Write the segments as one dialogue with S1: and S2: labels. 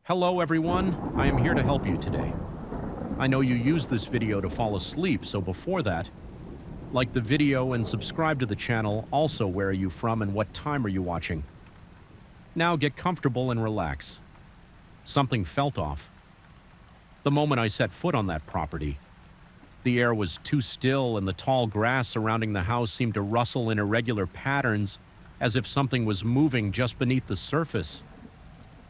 S1: Hello everyone, I am here to help you today. I know you used this video to fall asleep, so before that, like the video and subscribe to the channel. Also, where are you from and what time are you watching? Now get comfortable and relax. Something felt off. The moment I set foot on that property, the air was too still and the tall grass surrounding the house seemed to rustle in irregular patterns as if something was moving just beneath the surface.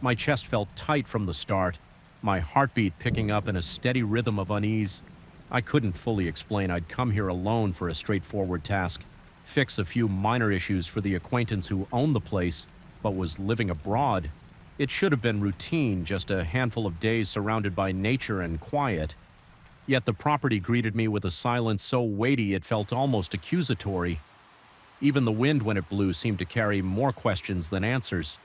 S1: My chest felt tight from the start, my heartbeat picking up in a steady rhythm of unease. I couldn't fully explain I'd come here alone for a straightforward task, fix a few minor issues for the acquaintance who owned the place, but was living abroad. It should have been routine, just a handful of days surrounded by nature and quiet. Yet the property greeted me with a silence so weighty it felt almost accusatory. Even the wind when it blew seemed to carry more questions than answers.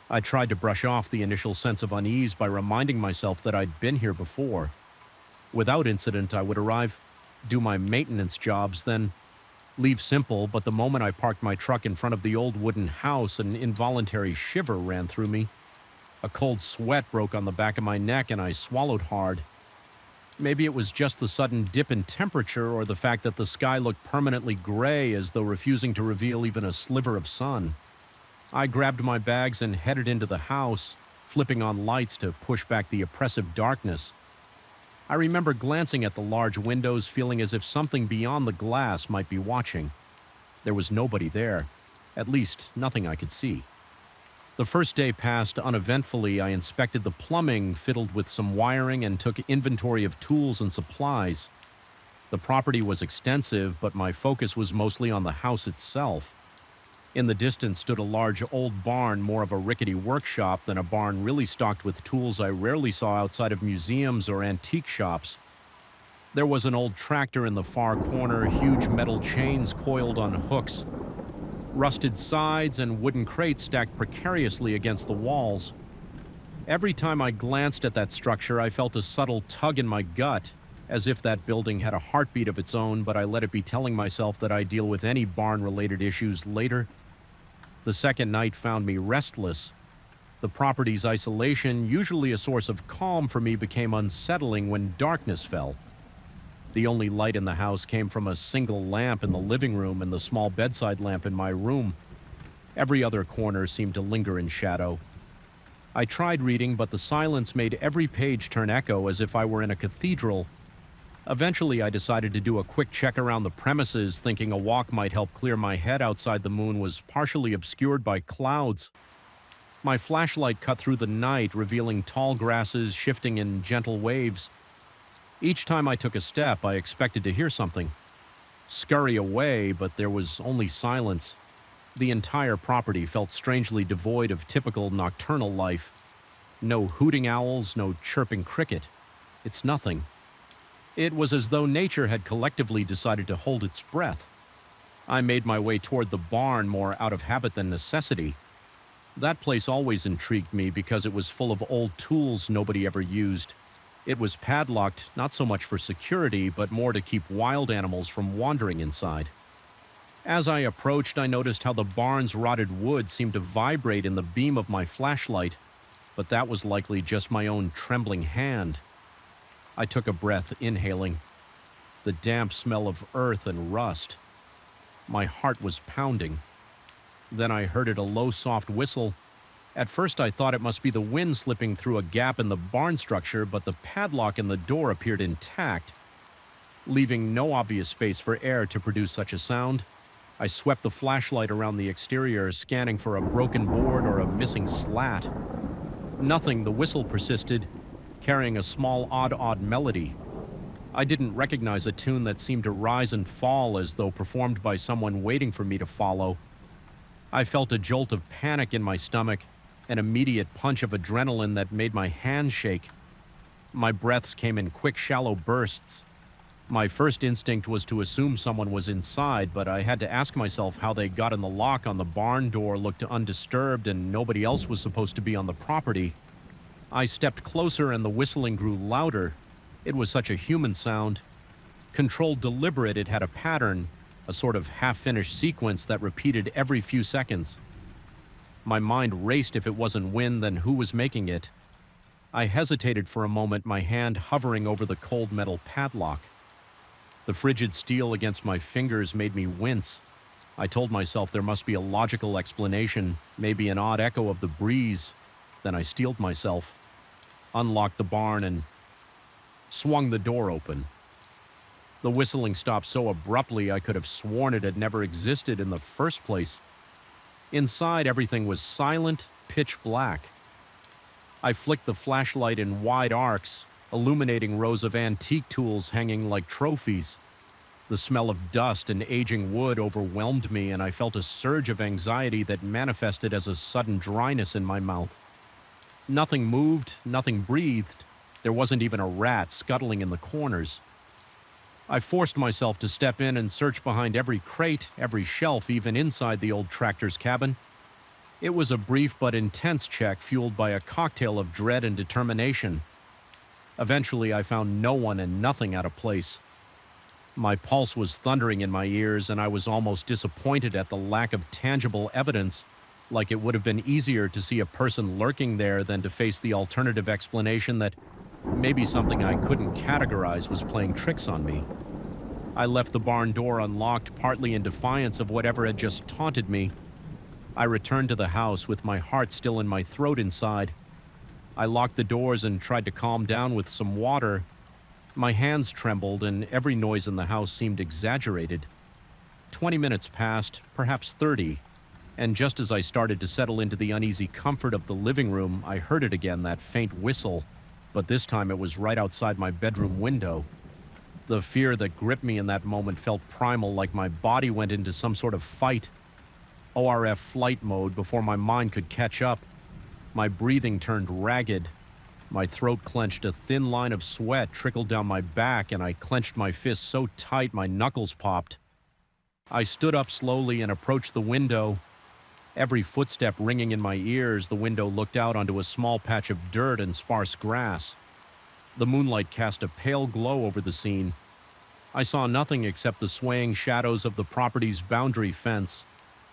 S1: I tried to brush off the initial sense of unease by reminding myself that I'd been here before. Without incident, I would arrive, do my maintenance jobs, then leave simple, but the moment I parked my truck in front of the old wooden house, an involuntary shiver ran through me. A cold sweat broke on the back of my neck and I swallowed hard. Maybe it was just the sudden dip in temperature or the fact that the sky looked permanently gray as though refusing to reveal even a sliver of sun. I grabbed my bags and headed into the house, flipping on lights to push back the oppressive darkness. I remember glancing at the large windows, feeling as if something beyond the glass might be watching. There was nobody there, at least nothing I could see. The first day passed uneventfully. I inspected the plumbing, fiddled with some wiring, and took inventory of tools and supplies. The property was extensive, but my focus was mostly on the house itself. In the distance stood a large old barn, more of a rickety workshop than a barn really stocked with tools I rarely saw outside of museums or antique shops. There was an old tractor in the far corner, huge metal chains coiled on hooks, rusted sides, and wooden crates stacked precariously against the walls. Every time I glanced at that structure, I felt a subtle tug in my gut, as if that building had a heartbeat of its own, but I let it be, telling myself that I'd deal with any barn-related issues later. The second night found me restless. The property's isolation, usually a source of calm for me, became unsettling when darkness fell. The only light in the house came from a single lamp in the living room and the small bedside lamp in my room. Every other corner seemed to linger in shadow. I tried reading, but the silence made every page turn echo as if I were in a cathedral. Eventually, I decided to do a quick check around the premises, thinking a walk might help clear my head. Outside, the moon was partially obscured by clouds. My flashlight cut through the night, revealing tall grasses shifting in gentle waves. Each time I took a step, I expected to hear something scurry away, but there was only silence. The entire property felt strangely devoid of typical nocturnal life. No hooting owls, no chirping cricket. It's nothing. It was as though nature had collectively decided to hold its breath. I made my way toward the barn, more out of habit than necessity. That place always intrigued me because it was full of old tools nobody ever used. It was padlocked, not so much for security, but more to keep wild animals from wandering inside. As I approached, I noticed how the barn's rotted wood seemed to vibrate in the beam of my flashlight, but that was likely just my own trembling hand. I took a breath, inhaling the damp smell of earth and rust. My heart was pounding. Then I heard a low, soft whistle. At first I thought it must be the wind slipping through a gap in the barn structure, but the padlock in the door appeared intact, leaving no obvious space for air to produce such a sound. I swept the flashlight around the exterior, scanning for a broken board or a missing slat. Nothing. The whistle persisted, carrying a small odd melody. I didn't recognize a tune that seemed to rise and fall as though performed by someone waiting for me to follow. I felt a jolt of panic in my stomach, an immediate punch of adrenaline that made my hands shake. My breaths came in quick, shallow bursts. My first instinct was to assume someone was inside, but I had to ask myself how they got in. The lock on the barn door looked undisturbed and nobody else was supposed to be on the property. I stepped closer and the whistling grew louder. It was such a human sound. Controlled, deliberate, it had a pattern, a sort of half-finished sequence that repeated every few seconds. My mind raced. If it wasn't wind, then who was making it? I hesitated for a moment, my hand hovering over the cold metal padlock. The frigid steel against my fingers made me wince. I told myself there must be a logical explanation, maybe an odd echo of the breeze. Then I steeled myself, unlocked the barn, and swung the door open. The whistling stopped so abruptly I could have sworn it had never existed in the first place. Inside, everything was silent, pitch black. I flicked the flashlight in wide arcs, illuminating rows of antique tools hanging like trophies. The smell of dust and aging wood overwhelmed me, and I felt a surge of anxiety that manifested as a sudden dryness in my mouth. Nothing moved, nothing breathed. There wasn't even a rat scuttling in the corners. I forced myself to step in and search behind every crate, every shelf, even inside the old tractor's cabin. It was a brief but intense check fueled by a cocktail of dread and determination. Eventually, I found no one and nothing out of place. My pulse was thundering in my ears, and I was almost disappointed at the lack of tangible evidence, like it would have been easier to see a person lurking there than to face the alternative explanation that maybe something I couldn't categorize was playing tricks on me. I left the barn door unlocked, partly in defiance of whatever had just taunted me. I returned to the house with my heart still in my throat inside. I locked the doors and tried to calm down with some water. My hands trembled, and every noise in the house seemed exaggerated. 20 minutes passed, perhaps 30, and just as I started to settle into the uneasy comfort of the living room, I heard it again, that faint whistle, but this time it was right outside my bedroom window. The fear that gripped me in that moment felt primal, like my body went into some sort of fight. ORF flight mode before my mind could catch up. My breathing turned ragged. My throat clenched, a thin line of sweat trickled down my back, and I clenched my fists so tight my knuckles popped. I stood up slowly and approached the window. Every footstep ringing in my ears, the window looked out onto a small patch of dirt and sparse grass. The moonlight cast a pale glow over the scene. I saw nothing except the swaying shadows of the property's boundary fence,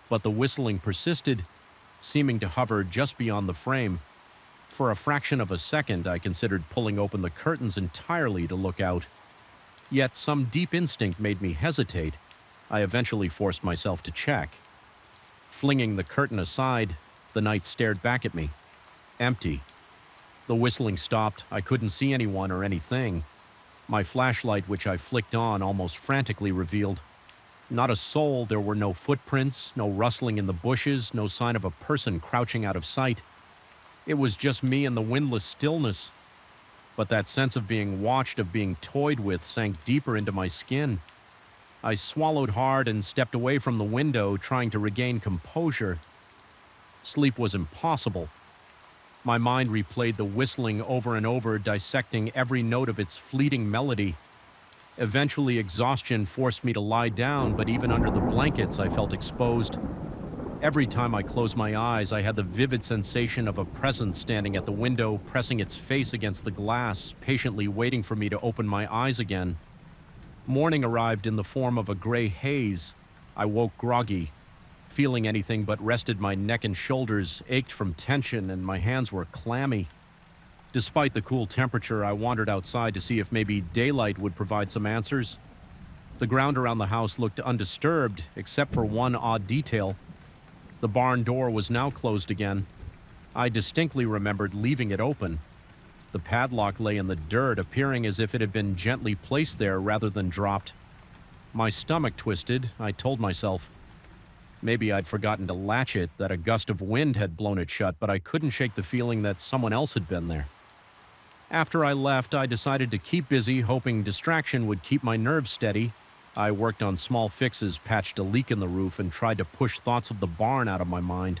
S1: but the whistling persisted, seeming to hover just beyond the frame. For a fraction of a second, I considered pulling open the curtains entirely to look out. Yet some deep instinct made me hesitate. I eventually forced myself to check. Flinging the curtain aside, the night stared back at me. Empty. The whistling stopped. I couldn't see anyone or anything. My flashlight, which I flicked on almost frantically, revealed not a soul. There were no footprints, no rustling in the bushes, no sign of a person crouching out of sight. It was just me and the windless stillness. But that sense of being watched, of being toyed with, sank deeper into my skin. I swallowed hard and stepped away from the window, trying to regain composure. Sleep was impossible. My mind replayed the whistling over and over, dissecting every note of its fleeting melody. Eventually, exhaustion forced me to lie down, but even under the blankets, I felt exposed. Every time I closed my eyes, I had the vivid sensation of a presence standing at the window, pressing its face against the glass, patiently waiting for me to open my eyes again. Morning arrived in the form of a gray haze. I woke groggy. Feeling anything but rested, my neck and shoulders ached from tension, and my hands were clammy. Despite the cool temperature, I wandered outside to see if maybe daylight would provide some answers. The ground around the house looked undisturbed, except for one odd detail. The barn door was now closed again. I distinctly remembered leaving it open. The padlock lay in the dirt, appearing as if it had been gently placed there rather than dropped. My stomach twisted. I told myself maybe I'd forgotten to latch it, that a gust of wind had blown it shut, but I couldn't shake the feeling that someone else had been there. After I left, I decided to keep busy, hoping distraction would keep my nerves steady. I worked on small fixes, patched a leak in the roof, and tried to push thoughts of the barn out of my mind.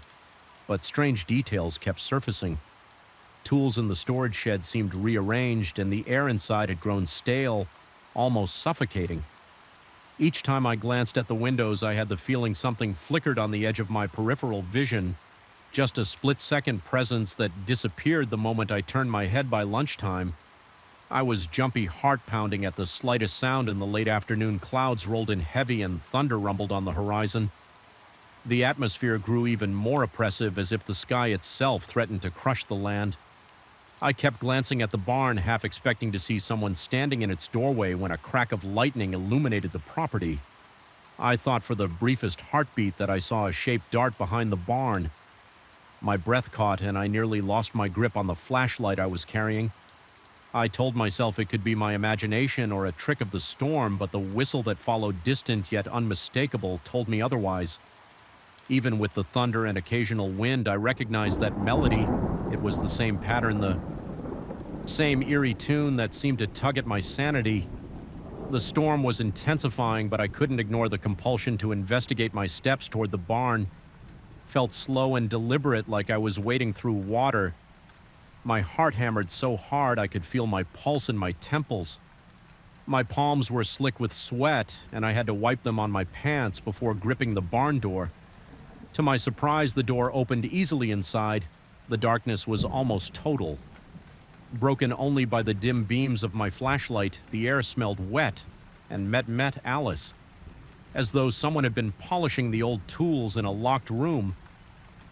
S1: But strange details kept surfacing. Tools in the storage shed seemed rearranged, and the air inside had grown stale, almost suffocating. Each time I glanced at the windows, I had the feeling something flickered on the edge of my peripheral vision, just a split-second presence that disappeared the moment I turned my head by lunchtime. I was jumpy, heart-pounding at the slightest sound. In the late afternoon, clouds rolled in heavy and thunder rumbled on the horizon. The atmosphere grew even more oppressive, as if the sky itself threatened to crush the land. I kept glancing at the barn, half expecting to see someone standing in its doorway when a crack of lightning illuminated the property. I thought for the briefest heartbeat that I saw a shape dart behind the barn. My breath caught and I nearly lost my grip on the flashlight I was carrying. I told myself it could be my imagination or a trick of the storm, but the whistle that followed, distant yet unmistakable, told me otherwise. Even with the thunder and occasional wind, I recognized that melody. It was the same pattern, the same eerie tune that seemed to tug at my sanity. The storm was intensifying, but I couldn't ignore the compulsion to investigate. My steps toward the barn felt slow and deliberate, like I was wading through water. My heart hammered so hard I could feel my pulse in my temples. My palms were slick with sweat, and I had to wipe them on my pants before gripping the barn door. To my surprise, the door opened easily inside. The darkness was almost total. Broken only by the dim beams of my flashlight, the air smelled wet and met Alice, as though someone had been polishing the old tools in a locked room.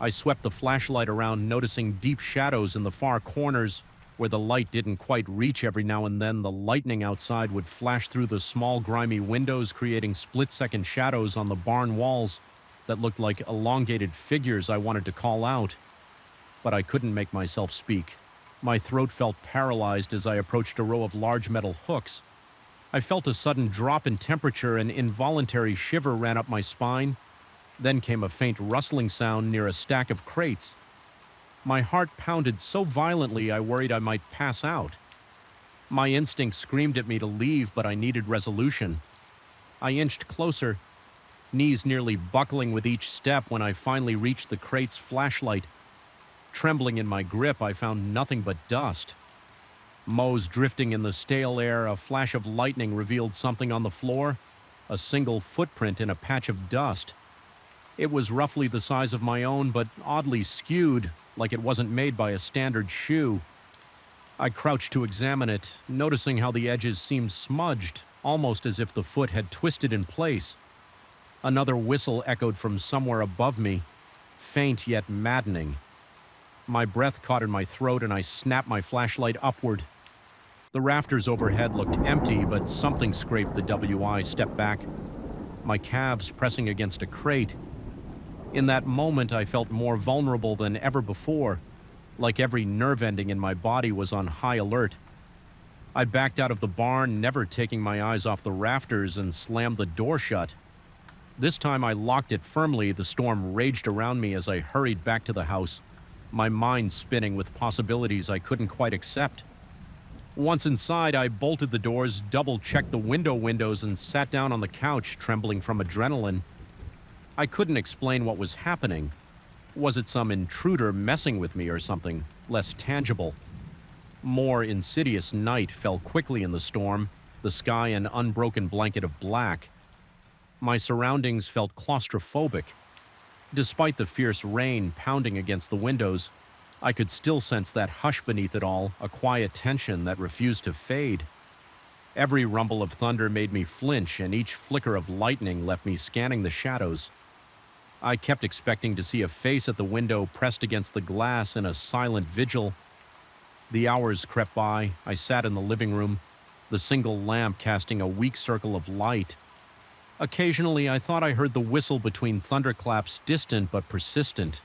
S1: I swept the flashlight around, noticing deep shadows in the far corners where the light didn't quite reach. Every now and then, the lightning outside would flash through the small, grimy windows, creating split-second shadows on the barn walls that looked like elongated figures. I wanted to call out, but I couldn't make myself speak. My throat felt paralyzed as I approached a row of large metal hooks. I felt a sudden drop in temperature. An involuntary shiver ran up my spine. Then came a faint rustling sound near a stack of crates. My heart pounded so violently I worried I might pass out. My instinct screamed at me to leave, but I needed resolution. I inched closer, knees nearly buckling with each step. When I finally reached the crate's flashlight, trembling in my grip, I found nothing but dust. Mows drifting in the stale air. A flash of lightning revealed something on the floor, a single footprint in a patch of dust. It was roughly the size of my own, but oddly skewed, like it wasn't made by a standard shoe. I crouched to examine it, noticing how the edges seemed smudged, almost as if the foot had twisted in place. Another whistle echoed from somewhere above me, faint yet maddening. My breath caught in my throat and I snapped my flashlight upward. The rafters overhead looked empty, but something scraped the WI. Stepped back, my calves pressing against a crate. In that moment, I felt more vulnerable than ever before, like every nerve ending in my body was on high alert. I backed out of the barn, never taking my eyes off the rafters, and slammed the door shut. This time I locked it firmly. The storm raged around me as I hurried back to the house, my mind spinning with possibilities I couldn't quite accept. Once inside, I bolted the doors, double-checked the windows, and sat down on the couch, trembling from adrenaline. I couldn't explain what was happening. Was it some intruder messing with me or something less tangible? More insidious night fell quickly in the storm, the sky an unbroken blanket of black. My surroundings felt claustrophobic. Despite the fierce rain pounding against the windows, I could still sense that hush beneath it all, a quiet tension that refused to fade. Every rumble of thunder made me flinch, and each flicker of lightning left me scanning the shadows. I kept expecting to see a face at the window, pressed against the glass in a silent vigil. The hours crept by. I sat in the living room, the single lamp casting a weak circle of light. Occasionally, I thought I heard the whistle between thunderclaps, distant but persistent.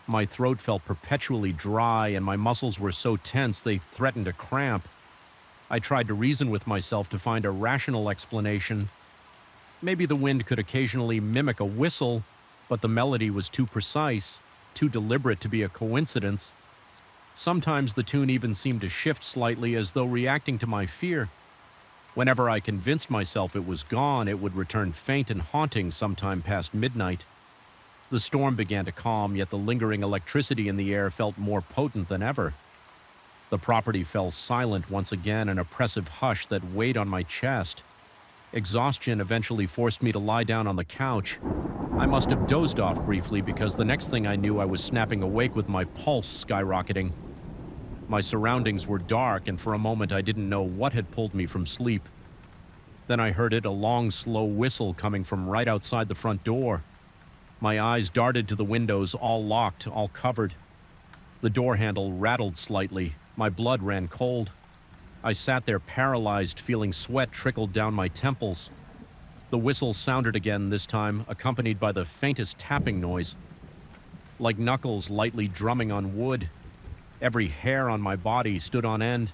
S1: My throat felt perpetually dry, and my muscles were so tense they threatened to cramp. I tried to reason with myself to find a rational explanation. Maybe the wind could occasionally mimic a whistle, but the melody was too precise, too deliberate to be a coincidence. Sometimes the tune even seemed to shift slightly, as though reacting to my fear. Whenever I convinced myself it was gone, it would return faint and haunting sometime past midnight. The storm began to calm, yet the lingering electricity in the air felt more potent than ever. The property fell silent once again, an oppressive hush that weighed on my chest. Exhaustion eventually forced me to lie down on the couch. I must have dozed off briefly, because the next thing I knew, I was snapping awake with my pulse skyrocketing. My surroundings were dark, and for a moment I didn't know what had pulled me from sleep. Then I heard it, a long, slow whistle coming from right outside the front door. My eyes darted to the windows, all locked, all covered. The door handle rattled slightly. My blood ran cold. I sat there paralyzed, feeling sweat trickle down my temples. The whistle sounded again, this time accompanied by the faintest tapping noise, like knuckles lightly drumming on wood. Every hair on my body stood on end.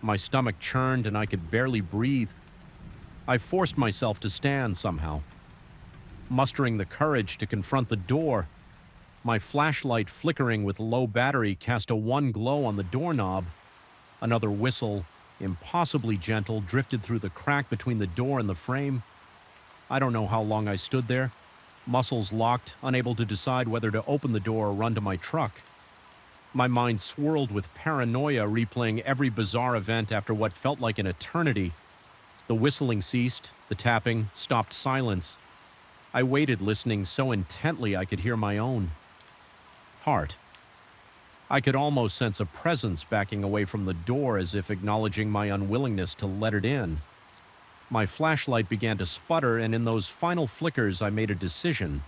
S1: My stomach churned and I could barely breathe. I forced myself to stand somehow, mustering the courage to confront the door. My flashlight, flickering with low battery, cast a one glow on the doorknob. Another whistle, impossibly gentle, drifted through the crack between the door and the frame. I don't know how long I stood there, muscles locked, unable to decide whether to open the door or run to my truck. My mind swirled with paranoia, replaying every bizarre event after what felt like an eternity. The whistling ceased, the tapping stopped. Silence. I waited, listening so intently I could hear my own heart. I could almost sense a presence backing away from the door, as if acknowledging my unwillingness to let it in. My flashlight began to sputter, and in those final flickers I made a decision.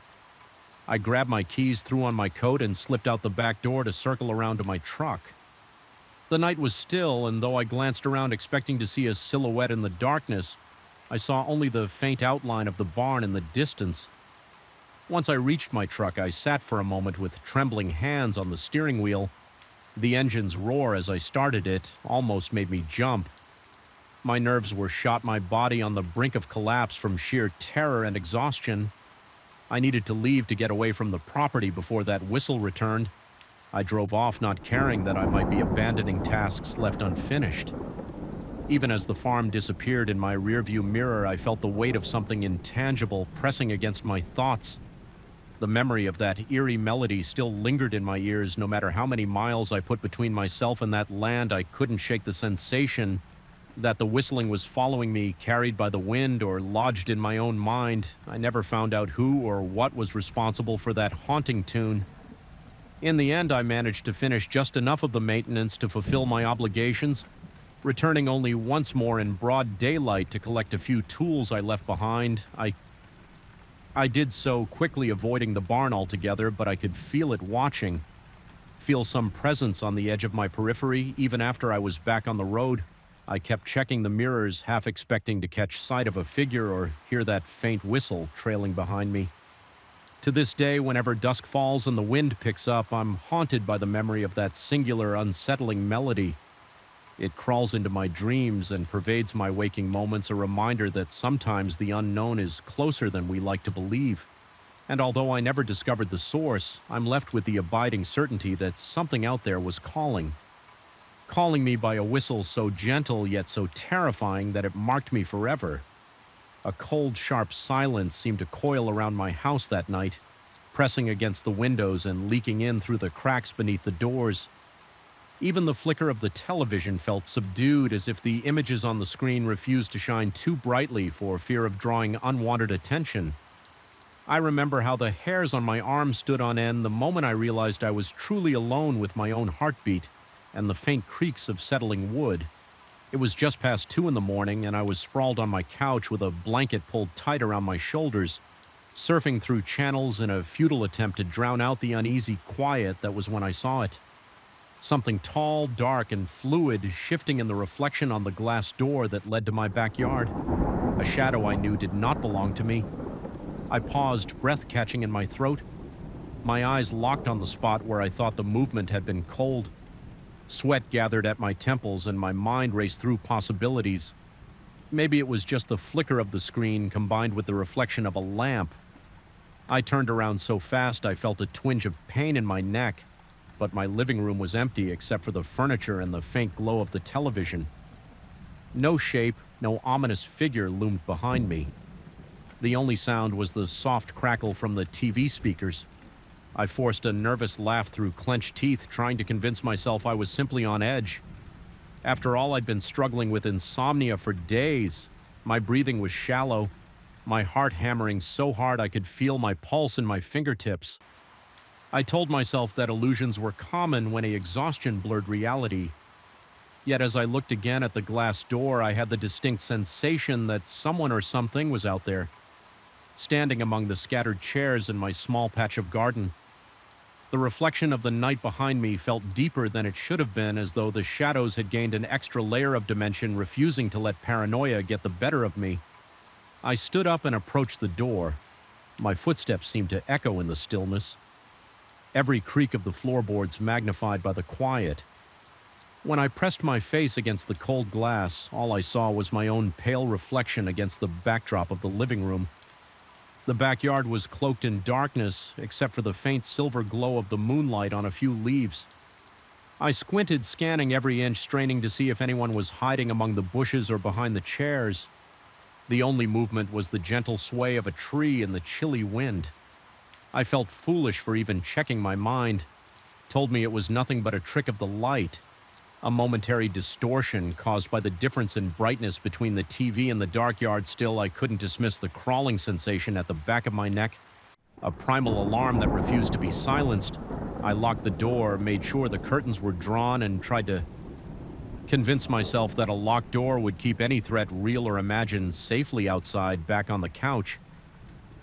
S1: I grabbed my keys, threw on my coat, and slipped out the back door to circle around to my truck. The night was still, and though I glanced around expecting to see a silhouette in the darkness, I saw only the faint outline of the barn in the distance. Once I reached my truck, I sat for a moment with trembling hands on the steering wheel. The engine's roar as I started it almost made me jump. My nerves were shot, my body on the brink of collapse from sheer terror and exhaustion. I needed to leave to get away from the property before that whistle returned. I drove off, not caring that I might be abandoning tasks left unfinished. Even as the farm disappeared in my rearview mirror, I felt the weight of something intangible pressing against my thoughts. The memory of that eerie melody still lingered in my ears. No matter how many miles I put between myself and that land, I couldn't shake the sensation that the whistling was following me, carried by the wind or lodged in my own mind. I never found out who or what was responsible for that haunting tune. In the end, I managed to finish just enough of the maintenance to fulfill my obligations, returning only once more in broad daylight to collect a few tools I left behind. I did so quickly, avoiding the barn altogether, but I could feel it watching, feel some presence on the edge of my periphery. Even after I was back on the road, I kept checking the mirrors, half expecting to catch sight of a figure or hear that faint whistle trailing behind me. To this day, whenever dusk falls and the wind picks up, I'm haunted by the memory of that singular, unsettling melody. It crawls into my dreams and pervades my waking moments, a reminder that sometimes the unknown is closer than we like to believe. And although I never discovered the source, I'm left with the abiding certainty that something out there was calling me by a whistle so gentle yet so terrifying that it marked me forever. A cold, sharp silence seemed to coil around my house that night, pressing against the windows and leaking in through the cracks beneath the doors. Even the flicker of the television felt subdued, as if the images on the screen refused to shine too brightly for fear of drawing unwanted attention. I remember how the hairs on my arms stood on end the moment I realized I was truly alone with my own heartbeat and the faint creaks of settling wood. It was just past 2 in the morning, and I was sprawled on my couch with a blanket pulled tight around my shoulders, surfing through channels in a futile attempt to drown out the uneasy quiet that was when I saw it. Something tall, dark, and fluid shifting in the reflection on the glass door that led to my backyard. A shadow I knew did not belong to me. I paused, breath catching in my throat. My eyes locked on the spot where I thought the movement had been cold. Sweat gathered at my temples and my mind raced through possibilities. Maybe it was just the flicker of the screen combined with the reflection of a lamp. I turned around so fast I felt a twinge of pain in my neck, but my living room was empty except for the furniture and the faint glow of the television. No shape, no ominous figure loomed behind me. The only sound was the soft crackle from the TV speakers. I forced a nervous laugh through clenched teeth, trying to convince myself I was simply on edge. After all, I'd been struggling with insomnia for days. My breathing was shallow, my heart hammering so hard I could feel my pulse in my fingertips. I told myself that illusions were common when exhaustion blurred reality. Yet as I looked again at the glass door, I had the distinct sensation that someone or something was out there, standing among the scattered chairs in my small patch of garden. The reflection of the night behind me felt deeper than it should have been, as though the shadows had gained an extra layer of dimension, refusing to let paranoia get the better of me. I stood up and approached the door. My footsteps seemed to echo in the stillness, every creak of the floorboards magnified by the quiet. When I pressed my face against the cold glass, all I saw was my own pale reflection against the backdrop of the living room. The backyard was cloaked in darkness, except for the faint silver glow of the moonlight on a few leaves. I squinted, scanning every inch, straining to see if anyone was hiding among the bushes or behind the chairs. The only movement was the gentle sway of a tree in the chilly wind. I felt foolish for even checking my mind. Told me it was nothing but a trick of the light, a momentary distortion caused by the difference in brightness between the TV and the dark yard. Still, I couldn't dismiss the crawling sensation at the back of my neck, a primal alarm that refused to be silenced. I locked the door, made sure the curtains were drawn, and tried to convince myself that a locked door would keep any threat, real or imagined, safely outside, back on the couch.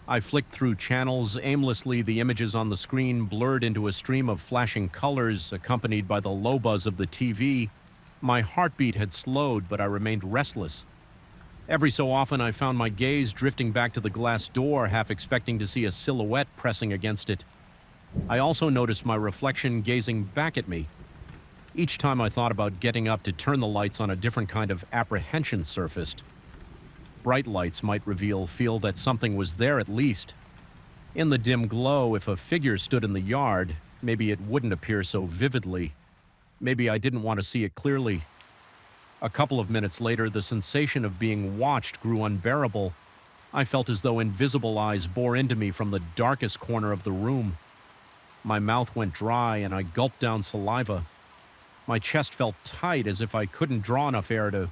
S1: I flicked through channels aimlessly, the images on the screen blurred into a stream of flashing colors, accompanied by the low buzz of the TV. My heartbeat had slowed, but I remained restless. Every so often, I found my gaze drifting back to the glass door, half expecting to see a silhouette pressing against it. I also noticed my reflection gazing back at me. Each time I thought about getting up to turn the lights on, a different kind of apprehension surfaced. Bright lights might feel that something was there at least. In the dim glow, if a figure stood in the yard, maybe it wouldn't appear so vividly. Maybe I didn't want to see it clearly. A couple of minutes later, the sensation of being watched grew unbearable. I felt as though invisible eyes bore into me from the darkest corner of the room. My mouth went dry and I gulped down saliva. My chest felt tight, as if I couldn't draw enough air to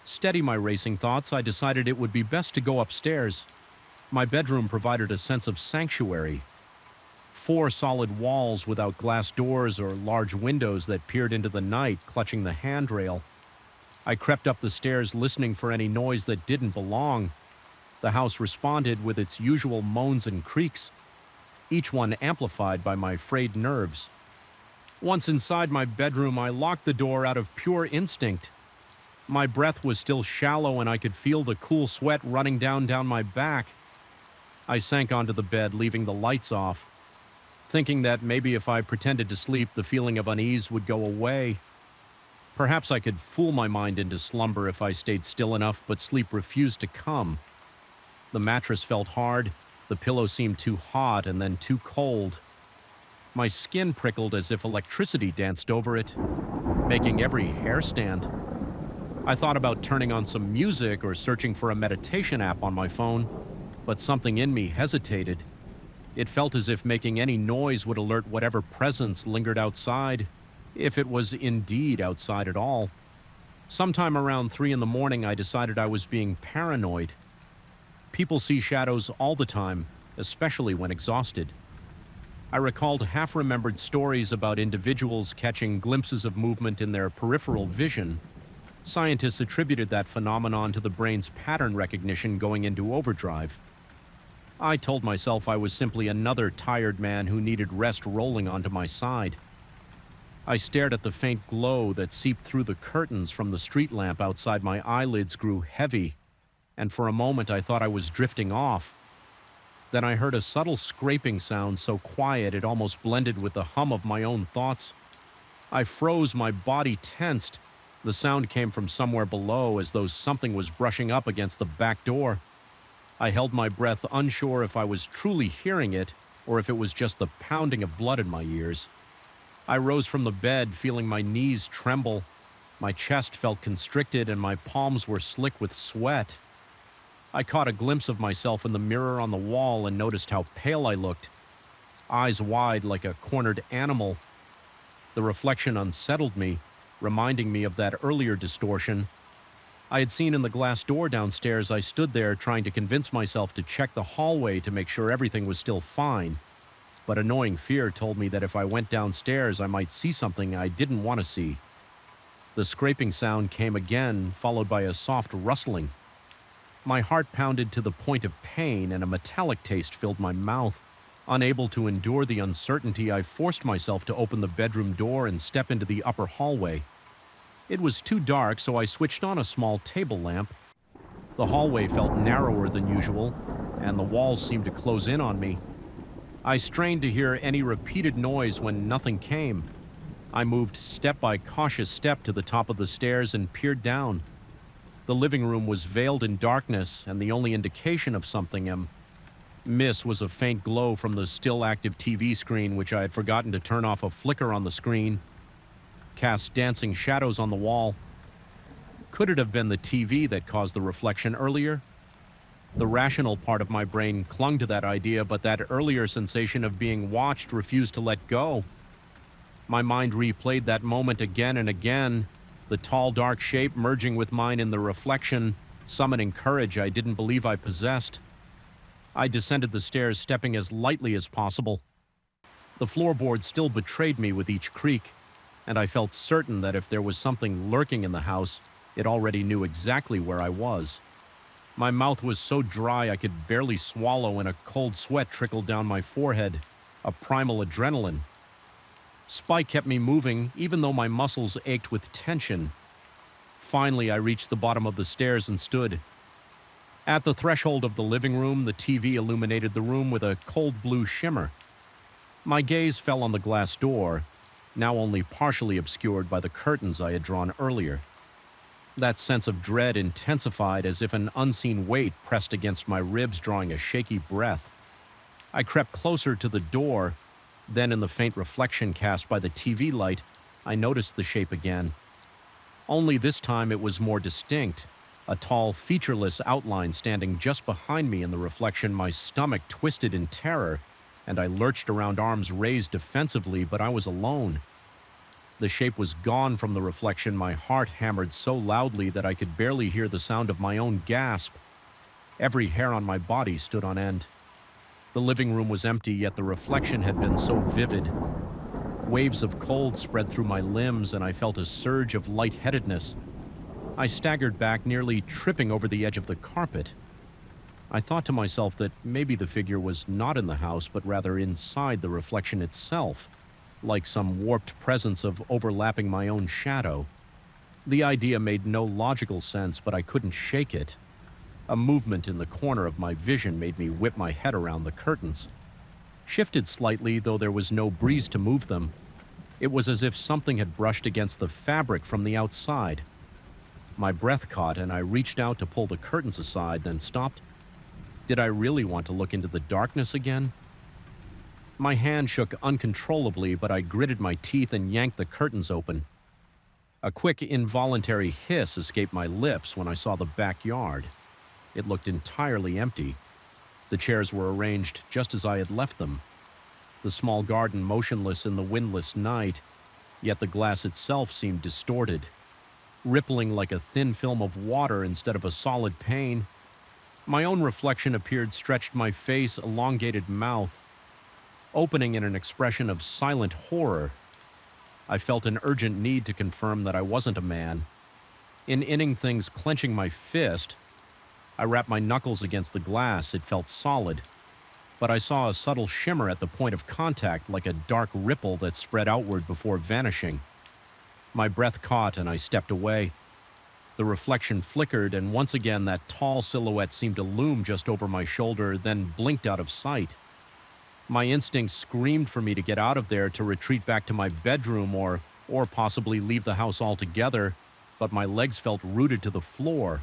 S1: steady my racing thoughts. I decided it would be best to go upstairs. My bedroom provided a sense of sanctuary. 4 solid walls without glass doors or large windows that peered into the night, clutching the handrail. I crept up the stairs, listening for any noise that didn't belong. The house responded with its usual moans and creaks, each one amplified by my frayed nerves. Once inside my bedroom, I locked the door out of pure instinct. My breath was still shallow and I could feel the cool sweat running down my back. I sank onto the bed, leaving the lights off, thinking that maybe if I pretended to sleep, the feeling of unease would go away. Perhaps I could fool my mind into slumber if I stayed still enough, but sleep refused to come. The mattress felt hard, the pillow seemed too hot and then too cold. My skin prickled as if electricity danced over it, making every hair stand. I thought about turning on some music or searching for a meditation app on my phone, but something in me hesitated. It felt as if making any noise would alert whatever presence lingered outside, if it was indeed outside at all. Sometime around 3 in the morning, I decided I was being paranoid. People see shadows all the time, especially when exhausted. I recalled half-remembered stories about individuals catching glimpses of movement in their peripheral vision. Scientists attributed that phenomenon to the brain's pattern recognition going into overdrive. I told myself I was simply another tired man who needed rest rolling onto my side. I stared at the faint glow that seeped through the curtains from the street lamp outside. My eyelids grew heavy, and for a moment I thought I was drifting off. Then I heard a subtle scraping sound so quiet it almost blended with the hum of my own thoughts. I froze, my body tensed. The sound came from somewhere below, as though something was brushing up against the back door. I held my breath, unsure if I was truly hearing it or if it was just the pounding of blood in my ears. I rose from the bed, feeling my knees tremble. My chest felt constricted and my palms were slick with sweat. I caught a glimpse of myself in the mirror on the wall and noticed how pale I looked, eyes wide like a cornered animal. The reflection unsettled me, reminding me of that earlier distortion I had seen in the glass door downstairs. I stood there trying to convince myself to check the hallway to make sure everything was still fine. But annoying fear told me that if I went downstairs, I might see something I didn't want to see. The scraping sound came again, followed by a soft rustling. My heart pounded to the point of pain and a metallic taste filled my mouth. Unable to endure the uncertainty, I forced myself to open the bedroom door and step into the upper hallway. It was too dark, so I switched on a small table lamp. The hallway felt narrower than usual, and the walls seemed to close in on me. I strained to hear any repeated noise when nothing came. I moved step by cautious step to the top of the stairs and peered down. The living room was veiled in darkness, and the only indication of something was a faint glow from the still active TV screen, which I had forgotten to turn off a flicker on the screen, cast dancing shadows on the wall. Could it have been the TV that caused the reflection earlier? The rational part of my brain clung to that idea, but that earlier sensation of being watched refused to let go. My mind replayed that moment again and again, the tall, dark shape merging with mine in the reflection, summoning courage I didn't believe I possessed. I descended the stairs, stepping as lightly as possible. The floorboards still betrayed me with each creak, and I felt certain that if there was something lurking in the house, it already knew exactly where I was. My mouth was so dry I could barely swallow, and a cold sweat trickled down my forehead, a primal adrenaline. Spike kept me moving, even though my muscles ached with tension. Finally, I reached the bottom of the stairs and stood. At the threshold of the living room, the TV illuminated the room with a cold blue shimmer. My gaze fell on the glass door, now only partially obscured by the curtains I had drawn earlier. That sense of dread intensified as if an unseen weight pressed against my ribs, drawing a shaky breath. I crept closer to the door. Then, in the faint reflection cast by the TV light, I noticed the shape again. Only this time it was more distinct, a tall, featureless outline standing just behind me in the reflection. My stomach twisted in terror, and I lurched around, arms raised defensively, but I was alone. The shape was gone from the reflection. My heart hammered so loudly that I could barely hear the sound of my own gasp. Every hair on my body stood on end. The living room was empty, yet the reflection had been so vivid. Waves of cold spread through my limbs, and I felt a surge of lightheadedness. I staggered back, nearly tripping over the edge of the carpet. I thought to myself that maybe the figure was not in the house, but rather inside the reflection itself, like some warped presence of overlapping my own shadow. The idea made no logical sense, but I couldn't shake it. A movement in the corner of my vision made me whip my head around the curtains. Shifted slightly, though there was no breeze to move them. It was as if something had brushed against the fabric from the outside. My breath caught, and I reached out to pull the curtains aside, then stopped. Did I really want to look into the darkness again? My hand shook uncontrollably, but I gritted my teeth and yanked the curtains open. A quick, involuntary hiss escaped my lips when I saw the backyard. It looked entirely empty. The chairs were arranged just as I had left them. The small garden motionless in the windless night, yet the glass itself seemed distorted, rippling like a thin film of water instead of a solid pane. My own reflection appeared, stretched my face, elongated mouth, opening in an expression of silent horror. I felt an urgent need to confirm that I wasn't a man. In inning things, clenching my fist, I wrapped my knuckles against the glass. It felt solid, but I saw a subtle shimmer at the point of contact, like a dark ripple that spread outward before vanishing. My breath caught, and I stepped away. The reflection flickered, and once again that tall silhouette seemed to loom just over my shoulder, then blinked out of sight. My instincts screamed for me to get out of there, to retreat back to my bedroom, or possibly leave the house altogether, but my legs felt rooted to the floor.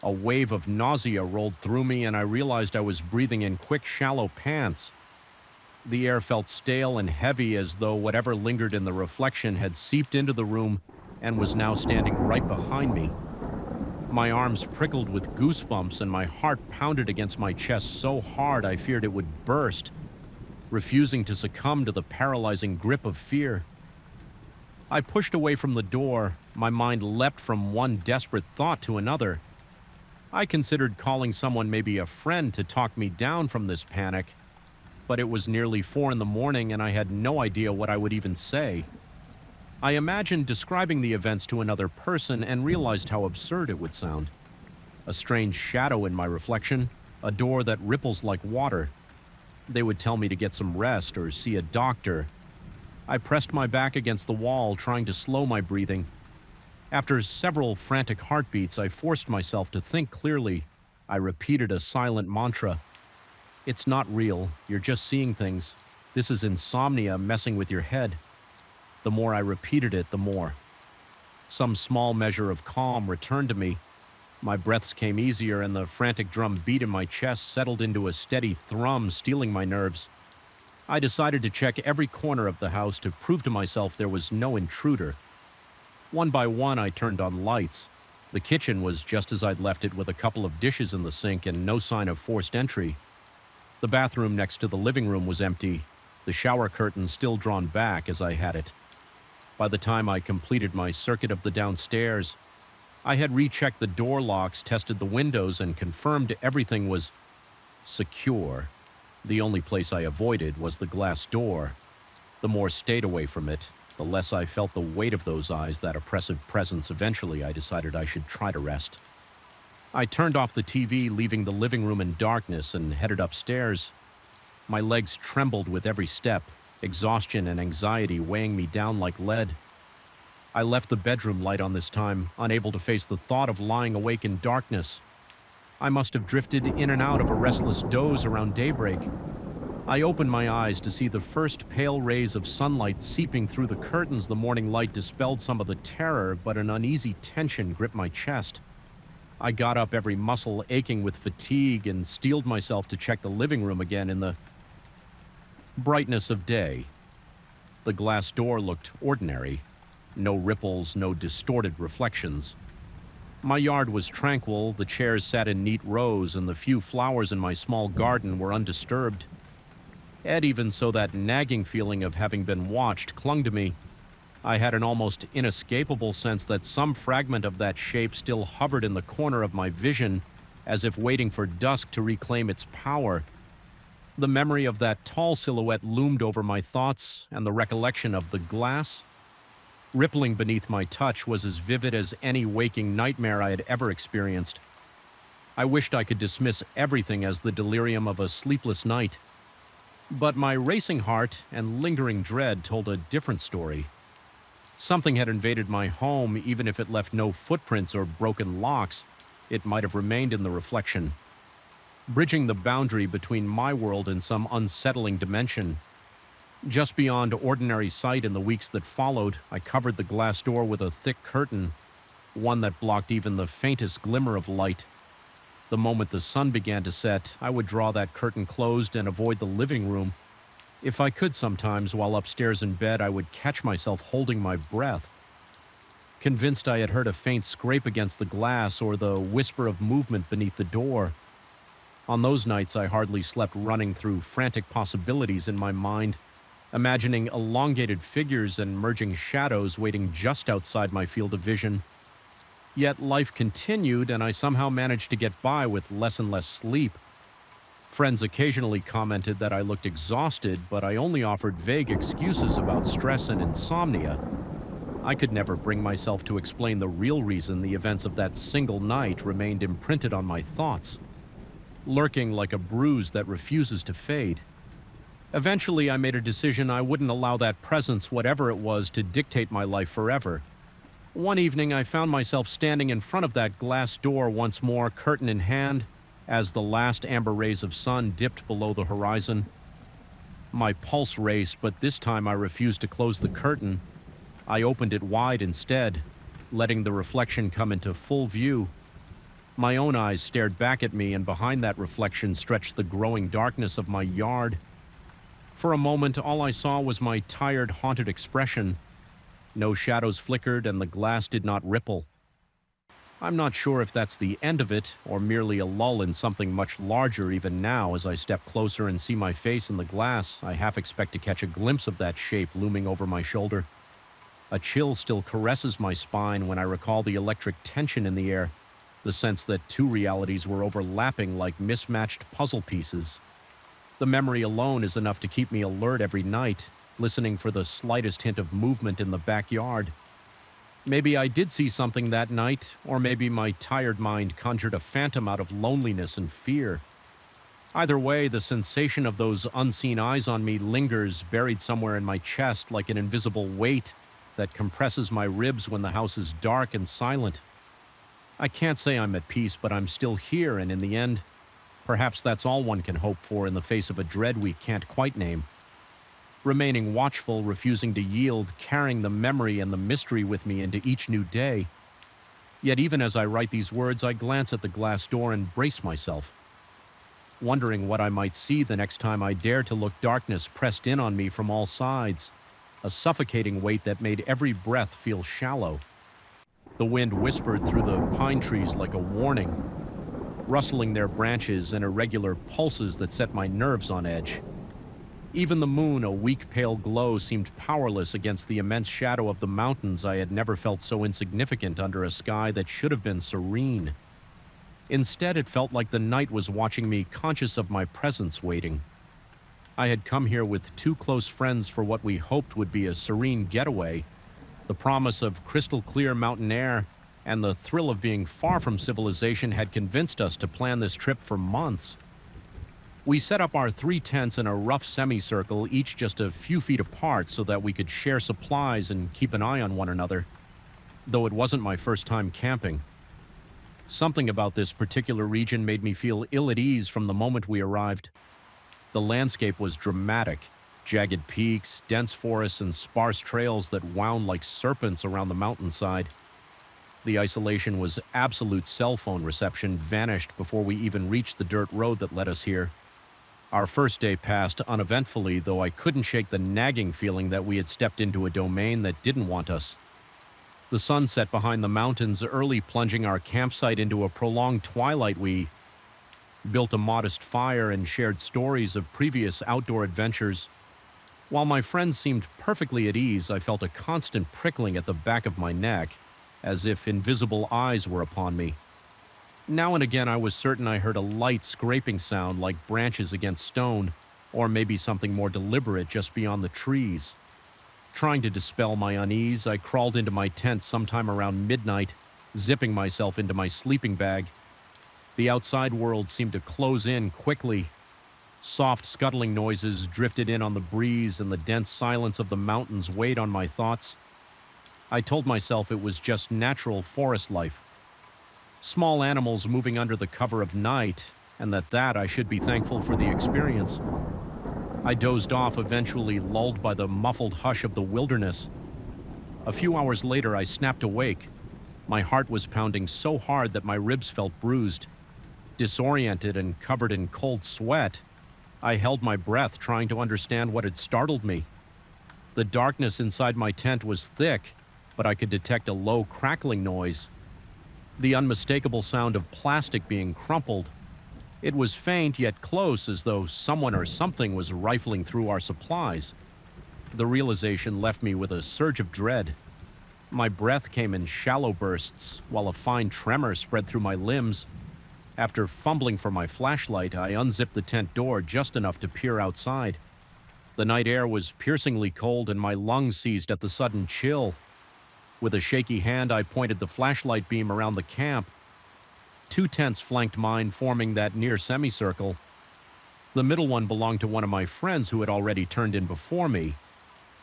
S1: A wave of nausea rolled through me, and I realized I was breathing in quick, shallow pants. The air felt stale and heavy, as though whatever lingered in the reflection had seeped into the room and was now standing right behind me. My arms prickled with goosebumps, and my heart pounded against my chest so hard I feared it would burst, refusing to succumb to the paralyzing grip of fear. I pushed away from the door. My mind leapt from one desperate thought to another. I considered calling someone, maybe a friend, to talk me down from this panic, but it was nearly 4 a.m, and I had no idea what I would even say. I imagined describing the events to another person and realized how absurd it would sound. A strange shadow in my reflection, a door that ripples like water. They would tell me to get some rest or see a doctor. I pressed my back against the wall, trying to slow my breathing. After several frantic heartbeats, I forced myself to think clearly. I repeated a silent mantra. It's not real. You're just seeing things. This is insomnia messing with your head. The more I repeated it, the more. Some small measure of calm returned to me. My breaths came easier, and the frantic drum beat in my chest settled into a steady thrum, stealing my nerves. I decided to check every corner of the house to prove to myself there was no intruder. One by one, I turned on lights. The kitchen was just as I'd left it, with a couple of dishes in the sink and no sign of forced entry. The bathroom next to the living room was empty, the shower curtain still drawn back as I had it. By the time I completed my circuit of the downstairs, I had rechecked the door locks, tested the windows, and confirmed everything was secure. The only place I avoided was the glass door. The more stayed away from it, the less I felt the weight of those eyes, that oppressive presence. Eventually, I decided I should try to rest. I turned off the TV, leaving the living room in darkness, and headed upstairs. My legs trembled with every step, exhaustion and anxiety weighing me down like lead. I left the bedroom light on this time, unable to face the thought of lying awake in darkness. I must have drifted in and out of a restless doze around daybreak. I opened my eyes to see the first pale rays of sunlight seeping through the curtains. The morning light dispelled some of the terror, but an uneasy tension gripped my chest. I got up, every muscle aching with fatigue, and steeled myself to check the living room again in the brightness of day. The glass door looked ordinary. No ripples, no distorted reflections. My yard was tranquil, the chairs sat in neat rows, and the few flowers in my small garden were undisturbed. Yet even so, that nagging feeling of having been watched clung to me. I had an almost inescapable sense that some fragment of that shape still hovered in the corner of my vision, as if waiting for dusk to reclaim its power. The memory of that tall silhouette loomed over my thoughts, and the recollection of the glass, rippling beneath my touch, was as vivid as any waking nightmare I had ever experienced. I wished I could dismiss everything as the delirium of a sleepless night. But my racing heart and lingering dread told a different story. Something had invaded my home. Even if it left no footprints or broken locks, it might have remained in the reflection, bridging the boundary between my world and some unsettling dimension. Just beyond ordinary sight. In the weeks that followed, I covered the glass door with a thick curtain, one that blocked even the faintest glimmer of light. The moment the sun began to set, I would draw that curtain closed and avoid the living room. If I could, sometimes, while upstairs in bed, I would catch myself holding my breath, convinced I had heard a faint scrape against the glass or the whisper of movement beneath the door. On those nights, I hardly slept, running through frantic possibilities in my mind, imagining elongated figures and merging shadows waiting just outside my field of vision. Yet life continued, and I somehow managed to get by with less and less sleep. Friends occasionally commented that I looked exhausted, but I only offered vague excuses about stress and insomnia. I could never bring myself to explain the real reason the events of that single night remained imprinted on my thoughts, lurking like a bruise that refuses to fade. Eventually, I made a decision I wouldn't allow that presence, whatever it was, to dictate my life forever. One evening, I found myself standing in front of that glass door once more, curtain in hand, as the last amber rays of sun dipped below the horizon. My pulse raced, but this time I refused to close the curtain. I opened it wide instead, letting the reflection come into full view. My own eyes stared back at me, and behind that reflection stretched the growing darkness of my yard. For a moment, all I saw was my tired, haunted expression. No shadows flickered, and the glass did not ripple. I'm not sure if that's the end of it, or merely a lull in something much larger. Even now, as I step closer and see my face in the glass, I half expect to catch a glimpse of that shape looming over my shoulder. A chill still caresses my spine when I recall the electric tension in the air, the sense that two realities were overlapping like mismatched puzzle pieces. The memory alone is enough to keep me alert every night, listening for the slightest hint of movement in the backyard. Maybe I did see something that night, or maybe my tired mind conjured a phantom out of loneliness and fear. Either way, the sensation of those unseen eyes on me lingers buried somewhere in my chest like an invisible weight that compresses my ribs when the house is dark and silent. I can't say I'm at peace, but I'm still here, and in the end, perhaps that's all one can hope for in the face of a dread we can't quite name. Remaining watchful, refusing to yield, carrying the memory and the mystery with me into each new day. Yet even as I write these words, I glance at the glass door and brace myself, wondering what I might see the next time I dare to look darkness pressed in on me from all sides, a suffocating weight that made every breath feel shallow. The wind whispered through the pine trees like a warning, rustling their branches in irregular pulses that set my nerves on edge. Even the moon, a weak pale glow, seemed powerless against the immense shadow of the mountains. I had never felt so insignificant under a sky that should have been serene. Instead, it felt like the night was watching me, conscious of my presence, waiting. I had come here with two close friends for what we hoped would be a serene getaway, the promise of crystal clear mountain air, and the thrill of being far from civilization had convinced us to plan this trip for months. We set up our 3 tents in a rough semicircle, each just a few feet apart, so that we could share supplies and keep an eye on one another, though it wasn't my first time camping. Something about this particular region made me feel ill at ease from the moment we arrived. The landscape was dramatic, jagged peaks, dense forests, and sparse trails that wound like serpents around the mountainside. The isolation was absolute. Cell phone reception vanished before we even reached the dirt road that led us here. Our first day passed uneventfully, though I couldn't shake the nagging feeling that we had stepped into a domain that didn't want us. The sun set behind the mountains early, plunging our campsite into a prolonged twilight. We built a modest fire and shared stories of previous outdoor adventures. While my friends seemed perfectly at ease, I felt a constant prickling at the back of my neck, as if invisible eyes were upon me. Now and again, I was certain I heard a light scraping sound like branches against stone, or maybe something more deliberate just beyond the trees. Trying to dispel my unease, I crawled into my tent sometime around midnight, zipping myself into my sleeping bag. The outside world seemed to close in quickly. Soft scuttling noises drifted in on the breeze, and the dense silence of the mountains weighed on my thoughts. I told myself it was just natural forest life. Small animals moving under the cover of night, and that I should be thankful for the experience. I dozed off, eventually lulled by the muffled hush of the wilderness. A few hours later, I snapped awake. My heart was pounding so hard that my ribs felt bruised. Disoriented and covered in cold sweat, I held my breath, trying to understand what had startled me. The darkness inside my tent was thick, but I could detect a low crackling noise. The unmistakable sound of plastic being crumpled. It was faint yet close, as though someone or something was rifling through our supplies. The realization left me with a surge of dread. My breath came in shallow bursts, while a fine tremor spread through my limbs. After fumbling for my flashlight, I unzipped the tent door just enough to peer outside. The night air was piercingly cold, and my lungs seized at the sudden chill. With a shaky hand, I pointed the flashlight beam around the camp. 2 tents flanked mine, forming that near semicircle. The middle one belonged to one of my friends who had already turned in before me.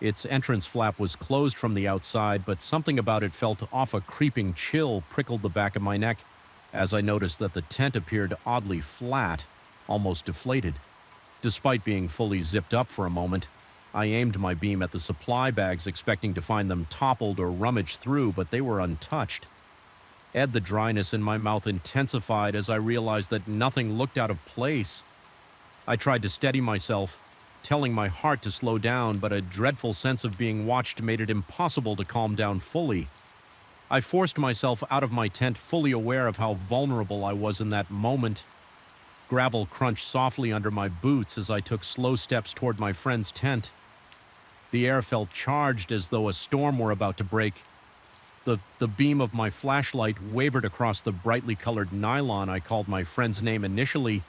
S1: Its entrance flap was closed from the outside, but something about it felt off. A creeping chill prickled the back of my neck as I noticed that the tent appeared oddly flat, almost deflated. Despite being fully zipped up for a moment, I aimed my beam at the supply bags, expecting to find them toppled or rummaged through, but they were untouched. The dryness in my mouth intensified as I realized that nothing looked out of place. I tried to steady myself, telling my heart to slow down, but a dreadful sense of being watched made it impossible to calm down fully. I forced myself out of my tent, fully aware of how vulnerable I was in that moment. Gravel crunched softly under my boots as I took slow steps toward my friend's tent. The air felt charged, as though a storm were about to break. The beam of my flashlight wavered across the brightly colored nylon. I called my friend's name initially,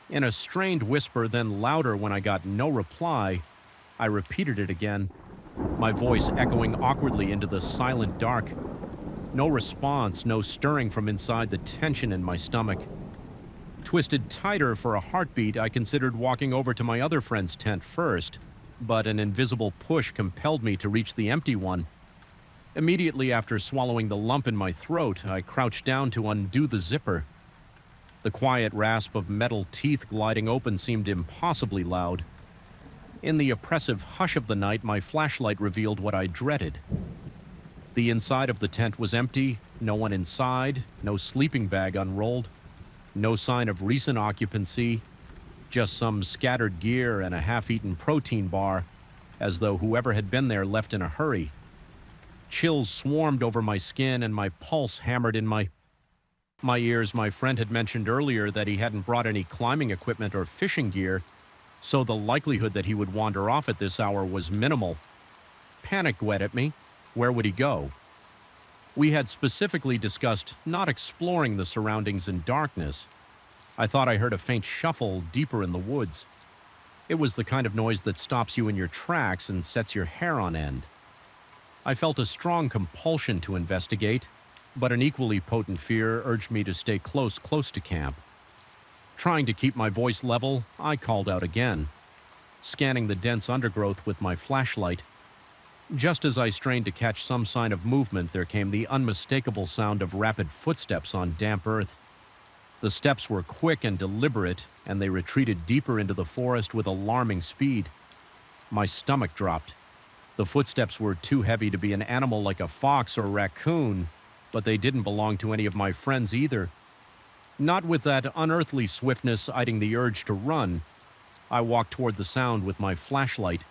S1: in a strained whisper, then louder. When I got no reply, I repeated it again, my voice echoing awkwardly into the silent dark. No response, no stirring from inside the tension in my stomach. twisted tighter for a heartbeat, I considered walking over to my other friend's tent first, but an invisible push compelled me to reach the empty one. Immediately after swallowing the lump in my throat, I crouched down to undo the zipper. The quiet rasp of metal teeth gliding open seemed impossibly loud. In the oppressive hush of the night, my flashlight revealed what I dreaded. The inside of the tent was empty, no one inside, no sleeping bag unrolled, no sign of recent occupancy, just some scattered gear and a half-eaten protein bar, as though whoever had been there left in a hurry. Chills swarmed over my skin and my pulse hammered in my ears. My friend had mentioned earlier that he hadn't brought any climbing equipment or fishing gear, so the likelihood that he would wander off at this hour was minimal. Panic whet at me. Where would he go? We had specifically discussed not exploring the surroundings in darkness. I thought I heard a faint shuffle deeper in the woods. It was the kind of noise that stops you in your tracks and sets your hair on end. I felt a strong compulsion to investigate, but an equally potent fear urged me to stay close to camp. Trying to keep my voice level, I called out again, scanning the dense undergrowth with my flashlight. Just as I strained to catch some sign of movement, there came the unmistakable sound of rapid footsteps on damp earth. The steps were quick and deliberate, and they retreated deeper into the forest with alarming speed. My stomach dropped. The footsteps were too heavy to be an animal like a fox or raccoon, but they didn't belong to any of my friends either. Not with that unearthly swiftness hiding the urge to run, I walked toward the sound with my flashlight.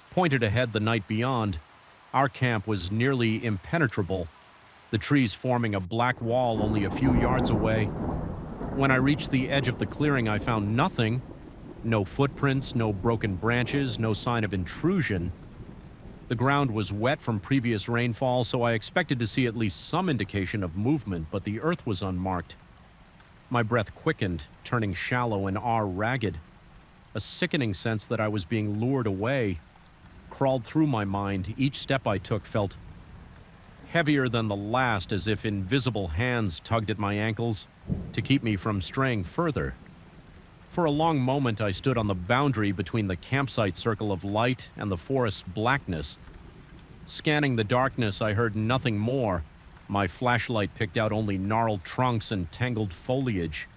S1: Pointed ahead the night beyond, our camp was nearly impenetrable, the trees forming a black wall only a few yards away. When I reached the edge of the clearing, I found nothing. No footprints, no broken branches, no sign of intrusion. The ground was wet from previous rainfall, so I expected to see at least some indication of movement, but the earth was unmarked. My breath quickened, turning shallow and ragged. A sickening sense that I was being lured away crawled through my mind. Each step I took felt heavier than the last, as if invisible hands tugged at my ankles to keep me from straying further. For a long moment, I stood on the boundary between the campsite circle of light and the forest's blackness. Scanning the darkness, I heard nothing more. My flashlight picked out only gnarled trunks and tangled foliage.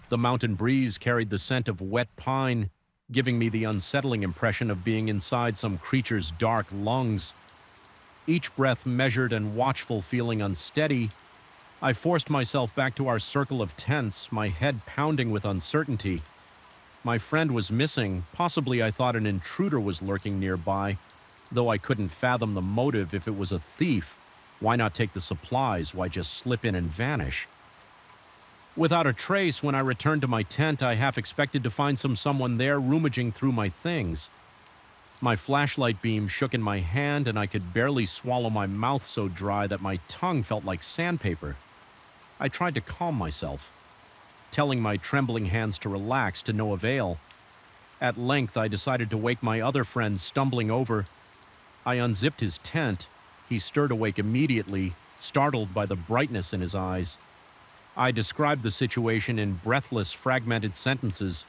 S1: The mountain breeze carried the scent of wet pine, giving me the unsettling impression of being inside some creature's dark lungs. Each breath measured and watchful, feeling unsteady, I forced myself back to our circle of tents, my head pounding with uncertainty. My friend was missing. Possibly I thought an intruder was lurking nearby, though I couldn't fathom the motive. If it was a thief, why not take the supplies? Why just slip in and vanish? Without a trace, when I returned to my tent, I half expected to find someone there rummaging through my things. My flashlight beam shook in my hand, and I could barely swallow, my mouth so dry that my tongue felt like sandpaper. I tried to calm myself, telling my trembling hands to relax, to no avail. At length, I decided to wake my other friend stumbling over. I unzipped his tent. He stirred awake immediately, startled by the brightness in his eyes. I described the situation in breathless, fragmented sentences.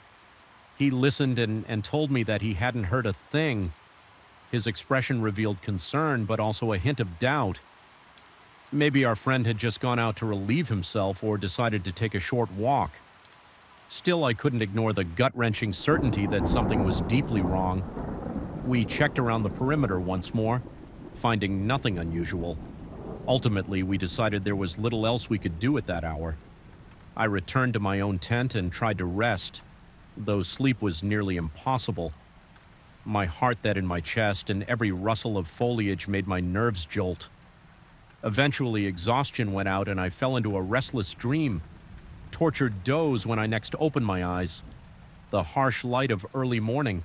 S1: He listened and told me that he hadn't heard a thing. His expression revealed concern, but also a hint of doubt. Maybe our friend had just gone out to relieve himself or decided to take a short walk. Still, I couldn't ignore the gut-wrenching certainty that something was deeply wrong. We checked around the perimeter once more, finding nothing unusual. Ultimately, we decided there was little else we could do at that hour. I returned to my own tent and tried to rest, though sleep was nearly impossible. My heart that in my chest, and every rustle of foliage made my nerves jolt. Eventually, exhaustion went out and I fell into a restless dream. Tortured doze when I next opened my eyes. The harsh light of early morning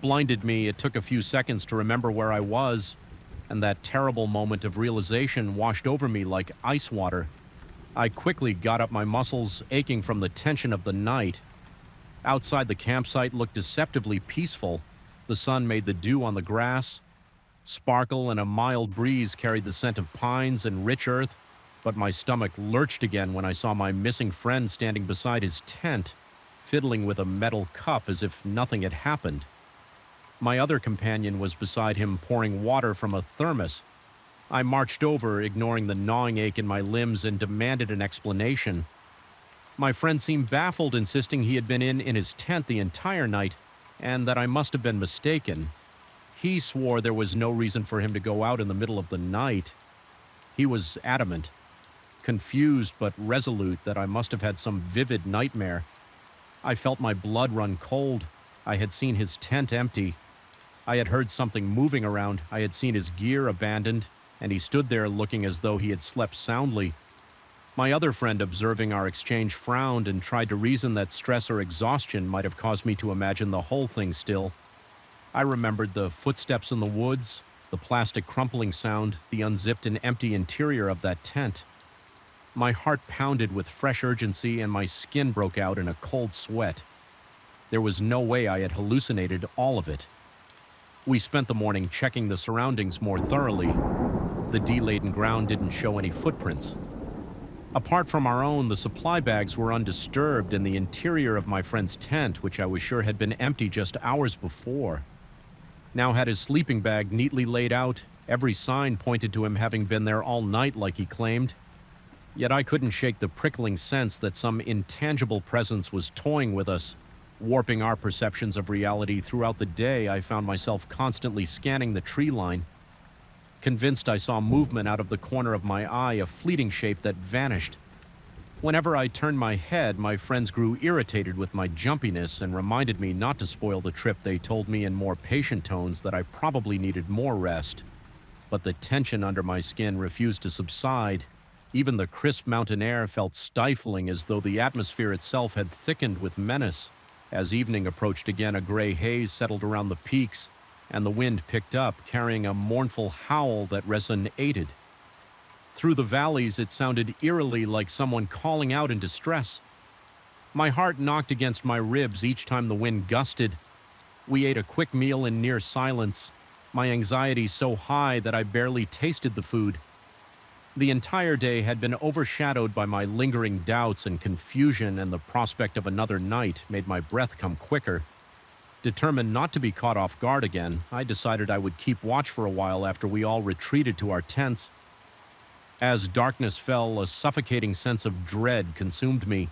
S1: blinded me. It took a few seconds to remember where I was, and that terrible moment of realization washed over me like ice water. I quickly got up, my muscles aching from the tension of the night. Outside, the campsite looked deceptively peaceful. The sun made the dew on the grass sparkle, and a mild breeze carried the scent of pines and rich earth. but my stomach lurched again when I saw my missing friend standing beside his tent, fiddling with a metal cup as if nothing had happened. My other companion was beside him pouring water from a thermos. I marched over, ignoring the gnawing ache in my limbs, and demanded an explanation. My friend seemed baffled, insisting he had been in his tent the entire night, and that I must have been mistaken. He swore there was no reason for him to go out in the middle of the night. He was adamant, confused but resolute that I must have had some vivid nightmare. I felt my blood run cold. I had seen his tent empty. I had heard something moving around. I had seen his gear abandoned, and he stood there looking as though he had slept soundly. My other friend, observing our exchange, frowned and tried to reason that stress or exhaustion might have caused me to imagine the whole thing still. I remembered the footsteps in the woods, the plastic crumpling sound, the unzipped and empty interior of that tent. My heart pounded with fresh urgency and my skin broke out in a cold sweat. There was no way I had hallucinated all of it. We spent the morning checking the surroundings more thoroughly. The D-laden ground didn't show any footprints. Apart from our own, the supply bags were undisturbed, and the interior of my friend's tent, which I was sure had been empty just hours before, now had his sleeping bag neatly laid out. Every sign pointed to him having been there all night, like he claimed. Yet I couldn't shake the prickling sense that some intangible presence was toying with us, warping our perceptions of reality. Throughout the day, I found myself constantly scanning the tree line, convinced I saw movement out of the corner of my eye, a fleeting shape that vanished. Whenever I turned my head, my friends grew irritated with my jumpiness and reminded me not to spoil the trip. They told me in more patient tones that I probably needed more rest. But the tension under my skin refused to subside. Even the crisp mountain air felt stifling, as though the atmosphere itself had thickened with menace. As evening approached again, a gray haze settled around the peaks, and the wind picked up, carrying a mournful howl that resonated. Through the valleys, it sounded eerily like someone calling out in distress. My heart knocked against my ribs each time the wind gusted. We ate a quick meal in near silence, my anxiety so high that I barely tasted the food. The entire day had been overshadowed by my lingering doubts and confusion, and the prospect of another night made my breath come quicker. Determined not to be caught off guard again, I decided I would keep watch for a while after we all retreated to our tents. As darkness fell, a suffocating sense of dread consumed me.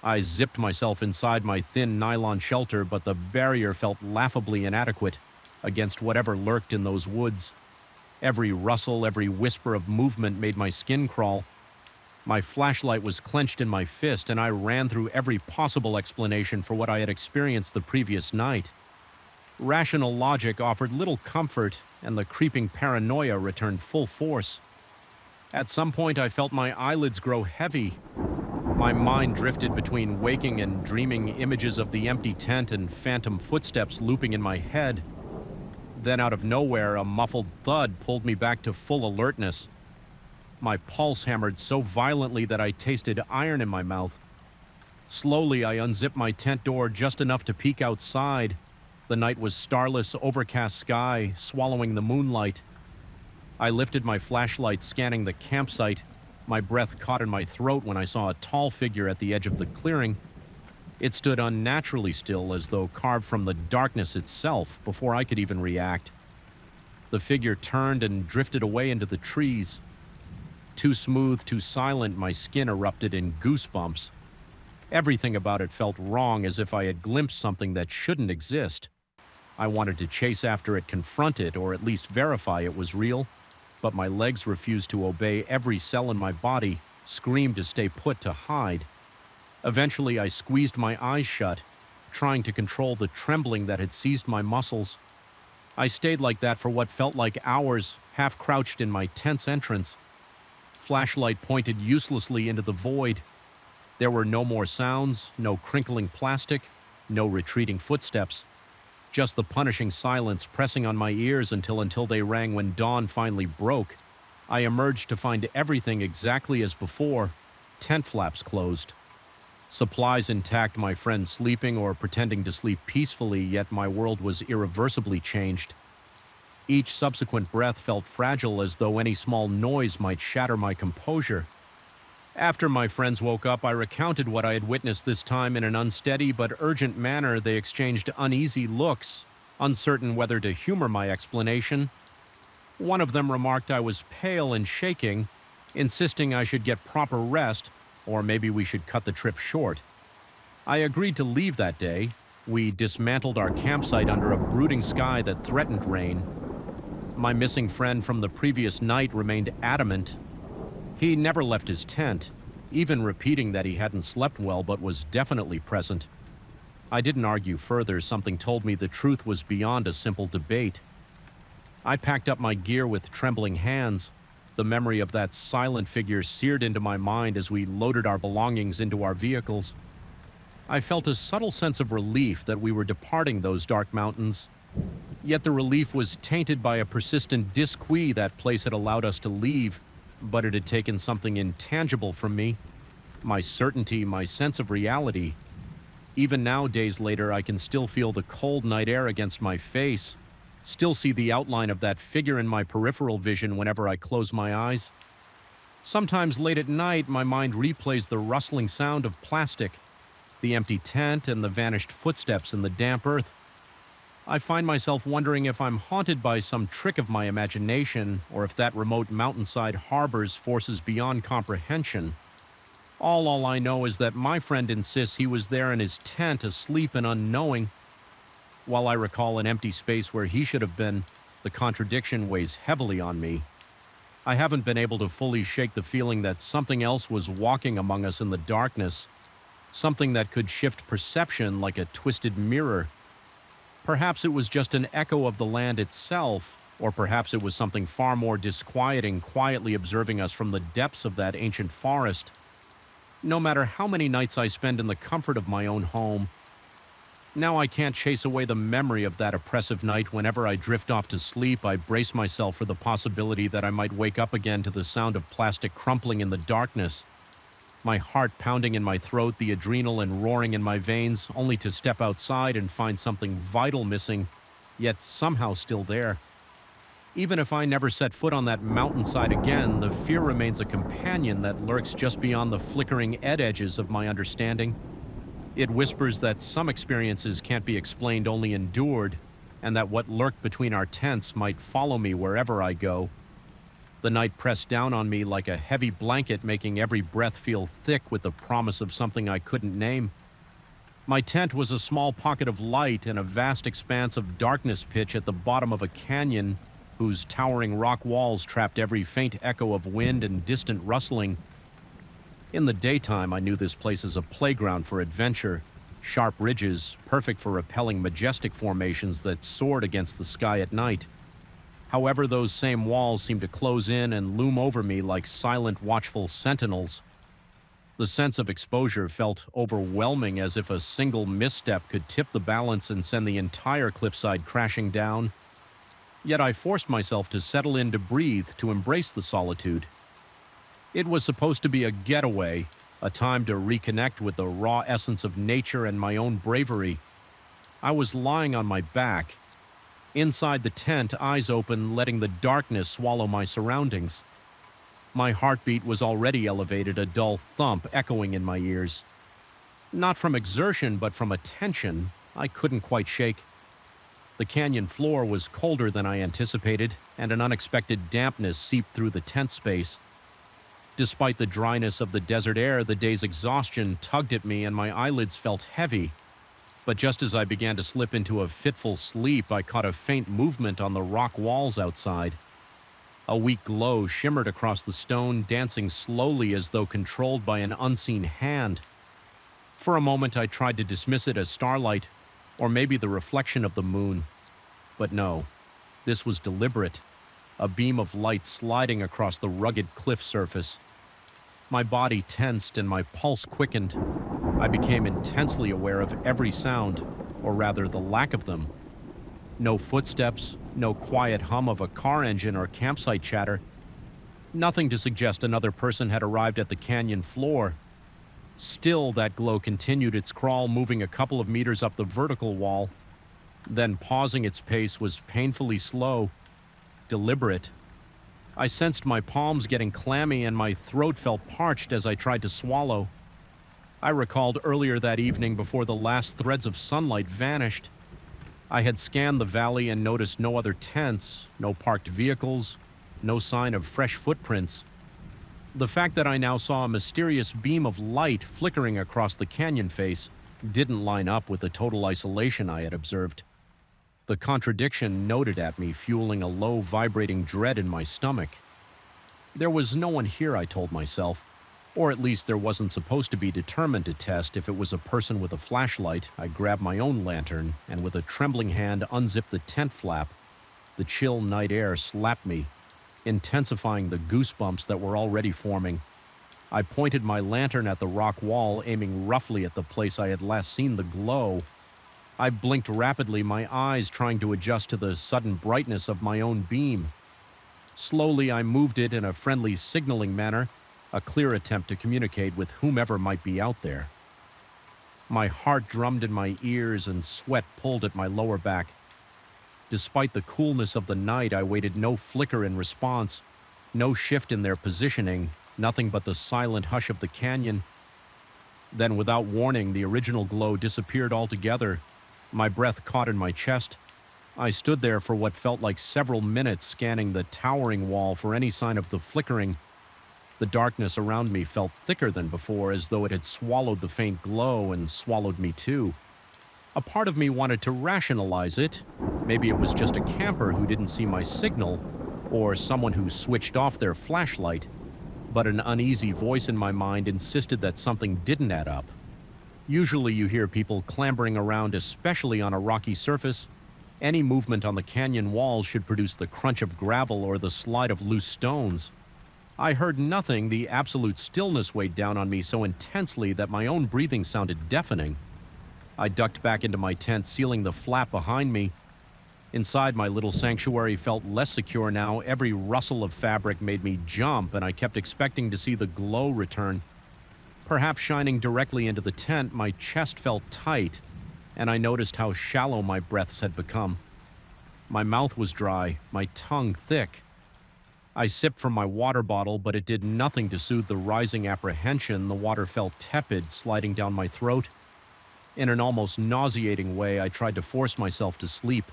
S1: I zipped myself inside my thin nylon shelter, but the barrier felt laughably inadequate against whatever lurked in those woods. Every rustle, every whisper of movement made my skin crawl. My flashlight was clenched in my fist, and I ran through every possible explanation for what I had experienced the previous night. Rational logic offered little comfort, and the creeping paranoia returned full force. At some point, I felt my eyelids grow heavy. My mind drifted between waking and dreaming images of the empty tent and phantom footsteps looping in my head. Then, out of nowhere, a muffled thud pulled me back to full alertness. My pulse hammered so violently that I tasted iron in my mouth. Slowly, I unzipped my tent door just enough to peek outside. The night was starless, overcast sky, swallowing the moonlight. I lifted my flashlight, scanning the campsite. My breath caught in my throat when I saw a tall figure at the edge of the clearing. It stood unnaturally still, as though carved from the darkness itself, before I could even react. The figure turned and drifted away into the trees. Too smooth, too silent, my skin erupted in goosebumps. Everything about it felt wrong, as if I had glimpsed something that shouldn't exist. I wanted to chase after it, confront it, or at least verify it was real, but my legs refused to obey. Every cell in my body screamed to stay put, to hide. Eventually, I squeezed my eyes shut, trying to control the trembling that had seized my muscles. I stayed like that for what felt like hours, half crouched in my tent's entrance. Flashlight pointed uselessly into the void. There were no more sounds, no crinkling plastic, no retreating footsteps. Just the punishing silence pressing on my ears until they rang when dawn finally broke. I emerged to find everything exactly as before. Tent flaps closed. Supplies intact, my friend sleeping or pretending to sleep peacefully, yet my world was irreversibly changed. Each subsequent breath felt fragile, as though any small noise might shatter my composure. After my friends woke up, I recounted what I had witnessed this time in an unsteady but urgent manner. They exchanged uneasy looks, uncertain whether to humor my explanation. One of them remarked I was pale and shaking, insisting I should get proper rest, or maybe we should cut the trip short. I agreed to leave that day. We dismantled our campsite under a brooding sky that threatened rain. My missing friend from the previous night remained adamant. He never left his tent, even repeating that he hadn't slept well but was definitely present. I didn't argue further. Something told me the truth was beyond a simple debate. I packed up my gear with trembling hands. The memory of that silent figure seared into my mind as we loaded our belongings into our vehicles. I felt a subtle sense of relief that we were departing those dark mountains. Yet the relief was tainted by a persistent disquiet that place had allowed us to leave, but it had taken something intangible from me. My certainty, my sense of reality. Even now, days later, I can still feel the cold night air against my face, still see the outline of that figure in my peripheral vision whenever I close my eyes. Sometimes late at night, my mind replays the rustling sound of plastic, the empty tent, and the vanished footsteps in the damp earth. I find myself wondering if I'm haunted by some trick of my imagination, or if that remote mountainside harbors forces beyond comprehension. All I know is that my friend insists he was there in his tent, asleep and unknowing. While I recall an empty space where he should have been, the contradiction weighs heavily on me. I haven't been able to fully shake the feeling that something else was walking among us in the darkness, something that could shift perception like a twisted mirror. Perhaps it was just an echo of the land itself, or perhaps it was something far more disquieting, quietly observing us from the depths of that ancient forest. No matter how many nights I spend in the comfort of my own home, now I can't chase away the memory of that oppressive night. Whenever I drift off to sleep, I brace myself for the possibility that I might wake up again to the sound of plastic crumpling in the darkness. My heart pounding in my throat, the adrenaline roaring in my veins, only to step outside and find something vital missing, yet somehow still there. Even if I never set foot on that mountainside again, the fear remains a companion that lurks just beyond the flickering edges of my understanding. It whispers that some experiences can't be explained, only endured, and that what lurked between our tents might follow me wherever I go. The night pressed down on me like a heavy blanket, making every breath feel thick with the promise of something I couldn't name. My tent was a small pocket of light in a vast expanse of darkness pitch at the bottom of a canyon whose towering rock walls trapped every faint echo of wind and distant rustling. In the daytime, I knew this place as a playground for adventure, sharp ridges, perfect for rappelling majestic formations that soared against the sky at night. However, those same walls seemed to close in and loom over me like silent, watchful sentinels. The sense of exposure felt overwhelming, as if a single misstep could tip the balance and send the entire cliffside crashing down. Yet I forced myself to settle in, to breathe, to embrace the solitude. It was supposed to be a getaway, a time to reconnect with the raw essence of nature and my own bravery. I was lying on my back, inside the tent, eyes open, letting the darkness swallow my surroundings. My heartbeat was already elevated, a dull thump echoing in my ears. Not from exertion, but from a tension I couldn't quite shake. The canyon floor was colder than I anticipated, and an unexpected dampness seeped through the tent space. Despite the dryness of the desert air, the day's exhaustion tugged at me and my eyelids felt heavy. But just as I began to slip into a fitful sleep, I caught a faint movement on the rock walls outside. A weak glow shimmered across the stone, dancing slowly as though controlled by an unseen hand. For a moment, I tried to dismiss it as starlight, or maybe the reflection of the moon. But no, this was deliberate, a beam of light sliding across the rugged cliff surface. My body tensed and my pulse quickened. I became intensely aware of every sound, or rather the lack of them. No footsteps, no quiet hum of a car engine or campsite chatter. Nothing to suggest another person had arrived at the canyon floor. Still, that glow continued its crawl, moving a couple of meters up the vertical wall. Then, pausing its pace, was painfully slow, deliberate. I sensed my palms getting clammy and my throat felt parched as I tried to swallow. I recalled earlier that evening, before the last threads of sunlight vanished, I had scanned the valley and noticed no other tents, no parked vehicles, no sign of fresh footprints. The fact that I now saw a mysterious beam of light flickering across the canyon face didn't line up with the total isolation I had observed. The contradiction noted at me, fueling a low, vibrating dread in my stomach. There was no one here, I told myself, or at least there wasn't supposed to be. Determined to test if it was a person with a flashlight, I grabbed my own lantern and with a trembling hand unzipped the tent flap. The chill night air slapped me, intensifying the goosebumps that were already forming. I pointed my lantern at the rock wall, aiming roughly at the place I had last seen the glow. I blinked rapidly, my eyes trying to adjust to the sudden brightness of my own beam. Slowly, I moved it in a friendly, signaling manner, a clear attempt to communicate with whomever might be out there. My heart drummed in my ears and sweat pulled at my lower back. Despite the coolness of the night, I waited no flicker in response, no shift in their positioning, nothing but the silent hush of the canyon. Then, without warning, the original glow disappeared altogether. My breath caught in my chest. I stood there for what felt like several minutes, scanning the towering wall for any sign of the flickering. The darkness around me felt thicker than before, as though it had swallowed the faint glow and swallowed me too. A part of me wanted to rationalize it. Maybe it was just a camper who didn't see my signal, or someone who switched off their flashlight. But an uneasy voice in my mind insisted that something didn't add up. Usually you hear people clambering around, especially on a rocky surface. Any movement on the canyon wall should produce the crunch of gravel or the slide of loose stones. I heard nothing. The absolute stillness weighed down on me so intensely that my own breathing sounded deafening. I ducked back into my tent, sealing the flap behind me. Inside, my little sanctuary felt less secure now. Every rustle of fabric made me jump, and I kept expecting to see the glow return. Perhaps shining directly into the tent, my chest felt tight, and I noticed how shallow my breaths had become. My mouth was dry, my tongue thick. I sipped from my water bottle, but it did nothing to soothe the rising apprehension. The water felt tepid, sliding down my throat. In an almost nauseating way, I tried to force myself to sleep,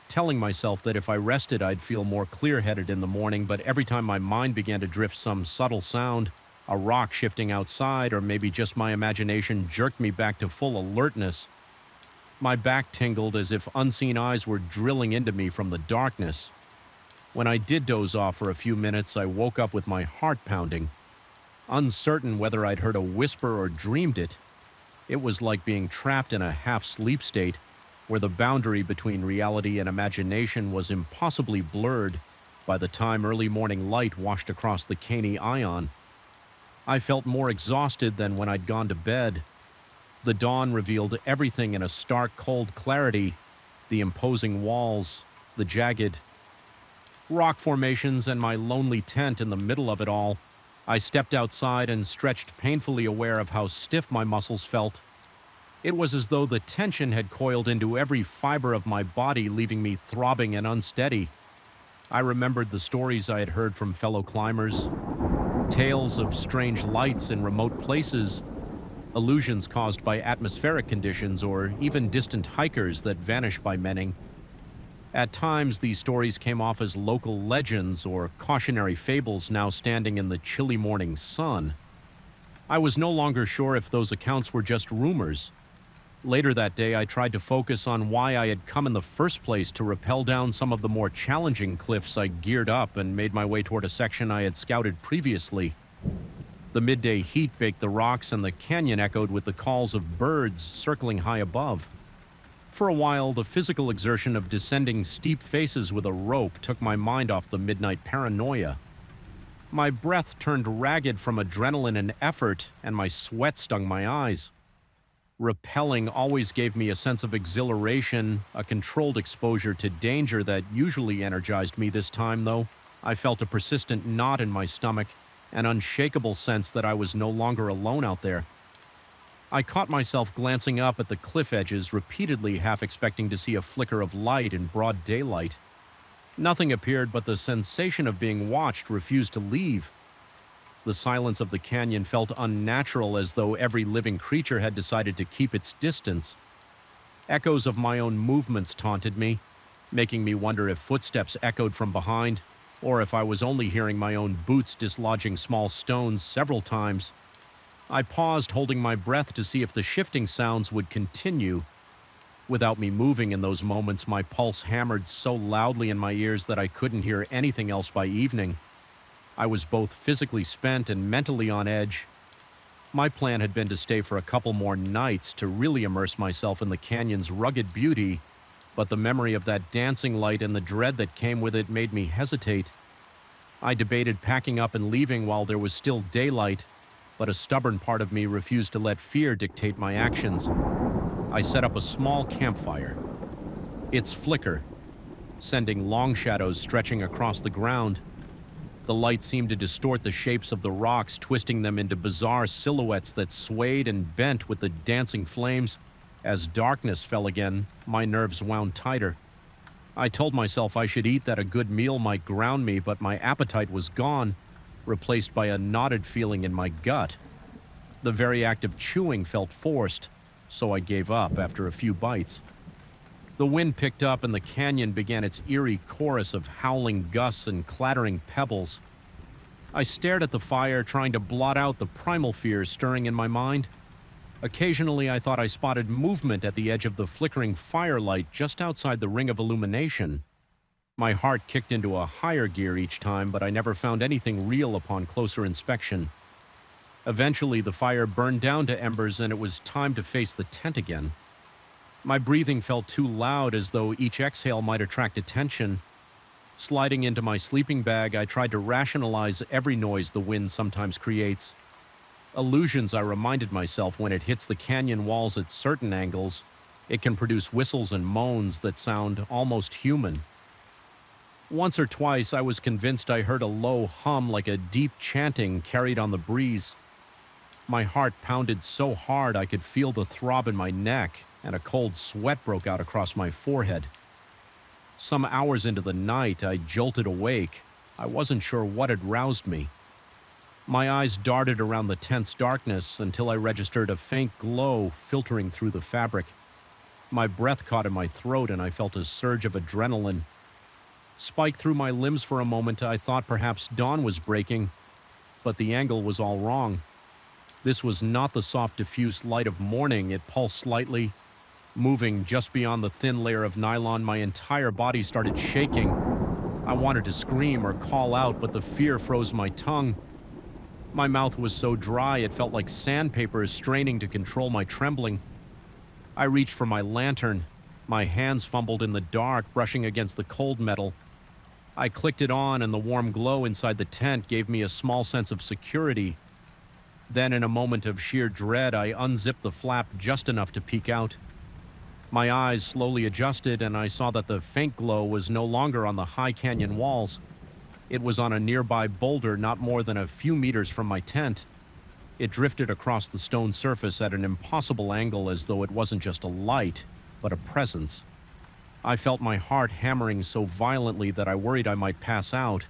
S1: telling myself that if I rested, I'd feel more clear-headed in the morning. But every time my mind began to drift, some subtle sound, a rock shifting outside, or maybe just my imagination, jerked me back to full alertness. My back tingled as if unseen eyes were drilling into me from the darkness. When I did doze off for a few minutes, I woke up with my heart pounding. Uncertain whether I'd heard a whisper or dreamed it, it was like being trapped in a half-sleep state, where the boundary between reality and imagination was impossibly blurred by the time early morning light washed across the Caney Ion. I felt more exhausted than when I'd gone to bed. The dawn revealed everything in a stark, cold clarity: the imposing walls, the jagged rock formations, and my lonely tent in the middle of it all. I stepped outside and stretched, painfully aware of how stiff my muscles felt. It was as though the tension had coiled into every fiber of my body, leaving me throbbing and unsteady. I remembered the stories I had heard from fellow climbers, tales of strange lights in remote places, illusions caused by atmospheric conditions, or even distant hikers that vanish by menning. At times, these stories came off as local legends or cautionary fables now standing in the chilly morning sun. I was no longer sure if those accounts were just rumors. Later that day, I tried to focus on why I had come in the first place. To rappel down some of the more challenging cliffs, I geared up and made my way toward a section I had scouted previously. The midday heat baked the rocks, and the canyon echoed with the calls of birds circling high above. For a while, the physical exertion of descending steep faces with a rope took my mind off the midnight paranoia. My breath turned ragged from adrenaline and effort, and my sweat stung my eyes. Rappelling always gave me a sense of exhilaration, a controlled exposure to danger that usually energized me. This time, though, I felt a persistent knot in my stomach, an unshakable sense that I was no longer alone out there. I caught myself glancing up at the cliff edges repeatedly, half expecting to see a flicker of light in broad daylight. Nothing appeared, but the sensation of being watched refused to leave. The silence of the canyon felt unnatural, as though every living creature had decided to keep its distance. Echoes of my own movements taunted me, making me wonder if footsteps echoed from behind, or if I was only hearing my own boots dislodging small stones several times. I paused, holding my breath to see if the shifting sounds would continue. Without me moving in those moments, my pulse hammered so loudly in my ears that I couldn't hear anything else by evening. I was both physically spent and mentally on edge. My plan had been to stay for a couple more nights to really immerse myself in the canyon's rugged beauty, but the memory of that dancing light and the dread that came with it made me hesitate. I debated packing up and leaving while there was still daylight, but a stubborn part of me refused to let fear dictate my actions. I set up a small campfire. Its flicker, sending long shadows stretching across the ground. The light seemed to distort the shapes of the rocks, twisting them into bizarre silhouettes that swayed and bent with the dancing flames. As darkness fell again, my nerves wound tighter. I told myself I should eat, that a good meal might ground me, but my appetite was gone, replaced by a knotted feeling in my gut. The very act of chewing felt forced, so I gave up after a few bites. The wind picked up and the canyon began its eerie chorus of howling gusts and clattering pebbles. I stared at the fire, trying to blot out the primal fears stirring in my mind. Occasionally, I thought I spotted movement at the edge of the flickering firelight just outside the ring of illumination. My heart kicked into a higher gear each time, but I never found anything real upon closer inspection. Eventually, the fire burned down to embers and it was time to face the tent again. My breathing felt too loud, as though each exhale might attract attention. Sliding into my sleeping bag, I tried to rationalize every noise the wind sometimes creates. Illusions, I reminded myself, when it hits the canyon walls at certain angles, it can produce whistles and moans that sound almost human. Once or twice, I was convinced I heard a low hum like a deep chanting carried on the breeze. My heart pounded so hard I could feel the throb in my neck, and a cold sweat broke out across my forehead. Some hours into the night, I jolted awake. I wasn't sure what had roused me. My eyes darted around the tense darkness until I registered a faint glow filtering through the fabric. My breath caught in my throat and I felt a surge of adrenaline. Spiked through my limbs for a moment, I thought perhaps dawn was breaking, but the angle was all wrong. This was not the soft, diffuse light of morning. It pulsed slightly. Moving just beyond the thin layer of nylon, my entire body started shaking. I wanted to scream or call out, but the fear froze my tongue. My mouth was so dry it felt like sandpaper straining to control my trembling. I reached for my lantern. My hands fumbled in the dark, brushing against the cold metal. I clicked it on, and the warm glow inside the tent gave me a small sense of security. Then, in a moment of sheer dread, I unzipped the flap just enough to peek out. My eyes slowly adjusted, and I saw that the faint glow was no longer on the high canyon walls. It was on a nearby boulder not more than a few meters from my tent. It drifted across the stone surface at an impossible angle, as though it wasn't just a light, but a presence. I felt my heart hammering so violently that I worried I might pass out.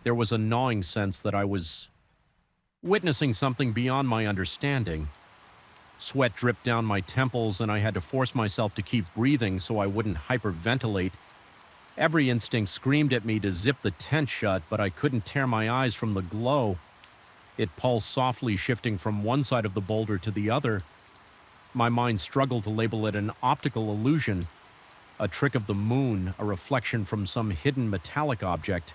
S1: There was a gnawing sense that I was witnessing something beyond my understanding. Sweat dripped down my temples, and I had to force myself to keep breathing so I wouldn't hyperventilate. Every instinct screamed at me to zip the tent shut, but I couldn't tear my eyes from the glow. It pulsed softly, shifting from one side of the boulder to the other. My mind struggled to label it an optical illusion, a trick of the moon, a reflection from some hidden metallic object.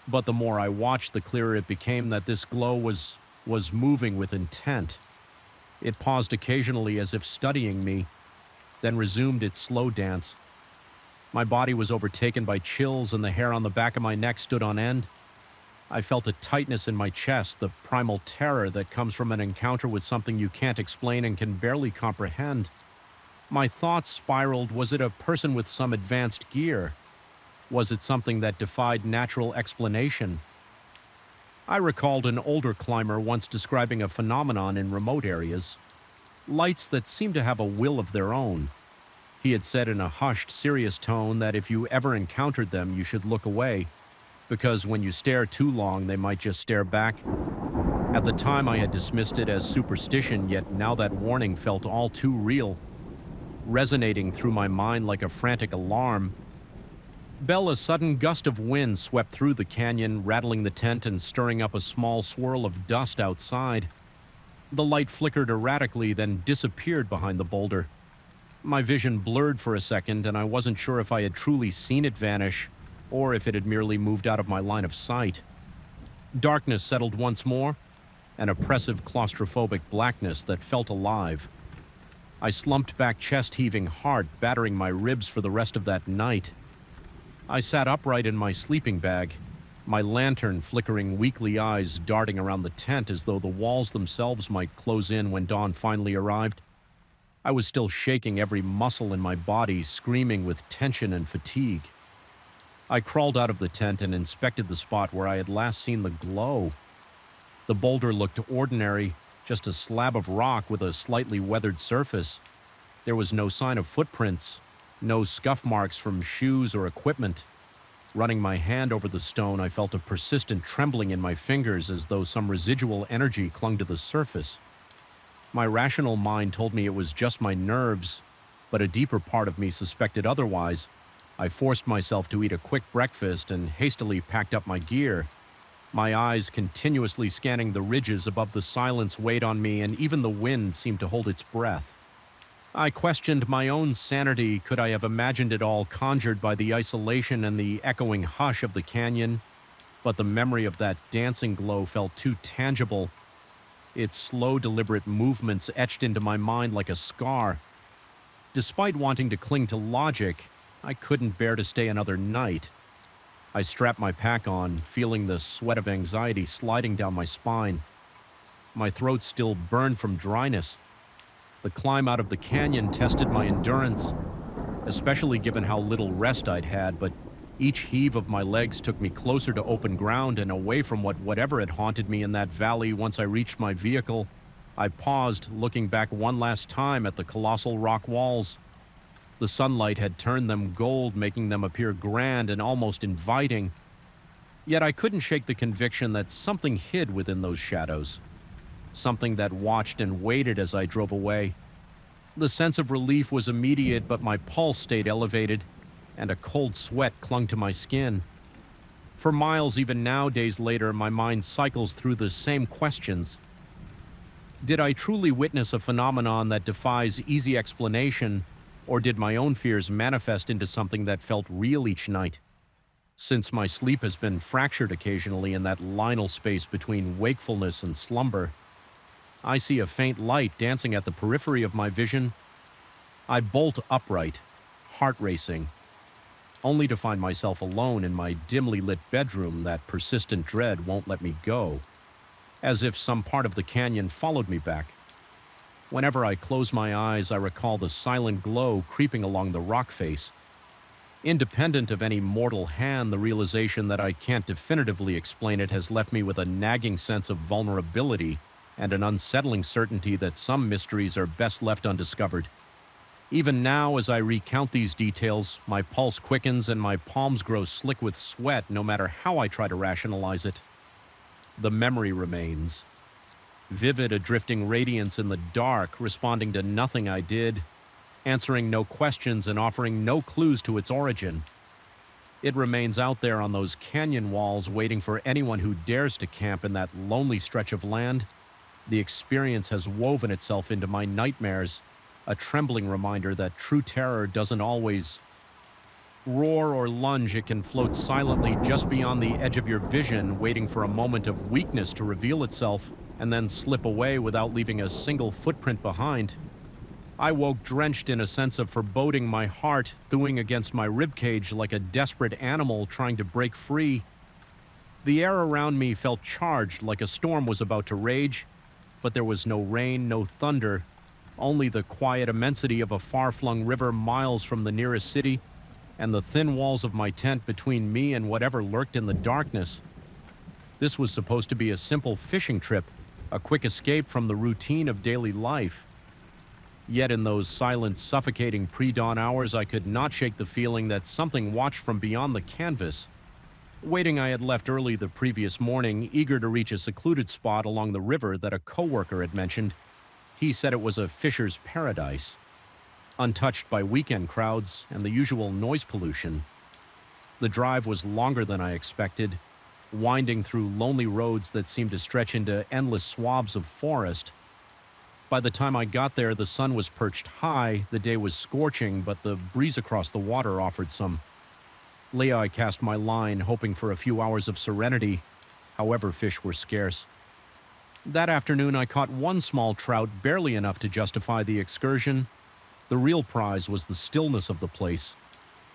S1: But the more I watched, the clearer it became that this glow was moving with intent. It paused occasionally as if studying me, then resumed its slow dance. My body was overtaken by chills, and the hair on the back of my neck stood on end. I felt a tightness in my chest, the primal terror that comes from an encounter with something you can't explain and can barely comprehend. My thoughts spiraled. Was it a person with some advanced gear? Was it something that defied natural explanation? I recalled an older climber once describing a phenomenon in remote areas. Lights that seemed to have a will of their own. He had said in a hushed, serious tone that if you ever encountered them, you should look away, because when you stare too long, they might just stare back. At the time, I had dismissed it as superstition, yet now that warning felt all too real, resonating through my mind like a frantic alarm. Bell, a sudden gust of wind swept through the canyon, rattling the tent and stirring up a small swirl of dust outside. The light flickered erratically, then disappeared behind the boulder. My vision blurred for a second, and I wasn't sure if I had truly seen it vanish, or if it had merely moved out of my line of sight. Darkness settled once more, an oppressive claustrophobic blackness that felt alive. I slumped back, chest-heaving, heart battering my ribs for the rest of that night. I sat upright in my sleeping bag, my lantern flickering, weakly eyes darting around the tent as though the walls themselves might close in when dawn finally arrived. I was still shaking every muscle in my body, screaming with tension and fatigue. I crawled out of the tent and inspected the spot where I had last seen the glow. The boulder looked ordinary, just a slab of rock with a slightly weathered surface. There was no sign of footprints, no scuff marks from shoes or equipment. Running my hand over the stone, I felt a persistent trembling in my fingers as though some residual energy clung to the surface. My rational mind told me it was just my nerves, but a deeper part of me suspected otherwise. I forced myself to eat a quick breakfast and hastily packed up my gear. My eyes continuously scanning the ridges above the silence weighed on me, and even the wind seemed to hold its breath. I questioned my own sanity. Could I have imagined it all conjured by the isolation and the echoing hush of the canyon? But the memory of that dancing glow felt too tangible. Its slow, deliberate movements etched into my mind like a scar. Despite wanting to cling to logic, I couldn't bear to stay another night. I strapped my pack on, feeling the sweat of anxiety sliding down my spine. My throat still burned from dryness. The climb out of the canyon tested my endurance, especially given how little rest I'd had, but each heave of my legs took me closer to open ground and away from whatever had haunted me in that valley. Once I reached my vehicle, I paused, looking back one last time at the colossal rock walls. The sunlight had turned them gold, making them appear grand and almost inviting. Yet I couldn't shake the conviction that something hid within those shadows. Something that watched and waited as I drove away. The sense of relief was immediate, but my pulse stayed elevated, and a cold sweat clung to my skin. For miles, even now, days later, my mind cycles through the same questions. Did I truly witness a phenomenon that defies easy explanation, or did my own fears manifest into something that felt real each night? Since my sleep has been fractured occasionally in that liminal space between wakefulness and slumber, I see a faint light dancing at the periphery of my vision. I bolt upright, heart racing, only to find myself alone in my dimly lit bedroom. That persistent dread won't let me go, as if some part of the canyon followed me back. Whenever I close my eyes, I recall the silent glow creeping along the rock face. Independent of any mortal hand, the realization that I can't definitively explain it has left me with a nagging sense of vulnerability and an unsettling certainty that some mysteries are best left undiscovered. Even now, as I recount these details, my pulse quickens and my palms grow slick with sweat, no matter how I try to rationalize it. The memory remains. Vivid, a drifting radiance in the dark, responding to nothing I did, answering no questions and offering no clues to its origin. It remains out there on those canyon walls, waiting for anyone who dares to camp in that lonely stretch of land. The experience has woven itself into my nightmares, a trembling reminder that true terror doesn't always roar or lunge. It can float silently just beyond the edge of your vision, waiting for a moment of weakness to reveal itself and then slip away without leaving a single footprint behind. I woke drenched in a sense of foreboding, my heart thawing against my ribcage like a desperate animal trying to break free. The air around me felt charged, like a storm was about to rage, but there was no rain, no thunder, only the quiet immensity of a far-flung river miles from the nearest city, and the thin walls of my tent between me and whatever lurked in the darkness. This was supposed to be a simple fishing trip, a quick escape from the routine of daily life. Yet in those silent, suffocating pre-dawn hours, I could not shake the feeling that something watched from beyond the canvas. Waiting, I had left early the previous morning, eager to reach a secluded spot along the river that a coworker had mentioned. He said it was a fisher's paradise, untouched by weekend crowds and the usual noise pollution. The drive was longer than I expected, winding through lonely roads that seemed to stretch into endless swaths of forest. By the time I got there, the sun was perched high, the day was scorching, but the breeze across the water offered some. Leah, I cast my line, hoping for a few hours of serenity, however fish were scarce. That afternoon, I caught one small trout, barely enough to justify the excursion. The real prize was the stillness of the place.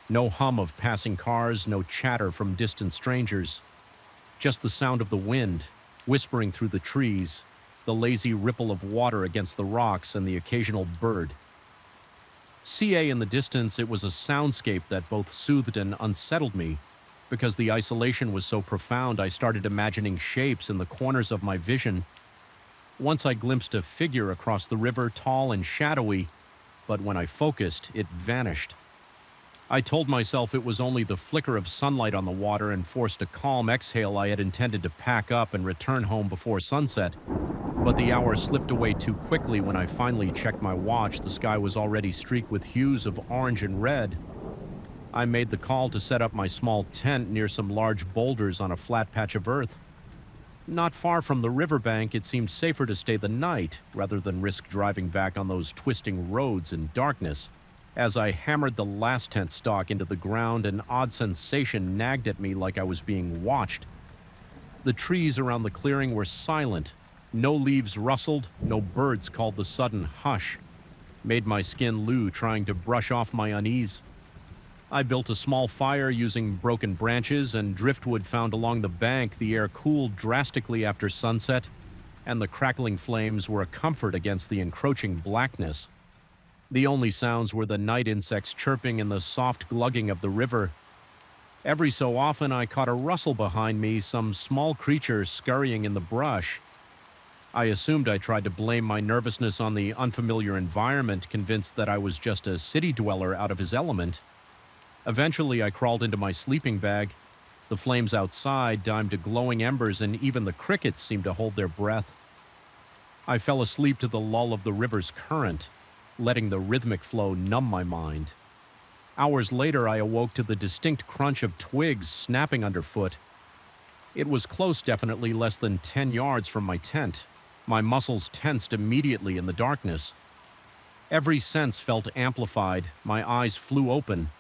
S1: No hum of passing cars, no chatter from distant strangers. Just the sound of the wind, whispering through the trees, the lazy ripple of water against the rocks, and the occasional bird. CA in the distance, it was a soundscape that both soothed and unsettled me. Because the isolation was so profound, I started imagining shapes in the corners of my vision. Once I glimpsed a figure across the river, tall and shadowy, but when I focused, it vanished. I told myself it was only the flicker of sunlight on the water and forced a calm exhale. I had intended to pack up and return home before sunset. But the hour slipped away too quickly. When I finally checked my watch, the sky was already streaked with hues of orange and red. I made the call to set up my small tent near some large boulders on a flat patch of earth. Not far from the riverbank, it seemed safer to stay the night rather than risk driving back on those twisting roads in darkness. As I hammered the last tent stalk into the ground, an odd sensation nagged at me like I was being watched. The trees around the clearing were silent. No leaves rustled, no birds called the sudden hush. Made my skin loo trying to brush off my unease. I built a small fire using broken branches and driftwood found along the bank. The air cooled drastically after sunset, and the crackling flames were a comfort against the encroaching blackness. The only sounds were the night insects chirping and the soft glugging of the river. Every so often I caught a rustle behind me, some small creature scurrying in the brush. I assumed I tried to blame my nervousness on the unfamiliar environment, convinced that I was just a city dweller out of his element. Eventually, I crawled into my sleeping bag. The flames outside dimed to glowing embers, and even the crickets seemed to hold their breath. I fell asleep to the lull of the river's current, letting the rhythmic flow numb my mind. Hours later, I awoke to the distinct crunch of twigs snapping underfoot. It was close, definitely less than 10 yards from my tent. My muscles tensed immediately in the darkness. Every sense felt amplified. My eyes flew open,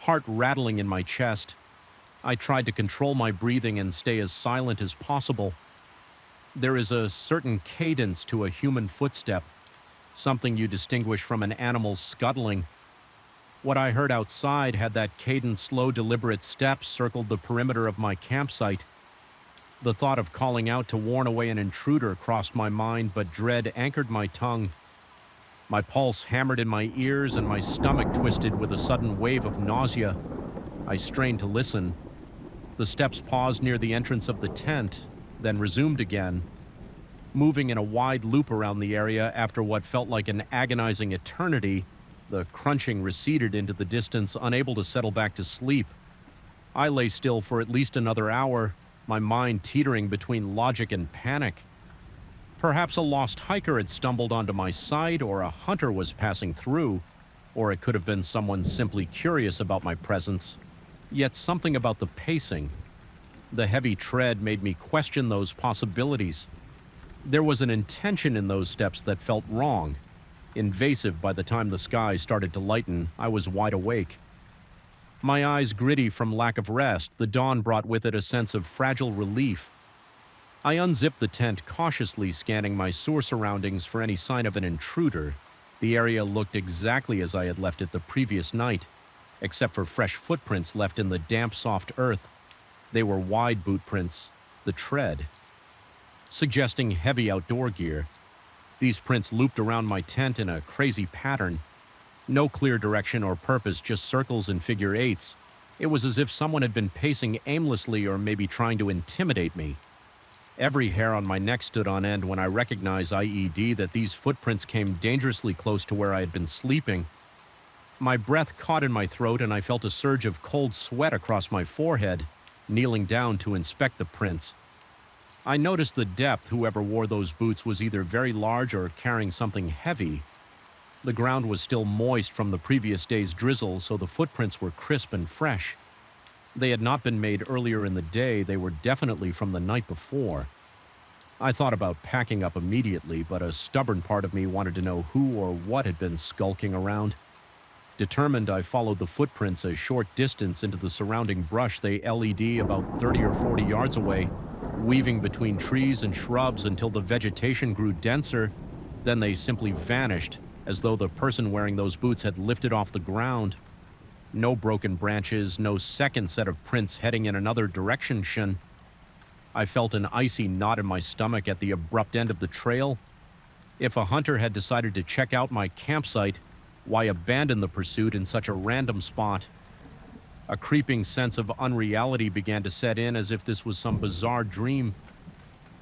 S1: heart rattling in my chest. I tried to control my breathing and stay as silent as possible. There is a certain cadence to a human footstep, something you distinguish from an animal's scuttling. What I heard outside had that cadence. Slow, deliberate steps circled the perimeter of my campsite. The thought of calling out to warn away an intruder crossed my mind, but dread anchored my tongue. My pulse hammered in my ears and my stomach twisted with a sudden wave of nausea. I strained to listen. The steps paused near the entrance of the tent, then resumed again, moving in a wide loop around the area. After what felt like an agonizing eternity, the crunching receded into the distance, unable to settle back to sleep. I lay still for at least another hour, my mind teetering between logic and panic. Perhaps a lost hiker had stumbled onto my sight, or a hunter was passing through, or it could have been someone simply curious about my presence. Yet something about the pacing, the heavy tread, made me question those possibilities. There was an intention in those steps that felt wrong, invasive. By the time the sky started to lighten, I was wide awake. My eyes gritty from lack of rest, the dawn brought with it a sense of fragile relief. I unzipped the tent cautiously, scanning my sewer surroundings for any sign of an intruder. The area looked exactly as I had left it the previous night, except for fresh footprints left in the damp, soft earth. They were wide boot prints, the tread, suggesting heavy outdoor gear. These prints looped around my tent in a crazy pattern. No clear direction or purpose, just circles and figure eights. It was as if someone had been pacing aimlessly, or maybe trying to intimidate me. Every hair on my neck stood on end when I recognized that these footprints came dangerously close to where I had been sleeping. My breath caught in my throat and I felt a surge of cold sweat across my forehead, kneeling down to inspect the prints. I noticed the depth. Whoever wore those boots was either very large or carrying something heavy. The ground was still moist from the previous day's drizzle, so the footprints were crisp and fresh. They had not been made earlier in the day. They were definitely from the night before. I thought about packing up immediately, but a stubborn part of me wanted to know who or what had been skulking around. Determined, I followed the footprints a short distance into the surrounding brush. They led about 30 or 40 yards away, weaving between trees and shrubs until the vegetation grew denser. Then they simply vanished, as though the person wearing those boots had lifted off the ground. No broken branches, no second set of prints heading in another direction. I felt an icy knot in my stomach at the abrupt end of the trail. If a hunter had decided to check out my campsite, why abandon the pursuit in such a random spot? A creeping sense of unreality began to set in, as if this was some bizarre dream.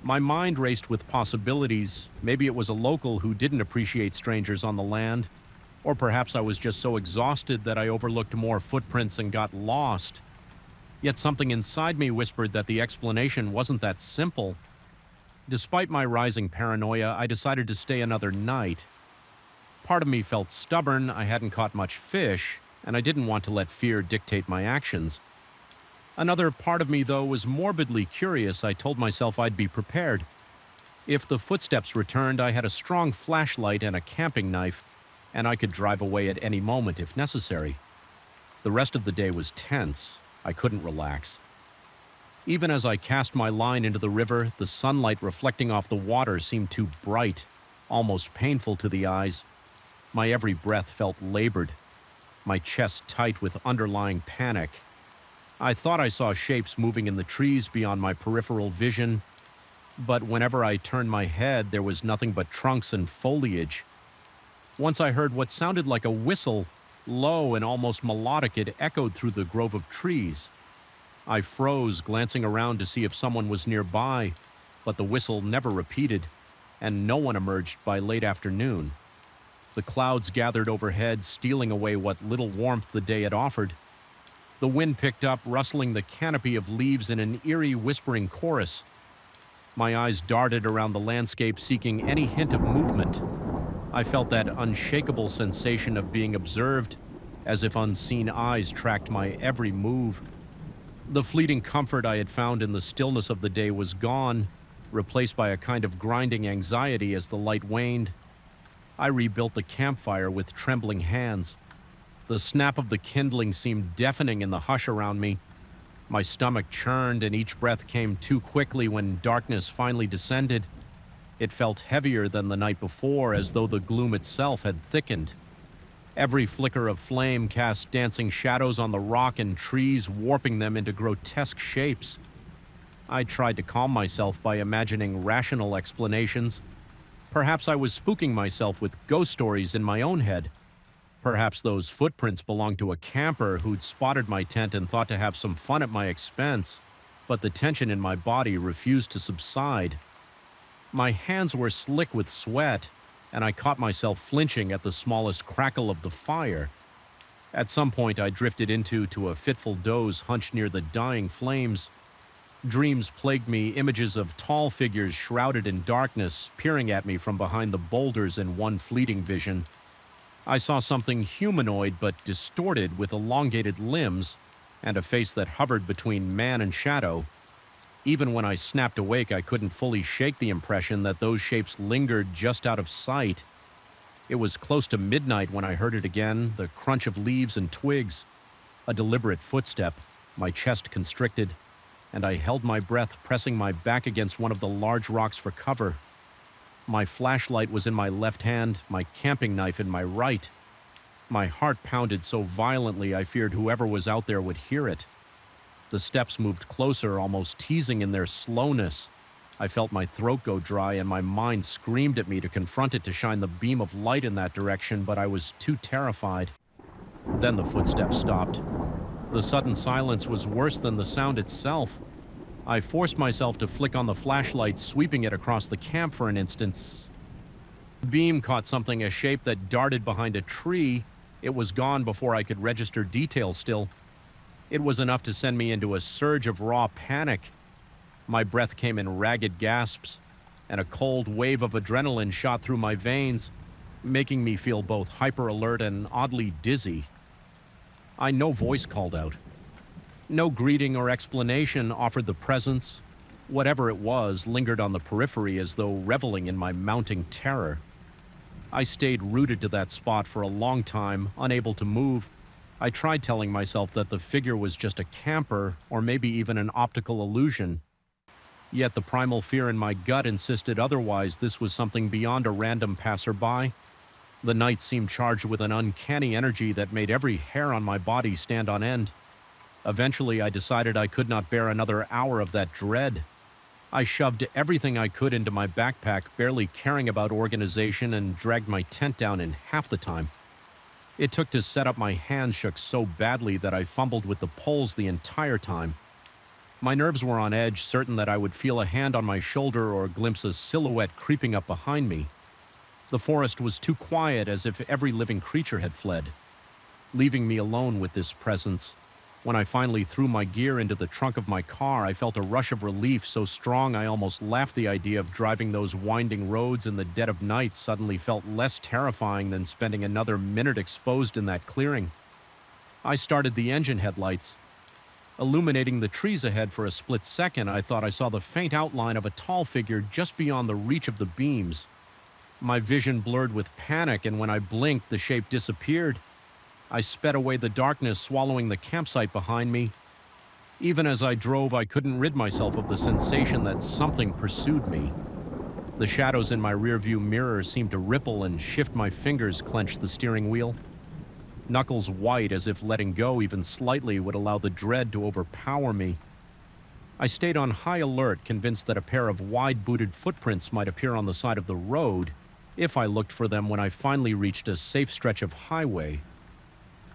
S1: My mind raced with possibilities. Maybe it was a local who didn't appreciate strangers on the land. Or perhaps I was just so exhausted that I overlooked more footprints and got lost. Yet something inside me whispered that the explanation wasn't that simple. Despite my rising paranoia, I decided to stay another night. Part of me felt stubborn. I hadn't caught much fish, and I didn't want to let fear dictate my actions. Another part of me, though, was morbidly curious. I told myself I'd be prepared. If the footsteps returned, I had a strong flashlight and a camping knife, and I could drive away at any moment if necessary. The rest of the day was tense. I couldn't relax. Even as I cast my line into the river, the sunlight reflecting off the water seemed too bright, almost painful to the eyes. My every breath felt labored, my chest tight with underlying panic. I thought I saw shapes moving in the trees beyond my peripheral vision, but whenever I turned my head, there was nothing but trunks and foliage. Once I heard what sounded like a whistle, low and almost melodic. It echoed through the grove of trees. I froze, glancing around to see if someone was nearby, but the whistle never repeated, and no one emerged by late afternoon. The clouds gathered overhead, stealing away what little warmth the day had offered. The wind picked up, rustling the canopy of leaves in an eerie, whispering chorus. My eyes darted around the landscape, seeking any hint of movement. I felt that unshakable sensation of being observed, as if unseen eyes tracked my every move. The fleeting comfort I had found in the stillness of the day was gone, replaced by a kind of grinding anxiety as the light waned. I rebuilt the campfire with trembling hands. The snap of the kindling seemed deafening in the hush around me. My stomach churned, and each breath came too quickly when darkness finally descended. It felt heavier than the night before, as though the gloom itself had thickened. Every flicker of flame cast dancing shadows on the rock and trees, warping them into grotesque shapes. I tried to calm myself by imagining rational explanations. Perhaps I was spooking myself with ghost stories in my own head. Perhaps those footprints belonged to a camper who'd spotted my tent and thought to have some fun at my expense. But the tension in my body refused to subside. My hands were slick with sweat, and I caught myself flinching at the smallest crackle of the fire. At some point, I drifted into a fitful doze hunched near the dying flames. Dreams plagued me, images of tall figures shrouded in darkness, peering at me from behind the boulders in one fleeting vision. I saw something humanoid but distorted, with elongated limbs and a face that hovered between man and shadow. Even when I snapped awake, I couldn't fully shake the impression that those shapes lingered just out of sight. It was close to midnight when I heard it again, the crunch of leaves and twigs. A deliberate footstep, my chest constricted, and I held my breath, pressing my back against one of the large rocks for cover. My flashlight was in my left hand, my camping knife in my right. My heart pounded so violently I feared whoever was out there would hear it. The steps moved closer, almost teasing in their slowness. I felt my throat go dry, and my mind screamed at me to confront it, to shine the beam of light in that direction, but I was too terrified. Then the footsteps stopped. The sudden silence was worse than the sound itself. I forced myself to flick on the flashlight, sweeping it across the camp for an instant. Beam caught something, a shape that darted behind a tree. It was gone before I could register details still. It was enough to send me into a surge of raw panic. My breath came in ragged gasps, and a cold wave of adrenaline shot through my veins, making me feel both hyper-alert and oddly dizzy. No voice called out. No greeting or explanation offered the presence. Whatever it was lingered on the periphery as though reveling in my mounting terror. I stayed rooted to that spot for a long time, unable to move. I tried telling myself that the figure was just a camper, or maybe even an optical illusion. Yet the primal fear in my gut insisted otherwise. This was something beyond a random passerby. The night seemed charged with an uncanny energy that made every hair on my body stand on end. Eventually, I decided I could not bear another hour of that dread. I shoved everything I could into my backpack, barely caring about organization, and dragged my tent down in half the time. It took to set up. My hands shook so badly that I fumbled with the poles the entire time. My nerves were on edge, certain that I would feel a hand on my shoulder or glimpse a silhouette creeping up behind me. The forest was too quiet, as if every living creature had fled, leaving me alone with this presence. When I finally threw my gear into the trunk of my car, I felt a rush of relief so strong I almost laughed. The idea of driving those winding roads in the dead of night suddenly felt less terrifying than spending another minute exposed in that clearing. I started the engine headlights. Illuminating the trees ahead for a split second, I thought I saw the faint outline of a tall figure just beyond the reach of the beams. My vision blurred with panic, and when I blinked, the shape disappeared. I sped away the darkness, swallowing the campsite behind me. Even as I drove, I couldn't rid myself of the sensation that something pursued me. The shadows in my rearview mirror seemed to ripple, and shift. My fingers clenched the steering wheel, knuckles white, as if letting go even slightly would allow the dread to overpower me. I stayed on high alert, convinced that a pair of wide-booted footprints might appear on the side of the road if I looked for them. When I finally reached a safe stretch of highway,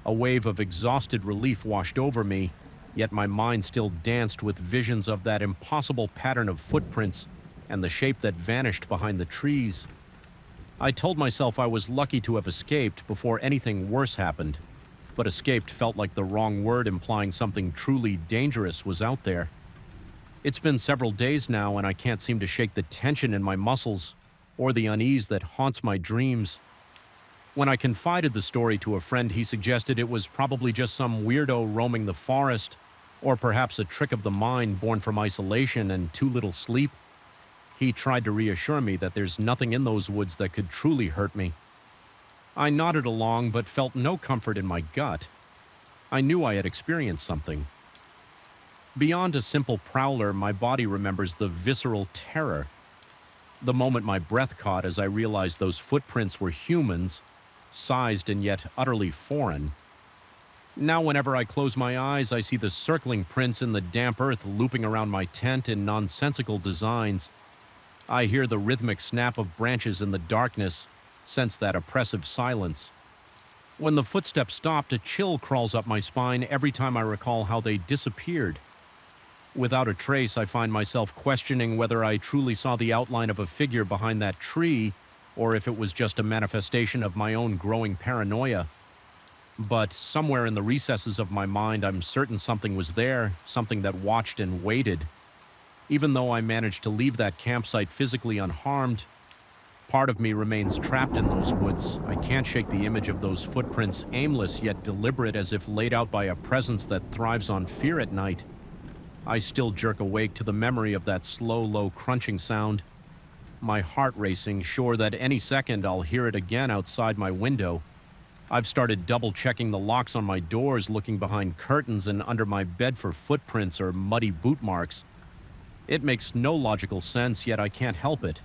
S1: a wave of exhausted relief washed over me, yet my mind still danced with visions of that impossible pattern of footprints and the shape that vanished behind the trees. I told myself I was lucky to have escaped before anything worse happened, but escaped felt like the wrong word, implying something truly dangerous was out there. It's been several days now, and I can't seem to shake the tension in my muscles or the unease that haunts my dreams. When I confided the story to a friend, he suggested it was probably just some weirdo roaming the forest, or perhaps a trick of the mind born from isolation and too little sleep. He tried to reassure me that there's nothing in those woods that could truly hurt me. I nodded along, but felt no comfort in my gut. I knew I had experienced something. Beyond a simple prowler, my body remembers the visceral terror. The moment my breath caught as I realized those footprints were humans, sized and yet utterly foreign. Now whenever I close my eyes, I see the circling prints in the damp earth looping around my tent in nonsensical designs. I hear the rhythmic snap of branches in the darkness, sense that oppressive silence. When the footsteps stopped, a chill crawls up my spine every time I recall how they disappeared. Without a trace, I find myself questioning whether I truly saw the outline of a figure behind that tree, or if it was just a manifestation of my own growing paranoia. But somewhere in the recesses of my mind, I'm certain something was there, something that watched and waited. Even though I managed to leave that campsite physically unharmed, part of me remains trapped in those woods. I can't shake the image of those footprints, aimless yet deliberate, as if laid out by a presence that thrives on fear at night. I still jerk awake to the memory of that slow, low crunching sound, my heart racing, sure that any second I'll hear it again outside my window. I've started double-checking the locks on my doors, looking behind curtains and under my bed for footprints or muddy boot marks. It makes no logical sense, yet I can't help it.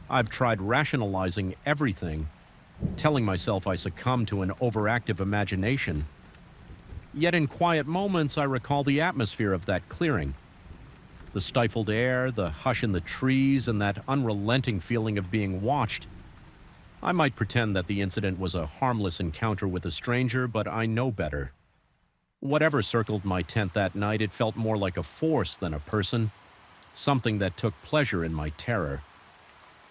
S1: I've tried rationalizing everything, telling myself I succumb to an overactive imagination. Yet in quiet moments, I recall the atmosphere of that clearing. The stifled air, the hush in the trees, and that unrelenting feeling of being watched. I might pretend that the incident was a harmless encounter with a stranger, but I know better. Whatever circled my tent that night, it felt more like a force than a person, something that took pleasure in my terror.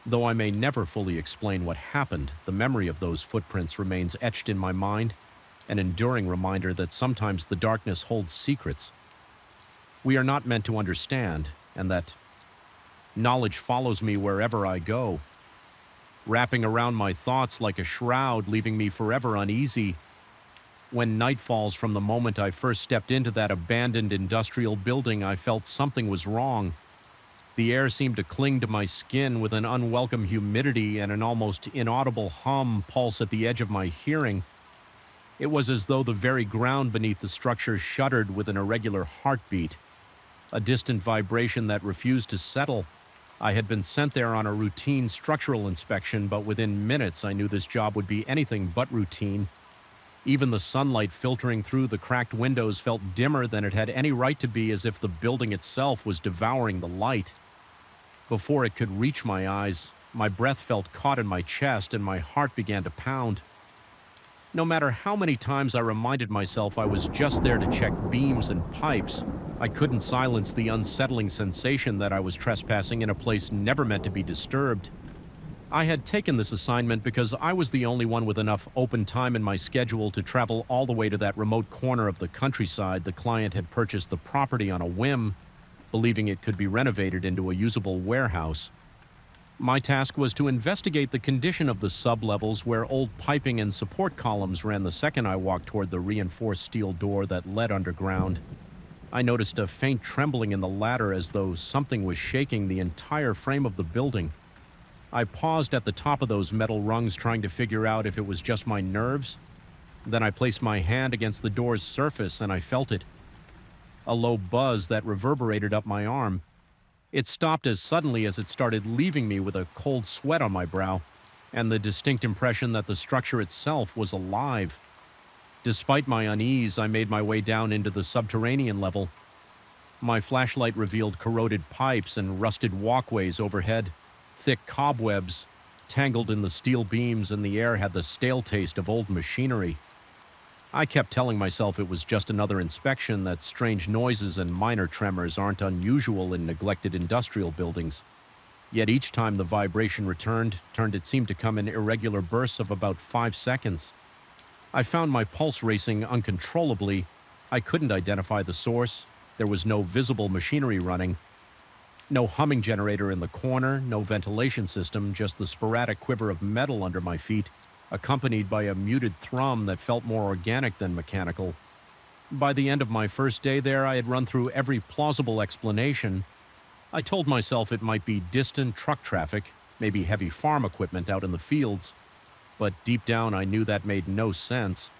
S1: Though I may never fully explain what happened, the memory of those footprints remains etched in my mind, an enduring reminder that sometimes the darkness holds secrets we are not meant to understand, and that knowledge follows me wherever I go, wrapping around my thoughts like a shroud, leaving me forever uneasy. When night falls, from the moment I first stepped into that abandoned industrial building, I felt something was wrong. The air seemed to cling to my skin with an unwelcome humidity, and an almost inaudible hum pulse at the edge of my hearing. It was as though the very ground beneath the structure shuddered with an irregular heartbeat, a distant vibration that refused to settle. I had been sent there on a routine structural inspection, but within minutes I knew this job would be anything but routine. Even the sunlight filtering through the cracked windows felt dimmer than it had any right to be, as if the building itself was devouring the light. Before it could reach my eyes, my breath felt caught in my chest and my heart began to pound. No matter how many times I reminded myself I was just there to check beams and pipes, I couldn't silence the unsettling sensation that I was trespassing in a place never meant to be disturbed. I had taken this assignment because I was the only one with enough open time in my schedule to travel all the way to that remote corner of the countryside. The client had purchased the property on a whim, believing it could be renovated into a usable warehouse. My task was to investigate the condition of the sublevels where old piping and support columns ran the second I walked toward the reinforced steel door that led underground. I noticed a faint trembling in the ladder, as though something was shaking the entire frame of the building. I paused at the top of those metal rungs, trying to figure out if it was just my nerves. Then I placed my hand against the door's surface and I felt it. A low buzz that reverberated up my arm. It stopped as suddenly as it started, leaving me with a cold sweat on my brow, and the distinct impression that the structure itself was alive. Despite my unease, I made my way down into the subterranean level. My flashlight revealed corroded pipes and rusted walkways overhead, thick cobwebs tangled in the steel beams, and the air had the stale taste of old machinery. I kept telling myself it was just another inspection, that strange noises and minor tremors aren't unusual in neglected industrial buildings. Yet each time the vibration returned, it seemed to come in irregular bursts of about 5 seconds. I found my pulse racing uncontrollably. I couldn't identify the source. There was no visible machinery running. No humming generator in the corner, no ventilation system, just the sporadic quiver of metal under my feet, accompanied by a muted thrum that felt more organic than mechanical. By the end of my first day there, I had run through every plausible explanation. I told myself it might be distant truck traffic, maybe heavy farm equipment out in the fields, but deep down I knew that made no sense.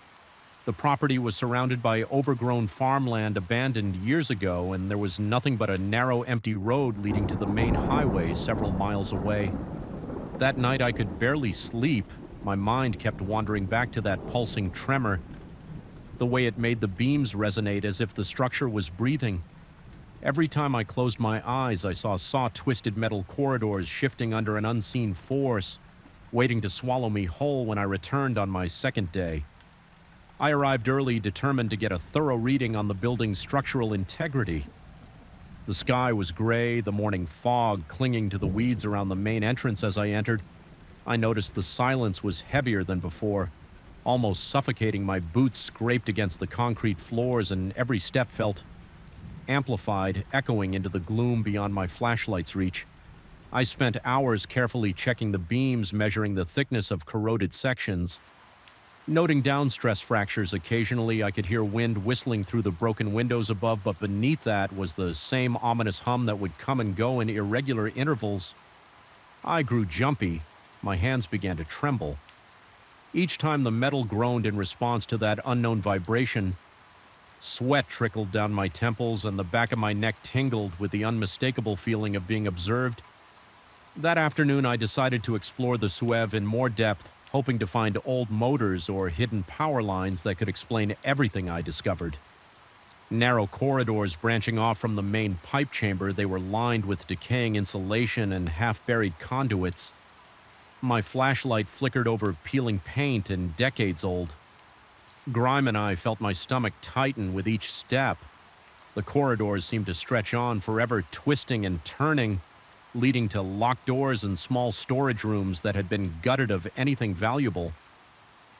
S1: The property was surrounded by overgrown farmland abandoned years ago, and there was nothing but a narrow, empty road leading to the main highway several miles away. That night I could barely sleep. My mind kept wandering back to that pulsing tremor, the way it made the beams resonate as if the structure was breathing. Every time I closed my eyes, I saw saw-twisted metal corridors shifting under an unseen force, waiting to swallow me whole when I returned on my second day. I arrived early, determined to get a thorough reading on the building's structural integrity. The sky was gray, the morning fog clinging to the weeds around the main entrance as I entered. I noticed the silence was heavier than before, almost suffocating. My boots scraped against the concrete floors, and every step felt amplified, echoing into the gloom beyond my flashlight's reach. I spent hours carefully checking the beams, measuring the thickness of corroded sections. Noting down stress fractures occasionally, I could hear wind whistling through the broken windows above, but beneath that was the same ominous hum that would come and go in irregular intervals. I grew jumpy. My hands began to tremble. Each time the metal groaned in response to that unknown vibration, sweat trickled down my temples and the back of my neck tingled with the unmistakable feeling of being observed. That afternoon, I decided to explore the SUEV in more depth, hoping to find old motors or hidden power lines that could explain everything I discovered. Narrow corridors branching off from the main pipe chamber, they were lined with decaying insulation and half-buried conduits. My flashlight flickered over peeling paint and decades old. Grime and I felt my stomach tighten with each step. The corridors seemed to stretch on forever, twisting and turning, leading to locked doors and small storage rooms that had been gutted of anything valuable.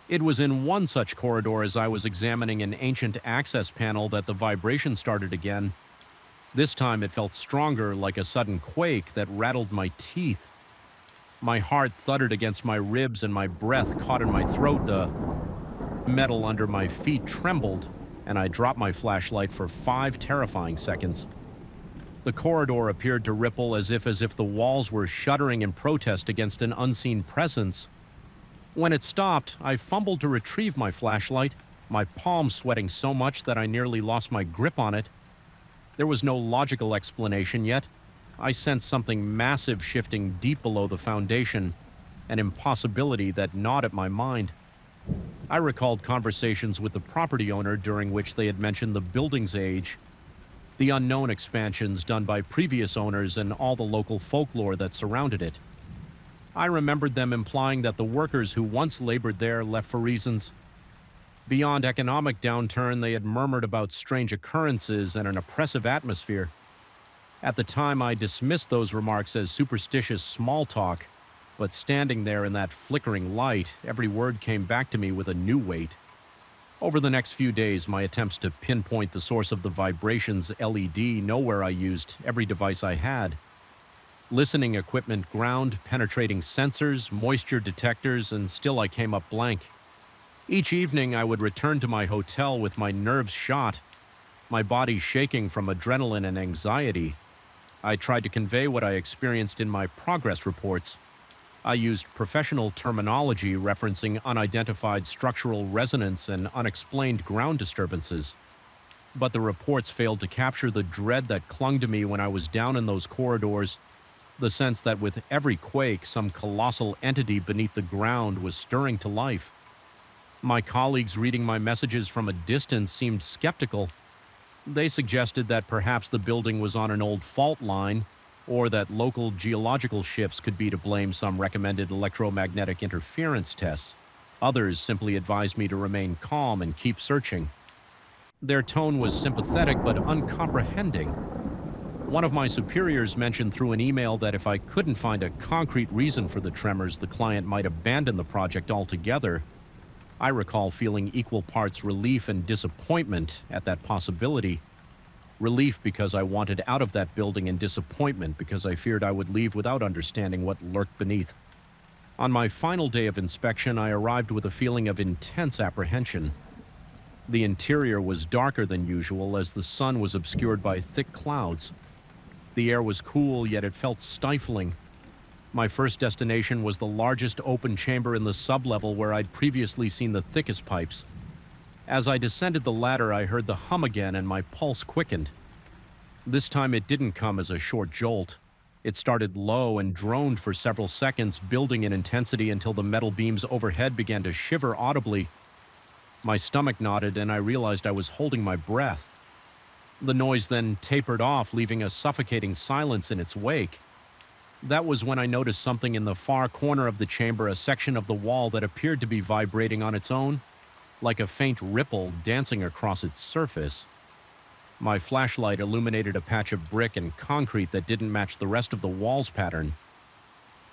S1: It was in one such corridor as I was examining an ancient access panel that the vibration started again. This time it felt stronger, like a sudden quake that rattled my teeth. My heart thudded against my ribs and my breath caught in my throat. The metal under my feet trembled, and I dropped my flashlight for 5 terrifying seconds. The corridor appeared to ripple as if the walls were shuddering in protest against an unseen presence. When it stopped, I fumbled to retrieve my flashlight, my palms sweating so much that I nearly lost my grip on it. There was no logical explanation yet. I sensed something massive shifting deep below the foundation, an impossibility that gnawed at my mind. I recalled conversations with the property owner during which they had mentioned the building's age, the unknown expansions done by previous owners, and all the local folklore that surrounded it. I remembered them implying that the workers who once labored there left for reasons beyond economic downturn. They had murmured about strange occurrences and an oppressive atmosphere. At the time, I dismissed those remarks as superstitious small talk, but standing there in that flickering light, every word came back to me with a new weight. Over the next few days, my attempts to pinpoint the source of the vibrations LED nowhere I used every device I had. Listening equipment ground, penetrating sensors, moisture detectors, and still I came up blank. Each evening, I would return to my hotel with my nerves shot, my body shaking from adrenaline and anxiety. I tried to convey what I experienced in my progress reports. I used professional terminology referencing unidentified structural resonance and unexplained ground disturbances. But the reports failed to capture the dread that clung to me when I was down in those corridors, the sense that with every quake, some colossal entity beneath the ground was stirring to life. My colleagues reading my messages from a distance seemed skeptical. They suggested that perhaps the building was on an old fault line, or that local geological shifts could be to blame, some recommended electromagnetic interference tests. Others simply advised me to remain calm and keep searching. Their tone was sympathetic but uncomprehending. One of my superiors mentioned through an email that if I couldn't find a concrete reason for the tremors, the client might abandon the project altogether. I recall feeling equal parts relief and disappointment at that possibility. Relief because I wanted out of that building, and disappointment because I feared I would leave without understanding what lurked beneath. On my final day of inspection, I arrived with a feeling of intense apprehension. The interior was darker than usual as the sun was obscured by thick clouds. The air was cool, yet it felt stifling. My first destination was the largest open chamber in the sublevel where I'd previously seen the thickest pipes. As I descended the ladder, I heard the hum again and my pulse quickened. This time it didn't come as a short jolt. It started low and droned for several seconds, building in intensity until the metal beams overhead began to shiver audibly. My stomach knotted and I realized I was holding my breath. The noise then tapered off, leaving a suffocating silence in its wake. That was when I noticed something in the far corner of the chamber, a section of the wall that appeared to be vibrating on its own, like a faint ripple dancing across its surface. My flashlight illuminated a patch of brick and concrete that didn't match the rest of the wall's pattern.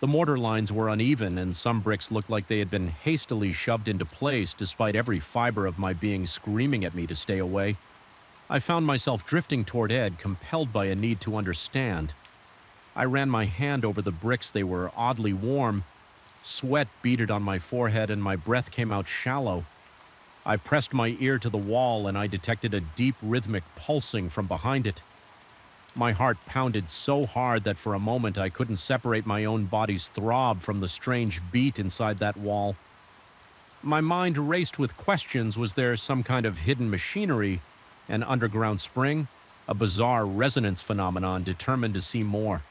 S1: The mortar lines were uneven, and some bricks looked like they had been hastily shoved into place despite every fiber of my being screaming at me to stay away. I found myself drifting toward Ed, compelled by a need to understand. I ran my hand over the bricks. They were oddly warm. Sweat beaded on my forehead and my breath came out shallow. I pressed my ear to the wall and I detected a deep rhythmic pulsing from behind it. My heart pounded so hard that for a moment I couldn't separate my own body's throb from the strange beat inside that wall. My mind raced with questions. Was there some kind of hidden machinery, an underground spring, a bizarre resonance phenomenon determined to see more?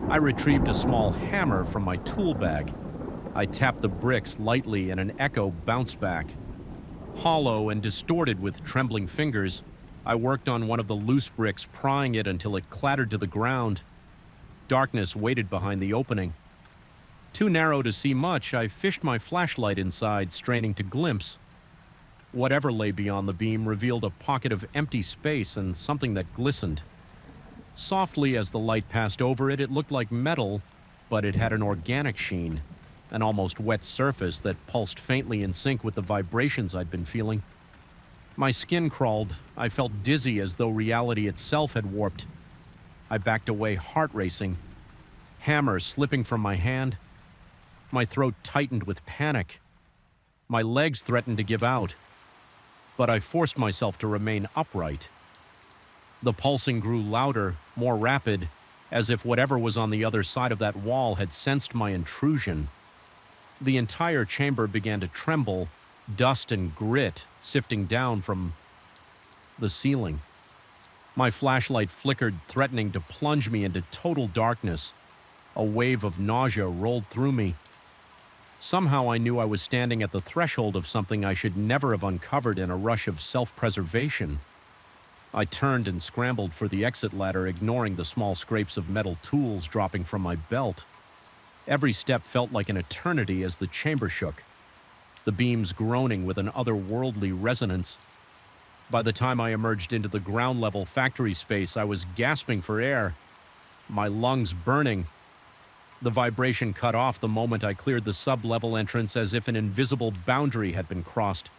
S1: I retrieved a small hammer from my tool bag. I tapped the bricks lightly and an echo bounced back. Hollow and distorted with trembling fingers, I worked on one of the loose bricks, prying it until it clattered to the ground. Darkness waited behind the opening. Too narrow to see much, I fished my flashlight inside, straining to glimpse. Whatever lay beyond the beam revealed a pocket of empty space and something that glistened. Softly as the light passed over it, it looked like metal, but it had an organic sheen, an almost wet surface that pulsed faintly in sync with the vibrations I'd been feeling. My skin crawled. I felt dizzy as though reality itself had warped. I backed away, heart racing, hammer slipping from my hand. My throat tightened with panic. My legs threatened to give out, but I forced myself to remain upright. The pulsing grew louder, more rapid, as if whatever was on the other side of that wall had sensed my intrusion. The entire chamber began to tremble, dust and grit sifting down from the ceiling. My flashlight flickered, threatening to plunge me into total darkness. A wave of nausea rolled through me. Somehow I knew I was standing at the threshold of something I should never have uncovered in a rush of self-preservation. I turned and scrambled for the exit ladder, ignoring the small scrapes of metal tools dropping from my belt. Every step felt like an eternity as the chamber shook, the beams groaning with an otherworldly resonance. By the time I emerged into the ground-level factory space, I was gasping for air, my lungs burning. The vibration cut off the moment I cleared the sub-level entrance, as if an invisible boundary had been crossed.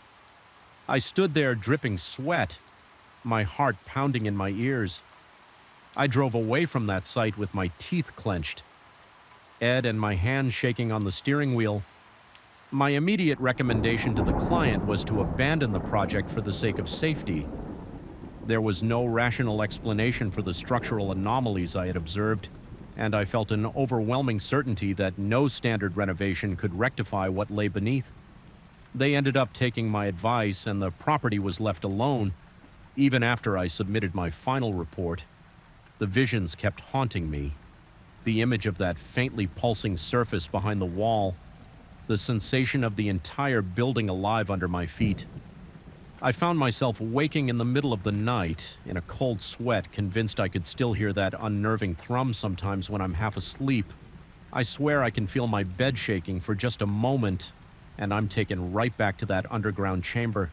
S1: I stood there dripping sweat, my heart pounding in my ears. I drove away from that sight with my teeth clenched, Ed and my hands shaking on the steering wheel. My immediate recommendation to the client was to abandon the project for the sake of safety. There was no rational explanation for the structural anomalies I had observed, and I felt an overwhelming certainty that no standard renovation could rectify what lay beneath. They ended up taking my advice, and the property was left alone. Even after I submitted my final report, the visions kept haunting me. The image of that faintly pulsing surface behind the wall, the sensation of the entire building alive under my feet. I found myself waking in the middle of the night, in a cold sweat, convinced I could still hear that unnerving thrum sometimes when I'm half asleep. I swear I can feel my bed shaking for just a moment, and I'm taken right back to that underground chamber.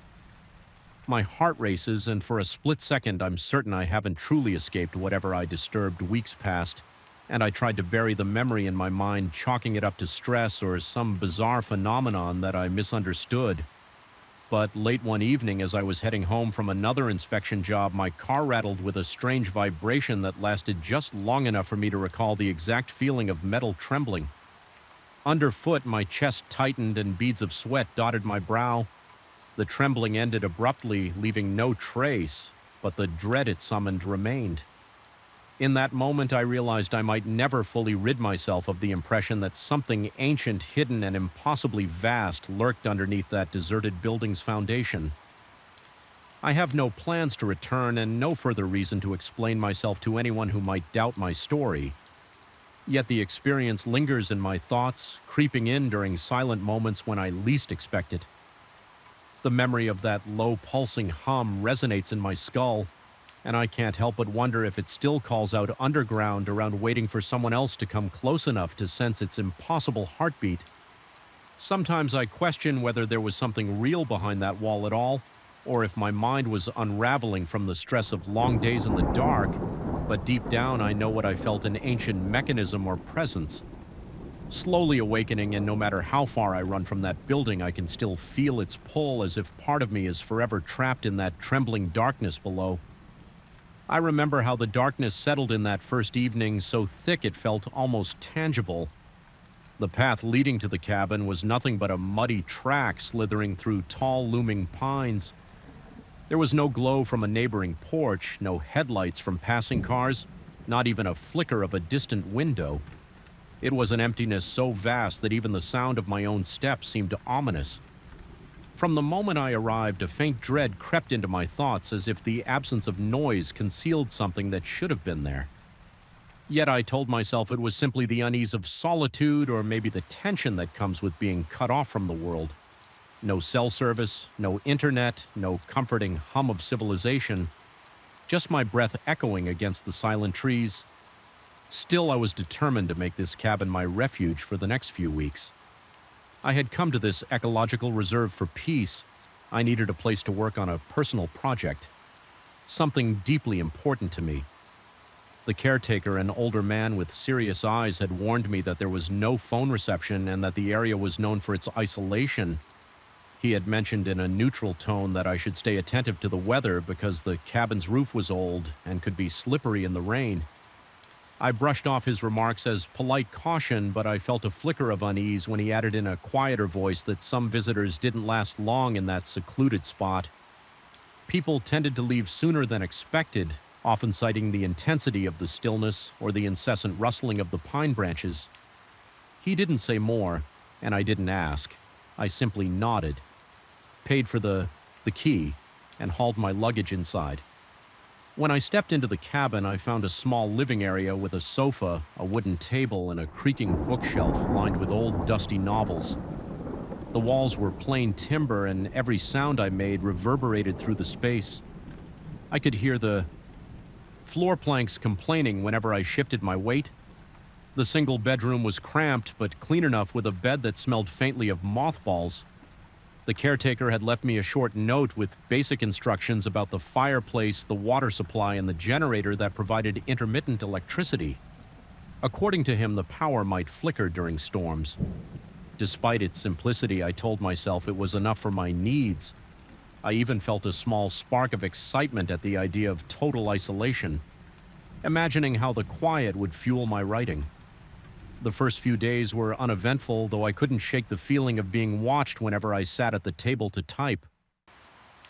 S1: My heart races, and for a split second I'm certain I haven't truly escaped whatever I disturbed weeks past, and I tried to bury the memory in my mind, chalking it up to stress or some bizarre phenomenon that I misunderstood. But late one evening, as I was heading home from another inspection job, my car rattled with a strange vibration that lasted just long enough for me to recall the exact feeling of metal trembling. Underfoot, my chest tightened and beads of sweat dotted my brow. The trembling ended abruptly, leaving no trace, but the dread it summoned remained. In that moment, I realized I might never fully rid myself of the impression that something ancient, hidden, and impossibly vast lurked underneath that deserted building's foundation. I have no plans to return and no further reason to explain myself to anyone who might doubt my story. Yet the experience lingers in my thoughts, creeping in during silent moments when I least expect it. The memory of that low pulsing hum resonates in my skull, and I can't help but wonder if it still calls out underground around waiting for someone else to come close enough to sense its impossible heartbeat. Sometimes I question whether there was something real behind that wall at all, or if my mind was unraveling from the stress of long days in the dark, but deep down I know what I felt: an ancient mechanism or presence. Slowly awakening, and no matter how far I run from that building, I can still feel its pull, as if part of me is forever trapped in that trembling darkness below. I remember how the darkness settled in that first evening, so thick it felt almost tangible. The path leading to the cabin was nothing but a muddy track slithering through tall, looming pines. There was no glow from a neighboring porch, no headlights from passing cars, not even a flicker of a distant window. It was an emptiness so vast that even the sound of my own steps seemed ominous. From the moment I arrived, a faint dread crept into my thoughts, as if the absence of noise concealed something that should have been there. Yet I told myself it was simply the unease of solitude, or maybe the tension that comes with being cut off from the world. No cell service, no internet, no comforting hum of civilization. Just my breath echoing against the silent trees. Still, I was determined to make this cabin my refuge for the next few weeks. I had come to this ecological reserve for peace, I needed a place to work on a personal project, something deeply important to me. The caretaker, an older man with serious eyes, had warned me that there was no phone reception and that the area was known for its isolation. He had mentioned in a neutral tone that I should stay attentive to the weather because the cabin's roof was old and could be slippery in the rain. I brushed off his remarks as polite caution, but I felt a flicker of unease when he added in a quieter voice that some visitors didn't last long in that secluded spot. People tended to leave sooner than expected, often citing the intensity of the stillness or the incessant rustling of the pine branches. He didn't say more, and I didn't ask. I simply nodded, paid for the key, and hauled my luggage inside. When I stepped into the cabin, I found a small living area with a sofa, a wooden table, and a creaking bookshelf lined with old, dusty novels. The walls were plain timber, and every sound I made reverberated through the space. I could hear the floor planks complaining whenever I shifted my weight. The single bedroom was cramped, but clean enough with a bed that smelled faintly of mothballs. The caretaker had left me a short note with basic instructions about the fireplace, the water supply, and the generator that provided intermittent electricity. According to him, the power might flicker during storms. Despite its simplicity, I told myself it was enough for my needs. I even felt a small spark of excitement at the idea of total isolation, imagining how the quiet would fuel my writing. The first few days were uneventful, though I couldn't shake the feeling of being watched whenever I sat at the table to type.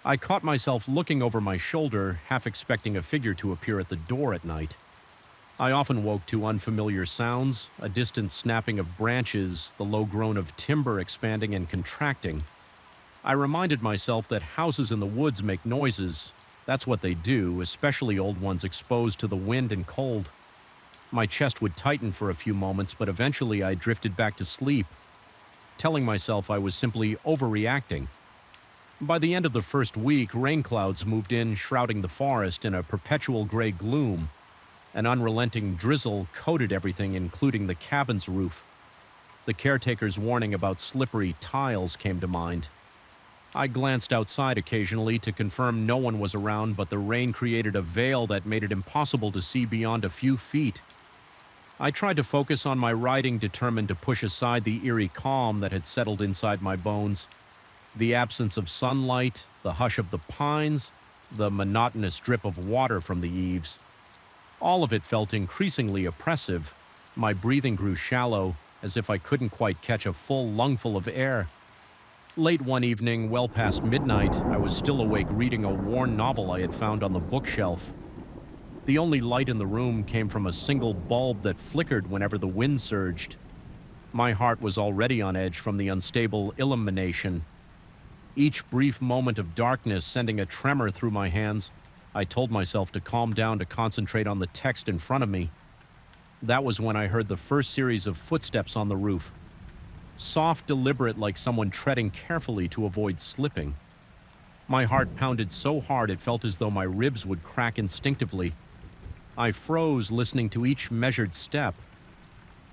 S1: I caught myself looking over my shoulder, half expecting a figure to appear at the door at night. I often woke to unfamiliar sounds, a distant snapping of branches, the low groan of timber expanding and contracting. I reminded myself that houses in the woods make noises. That's what they do, especially old ones exposed to the wind and cold. My chest would tighten for a few moments, but eventually I drifted back to sleep, telling myself I was simply overreacting. By the end of the first week, rain clouds moved in, shrouding the forest in a perpetual gray gloom. An unrelenting drizzle coated everything, including the cabin's roof. The caretaker's warning about slippery tiles came to mind. I glanced outside occasionally to confirm no one was around, but the rain created a veil that made it impossible to see beyond a few feet. I tried to focus on my writing, determined to push aside the eerie calm that had settled inside my bones. The absence of sunlight, the hush of the pines, the monotonous drip of water from the eaves. All of it felt increasingly oppressive. My breathing grew shallow, as if I couldn't quite catch a full lungful of air. Late one evening, well past midnight, I was still awake reading a worn novel I had found on the bookshelf. The only light in the room came from a single bulb that flickered whenever the wind surged. My heart was already on edge from the unstable illumination. Each brief moment of darkness sending a tremor through my hands, I told myself to calm down, to concentrate on the text in front of me. That was when I heard the first series of footsteps on the roof. Soft, deliberate, like someone treading carefully to avoid slipping. My heart pounded so hard it felt as though my ribs would crack instinctively. I froze, listening to each measured step.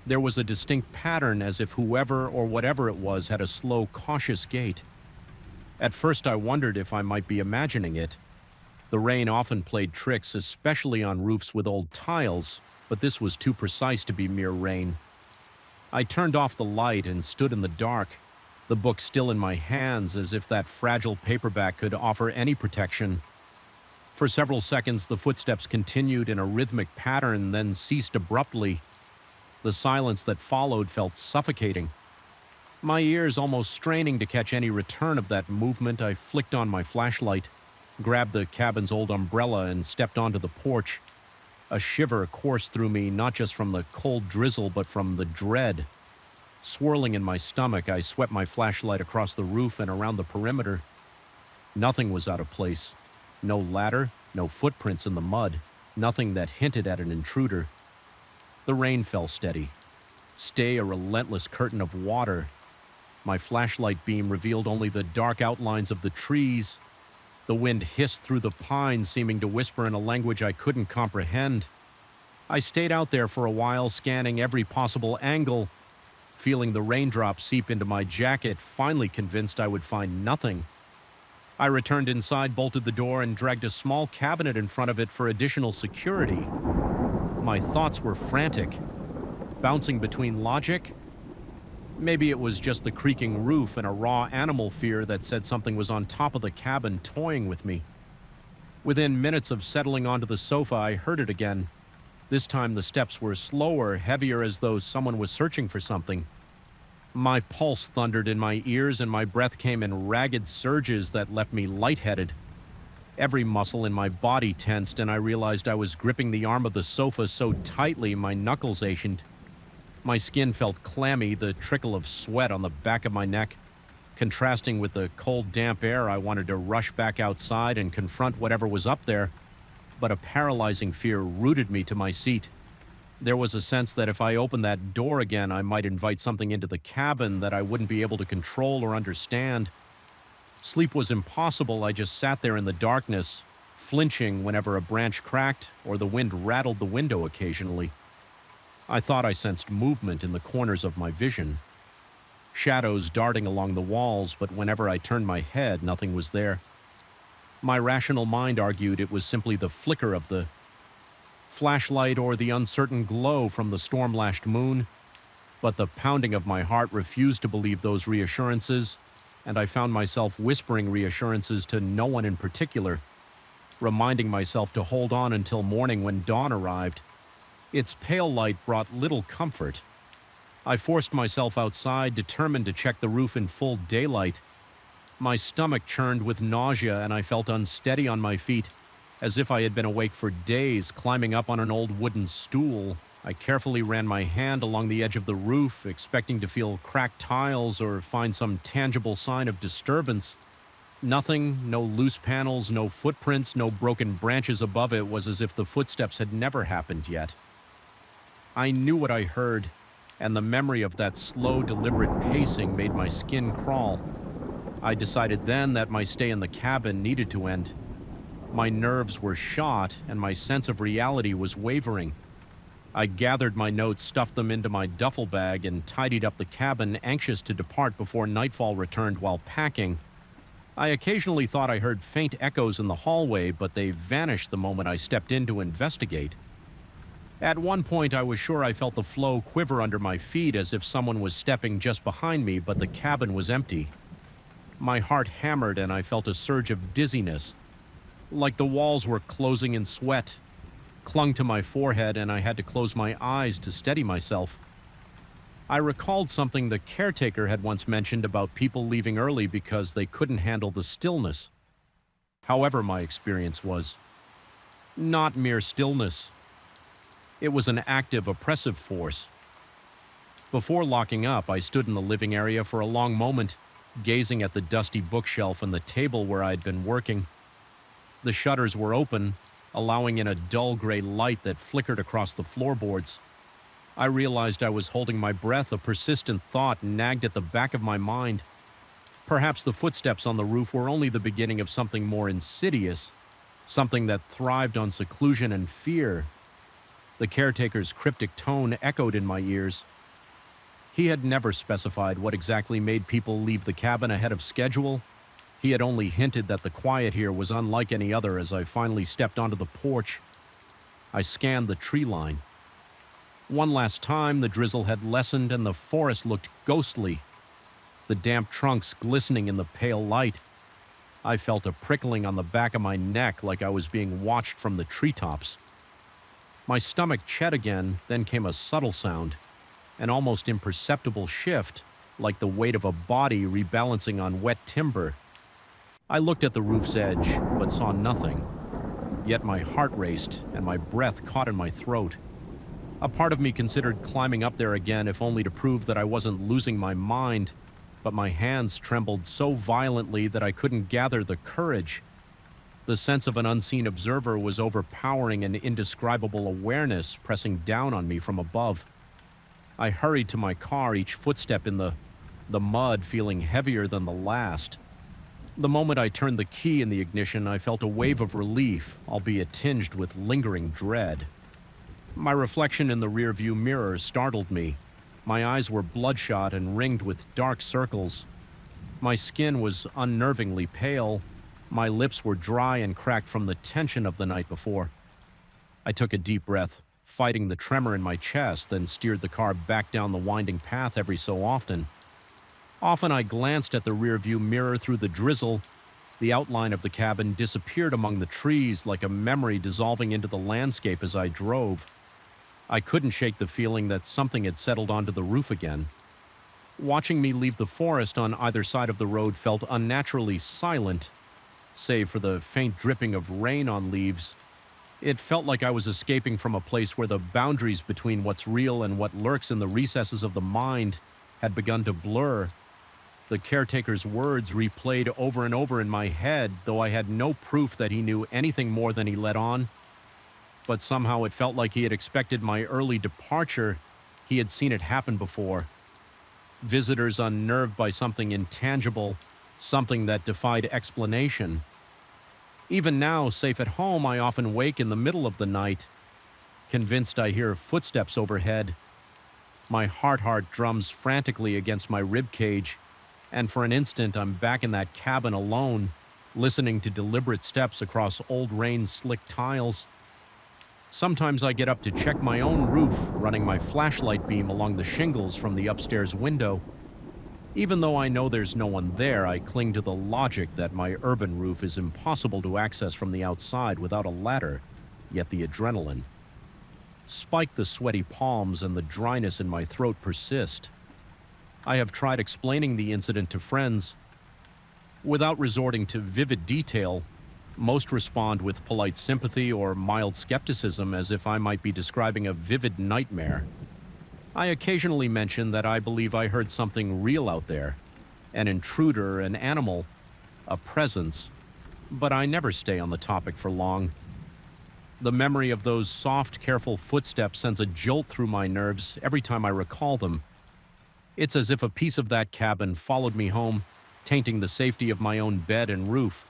S1: There was a distinct pattern, as if whoever or whatever it was had a slow, cautious gait. At first I wondered if I might be imagining it. The rain often played tricks, especially on roofs with old tiles, but this was too precise to be mere rain. I turned off the light and stood in the dark, the book still in my hands, as if that fragile paperback could offer any protection. For several seconds, the footsteps continued in a rhythmic pattern, then ceased abruptly. The silence that followed felt suffocating. My ears almost straining to catch any return of that movement, I flicked on my flashlight, grabbed the cabin's old umbrella, and stepped onto the porch. A shiver coursed through me, not just from the cold drizzle, but from the dread. Swirling in my stomach, I swept my flashlight across the roof and around the perimeter. Nothing was out of place. No ladder, no footprints in the mud, nothing that hinted at an intruder. The rain fell steady. Stay a relentless curtain of water. My flashlight beam revealed only the dark outlines of the trees. The wind hissed through the pines, seeming to whisper in a language I couldn't comprehend. I stayed out there for a while, scanning every possible angle, feeling the raindrops seep into my jacket, finally convinced I would find nothing. I returned inside, bolted the door, and dragged a small cabinet in front of it for additional security. My thoughts were frantic, bouncing between logic. Maybe it was just the creaking roof and a raw animal fear that said something was on top of the cabin toying with me. Within minutes of settling onto the sofa, I heard it again. This time the steps were slower, heavier, as though someone was searching for something. My pulse thundered in my ears and my breath came in ragged surges that left me lightheaded. Every muscle in my body tensed and I realized I was gripping the arm of the sofa so tightly my knuckles ached. My skin felt clammy, the trickle of sweat on the back of my neck. Contrasting with the cold, damp air, I wanted to rush back outside and confront whatever was up there, but a paralyzing fear rooted me to my seat. There was a sense that if I opened that door again, I might invite something into the cabin that I wouldn't be able to control or understand. Sleep was impossible. I just sat there in the darkness, flinching whenever a branch cracked or the wind rattled the window occasionally. I thought I sensed movement in the corners of my vision. Shadows darting along the walls, but whenever I turned my head, nothing was there. My rational mind argued it was simply the flicker of the flashlight or the uncertain glow from the storm-lashed moon, but the pounding of my heart refused to believe those reassurances, and I found myself whispering reassurances to no one in particular, reminding myself to hold on until morning when dawn arrived. Its pale light brought little comfort. I forced myself outside, determined to check the roof in full daylight. My stomach churned with nausea and I felt unsteady on my feet, as if I had been awake for days, climbing up on an old wooden stool. I carefully ran my hand along the edge of the roof, expecting to feel cracked tiles or find some tangible sign of disturbance. Nothing, no loose panels, no footprints, no broken branches above it. Was as if the footsteps had never happened yet. I knew what I heard, and the memory of that slow, deliberate pacing made my skin crawl. I decided then that my stay in the cabin needed to end. My nerves were shot, and my sense of reality was wavering. I gathered my notes, stuffed them into my duffel bag, and tidied up the cabin, anxious to depart before nightfall returned. While packing, I occasionally thought I heard faint echoes in the hallway, but they vanished the moment I stepped in to investigate. At one point, I was sure I felt the floor quiver under my feet as if someone was stepping just behind me, but the cabin was empty. My heart hammered and I felt a surge of dizziness, like the walls were closing in. Sweat clung to my forehead and I had to close my eyes to steady myself. I recalled something the caretaker had once mentioned about people leaving early because they couldn't handle the stillness. However, my experience was not mere stillness. It was an active, oppressive force. Before locking up, I stood in the living area for a long moment, gazing at the dusty bookshelf and the table where I'd been working. The shutters were open, allowing in a dull gray light that flickered across the floorboards. I realized I was holding my breath. A persistent thought nagged at the back of my mind. Perhaps the footsteps on the roof were only the beginning of something more insidious, something that thrived on seclusion and fear. The caretaker's cryptic tone echoed in my ears. He had never specified what exactly made people leave the cabin ahead of schedule. He had only hinted that the quiet here was unlike any other. As I finally stepped onto the porch, I scanned the tree line. One last time, the drizzle had lessened and the forest looked ghostly, the damp trunks glistening in the pale light. I felt a prickling on the back of my neck like I was being watched from the treetops. My stomach chet again, then came a subtle sound, an almost imperceptible shift, like the weight of a body rebalancing on wet timber. I looked at the roof's edge, but saw nothing. Yet my heart raced and my breath caught in my throat. A part of me considered climbing up there again, if only to prove that I wasn't losing my mind, but my hands trembled so violently that I couldn't gather the courage. The sense of an unseen observer was overpowering, an indescribable awareness pressing down on me from above. I hurried to my car, each footstep in the mud feeling heavier than the last. The moment I turned the key in the ignition, I felt a wave of relief, albeit tinged with lingering dread. My reflection in the rearview mirror startled me. My eyes were bloodshot and ringed with dark circles. My skin was unnervingly pale, My lips were dry and cracked from the tension of the night before. I took a deep breath, fighting the tremor in my chest, then steered the car back down the winding path every so often. Often I glanced at the rearview mirror through the drizzle. The outline of the cabin disappeared among the trees like a memory dissolving into the landscape as I drove. I couldn't shake the feeling that something had settled onto the roof again. Watching me leave the forest on either side of the road felt unnaturally silent, save for the faint dripping of rain on leaves. It felt like I was escaping from a place where the boundaries between what's real and what lurks in the recesses of the mind had begun to blur. The caretaker's words replayed over and over in my head, though I had no proof that he knew anything more than he let on. But somehow it felt like he had expected my early departure. He had seen it happen before. Visitors unnerved by something intangible, something that defied explanation. Even now, safe at home, I often wake in the middle of the night, convinced I hear footsteps overhead. My heart drums frantically against my ribcage, and for an instant I'm back in that cabin alone, listening to deliberate steps across old rain-slicked tiles. Sometimes I get up to check my own roof, running my flashlight beam along the shingles from the upstairs window. Even though I know there's no one there, I cling to the logic that my urban roof is impossible to access from the outside without a ladder, yet the adrenaline. Spike the sweaty palms and the dryness in my throat persist. I have tried explaining the incident to friends. Without resorting to vivid detail, most respond with polite sympathy or mild skepticism, as if I might be describing a vivid nightmare. I occasionally mention that I believe I heard something real out there, an intruder, an animal, a presence, but I never stay on the topic for long. The memory of those soft, careful footsteps sends a jolt through my nerves every time I recall them. It's as if a piece of that cabin followed me home, tainting the safety of my own bed and roof.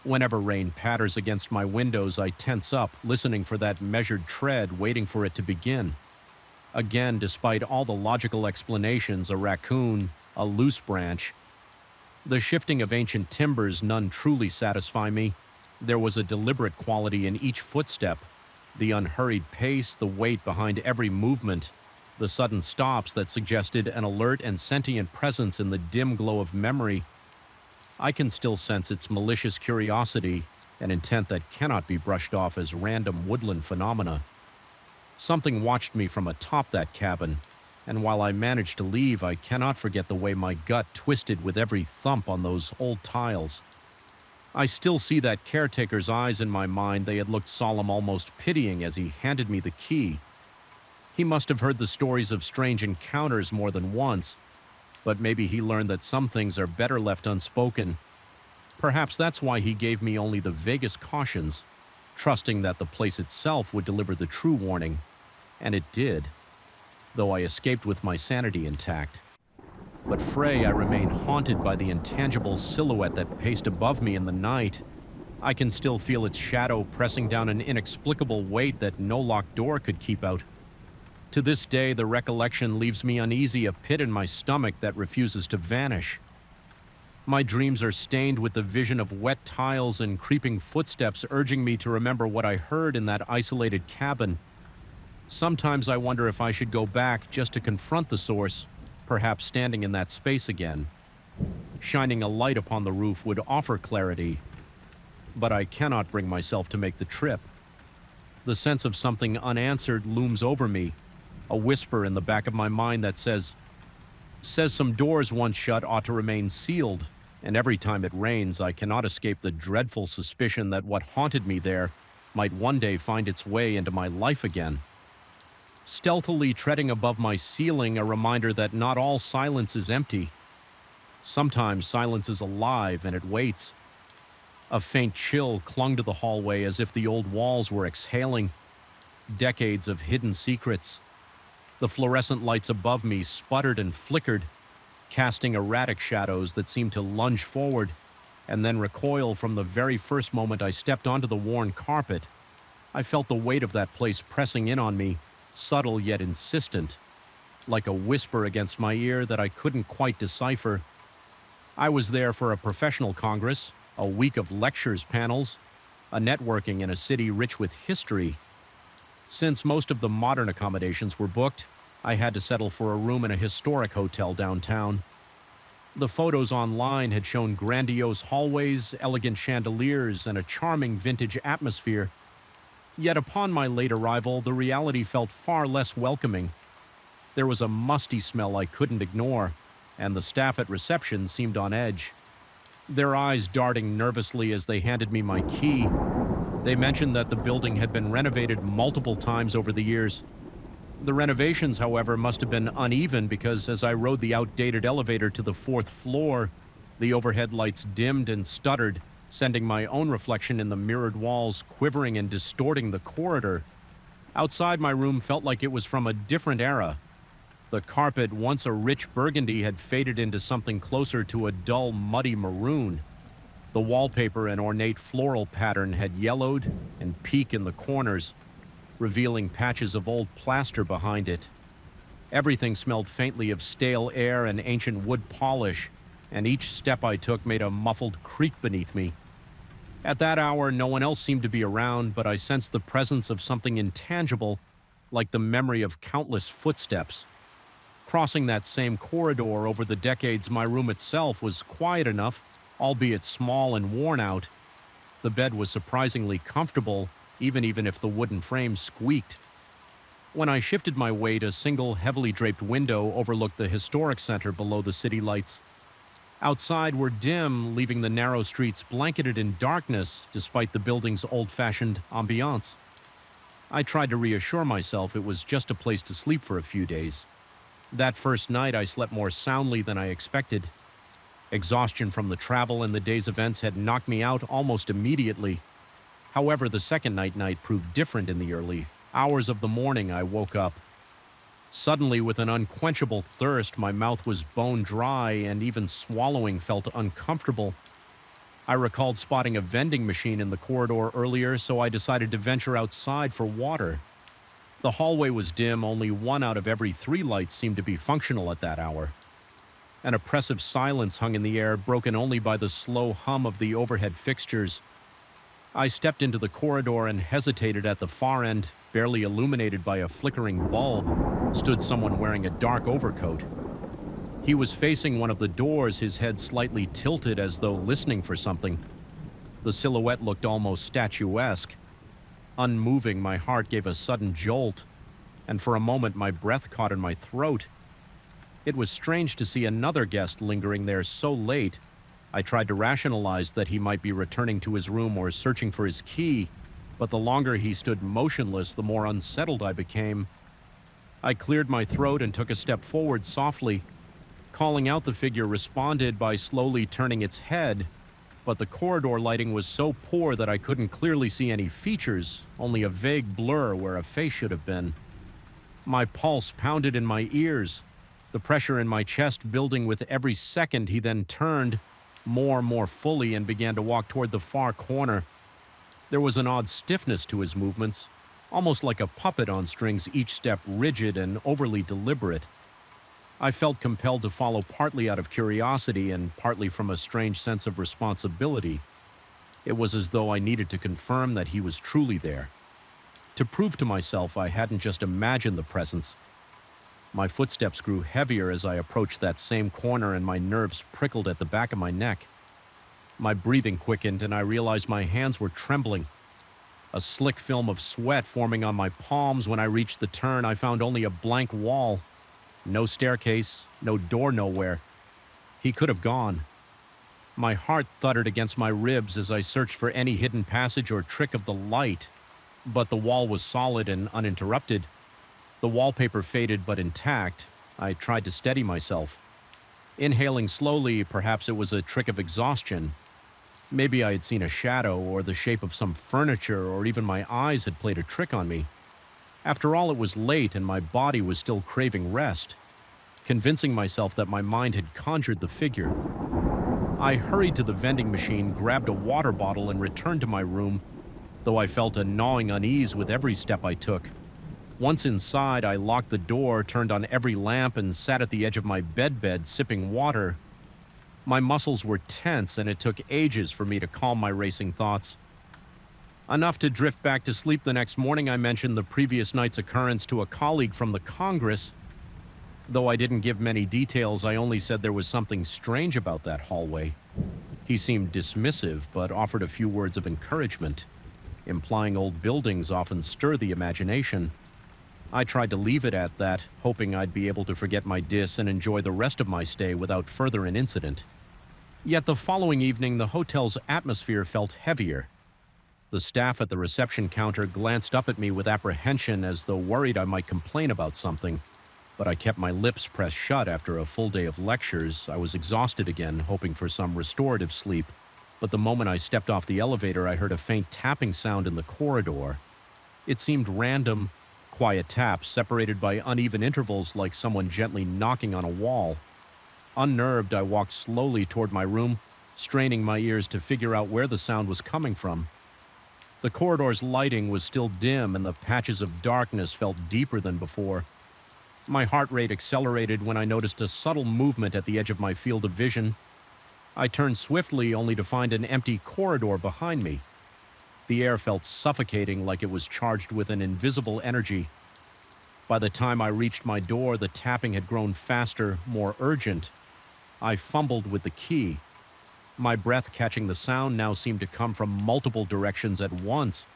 S1: Whenever rain patters against my windows, I tense up, listening for that measured tread, waiting for it to begin. Again, despite all the logical explanations, a raccoon, a loose branch. The shifting of ancient timbers, none truly satisfy me. There was a deliberate quality in each footstep, the unhurried pace, the weight behind every movement, the sudden stops that suggested an alert and sentient presence in the dim glow of memory. I can still sense its malicious curiosity, an intent that cannot be brushed off as random woodland phenomena. Something watched me from atop that cabin, and while I managed to leave, I cannot forget the way my gut twisted with every thump on those old tiles. I still see that caretaker's eyes in my mind. They had looked solemn, almost pitying, as he handed me the key. He must have heard the stories of strange encounters more than once, but maybe he learned that some things are better left unspoken. Perhaps that's why he gave me only the vaguest cautions, trusting that the place itself would deliver the true warning. And it did, though I escaped with my sanity intact. But Frey, I remain haunted by the intangible silhouette that paced above me in the night. I can still feel its shadow pressing down an inexplicable weight that no locked door could keep out. To this day, the recollection leaves me uneasy, a pit in my stomach that refuses to vanish. My dreams are stained with the vision of wet tiles and creeping footsteps urging me to remember what I heard in that isolated cabin. Sometimes I wonder if I should go back just to confront the source, perhaps standing in that space again. Shining a light upon the roof would offer clarity, but I cannot bring myself to make the trip. The sense of something unanswered looms over me, a whisper in the back of my mind that says some doors once shut ought to remain sealed, and every time it rains, I cannot escape the dreadful suspicion that what haunted me there might one day find its way into my life again. Stealthily treading above my ceiling, a reminder that not all silence is empty. Sometimes silence is alive and it waits. A faint chill clung to the hallway as if the old walls were exhaling. Decades of hidden secrets. The fluorescent lights above me sputtered and flickered, casting erratic shadows that seemed to lunge forward and then recoil from the very first moment I stepped onto the worn carpet. I felt the weight of that place pressing in on me, subtle yet insistent, like a whisper against my ear that I couldn't quite decipher. I was there for a professional congress, a week of lectures panels, a networking in a city rich with history. Since most of the modern accommodations were booked, I had to settle for a room in a historic hotel downtown. The photos online had shown grandiose hallways, elegant chandeliers, and a charming vintage atmosphere. Yet upon my late arrival, the reality felt far less welcoming. There was a musty smell I couldn't ignore, and the staff at reception seemed on edge, their eyes darting nervously as they handed me my key. They mentioned that the building had been renovated multiple times over the years. The renovations, however, must have been uneven because as I rode the outdated elevator to the 4th floor, the overhead lights dimmed and stuttered, sending my own reflection in the mirrored walls quivering and distorting the corridor. Outside my room felt like it was from a different era. The carpet, once a rich burgundy, had faded into something closer to a dull, muddy maroon. The wallpaper and ornate floral pattern had yellowed and peaked in the corners, revealing patches of old plaster behind it. Everything smelled faintly of stale air and ancient wood polish, and each step I took made a muffled creak beneath me. At that hour, no one else seemed to be around, but I sensed the presence of something intangible, like the memory of countless footsteps. Crossing that same corridor over the decades, my room itself was quiet enough, albeit small and worn out. The bed was surprisingly comfortable, even if the wooden frame squeaked. When I shifted my weight, a single heavily draped window overlooked the historic center below the city lights. Outside were dim, leaving the narrow streets blanketed in darkness despite the building's old-fashioned ambiance. I tried to reassure myself it was just a place to sleep for a few days. That first night, I slept more soundly than I expected. Exhaustion from the travel and the day's events had knocked me out almost immediately. However, the second night proved different. In the early hours of the morning, I woke up. Suddenly, with an unquenchable thirst, my mouth was bone dry and even swallowing felt uncomfortable. I recalled spotting a vending machine in the corridor earlier, so I decided to venture outside for water. The hallway was dim, only 1 out of every 3 lights seemed to be functional at that hour. An oppressive silence hung in the air, broken only by the slow hum of the overhead fixtures. I stepped into the corridor and hesitated. At the far end, barely illuminated by a flickering bulb, stood someone wearing a dark overcoat. He was facing one of the doors, his head slightly tilted as though listening for something. The silhouette looked almost statuesque. Unmoving, my heart gave a sudden jolt, and for a moment my breath caught in my throat. It was strange to see another guest lingering there so late. I tried to rationalize that he might be returning to his room or searching for his key, but the longer he stood motionless, the more unsettled I became. I cleared my throat and took a step forward softly. Calling out, the figure responded by slowly turning its head, but the corridor lighting was so poor that I couldn't clearly see any features, only a vague blur where a face should have been. My pulse pounded in my ears, the pressure in my chest building with every second. He then turned, more fully, and began to walk toward the far corner. There was an odd stiffness to his movements, almost like a puppet on strings, each step rigid and overly deliberate. I felt compelled to follow, partly out of curiosity and partly from a strange sense of responsibility. It was as though I needed to confirm that he was truly there, to prove to myself I hadn't just imagined the presence. My footsteps grew heavier as I approached that same corner, and my nerves prickled at the back of my neck. My breathing quickened, and I realized my hands were trembling. A slick film of sweat forming on my palms. When I reached the turn, I found only a blank wall. No staircase, no door nowhere. He could have gone. My heart thudded against my ribs as I searched for any hidden passage or trick of the light. But the wall was solid and uninterrupted. The wallpaper faded but intact. I tried to steady myself. Inhaling slowly, perhaps it was a trick of exhaustion. Maybe I had seen a shadow or the shape of some furniture, or even my eyes had played a trick on me. After all, it was late and my body was still craving rest. Convincing myself that my mind had conjured the figure, I hurried to the vending machine, grabbed a water bottle, and returned to my room, though I felt a gnawing unease with every step I took. Once inside, I locked the door, turned on every lamp, and sat at the edge of my bed, sipping water. My muscles were tense, and it took ages for me to calm my racing thoughts. Enough to drift back to sleep the next morning, I mentioned the previous night's occurrence to a colleague from the Congress. Though I didn't give many details, I only said there was something strange about that hallway. He seemed dismissive, but offered a few words of encouragement, implying old buildings often stir the imagination. I tried to leave it at that, hoping I'd be able to forget my dis and enjoy the rest of my stay without further an incident. Yet the following evening, the hotel's atmosphere felt heavier. The staff at the reception counter glanced up at me with apprehension as though worried I might complain about something. But I kept my lips pressed shut after a full day of lectures. I was exhausted again, hoping for some restorative sleep. But the moment I stepped off the elevator, I heard a faint tapping sound in the corridor. It seemed random, quiet taps separated by uneven intervals like someone gently knocking on a wall. Unnerved, I walked slowly toward my room, straining my ears to figure out where the sound was coming from. The corridor's lighting was still dim, and the patches of darkness felt deeper than before. My heart rate accelerated when I noticed a subtle movement at the edge of my field of vision. I turned swiftly, only to find an empty corridor behind me. The air felt suffocating, like it was charged with an invisible energy. By the time I reached my door, the tapping had grown faster, more urgent. I fumbled with the key. My breath catching the sound now seemed to come from multiple directions at once.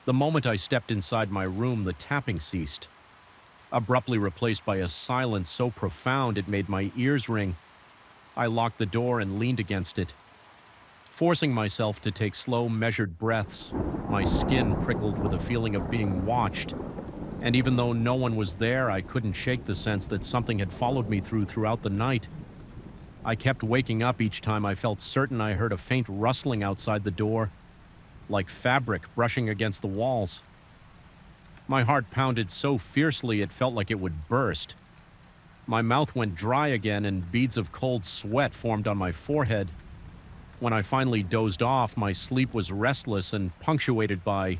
S1: The moment I stepped inside my room, the tapping ceased, abruptly replaced by a silence so profound it made my ears ring. I locked the door and leaned against it, forcing myself to take slow, measured breaths. My skin prickled with a feeling of being watched, and even though no one was there, I couldn't shake the sense that something had followed me throughout the night. I kept waking up each time I felt certain I heard a faint rustling outside the door, like fabric brushing against the walls. My heart pounded so fiercely it felt like it would burst. My mouth went dry again, and beads of cold sweat formed on my forehead. When I finally dozed off, my sleep was restless and punctuated by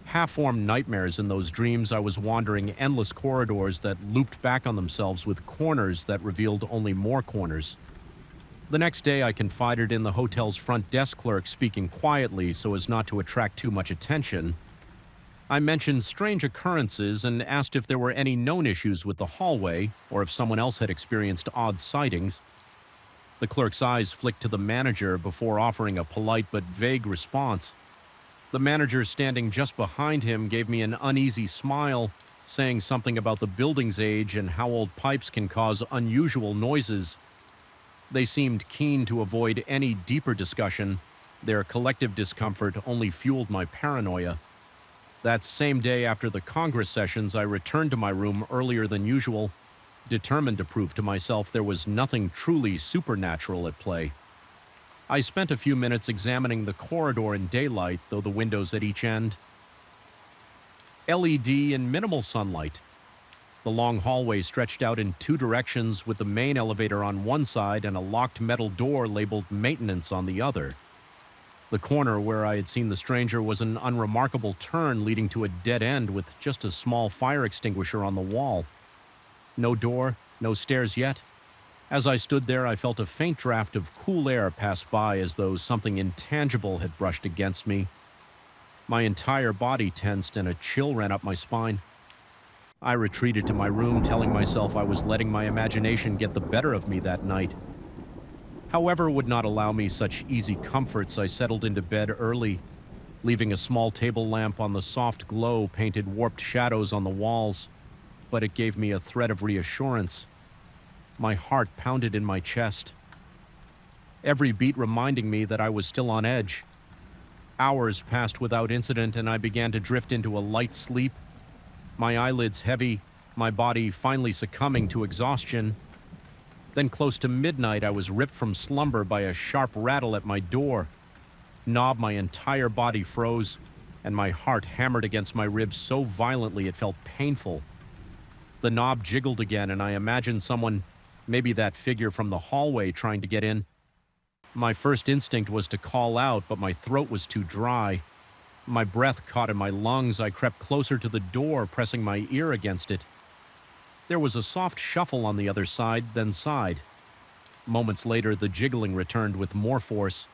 S1: half-formed nightmares. In those dreams, I was wandering endless corridors that looped back on themselves with corners that revealed only more corners. The next day, I confided in the hotel's front desk clerk, speaking quietly so as not to attract too much attention. I mentioned strange occurrences and asked if there were any known issues with the hallway or if someone else had experienced odd sightings. The clerk's eyes flicked to the manager before offering a polite but vague response. The manager standing just behind him gave me an uneasy smile, saying something about the building's age and how old pipes can cause unusual noises. They seemed keen to avoid any deeper discussion. Their collective discomfort only fueled my paranoia. That same day after the Congress sessions, I returned to my room earlier than usual, determined to prove to myself there was nothing truly supernatural at play. I spent a few minutes examining the corridor in daylight, though the windows at each end LED and minimal sunlight. The long hallway stretched out in two directions, with the main elevator on one side and a locked metal door labeled maintenance on the other. The corner where I had seen the stranger was an unremarkable turn leading to a dead end with just a small fire extinguisher on the wall. No door, no stairs yet. As I stood there, I felt a faint draft of cool air pass by, as though something intangible had brushed against me. My entire body tensed and a chill ran up my spine. I retreated to my room, telling myself I was letting my imagination get the better of me that night. However, would not allow me such easy comforts. I settled into bed early, leaving a small table lamp on the soft glow painted warped shadows on the walls. But it gave me a thread of reassurance. My heart pounded in my chest, every beat reminding me that I was still on edge. Hours passed without incident, and I began to drift into a light sleep, my eyelids heavy, my body finally succumbing to exhaustion. Then close to midnight, I was ripped from slumber by a sharp rattle at my door. Knob, my entire body froze, and my heart hammered against my ribs so violently it felt painful. The knob jiggled again, and I imagined someone, maybe that figure from the hallway, trying to get in. My first instinct was to call out, but my throat was too dry. My breath caught in my lungs. I crept closer to the door, pressing my ear against it. There was a soft shuffle on the other side, then sighed. Moments later, the jiggling returned with more force.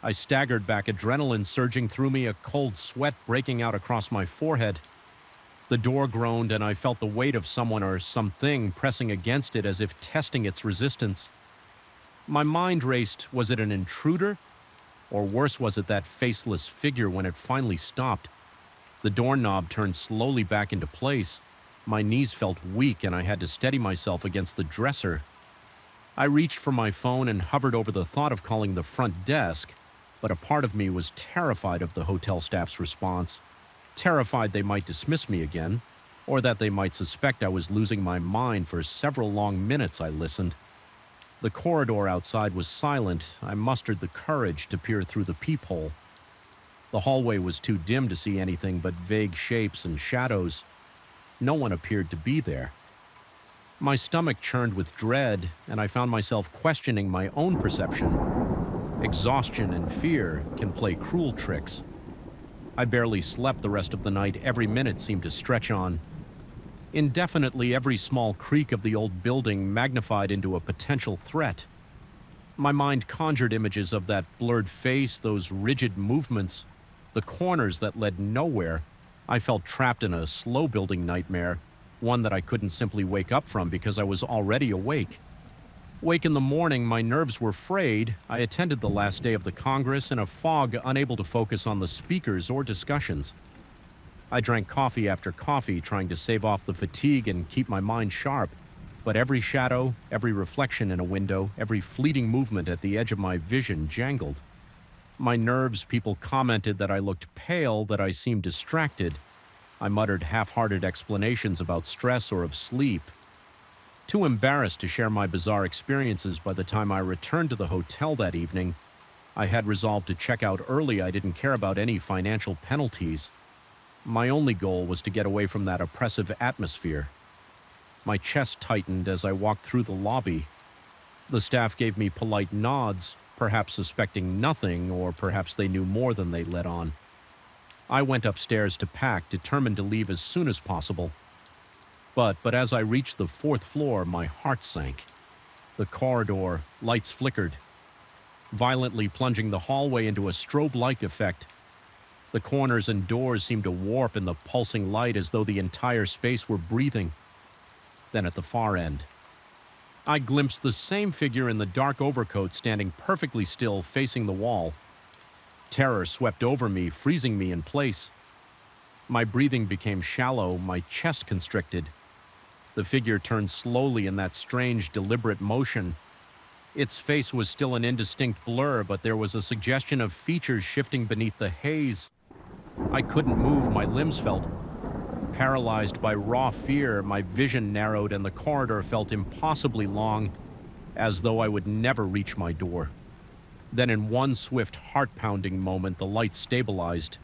S1: I staggered back, adrenaline surging through me, a cold sweat breaking out across my forehead. The door groaned, and I felt the weight of someone or something pressing against it as if testing its resistance. My mind raced. Was it an intruder? Or worse, was it that faceless figure when it finally stopped? The doorknob turned slowly back into place. My knees felt weak, and I had to steady myself against the dresser. I reached for my phone and hovered over the thought of calling the front desk, but a part of me was terrified of the hotel staff's response. Terrified they might dismiss me again, or that they might suspect I was losing my mind. For several long minutes I listened. The corridor outside was silent. I mustered the courage to peer through the peephole. The hallway was too dim to see anything but vague shapes and shadows. No one appeared to be there. My stomach churned with dread, and I found myself questioning my own perception. Exhaustion and fear can play cruel tricks. I barely slept the rest of the night. Every minute seemed to stretch on. Indefinitely, every small creak of the old building magnified into a potential threat. My mind conjured images of that blurred face, those rigid movements, the corners that led nowhere. I felt trapped in a slow-building nightmare, one that I couldn't simply wake up from because I was already awake. Wake in the morning, my nerves were frayed. I attended the last day of the Congress in a fog, unable to focus on the speakers or discussions. I drank coffee after coffee, trying to save off the fatigue and keep my mind sharp. But every shadow, every reflection in a window, every fleeting movement at the edge of my vision jangled. My nerves, people commented that I looked pale, that I seemed distracted. I muttered half-hearted explanations about stress or of sleep. Too embarrassed to share my bizarre experiences by the time I returned to the hotel that evening, I had resolved to check out early. I didn't care about any financial penalties. My only goal was to get away from that oppressive atmosphere. My chest tightened as I walked through the lobby. The staff gave me polite nods, perhaps suspecting nothing, or perhaps they knew more than they let on. I went upstairs to pack, determined to leave as soon as possible. But as I reached the fourth floor, my heart sank. The corridor, lights flickered, violently plunging the hallway into a strobe-like effect. The corners and doors seemed to warp in the pulsing light as though the entire space were breathing. Then at the far end, I glimpsed the same figure in the dark overcoat standing perfectly still, facing the wall. Terror swept over me, freezing me in place. My breathing became shallow, my chest constricted. The figure turned slowly in that strange, deliberate motion. Its face was still an indistinct blur, but there was a suggestion of features shifting beneath the haze. I couldn't move, my limbs felt paralyzed by raw fear. My vision narrowed and the corridor felt impossibly long, as though I would never reach my door. Then in one swift, heart-pounding moment, the light stabilized.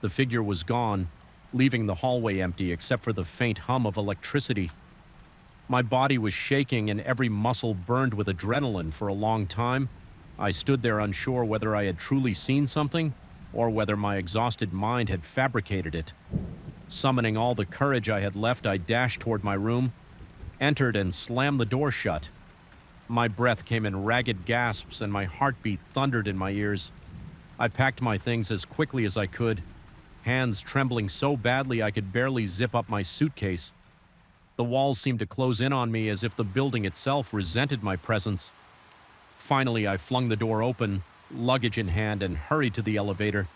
S1: The figure was gone, leaving the hallway empty except for the faint hum of electricity. My body was shaking and every muscle burned with adrenaline. For a long time, I stood there unsure whether I had truly seen something or whether my exhausted mind had fabricated it. Summoning all the courage I had left, I dashed toward my room, entered and slammed the door shut. My breath came in ragged gasps and my heartbeat thundered in my ears. I packed my things as quickly as I could, hands trembling so badly I could barely zip up my suitcase. The walls seemed to close in on me as if the building itself resented my presence. Finally, I flung the door open, luggage in hand, and hurried to the elevator.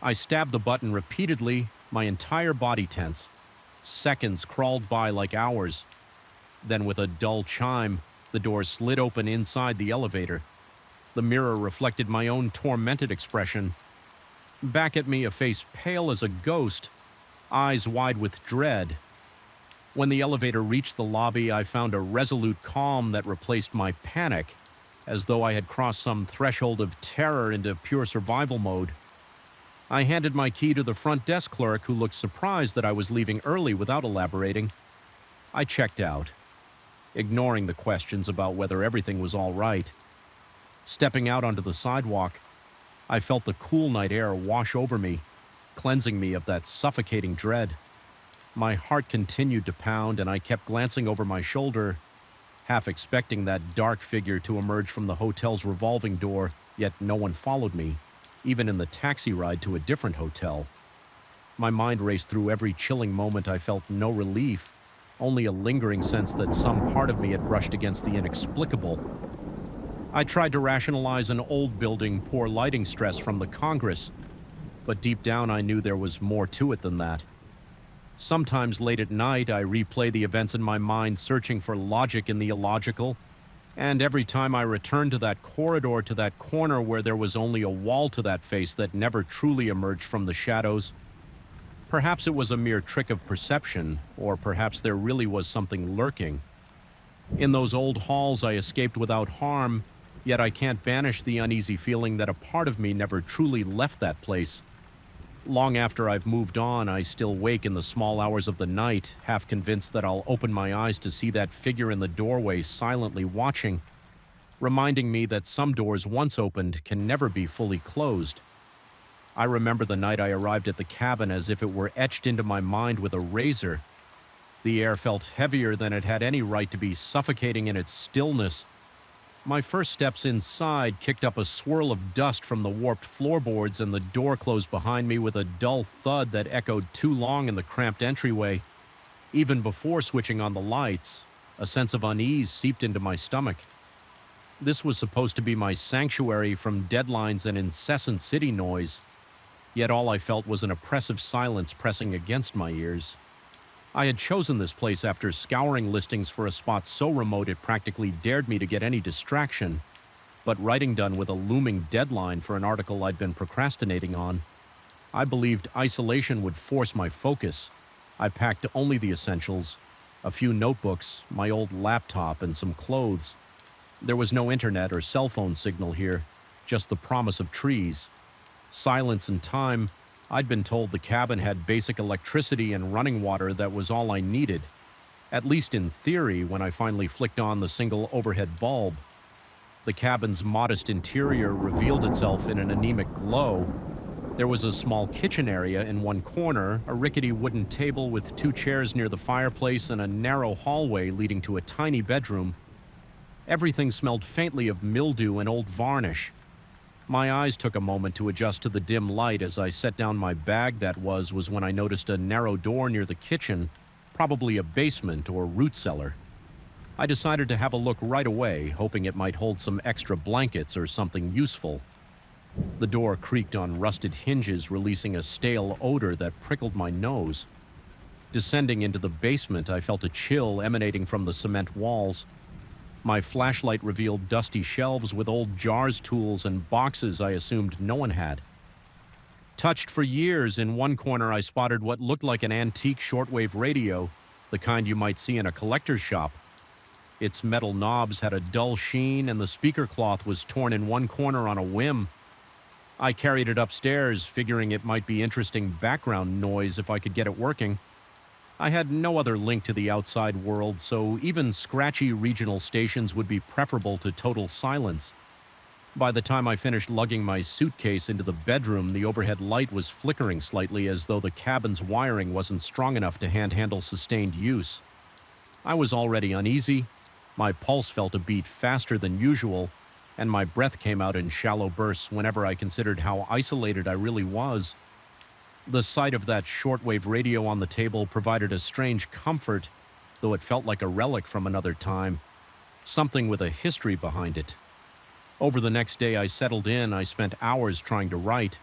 S1: I stabbed the button repeatedly, my entire body tense. Seconds crawled by like hours. Then with a dull chime, the door slid open inside the elevator. The mirror reflected my own tormented expression. Back at me, a face pale as a ghost, eyes wide with dread. When the elevator reached the lobby, I found a resolute calm that replaced my panic, as though I had crossed some threshold of terror into pure survival mode. I handed my key to the front desk clerk, who looked surprised that I was leaving early without elaborating. I checked out, ignoring the questions about whether everything was all right. Stepping out onto the sidewalk, I felt the cool night air wash over me, cleansing me of that suffocating dread. My heart continued to pound, and I kept glancing over my shoulder. half expecting that dark figure to emerge from the hotel's revolving door, yet no one followed me, even in the taxi ride to a different hotel. My mind raced through every chilling moment. I felt no relief, only a lingering sense that some part of me had brushed against the inexplicable. I tried to rationalize an old building, poor lighting stress from the Congress, but deep down I knew there was more to it than that. Sometimes late at night, I replay the events in my mind, searching for logic in the illogical, and every time I returned to that corridor, to that corner where there was only a wall to that face that never truly emerged from the shadows, perhaps it was a mere trick of perception, or perhaps there really was something lurking. In those old halls I escaped without harm, yet I can't banish the uneasy feeling that a part of me never truly left that place. Long after I've moved on, I still wake in the small hours of the night, half convinced that I'll open my eyes to see that figure in the doorway silently watching, reminding me that some doors once opened can never be fully closed. I remember the night I arrived at the cabin as if it were etched into my mind with a razor. The air felt heavier than it had any right to be, suffocating in its stillness. My first steps inside kicked up a swirl of dust from the warped floorboards, and the door closed behind me with a dull thud that echoed too long in the cramped entryway. Even before switching on the lights, a sense of unease seeped into my stomach. This was supposed to be my sanctuary from deadlines and incessant city noise, yet all I felt was an oppressive silence pressing against my ears. I had chosen this place after scouring listings for a spot so remote it practically dared me to get any distraction, but writing done with a looming deadline for an article I'd been procrastinating on, I believed isolation would force my focus. I packed only the essentials, a few notebooks, my old laptop, and some clothes. There was no internet or cell phone signal here, just the promise of trees, silence, and time. I'd been told the cabin had basic electricity and running water. That was all I needed, at least in theory, when I finally flicked on the single overhead bulb. The cabin's modest interior revealed itself in an anemic glow. There was a small kitchen area in one corner, a rickety wooden table with 2 chairs near the fireplace, and a narrow hallway leading to a tiny bedroom. Everything smelled faintly of mildew and old varnish. My eyes took a moment to adjust to the dim light. As I set down my bag, that was when I noticed a narrow door near the kitchen, probably a basement or root cellar. I decided to have a look right away, hoping it might hold some extra blankets or something useful. The door creaked on rusted hinges, releasing a stale odor that prickled my nose. Descending into the basement, I felt a chill emanating from the cement walls. My flashlight revealed dusty shelves with old jars, tools, and boxes I assumed no one had. Touched for years, in one corner I spotted what looked like an antique shortwave radio, the kind you might see in a collector's shop. Its metal knobs had a dull sheen, and the speaker cloth was torn in one corner on a whim. I carried it upstairs, figuring it might be interesting background noise if I could get it working. I had no other link to the outside world, so even scratchy regional stations would be preferable to total silence. By the time I finished lugging my suitcase into the bedroom, the overhead light was flickering slightly, as though the cabin's wiring wasn't strong enough to handle sustained use. I was already uneasy. My pulse felt a beat faster than usual, and my breath came out in shallow bursts whenever I considered how isolated I really was. The sight of that shortwave radio on the table provided a strange comfort, though it felt like a relic from another time, something with a history behind it. Over the next day I settled in. I spent hours trying to write,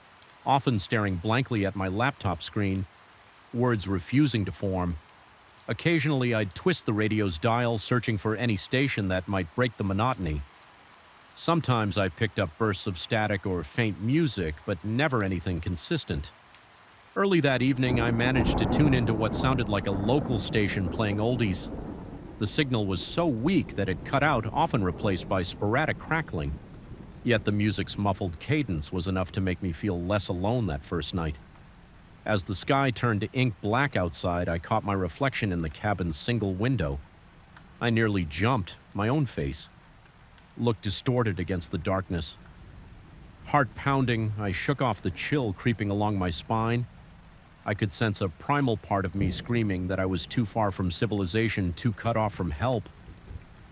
S1: often staring blankly at my laptop screen, words refusing to form. Occasionally I'd twist the radio's dial, searching for any station that might break the monotony. Sometimes I picked up bursts of static or faint music, but never anything consistent. Early that evening, I managed to tune into what sounded like a local station playing oldies. The signal was so weak that it cut out, often replaced by sporadic crackling. Yet the music's muffled cadence was enough to make me feel less alone that first night. As the sky turned to ink black outside, I caught my reflection in the cabin's single window. I nearly jumped. My own face looked distorted against the darkness. Heart pounding, I shook off the chill creeping along my spine. I could sense a primal part of me screaming that I was too far from civilization, too cut off from help.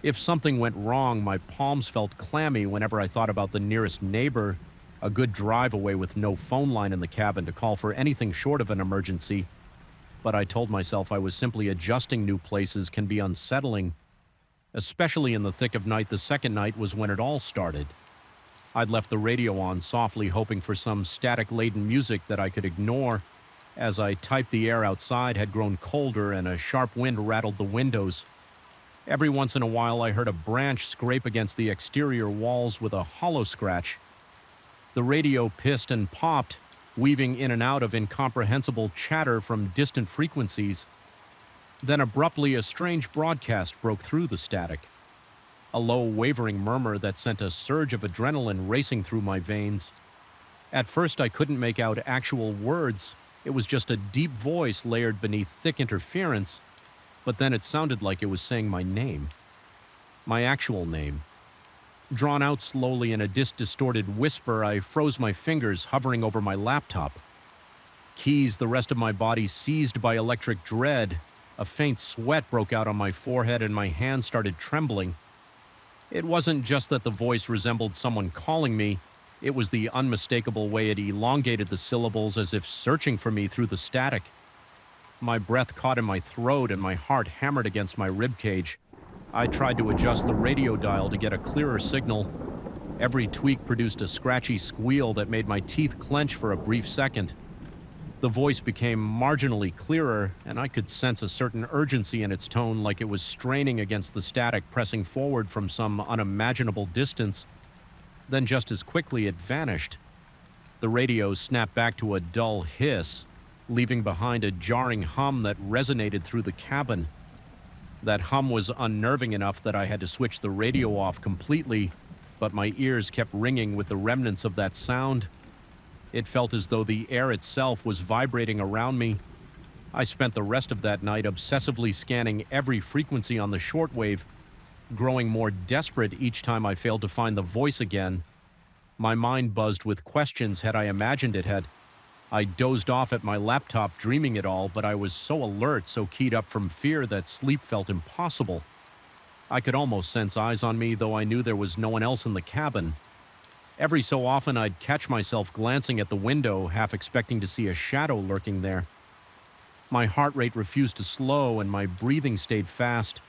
S1: If something went wrong, my palms felt clammy whenever I thought about the nearest neighbor, a good drive away with no phone line in the cabin to call for anything short of an emergency. But I told myself I was simply adjusting. New places can be unsettling, especially in the thick of night. The second night was when it all started. I'd left the radio on softly, hoping for some static-laden music that I could ignore. As I typed, the air outside had grown colder and a sharp wind rattled the windows. Every once in a while, I heard a branch scrape against the exterior walls with a hollow scratch. The radio pissed and popped, weaving in and out of incomprehensible chatter from distant frequencies. Then abruptly, a strange broadcast broke through the static. A low, wavering murmur that sent a surge of adrenaline racing through my veins. At first, I couldn't make out actual words. It was just a deep voice layered beneath thick interference, but then it sounded like it was saying my name. My actual name. Drawn out slowly in a distorted whisper, I froze my fingers, hovering over my laptop. Keys, the rest of my body seized by electric dread. A faint sweat broke out on my forehead and my hands started trembling. It wasn't just that the voice resembled someone calling me. It was the unmistakable way it elongated the syllables as if searching for me through the static. My breath caught in my throat and my heart hammered against my ribcage. I tried to adjust the radio dial to get a clearer signal. Every tweak produced a scratchy squeal that made my teeth clench for a brief second. The voice became marginally clearer, and I could sense a certain urgency in its tone, like it was straining against the static pressing forward from some unimaginable distance. Then just as quickly it vanished. The radio snapped back to a dull hiss, leaving behind a jarring hum that resonated through the cabin. That hum was unnerving enough that I had to switch the radio off completely, but my ears kept ringing with the remnants of that sound. It felt as though the air itself was vibrating around me. I spent the rest of that night obsessively scanning every frequency on the shortwave, growing more desperate each time I failed to find the voice again. My mind buzzed with questions had I imagined it had. I dozed off at my laptop dreaming it all, but I was so alert, so keyed up from fear that sleep felt impossible. I could almost sense eyes on me, though I knew there was no one else in the cabin. Every so often, I'd catch myself glancing at the window, half expecting to see a shadow lurking there. My heart rate refused to slow, and my breathing stayed fast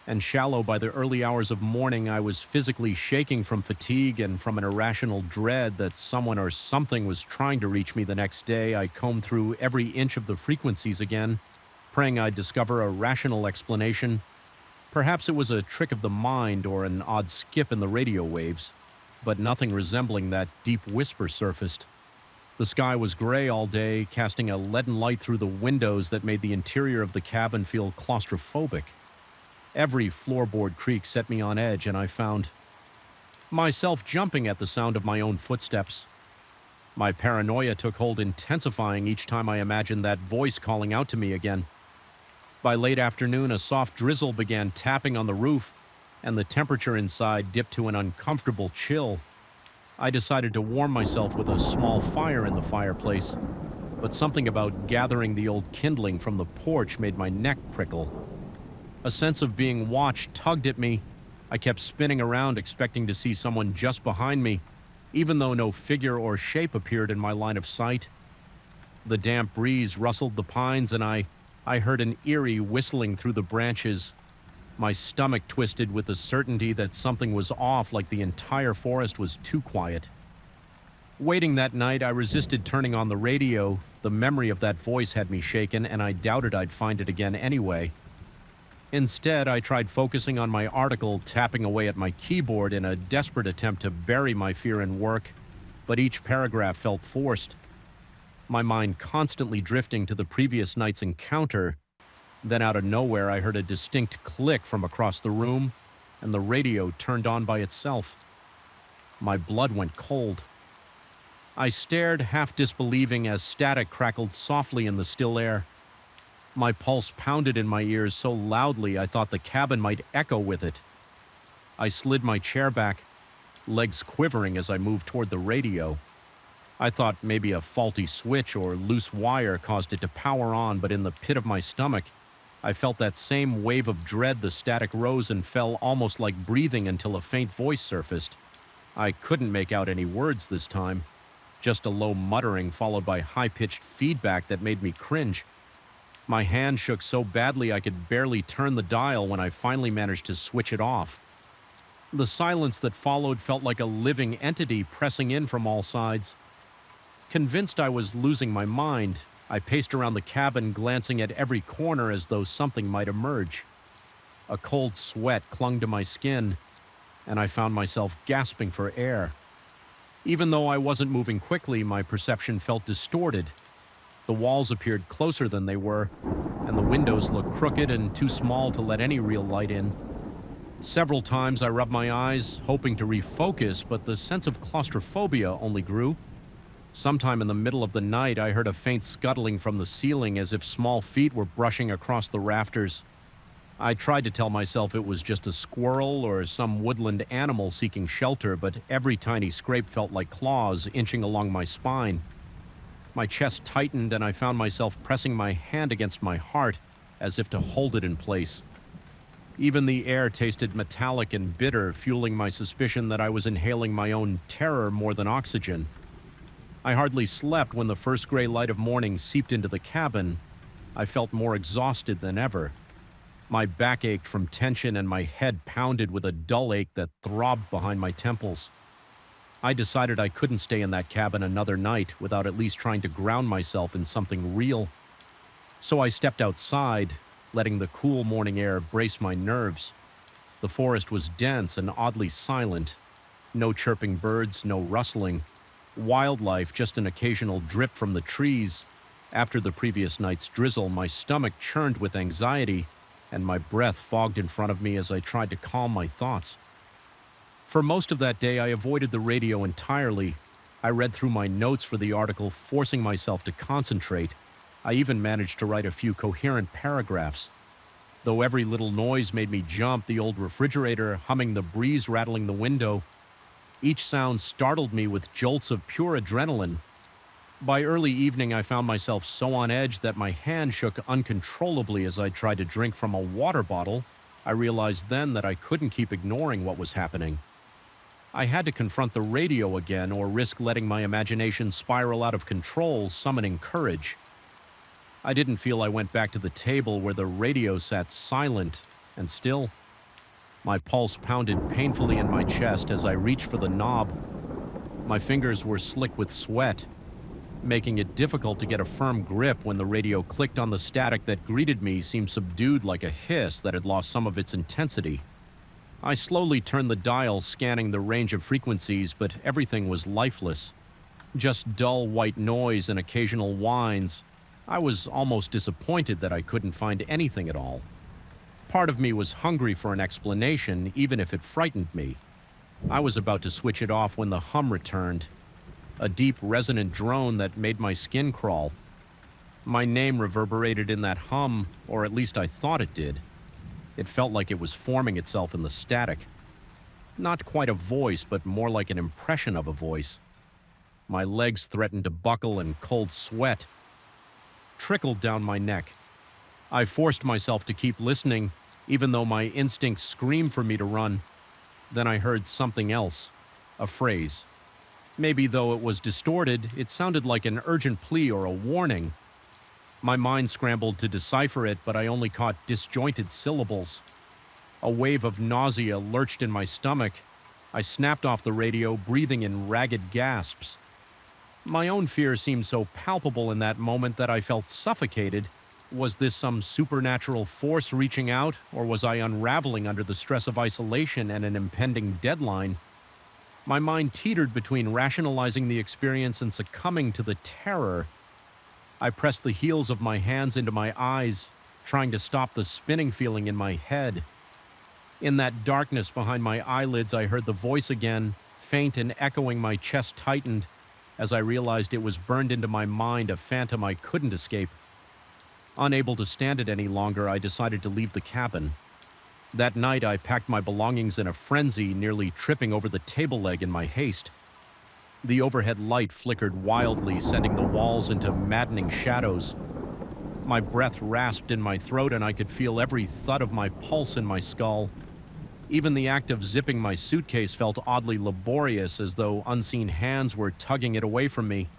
S1: and shallow. By the early hours of morning, I was physically shaking from fatigue and from an irrational dread that someone or something was trying to reach me the next day. I combed through every inch of the frequencies again, praying I'd discover a rational explanation. Perhaps it was a trick of the mind or an odd skip in the radio waves, but nothing resembling that deep whisper surfaced. The sky was gray all day, casting a leaden light through the windows that made the interior of the cabin feel claustrophobic. Every floorboard creak set me on edge, and I found myself jumping at the sound of my own footsteps. My paranoia took hold, intensifying each time I imagined that voice calling out to me again. By late afternoon, a soft drizzle began tapping on the roof, and the temperature inside dipped to an uncomfortable chill. I decided to warm myself with a small fire in the fireplace, but something about gathering the old kindling from the porch made my neck prickle. A sense of being watched tugged at me. I kept spinning around, expecting to see someone just behind me, even though no figure or shape appeared in my line of sight. The damp breeze rustled the pines, and I heard an eerie whistling through the branches. My stomach twisted with the certainty that something was off, like the entire forest was too quiet. Waiting that night, I resisted turning on the radio. The memory of that voice had me shaken, and I doubted I'd find it again anyway. Instead, I tried focusing on my article, tapping away at my keyboard in a desperate attempt to bury my fear in work, but each paragraph felt forced. My mind constantly drifting to the previous night's encounter. Then out of nowhere, I heard a distinct click from across the room, and the radio turned on by itself. My blood went cold. I stared, half disbelieving, as static crackled softly in the still air. My pulse pounded in my ears so loudly I thought the cabin might echo with it. I slid my chair back, legs quivering as I moved toward the radio. I thought maybe a faulty switch or loose wire caused it to power on, but in the pit of my stomach, I felt that same wave of dread. The static rose and fell almost like breathing until a faint voice surfaced. I couldn't make out any words this time, just a low muttering followed by high-pitched feedback that made me cringe. My hand shook so badly I could barely turn the dial when I finally managed to switch it off. The silence that followed felt like a living entity pressing in from all sides. Convinced I was losing my mind, I paced around the cabin, glancing at every corner as though something might emerge. A cold sweat clung to my skin, and I found myself gasping for air. Even though I wasn't moving quickly, my perception felt distorted. The walls appeared closer than they were, and the windows looked crooked and too small to let any real light in. Several times I rubbed my eyes, hoping to refocus, but the sense of claustrophobia only grew. Sometime in the middle of the night, I heard a faint scuttling from the ceiling as if small feet were brushing across the rafters. I tried to tell myself it was just a squirrel or some woodland animal seeking shelter, but every tiny scrape felt like claws inching along my spine. My chest tightened and I found myself pressing my hand against my heart as if to hold it in place. Even the air tasted metallic and bitter, fueling my suspicion that I was inhaling my own terror more than oxygen. I hardly slept when the first gray light of morning seeped into the cabin. I felt more exhausted than ever. My back ached from tension and my head pounded with a dull ache that throbbed behind my temples. I decided I couldn't stay in that cabin another night without at least trying to ground myself in something real. So I stepped outside, letting the cool morning air brace my nerves. The forest was dense and oddly silent. No chirping birds, no rustling. Wildlife, just an occasional drip from the trees. After the previous night's drizzle, my stomach churned with anxiety, and my breath fogged in front of me as I tried to calm my thoughts. For most of that day, I avoided the radio entirely. I read through my notes for the article, forcing myself to concentrate. I even managed to write a few coherent paragraphs. Though every little noise made me jump, the old refrigerator humming, the breeze rattling the window, each sound startled me with jolts of pure adrenaline. By early evening, I found myself so on edge that my hand shook uncontrollably as I tried to drink from a water bottle. I realized then that I couldn't keep ignoring what was happening. I had to confront the radio again or risk letting my imagination spiral out of control, summoning courage. I didn't feel I went back to the table where the radio sat silent and still. My pulse pounded painfully in my chest as I reached for the knob. My fingers were slick with sweat, making it difficult to get a firm grip when the radio clicked on. The static that greeted me seemed subdued, like a hiss that had lost some of its intensity. I slowly turned the dial, scanning the range of frequencies, but everything was lifeless. Just dull white noise and occasional whines. I was almost disappointed that I couldn't find anything at all. Part of me was hungry for an explanation, even if it frightened me. I was about to switch it off when the hum returned, a deep, resonant drone that made my skin crawl. My name reverberated in that hum, or at least I thought it did. It felt like it was forming itself in the static. Not quite a voice, but more like an impression of a voice. My legs threatened to buckle and cold sweat trickled down my neck. I forced myself to keep listening, even though my instincts screamed for me to run. Then I heard something else, a phrase. Maybe though it was distorted, it sounded like an urgent plea or a warning. My mind scrambled to decipher it, but I only caught disjointed syllables. A wave of nausea lurched in my stomach. I snapped off the radio, breathing in ragged gasps. My own fear seemed so palpable in that moment that I felt suffocated. Was this some supernatural force reaching out, or was I unraveling under the stress of isolation and an impending deadline? My mind teetered between rationalizing the experience and succumbing to the terror. I pressed the heels of my hands into my eyes, trying to stop the spinning feeling in my head. In that darkness behind my eyelids, I heard the voice again, faint and echoing. My chest tightened as I realized it was burned into my mind, a phantom I couldn't escape. Unable to stand it any longer, I decided to leave the cabin. That night, I packed my belongings in a frenzy, nearly tripping over the table leg in my haste. The overhead light flickered wildly, sending the walls into maddening shadows. My breath rasped in my throat and I could feel every thud of my pulse in my skull. Even the act of zipping my suitcase felt oddly laborious, as though unseen hands were tugging it away from me.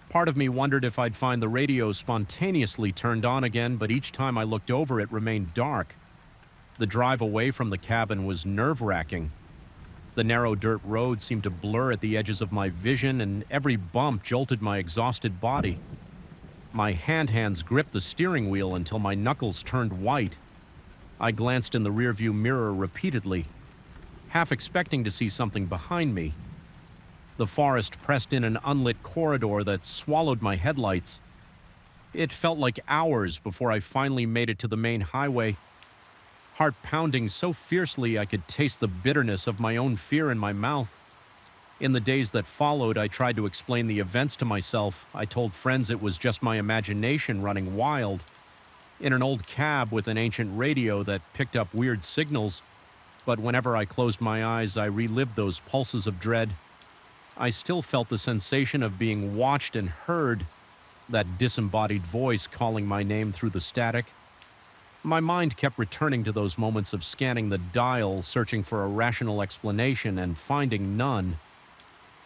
S1: Part of me wondered if I'd find the radio spontaneously turned on again, but each time I looked over it remained dark. The drive away from the cabin was nerve-wracking. The narrow dirt road seemed to blur at the edges of my vision, and every bump jolted my exhausted body. My hands gripped the steering wheel until my knuckles turned white. I glanced in the rearview mirror repeatedly, half expecting to see something behind me. The forest pressed in an unlit corridor that swallowed my headlights. It felt like hours before I finally made it to the main highway. Heart pounding so fiercely I could taste the bitterness of my own fear in my mouth. In the days that followed, I tried to explain the events to myself. I told friends it was just my imagination running wild. In an old cab with an ancient radio that picked up weird signals, but whenever I closed my eyes, I relived those pulses of dread. I still felt the sensation of being watched and heard, that disembodied voice calling my name through the static. My mind kept returning to those moments of scanning the dial, searching for a rational explanation and finding none.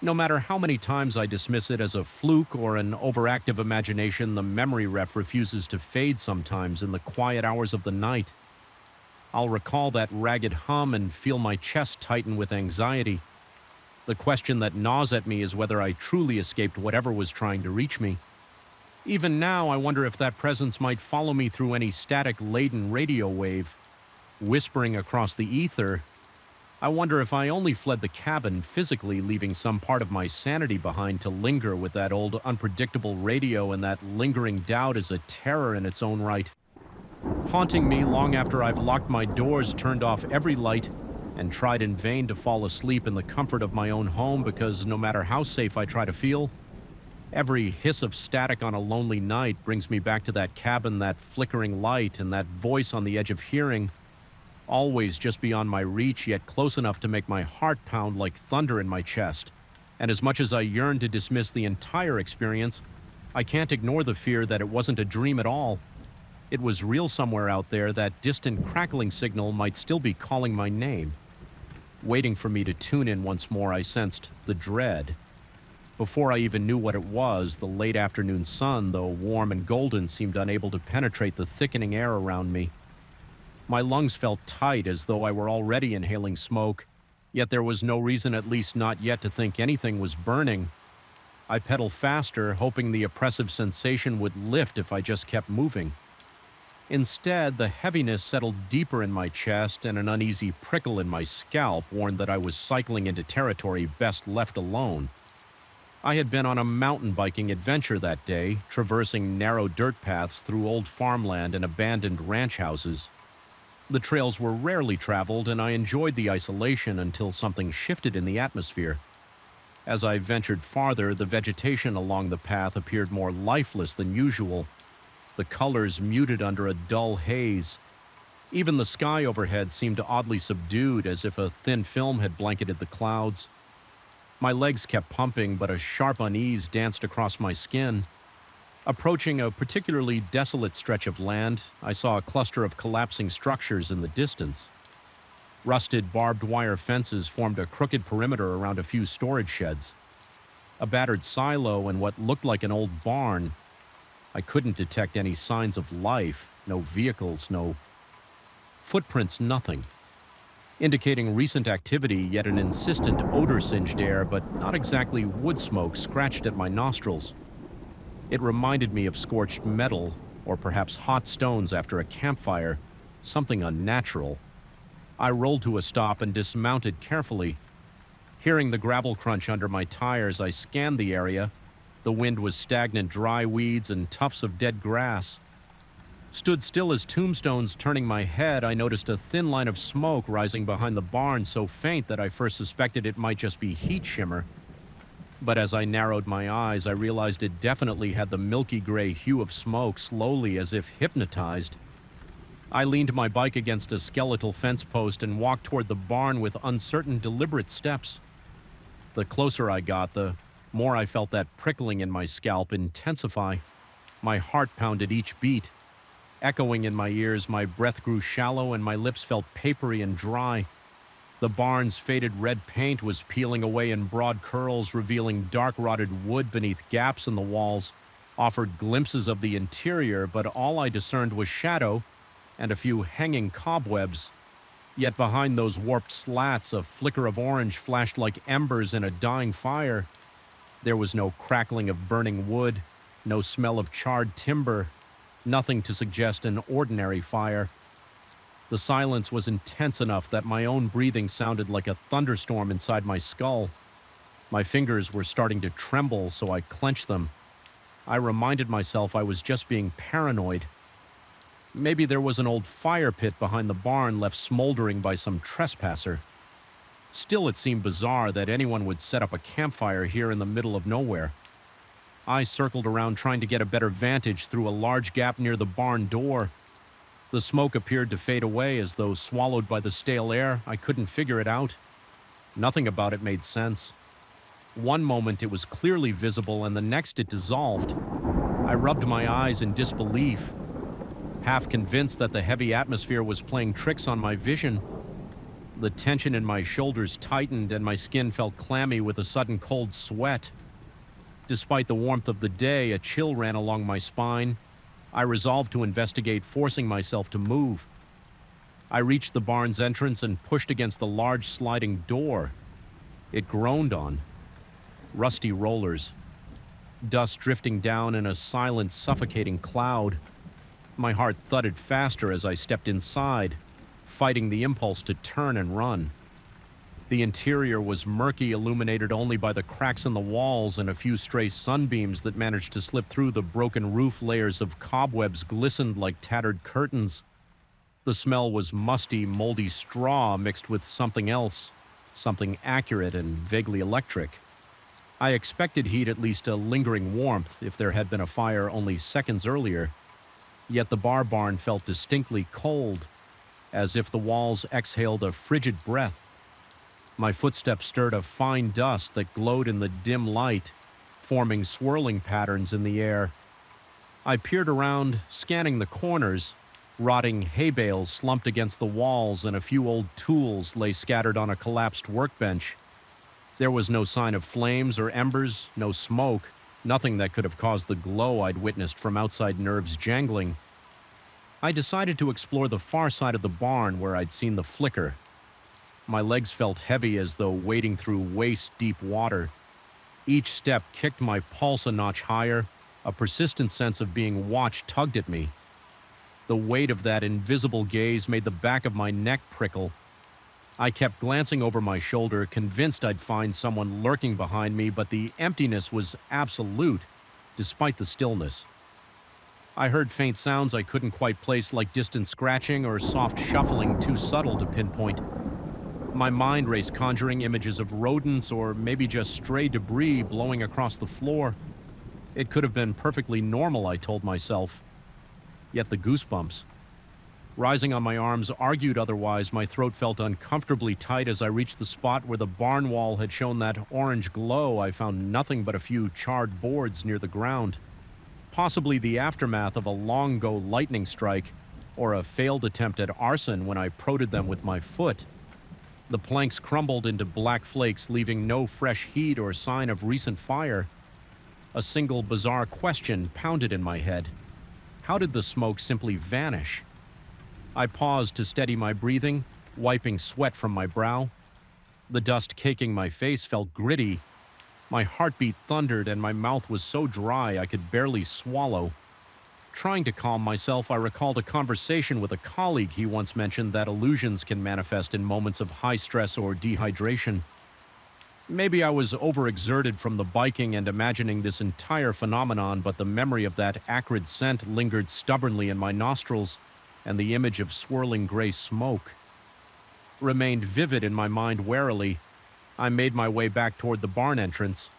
S1: No matter how many times I dismiss it as a fluke or an overactive imagination, the memory ref refuses to fade sometimes in the quiet hours of the night. I'll recall that ragged hum and feel my chest tighten with anxiety. The question that gnaws at me is whether I truly escaped whatever was trying to reach me. Even now, I wonder if that presence might follow me through any static-laden radio wave, whispering across the ether. I wonder if I only fled the cabin physically, leaving some part of my sanity behind to linger with that old unpredictable radio, and that lingering doubt is a terror in its own right. Haunting me long after I've locked my doors, turned off every light, and tried in vain to fall asleep in the comfort of my own home, because no matter how safe I try to feel, every hiss of static on a lonely night brings me back to that cabin, that flickering light, and that voice on the edge of hearing, always just beyond my reach, yet close enough to make my heart pound like thunder in my chest. And as much as I yearn to dismiss the entire experience, I can't ignore the fear that it wasn't a dream at all. It was real somewhere out there. That distant crackling signal might still be calling my name. Waiting for me to tune in once more, I sensed the dread. Before I even knew what it was, the late afternoon sun, though warm and golden, seemed unable to penetrate the thickening air around me. My lungs felt tight, as though I were already inhaling smoke, yet there was no reason, at least not yet, to think anything was burning. I pedaled faster, hoping the oppressive sensation would lift if I just kept moving. Instead, the heaviness settled deeper in my chest, and an uneasy prickle in my scalp warned that I was cycling into territory best left alone. I had been on a mountain biking adventure that day, traversing narrow dirt paths through old farmland and abandoned ranch houses. The trails were rarely traveled, and I enjoyed the isolation until something shifted in the atmosphere. As I ventured farther, the vegetation along the path appeared more lifeless than usual, the colors muted under a dull haze. Even the sky overhead seemed oddly subdued, as if a thin film had blanketed the clouds. My legs kept pumping, but a sharp unease danced across my skin. Approaching a particularly desolate stretch of land, I saw a cluster of collapsing structures in the distance. Rusted barbed wire fences formed a crooked perimeter around a few storage sheds. A battered silo and what looked like an old barn. I couldn't detect any signs of life, no vehicles, no footprints, nothing. Indicating recent activity, yet an insistent odor-singed air, but not exactly wood smoke, scratched at my nostrils. It reminded me of scorched metal, or perhaps hot stones after a campfire, something unnatural. I rolled to a stop and dismounted carefully. Hearing the gravel crunch under my tires, I scanned the area. The wind was stagnant dry weeds and tufts of dead grass. Stood still as tombstones. Turning my head, I noticed a thin line of smoke rising behind the barn, so faint that I first suspected it might just be heat shimmer. But as I narrowed my eyes, I realized it definitely had the milky gray hue of smoke, slowly, as if hypnotized. I leaned my bike against a skeletal fence post and walked toward the barn with uncertain, deliberate steps. The closer I got, the more I felt that prickling in my scalp intensify. My heart pounded each beat. Echoing in my ears, my breath grew shallow and my lips felt papery and dry. The barn's faded red paint was peeling away in broad curls, revealing dark rotted wood beneath gaps in the walls, offered glimpses of the interior, but all I discerned was shadow and a few hanging cobwebs. Yet behind those warped slats, a flicker of orange flashed like embers in a dying fire. There was no crackling of burning wood, no smell of charred timber, nothing to suggest an ordinary fire. The silence was intense enough that my own breathing sounded like a thunderstorm inside my skull. My fingers were starting to tremble, so I clenched them. I reminded myself I was just being paranoid. Maybe there was an old fire pit behind the barn left smoldering by some trespasser. Still, it seemed bizarre that anyone would set up a campfire here in the middle of nowhere. I circled around trying to get a better vantage through a large gap near the barn door. The smoke appeared to fade away as though swallowed by the stale air. I couldn't figure it out. Nothing about it made sense. One moment it was clearly visible and the next it dissolved. I rubbed my eyes in disbelief, half convinced that the heavy atmosphere was playing tricks on my vision. The tension in my shoulders tightened and my skin felt clammy with a sudden cold sweat. Despite the warmth of the day, a chill ran along my spine. I resolved to investigate, forcing myself to move. I reached the barn's entrance and pushed against the large sliding door. It groaned on. Rusty rollers. Dust drifting down in a silent, suffocating cloud. My heart thudded faster as I stepped inside, fighting the impulse to turn and run. The interior was murky, illuminated only by the cracks in the walls and a few stray sunbeams that managed to slip through the broken roof. Layers of cobwebs glistened like tattered curtains. The smell was musty, moldy straw mixed with something else, something accurate and vaguely electric. I expected heat, at least a lingering warmth, if there had been a fire only seconds earlier. Yet the barn felt distinctly cold, as if the walls exhaled a frigid breath. My footsteps stirred a fine dust that glowed in the dim light, forming swirling patterns in the air. I peered around, scanning the corners. Rotting hay bales slumped against the walls and a few old tools lay scattered on a collapsed workbench. There was no sign of flames or embers, no smoke, nothing that could have caused the glow I'd witnessed from outside nerves jangling. I decided to explore the far side of the barn where I'd seen the flicker. My legs felt heavy as though wading through waist-deep water. Each step kicked my pulse a notch higher. A persistent sense of being watched tugged at me. The weight of that invisible gaze made the back of my neck prickle. I kept glancing over my shoulder, convinced I'd find someone lurking behind me, but the emptiness was absolute, despite the stillness. I heard faint sounds I couldn't quite place, like distant scratching or soft shuffling too subtle to pinpoint. My mind raced, conjuring images of rodents or maybe just stray debris blowing across the floor. It could have been perfectly normal, I told myself. Yet the goosebumps, rising on my arms, argued otherwise. My throat felt uncomfortably tight as I reached the spot where the barn wall had shown that orange glow. I found nothing but a few charred boards near the ground. Possibly the aftermath of a long-ago lightning strike or a failed attempt at arson when I prodded them with my foot. The planks crumbled into black flakes, leaving no fresh heat or sign of recent fire. A single bizarre question pounded in my head. How did the smoke simply vanish? I paused to steady my breathing, wiping sweat from my brow. The dust caking my face felt gritty. My heartbeat thundered and my mouth was so dry I could barely swallow. Trying to calm myself, I recalled a conversation with a colleague. He once mentioned that illusions can manifest in moments of high stress or dehydration. Maybe I was overexerted from the biking and imagining this entire phenomenon, but the memory of that acrid scent lingered stubbornly in my nostrils, and the image of swirling gray smoke remained vivid in my mind. Warily, I made my way back toward the barn entrance.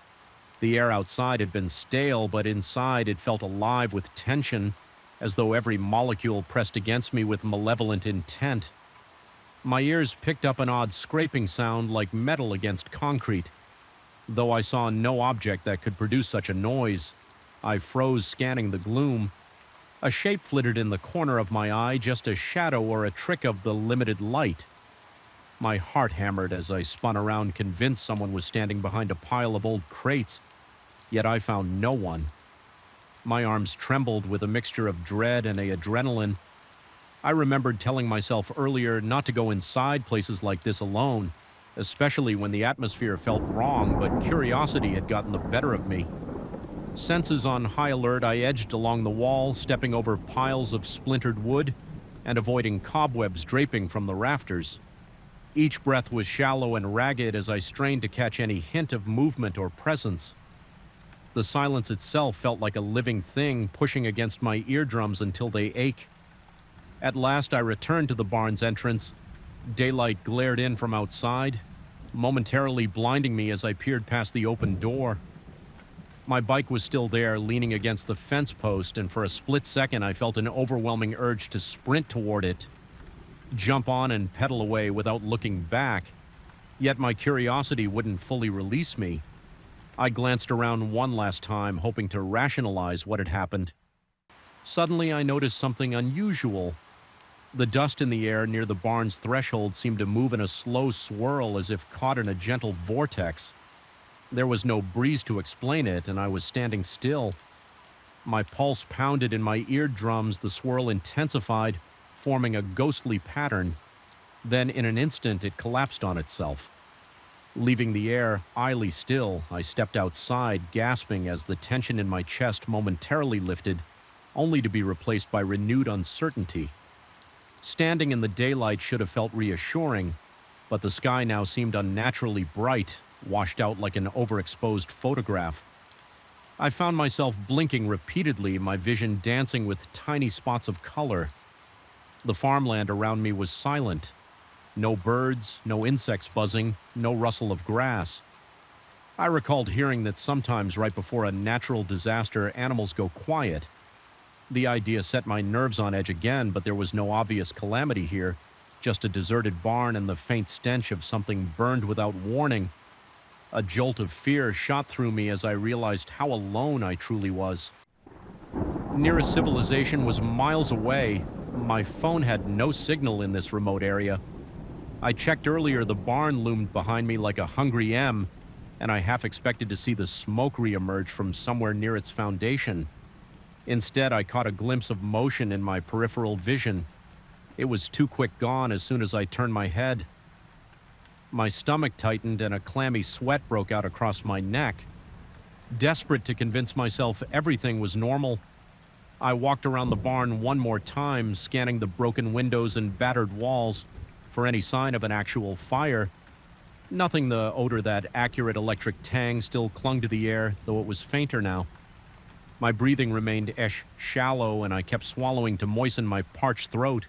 S1: The air outside had been stale, but inside it felt alive with tension, as though every molecule pressed against me with malevolent intent. My ears picked up an odd scraping sound like metal against concrete. Though I saw no object that could produce such a noise, I froze, scanning the gloom. A shape flitted in the corner of my eye, just a shadow or a trick of the limited light. My heart hammered as I spun around, convinced someone was standing behind a pile of old crates, yet I found no one. My arms trembled with a mixture of dread and adrenaline. I remembered telling myself earlier not to go inside places like this alone, especially when the atmosphere felt wrong, but curiosity had gotten the better of me. Senses on high alert, I edged along the wall, stepping over piles of splintered wood and avoiding cobwebs draping from the rafters. Each breath was shallow and ragged as I strained to catch any hint of movement or presence. The silence itself felt like a living thing pushing against my eardrums until they ache. At last, I returned to the barn's entrance. Daylight glared in from outside, momentarily blinding me as I peered past the open door. My bike was still there, leaning against the fence post, and for a split second I felt an overwhelming urge to sprint toward it, jump on and pedal away without looking back. Yet my curiosity wouldn't fully release me. I glanced around one last time, hoping to rationalize what had happened. Suddenly I noticed something unusual. The dust in the air near the barn's threshold seemed to move in a slow swirl as if caught in a gentle vortex. There was no breeze to explain it, and I was standing still. My pulse pounded in my eardrums, the swirl intensified, forming a ghostly pattern. Then in an instant it collapsed on itself. Leaving the air eyely still, I stepped outside, gasping as the tension in my chest momentarily lifted, only to be replaced by renewed uncertainty. Standing in the daylight should have felt reassuring, but the sky now seemed unnaturally bright, washed out like an overexposed photograph. I found myself blinking repeatedly, my vision dancing with tiny spots of color. The farmland around me was silent. No birds, no insects buzzing, no rustle of grass. I recalled hearing that sometimes right before a natural disaster, animals go quiet. The idea set my nerves on edge again, but there was no obvious calamity here, just a deserted barn and the faint stench of something burned without warning. A jolt of fear shot through me as I realized how alone I truly was. Nearest civilization was miles away. My phone had no signal in this remote area. I checked earlier, the barn loomed behind me like a hungry M, and I half expected to see the smoke re-emerge from somewhere near its foundation. Instead, I caught a glimpse of motion in my peripheral vision. It was too quick gone as soon as I turned my head. My stomach tightened and a clammy sweat broke out across my neck. Desperate to convince myself everything was normal, I walked around the barn one more time, scanning the broken windows and battered walls for any sign of an actual fire. Nothing. The odor, that accurate electric tang, still clung to the air, though it was fainter now. My breathing remained shallow, and I kept swallowing to moisten my parched throat.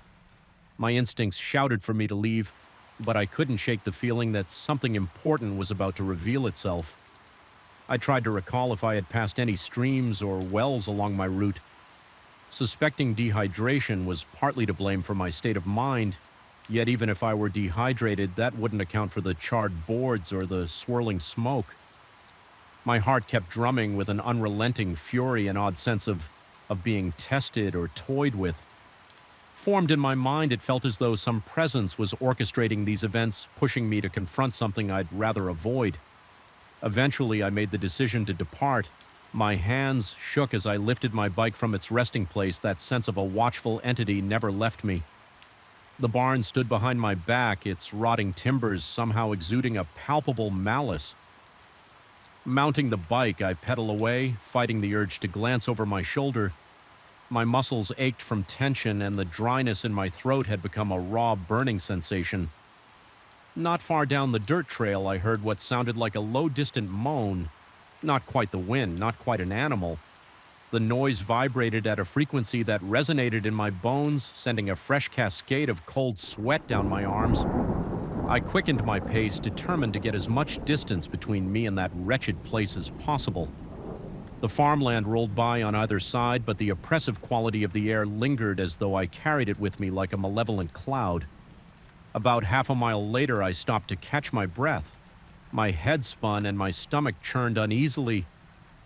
S1: My instincts shouted for me to leave, but I couldn't shake the feeling that something important was about to reveal itself. I tried to recall if I had passed any streams or wells along my route. Suspecting dehydration was partly to blame for my state of mind, yet even if I were dehydrated, that wouldn't account for the charred boards or the swirling smoke. My heart kept drumming with an unrelenting fury, an odd sense of being tested or toyed with. Formed in my mind, it felt as though some presence was orchestrating these events, pushing me to confront something I'd rather avoid. Eventually, I made the decision to depart. My hands shook as I lifted my bike from its resting place. That sense of a watchful entity never left me. The barn stood behind my back, its rotting timbers somehow exuding a palpable malice. Mounting the bike, I pedal away, fighting the urge to glance over my shoulder. My muscles ached from tension, and the dryness in my throat had become a raw, burning sensation. Not far down the dirt trail, I heard what sounded like a low, distant moan. Not quite the wind, not quite an animal. The noise vibrated at a frequency that resonated in my bones, sending a fresh cascade of cold sweat down my arms. I quickened my pace, determined to get as much distance between me and that wretched place as possible. The farmland rolled by on either side, but the oppressive quality of the air lingered as though I carried it with me like a malevolent cloud. About half a mile later, I stopped to catch my breath. My head spun and my stomach churned uneasily.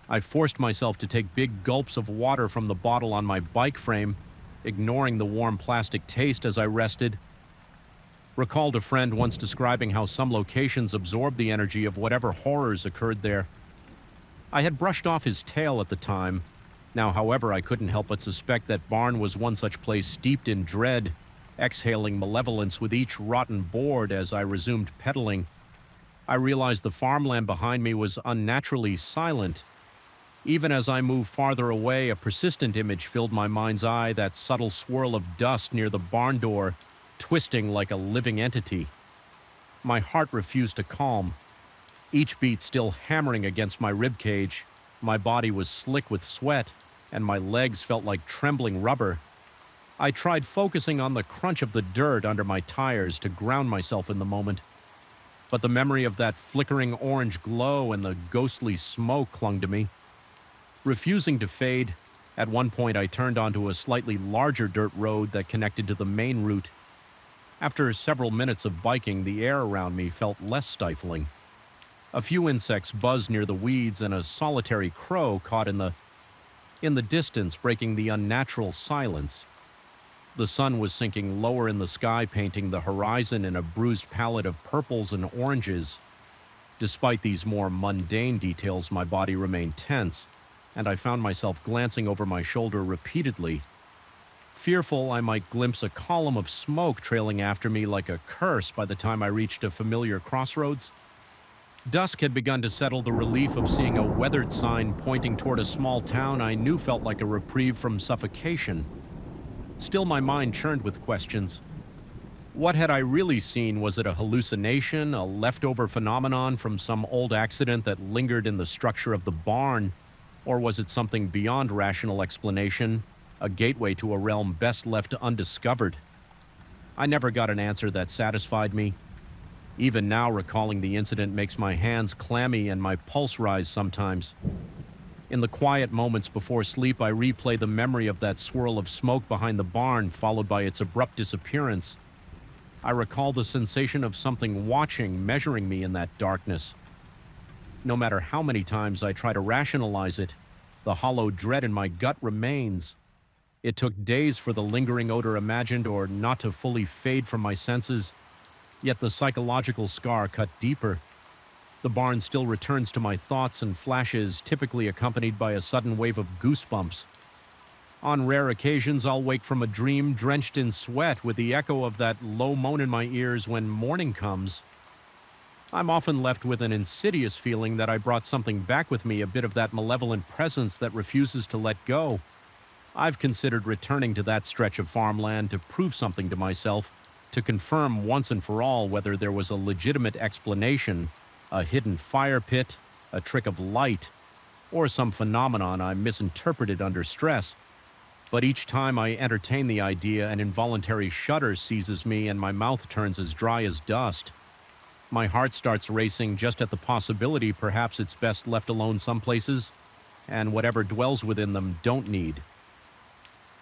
S1: I forced myself to take big gulps of water from the bottle on my bike frame, ignoring the warm plastic taste as I rested. Recalled a friend once describing how some locations absorb the energy of whatever horrors occurred there. I had brushed off his tale at the time. Now, however, I couldn't help but suspect that barn was one such place steeped in dread, exhaling malevolence with each rotten board as I resumed pedaling. I realized the farmland behind me was unnaturally silent. Even as I moved farther away, a persistent image filled my mind's eye, that subtle swirl of dust near the barn door, twisting like a living entity. My heart refused to calm, each beat still hammering against my ribcage. My body was slick with sweat, and my legs felt like trembling rubber. I tried focusing on the crunch of the dirt under my tires to ground myself in the moment. But the memory of that flickering orange glow and the ghostly smoke clung to me. Refusing to fade, at one point I turned onto a slightly larger dirt road that connected to the main route. After several minutes of biking, the air around me felt less stifling. A few insects buzzed near the weeds, and a solitary crow caught in the distance, breaking the unnatural silence. The sun was sinking lower in the sky, painting the horizon in a bruised palette of purples and oranges. Despite these more mundane details, my body remained tense, and I found myself glancing over my shoulder repeatedly, fearful I might glimpse a column of smoke trailing after me like a curse by the time I reached a familiar crossroads. Dusk had begun to settle. The relief of seeing a weathered sign pointing toward a small town I knew felt like a reprieve from suffocation. Still, my mind churned with questions. What had I really seen? Was it a hallucination, a leftover phenomenon from some old accident that lingered in the structure of the barn? Or was it something beyond rational explanation, a gateway to a realm best left undiscovered? I never got an answer that satisfied me. Even now, recalling the incident makes my hands clammy and my pulse rise sometimes. In the quiet moments before sleep, I replay the memory of that swirl of smoke behind the barn, followed by its abrupt disappearance. I recall the sensation of something watching, measuring me in that darkness. No matter how many times I try to rationalize it, the hollow dread in my gut remains. It took days for the lingering odor imagined or not to fully fade from my senses, yet the psychological scar cut deeper. The barn still returns to my thoughts and flashes, typically accompanied by a sudden wave of goosebumps. On rare occasions, I'll wake from a dream drenched in sweat with the echo of that low moan in my ears when morning comes. I'm often left with an insidious feeling that I brought something back with me, a bit of that malevolent presence that refuses to let go. I've considered returning to that stretch of farmland to prove something to myself, to confirm once and for all whether there was a legitimate explanation, a hidden fire pit, a trick of light, or some phenomenon I misinterpreted under stress. But each time I entertain the idea, an involuntary shudder seizes me and my mouth turns as dry as dust. My heart starts racing just at the possibility perhaps it's best left alone some places, and whatever dwells within them don't need.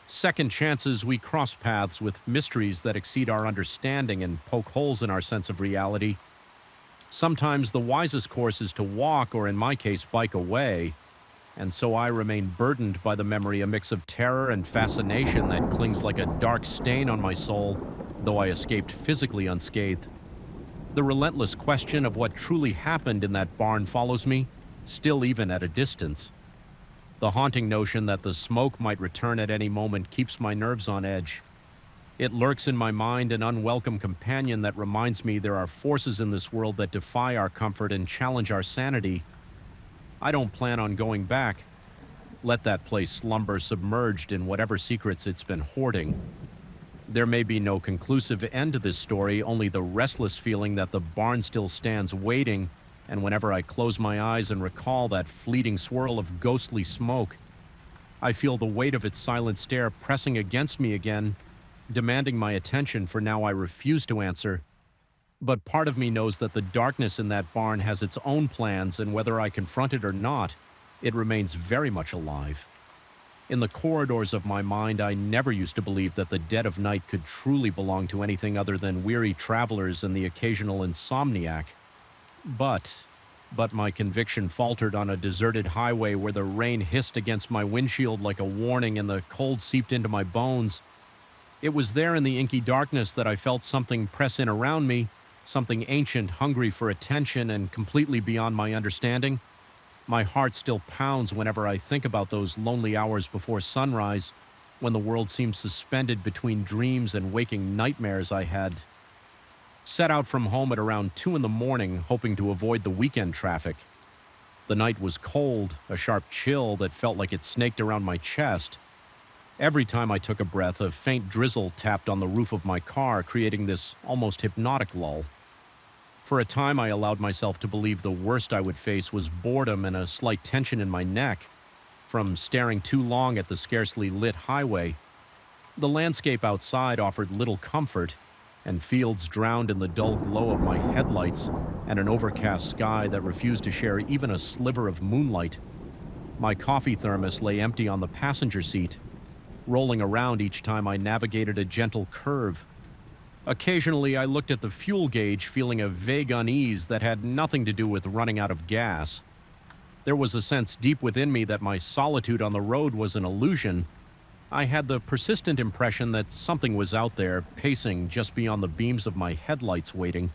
S1: Second chances, we cross paths with mysteries that exceed our understanding and poke holes in our sense of reality. Sometimes the wisest course is to walk, or in my case, bike away, and so I remain burdened by the memory, a mix of terror and fascination that clings like a dark stain on my soul, though I escaped physically unscathed. The relentless question of what truly happened in that barn follows me, still even at a distance. The haunting notion that the smoke might return at any moment keeps my nerves on edge. It lurks in my mind, an unwelcome companion that reminds me there are forces in this world that defy our comfort and challenge our sanity. I don't plan on going back. Let that place slumber submerged in whatever secrets it's been hoarding. There may be no conclusive end to this story, only the restless feeling that the barn still stands waiting, and whenever I close my eyes and recall that fleeting swirl of ghostly smoke, I feel the weight of its silent stare pressing against me again, demanding my attention, for now I refuse to answer. But part of me knows that the darkness in that barn has its own plans, and whether I confront it or not, it remains very much alive. In the corridors of my mind, I never used to believe that the dead of night could truly belong to anything other than weary travelers and the occasional insomniac. But but my conviction faltered on a deserted highway where the rain hissed against my windshield like a warning and the cold seeped into my bones. It was there in the inky darkness that I felt something press in around me, something ancient, hungry for attention and completely beyond my understanding. My heart still pounds whenever I think about those lonely hours before sunrise, when the world seemed suspended between dreams and waking nightmares I had. Set out from home at around 2 in the morning, hoping to avoid the weekend traffic. The night was cold, a sharp chill that felt like it snaked around my chest. Every time I took a breath, a faint drizzle tapped on the roof of my car, creating this almost hypnotic lull. For a time, I allowed myself to believe the worst I would face was boredom and a slight tension in my neck from staring too long at the scarcely lit highway. The landscape outside offered little comfort, and fields drowned in the dull glow of my headlights and an overcast sky that refused to share even a sliver of moonlight. My coffee thermos lay empty on the passenger seat, rolling around each time I navigated a gentle curve. Occasionally, I looked at the fuel gauge, feeling a vague unease that had nothing to do with running out of gas. There was a sense deep within me that my solitude on the road was an illusion. I had the persistent impression that something was out there, pacing just beyond the beams of my headlights, waiting.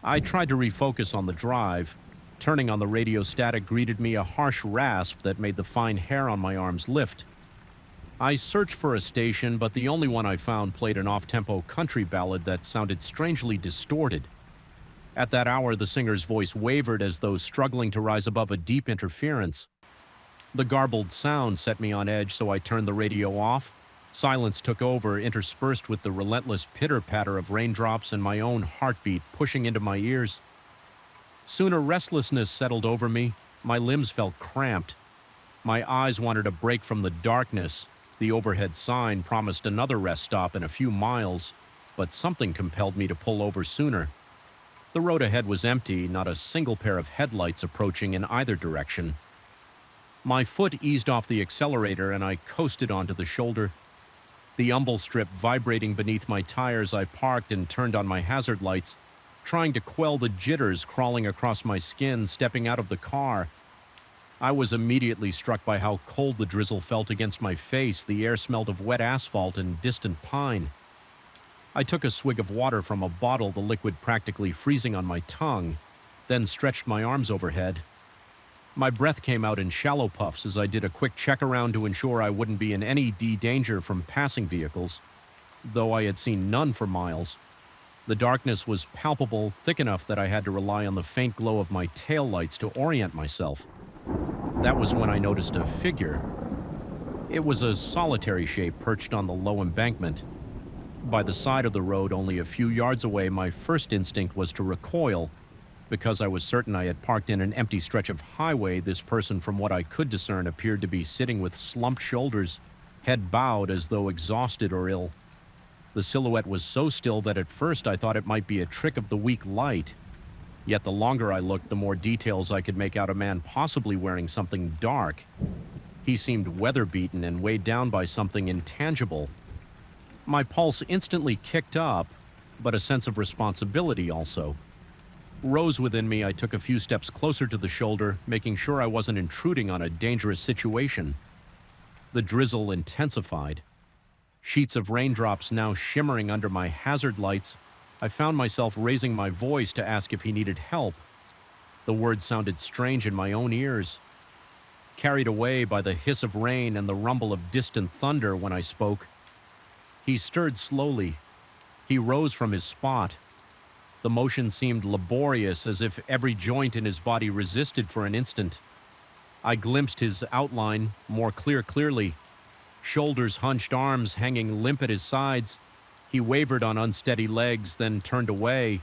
S1: I tried to refocus on the drive. Turning on the radio static greeted me a harsh rasp that made the fine hair on my arms lift. I searched for a station, but the only one I found played an off-tempo country ballad that sounded strangely distorted. At that hour, the singer's voice wavered as though struggling to rise above a deep interference. The garbled sound set me on edge, so I turned the radio off. Silence took over, interspersed with the relentless pitter-patter of raindrops and my own heartbeat pushing into my ears. Soon a restlessness settled over me. My limbs felt cramped. My eyes wanted a break from the darkness. The overhead sign promised another rest stop in a few miles, but something compelled me to pull over sooner. The road ahead was empty, not a single pair of headlights approaching in either direction. My foot eased off the accelerator and I coasted onto the shoulder. The umble strip vibrating beneath my tires, I parked and turned on my hazard lights, trying to quell the jitters crawling across my skin stepping out of the car. I was immediately struck by how cold the drizzle felt against my face. The air smelled of wet asphalt and distant pine. I took a swig of water from a bottle, the liquid practically freezing on my tongue, then stretched my arms overhead. My breath came out in shallow puffs as I did a quick check around to ensure I wouldn't be in any danger from passing vehicles, though I had seen none for miles. The darkness was palpable, thick enough that I had to rely on the faint glow of my taillights to orient myself. That was when I noticed a figure. It was a solitary shape perched on the low embankment. By the side of the road, only a few yards away, my first instinct was to recoil. Because I was certain I had parked in an empty stretch of highway, this person, from what I could discern, appeared to be sitting with slumped shoulders, head bowed as though exhausted or ill. The silhouette was so still that at first I thought it might be a trick of the weak light. Yet the longer I looked, the more details I could make out a man possibly wearing something dark. He seemed weather-beaten and weighed down by something intangible. My pulse instantly kicked up, but a sense of responsibility also rose within me. I took a few steps closer to the shoulder, making sure I wasn't intruding on a dangerous situation. The drizzle intensified. Sheets of raindrops now shimmering under my hazard lights. I found myself raising my voice to ask if he needed help. The words sounded strange in my own ears. Carried away by the hiss of rain and the rumble of distant thunder when I spoke. He stirred slowly. He rose from his spot. The motion seemed laborious, as if every joint in his body resisted for an instant. I glimpsed his outline more clearly. Shoulders hunched, arms hanging limp at his sides. He wavered on unsteady legs, then turned away,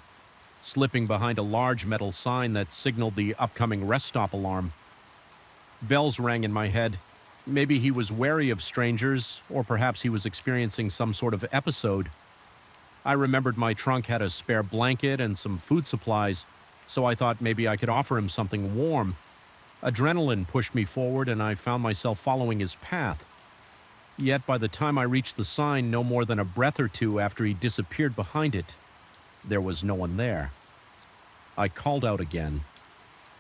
S1: slipping behind a large metal sign that signaled the upcoming rest stop alarm. Bells rang in my head. Maybe he was wary of strangers, or perhaps he was experiencing some sort of episode. I remembered my trunk had a spare blanket and some food supplies, so I thought maybe I could offer him something warm. Adrenaline pushed me forward, and I found myself following his path. Yet by the time I reached the sign, no more than a breath or two after he disappeared behind it, there was no one there. I called out again.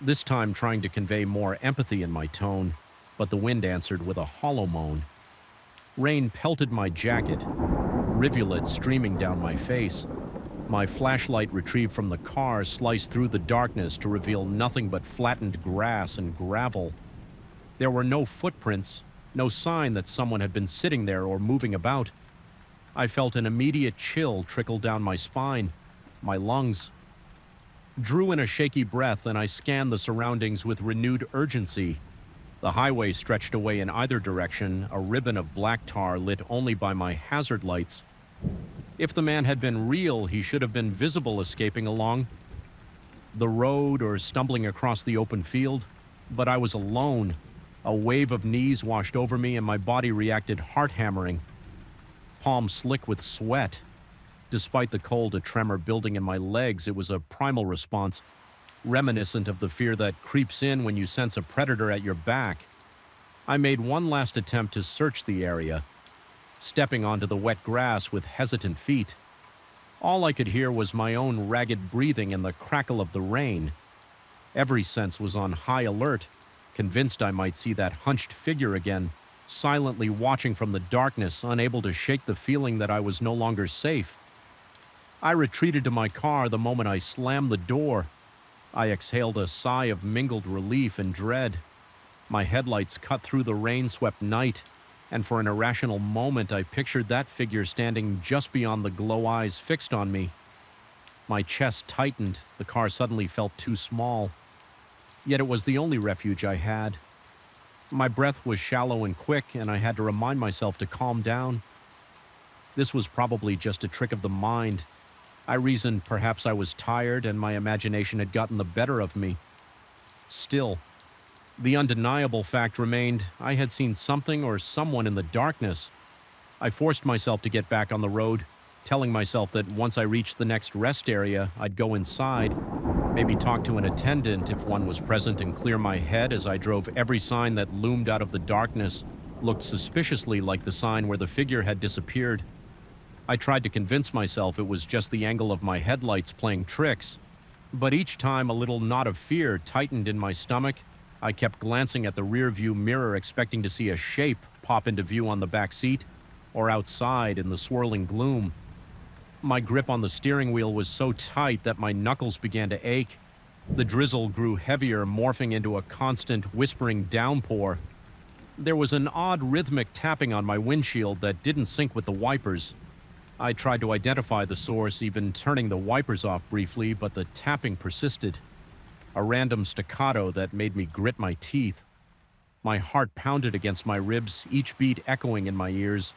S1: this time trying to convey more empathy in my tone, but the wind answered with a hollow moan. Rain pelted my jacket, rivulets streaming down my face. My flashlight retrieved from the car sliced through the darkness to reveal nothing but flattened grass and gravel. There were no footprints, no sign that someone had been sitting there or moving about. I felt an immediate chill trickle down my spine, my lungs. Drew in a shaky breath, and I scanned the surroundings with renewed urgency. The highway stretched away in either direction, a ribbon of black tar lit only by my hazard lights. If the man had been real, he should have been visible escaping along the road or stumbling across the open field. But I was alone. A wave of knees washed over me, and my body reacted heart-hammering, palms slick with sweat. Despite the cold, a tremor building in my legs, it was a primal response, reminiscent of the fear that creeps in when you sense a predator at your back. I made one last attempt to search the area, stepping onto the wet grass with hesitant feet. All I could hear was my own ragged breathing and the crackle of the rain. Every sense was on high alert, convinced I might see that hunched figure again, silently watching from the darkness, unable to shake the feeling that I was no longer safe. I retreated to my car the moment I slammed the door. I exhaled a sigh of mingled relief and dread. My headlights cut through the rain-swept night, and for an irrational moment I pictured that figure standing just beyond the glow eyes fixed on me. My chest tightened. The car suddenly felt too small. Yet it was the only refuge I had. My breath was shallow and quick, and I had to remind myself to calm down. This was probably just a trick of the mind. I reasoned perhaps I was tired and my imagination had gotten the better of me. Still, the undeniable fact remained: I had seen something or someone in the darkness. I forced myself to get back on the road, telling myself that once I reached the next rest area, I'd go inside, maybe talk to an attendant if one was present, and clear my head as I drove every sign that loomed out of the darkness, looked suspiciously like the sign where the figure had disappeared. I tried to convince myself it was just the angle of my headlights playing tricks, but each time a little knot of fear tightened in my stomach. I kept glancing at the rear-view mirror, expecting to see a shape pop into view on the back seat or outside in the swirling gloom. My grip on the steering wheel was so tight that my knuckles began to ache. The drizzle grew heavier, morphing into a constant, whispering downpour. There was an odd rhythmic tapping on my windshield that didn't sync with the wipers. I tried to identify the source, even turning the wipers off briefly, but the tapping persisted. A random staccato that made me grit my teeth. My heart pounded against my ribs, each beat echoing in my ears.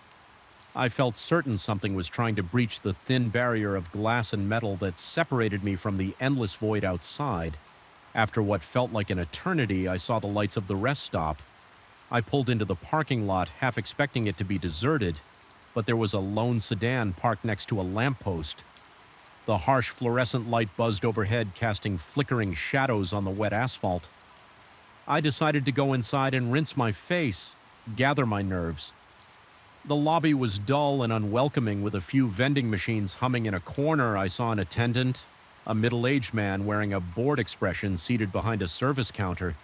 S1: I felt certain something was trying to breach the thin barrier of glass and metal that separated me from the endless void outside. After what felt like an eternity, I saw the lights of the rest stop. I pulled into the parking lot, half expecting it to be deserted, but there was a lone sedan parked next to a lamppost. The harsh fluorescent light buzzed overhead, casting flickering shadows on the wet asphalt. I decided to go inside and rinse my face, gather my nerves. The lobby was dull and unwelcoming, with a few vending machines humming. In a corner, I saw an attendant, a middle-aged man wearing a bored expression, seated behind a service counter.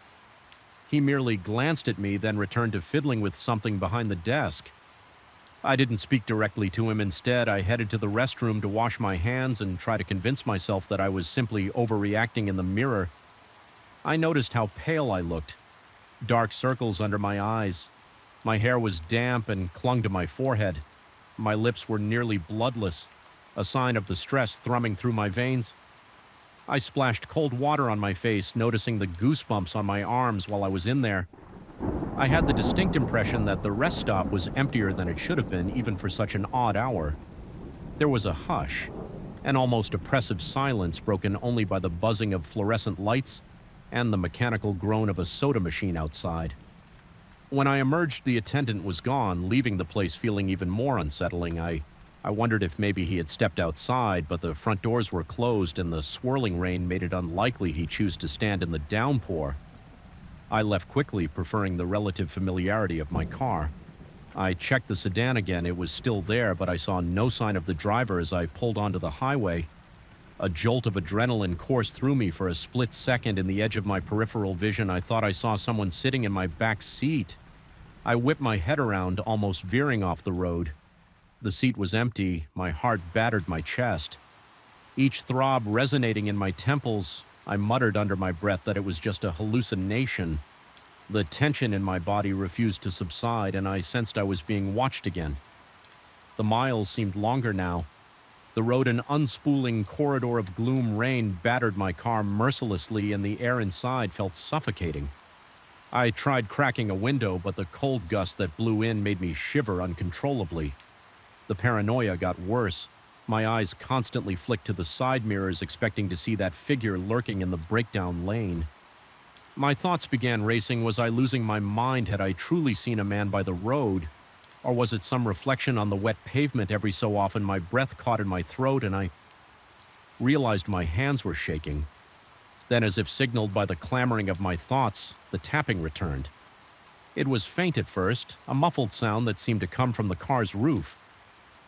S1: He merely glanced at me, then returned to fiddling with something behind the desk. I didn't speak directly to him. Instead, I headed to the restroom to wash my hands and try to convince myself that I was simply overreacting in the mirror. I noticed how pale I looked. Dark circles under my eyes. My hair was damp and clung to my forehead. My lips were nearly bloodless, a sign of the stress thrumming through my veins. I splashed cold water on my face, noticing the goosebumps on my arms while I was in there. I had the distinct impression that the rest stop was emptier than it should have been, even for such an odd hour. There was a hush, an almost oppressive silence broken only by the buzzing of fluorescent lights and the mechanical groan of a soda machine outside. When I emerged, the attendant was gone, leaving the place feeling even more unsettling. I wondered if maybe he had stepped outside, but the front doors were closed and the swirling rain made it unlikely he'd choose to stand in the downpour. I left quickly, preferring the relative familiarity of my car. I checked the sedan again. It was still there, but I saw no sign of the driver as I pulled onto the highway. A jolt of adrenaline coursed through me for a split second. In the edge of my peripheral vision, I thought I saw someone sitting in my back seat. I whipped my head around, almost veering off the road. The seat was empty. My heart battered my chest. Each throb resonating in my temples, I muttered under my breath that it was just a hallucination. The tension in my body refused to subside, and I sensed I was being watched again. The miles seemed longer now. The road, an unspooling corridor of gloom, rain battered my car mercilessly, and the air inside felt suffocating. I tried cracking a window, but the cold gust that blew in made me shiver uncontrollably. The paranoia got worse. My eyes constantly flicked to the side mirrors, expecting to see that figure lurking in the breakdown lane. My thoughts began racing. Was I losing my mind? Had I truly seen a man by the road? Or was it some reflection on the wet pavement? Every so often my breath caught in my throat, and I realized my hands were shaking. Then, as if signaled by the clamoring of my thoughts, the tapping returned. It was faint at first, a muffled sound that seemed to come from the car's roof.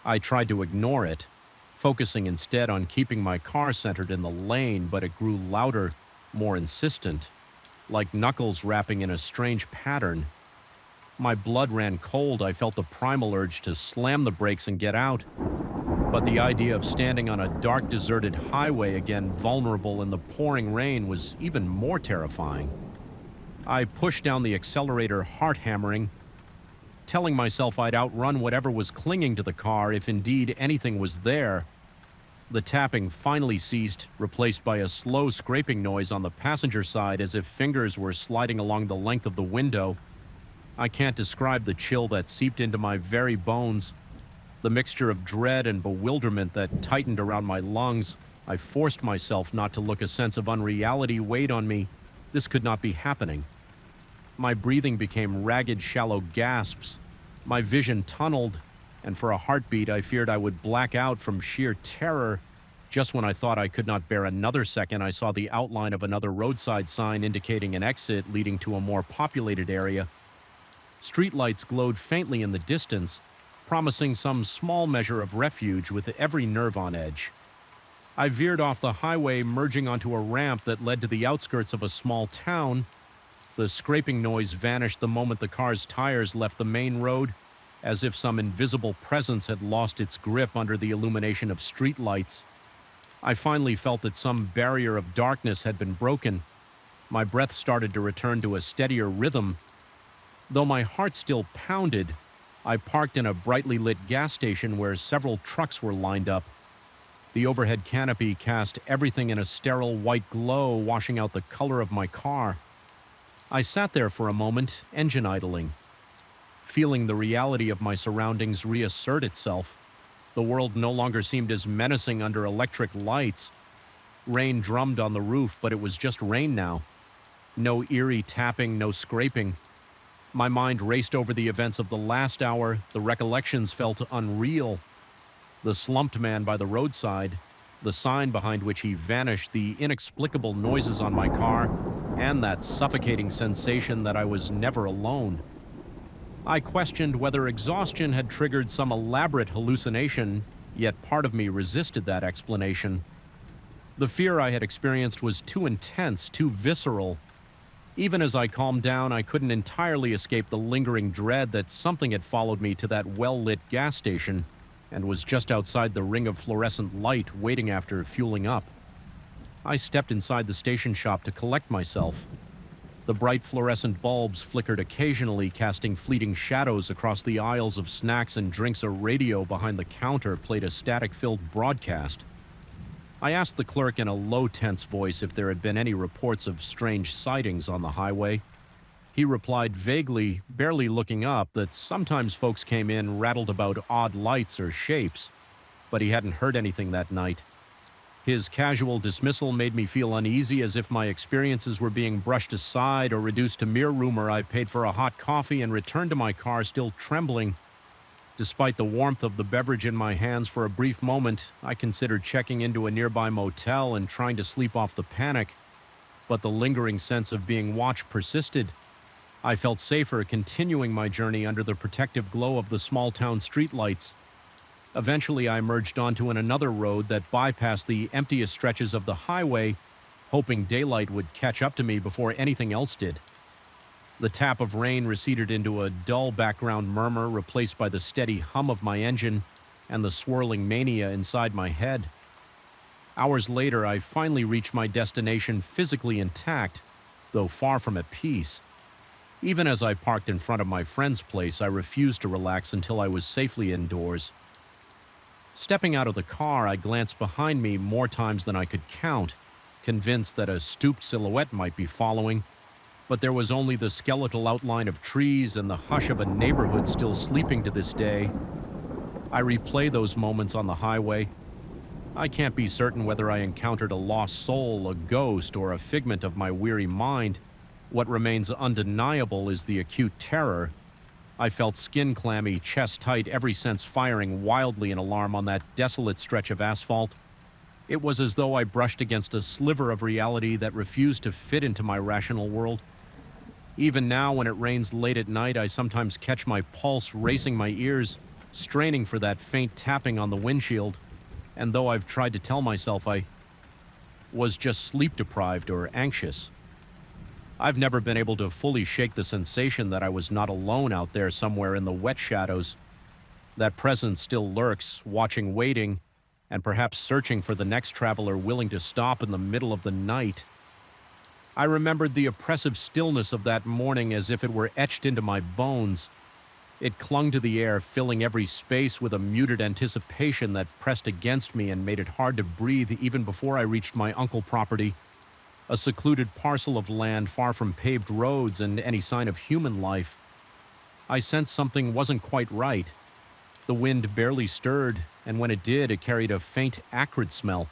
S1: I tried to ignore it, focusing instead on keeping my car centered in the lane, but it grew louder, more insistent, like knuckles rapping in a strange pattern. My blood ran cold. I felt the primal urge to slam the brakes and get out. But the idea of standing on a dark, deserted highway again, vulnerable in the pouring rain, was even more terrifying. I pushed down the accelerator, heart hammering, telling myself I'd outrun whatever was clinging to the car, if indeed anything was there. The tapping finally ceased, replaced by a slow scraping noise on the passenger side, as if fingers were sliding along the length of the window. I can't describe the chill that seeped into my very bones. The mixture of dread and bewilderment that tightened around my lungs. I forced myself not to look. A sense of unreality weighed on me. This could not be happening. My breathing became ragged, shallow gasps. My vision tunneled, and for a heartbeat I feared I would black out from sheer terror. Just when I thought I could not bear another second, I saw the outline of another roadside sign indicating an exit leading to a more populated area. Streetlights glowed faintly in the distance, promising some small measure of refuge. With every nerve on edge, I veered off the highway, merging onto a ramp that led to the outskirts of a small town. The scraping noise vanished the moment the car's tires left the main road, as if some invisible presence had lost its grip under the illumination of streetlights. I finally felt that some barrier of darkness had been broken. My breath started to return to a steadier rhythm. Though my heart still pounded, I parked in a brightly lit gas station where several trucks were lined up. The overhead canopy cast everything in a sterile white glow, washing out the color of my car. I sat there for a moment, engine idling, feeling the reality of my surroundings reassert itself. The world no longer seemed as menacing under electric lights. Rain drummed on the roof, but it was just rain now. No eerie tapping, no scraping. My mind raced over the events of the last hour. The recollections felt unreal. The slumped man by the roadside, the sign behind which he vanished, the inexplicable noises on my car, and that suffocating sensation that I was never alone. I questioned whether exhaustion had triggered some elaborate hallucination, yet part of me resisted that explanation. The fear I had experienced was too intense, too visceral. Even as I calmed down, I couldn't entirely escape the lingering dread that something had followed me to that well-lit gas station and was just outside the ring of fluorescent light, waiting after fueling up. I stepped inside the station shop to collect myself. The bright fluorescent bulbs flickered occasionally, casting fleeting shadows across the aisles of snacks and drinks. A radio behind the counter played a static-filled broadcast. I asked the clerk in a low, tense voice if there had been any reports of strange sightings on the highway. He replied vaguely, barely looking up, that sometimes folks came in, rattled about odd lights or shapes, but he hadn't heard anything that night. His casual dismissal made me feel uneasy, as if my experiences were being brushed aside or reduced to mere rumor. I paid for a hot coffee and returned to my car, still trembling. Despite the warmth of the beverage in my hands, for a brief moment, I considered checking into a nearby motel and trying to sleep off the panic, but the lingering sense of being watched persisted. I felt safer continuing my journey under the protective glow of the small-town streetlights. Eventually, I merged onto another road that bypassed the emptiest stretches of the highway, hoping daylight would catch up to me before anything else did. The tap of rain receded into a dull background murmur replaced by the steady hum of my engine and the swirling mania inside my head. Hours later, I finally reached my destination physically intact, though far from at peace. Even as I parked in front of my friend's place, I refused to relax until I was safely indoors. Stepping out of the car, I glanced behind me more times than I could count, convinced that a stooped silhouette might be following, but there was only the skeletal outline of trees and the hush of a neighborhood still sleeping to this day. I replay those moments on the highway. I can't be certain whether I encountered a lost soul, a ghost, or a figment of my weary mind. What remains undeniable is the acute terror. I felt skin clammy, chest tight, every sense firing wildly in alarm on that desolate stretch of asphalt. It was as though I brushed against a sliver of reality that refused to fit into my rational world. Even now, when it rains late at night, I sometimes catch my pulse racing my ears, straining for that faint tapping on the windshield. And though I've tried to tell myself I was just sleep-deprived or anxious, I've never been able to fully shake the sensation that I was not alone out there somewhere in the wet shadows. That presence still lurks, watching, waiting, and perhaps searching for the next traveler willing to stop in the middle of the night. I remembered the oppressive stillness of that morning as if it were etched into my bones. It clung to the air, filling every space with a muted anticipation that pressed against me and made it hard to breathe even before I reached my uncle property, a secluded parcel of land far from paved roads and any sign of human life. I sensed something wasn't quite right. The wind barely stirred, and when it did, it carried a faint, acrid smell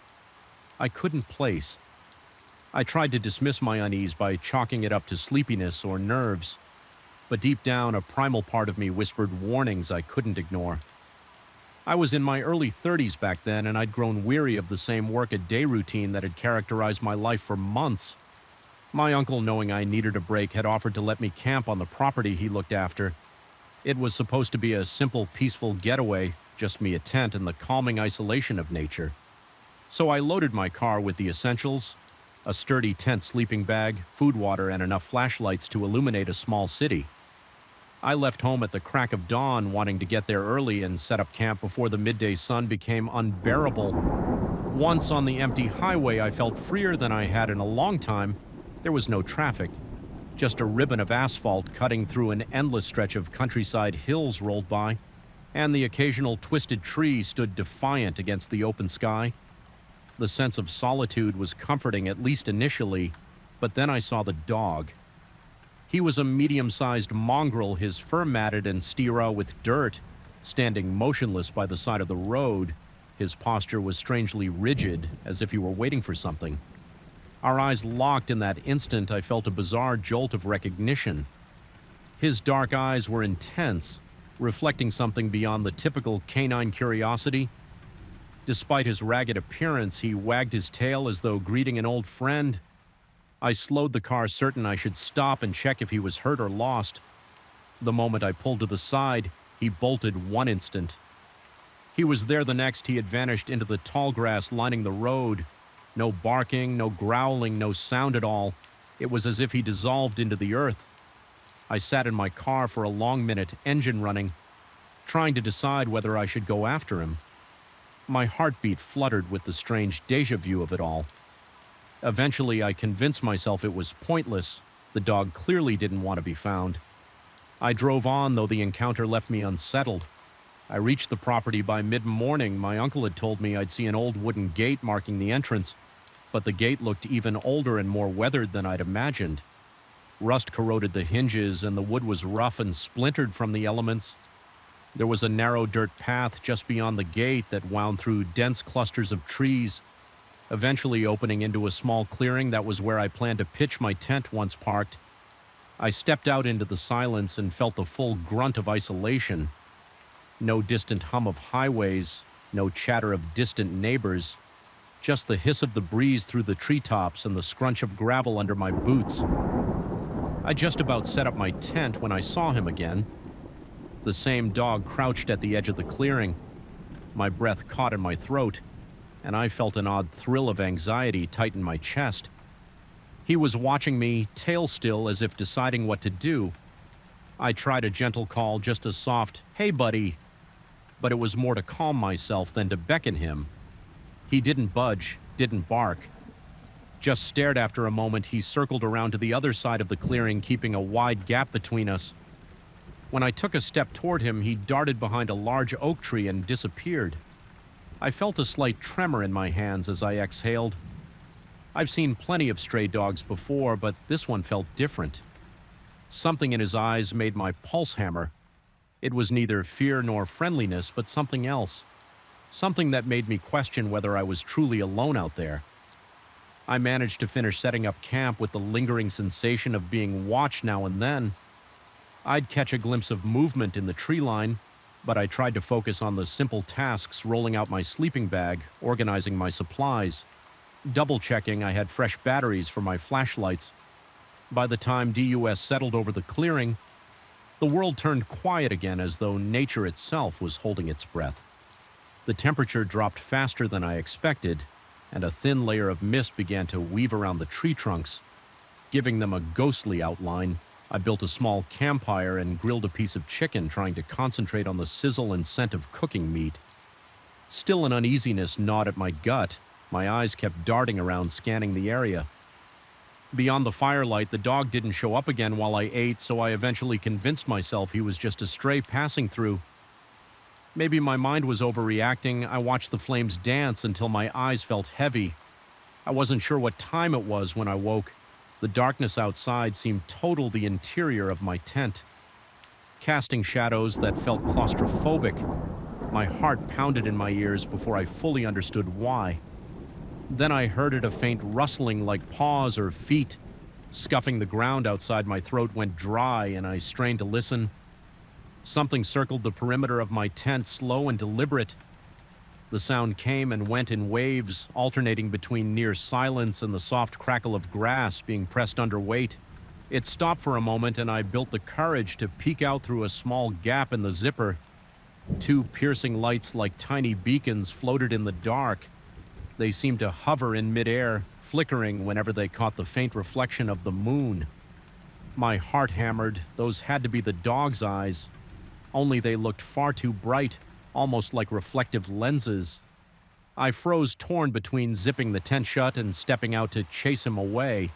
S1: I couldn't place. I tried to dismiss my unease by chalking it up to sleepiness or nerves, but deep down, a primal part of me whispered warnings I couldn't ignore. I was in my early 30s back then, and I'd grown weary of the same work-a-day routine that had characterized my life for months. My uncle, knowing I needed a break, had offered to let me camp on the property he looked after. It was supposed to be a simple, peaceful getaway, just me, a tent, and the calming isolation of nature. So I loaded my car with the essentials: a sturdy tent sleeping bag, food, water, and enough flashlights to illuminate a small city. I left home at the crack of dawn, wanting to get there early and set up camp before the midday sun became unbearable. Once on the empty highway, I felt freer than I had in a long time. There was no traffic. Just a ribbon of asphalt cutting through an endless stretch of countryside hills rolled by, and the occasional twisted tree stood defiant against the open sky. The sense of solitude was comforting, at least initially, but then I saw the dog. He was a medium-sized mongrel, his fur matted and sterile with dirt, standing motionless by the side of the road. His posture was strangely rigid, as if he were waiting for something. Our eyes locked. In that instant, I felt a bizarre jolt of recognition. His dark eyes were intense, reflecting something beyond the typical canine curiosity. Despite his ragged appearance, he wagged his tail as though greeting an old friend. I slowed the car, certain I should stop and check if he was hurt or lost. The moment I pulled to the side, he bolted one instant. He was there the next. He had vanished into the tall grass lining the road. No barking, no growling, no sound at all. It was as if he dissolved into the earth. I sat in my car for a long minute, engine running, trying to decide whether I should go after him. My heartbeat fluttered with the strange déjà vu of it all. Eventually, I convinced myself it was pointless. The dog clearly didn't want to be found. I drove on, though the encounter left me unsettled. I reached the property by mid-morning. My uncle had told me I'd see an old wooden gate marking the entrance, but the gate looked even older and more weathered than I'd imagined. Rust corroded the hinges, and the wood was rough and splintered from the elements. There was a narrow dirt path just beyond the gate that wound through dense clusters of trees, eventually opening into a small clearing that was where I planned to pitch my tent once parked. I stepped out into the silence and felt the full grunt of isolation. No distant hum of highways, no chatter of distant neighbors, just the hiss of the breeze through the treetops and the scrunch of gravel under my boots. I just about set up my tent when I saw him again. The same dog crouched at the edge of the clearing. My breath caught in my throat, and I felt an odd thrill of anxiety tighten my chest. He was watching me, tail still, as if deciding what to do. I tried a gentle call, just a soft, "Hey, buddy," but it was more to calm myself than to beckon him. He didn't budge, didn't bark. Just stared. After a moment, he circled around to the other side of the clearing, keeping a wide gap between us. When I took a step toward him, he darted behind a large oak tree and disappeared. I felt a slight tremor in my hands as I exhaled. I've seen plenty of stray dogs before, but this one felt different. Something in his eyes made my pulse hammer. It was neither fear nor friendliness, but something else. Something that made me question whether I was truly alone out there. I managed to finish setting up camp with the lingering sensation of being watched now and then. I'd catch a glimpse of movement in the tree line, but I tried to focus on the simple tasks: rolling out my sleeping bag, organizing my supplies, double-checking I had fresh batteries for my flashlights. By the time DUS settled over the clearing, the world turned quiet again, as though nature itself was holding its breath. The temperature dropped faster than I expected, and a thin layer of mist began to weave around the tree trunks, giving them a ghostly outline. I built a small campfire and grilled a piece of chicken, trying to concentrate on the sizzle and scent of cooking meat. Still, an uneasiness gnawed at my gut. My eyes kept darting around, scanning the area. Beyond the firelight, the dog didn't show up again while I ate, so I eventually convinced myself he was just a stray passing through. Maybe my mind was overreacting. I watched the flames dance until my eyes felt heavy. I wasn't sure what time it was when I woke. The darkness outside seemed total the interior of my tent, casting shadows that felt claustrophobic. My heart pounded in my ears before I fully understood why. Then I heard a faint rustling, like paws or feet. Scuffing the ground outside, my throat went dry and I strained to listen. Something circled the perimeter of my tent, slow and deliberate. The sound came and went in waves, alternating between near silence and the soft crackle of grass being pressed under weight. It stopped for a moment, and I built the courage to peek out through a small gap in the zipper. Two piercing lights like tiny beacons floated in the dark. They seemed to hover in midair, flickering whenever they caught the faint reflection of the moon. My heart hammered. Those had to be the dog's eyes. Only they looked far too bright, almost like reflective lenses. I froze, torn between zipping the tent shut and stepping out to chase him away.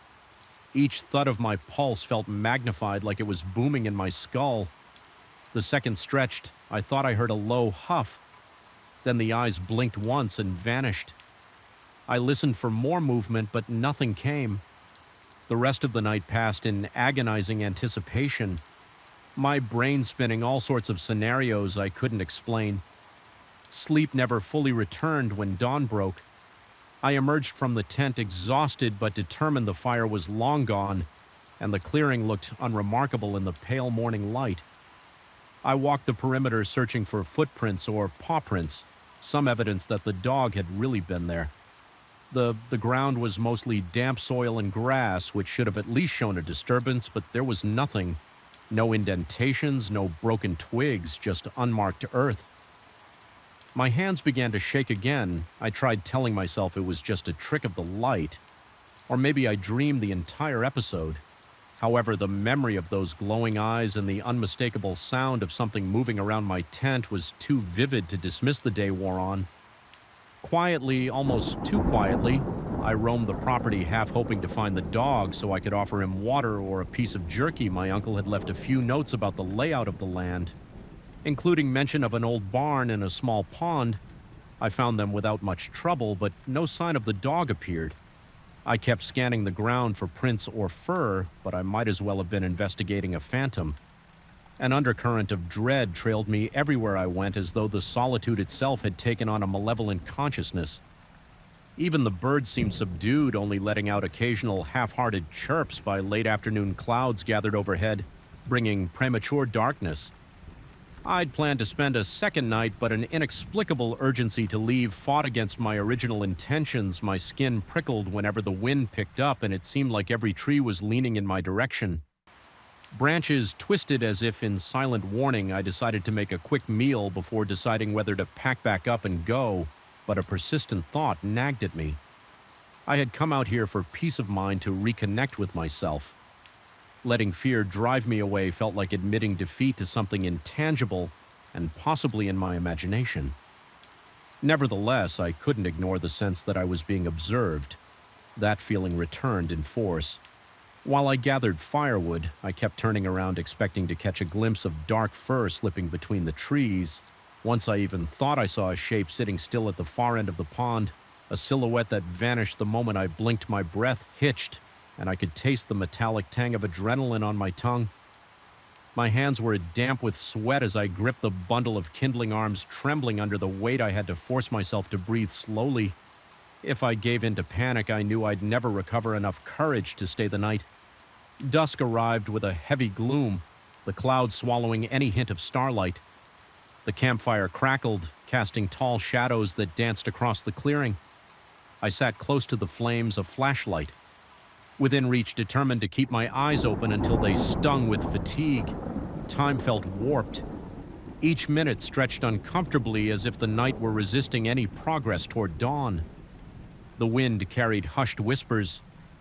S1: Each thud of my pulse felt magnified, like it was booming in my skull. The second stretched. I thought I heard a low huff. Then the eyes blinked once and vanished. I listened for more movement, but nothing came. The rest of the night passed in agonizing anticipation, my brain spinning all sorts of scenarios I couldn't explain. Sleep never fully returned when dawn broke. I emerged from the tent exhausted but determined the fire was long gone, and the clearing looked unremarkable in the pale morning light. I walked the perimeter searching for footprints or paw prints, some evidence that the dog had really been there. The ground was mostly damp soil and grass, which should have at least shown a disturbance, but there was nothing. No indentations, no broken twigs, just unmarked earth. My hands began to shake again. I tried telling myself it was just a trick of the light, or maybe I dreamed the entire episode. However, the memory of those glowing eyes and the unmistakable sound of something moving around my tent was too vivid to dismiss the day wore on. Quietly, almost too quietly, I roamed the property, half hoping to find the dog so I could offer him water or a piece of jerky. My uncle had left a few notes about the layout of the land, including mention of an old barn and a small pond. I found them without much trouble, but no sign of the dog appeared. I kept scanning the ground for prints or fur, but I might as well have been investigating a phantom. An undercurrent of dread trailed me everywhere I went, as though the solitude itself had taken on a malevolent consciousness. Even the birds seemed subdued, only letting out occasional half-hearted chirps by late afternoon clouds gathered overhead, bringing premature darkness. I'd planned to spend a second night, but an inexplicable urgency to leave fought against my original intentions. My skin prickled whenever the wind picked up, and it seemed like every tree was leaning in my direction. Branches twisted as if in silent warning. I decided to make a quick meal before deciding whether to pack back up and go, but a persistent thought nagged at me. I had come out here for peace of mind to reconnect with myself. Letting fear drive me away felt like admitting defeat to something intangible and possibly in my imagination. Nevertheless, I couldn't ignore the sense that I was being observed. That feeling returned in force. While I gathered firewood, I kept turning around expecting to catch a glimpse of dark fur slipping between the trees. Once I even thought I saw a shape sitting still at the far end of the pond, a silhouette that vanished the moment I blinked. My breath hitched, and I could taste the metallic tang of adrenaline on my tongue. My hands were damp with sweat as I gripped the bundle of kindling arms, trembling under the weight. I had to force myself to breathe slowly. If I gave in to panic, I knew I'd never recover enough courage to stay the night. Dusk arrived with a heavy gloom, the clouds swallowing any hint of starlight. The campfire crackled, casting tall shadows that danced across the clearing. I sat close to the flames, a flashlight within reach, determined to keep my eyes open until they stung with fatigue. Time felt warped. Each minute stretched uncomfortably as if the night were resisting any progress toward dawn. The wind carried hushed whispers,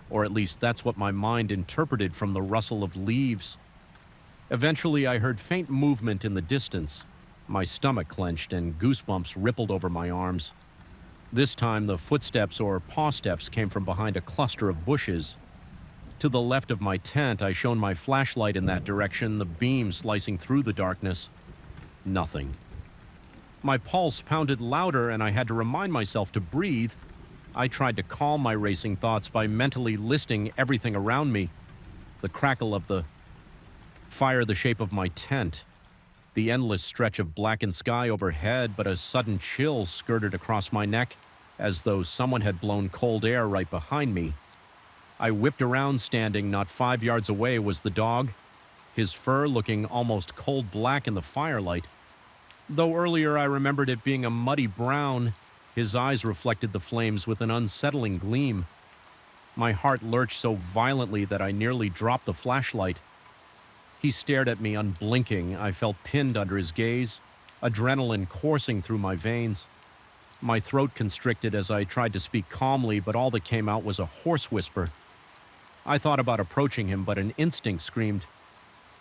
S1: or at least that's what my mind interpreted from the rustle of leaves. Eventually, I heard faint movement in the distance. My stomach clenched and goosebumps rippled over my arms. This time, the footsteps or paw steps came from behind a cluster of bushes. To the left of my tent, I shone my flashlight in that direction, the beam slicing through the darkness. Nothing. My pulse pounded louder, and I had to remind myself to breathe. I tried to calm my racing thoughts by mentally listing everything around me. The crackle of the fire, the shape of my tent, the endless stretch of blackened sky overhead, but a sudden chill skirted across my neck, as though someone had blown cold air right behind me. I whipped around. Standing not 5 yards away was the dog, his fur looking almost cold black in the firelight. Though earlier I remembered it being a muddy brown, his eyes reflected the flames with an unsettling gleam. My heart lurched so violently that I nearly dropped the flashlight. He stared at me unblinking. I felt pinned under his gaze, adrenaline coursing through my veins. My throat constricted as I tried to speak calmly, but all that came out was a hoarse whisper. I thought about approaching him, but an instinct screamed.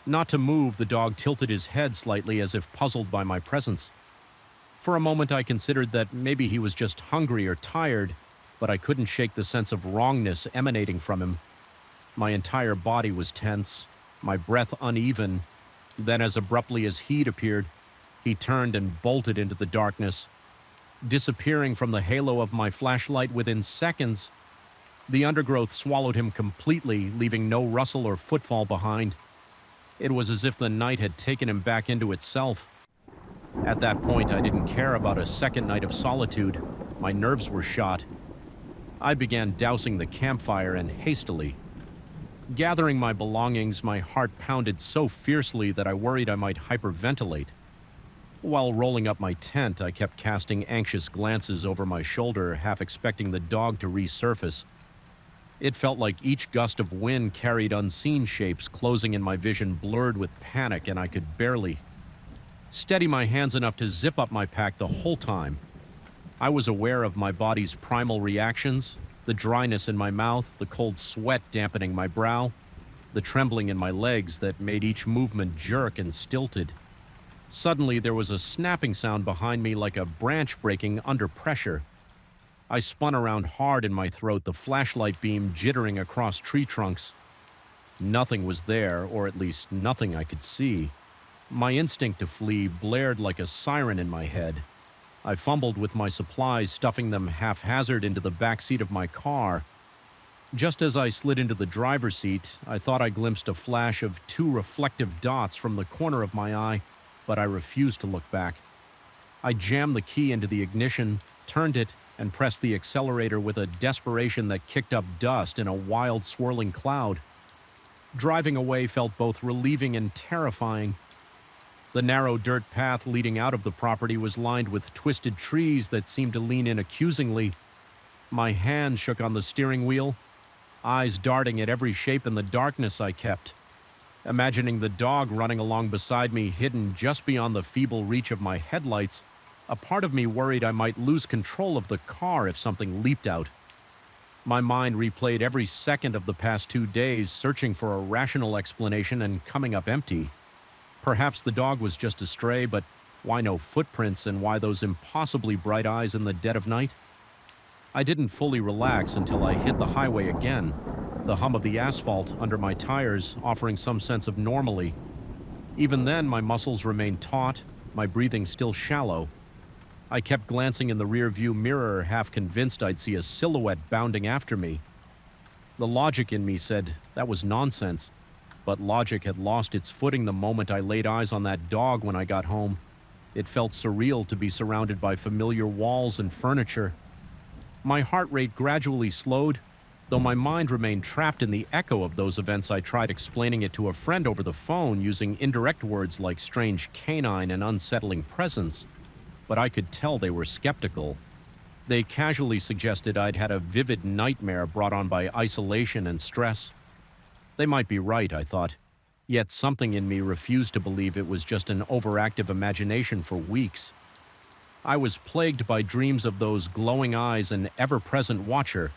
S1: Not to move. The dog tilted his head slightly as if puzzled by my presence. For a moment I considered that maybe he was just hungry or tired, but I couldn't shake the sense of wrongness emanating from him. My entire body was tense, my breath uneven. Then, as abruptly as he'd appeared, he turned and bolted into the darkness, disappearing from the halo of my flashlight within seconds. The undergrowth swallowed him completely, leaving no rustle or footfall behind. It was as if the night had taken him back into itself. At that point, I didn't care about a second night of solitude. My nerves were shot. I began dousing the campfire and hastily gathering my belongings. My heart pounded so fiercely that I worried I might hyperventilate. While rolling up my tent, I kept casting anxious glances over my shoulder, half expecting the dog to resurface. It felt like each gust of wind carried unseen shapes, closing in my vision, blurred with panic, and I could barely steady my hands enough to zip up my pack the whole time. I was aware of my body's primal reactions, the dryness in my mouth, the cold sweat dampening my brow, the trembling in my legs that made each movement jerk and stilted. Suddenly, there was a snapping sound behind me, like a branch breaking under pressure. I spun around hard in my throat, the flashlight beam jittering across tree trunks. Nothing was there, or at least nothing I could see. My instinct to flee blared like a siren in my head. I fumbled with my supplies, stuffing them haphazard into the back seat of my car. Just as I slid into the driver's seat, I thought I glimpsed a flash of 2 reflective dots from the corner of my eye, but I refused to look back. I jammed the key into the ignition, turned it, and pressed the accelerator with a desperation that kicked up dust in a wild, swirling cloud. Driving away felt both relieving and terrifying. The narrow dirt path leading out of the property was lined with twisted trees that seemed to lean in accusingly. My hand shook on the steering wheel, eyes darting at every shape in the darkness I kept. Imagining the dog running along beside me, hidden just beyond the feeble reach of my headlights, a part of me worried I might lose control of the car if something leaped out. My mind replayed every second of the past 2 days, searching for a rational explanation and coming up empty. Perhaps the dog was just a stray, but why no footprints and why those impossibly bright eyes in the dead of night? I didn't fully relax until I hit the highway again, the hum of the asphalt under my tires offering some sense of normalcy. Even then, my muscles remained taut, my breathing still shallow. I kept glancing in the rear-view mirror, half convinced I'd see a silhouette bounding after me. The logic in me said that was nonsense, but logic had lost its footing the moment I laid eyes on that dog when I got home. It felt surreal to be surrounded by familiar walls and furniture. My heart rate gradually slowed, though my mind remained trapped in the echo of those events. I tried explaining it to a friend over the phone using indirect words like strange canine and unsettling presence, but I could tell they were skeptical. They casually suggested I'd had a vivid nightmare brought on by isolation and stress. They might be right, I thought, yet something in me refused to believe it was just an overactive imagination for weeks. I was plagued by dreams of those glowing eyes and ever-present watcher.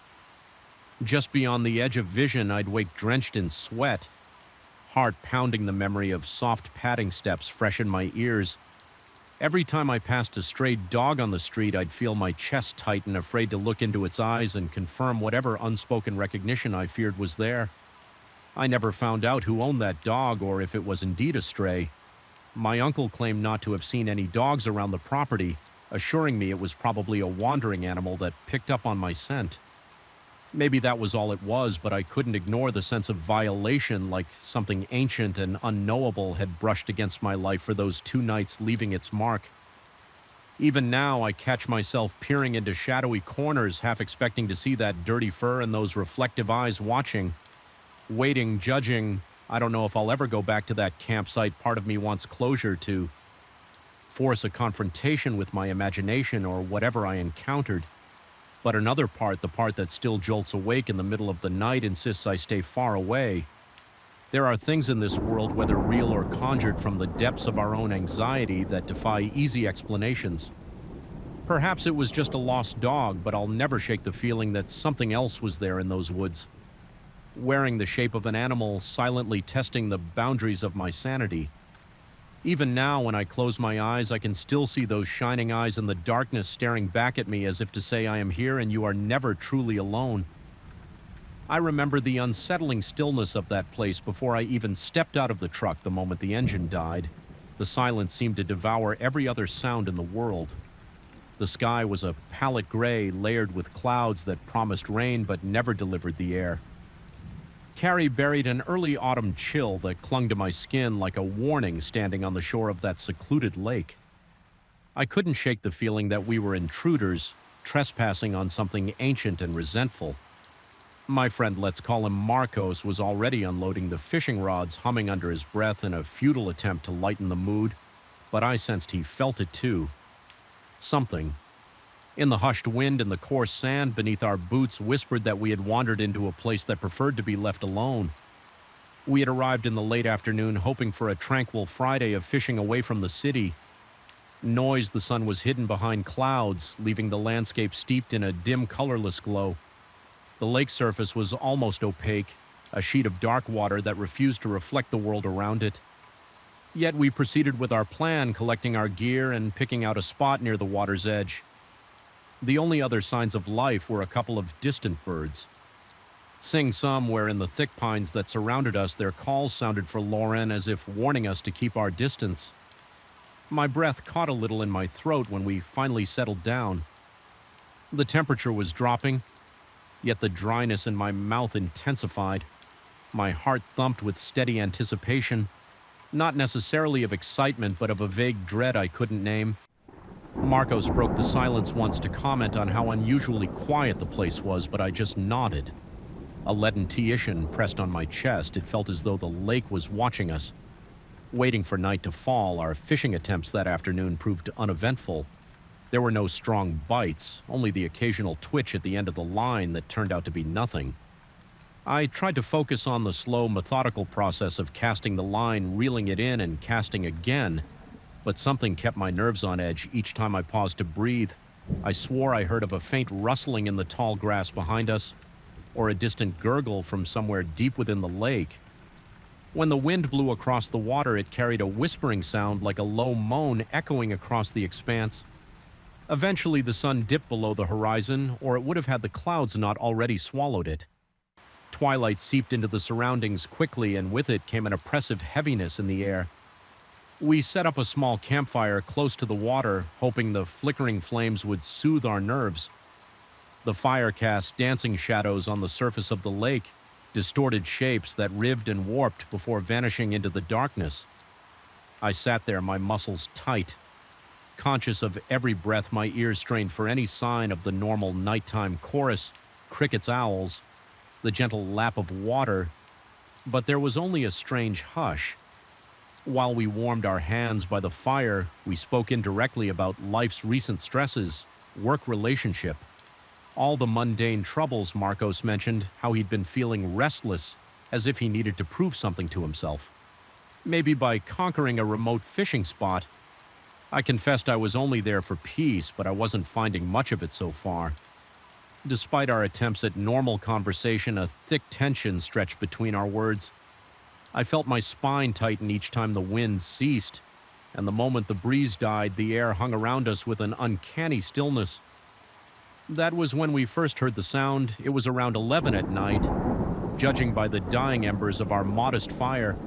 S1: Just beyond the edge of vision, I'd wake drenched in sweat, heart pounding the memory of soft padding steps fresh in my ears. Every time I passed a stray dog on the street, I'd feel my chest tighten, afraid to look into its eyes and confirm whatever unspoken recognition I feared was there. I never found out who owned that dog or if it was indeed a stray. My uncle claimed not to have seen any dogs around the property, assuring me it was probably a wandering animal that picked up on my scent. Maybe that was all it was, but I couldn't ignore the sense of violation, like something ancient and unknowable had brushed against my life for those 2 nights, leaving its mark. Even now, I catch myself peering into shadowy corners, half expecting to see that dirty fur and those reflective eyes watching, waiting, judging. I don't know if I'll ever go back to that campsite. Part of me wants closure, to force a confrontation with my imagination or whatever I encountered. But another part, the part that still jolts awake in the middle of the night, insists I stay far away. There are things in this world, whether real or conjured from the depths of our own anxiety, that defy easy explanations. Perhaps it was just a lost dog, but I'll never shake the feeling that something else was there in those woods, wearing the shape of an animal, silently testing the boundaries of my sanity. Even now, when I close my eyes, I can still see those shining eyes in the darkness staring back at me as if to say, I am here and you are never truly alone. I remember the unsettling stillness of that place before I even stepped out of the truck the moment the engine died. The silence seemed to devour every other sound in the world. The sky was a palette gray layered with clouds that promised rain but never delivered the air. Carrie buried an early autumn chill that clung to my skin like a warning standing on the shore of that secluded lake. I couldn't shake the feeling that we were intruders, trespassing on something ancient and resentful. My friend, let's call him Marcos, was already unloading the fishing rods, humming under his breath in a futile attempt to lighten the mood, but I sensed he felt it too. Something in the hushed wind and the coarse sand beneath our boots whispered that we had wandered into a place that preferred to be left alone. We had arrived in the late afternoon, hoping for a tranquil Friday of fishing away from the city. Noise, the sun was hidden behind clouds, leaving the landscape steeped in a dim, colorless glow. The lake surface was almost opaque, a sheet of dark water that refused to reflect the world around it. Yet we proceeded with our plan, collecting our gear and picking out a spot near the water's edge. The only other signs of life were a couple of distant birds. Sing somewhere in the thick pines that surrounded us, their calls sounded forlorn, as if warning us to keep our distance. My breath caught a little in my throat when we finally settled down. The temperature was dropping, yet the dryness in my mouth intensified. My heart thumped with steady anticipation, not necessarily of excitement, but of a vague dread I couldn't name. Marcos broke the silence once to comment on how unusually quiet the place was, but I just nodded. A leaden tension pressed on my chest. It felt as though the lake was watching us. Waiting for night to fall, our fishing attempts that afternoon proved uneventful. There were no strong bites, only the occasional twitch at the end of the line that turned out to be nothing. I tried to focus on the slow, methodical process of casting the line, reeling it in, and casting again, but something kept my nerves on edge each time I paused to breathe. I swore I heard of a faint rustling in the tall grass behind us, or a distant gurgle from somewhere deep within the lake. When the wind blew across the water, it carried a whispering sound like a low moan echoing across the expanse. Eventually, the sun dipped below the horizon, or it would have had the clouds not already swallowed it. Twilight seeped into the surroundings quickly, and with it came an oppressive heaviness in the air. We set up a small campfire close to the water, hoping the flickering flames would soothe our nerves. The fire cast dancing shadows on the surface of the lake, distorted shapes that writhed and warped before vanishing into the darkness. I sat there, my muscles tight, conscious of every breath, my ears strained for any sign of the normal nighttime chorus, crickets, owls, the gentle lap of water, but there was only a strange hush. While we warmed our hands by the fire, we spoke indirectly about life's recent stresses, work, relationship, all the mundane troubles. Marcos mentioned how he'd been feeling restless, as if he needed to prove something to himself. Maybe by conquering a remote fishing spot. I confessed I was only there for peace, but I wasn't finding much of it so far. Despite our attempts at normal conversation, a thick tension stretched between our words. I felt my spine tighten each time the wind ceased, and the moment the breeze died, the air hung around us with an uncanny stillness. That was when we first heard the sound. It was around 11 at night, judging by the dying embers of our modest fire.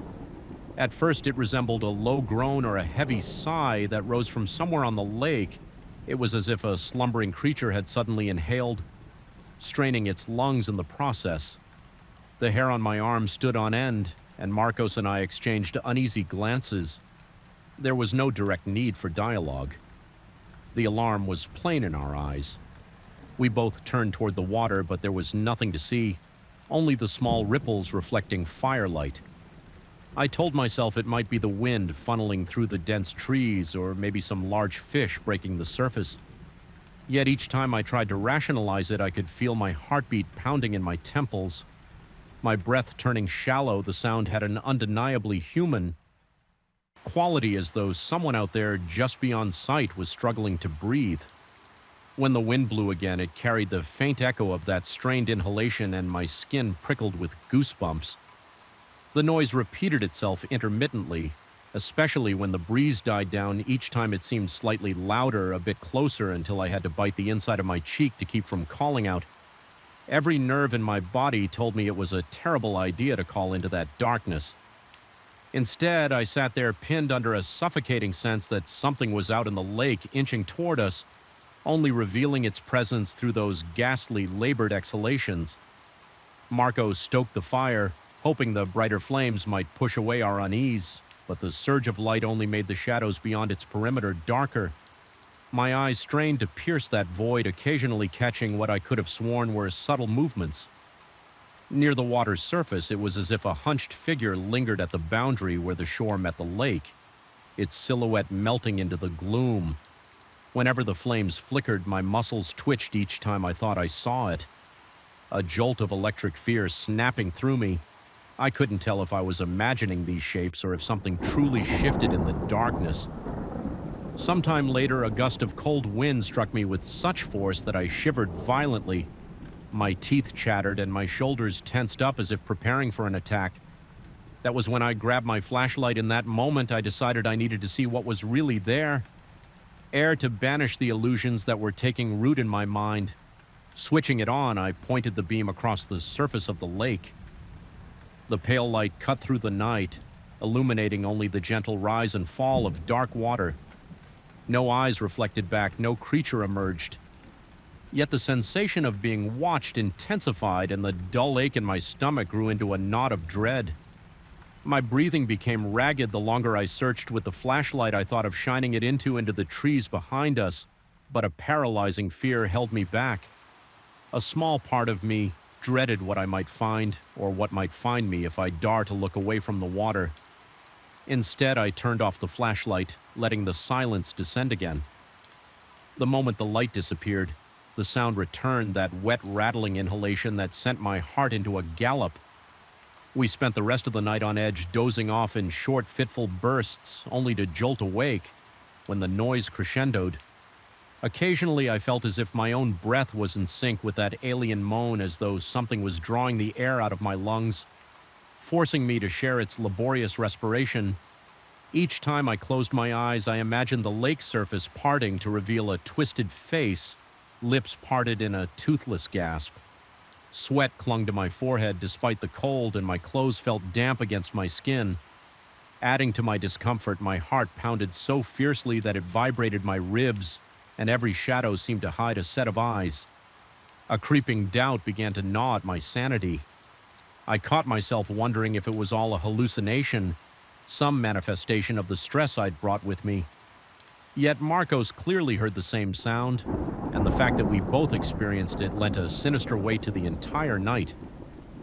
S1: At first, it resembled a low groan or a heavy sigh that rose from somewhere on the lake. It was as if a slumbering creature had suddenly inhaled, straining its lungs in the process. The hair on my arm stood on end, and Marcos and I exchanged uneasy glances. There was no direct need for dialogue. The alarm was plain in our eyes. We both turned toward the water, but there was nothing to see, only the small ripples reflecting firelight. I told myself it might be the wind funneling through the dense trees, or maybe some large fish breaking the surface. Yet each time I tried to rationalize it, I could feel my heartbeat pounding in my temples, my breath turning shallow. The sound had an undeniably human quality, as though someone out there just beyond sight was struggling to breathe. When the wind blew again, it carried the faint echo of that strained inhalation, and my skin prickled with goosebumps. The noise repeated itself intermittently, especially when the breeze died down. Each time it seemed slightly louder, a bit closer, until I had to bite the inside of my cheek to keep from calling out. Every nerve in my body told me it was a terrible idea to call into that darkness. Instead, I sat there pinned under a suffocating sense that something was out in the lake, inching toward us, only revealing its presence through those ghastly, labored exhalations. Marco stoked the fire, hoping the brighter flames might push away our unease, but the surge of light only made the shadows beyond its perimeter darker. My eyes strained to pierce that void, occasionally catching what I could have sworn were subtle movements. Near the water's surface, it was as if a hunched figure lingered at the boundary where the shore met the lake, its silhouette melting into the gloom. Whenever the flames flickered, my muscles twitched each time I thought I saw it. A jolt of electric fear snapping through me. I couldn't tell if I was imagining these shapes or if something truly shifted in the darkness. Sometime later, a gust of cold wind struck me with such force that I shivered violently. My teeth chattered and my shoulders tensed up as if preparing for an attack. That was when I grabbed my flashlight. In that moment, I decided I needed to see what was really there. Air to banish the illusions that were taking root in my mind. Switching it on, I pointed the beam across the surface of the lake. The pale light cut through the night, illuminating only the gentle rise and fall of dark water. No eyes reflected back, no creature emerged. Yet the sensation of being watched intensified, and the dull ache in my stomach grew into a knot of dread. My breathing became ragged the longer I searched. With the flashlight, I thought of shining it into the trees behind us, but a paralyzing fear held me back. A small part of me dreaded what I might find, or what might find me if I dared to look away from the water. Instead, I turned off the flashlight, letting the silence descend again. The moment the light disappeared, The sound returned, that wet, rattling inhalation that sent my heart into a gallop. We spent the rest of the night on edge, dozing off in short, fitful bursts, only to jolt awake when the noise crescendoed. Occasionally, I felt as if my own breath was in sync with that alien moan, as though something was drawing the air out of my lungs, forcing me to share its laborious respiration. Each time I closed my eyes, I imagined the lake surface parting to reveal a twisted face, lips parted in a toothless gasp. Sweat clung to my forehead despite the cold, and my clothes felt damp against my skin. Adding to my discomfort, my heart pounded so fiercely that it vibrated my ribs, and every shadow seemed to hide a set of eyes. A creeping doubt began to gnaw at my sanity. I caught myself wondering if it was all a hallucination, some manifestation of the stress I'd brought with me. Yet Marcos clearly heard the same sound, and the fact that we both experienced it lent a sinister weight to the entire night.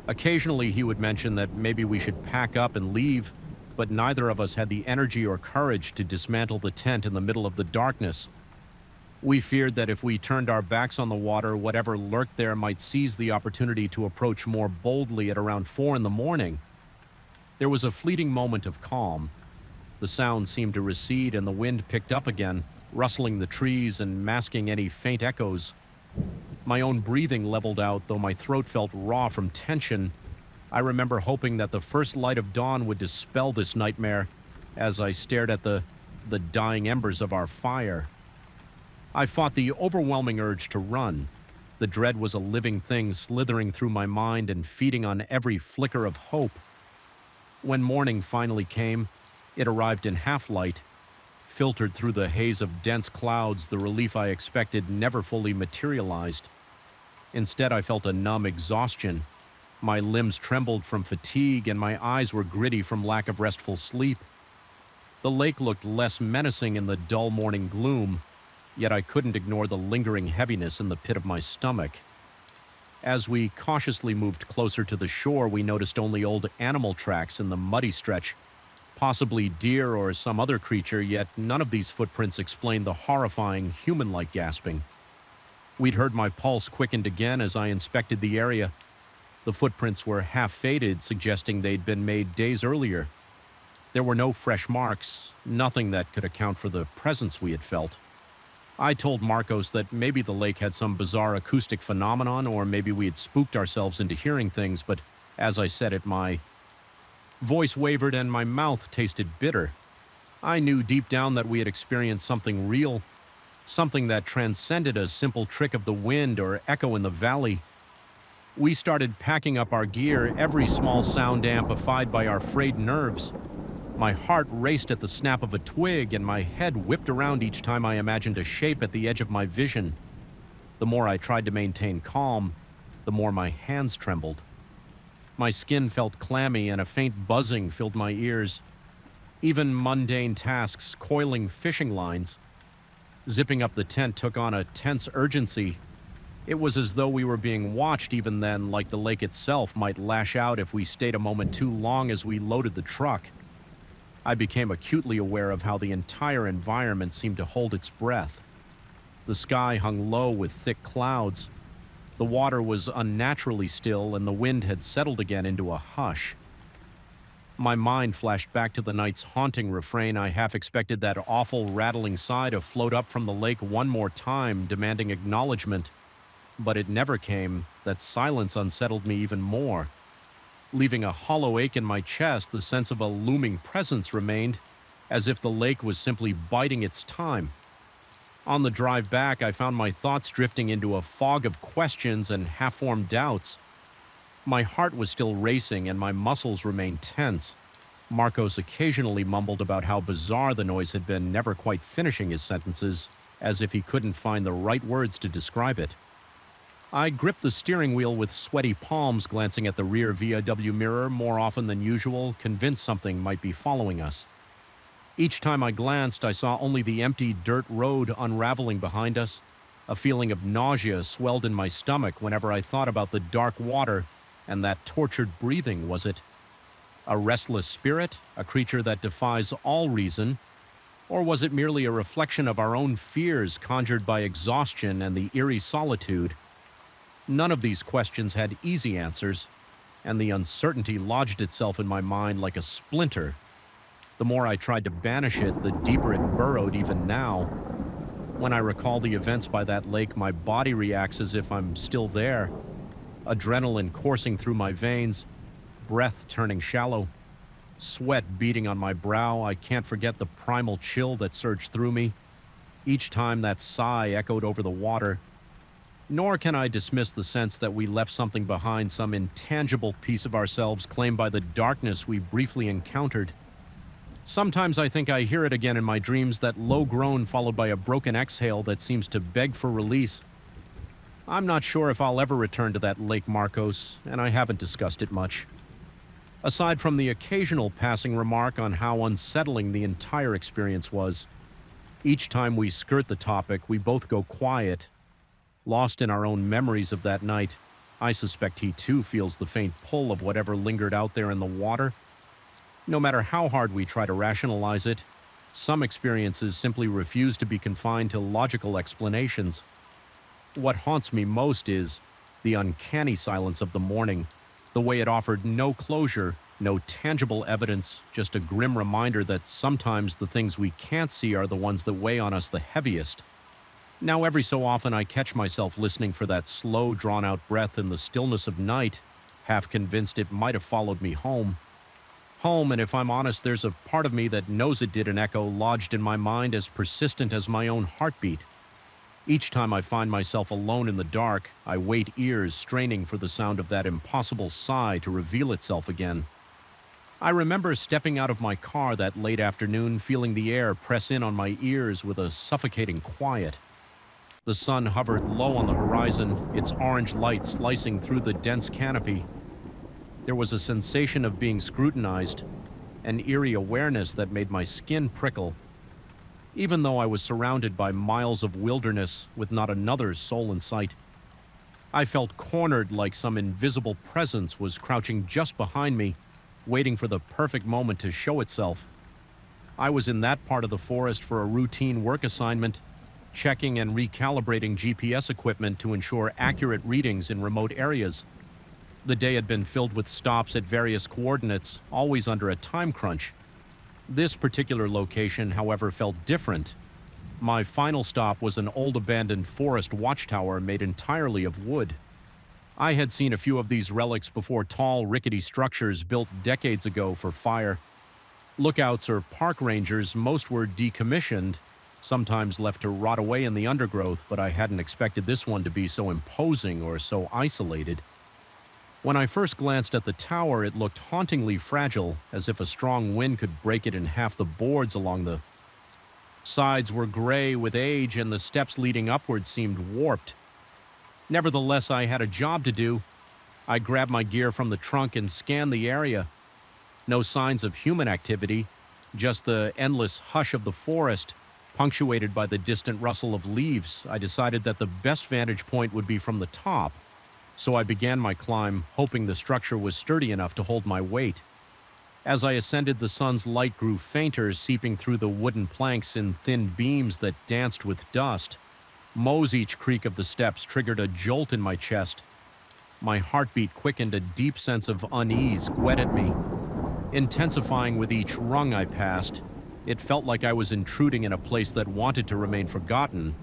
S1: Occasionally he would mention that maybe we should pack up and leave, but neither of us had the energy or courage to dismantle the tent in the middle of the darkness. We feared that if we turned our backs on the water, whatever lurked there might seize the opportunity to approach more boldly at around 4 in the morning. There was a fleeting moment of calm. The sound seemed to recede and the wind picked up again, rustling the trees and masking any faint echoes. My own breathing leveled out, though my throat felt raw from tension. I remember hoping that the first light of dawn would dispel this nightmare as I stared at the dying embers of our fire. I fought the overwhelming urge to run. The dread was a living thing slithering through my mind and feeding on every flicker of hope. When morning finally came, it arrived in half-light. Filtered through the haze of dense clouds, the relief I expected never fully materialized. Instead, I felt a numb exhaustion. My limbs trembled from fatigue and my eyes were gritty from lack of restful sleep. The lake looked less menacing in the dull morning gloom, yet I couldn't ignore the lingering heaviness in the pit of my stomach. As we cautiously moved closer to the shore, we noticed only old animal tracks in the muddy stretch, possibly deer or some other creature, yet none of these footprints explained the horrifying, human-like gasping. We'd heard my pulse quickened again as I inspected the area. The footprints were half-faded, suggesting they'd been made days earlier. There were no fresh marks, nothing that could account for the presence we had felt. I told Marcos that maybe the lake had some bizarre acoustic phenomenon, or maybe we had spooked ourselves into hearing things, but as I said it, my voice wavered and my mouth tasted bitter. I knew deep down that we had experienced something real, something that transcended a simple trick of the wind or echo in the valley. We started packing up our gear, every small sound amplified by our frayed nerves. My heart raced at the snap of a twig, and my head whipped around each time I imagined a shape at the edge of my vision. The more I tried to maintain calm, the more my hands trembled. My skin felt clammy, and a faint buzzing filled my ears. Even mundane tasks, coiling fishing lines, zipping up the tent took on a tense urgency. It was as though we were being watched even then, like the lake itself might lash out if we stayed a moment too long as we loaded the truck. I became acutely aware of how the entire environment seemed to hold its breath. The sky hung low with thick clouds. The water was unnaturally still, and the wind had settled again into a hush. My mind flashed back to the night's haunting refrain. I half expected that awful rattling sigh to float up from the lake one more time, demanding acknowledgement. But it never came. That silence unsettled me even more. Leaving a hollow ache in my chest, the sense of a looming presence remained, as if the lake was simply biding its time. On the drive back, I found my thoughts drifting into a fog of questions and half-formed doubts. My heart was still racing and my muscles remained tense. Marcos occasionally mumbled about how bizarre the noise had been, never quite finishing his sentences, as if he couldn't find the right words to describe it. I gripped the steering wheel with sweaty palms, glancing at the rear VW mirror more often than usual, convinced something might be following us. Each time I glanced, I saw only the empty dirt road unraveling behind us. A feeling of nausea swelled in my stomach whenever I thought about the dark water and that tortured breathing. Was it a restless spirit, a creature that defies all reason, Or was it merely a reflection of our own fears conjured by exhaustion and the eerie solitude? None of these questions had easy answers, and the uncertainty lodged itself in my mind like a splinter. The more I tried to banish it, the deeper it burrowed even now. When I recall the events by that lake, my body reacts as if I'm still there. Adrenaline coursing through my veins, breath turning shallow, sweat beating on my brow. I can't forget the primal chill that surged through me each time that sigh echoed over the water. Nor can I dismiss the sense that we left something behind, some intangible piece of ourselves claimed by the darkness we briefly encountered. Sometimes I think I hear it again in my dreams, that low groan followed by a broken exhale that seems to beg for release. I'm not sure if I'll ever return to that Lake Marcos, and I haven't discussed it much. Aside from the occasional passing remark on how unsettling the entire experience was, each time we skirt the topic, we both go quiet, lost in our own memories of that night. I suspect he too feels the faint pull of whatever lingered out there in the water. No matter how hard we try to rationalize it, some experiences simply refuse to be confined to logical explanations. What haunts me most is the uncanny silence of the morning, the way it offered no closure, no tangible evidence, just a grim reminder that sometimes the things we can't see are the ones that weigh on us the heaviest. Now, every so often I catch myself listening for that slow, drawn-out breath in the stillness of night, half convinced it might have followed me home. Home, and if I'm honest, there's a part of me that knows it did, an echo lodged in my mind as persistent as my own heartbeat. Each time I find myself alone in the dark, I wait ears straining for the sound of that impossible sigh to reveal itself again. I remember stepping out of my car that late afternoon, feeling the air press in on my ears with a suffocating quiet. The sun hovered low on the horizon, its orange light slicing through the dense canopy. There was a sensation of being scrutinized, an eerie awareness that made my skin prickle. Even though I was surrounded by miles of wilderness with not another soul in sight, I felt cornered, like some invisible presence was crouching just behind me, waiting for the perfect moment to show itself. I was in that part of the forest for a routine work assignment, checking and recalibrating GPS equipment to ensure accurate readings in remote areas. The day had been filled with stops at various coordinates, always under a time crunch. This particular location, however, felt different. My final stop was an old abandoned forest watchtower made entirely of wood. I had seen a few of these relics before, tall, rickety structures built decades ago for fire. Lookouts or park rangers, most were decommissioned, sometimes left to rot away in the undergrowth, but I hadn't expected this one to be so imposing or so isolated. When I first glanced at the tower, it looked hauntingly fragile, as if a strong wind could break it in half. The boards along the sides were gray with age, and the steps leading upward seemed warped. Nevertheless, I had a job to do. I grabbed my gear from the trunk and scanned the area. No signs of human activity, just the endless hush of the forest, punctuated by the distant rustle of leaves. I decided that the best vantage point would be from the top, so I began my climb, hoping the structure was sturdy enough to hold my weight. As I ascended, the sun's light grew fainter, seeping through the wooden planks in thin beams that danced with dust. Each creak of the steps triggered a jolt in my chest. My heartbeat quickened, a deep sense of unease gwed at me. Intensifying with each rung I passed, it felt like I was intruding in a place that wanted to remain forgotten,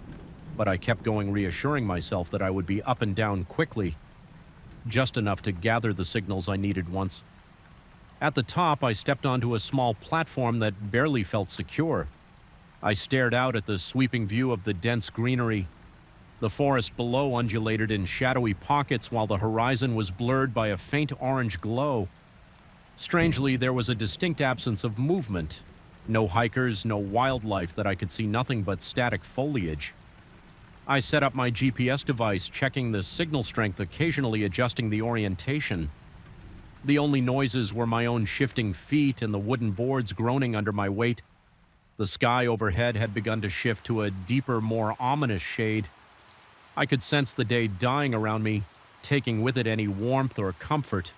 S1: but I kept going, reassuring myself that I would be up and down quickly, just enough to gather the signals I needed once. At the top, I stepped onto a small platform that barely felt secure. I stared out at the sweeping view of the dense greenery. The forest below undulated in shadowy pockets, while the horizon was blurred by a faint orange glow. Strangely, there was a distinct absence of movement. No hikers, no wildlife that I could see, nothing but static foliage. I set up my GPS device, checking the signal strength, occasionally adjusting the orientation. The only noises were my own shifting feet and the wooden boards groaning under my weight. The sky overhead had begun to shift to a deeper, more ominous shade. I could sense the day dying around me, taking with it any warmth or comfort.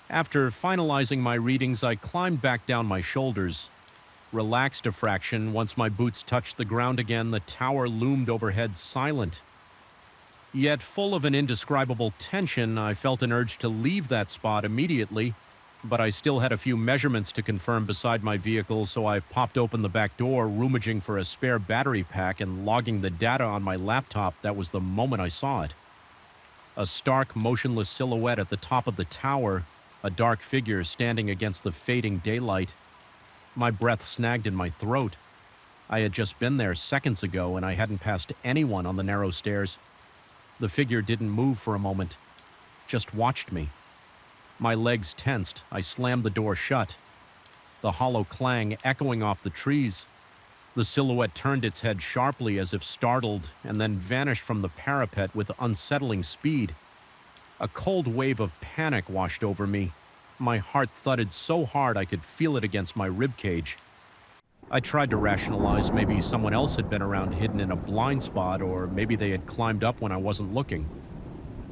S1: After finalizing my readings, I climbed back down my shoulders. relaxed a fraction once my boots touched the ground again. The tower loomed overhead silent. Yet full of an indescribable tension, I felt an urge to leave that spot immediately, but I still had a few measurements to confirm beside my vehicle, so I popped open the back door, rummaging for a spare battery pack and logging the data on my laptop. That was the moment I saw it. A stark, motionless silhouette at the top of the tower, a dark figure standing against the fading daylight. My breath snagged in my throat. I had just been there seconds ago, and I hadn't passed anyone on the narrow stairs. The figure didn't move for a moment, just watched me. My legs tensed. I slammed the door shut, the hollow clang echoing off the trees. The silhouette turned its head sharply as if startled, and then vanished from the parapet with unsettling speed. A cold wave of panic washed over me. My heart thudded so hard I could feel it against my ribcage. I tried to rationalize maybe someone else had been around hidden in a blind spot, or maybe they had climbed up when I wasn't looking.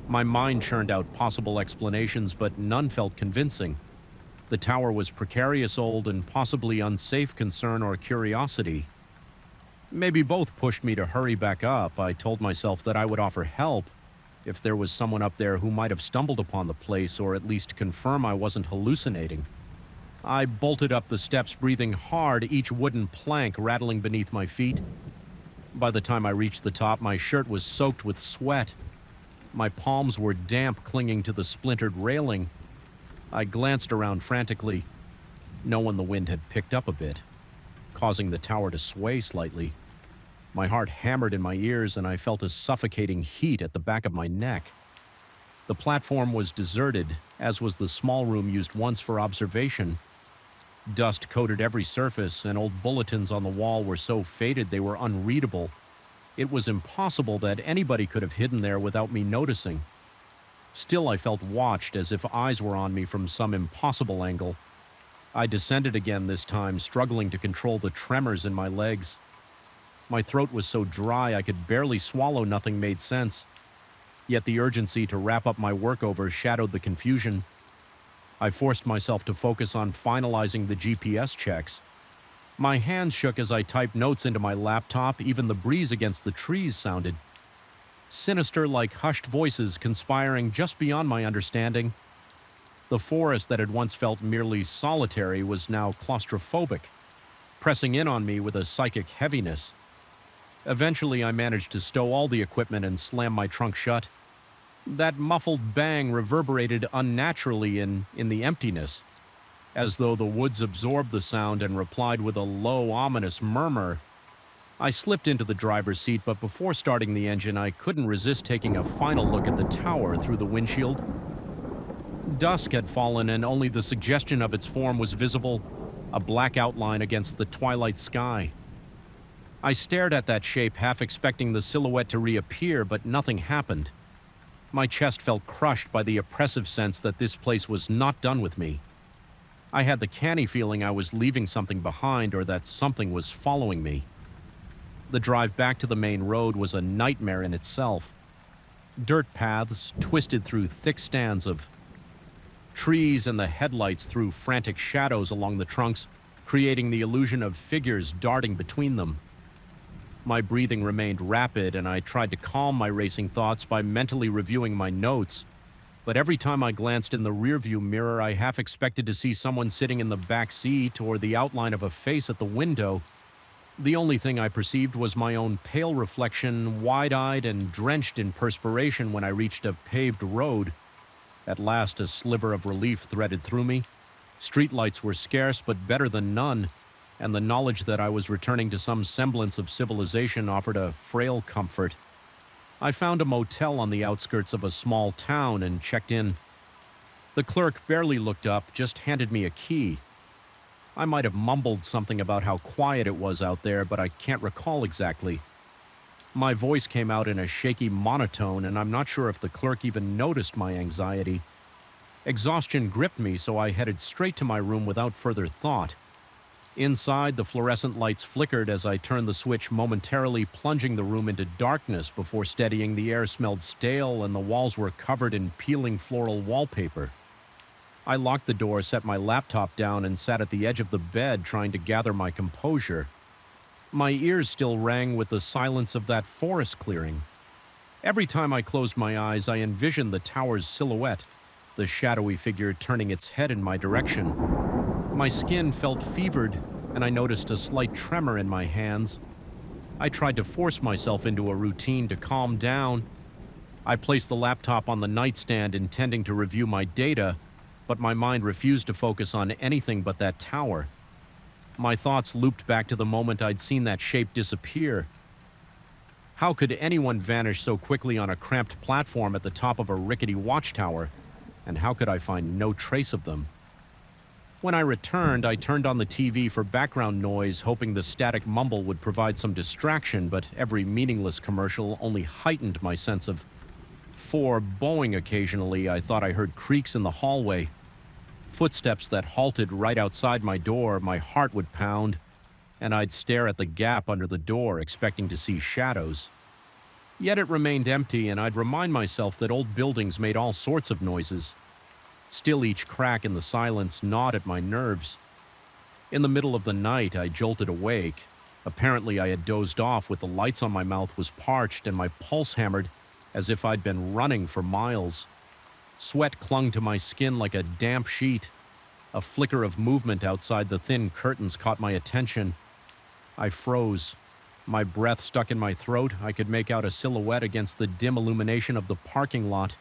S1: My mind churned out possible explanations, but none felt convincing. The tower was precarious, old, and possibly unsafe concern or curiosity. Maybe both pushed me to hurry back up. I told myself that I would offer help if there was someone up there who might have stumbled upon the place, or at least confirm I wasn't hallucinating. I bolted up the steps, breathing hard, each wooden plank rattling beneath my feet. By the time I reached the top, my shirt was soaked with sweat. My palms were damp, clinging to the splintered railing. I glanced around frantically. No one the wind had picked up a bit, causing the tower to sway slightly. My heart hammered in my ears, and I felt a suffocating heat at the back of my neck. The platform was deserted, as was the small room used once for observation. Dust coated every surface, and old bulletins on the wall were so faded they were unreadable. It was impossible that anybody could have hidden there without me noticing. Still, I felt watched, as if eyes were on me from some impossible angle. I descended again this time, struggling to control the tremors in my legs. My throat was so dry I could barely swallow. Nothing made sense. Yet the urgency to wrap up my work overshadowed the confusion. I forced myself to focus on finalizing the GPS checks. My hands shook as I typed notes into my laptop. Even the breeze against the trees sounded sinister, like hushed voices conspiring just beyond my understanding. The forest that had once felt merely solitary was now claustrophobic, pressing in on me with a psychic heaviness. Eventually, I managed to stow all the equipment and slam my trunk shut. That muffled bang reverberated unnaturally in the emptiness, as though the woods absorbed the sound and replied with a low, ominous murmur. I slipped into the driver's seat, but before starting the engine, I couldn't resist taking a final look at the tower through the windshield. Dusk had fallen, and only the suggestion of its form was visible, a black outline against the twilight sky. I stared at that shape, half expecting the silhouette to reappear, but nothing happened. My chest felt crushed by the oppressive sense that this place was not done with me. I had the canny feeling I was leaving something behind, or that something was following me. The drive back to the main road was a nightmare in itself. Dirt paths twisted through thick stands of trees, and the headlights threw frantic shadows along the trunks, creating the illusion of figures darting between them. My breathing remained rapid, and I tried to calm my racing thoughts by mentally reviewing my notes. But every time I glanced in the rearview mirror, I half expected to see someone sitting in the back seat or the outline of a face at the window. The only thing I perceived was my own pale reflection, wide-eyed and drenched in perspiration when I reached a paved road. At last, a sliver of relief threaded through me. Streetlights were scarce, but better than none, and the knowledge that I was returning to some semblance of civilization offered a frail comfort. I found a motel on the outskirts of a small town and checked in. The clerk barely looked up, just handed me a key. I might have mumbled something about how quiet it was out there, but I can't recall exactly. My voice came out in a shaky monotone, and I'm not sure if the clerk even noticed my anxiety. Exhaustion gripped me, so I headed straight to my room without further thought. Inside, the fluorescent lights flickered as I turned the switch, momentarily plunging the room into darkness before steadying. The air smelled stale, and the walls were covered in peeling floral wallpaper. I locked the door, set my laptop down, and sat at the edge of the bed trying to gather my composure. My ears still rang with the silence of that forest clearing. Every time I closed my eyes, I envisioned the tower's silhouette, the shadowy figure turning its head in my direction. My skin felt fevered, and I noticed a slight tremor in my hands. I tried to force myself into a routine to calm down. I placed the laptop on the nightstand intending to review my data, but my mind refused to focus on anything but that tower. My thoughts looped back to the moment I'd seen that shape disappear. How could anyone vanish so quickly on a cramped platform at the top of a rickety watchtower? And how could I find no trace of them? When I returned, I turned on the TV for background noise, hoping the static mumble would provide some distraction, but every meaningless commercial only heightened my sense of foreboding. Occasionally, I thought I heard creaks in the hallway. Footsteps that halted right outside my door. My heart would pound, and I'd stare at the gap under the door, expecting to see shadows. Yet it remained empty, and I'd remind myself that old buildings made all sorts of noises. Still, each crack in the silence gnawed at my nerves. In the middle of the night, I jolted awake. Apparently, I had dozed off with the lights on my mouth was parched and my pulse hammered as if I'd been running for miles. Sweat clung to my skin like a damp sheet. A flicker of movement outside the thin curtains caught my attention. I froze. My breath stuck in my throat. I could make out a silhouette against the dim illumination of the parking lot.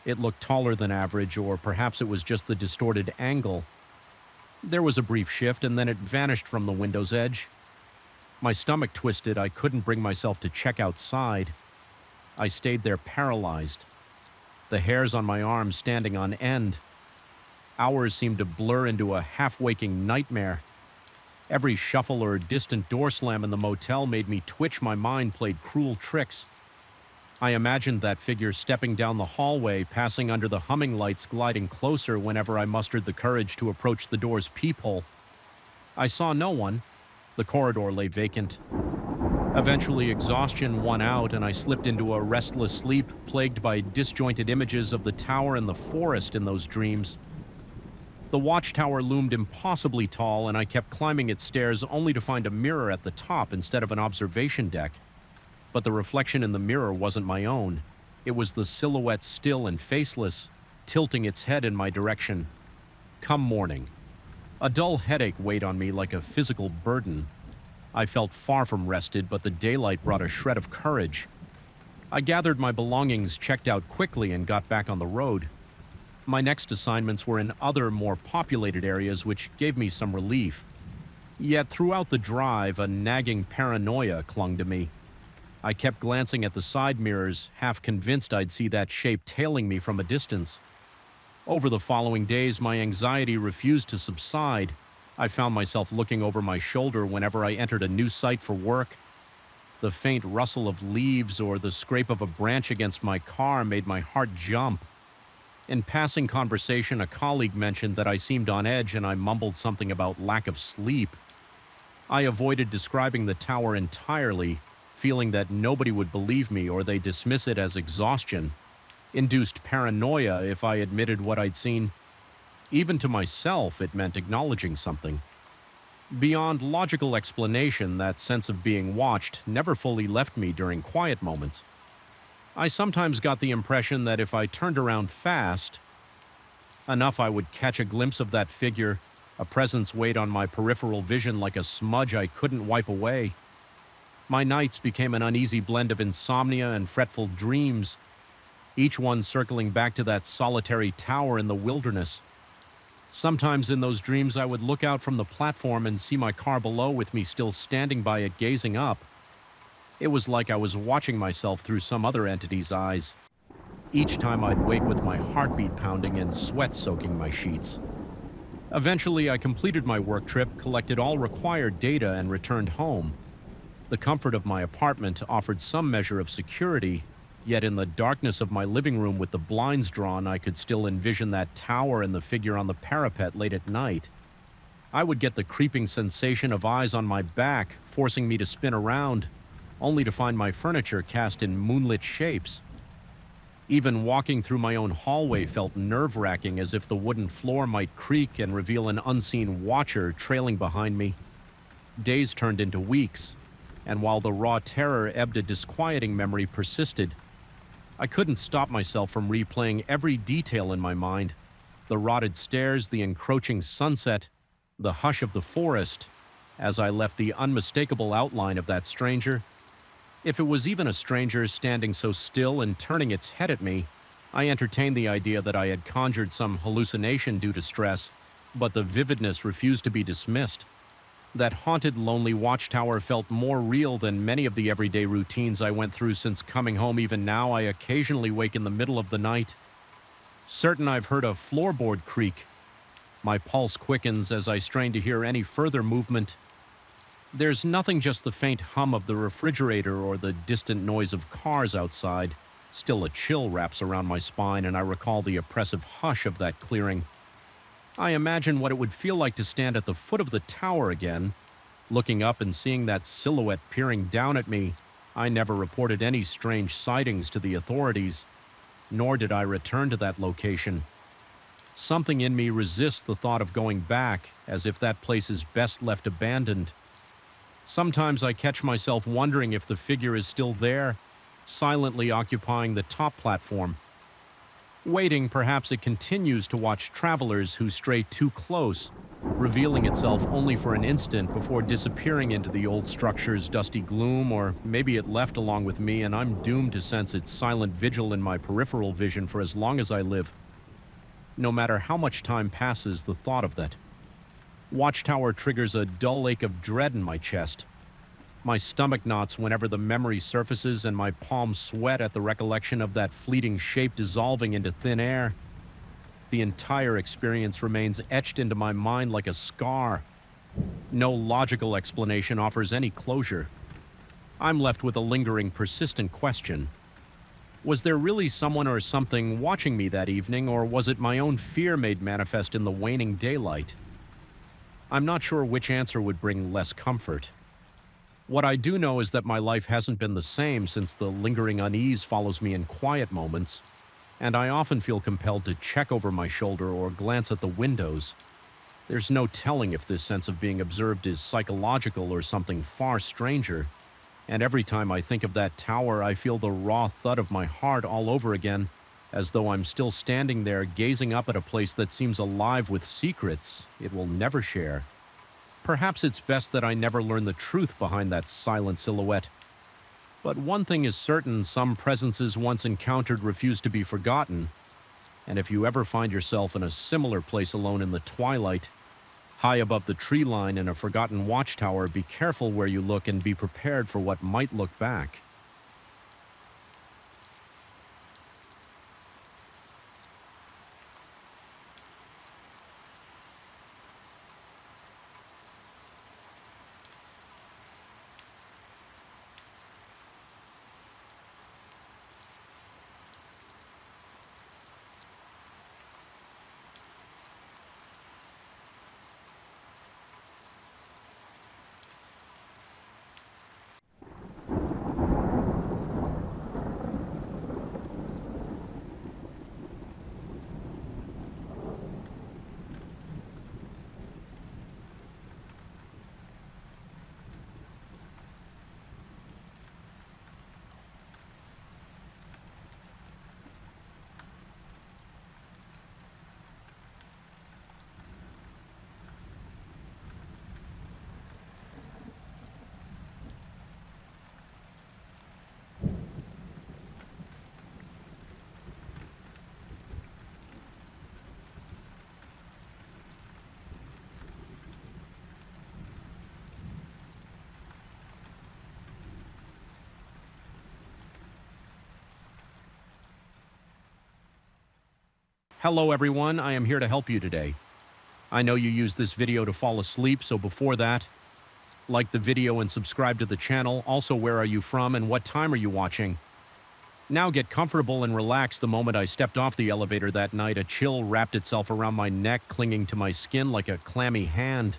S1: It looked taller than average, or perhaps it was just the distorted angle. There was a brief shift, and then it vanished from the window's edge. My stomach twisted. I couldn't bring myself to check outside. I stayed there paralyzed, the hairs on my arms standing on end. Hours seemed to blur into a half-waking nightmare. Every shuffle or distant door slam in the motel made me twitch. My mind played cruel tricks. I imagined that figure stepping down the hallway, passing under the humming lights, gliding closer whenever I mustered the courage to approach the door's peephole. I saw no one. The corridor lay vacant. Eventually, exhaustion won out, and I slipped into a restless sleep, plagued by disjointed images of the tower and the forest in those dreams. The watchtower loomed impossibly tall, and I kept climbing its stairs only to find a mirror at the top instead of an observation deck. But the reflection in the mirror wasn't my own. It was the silhouette, still and faceless, tilting its head in my direction. Come morning, a dull headache weighed on me like a physical burden. I felt far from rested, but the daylight brought a shred of courage. I gathered my belongings, checked out quickly, and got back on the road. My next assignments were in other, more populated areas, which gave me some relief. Yet throughout the drive, a nagging paranoia clung to me. I kept glancing at the side mirrors, half convinced I'd see that shape tailing me from a distance. Over the following days, my anxiety refused to subside. I found myself looking over my shoulder whenever I entered a new site for work. The faint rustle of leaves or the scrape of a branch against my car made my heart jump. In passing conversation, a colleague mentioned that I seemed on edge, and I mumbled something about lack of sleep. I avoided describing the tower entirely, feeling that nobody would believe me or they'd dismiss it as exhaustion. Induced paranoia if I admitted what I'd seen. Even to myself, it meant acknowledging something. Beyond logical explanation, that sense of being watched never fully left me during quiet moments. I sometimes got the impression that if I turned around fast enough, I would catch a glimpse of that figure. A presence weighed on my peripheral vision like a smudge I couldn't wipe away. My nights became an uneasy blend of insomnia and fretful dreams, each one circling back to that solitary tower in the wilderness. Sometimes in those dreams, I would look out from the platform and see my car below with me still standing by it, gazing up. It was like I was watching myself through some other entity's eyes. Each time I'd wake with my heartbeat pounding and sweat soaking my sheets. Eventually, I completed my work trip, collected all required data, and returned home. The comfort of my apartment offered some measure of security, yet in the darkness of my living room with the blinds drawn, I could still envision that tower and the figure on the parapet late at night. I would get the creeping sensation of eyes on my back, forcing me to spin around, only to find my furniture cast in moonlit shapes. Even walking through my own hallway felt nerve-wracking, as if the wooden floor might creak and reveal an unseen watcher trailing behind me. Days turned into weeks, and while the raw terror ebbed, a disquieting memory persisted. I couldn't stop myself from replaying every detail in my mind: the rotted stairs, the encroaching sunset, the hush of the forest, as I left the unmistakable outline of that stranger. If it was even a stranger standing so still and turning its head at me, I entertained the idea that I had conjured some hallucination due to stress, but the vividness refused to be dismissed. That haunted, lonely watchtower felt more real than many of the everyday routines I went through since coming home. Even now, I occasionally wake in the middle of the night, certain I've heard a floorboard creak. My pulse quickens as I strain to hear any further movement. There's nothing, just the faint hum of the refrigerator or the distant noise of cars outside. Still, a chill wraps around my spine, and I recall the oppressive hush of that clearing. I imagine what it would feel like to stand at the foot of the tower again, looking up and seeing that silhouette peering down at me. I never reported any strange sightings to the authorities, nor did I return to that location. Something in me resists the thought of going back, as if that place is best left abandoned. Sometimes I catch myself wondering if the figure is still there, silently occupying the top platform. Waiting, perhaps it continues to watch travelers who stray too close, revealing itself only for an instant before disappearing into the old structure's dusty gloom. Or maybe it left along with me, and I'm doomed to sense its silent vigil in my peripheral vision for as long as I live. No matter how much time passes, the thought of that watchtower triggers a dull ache of dread in my chest. My stomach knots whenever the memory surfaces, and my palms sweat at the recollection of that fleeting shape dissolving into thin air. The entire experience remains etched into my mind like a scar. No logical explanation offers any closure. I'm left with a lingering, persistent question. Was there really someone or something watching me that evening, or was it my own fear made manifest in the waning daylight? I'm not sure which answer would bring less comfort. What I do know is that my life hasn't been the same since the lingering unease follows me in quiet moments, and I often feel compelled to check over my shoulder or glance at the windows. There's no telling if this sense of being observed is psychological or something far stranger, and every time I think of that tower, I feel the raw thud of my heart all over again, as though I'm still standing there gazing up at a place that seems alive with secrets it will never share. Perhaps it's best that I never learn the truth behind that silent silhouette. But one thing is certain: some presences once encountered refuse to be forgotten. And if you ever find yourself in a similar place alone in the twilight, high above the tree line in a forgotten watchtower, be careful where you look and be prepared for what might look back. Hello everyone, I am here to help you today. I know you use this video to fall asleep, so before that, like the video and subscribe to the channel. Also, where are you from and what time are you watching? Now get comfortable and relax. The moment I stepped off the elevator that night, a chill wrapped itself around my neck, clinging to my skin like a clammy hand.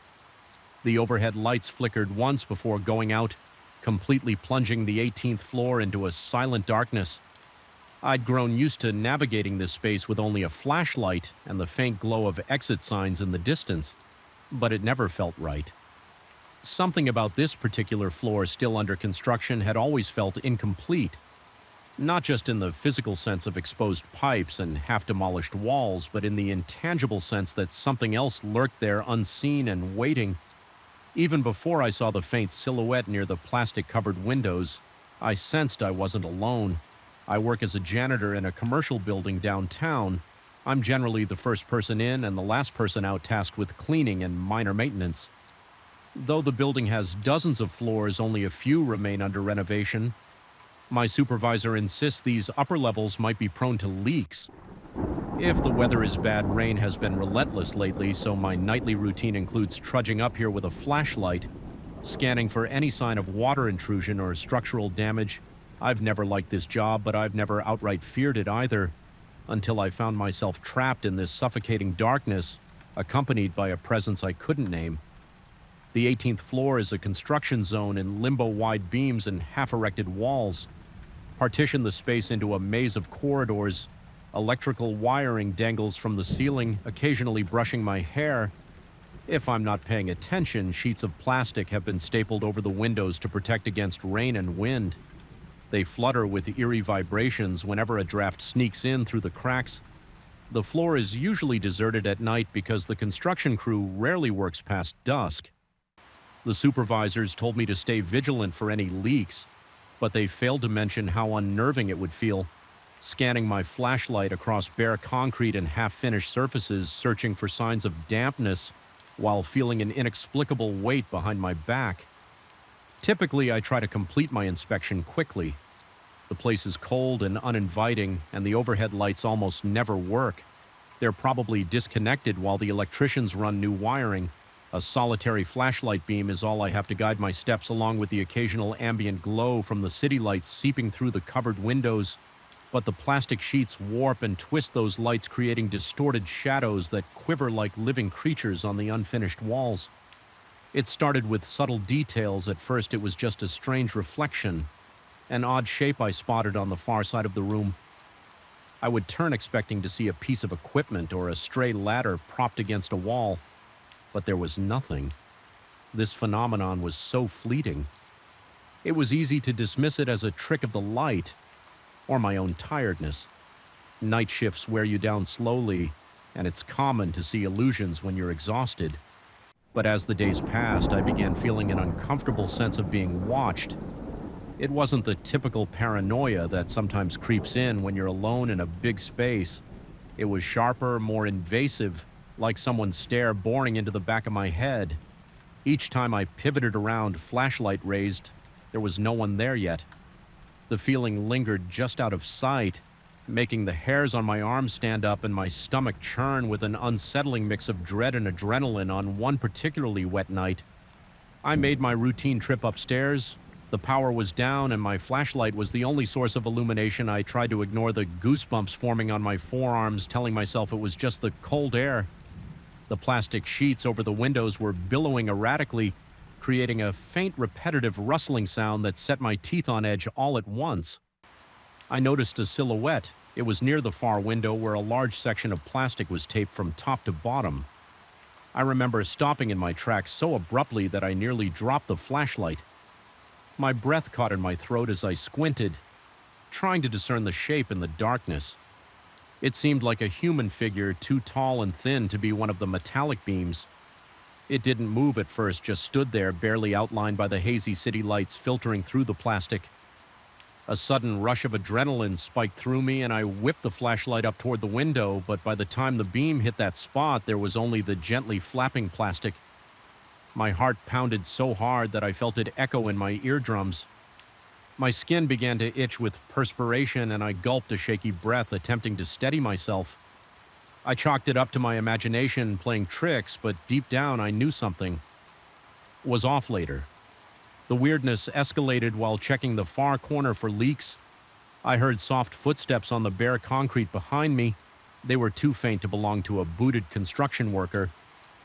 S1: The overhead lights flickered once before going out, completely plunging the 18th floor into a silent darkness. I'd grown used to navigating this space with only a flashlight and the faint glow of exit signs in the distance, but it never felt right. Something about this particular floor still under construction had always felt incomplete, not just in the physical sense of exposed pipes and half-demolished walls, but in the intangible sense that something else lurked there unseen and waiting. Even before I saw the faint silhouette near the plastic-covered windows, I sensed I wasn't alone. I work as a janitor in a commercial building downtown. I'm generally the first person in and the last person out tasked with cleaning and minor maintenance. Though the building has dozens of floors, only a few remain under renovation. My supervisor insists these upper levels might be prone to leaks. If the weather is bad, rain has been relentless lately, so my nightly routine includes trudging up here with a flashlight, scanning for any sign of water intrusion or structural damage. I've never liked this job, but I've never outright feared it either, until I found myself trapped in this suffocating darkness, accompanied by a presence I couldn't name. The 18th floor is a construction zone in limbo-wide beams and half-erected walls. Partition the space into a maze of corridors. Electrical wiring dangles from the ceiling, occasionally brushing my hair. If I'm not paying attention, sheets of plastic have been stapled over the windows to protect against rain and wind. They flutter with eerie vibrations whenever a draft sneaks in through the cracks. The floor is usually deserted at night because the construction crew rarely works past dusk. The supervisors told me to stay vigilant for any leaks, but they failed to mention how unnerving it would feel, scanning my flashlight across bare concrete and half-finished surfaces, searching for signs of dampness while feeling an inexplicable weight behind my back. Typically, I try to complete my inspection quickly. The place is cold and uninviting, and the overhead lights almost never work. They're probably disconnected while the electricians run new wiring. A solitary flashlight beam is all I have to guide my steps, along with the occasional ambient glow from the city lights seeping through the covered windows. But the plastic sheets warp and twist those lights, creating distorted shadows that quiver like living creatures on the unfinished walls. It started with subtle details. At first, it was just a strange reflection, an odd shape I spotted on the far side of the room. I would turn expecting to see a piece of equipment or a stray ladder propped against a wall. But there was nothing. This phenomenon was so fleeting. It was easy to dismiss it as a trick of the light, or my own tiredness. Night shifts wear you down slowly, and it's common to see illusions when you're exhausted. But as the days passed, I began feeling an uncomfortable sense of being watched. It wasn't the typical paranoia that sometimes creeps in when you're alone in a big space. It was sharper, more invasive, like someone's stare boring into the back of my head. Each time I pivoted around, flashlight raised, there was no one there yet. The feeling lingered just out of sight, making the hairs on my arms stand up and my stomach churn with an unsettling mix of dread and adrenaline on one particularly wet night. I made my routine trip upstairs. The power was down and my flashlight was the only source of illumination. I tried to ignore the goosebumps forming on my forearms, telling myself it was just the cold air. The plastic sheets over the windows were billowing erratically, creating a faint repetitive rustling sound that set my teeth on edge all at once. I noticed a silhouette. It was near the far window where a large section of plastic was taped from top to bottom. I remember stopping in my tracks so abruptly that I nearly dropped the flashlight. My breath caught in my throat as I squinted, trying to discern the shape in the darkness. It seemed like a human figure, too tall and thin to be one of the metallic beams. It didn't move at first, just stood there, barely outlined by the hazy city lights filtering through the plastic. A sudden rush of adrenaline spiked through me, and I whipped the flashlight up toward the window, but by the time the beam hit that spot, there was only the gently flapping plastic. My heart pounded so hard that I felt it echo in my eardrums. My skin began to itch with perspiration, and I gulped a shaky breath, attempting to steady myself. I chalked it up to my imagination playing tricks, but deep down I knew something was off later. The weirdness escalated while checking the far corner for leaks. I heard soft footsteps on the bare concrete behind me. They were too faint to belong to a booted construction worker,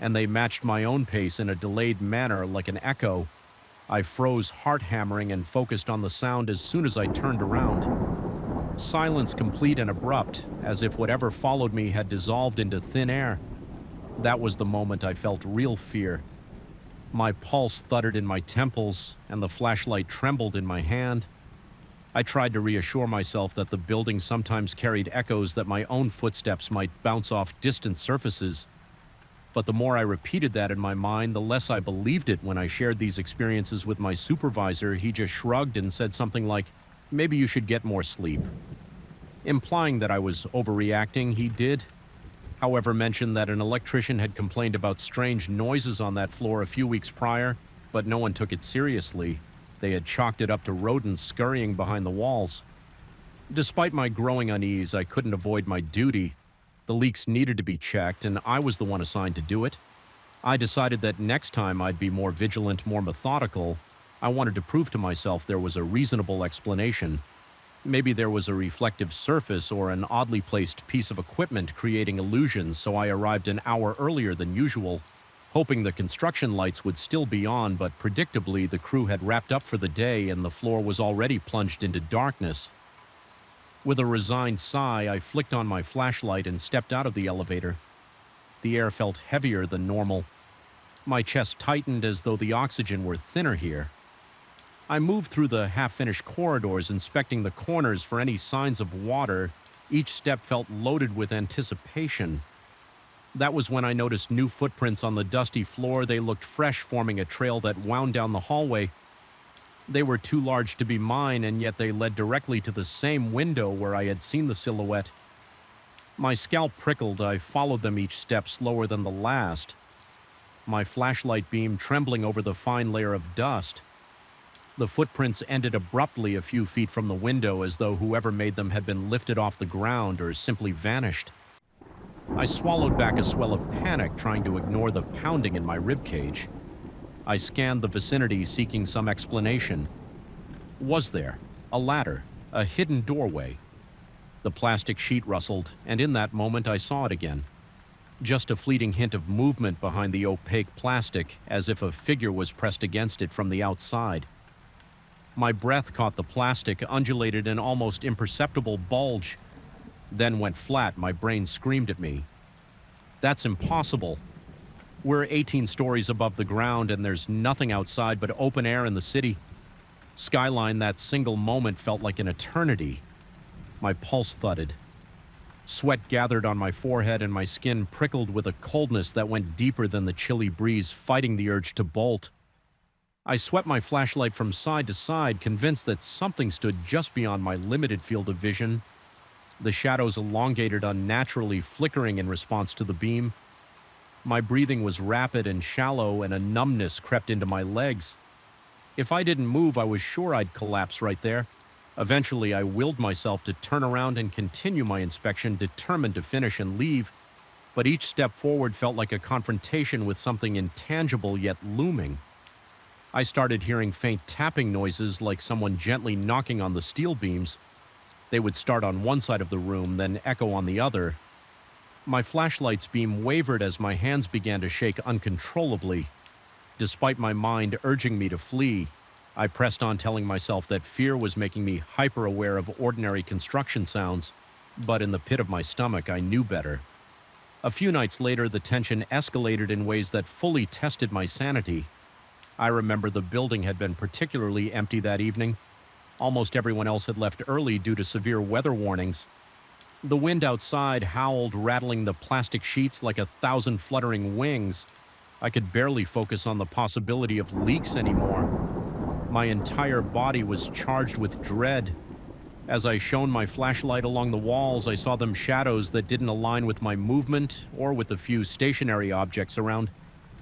S1: and they matched my own pace in a delayed manner like an echo. I froze, heart hammering, and focused on the sound as soon as I turned around. Silence complete and abrupt, as if whatever followed me had dissolved into thin air. That was the moment I felt real fear. My pulse thudded in my temples, and the flashlight trembled in my hand. I tried to reassure myself that the building sometimes carried echoes that my own footsteps might bounce off distant surfaces. But the more I repeated that in my mind, the less I believed it. When I shared these experiences with my supervisor, he just shrugged and said something like, "Maybe you should get more sleep." Implying that I was overreacting, he did, however, mention that an electrician had complained about strange noises on that floor a few weeks prior, but no one took it seriously. They had chalked it up to rodents scurrying behind the walls. Despite my growing unease, I couldn't avoid my duty. The leaks needed to be checked, and I was the one assigned to do it. I decided that next time I'd be more vigilant, more methodical. I wanted to prove to myself there was a reasonable explanation. Maybe there was a reflective surface or an oddly placed piece of equipment creating illusions, so I arrived an hour earlier than usual, hoping the construction lights would still be on, but predictably the crew had wrapped up for the day and the floor was already plunged into darkness. With a resigned sigh, I flicked on my flashlight and stepped out of the elevator. The air felt heavier than normal. My chest tightened as though the oxygen were thinner here. I moved through the half-finished corridors, inspecting the corners for any signs of water. Each step felt loaded with anticipation. That was when I noticed new footprints on the dusty floor. They looked fresh, forming a trail that wound down the hallway. They were too large to be mine, and yet they led directly to the same window where I had seen the silhouette. My scalp prickled. I followed them, each step slower than the last, my flashlight beam trembling over the fine layer of dust. The footprints ended abruptly a few feet from the window, as though whoever made them had been lifted off the ground or simply vanished. I swallowed back a swell of panic, trying to ignore the pounding in my ribcage. I scanned the vicinity, seeking some explanation. Was there a ladder, a hidden doorway? The plastic sheet rustled, and in that moment I saw it again. Just a fleeting hint of movement behind the opaque plastic, as if a figure was pressed against it from the outside. My breath caught the plastic, undulated an almost imperceptible bulge, then went flat. My brain screamed at me. That's impossible. We're 18 stories above the ground, and there's nothing outside but open air in the city. Skyline, that single moment felt like an eternity. My pulse thudded. Sweat gathered on my forehead, and my skin prickled with a coldness that went deeper than the chilly breeze, fighting the urge to bolt. I swept my flashlight from side to side, convinced that something stood just beyond my limited field of vision. The shadows elongated unnaturally, flickering in response to the beam. My breathing was rapid and shallow, and a numbness crept into my legs. If I didn't move, I was sure I'd collapse right there. Eventually, I willed myself to turn around and continue my inspection, determined to finish and leave. But each step forward felt like a confrontation with something intangible yet looming. I started hearing faint tapping noises, like someone gently knocking on the steel beams. They would start on one side of the room, then echo on the other. My flashlight's beam wavered as my hands began to shake uncontrollably. Despite my mind urging me to flee, I pressed on, telling myself that fear was making me hyper-aware of ordinary construction sounds. But in the pit of my stomach, I knew better. A few nights later, the tension escalated in ways that fully tested my sanity. I remember the building had been particularly empty that evening. Almost everyone else had left early due to severe weather warnings. The wind outside howled, rattling the plastic sheets like 1,000 fluttering wings. I could barely focus on the possibility of leaks anymore. My entire body was charged with dread. As I shone my flashlight along the walls, I saw them shadows that didn't align with my movement or with the few stationary objects around.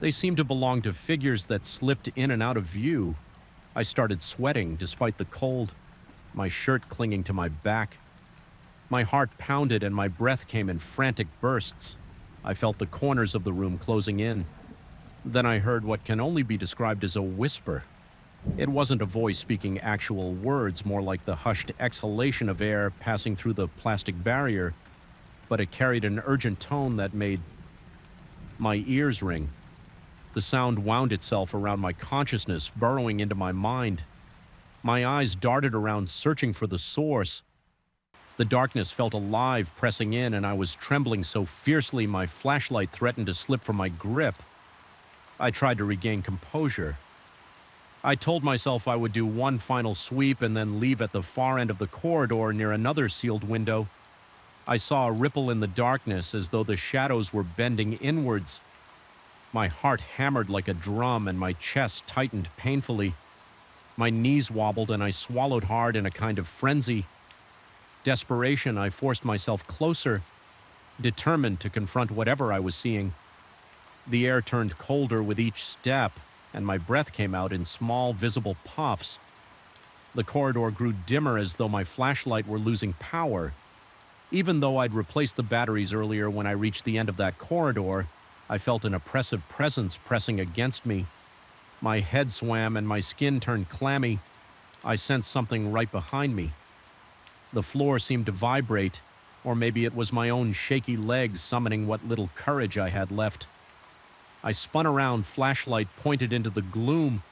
S1: They seemed to belong to figures that slipped in and out of view. I started sweating despite the cold, my shirt clinging to my back. My heart pounded and my breath came in frantic bursts. I felt the corners of the room closing in. Then I heard what can only be described as a whisper. It wasn't a voice speaking actual words, more like the hushed exhalation of air passing through the plastic barrier, but it carried an urgent tone that made my ears ring. The sound wound itself around my consciousness, burrowing into my mind. My eyes darted around, searching for the source. The darkness felt alive, pressing in, and I was trembling so fiercely my flashlight threatened to slip from my grip. I tried to regain composure. I told myself I would do one final sweep and then leave at the far end of the corridor near another sealed window. I saw a ripple in the darkness as though the shadows were bending inwards. My heart hammered like a drum and my chest tightened painfully. My knees wobbled and I swallowed hard in a kind of frenzy. Desperation, I forced myself closer, determined to confront whatever I was seeing. The air turned colder with each step, and my breath came out in small, visible puffs. The corridor grew dimmer as though my flashlight were losing power. Even though I'd replaced the batteries earlier when I reached the end of that corridor, I felt an oppressive presence pressing against me. My head swam and my skin turned clammy. I sensed something right behind me. The floor seemed to vibrate, or maybe it was my own shaky legs summoning what little courage I had left. I spun around, flashlight pointed into the gloom.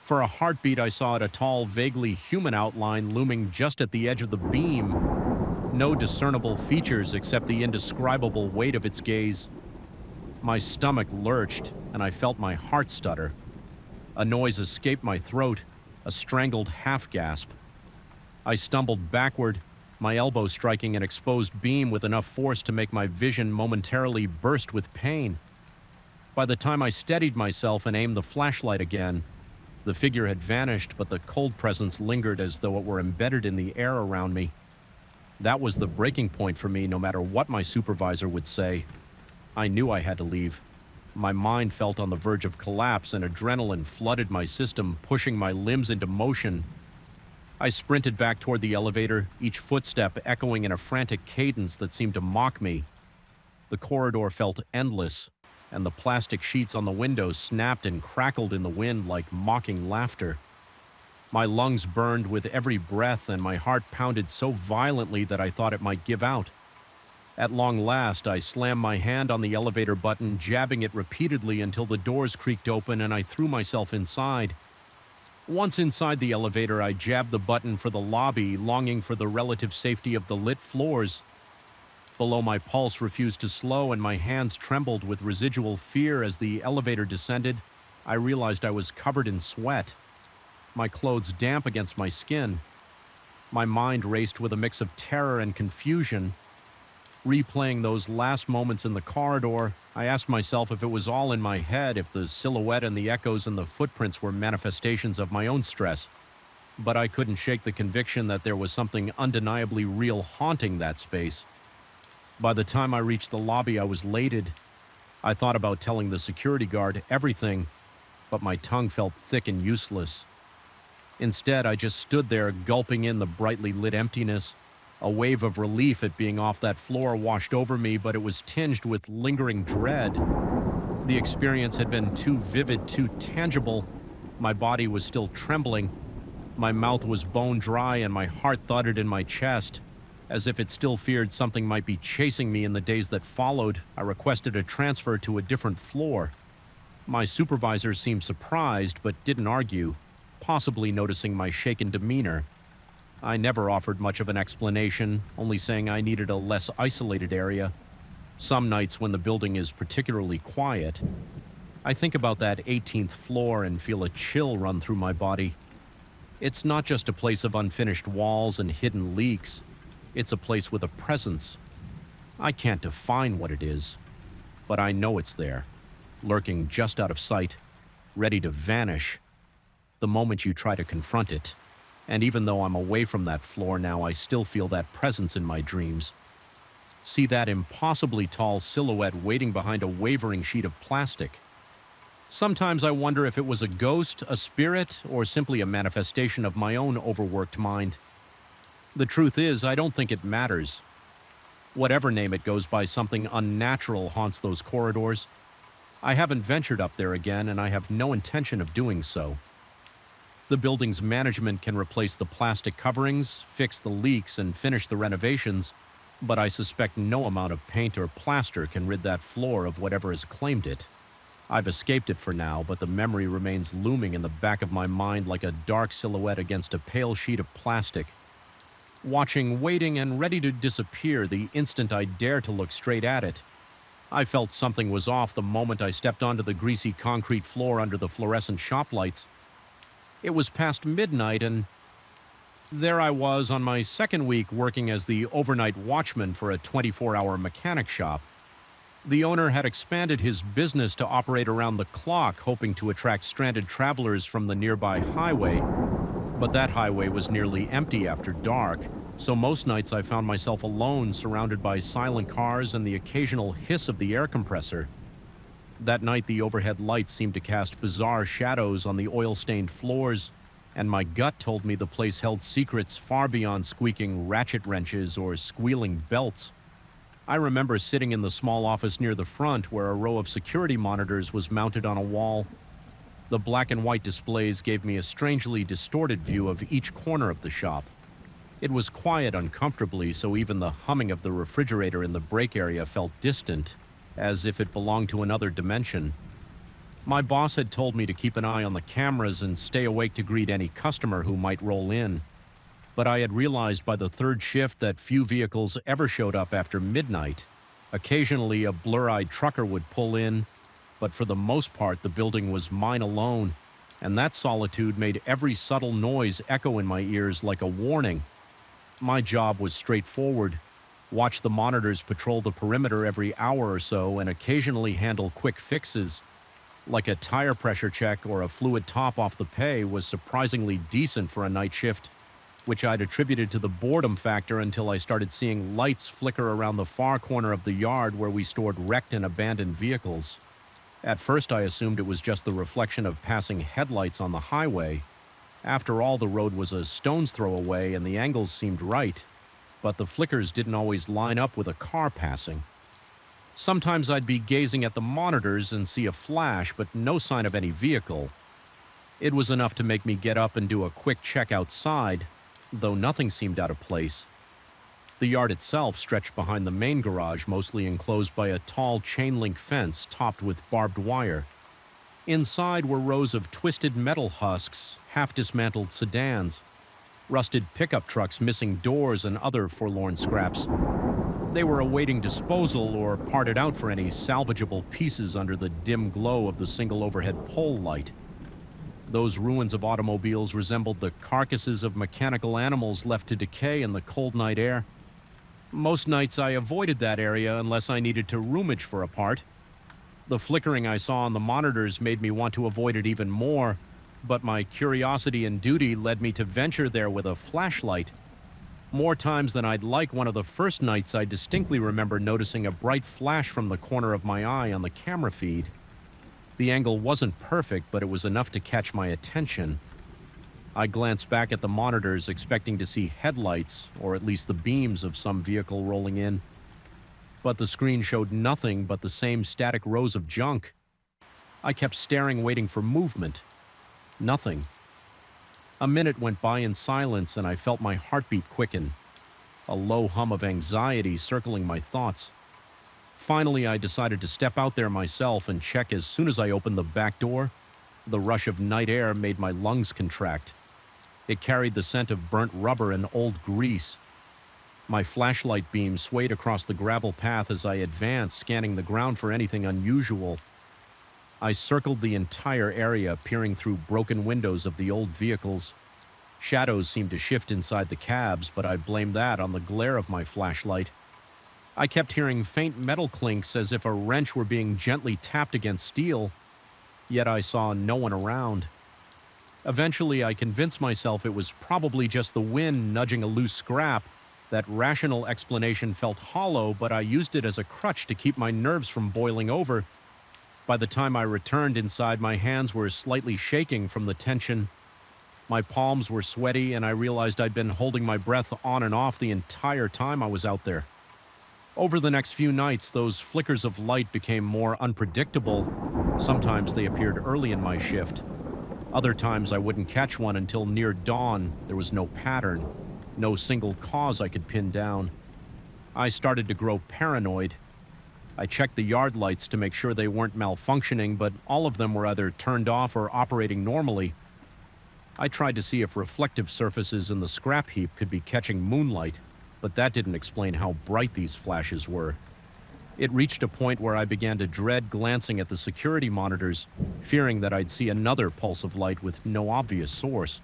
S1: For a heartbeat, I saw a tall, vaguely human outline looming just at the edge of the beam. No discernible features except the indescribable weight of its gaze. My stomach lurched, and I felt my heart stutter. A noise escaped my throat, a strangled half-gasp. I stumbled backward, my elbow striking an exposed beam with enough force to make my vision momentarily burst with pain. By the time I steadied myself and aimed the flashlight again, the figure had vanished, but the cold presence lingered as though it were embedded in the air around me. That was the breaking point for me, no matter what my supervisor would say. I knew I had to leave. My mind felt on the verge of collapse, and adrenaline flooded my system, pushing my limbs into motion. I sprinted back toward the elevator, each footstep echoing in a frantic cadence that seemed to mock me. The corridor felt endless, and the plastic sheets on the windows snapped and crackled in the wind like mocking laughter. My lungs burned with every breath, and my heart pounded so violently that I thought it might give out. At long last, I slammed my hand on the elevator button, jabbing it repeatedly until the doors creaked open and I threw myself inside. Once inside the elevator, I jabbed the button for the lobby, longing for the relative safety of the lit floors. Below, my pulse refused to slow and my hands trembled with residual fear as the elevator descended. I realized I was covered in sweat, my clothes damp against my skin. My mind raced with a mix of terror and confusion. Replaying those last moments in the corridor, I asked myself if it was all in my head, if the silhouette and the echoes and the footprints were manifestations of my own stress. But I couldn't shake the conviction that there was something undeniably real haunting that space. By the time I reached the lobby, I was elated. I thought about telling the security guard everything, but my tongue felt thick and useless. Instead, I just stood there, gulping in the brightly lit emptiness. A wave of relief at being off that floor washed over me, but it was tinged with lingering dread. The experience had been too vivid, too tangible. My body was still trembling. My mouth was bone dry and my heart thudded in my chest. As if it still feared something might be chasing me in the days that followed, I requested a transfer to a different floor. My supervisor seemed surprised, but didn't argue, possibly noticing my shaken demeanor. I never offered much of an explanation, only saying I needed a less isolated area. Some nights when the building is particularly quiet, I think about that 18th floor and feel a chill run through my body. It's not just a place of unfinished walls and hidden leaks. It's a place with a presence. I can't define what it is, but I know it's there, lurking just out of sight, ready to vanish the moment you try to confront it. And even though I'm away from that floor now, I still feel that presence in my dreams. See that impossibly tall silhouette waiting behind a wavering sheet of plastic. Sometimes I wonder if it was a ghost, a spirit, or simply a manifestation of my own overworked mind. The truth is, I don't think it matters. Whatever name it goes by, something unnatural haunts those corridors. I haven't ventured up there again, and I have no intention of doing so. The building's management can replace the plastic coverings, fix the leaks, and finish the renovations, but I suspect no amount of paint or plaster can rid that floor of whatever has claimed it. I've escaped it for now, but the memory remains looming in the back of my mind like a dark silhouette against a pale sheet of plastic. watching, waiting, and ready to disappear the instant I dared to look straight at it. I felt something was off the moment I stepped onto the greasy concrete floor under the fluorescent shop lights. It was past midnight, and there I was on my second week working as the overnight watchman for a 24-hour mechanic shop. The owner had expanded his business to operate around the clock, hoping to attract stranded travelers from the nearby highway, but that highway was nearly empty after dark, so most nights I found myself alone, surrounded by silent cars and the occasional hiss of the air compressor. That night, the overhead lights seemed to cast bizarre shadows on the oil-stained floors, and my gut told me the place held secrets far beyond squeaking ratchet wrenches or squealing belts. I remember sitting in the small office near the front where a row of security monitors was mounted on a wall. The black and white displays gave me a strangely distorted view of each corner of the shop. It was quiet uncomfortably, so even the humming of the refrigerator in the break area felt distant, as if it belonged to another dimension. My boss had told me to keep an eye on the cameras and stay awake to greet any customer who might roll in. But I had realized by the third shift that few vehicles ever showed up after midnight. Occasionally, a blur-eyed trucker would pull in, but for the most part, the building was mine alone, and that solitude made every subtle noise echo in my ears like a warning. My job was straightforward: watch the monitors patrol the perimeter every hour or so and occasionally handle quick fixes. Like a tire pressure check or a fluid top off the pay was surprisingly decent for a night shift, which I'd attributed to the boredom factor until I started seeing lights flicker around the far corner of the yard where we stored wrecked and abandoned vehicles. At first I assumed it was just the reflection of passing headlights on the highway. After all, the road was a stone's throw away and the angles seemed right, but the flickers didn't always line up with a car passing. Sometimes I'd be gazing at the monitors and see a flash, but no sign of any vehicle. It was enough to make me get up and do a quick check outside, though nothing seemed out of place. The yard itself stretched behind the main garage, mostly enclosed by a tall chain-link fence topped with barbed wire. Inside were rows of twisted metal husks, half-dismantled sedans, rusted pickup trucks missing doors, and other forlorn scraps. They were awaiting disposal or parted out for any salvageable pieces under the dim glow of the single overhead pole light. Those ruins of automobiles resembled the carcasses of mechanical animals left to decay in the cold night air. Most nights I avoided that area unless I needed to rummage for a part. The flickering I saw on the monitors made me want to avoid it even more, but my curiosity and duty led me to venture there with a flashlight. More times than I'd like, one of the first nights I distinctly remember noticing a bright flash from the corner of my eye on the camera feed. The angle wasn't perfect, but it was enough to catch my attention. I glanced back at the monitors, expecting to see headlights, or at least the beams of some vehicle rolling in. But the screen showed nothing but the same static rows of junk. I kept staring, waiting for movement. Nothing. A minute went by in silence, and I felt my heartbeat quicken, a low hum of anxiety circling my thoughts. Finally, I decided to step out there myself and check. As soon as I opened the back door, the rush of night air made my lungs contract. It carried the scent of burnt rubber and old grease. My flashlight beam swayed across the gravel path as I advanced, scanning the ground for anything unusual. I circled the entire area, peering through broken windows of the old vehicles. Shadows seemed to shift inside the cabs, but I blamed that on the glare of my flashlight. I kept hearing faint metal clinks as if a wrench were being gently tapped against steel, yet I saw no one around. Eventually, I convinced myself it was probably just the wind nudging a loose scrap. That rational explanation felt hollow, but I used it as a crutch to keep my nerves from boiling over. By the time I returned inside, my hands were slightly shaking from the tension. My palms were sweaty, and I realized I'd been holding my breath on and off the entire time I was out there. Over the next few nights, those flickers of light became more unpredictable. Sometimes they appeared early in my shift. Other times I wouldn't catch one until near dawn. There was no pattern, no single cause I could pin down. I started to grow paranoid. I checked the yard lights to make sure they weren't malfunctioning, but all of them were either turned off or operating normally. I tried to see if reflective surfaces in the scrap heap could be catching moonlight, but that didn't explain how bright these flashes were. It reached a point where I began to dread glancing at the security monitors, fearing that I'd see another pulse of light with no obvious source.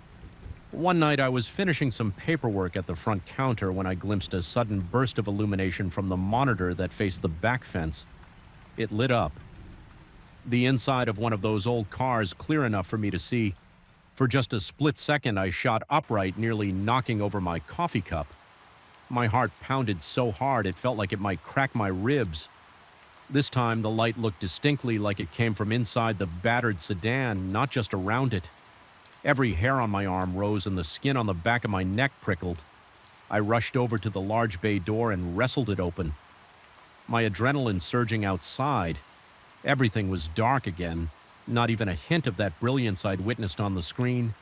S1: One night I was finishing some paperwork at the front counter when I glimpsed a sudden burst of illumination from the monitor that faced the back fence. It lit up. The inside of one of those old cars clear enough for me to see. For just a split second I shot upright, nearly knocking over my coffee cup. My heart pounded so hard it felt like it might crack my ribs. This time the light looked distinctly like it came from inside the battered sedan, not just around it. Every hair on my arm rose and the skin on the back of my neck prickled. I rushed over to the large bay door and wrestled it open. My adrenaline surging outside. Everything was dark again, not even a hint of that brilliance I'd witnessed on the screen.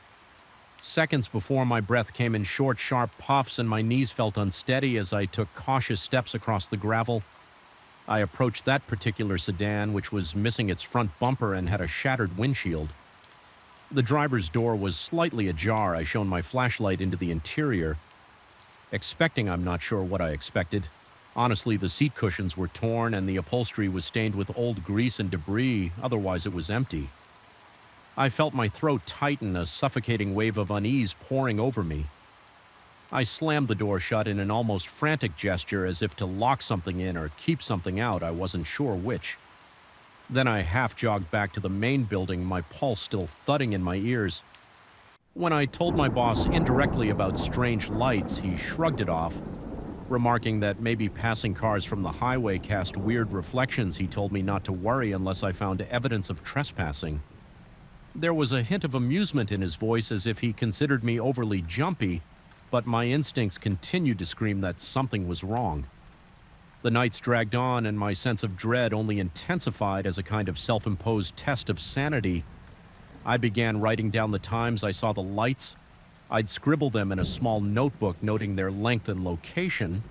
S1: Seconds before, my breath came in short, sharp puffs and my knees felt unsteady as I took cautious steps across the gravel. I approached that particular sedan, which was missing its front bumper and had a shattered windshield. The driver's door was slightly ajar. I shone my flashlight into the interior. Expecting, I'm not sure what I expected. Honestly, the seat cushions were torn and the upholstery was stained with old grease and debris, otherwise it was empty. I felt my throat tighten, a suffocating wave of unease pouring over me. I slammed the door shut in an almost frantic gesture as if to lock something in or keep something out, I wasn't sure which. Then I half-jogged back to the main building, my pulse still thudding in my ears. When I told my boss indirectly about strange lights, he shrugged it off, remarking that maybe passing cars from the highway cast weird reflections. He told me not to worry unless I found evidence of trespassing. There was a hint of amusement in his voice, as if he considered me overly jumpy, but my instincts continued to scream that something was wrong. The nights dragged on, and my sense of dread only intensified as a kind of self-imposed test of sanity. I began writing down the times I saw the lights. I'd scribble them in a small notebook, noting their length and location.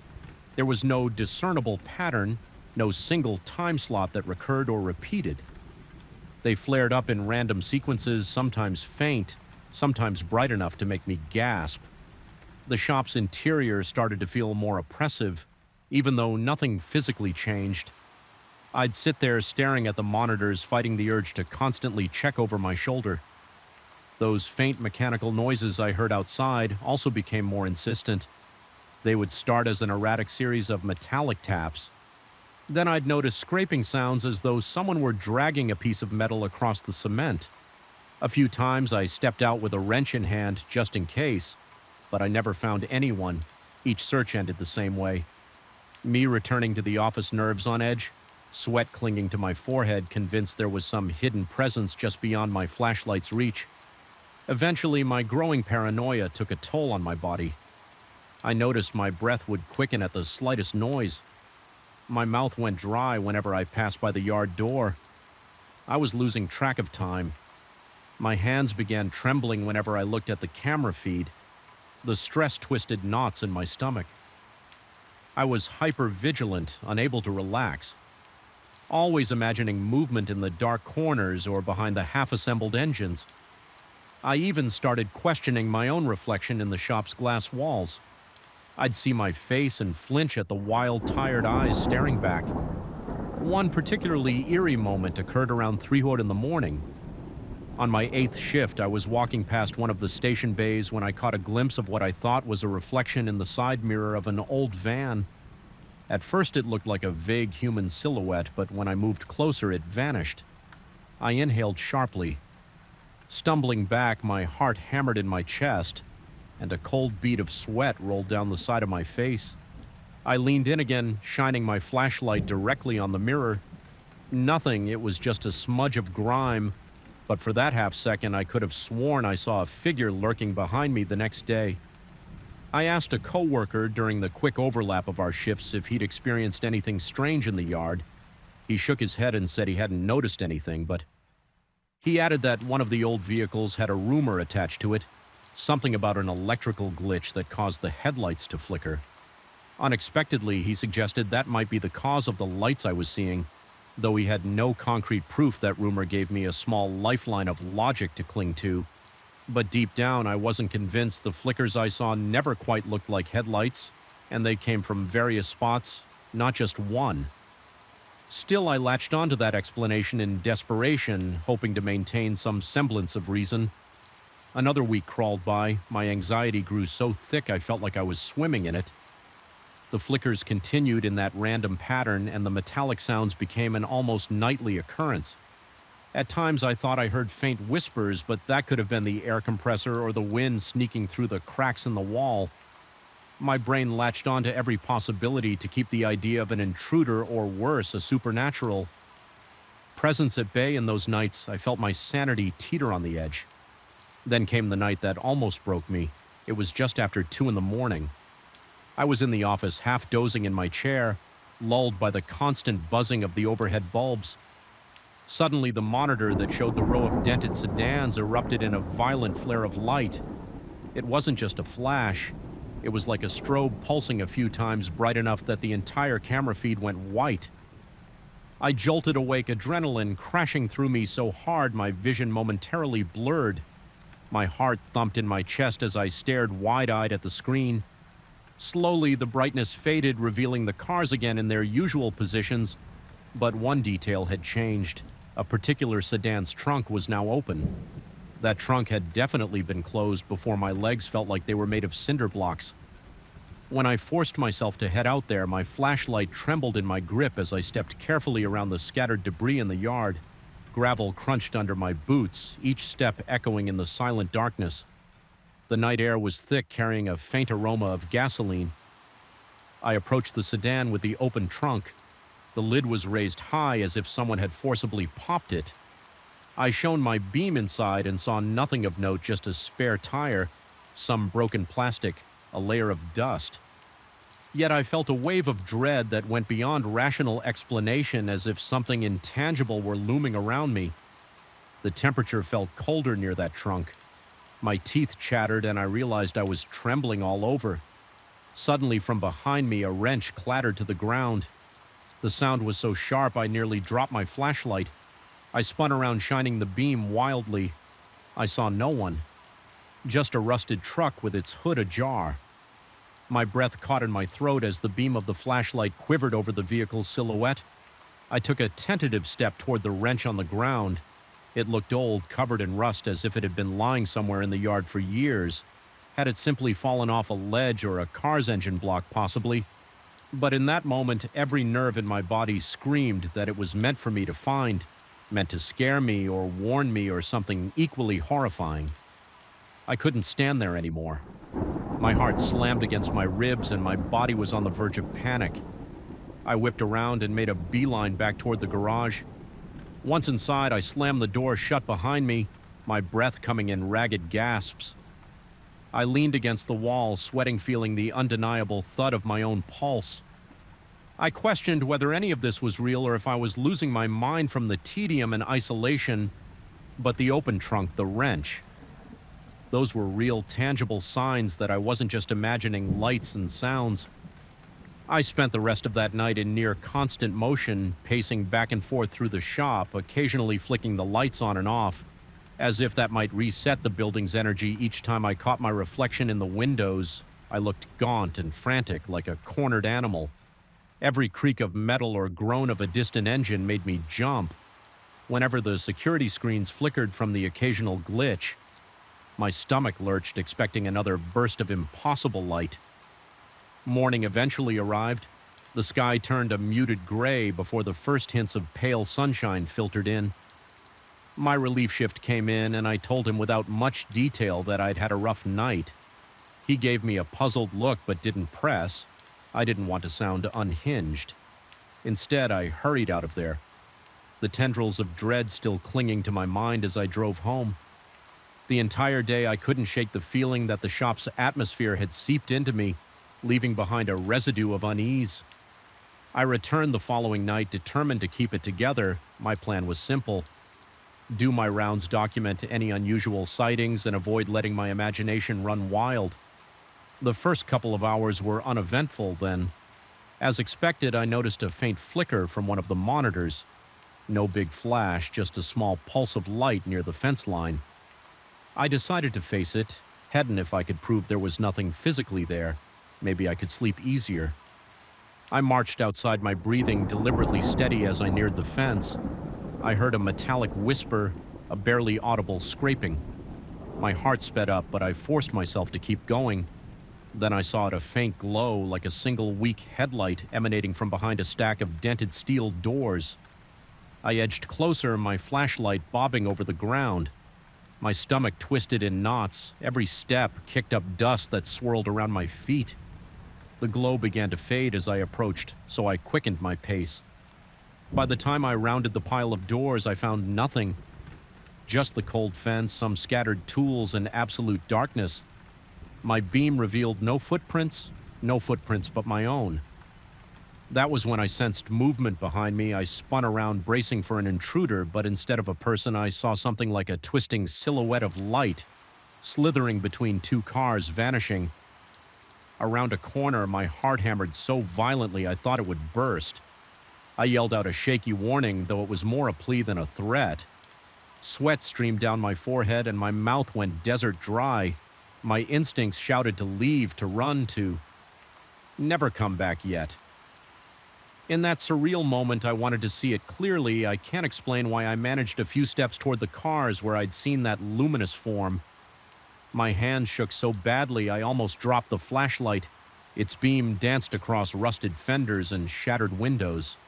S1: There was no discernible pattern, no single time slot that recurred or repeated. They flared up in random sequences, sometimes faint, sometimes bright enough to make me gasp. The shop's interior started to feel more oppressive, even though nothing physically changed. I'd sit there staring at the monitors, fighting the urge to constantly check over my shoulder. Those faint mechanical noises I heard outside also became more insistent. They would start as an erratic series of metallic taps. Then I'd notice scraping sounds as though someone were dragging a piece of metal across the cement. A few times I stepped out with a wrench in hand just in case, but I never found anyone. Each search ended the same way. Me returning to the office, nerves on edge, sweat clinging to my forehead, convinced there was some hidden presence just beyond my flashlight's reach. Eventually, my growing paranoia took a toll on my body. I noticed my breath would quicken at the slightest noise. My mouth went dry whenever I passed by the yard door. I was losing track of time. My hands began trembling whenever I looked at the camera feed. The stress twisted knots in my stomach. I was hyper-vigilant, unable to relax, always imagining movement in the dark corners or behind the half-assembled engines. I even started questioning my own reflection in the shop's glass walls. I'd see my face and flinch at the wild, tired eyes staring back. One particularly eerie moment occurred around 3:00 in the morning. On my 8th shift, I was walking past one of the station bays when I caught a glimpse of what I thought was a reflection in the side mirror of an old van. At first it looked like a vague human silhouette, but when I moved closer it vanished. I inhaled sharply. Stumbling back, my heart hammered in my chest, and a cold bead of sweat rolled down the side of my face. I leaned in again, shining my flashlight directly on the mirror. Nothing, it was just a smudge of grime, but for that half second I could have sworn I saw a figure lurking behind me the next day. I asked a coworker during the quick overlap of our shifts if he'd experienced anything strange in the yard. He shook his head and said he hadn't noticed anything, but he added that one of the old vehicles had a rumor attached to it, something about an electrical glitch that caused the headlights to flicker. Unexpectedly, he suggested that might be the cause of the lights I was seeing. Though he had no concrete proof, that rumor gave me a small lifeline of logic to cling to. But deep down, I wasn't convinced. The flickers I saw never quite looked like headlights, and they came from various spots, not just one. Still, I latched onto that explanation in desperation, hoping to maintain some semblance of reason. Another week crawled by. My anxiety grew so thick I felt like I was swimming in it. The flickers continued in that random pattern, and the metallic sounds became an almost nightly occurrence. At times I thought I heard faint whispers, but that could have been the air compressor or the wind sneaking through the cracks in the wall. My brain latched onto every possibility to keep the idea of an intruder or worse, a supernatural presence at bay. In those nights, I felt my sanity teeter on the edge. Then came the night that almost broke me. It was just after 2 in the morning. I was in the office, half dozing in my chair, lulled by the constant buzzing of the overhead bulbs. Suddenly, the monitor that showed the row of dented sedans erupted in a violent flare of light. It wasn't just a flash. It was like a strobe pulsing a few times, bright enough that the entire camera feed went white. I jolted awake, adrenaline crashing through me so hard my vision momentarily blurred. My heart thumped in my chest as I stared wide-eyed at the screen. Slowly, the brightness faded, revealing the cars again in their usual positions. But one detail had changed. A particular sedan's trunk was now open. That trunk had definitely been closed before my legs felt like they were made of cinder blocks. When I forced myself to head out there, my flashlight trembled in my grip as I stepped carefully around the scattered debris in the yard. Gravel crunched under my boots, each step echoing in the silent darkness. The night air was thick, carrying a faint aroma of gasoline. I approached the sedan with the open trunk. The lid was raised high as if someone had forcibly popped it. I shone my beam inside and saw nothing of note, just a spare tire, some broken plastic, a layer of dust. Yet I felt a wave of dread that went beyond rational explanation, as if something intangible were looming around me. The temperature felt colder near that trunk. My teeth chattered and I realized I was trembling all over. Suddenly, from behind me, a wrench clattered to the ground. The sound was so sharp I nearly dropped my flashlight. I spun around, shining the beam wildly. I saw no one. Just a rusted truck with its hood ajar. My breath caught in my throat as the beam of the flashlight quivered over the vehicle's silhouette. I took a tentative step toward the wrench on the ground. It looked old, covered in rust, as if it had been lying somewhere in the yard for years. Had it simply fallen off a ledge or a car's engine block, possibly? But in that moment, every nerve in my body screamed that it was meant for me to find, meant to scare me or warn me or something equally horrifying. I couldn't stand there anymore. My heart slammed against my ribs and my body was on the verge of panic. I whipped around and made a beeline back toward the garage. Once inside, I slammed the door shut behind me, my breath coming in ragged gasps. I leaned against the wall, sweating, feeling the undeniable thud of my own pulse. I questioned whether any of this was real or if I was losing my mind from the tedium and isolation, but the open trunk, the wrench, those were real, tangible signs that I wasn't just imagining lights and sounds. I spent the rest of that night in near constant motion, pacing back and forth through the shop, occasionally flicking the lights on and off, as if that might reset the building's energy each time I caught my reflection in the windows. I looked gaunt and frantic, like a cornered animal. Every creak of metal or groan of a distant engine made me jump. Whenever the security screens flickered from the occasional glitch, my stomach lurched, expecting another burst of impossible light. Morning eventually arrived. The sky turned a muted gray before the first hints of pale sunshine filtered in. My relief shift came in, and I told him without much detail that I'd had a rough night. He gave me a puzzled look but didn't press. I didn't want to sound unhinged. Instead, I hurried out of there, the tendrils of dread still clinging to my mind as I drove home. The entire day, I couldn't shake the feeling that the shop's atmosphere had seeped into me, leaving behind a residue of unease. I returned the following night, determined to keep it together. My plan was simple: do my rounds, document any unusual sightings, and avoid letting my imagination run wild. The first couple of hours were uneventful then. As expected, I noticed a faint flicker from one of the monitors. No big flash, just a small pulse of light near the fence line. I decided to face it, heading if I could prove there was nothing physically there. Maybe I could sleep easier. I marched outside, my breathing deliberately steady as I neared the fence. I heard a metallic whisper, a barely audible scraping. My heart sped up, but I forced myself to keep going. Then I saw a faint glow, like a single weak headlight emanating from behind a stack of dented steel doors. I edged closer, my flashlight bobbing over the ground. My stomach twisted in knots. Every step kicked up dust that swirled around my feet. The glow began to fade as I approached, so I quickened my pace. By the time I rounded the pile of doors, I found nothing. Just the cold fence, some scattered tools, and absolute darkness. My beam revealed no footprints but my own. That was when I sensed movement behind me. I spun around, bracing for an intruder, but instead of a person, I saw something like a twisting silhouette of light, slithering between two cars, vanishing. Around a corner, my heart hammered so violently I thought it would burst. I yelled out a shaky warning, though it was more a plea than a threat. Sweat streamed down my forehead and my mouth went desert dry. My instincts shouted to leave, to run, to never come back yet. In that surreal moment, I wanted to see it clearly. I can't explain why I managed a few steps toward the cars where I'd seen that luminous form. My hand shook so badly I almost dropped the flashlight. Its beam danced across rusted fenders and shattered windows.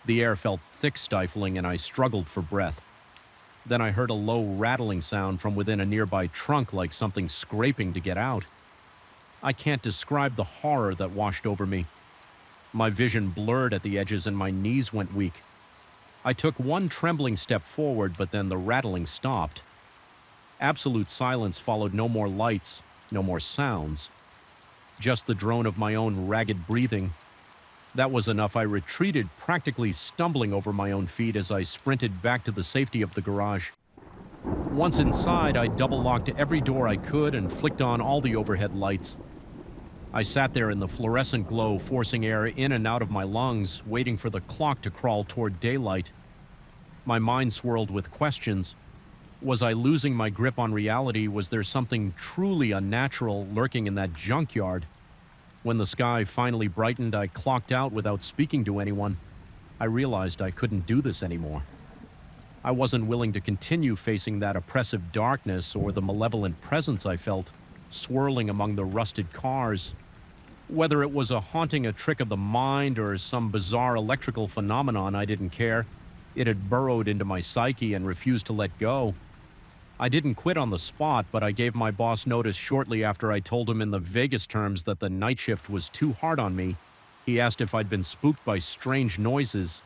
S1: The air felt thick, stifling, and I struggled for breath. Then I heard a low rattling sound from within a nearby trunk, like something scraping to get out. I can't describe the horror that washed over me. My vision blurred at the edges and my knees went weak. I took one trembling step forward, but then the rattling stopped. Absolute silence followed. No more lights, no more sounds. Just the drone of my own ragged breathing. That was enough. I retreated, practically stumbling over my own feet as I sprinted back to the safety of the garage. Once inside, I double-locked every door I could and flicked on all the overhead lights. I sat there in the fluorescent glow, forcing air in and out of my lungs, waiting for the clock to crawl toward daylight. My mind swirled with questions. Was I losing my grip on reality? Was there something truly unnatural lurking in that junkyard? When the sky finally brightened, I clocked out without speaking to anyone. I realized I couldn't do this anymore. I wasn't willing to continue facing that oppressive darkness or the malevolent presence I felt swirling among the rusted cars. Whether it was a haunting, a trick of the mind, or some bizarre electrical phenomenon, I didn't care. It had burrowed into my psyche and refused to let go. I didn't quit on the spot, but I gave my boss notice shortly after I told him in the vaguest terms that the night shift was too hard on me. He asked if I'd been spooked by strange noises.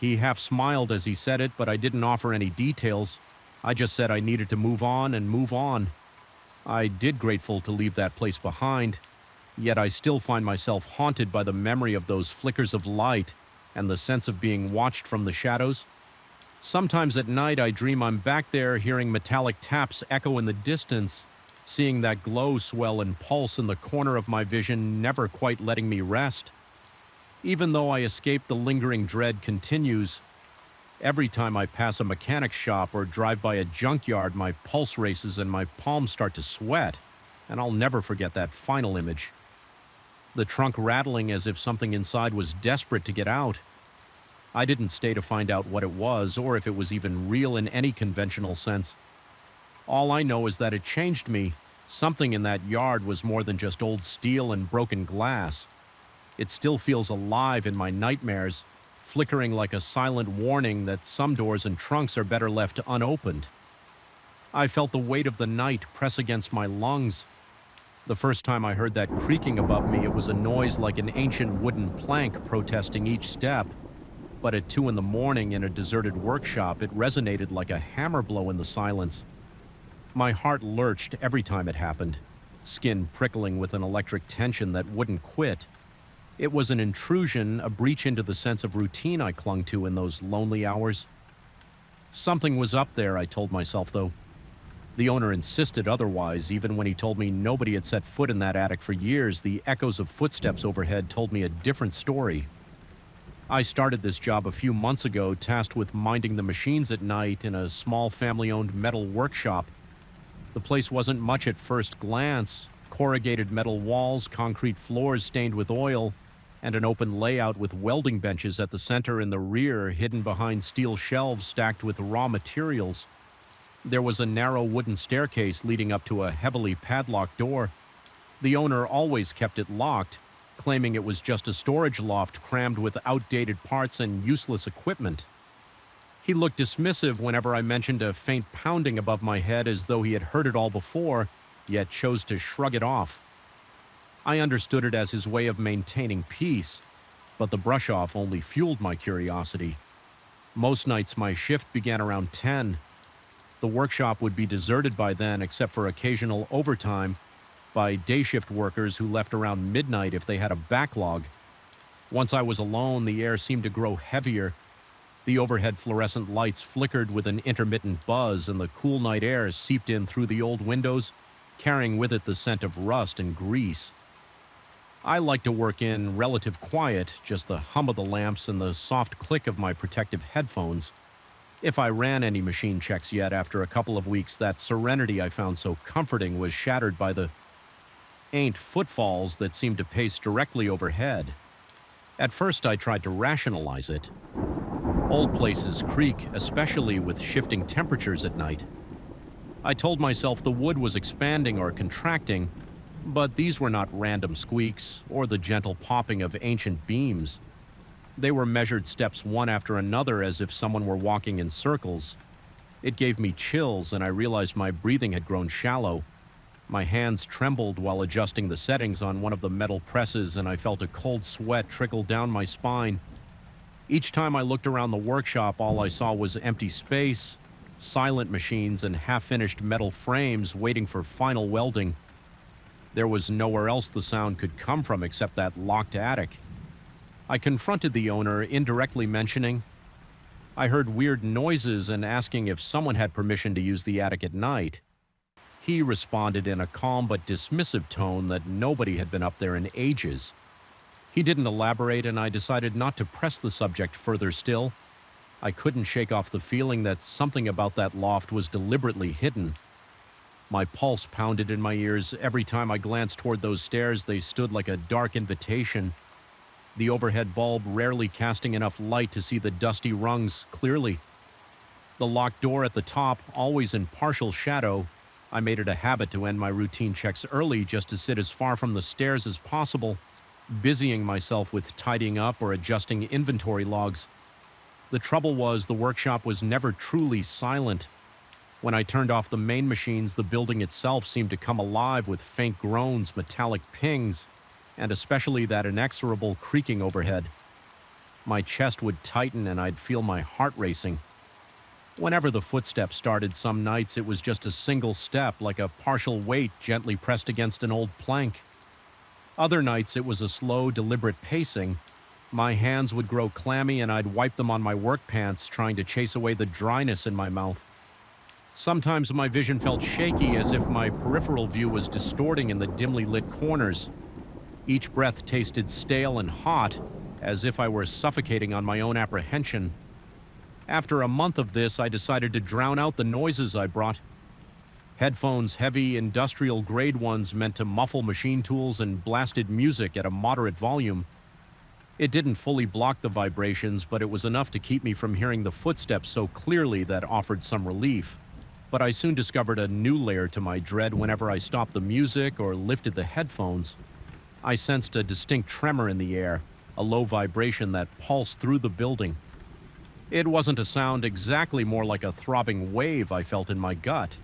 S1: He half smiled as he said it, but I didn't offer any details. I just said I needed to move on and move on. I did grateful to leave that place behind, yet I still find myself haunted by the memory of those flickers of light and the sense of being watched from the shadows. Sometimes at night I dream I'm back there, hearing metallic taps echo in the distance, seeing that glow swell and pulse in the corner of my vision, never quite letting me rest. Even though I escape, the lingering dread continues. Every time I pass a mechanic shop or drive by a junkyard, my pulse races and my palms start to sweat, and I'll never forget that final image. The trunk rattling as if something inside was desperate to get out. I didn't stay to find out what it was, or if it was even real in any conventional sense. All I know is that it changed me. Something in that yard was more than just old steel and broken glass. It still feels alive in my nightmares, flickering like a silent warning that some doors and trunks are better left unopened. I felt the weight of the night press against my lungs. The first time I heard that creaking above me, it was a noise like an ancient wooden plank protesting each step. But at 2 a.m. in a deserted workshop, it resonated like a hammer blow in the silence. My heart lurched every time it happened, skin prickling with an electric tension that wouldn't quit. It was an intrusion, a breach into the sense of routine I clung to in those lonely hours. Something was up there, I told myself, though. The owner insisted otherwise. Even when he told me nobody had set foot in that attic for years, the echoes of footsteps overhead told me a different story. I started this job a few months ago, tasked with minding the machines at night in a small family-owned metal workshop. The place wasn't much at first glance: corrugated metal walls, concrete floors stained with oil, and an open layout with welding benches at the center and the rear, hidden behind steel shelves stacked with raw materials. There was a narrow wooden staircase leading up to a heavily padlocked door. The owner always kept it locked, claiming it was just a storage loft crammed with outdated parts and useless equipment. He looked dismissive whenever I mentioned a faint pounding above my head, as though he had heard it all before, yet chose to shrug it off. I understood it as his way of maintaining peace, but the brush-off only fueled my curiosity. Most nights my shift began around 10. The workshop would be deserted by then, except for occasional overtime by day shift workers who left around midnight if they had a backlog. Once I was alone, the air seemed to grow heavier. The overhead fluorescent lights flickered with an intermittent buzz, and the cool night air seeped in through the old windows, carrying with it the scent of rust and grease. I like to work in relative quiet, just the hum of the lamps and the soft click of my protective headphones. If I ran any machine checks yet after a couple of weeks, that serenity I found so comforting was shattered by the footfalls that seemed to pace directly overhead. At first I tried to rationalize it. Old places creak, especially with shifting temperatures at night. I told myself the wood was expanding or contracting, but these were not random squeaks or the gentle popping of ancient beams. They were measured steps one after another, as if someone were walking in circles. It gave me chills, and I realized my breathing had grown shallow. My hands trembled while adjusting the settings on one of the metal presses, and I felt a cold sweat trickle down my spine. Each time I looked around the workshop, all I saw was empty space, silent machines, and half-finished metal frames waiting for final welding. There was nowhere else the sound could come from except that locked attic. I confronted the owner, indirectly mentioning I heard weird noises and asking if someone had permission to use the attic at night. He responded in a calm but dismissive tone that nobody had been up there in ages. He didn't elaborate, and I decided not to press the subject further still. I couldn't shake off the feeling that something about that loft was deliberately hidden. My pulse pounded in my ears. Every time I glanced toward those stairs, they stood like a dark invitation. The overhead bulb rarely casting enough light to see the dusty rungs clearly. The locked door at the top, always in partial shadow. I made it a habit to end my routine checks early, just to sit as far from the stairs as possible, busying myself with tidying up or adjusting inventory logs. The trouble was, the workshop was never truly silent. When I turned off the main machines, the building itself seemed to come alive with faint groans, metallic pings, and especially that inexorable creaking overhead. My chest would tighten and I'd feel my heart racing. Whenever the footsteps started, some nights it was just a single step, like a partial weight gently pressed against an old plank. Other nights it was a slow, deliberate pacing. My hands would grow clammy and I'd wipe them on my work pants, trying to chase away the dryness in my mouth. Sometimes my vision felt shaky, as if my peripheral view was distorting in the dimly lit corners. Each breath tasted stale and hot, as if I were suffocating on my own apprehension. After a month of this, I decided to drown out the noises I brought. Headphones, heavy, industrial-grade ones meant to muffle machine tools, and blasted music at a moderate volume. It didn't fully block the vibrations, but it was enough to keep me from hearing the footsteps so clearly that offered some relief. But I soon discovered a new layer to my dread whenever I stopped the music or lifted the headphones. I sensed a distinct tremor in the air, a low vibration that pulsed through the building. It wasn't a sound exactly, more like a throbbing wave I felt in my gut.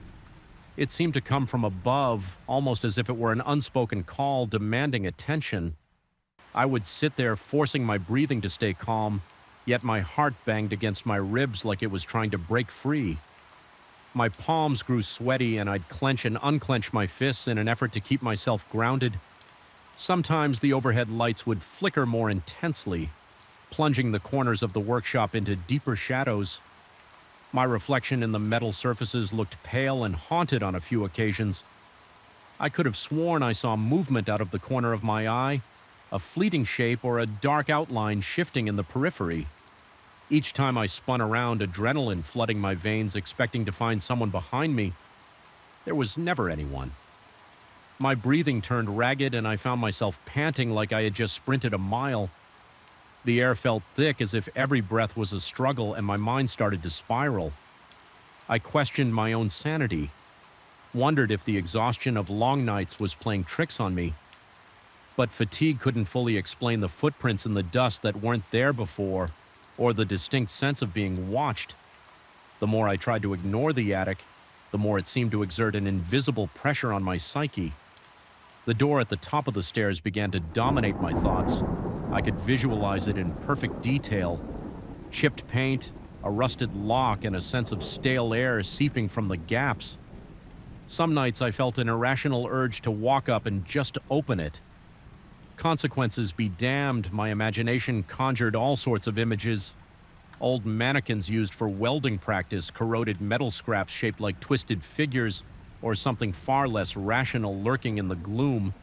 S1: It seemed to come from above, almost as if it were an unspoken call demanding attention. I would sit there, forcing my breathing to stay calm, yet my heart banged against my ribs like it was trying to break free. My palms grew sweaty, and I'd clench and unclench my fists in an effort to keep myself grounded. Sometimes the overhead lights would flicker more intensely, plunging the corners of the workshop into deeper shadows. My reflection in the metal surfaces looked pale and haunted on a few occasions. I could have sworn I saw movement out of the corner of my eye, a fleeting shape or a dark outline shifting in the periphery. Each time I spun around, adrenaline flooding my veins, expecting to find someone behind me. There was never anyone. My breathing turned ragged and I found myself panting like I had just sprinted a mile. The air felt thick as if every breath was a struggle and my mind started to spiral. I questioned my own sanity, wondered if the exhaustion of long nights was playing tricks on me. But fatigue couldn't fully explain the footprints in the dust that weren't there before, or the distinct sense of being watched. The more I tried to ignore the attic, the more it seemed to exert an invisible pressure on my psyche. The door at the top of the stairs began to dominate my thoughts. I could visualize it in perfect detail. Chipped paint, a rusted lock, and a sense of stale air seeping from the gaps. Some nights I felt an irrational urge to walk up and just open it. Consequences be damned, my imagination conjured all sorts of images. Old mannequins used for welding practice, corroded metal scraps shaped like twisted figures, or something far less rational lurking in the gloom.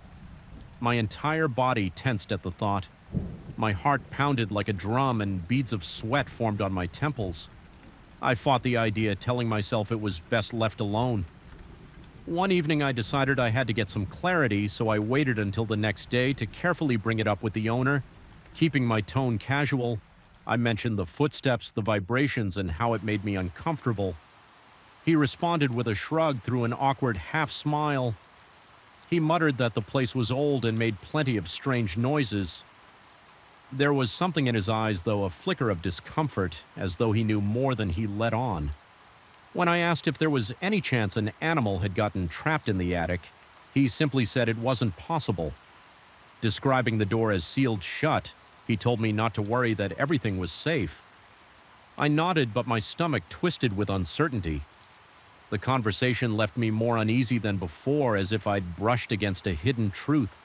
S1: My entire body tensed at the thought. My heart pounded like a drum and beads of sweat formed on my temples. I fought the idea, telling myself it was best left alone. One evening I decided I had to get some clarity, so I waited until the next day to carefully bring it up with the owner. Keeping my tone casual, I mentioned the footsteps, the vibrations, and how it made me uncomfortable. He responded with a shrug through an awkward half-smile. He muttered that the place was old and made plenty of strange noises. There was something in his eyes, though, a flicker of discomfort, as though he knew more than he let on. When I asked if there was any chance an animal had gotten trapped in the attic, he simply said it wasn't possible. Describing the door as sealed shut, he told me not to worry, that everything was safe. I nodded, but my stomach twisted with uncertainty. The conversation left me more uneasy than before, as if I'd brushed against a hidden truth.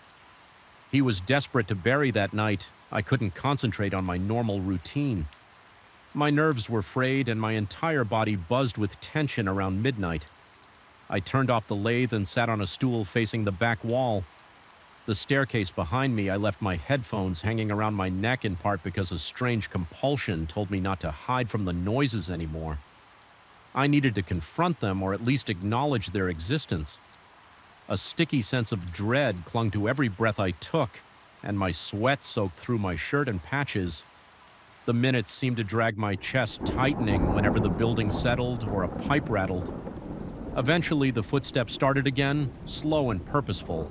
S1: He was desperate to bury that night. I couldn't concentrate on my normal routine. My nerves were frayed and my entire body buzzed with tension around midnight. I turned off the lathe and sat on a stool facing the back wall. The staircase behind me, I left my headphones hanging around my neck, in part because a strange compulsion told me not to hide from the noises anymore. I needed to confront them, or at least acknowledge their existence. A sticky sense of dread clung to every breath I took, and my sweat soaked through my shirt and patches. The minutes seemed to drag my chest tightening whenever the building settled or a pipe rattled. Eventually, the footsteps started again, slow and purposeful.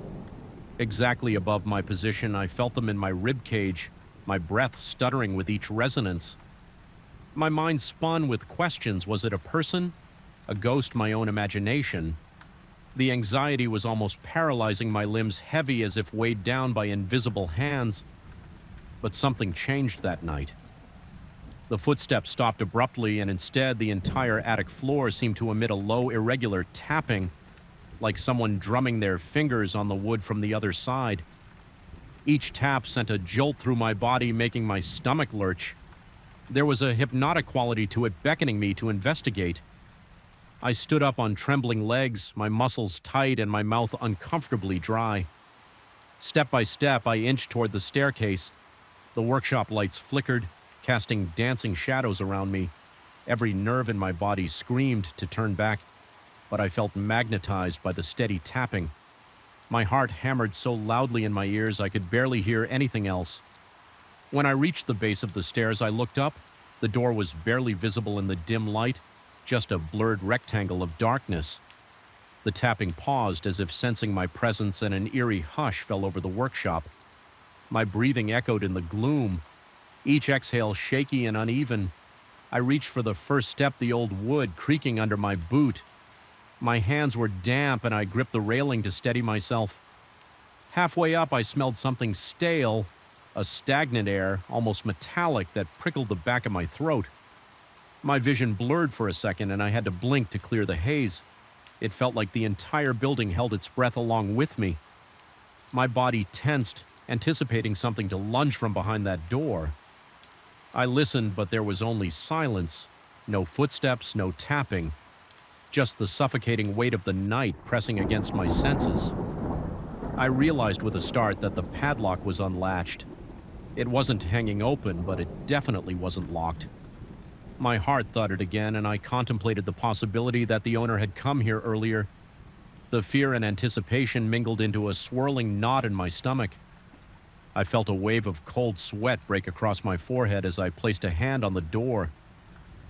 S1: Exactly above my position, I felt them in my rib cage, my breath stuttering with each resonance. My mind spun with questions. Was it a person? A ghost, my own imagination? The anxiety was almost paralyzing my limbs, heavy as if weighed down by invisible hands. But something changed that night. The footsteps stopped abruptly, and instead the entire attic floor seemed to emit a low, irregular tapping, like someone drumming their fingers on the wood from the other side. Each tap sent a jolt through my body, making my stomach lurch. There was a hypnotic quality to it, beckoning me to investigate. I stood up on trembling legs, my muscles tight and my mouth uncomfortably dry. Step by step, I inched toward the staircase. The workshop lights flickered, casting dancing shadows around me. Every nerve in my body screamed to turn back, but I felt magnetized by the steady tapping. My heart hammered so loudly in my ears I could barely hear anything else. When I reached the base of the stairs, I looked up. The door was barely visible in the dim light, just a blurred rectangle of darkness. The tapping paused, as if sensing my presence, and an eerie hush fell over the workshop. My breathing echoed in the gloom, each exhale shaky and uneven. I reached for the first step, the old wood creaking under my boot. My hands were damp, and I gripped the railing to steady myself. Halfway up, I smelled something stale, a stagnant air, almost metallic, that prickled the back of my throat. My vision blurred for a second, and I had to blink to clear the haze. It felt like the entire building held its breath along with me. My body tensed, anticipating something to lunge from behind that door. I listened, but there was only silence. No footsteps, no tapping. Just the suffocating weight of the night pressing against my senses. I realized with a start that the padlock was unlatched. It wasn't hanging open, but it definitely wasn't locked. My heart thudded again, and I contemplated the possibility that the owner had come here earlier, The fear and anticipation mingled into a swirling knot in my stomach. I felt a wave of cold sweat break across my forehead as I placed a hand on the door.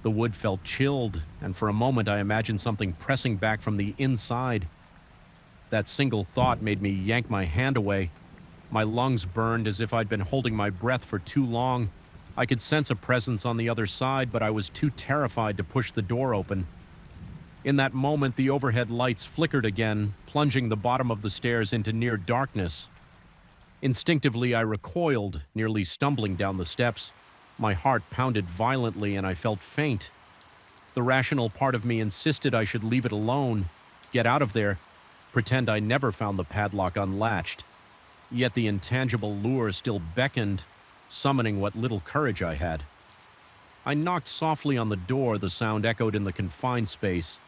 S1: The wood felt chilled, and for a moment I imagined something pressing back from the inside. That single thought made me yank my hand away. My lungs burned as if I'd been holding my breath for too long. I could sense a presence on the other side, but I was too terrified to push the door open. In that moment, the overhead lights flickered again, plunging the bottom of the stairs into near darkness. Instinctively, I recoiled, nearly stumbling down the steps. My heart pounded violently and I felt faint. The rational part of me insisted I should leave it alone, get out of there, pretend I never found the padlock unlatched. Yet the intangible lure still beckoned, summoning what little courage I had. I knocked softly on the door, the sound echoed in the confined space,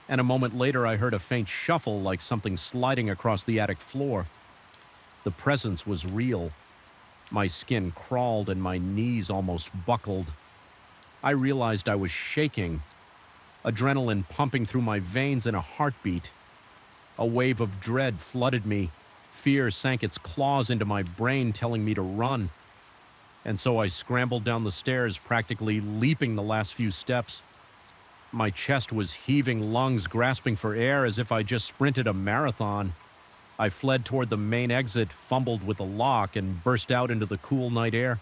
S1: and a moment later I heard a faint shuffle like something sliding across the attic floor. The presence was real. My skin crawled and my knees almost buckled. I realized I was shaking, adrenaline pumping through my veins in a heartbeat. A wave of dread flooded me. Fear sank its claws into my brain, telling me to run. And so I scrambled down the stairs, practically leaping the last few steps. My chest was heaving, lungs grasping for air as if I just sprinted a marathon. I fled toward the main exit, fumbled with the lock, and burst out into the cool night air.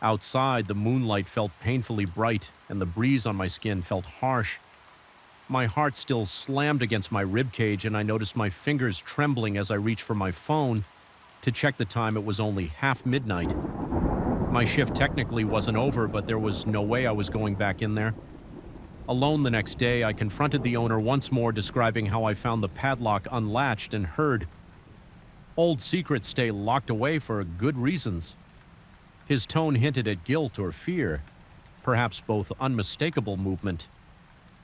S1: Outside, the moonlight felt painfully bright, and the breeze on my skin felt harsh. My heart still slammed against my ribcage, and I noticed my fingers trembling as I reached for my phone. To check the time, it was only midnight. My shift technically wasn't over, but there was no way I was going back in there. Alone the next day, I confronted the owner once more, describing how I found the padlock unlatched and heard, "Old secrets stay locked away for good reasons." His tone hinted at guilt or fear, perhaps both unmistakable movement.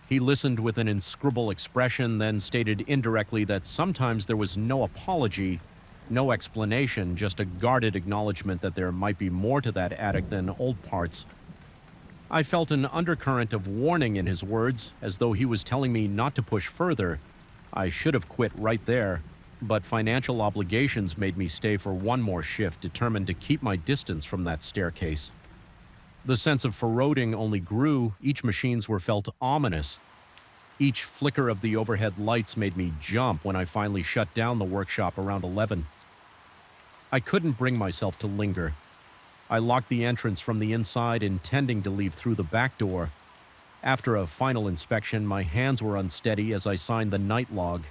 S1: He listened with an inscrutable expression, then stated indirectly that sometimes there was no apology, no explanation, just a guarded acknowledgement that there might be more to that attic than old parts. I felt an undercurrent of warning in his words, as though he was telling me not to push further. I should have quit right there, but financial obligations made me stay for one more shift, determined to keep my distance from that staircase. The sense of foreboding only grew. Each machines were felt ominous. Each flicker of the overhead lights made me jump when I finally shut down the workshop around 11. I couldn't bring myself to linger. I locked the entrance from the inside, intending to leave through the back door. After a final inspection, my hands were unsteady as I signed the night log.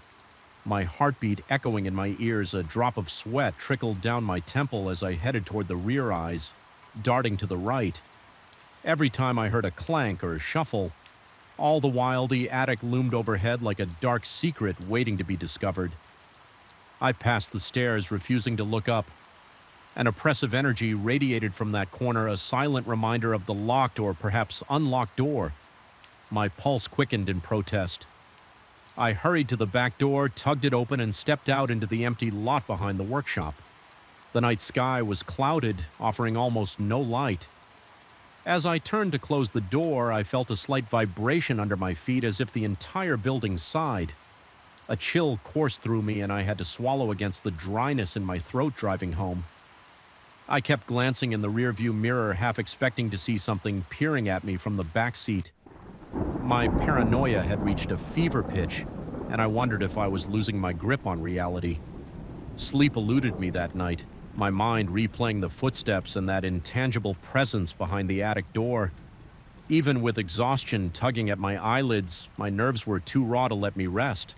S1: My heartbeat echoing in my ears, a drop of sweat trickled down my temple as I headed toward the rear eyes, darting to the right. Every time I heard a clank or shuffle, all the while the attic loomed overhead like a dark secret waiting to be discovered. I passed the stairs, refusing to look up. An oppressive energy radiated from that corner, a silent reminder of the locked or perhaps unlocked door. My pulse quickened in protest. I hurried to the back door, tugged it open, and stepped out into the empty lot behind the workshop. The night sky was clouded, offering almost no light. As I turned to close the door, I felt a slight vibration under my feet, as if the entire building sighed. A chill coursed through me, and I had to swallow against the dryness in my throat driving home. I kept glancing in the rearview mirror, half expecting to see something peering at me from the back seat. My paranoia had reached a fever pitch, and I wondered if I was losing my grip on reality. Sleep eluded me that night, my mind replaying the footsteps and that intangible presence behind the attic door. Even with exhaustion tugging at my eyelids, my nerves were too raw to let me rest.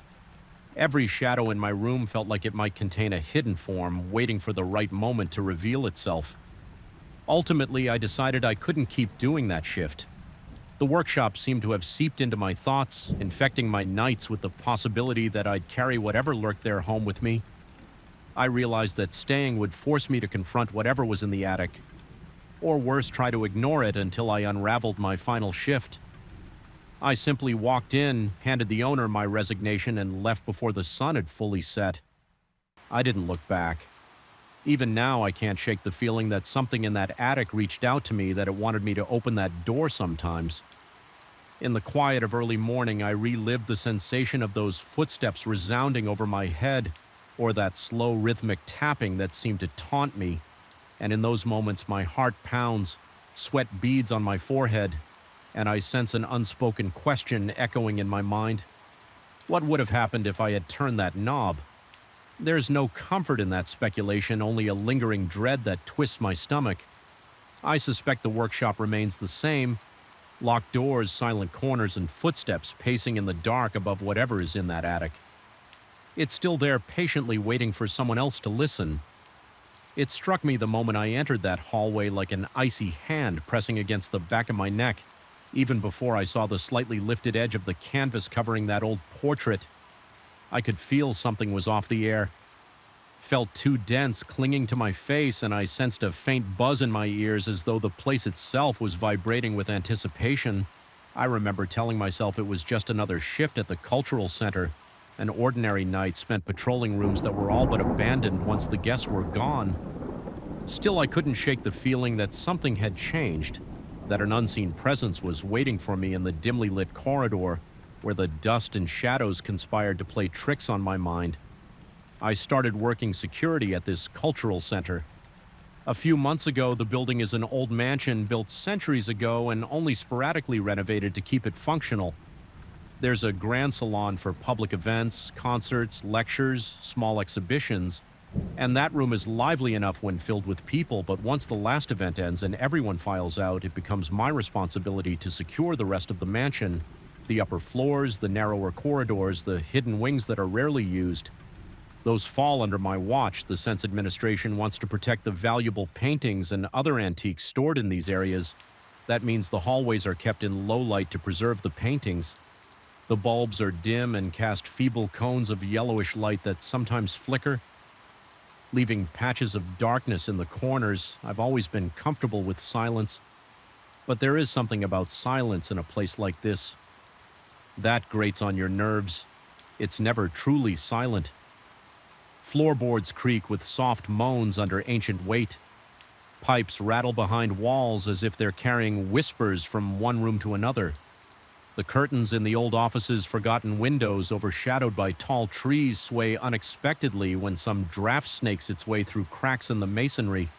S1: Every shadow in my room felt like it might contain a hidden form, waiting for the right moment to reveal itself. Ultimately, I decided I couldn't keep doing that shift. The workshop seemed to have seeped into my thoughts, infecting my nights with the possibility that I'd carry whatever lurked there home with me. I realized that staying would force me to confront whatever was in the attic, or worse, try to ignore it until I unraveled my final shift. I simply walked in, handed the owner my resignation, and left before the sun had fully set. I didn't look back. Even now, I can't shake the feeling that something in that attic reached out to me, that it wanted me to open that door sometimes. In the quiet of early morning, I relived the sensation of those footsteps resounding over my head, or that slow rhythmic tapping that seemed to taunt me. And in those moments, my heart pounds, sweat beads on my forehead, and I sense an unspoken question echoing in my mind. What would have happened if I had turned that knob? There's no comfort in that speculation, only a lingering dread that twists my stomach. I suspect the workshop remains the same. Locked doors, silent corners, and footsteps pacing in the dark above whatever is in that attic. It's still there patiently waiting for someone else to listen. It struck me the moment I entered that hallway like an icy hand pressing against the back of my neck, even before I saw the slightly lifted edge of the canvas covering that old portrait. I could feel something was off the air. Felt too dense, clinging to my face, and I sensed a faint buzz in my ears as though the place itself was vibrating with anticipation. I remember telling myself it was just another shift at the cultural center, an ordinary night spent patrolling rooms that were all but abandoned once the guests were gone. Still, I couldn't shake the feeling that something had changed, that an unseen presence was waiting for me in the dimly lit corridor, where the dust and shadows conspired to play tricks on my mind. I started working security at this cultural center. A few months ago, the building is an old mansion built centuries ago and only sporadically renovated to keep it functional. There's a grand salon for public events, concerts, lectures, small exhibitions, and that room is lively enough when filled with people, but once the last event ends and everyone files out, it becomes my responsibility to secure the rest of the mansion, the upper floors, the narrower corridors, the hidden wings that are rarely used. Those fall under my watch. The Sense Administration wants to protect the valuable paintings and other antiques stored in these areas. That means the hallways are kept in low light to preserve the paintings. The bulbs are dim and cast feeble cones of yellowish light that sometimes flicker, leaving patches of darkness in the corners. I've always been comfortable with silence, but there is something about silence in a place like this. That grates on your nerves. It's never truly silent. Floorboards creak with soft moans under ancient weight. Pipes rattle behind walls as if they're carrying whispers from one room to another. The curtains in the old office's forgotten windows, overshadowed by tall trees, sway unexpectedly when some draft snakes its way through cracks in the masonry.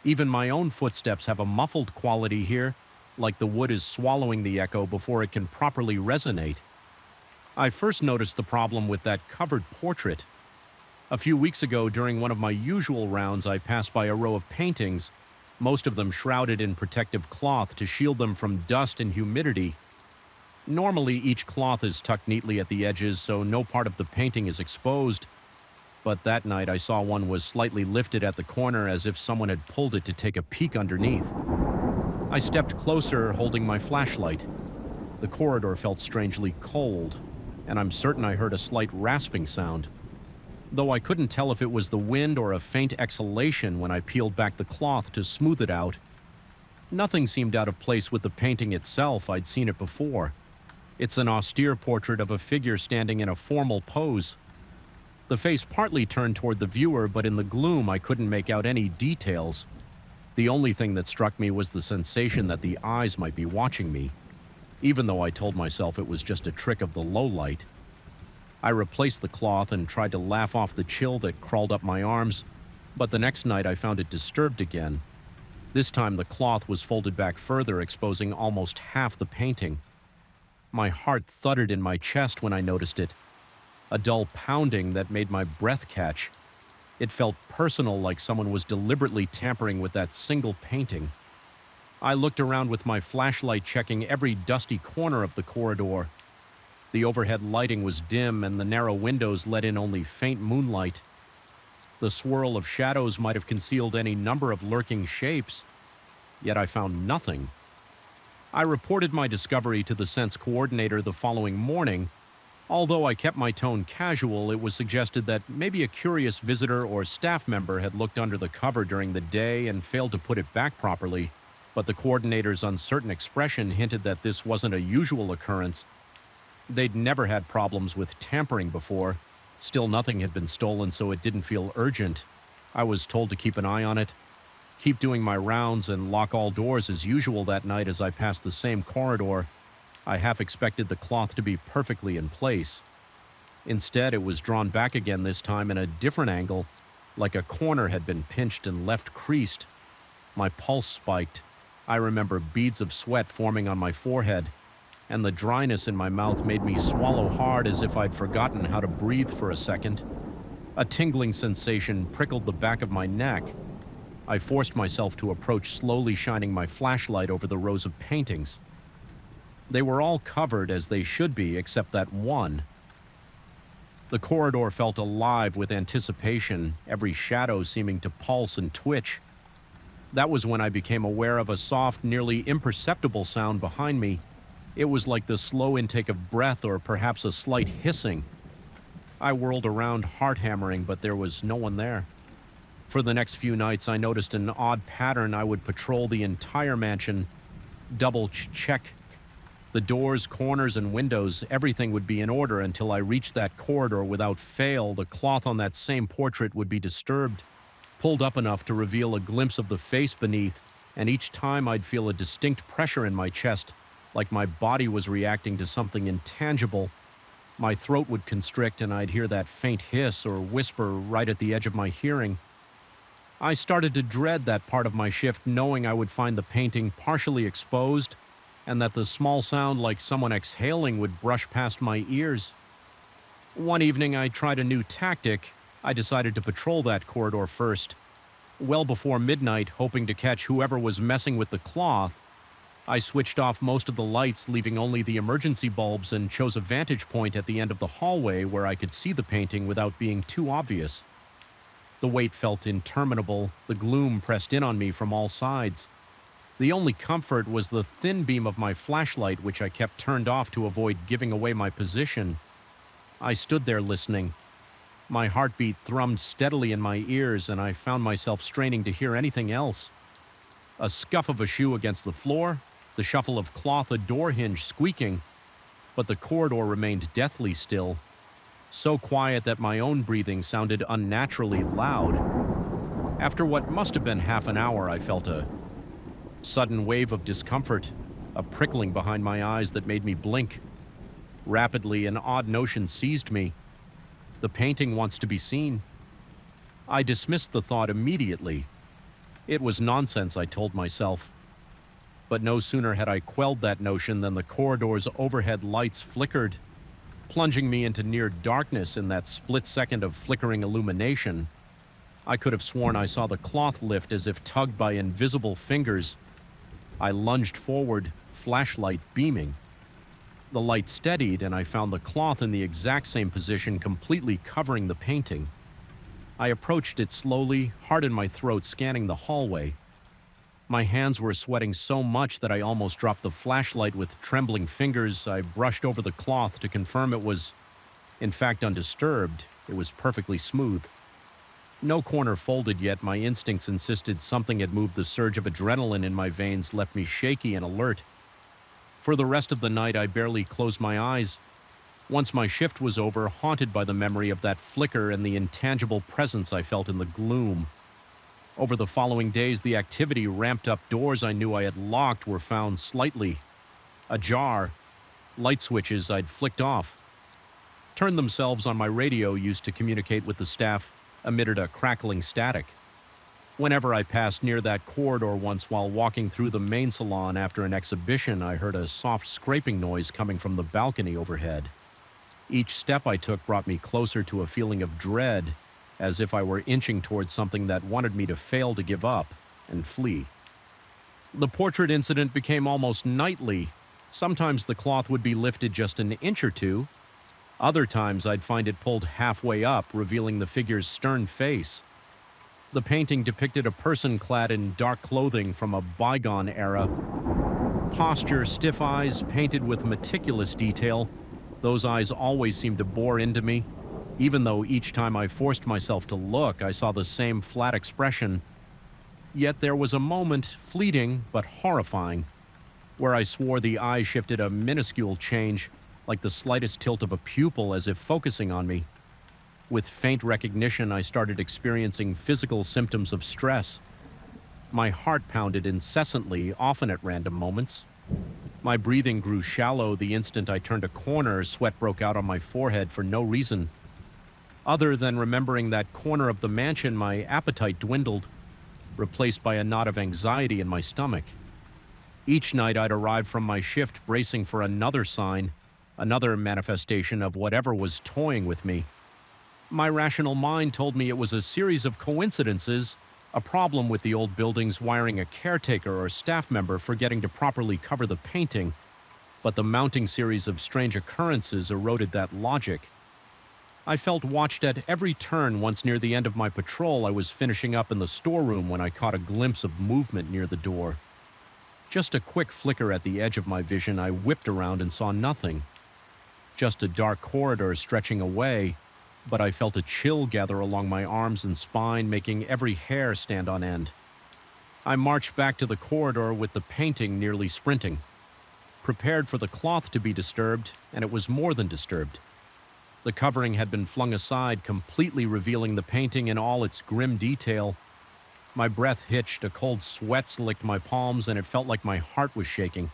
S1: Even my own footsteps have a muffled quality here, like the wood is swallowing the echo before it can properly resonate. I first noticed the problem with that covered portrait. A few weeks ago, during one of my usual rounds, I passed by a row of paintings, most of them shrouded in protective cloth to shield them from dust and humidity. Normally, each cloth is tucked neatly at the edges, so no part of the painting is exposed. But that night, I saw one was slightly lifted at the corner as if someone had pulled it to take a peek underneath. I stepped closer, holding my flashlight. The corridor felt strangely cold, and I'm certain I heard a slight rasping sound, though I couldn't tell if it was the wind or a faint exhalation when I peeled back the cloth to smooth it out. Nothing seemed out of place with the painting itself. I'd seen it before. It's an austere portrait of a figure standing in a formal pose. The face partly turned toward the viewer, but in the gloom I couldn't make out any details. The only thing that struck me was the sensation that the eyes might be watching me, even though I told myself it was just a trick of the low light. I replaced the cloth and tried to laugh off the chill that crawled up my arms, but the next night I found it disturbed again. This time the cloth was folded back further, exposing almost half the painting. My heart thudded in my chest when I noticed it, a dull pounding that made my breath catch. It felt personal, like someone was deliberately tampering with that single painting. I looked around with my flashlight, checking every dusty corner of the corridor. The overhead lighting was dim, and the narrow windows let in only faint moonlight. The swirl of shadows might have concealed any number of lurking shapes, yet I found nothing. I reported my discovery to the Sense coordinator the following morning. Although I kept my tone casual, it was suggested that maybe a curious visitor or staff member had looked under the cover during the day and failed to put it back properly, but the coordinator's uncertain expression hinted that this wasn't a usual occurrence. They'd never had problems with tampering before. Still, nothing had been stolen, so it didn't feel urgent. I was told to keep an eye on it, keep doing my rounds, and lock all doors as usual that night as I passed the same corridor. I half expected the cloth to be perfectly in place. Instead, it was drawn back again, this time in a different angle, like a corner had been pinched and left creased. My pulse spiked. I remember beads of sweat forming on my forehead, and the dryness in my mouth made me swallow hard as if I'd forgotten how to breathe for a second. A tingling sensation prickled the back of my neck. I forced myself to approach, slowly shining my flashlight over the rows of paintings. They were all covered as they should be, except that one. The corridor felt alive with anticipation, every shadow seeming to pulse and twitch. That was when I became aware of a soft, nearly imperceptible sound behind me. It was like the slow intake of breath, or perhaps a slight hissing. I whirled around, heart hammering, but there was no one there. For the next few nights, I noticed an odd pattern. I would patrol the entire mansion, double-check the doors, corners, and windows. Everything would be in order until I reached that corridor. Without fail, the cloth on that same portrait would be disturbed, pulled up enough to reveal a glimpse of the face beneath, and each time I'd feel a distinct pressure in my chest, like my body was reacting to something intangible. My throat would constrict, and I'd hear that faint hiss or whisper right at the edge of my hearing. I started to dread that part of my shift, knowing I would find the painting partially exposed, and that the small sound like someone exhaling would brush past my ears. One evening, I tried a new tactic. I decided to patrol that corridor first. Well before midnight, hoping to catch whoever was messing with the cloth, I switched off most of the lights, leaving only the emergency bulbs, and chose a vantage point at the end of the hallway where I could see the painting without being too obvious. The wait felt interminable. The gloom pressed in on me from all sides. The only comfort was the thin beam of my flashlight, which I kept turned off to avoid giving away my position. I stood there listening. My heartbeat thrummed steadily in my ears, and I found myself straining to hear anything else. A scuff of a shoe against the floor, the shuffle of cloth, a door hinge squeaking, but the corridor remained deathly still, so quiet that my own breathing sounded unnaturally loud. After what must have been half an hour, I felt a sudden wave of discomfort, a prickling behind my eyes that made me blink. Rapidly, an odd notion seized me. The painting wants to be seen. I dismissed the thought immediately. It was nonsense, I told myself. But no sooner had I quelled that notion than the corridor's overhead lights flickered, plunging me into near darkness in that split second of flickering illumination. I could have sworn I saw the cloth lift as if tugged by invisible fingers. I lunged forward, flashlight beaming. The light steadied, and I found the cloth in the exact same position, completely covering the painting. I approached it slowly, heart in my throat, scanning the hallway. My hands were sweating so much that I almost dropped the flashlight. With trembling fingers, I brushed over the cloth to confirm it was, in fact, undisturbed. It was perfectly smooth. No corner folded, yet my instincts insisted something had moved. The surge of adrenaline in my veins left me shaky and alert. For the rest of the night, I barely closed my eyes. Once my shift was over, haunted by the memory of that flicker and the intangible presence I felt in the gloom. Over the following days, the activity ramped up. Doors I knew I had locked were found slightly ajar. Light switches I'd flicked off, turned themselves on my radio used to communicate with the staff, emitted a crackling static. Whenever I passed near that corridor once while walking through the main salon after an exhibition, I heard a soft scraping noise coming from the balcony overhead. Each step I took brought me closer to a feeling of dread, as if I were inching towards something that wanted me to fail, to give up, and flee. The portrait incident became almost nightly. Sometimes the cloth would be lifted just an inch or two. Other times I'd find it pulled halfway up, revealing the figure's stern face. The painting depicted a person clad in dark clothing from a bygone era. Posture, stiff eyes, painted with meticulous detail. Those eyes always seemed to bore into me. Even though each time I forced myself to look, I saw the same flat expression. Yet there was a moment, fleeting but horrifying, where I swore the eye shifted a minuscule change, like the slightest tilt of a pupil, as if focusing on me. With faint recognition, I started experiencing physical symptoms of stress. My heart pounded incessantly, often at random moments. My breathing grew shallow the instant I turned a corner. Sweat broke out on my forehead for no reason. Other than remembering that corner of the mansion, my appetite dwindled, replaced by a knot of anxiety in my stomach. Each night I'd arrive from my shift bracing for another sign, another manifestation of whatever was toying with me. My rational mind told me it was a series of coincidences, a problem with the old building's wiring a caretaker or staff member forgetting to properly cover the painting, but the mounting series of strange occurrences eroded that logic. I felt watched at every turn. Once near the end of my patrol, I was finishing up in the storeroom when I caught a glimpse of movement near the door. Just a quick flicker at the edge of my vision, I whipped around and saw nothing. Just a dark corridor stretching away, but I felt a chill gather along my arms and spine, making every hair stand on end. I marched back to the corridor with the painting nearly sprinting, prepared for the cloth to be disturbed, and it was more than disturbed. The covering had been flung aside, completely revealing the painting in all its grim detail. My breath hitched, a cold sweat slicked my palms, and it felt like my heart was shaking.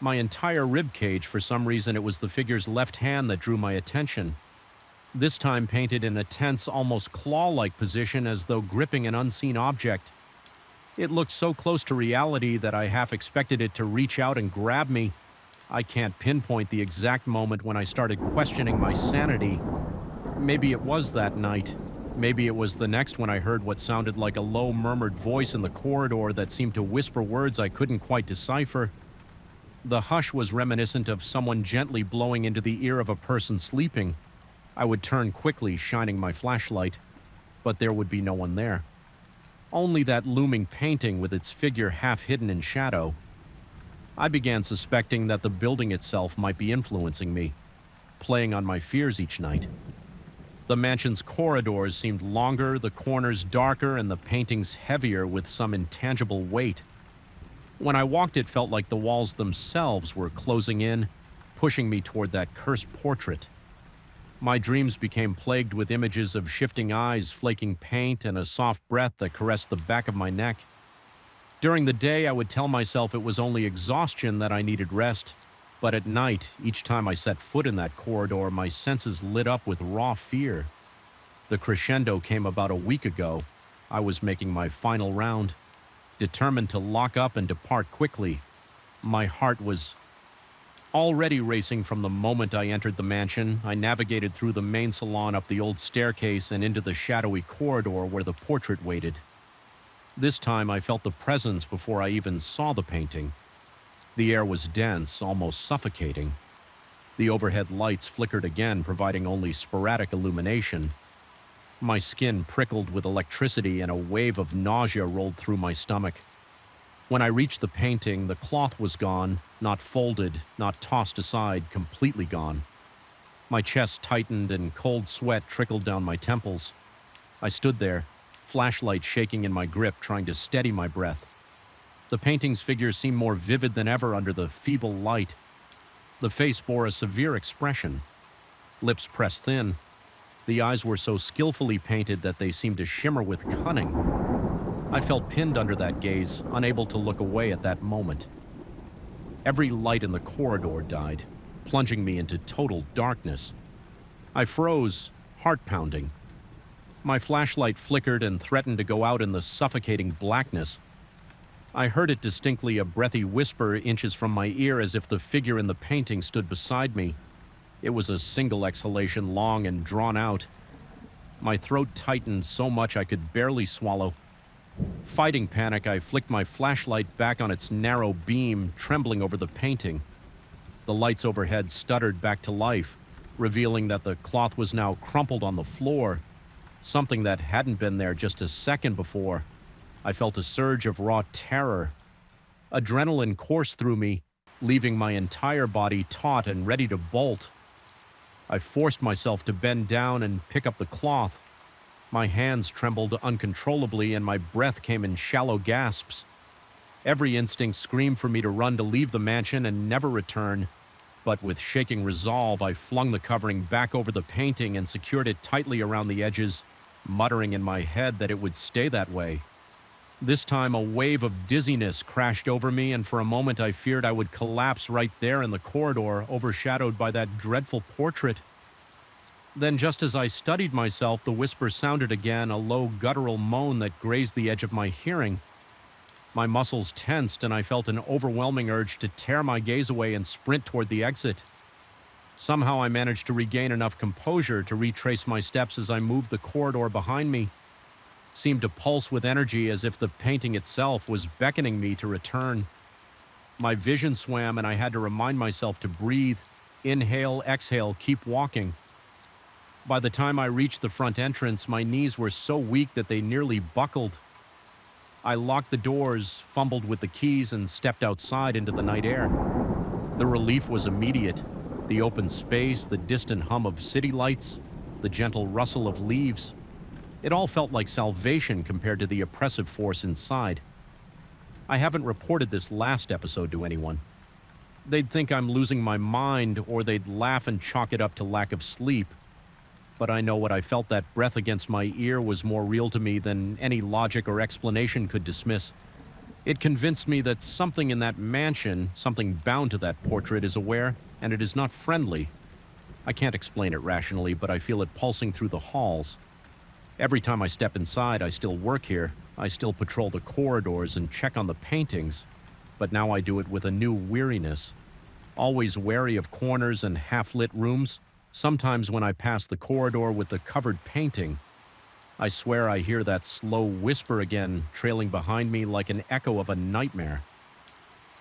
S1: My entire rib cage, for some reason, it was the figure's left hand that drew my attention. This time painted in a tense, almost claw-like position as though gripping an unseen object. It looked so close to reality that I half expected it to reach out and grab me. I can't pinpoint the exact moment when I started questioning my sanity. Maybe it was that night. Maybe it was the next when I heard what sounded like a low murmured voice in the corridor that seemed to whisper words I couldn't quite decipher. The hush was reminiscent of someone gently blowing into the ear of a person sleeping. I would turn quickly, shining my flashlight, but there would be no one there. Only that looming painting with its figure half hidden in shadow. I began suspecting that the building itself might be influencing me, playing on my fears each night. The mansion's corridors seemed longer, the corners darker, and the paintings heavier with some intangible weight. When I walked, it felt like the walls themselves were closing in, pushing me toward that cursed portrait. My dreams became plagued with images of shifting eyes, flaking paint, and a soft breath that caressed the back of my neck. During the day, I would tell myself it was only exhaustion, that I needed rest. But at night, each time I set foot in that corridor, my senses lit up with raw fear. The crescendo came about a week ago. I was making my final round, determined to lock up and depart quickly. My heart was already racing from the moment I entered the mansion. I navigated through the main salon, up the old staircase, and into the shadowy corridor where the portrait waited. This time I felt the presence before I even saw the painting. The air was dense, almost suffocating. The overhead lights flickered again, providing only sporadic illumination. My skin prickled with electricity and a wave of nausea rolled through my stomach. When I reached the painting, the cloth was gone, not folded, not tossed aside, completely gone. My chest tightened and cold sweat trickled down my temples. I stood there, flashlight shaking in my grip, trying to steady my breath. The painting's figure seemed more vivid than ever under the feeble light. The face bore a severe expression, lips pressed thin. The eyes were so skillfully painted that they seemed to shimmer with cunning. I felt pinned under that gaze, unable to look away at that moment. Every light in the corridor died, plunging me into total darkness. I froze, heart pounding. My flashlight flickered and threatened to go out in the suffocating blackness. I heard it distinctly, a breathy whisper inches from my ear, as if the figure in the painting stood beside me. It was a single exhalation, long and drawn out. My throat tightened so much I could barely swallow. Fighting panic, I flicked my flashlight back on its narrow beam, trembling over the painting. The lights overhead stuttered back to life, revealing that the cloth was now crumpled on the floor, something that hadn't been there just a second before. I felt a surge of raw terror. Adrenaline coursed through me, leaving my entire body taut and ready to bolt. I forced myself to bend down and pick up the cloth. My hands trembled uncontrollably and my breath came in shallow gasps. Every instinct screamed for me to run, to leave the mansion and never return. But with shaking resolve, I flung the covering back over the painting and secured it tightly around the edges, muttering in my head that it would stay that way. This time, a wave of dizziness crashed over me, and for a moment I feared I would collapse right there in the corridor, overshadowed by that dreadful portrait. Then, just as I studied myself, the whisper sounded again, a low guttural moan that grazed the edge of my hearing. My muscles tensed, and I felt an overwhelming urge to tear my gaze away and sprint toward the exit. Somehow I managed to regain enough composure to retrace my steps as I moved the corridor behind me. Seemed to pulse with energy as if the painting itself was beckoning me to return. My vision swam, and I had to remind myself to breathe. Inhale, exhale, keep walking. By the time I reached the front entrance, my knees were so weak that they nearly buckled. I locked the doors, fumbled with the keys, and stepped outside into the night air. The relief was immediate. The open space, the distant hum of city lights, the gentle rustle of leaves. It all felt like salvation compared to the oppressive force inside. I haven't reported this last episode to anyone. They'd think I'm losing my mind, or they'd laugh and chalk it up to lack of sleep. But I know what I felt that breath against my ear was more real to me than any logic or explanation could dismiss. It convinced me that something in that mansion, something bound to that portrait, is aware, and it is not friendly. I can't explain it rationally, but I feel it pulsing through the halls. Every time I step inside, I still work here. I still patrol the corridors and check on the paintings, but now I do it with a new weariness. Always wary of corners and half-lit rooms. Sometimes when I pass the corridor with the covered painting, I swear I hear that slow whisper again, trailing behind me like an echo of a nightmare.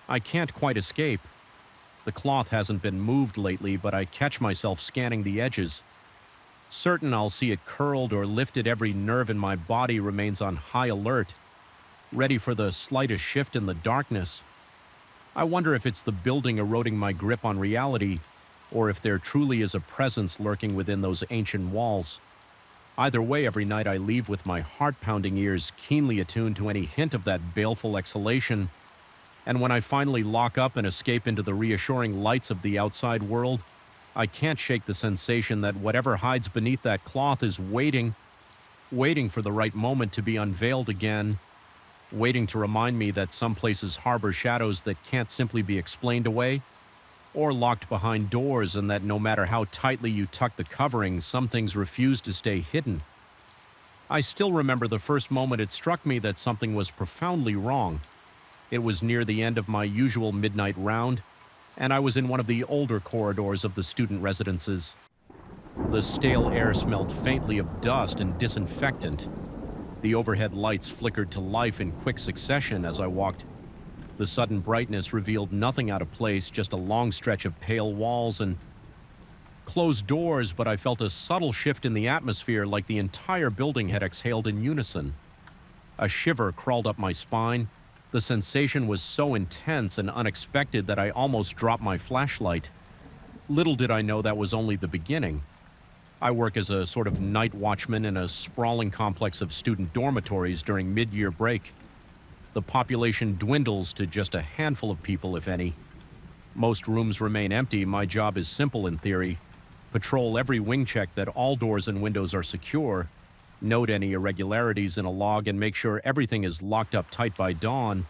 S1: I can't quite escape. The cloth hasn't been moved lately, but I catch myself scanning the edges. Certain I'll see it curled or lifted, every nerve in my body remains on high alert, ready for the slightest shift in the darkness. I wonder if it's the building eroding my grip on reality, or if there truly is a presence lurking within those ancient walls. Either way, every night I leave with my heart-pounding ears keenly attuned to any hint of that baleful exhalation, and when I finally lock up and escape into the reassuring lights of the outside world, I can't shake the sensation that whatever hides beneath that cloth is waiting for the right moment to be unveiled again, waiting to remind me that some places harbor shadows that can't simply be explained away, or locked behind doors, and that no matter how tightly you tuck the coverings, some things refuse to stay hidden. I still remember the first moment it struck me that something was profoundly wrong. It was near the end of my usual midnight round, and I was in one of the older corridors of the student residences. The stale air smelled faintly of dust and disinfectant. The overhead lights flickered to life in quick succession as I walked. The sudden brightness revealed nothing out of place, just a long stretch of pale walls and closed doors, but I felt a subtle shift in the atmosphere, like the entire building had exhaled in unison. A shiver crawled up my spine. The sensation was so intense and unexpected that I almost dropped my flashlight. Little did I know that was only the beginning. I work as a sort of night watchman in a sprawling complex of student dormitories during mid-year break. The population dwindles to just a handful of people, if any. Most rooms remain empty. My job is simple in theory. Patrol every wing check that all doors and windows are secure, note any irregularities in a log, and make sure everything is locked up tight by dawn.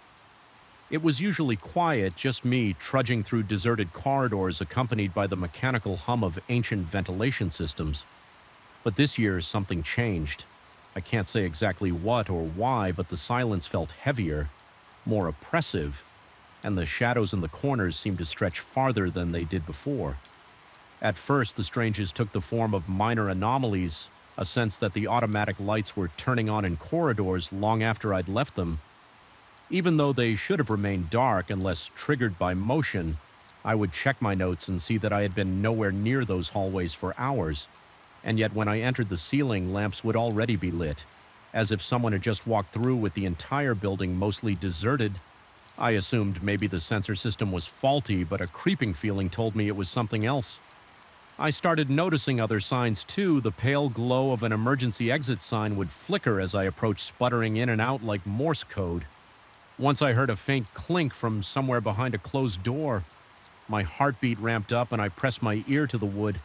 S1: It was usually quiet, just me trudging through deserted corridors accompanied by the mechanical hum of ancient ventilation systems. But this year, something changed. I can't say exactly what or why, but the silence felt heavier, more oppressive, and the shadows in the corners seemed to stretch farther than they did before. At first, the stranges took the form of minor anomalies, a sense that the automatic lights were turning on in corridors long after I'd left them. Even though they should have remained dark unless triggered by motion, I would check my notes and see that I had been nowhere near those hallways for hours. And yet when I entered the ceiling, lamps would already be lit, as if someone had just walked through with the entire building mostly deserted. I assumed maybe the sensor system was faulty, but a creeping feeling told me it was something else. I started noticing other signs too. The pale glow of an emergency exit sign would flicker as I approached, sputtering in and out like Morse code. Once I heard a faint clink from somewhere behind a closed door. My heartbeat ramped up and I pressed my ear to the wood.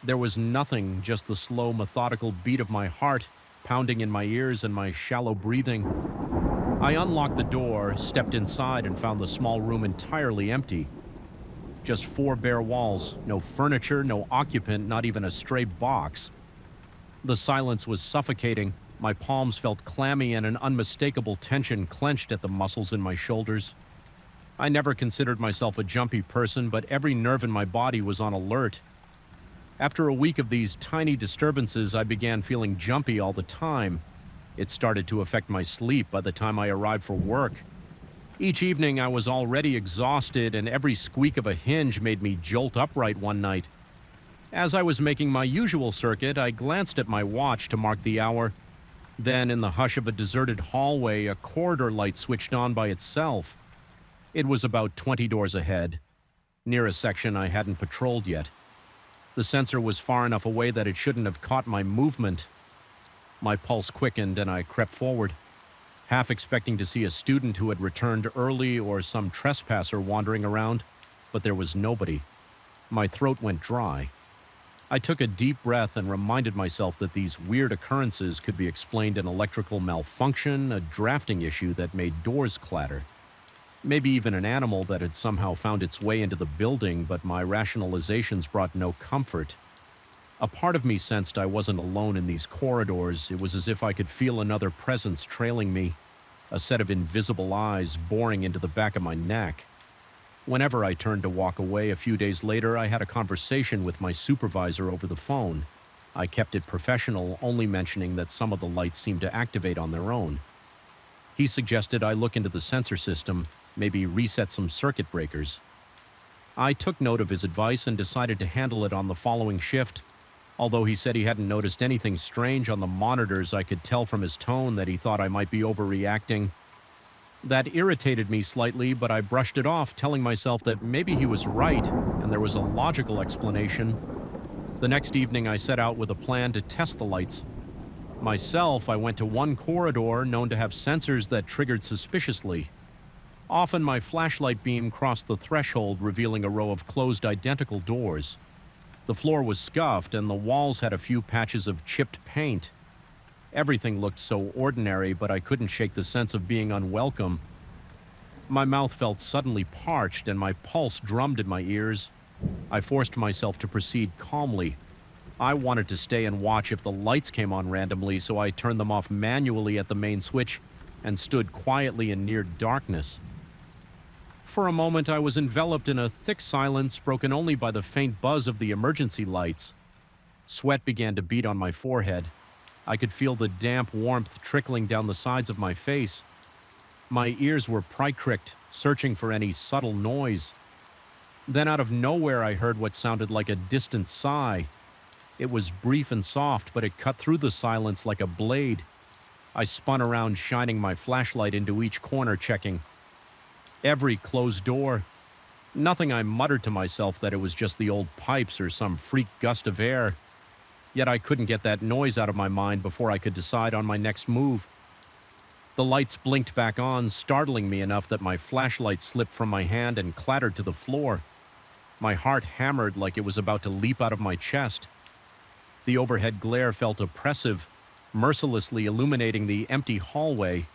S1: There was nothing, just the slow, methodical beat of my heart pounding in my ears and my shallow breathing. I unlocked the door, stepped inside, and found the small room entirely empty. Just four bare walls, no furniture, no occupant, not even a stray box. The silence was suffocating. My palms felt clammy and an unmistakable tension clenched at the muscles in my shoulders. I never considered myself a jumpy person, but every nerve in my body was on alert. After a week of these tiny disturbances, I began feeling jumpy all the time. It started to affect my sleep by the time I arrived for work. Each evening I was already exhausted, and every squeak of a hinge made me jolt upright one night. As I was making my usual circuit, I glanced at my watch to mark the hour. Then, in the hush of a deserted hallway, a corridor light switched on by itself. It was about 20 doors ahead, near a section I hadn't patrolled yet. The sensor was far enough away that it shouldn't have caught my movement. My pulse quickened and I crept forward, half expecting to see a student who had returned early or some trespasser wandering around, but there was nobody. My throat went dry. I took a deep breath and reminded myself that these weird occurrences could be explained an electrical malfunction, a drafting issue that made doors clatter. Maybe even an animal that had somehow found its way into the building, but my rationalizations brought no comfort. A part of me sensed I wasn't alone in these corridors. It was as if I could feel another presence trailing me, a set of invisible eyes boring into the back of my neck. Whenever I turned to walk away a few days later, I had a conversation with my supervisor over the phone. I kept it professional, only mentioning that some of the lights seemed to activate on their own. He suggested I look into the sensor system, maybe reset some circuit breakers. I took note of his advice and decided to handle it on the following shift. Although he said he hadn't noticed anything strange on the monitors, I could tell from his tone that he thought I might be overreacting. That irritated me slightly, but I brushed it off, telling myself that maybe he was right and there was a logical explanation. The next evening, I set out with a plan to test the lights. Myself, I went to one corridor known to have sensors that triggered suspiciously. Often my flashlight beam crossed the threshold, revealing a row of closed identical doors. The floor was scuffed and the walls had a few patches of chipped paint. Everything looked so ordinary, but I couldn't shake the sense of being unwelcome. My mouth felt suddenly parched and my pulse drummed in my ears. I forced myself to proceed calmly. I wanted to stay and watch if the lights came on randomly, so I turned them off manually at the main switch and stood quietly in near darkness. For a moment, I was enveloped in a thick silence broken only by the faint buzz of the emergency lights. Sweat began to beat on my forehead. I could feel the damp warmth trickling down the sides of my face. My ears were prick-cricked, searching for any subtle noise. Then out of nowhere, I heard what sounded like a distant sigh. It was brief and soft, but it cut through the silence like a blade. I spun around, shining my flashlight into each corner, checking every closed door. Nothing. I muttered to myself that it was just the old pipes or some freak gust of air. Yet I couldn't get that noise out of my mind before I could decide on my next move. The lights blinked back on, startling me enough that my flashlight slipped from my hand and clattered to the floor. My heart hammered like it was about to leap out of my chest. The overhead glare felt oppressive, mercilessly illuminating the empty hallway.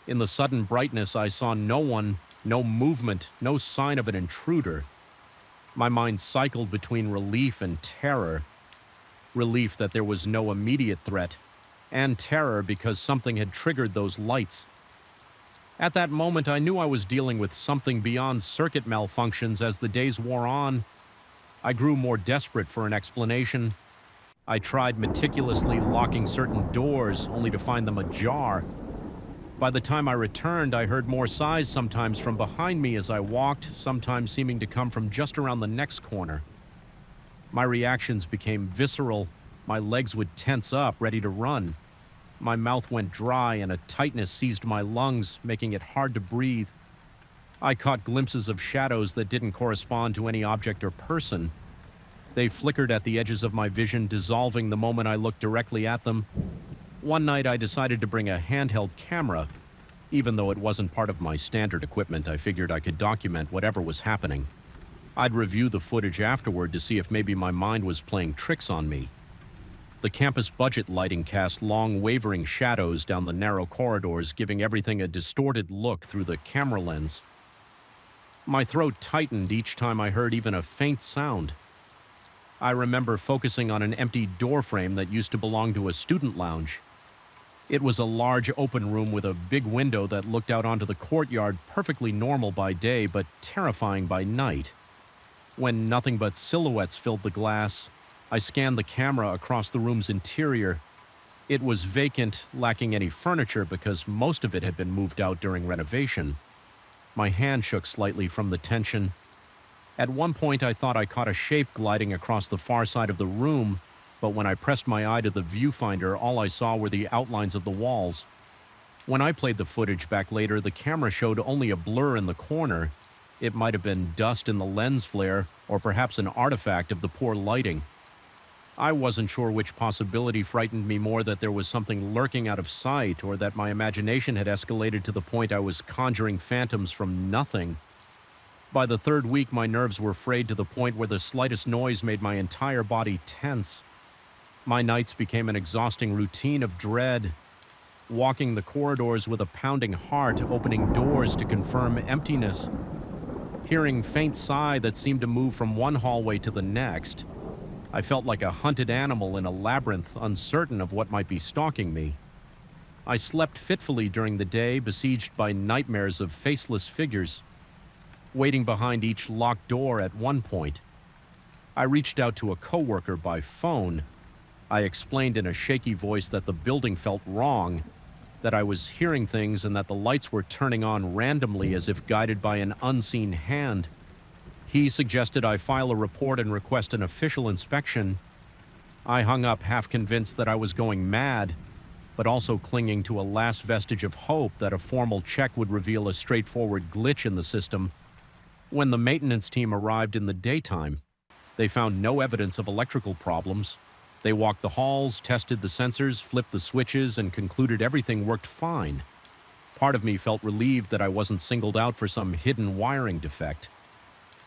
S1: In the sudden brightness, I saw no one, no movement, no sign of an intruder. My mind cycled between relief and terror. Relief that there was no immediate threat, and terror because something had triggered those lights. At that moment, I knew I was dealing with something beyond circuit malfunctions. As the days wore on, I grew more desperate for an explanation. I tried meticulously locking certain doors, only to find them ajar. By the time I returned, I heard more sighs, sometimes from behind me as I walked, sometimes seeming to come from just around the next corner. My reactions became visceral. My legs would tense up, ready to run. My mouth went dry and a tightness seized my lungs, making it hard to breathe. I caught glimpses of shadows that didn't correspond to any object or person. They flickered at the edges of my vision, dissolving the moment I looked directly at them. One night I decided to bring a handheld camera. Even though it wasn't part of my standard equipment, I figured I could document whatever was happening. I'd review the footage afterward to see if maybe my mind was playing tricks on me. The campus budget lighting cast long, wavering shadows down the narrow corridors, giving everything a distorted look through the camera lens. My throat tightened each time I heard even a faint sound. I remember focusing on an empty doorframe that used to belong to a student lounge. It was a large open room with a big window that looked out onto the courtyard, perfectly normal by day but terrifying by night. When nothing but silhouettes filled the glass, I scanned the camera across the room's interior. It was vacant, lacking any furniture because most of it had been moved out during renovation. My hand shook slightly from the tension. At one point, I thought I caught a shape gliding across the far side of the room, but when I pressed my eye to the viewfinder, all I saw were the outlines of the walls. When I played the footage back later, the camera showed only a blur in the corner. It might have been dust in the lens flare, or perhaps an artifact of the poor lighting. I wasn't sure which possibility frightened me more, that there was something lurking out of sight, or that my imagination had escalated to the point I was conjuring phantoms from nothing. By the third week, my nerves were frayed to the point where the slightest noise made my entire body tense. My nights became an exhausting routine of dread. Walking the corridors with a pounding heart, opening doors to confirm emptiness. Hearing faint sigh that seemed to move from one hallway to the next. I felt like a hunted animal in a labyrinth, uncertain of what might be stalking me. I slept fitfully during the day, besieged by nightmares of faceless figures, waiting behind each locked door at one point. I reached out to a coworker by phone. I explained in a shaky voice that the building felt wrong, that I was hearing things and that the lights were turning on randomly as if guided by an unseen hand. He suggested I file a report and request an official inspection. I hung up, half convinced that I was going mad, but also clinging to a last vestige of hope that a formal check would reveal a straightforward glitch in the system. When the maintenance team arrived in the daytime, they found no evidence of electrical problems. They walked the halls, tested the sensors, flipped the switches, and concluded everything worked fine. Part of me felt relieved that I wasn't singled out for some hidden wiring defect.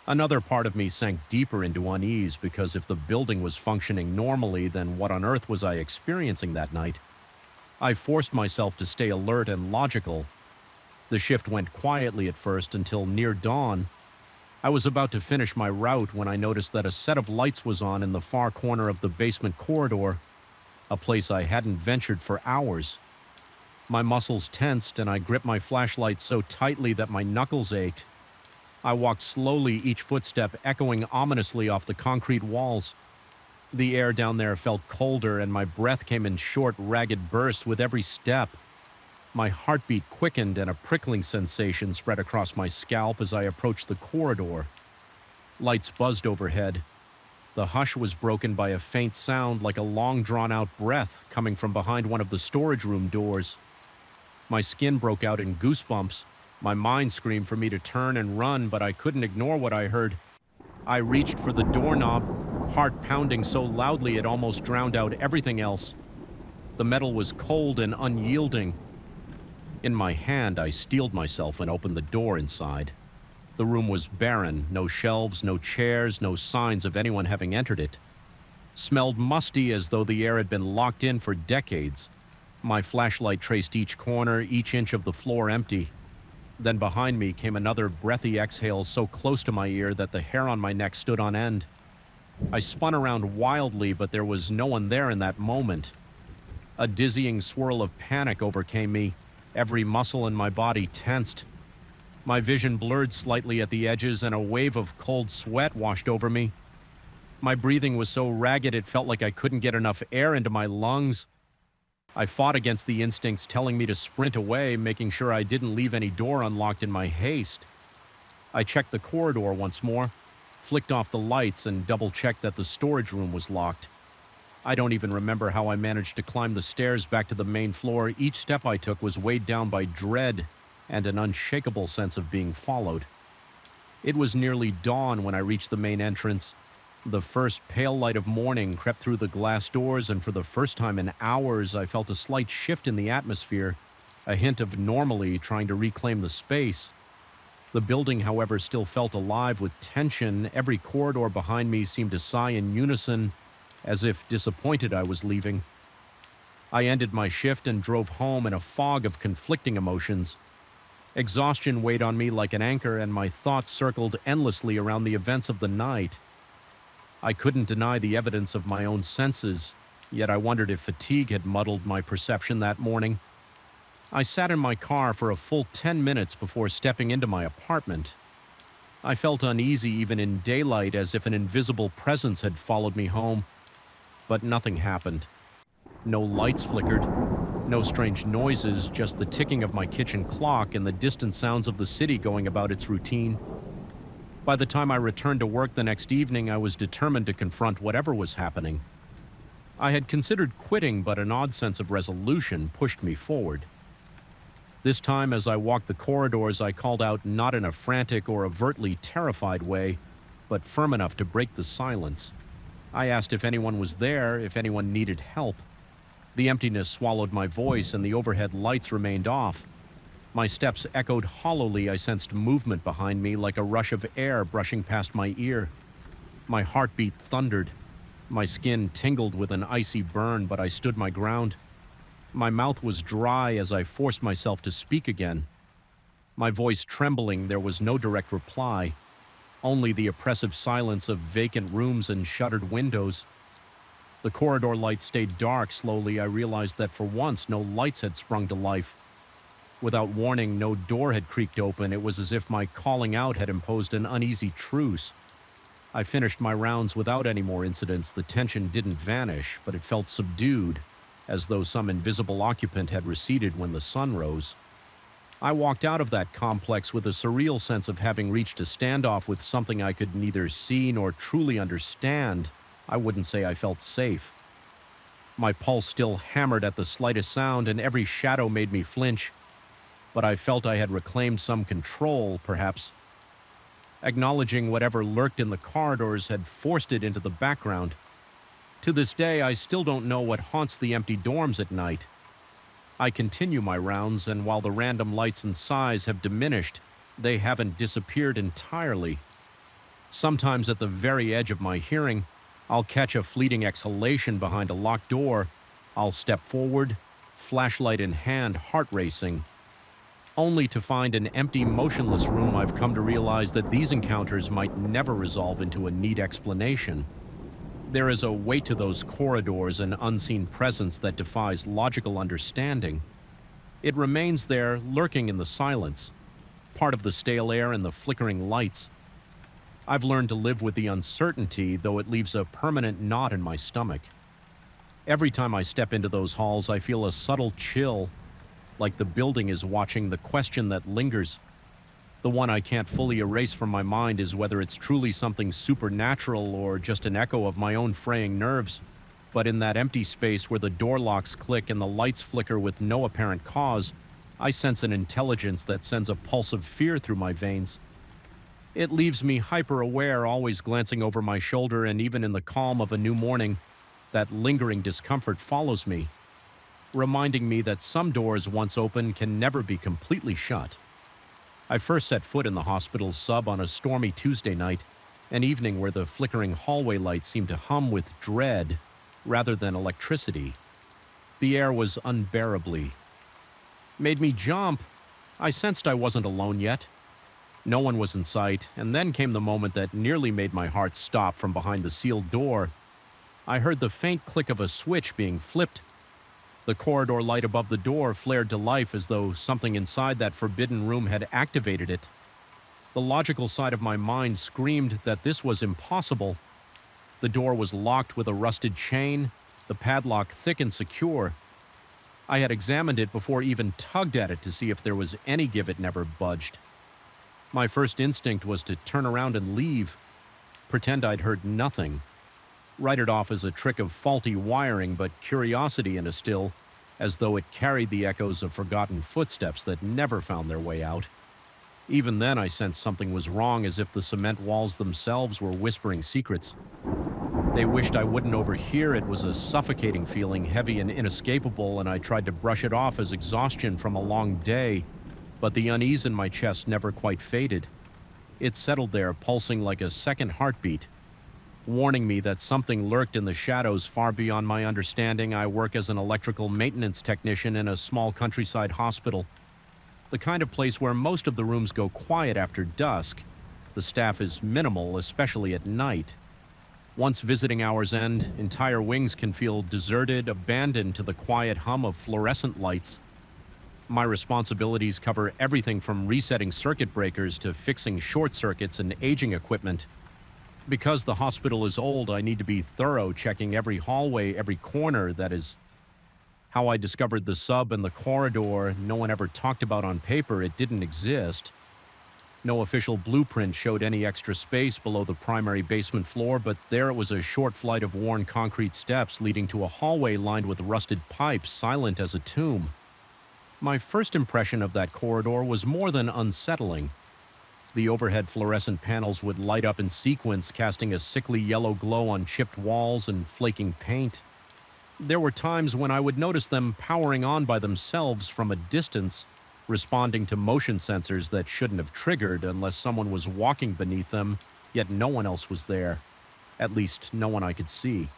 S1: Another part of me sank deeper into unease, because if the building was functioning normally, then what on earth was I experiencing that night? I forced myself to stay alert and logical. The shift went quietly at first until near dawn. I was about to finish my route when I noticed that a set of lights was on in the far corner of the basement corridor, a place I hadn't ventured for hours. My muscles tensed and I gripped my flashlight so tightly that my knuckles ached. I walked slowly, each footstep echoing ominously off the concrete walls. The air down there felt colder and my breath came in short, ragged bursts with every step. My heartbeat quickened and a prickling sensation spread across my scalp as I approached the corridor. Lights buzzed overhead. The hush was broken by a faint sound like a long drawn-out breath coming from behind one of the storage room doors. My skin broke out in goosebumps. My mind screamed for me to turn and run, but I couldn't ignore what I heard. I reached for the doorknob, heart pounding so loudly it almost drowned out everything else. The metal was cold and unyielding. In my hand, I steeled myself and opened the door inside. The room was barren, no shelves, no chairs, no signs of anyone having entered it. Smelled musty, as though the air had been locked in for decades. My flashlight traced each corner, each inch of the floor empty. Then behind me came another breathy exhale so close to my ear that the hair on my neck stood on end. I spun around wildly, but there was no one there in that moment. A dizzying swirl of panic overcame me. Every muscle in my body tensed. My vision blurred slightly at the edges and a wave of cold sweat washed over me. My breathing was so ragged it felt like I couldn't get enough air into my lungs. I fought against the instincts telling me to sprint away, making sure I didn't leave any door unlocked in my haste. I checked the corridor once more, flicked off the lights, and double-checked that the storage room was locked. I don't even remember how I managed to climb the stairs back to the main floor. Each step I took was weighed down by dread and an unshakable sense of being followed. It was nearly dawn when I reached the main entrance. The first pale light of morning crept through the glass doors, and for the first time in hours, I felt a slight shift in the atmosphere, a hint of normalcy trying to reclaim the space. The building, however, still felt alive with tension. Every corridor behind me seemed to sigh in unison. as if disappointed I was leaving. I ended my shift and drove home in a fog of conflicting emotions. Exhaustion weighed on me like an anchor, and my thoughts circled endlessly around the events of the night. I couldn't deny the evidence of my own senses, yet I wondered if fatigue had muddled my perception that morning. I sat in my car for a full 10 minutes before stepping into my apartment. I felt uneasy even in daylight, as if an invisible presence had followed me home. But nothing happened. No lights flickered, no strange noises, just the ticking of my kitchen clock and the distant sounds of the city going about its routine. By the time I returned to work the next evening, I was determined to confront whatever was happening. I had considered quitting, but an odd sense of resolution pushed me forward. This time, as I walked the corridors, I called out not in a frantic or overtly terrified way, but firm enough to break the silence. I asked if anyone was there, if anyone needed help. The emptiness swallowed my voice, and the overhead lights remained off. My steps echoed hollowly. I sensed movement behind me, like a rush of air brushing past my ear. My heartbeat thundered. My skin tingled with an icy burn, but I stood my ground. My mouth was dry as I forced myself to speak again. My voice trembling, there was no direct reply, only the oppressive silence of vacant rooms and shuttered windows. The corridor lights stayed dark. Slowly, I realized that for once, no lights had sprung to life. Without warning, no door had creaked open. It was as if my calling out had imposed an uneasy truce. I finished my rounds without any more incidents. The tension didn't vanish, but it felt subdued, as though some invisible occupant had receded when the sun rose. I walked out of that complex with a surreal sense of having reached a standoff with something I could neither see nor truly understand. I wouldn't say I felt safe. My pulse still hammered at the slightest sound, and every shadow made me flinch. But I felt I had reclaimed some control, perhaps. Acknowledging whatever lurked in the corridors had forced it into the background. To this day, I still don't know what haunts the empty dorms at night. I continue my rounds, and while the random lights and sighs have diminished, they haven't disappeared entirely. Sometimes at the very edge of my hearing, I'll catch a fleeting exhalation behind a locked door. I'll step forward, flashlight in hand, heart racing. Only to find an empty, motionless room. I've come to realize that these encounters might never resolve into a neat explanation. There is a weight to those corridors, an unseen presence that defies logical understanding. It remains there, lurking in the silence, part of the stale air and the flickering lights. I've learned to live with the uncertainty, though it leaves a permanent knot in my stomach. Every time I step into those halls, I feel a subtle chill, like the building is watching. The question that lingers, the one I can't fully erase from my mind, is whether it's truly something supernatural or just an echo of my own fraying nerves. But in that empty space where the door locks click and the lights flicker with no apparent cause, I sense an intelligence that sends a pulse of fear through my veins. It leaves me hyper-aware, always glancing over my shoulder, and even in the calm of a new morning, that lingering discomfort follows me, reminding me that some doors once open can never be completely shut. I first set foot in the hospital's sub on a stormy Tuesday night, an evening where the flickering hallway lights seemed to hum with dread rather than electricity. The air was unbearably. Made me jump. I sensed I wasn't alone yet. No one was in sight, and then came the moment that nearly made my heart stop. From behind the sealed door, I heard the faint click of a switch being flipped. The corridor light above the door flared to life, as though something inside that forbidden room had activated it. The logical side of my mind screamed that this was impossible. The door was locked with a rusted chain, the padlock thick and secure. I had examined it before, even tugged at it to see if there was any give. It never budged. My first instinct was to turn around and leave, pretend I'd heard nothing, write it off as a trick of faulty wiring, but curiosity in a still, as though it carried the echoes of forgotten footsteps that never found their way out. Even then, I sensed something was wrong, as if the cement walls themselves were whispering secrets. They wished I wouldn't overhear. It was a suffocating feeling, heavy and inescapable, and I tried to brush it off as exhaustion from a long day, but the unease in my chest never quite faded. It settled there, pulsing like a second heartbeat. warning me that something lurked in the shadows far beyond my understanding. I work as an electrical maintenance technician in a small countryside hospital, the kind of place where most of the rooms go quiet after dusk. The staff is minimal, especially at night. Once visiting hours end, entire wings can feel deserted, abandoned to the quiet hum of fluorescent lights. My responsibilities cover everything from resetting circuit breakers to fixing short circuits and aging equipment. Because the hospital is old, I need to be thorough, checking every hallway, every corner. That is how I discovered the sub and the corridor no one ever talked about on paper. It didn't exist. No official blueprint showed any extra space below the primary basement floor, but there it was, a short flight of worn concrete steps leading to a hallway lined with rusted pipes, silent as a tomb. My first impression of that corridor was more than unsettling. The overhead fluorescent panels would light up in sequence, casting a sickly yellow glow on chipped walls and flaking paint. There were times when I would notice them powering on by themselves from a distance, responding to motion sensors that shouldn't have triggered unless someone was walking beneath them, yet no one else was there. At least, no one I could see.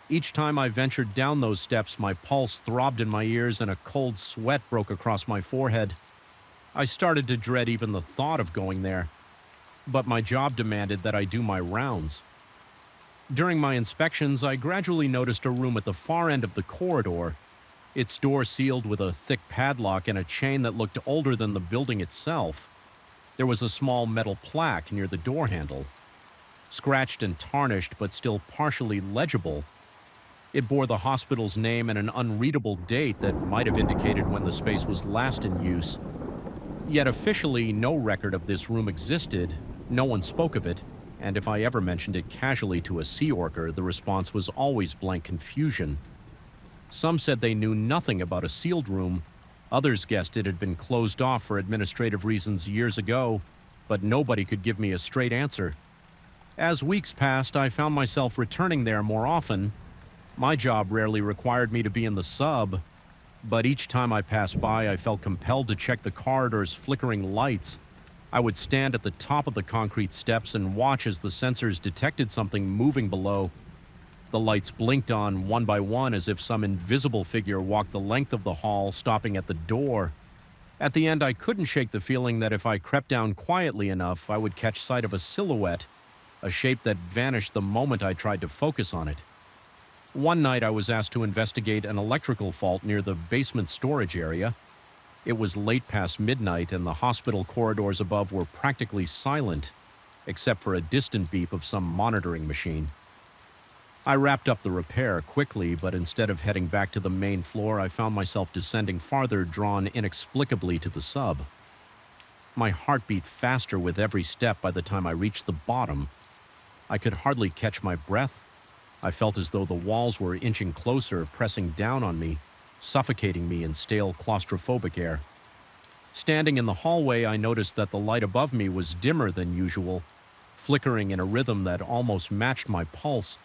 S1: Each time I ventured down those steps, my pulse throbbed in my ears and a cold sweat broke across my forehead. I started to dread even the thought of going there, but my job demanded that I do my rounds. During my inspections, I gradually noticed a room at the far end of the corridor, its door sealed with a thick padlock and a chain that looked older than the building itself. There was a small metal plaque near the door handle, scratched and tarnished but still partially legible. It bore the hospital's name and an unreadable date that might have indicated when the space was last in use. Yet officially, no record of this room existed, no one spoke of it, and if I ever mentioned it casually to a sea orker, the response was always blank confusion. Some said they knew nothing about a sealed room, others guessed it had been closed off for administrative reasons years ago, but nobody could give me a straight answer. As weeks passed, I found myself returning there more often. My job rarely required me to be in the sub, but each time I passed by, I felt compelled to check the corridor's flickering lights. I would stand at the top of the concrete steps and watch as the sensors detected something moving below. The lights blinked on one by one as if some invisible figure walked the length of the hall, stopping at the door. At the end, I couldn't shake the feeling that if I crept down quietly enough, I would catch sight of a silhouette, a shape that vanished the moment I tried to focus on it. One night, I was asked to investigate an electrical fault near the basement storage area. It was late past midnight, and the hospital corridors above were practically silent, except for a distant beep of some monitoring machine. I wrapped up the repair quickly, but instead of heading back to the main floor, I found myself descending farther, drawn inexplicably to the sub. My heart beat faster with every step by the time I reached the bottom. I could hardly catch my breath. I felt as though the walls were inching closer, pressing down on me, suffocating me in stale claustrophobic air. Standing in the hallway, I noticed that the light above me was dimmer than usual, flickering in a rhythm that almost matched my pulse.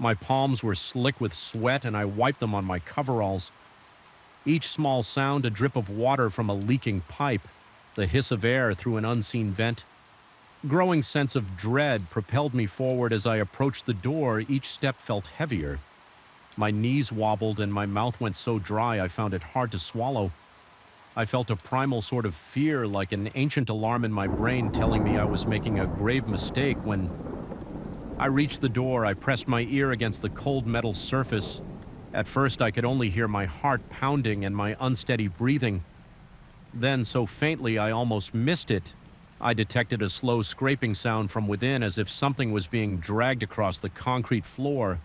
S1: My palms were slick with sweat, and I wiped them on my coveralls. Each small sound, a drip of water from a leaking pipe, the hiss of air through an unseen vent. Growing sense of dread propelled me forward as I approached the door. Each step felt heavier. My knees wobbled and my mouth went so dry I found it hard to swallow. I felt a primal sort of fear, like an ancient alarm in my brain telling me I was making a grave mistake. When I reached the door, I pressed my ear against the cold metal surface. At first, I could only hear my heart pounding and my unsteady breathing. Then, so faintly I almost missed it, I detected a slow scraping sound from within, as if something was being dragged across the concrete floor.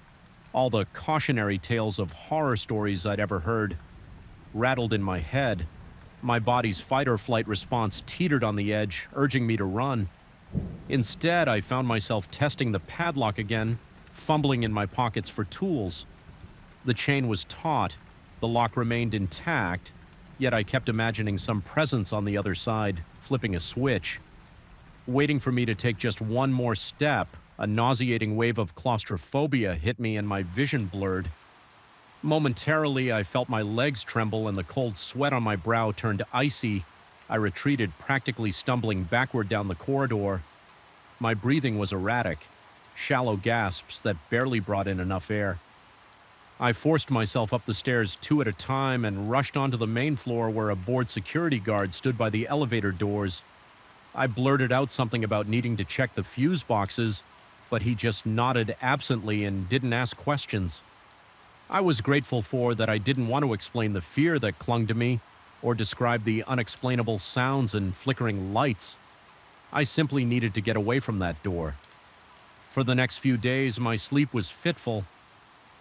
S1: All the cautionary tales of horror stories I'd ever heard rattled in my head. My body's fight-or-flight response teetered on the edge, urging me to run. Instead, I found myself testing the padlock again, fumbling in my pockets for tools. The chain was taut, the lock remained intact, yet I kept imagining some presence on the other side, flipping a switch. Waiting for me to take just one more step, a nauseating wave of claustrophobia hit me and my vision blurred. Momentarily, I felt my legs tremble and the cold sweat on my brow turned icy. I retreated, practically stumbling backward down the corridor. My breathing was erratic, shallow gasps that barely brought in enough air. I forced myself up the stairs two at a time and rushed onto the main floor where a bored security guard stood by the elevator doors. I blurted out something about needing to check the fuse boxes, but he just nodded absently and didn't ask questions. I was grateful for that I didn't want to explain the fear that clung to me or describe the unexplainable sounds and flickering lights. I simply needed to get away from that door. For the next few days, my sleep was fitful.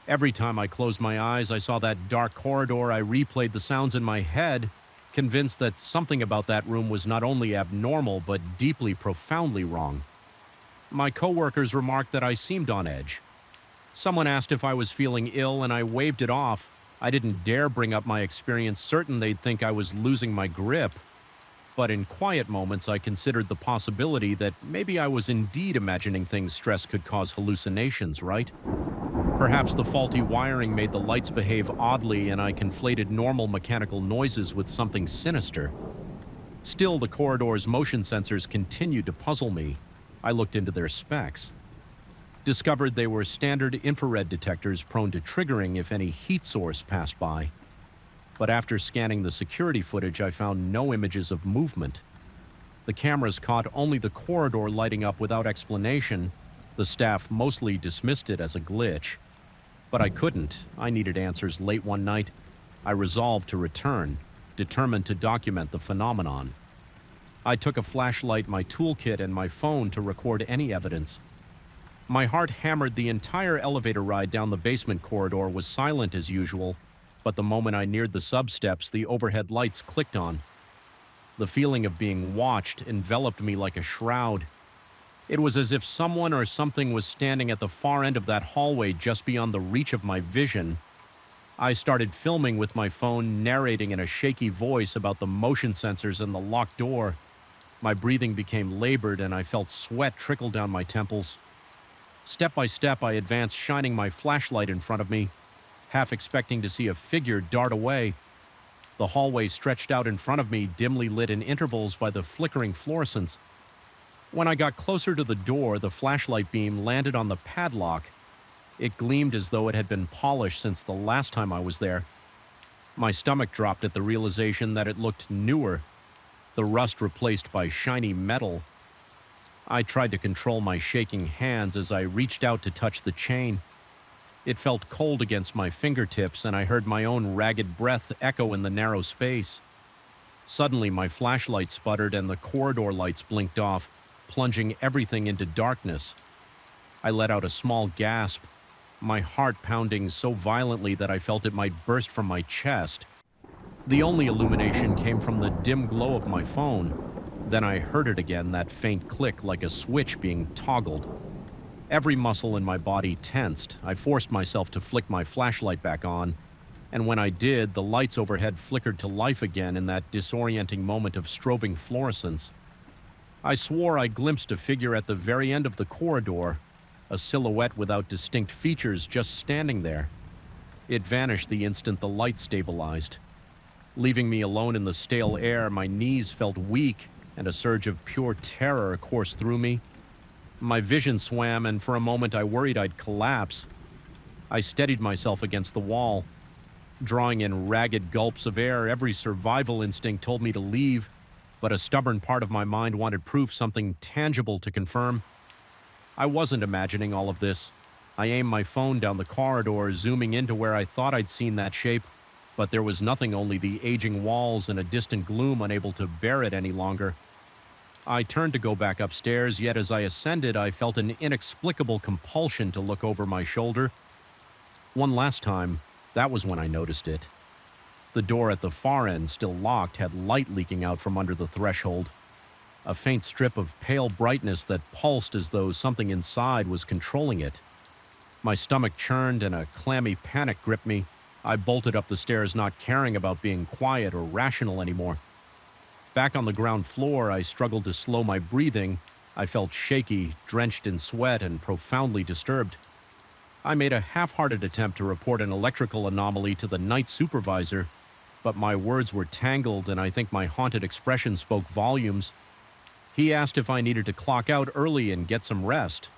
S1: Every time I closed my eyes, I saw that dark corridor. I replayed the sounds in my head, convinced that something about that room was not only abnormal, but deeply, profoundly wrong. My coworkers remarked that I seemed on edge. Someone asked if I was feeling ill, and I waved it off. I didn't dare bring up my experience, certain they'd think I was losing my grip. But in quiet moments, I considered the possibility that maybe I was indeed imagining things stress could cause hallucinations, right? Perhaps the faulty wiring made the lights behave oddly and I conflated normal mechanical noises with something sinister. Still, the corridor's motion sensors continued to puzzle me. I looked into their specs. Discovered they were standard infrared detectors prone to triggering if any heat source passed by. But after scanning the security footage, I found no images of movement. The cameras caught only the corridor lighting up without explanation. The staff mostly dismissed it as a glitch. But I couldn't. I needed answers late one night. I resolved to return, determined to document the phenomenon. I took a flashlight, my toolkit, and my phone to record any evidence. My heart hammered. The entire elevator ride down the basement corridor was silent as usual, but the moment I neared the sub-steps, the overhead lights clicked on. The feeling of being watched enveloped me like a shroud. It was as if someone or something was standing at the far end of that hallway just beyond the reach of my vision. I started filming with my phone, narrating in a shaky voice about the motion sensors and the locked door. My breathing became labored and I felt sweat trickle down my temples. Step by step, I advanced, shining my flashlight in front of me, half expecting to see a figure dart away. The hallway stretched out in front of me, dimly lit in intervals by the flickering fluorescence. When I got closer to the door, the flashlight beam landed on the padlock. It gleamed as though it had been polished since the last time I was there. My stomach dropped at the realization that it looked newer, the rust replaced by shiny metal. I tried to control my shaking hands as I reached out to touch the chain. It felt cold against my fingertips, and I heard my own ragged breath echo in the narrow space. Suddenly, my flashlight sputtered and the corridor lights blinked off, plunging everything into darkness. I let out a small gasp, my heart pounding so violently that I felt it might burst from my chest. The only illumination came from the dim glow of my phone. Then I heard it again, that faint click like a switch being toggled. Every muscle in my body tensed. I forced myself to flick my flashlight back on, and when I did, the lights overhead flickered to life again in that disorienting moment of strobing fluorescence. I swore I glimpsed a figure at the very end of the corridor, a silhouette without distinct features just standing there. It vanished the instant the light stabilized. Leaving me alone in the stale air, my knees felt weak and a surge of pure terror coursed through me. My vision swam, and for a moment I worried I'd collapse. I steadied myself against the wall. Drawing in ragged gulps of air, every survival instinct told me to leave, but a stubborn part of my mind wanted proof, something tangible to confirm. I wasn't imagining all of this. I aimed my phone down the corridor, zooming into where I thought I'd seen that shape, but there was nothing, only the aging walls and a distant gloom unable to bear it any longer. I turned to go back upstairs, yet as I ascended, I felt an inexplicable compulsion to look over my shoulder. One last time, that was when I noticed it. The door at the far end, still locked, had light leaking out from under the threshold. A faint strip of pale brightness that pulsed as though something inside was controlling it. My stomach churned and a clammy panic gripped me. I bolted up the stairs, not caring about being quiet or rational anymore. Back on the ground floor, I struggled to slow my breathing. I felt shaky, drenched in sweat, and profoundly disturbed. I made a half-hearted attempt to report an electrical anomaly to the night supervisor, but my words were tangled and I think my haunted expression spoke volumes. He asked if I needed to clock out early and get some rest.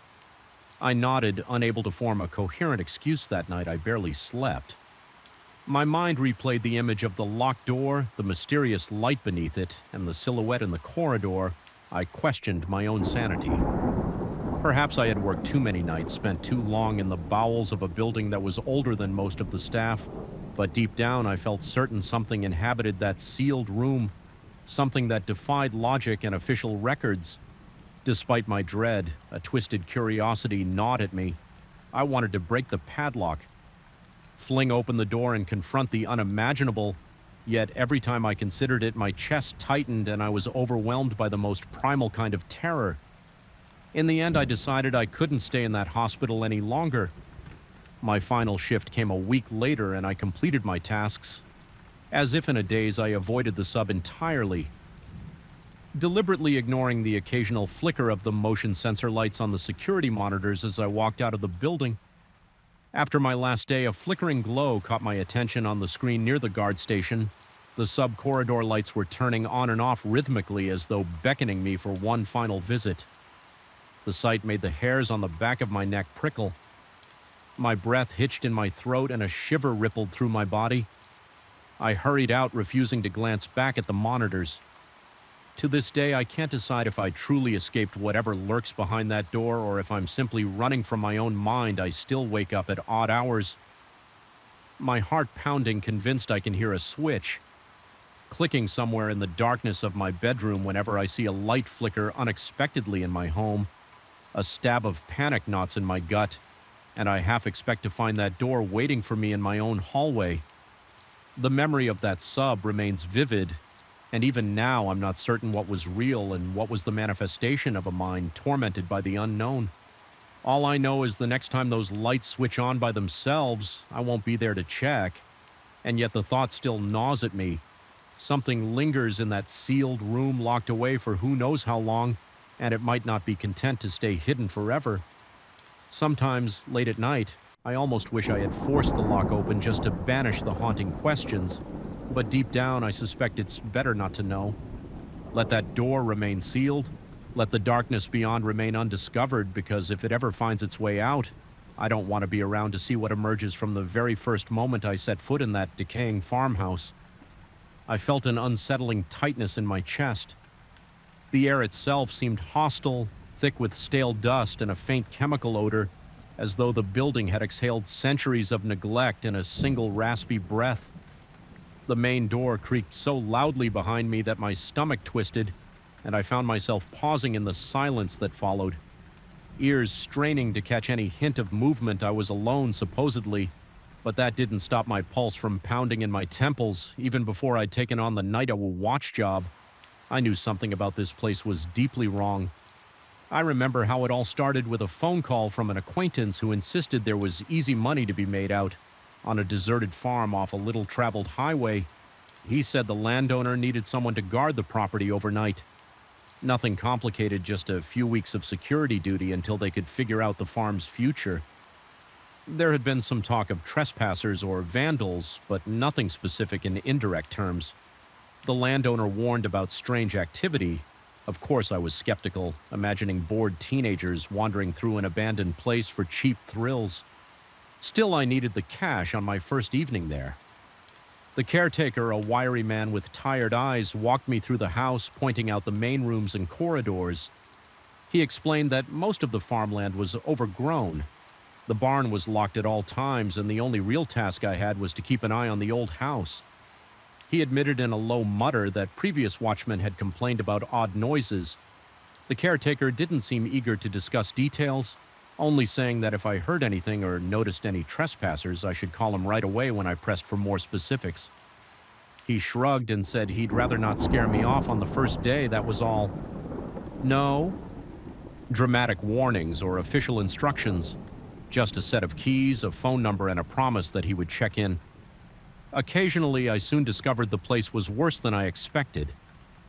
S1: I nodded, unable to form a coherent excuse that night. I barely slept. My mind replayed the image of the locked door, the mysterious light beneath it, and the silhouette in the corridor. I questioned my own sanity. Perhaps I had worked too many nights, spent too long in the bowels of a building that was older than most of the staff, but deep down I felt certain something inhabited that sealed room, something that defied logic and official records. Despite my dread, a twisted curiosity gnawed at me. I wanted to break the padlock, fling open the door and confront the unimaginable, yet every time I considered it, my chest tightened and I was overwhelmed by the most primal kind of terror. In the end, I decided I couldn't stay in that hospital any longer. My final shift came a week later and I completed my tasks. As if in a daze, I avoided the sub entirely, deliberately ignoring the occasional flicker of the motion sensor lights on the security monitors as I walked out of the building. After my last day, a flickering glow caught my attention on the screen near the guard station. The sub-corridor lights were turning on and off rhythmically as though beckoning me for one final visit. The sight made the hairs on the back of my neck prickle. My breath hitched in my throat and a shiver rippled through my body. I hurried out, refusing to glance back at the monitors. To this day, I can't decide if I truly escaped whatever lurks behind that door or if I'm simply running from my own mind. I still wake up at odd hours, my heart pounding, convinced I can hear a switch clicking somewhere in the darkness of my bedroom whenever I see a light flicker unexpectedly in my home. A stab of panic knots in my gut, and I half expect to find that door waiting for me in my own hallway. The memory of that sub remains vivid, and even now I'm not certain what was real and what was the manifestation of a mind tormented by the unknown. All I know is the next time those lights switch on by themselves, I won't be there to check, and yet the thought still gnaws at me. Something lingers in that sealed room locked away for who knows how long, and it might not be content to stay hidden forever. Sometimes, late at night, I almost wish I had forced the lock open just to banish the haunting questions, but deep down I suspect it's better not to know. Let that door remain sealed, let the darkness beyond remain undiscovered, because if it ever finds its way out, I don't want to be around to see what emerges from the very first moment I set foot in that decaying farmhouse. I felt an unsettling tightness in my chest. The air itself seemed hostile, thick with stale dust and a faint chemical odor, as though the building had exhaled centuries of neglect in a single raspy breath. The main door creaked so loudly behind me that my stomach twisted, and I found myself pausing in the silence that followed, ears straining to catch any hint of movement. I was alone, supposedly, but that didn't stop my pulse from pounding in my temples. Even before I'd taken on the night owl watch job, I knew something about this place was deeply wrong. I remember how it all started with a phone call from an acquaintance who insisted there was easy money to be made out on a deserted farm off a little-traveled highway. He said the landowner needed someone to guard the property overnight. Nothing complicated, just a few weeks of security duty until they could figure out the farm's future. There had been some talk of trespassers or vandals, but nothing specific in indirect terms. The landowner warned about strange activity. Of course I was skeptical, imagining bored teenagers wandering through an abandoned place for cheap thrills. Still, I needed the cash on my first evening there. The caretaker, a wiry man with tired eyes, walked me through the house, pointing out the main rooms and corridors. He explained that most of the farmland was overgrown. The barn was locked at all times, and the only real task I had was to keep an eye on the old house. He admitted in a low mutter that previous watchmen had complained about odd noises. The caretaker didn't seem eager to discuss details, only saying that if I heard anything or noticed any trespassers, I should call him right away when I pressed for more specifics. He shrugged and said he'd rather not scare me off on the first day, that was all. No dramatic warnings or official instructions, just a set of keys, a phone number, and a promise that he would check in. Occasionally, I soon discovered the place was worse than I expected.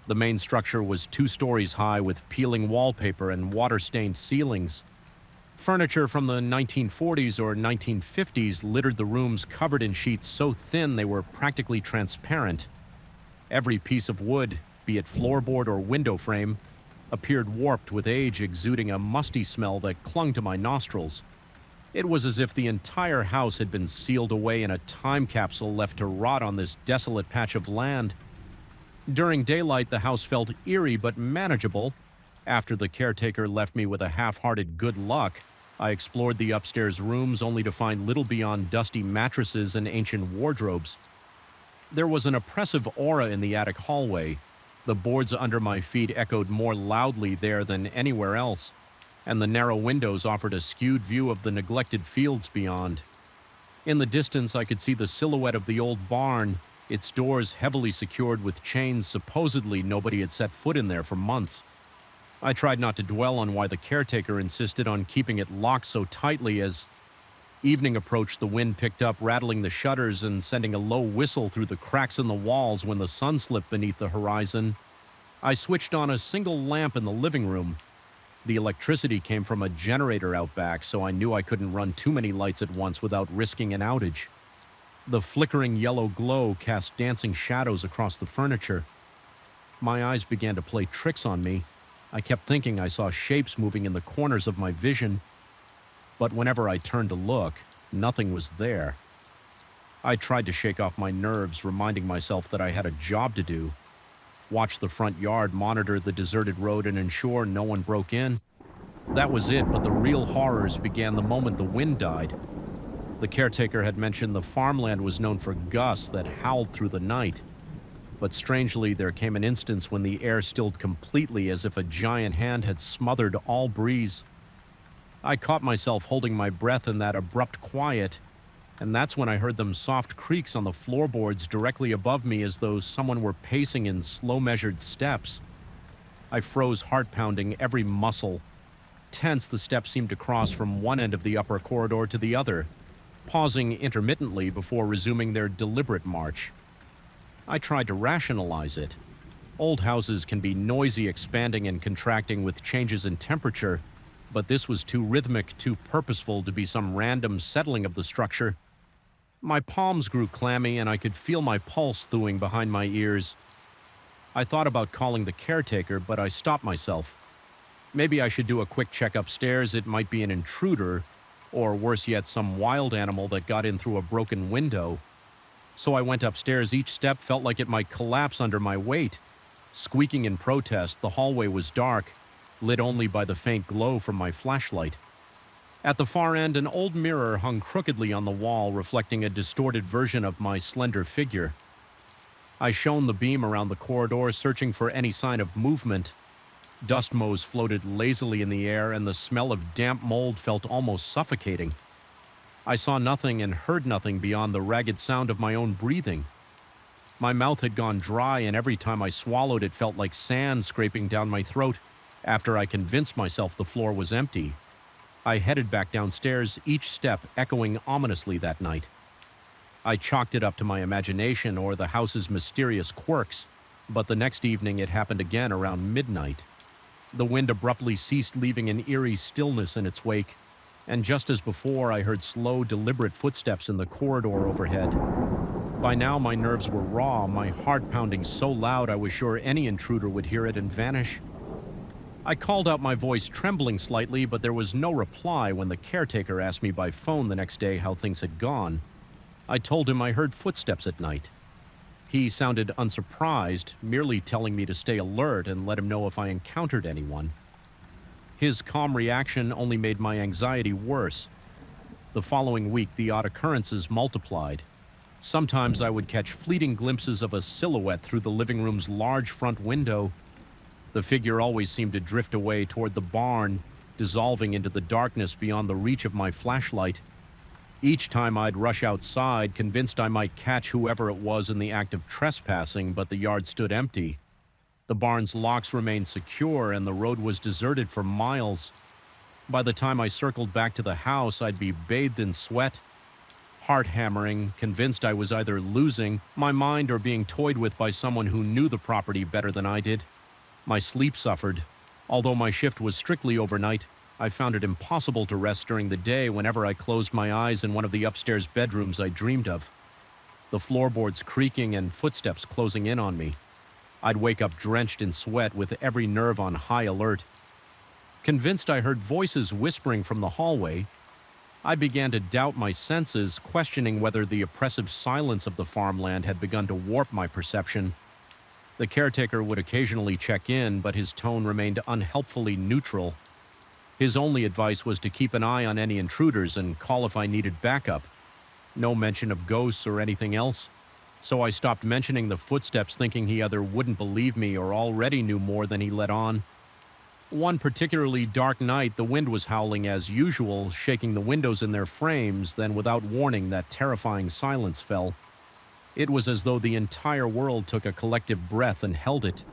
S1: The main structure was 2 stories high with peeling wallpaper and water-stained ceilings. Furniture from the 1940s or 1950s littered the rooms, covered in sheets so thin they were practically transparent. Every piece of wood, be it floorboard or window frame, appeared warped with age, exuding a musty smell that clung to my nostrils. It was as if the entire house had been sealed away in a time capsule left to rot on this desolate patch of land. During daylight, the house felt eerie but manageable. After the caretaker left me with a half-hearted good luck, I explored the upstairs rooms only to find little beyond dusty mattresses and ancient wardrobes. There was an oppressive aura in the attic hallway. The boards under my feet echoed more loudly there than anywhere else, and the narrow windows offered a skewed view of the neglected fields beyond. In the distance, I could see the silhouette of the old barn, its doors heavily secured with chains. Supposedly nobody had set foot in there for months. I tried not to dwell on why the caretaker insisted on keeping it locked so tightly. As evening approached, the wind picked up, rattling the shutters and sending a low whistle through the cracks in the walls when the sun slipped beneath the horizon. I switched on a single lamp in the living room. The electricity came from a generator out back, so I knew I couldn't run too many lights at once without risking an outage. The flickering yellow glow cast dancing shadows across the furniture. My eyes began to play tricks on me. I kept thinking I saw shapes moving in the corners of my vision, but whenever I turned to look, nothing was there. I tried to shake off my nerves, reminding myself that I had a job to do. Watch the front yard, monitor the deserted road, and ensure no one broke in. That was it, but the real horrors began the moment the wind died. The caretaker had mentioned the farmland was known for gusts that howled through the night. But strangely, there came an instance when the air stilled completely, as if a giant hand had smothered all breeze. I caught myself holding my breath in that abrupt quiet, and that's when I heard them soft creaks on the floorboards directly above me, as though someone were pacing in slow measured steps. I froze, heart pounding, every muscle. Tense, the steps seemed to cross from one end of the upper corridor to the other, pausing intermittently before resuming their deliberate march. I tried to rationalize it. Old houses can be noisy, expanding and contracting with changes in temperature, but this was too rhythmic, too purposeful to be some random settling of the structure. My palms grew clammy, and I could feel my pulse thawing behind my ears. I thought about calling the caretaker, but I stopped myself. Maybe I should do a quick check upstairs. It might be an intruder, or worse yet, some wild animal that got in through a broken window. So I went upstairs. Each step felt like it might collapse under my weight. Squeaking in protest, the hallway was dark, lit only by the faint glow from my flashlight. At the far end, an old mirror hung crookedly on the wall, reflecting a distorted version of my slender figure. I shone the beam around the corridor, searching for any sign of movement. Dust motes floated lazily in the air, and the smell of damp mold felt almost suffocating. I saw nothing and heard nothing beyond the ragged sound of my own breathing. My mouth had gone dry, and every time I swallowed, it felt like sand scraping down my throat. After I convinced myself the floor was empty, I headed back downstairs, each step echoing ominously that night. I chalked it up to my imagination or the house's mysterious quirks, but the next evening it happened again around midnight. The wind abruptly ceased, leaving an eerie stillness in its wake, and just as before, I heard slow, deliberate footsteps in the corridor overhead. By now, my nerves were raw, my heart pounding so loud I was sure any intruder would hear it and vanish. I called out, my voice trembling slightly, but there was no reply when the caretaker asked me by phone the next day how things had gone. I told him I heard footsteps at night. He sounded unsurprised, merely telling me to stay alert and let him know if I encountered anyone. His calm reaction only made my anxiety worse. The following week, the odd occurrences multiplied. Sometimes I would catch fleeting glimpses of a silhouette through the living room's large front window. The figure always seemed to drift away toward the barn, dissolving into the darkness beyond the reach of my flashlight. Each time I'd rush outside, convinced I might catch whoever it was in the act of trespassing, but the yard stood empty. The barn's locks remained secure, and the road was deserted for miles. By the time I circled back to the house, I'd be bathed in sweat, heart hammering, convinced I was either losing my mind or being toyed with by someone who knew the property better than I did. My sleep suffered. Although my shift was strictly overnight, I found it impossible to rest during the day whenever I closed my eyes in one of the upstairs bedrooms I dreamed of. The floorboards creaking and footsteps closing in on me. I'd wake up drenched in sweat with every nerve on high alert. Convinced I heard voices whispering from the hallway, I began to doubt my senses, questioning whether the oppressive silence of the farmland had begun to warp my perception. The caretaker would occasionally check in, but his tone remained unhelpfully neutral. His only advice was to keep an eye on any intruders and call if I needed backup. No mention of ghosts or anything else, so I stopped mentioning the footsteps, thinking he either wouldn't believe me or already knew more than he let on. One particularly dark night, the wind was howling as usual, shaking the windows in their frames, then without warning that terrifying silence fell. It was as though the entire world took a collective breath and held it.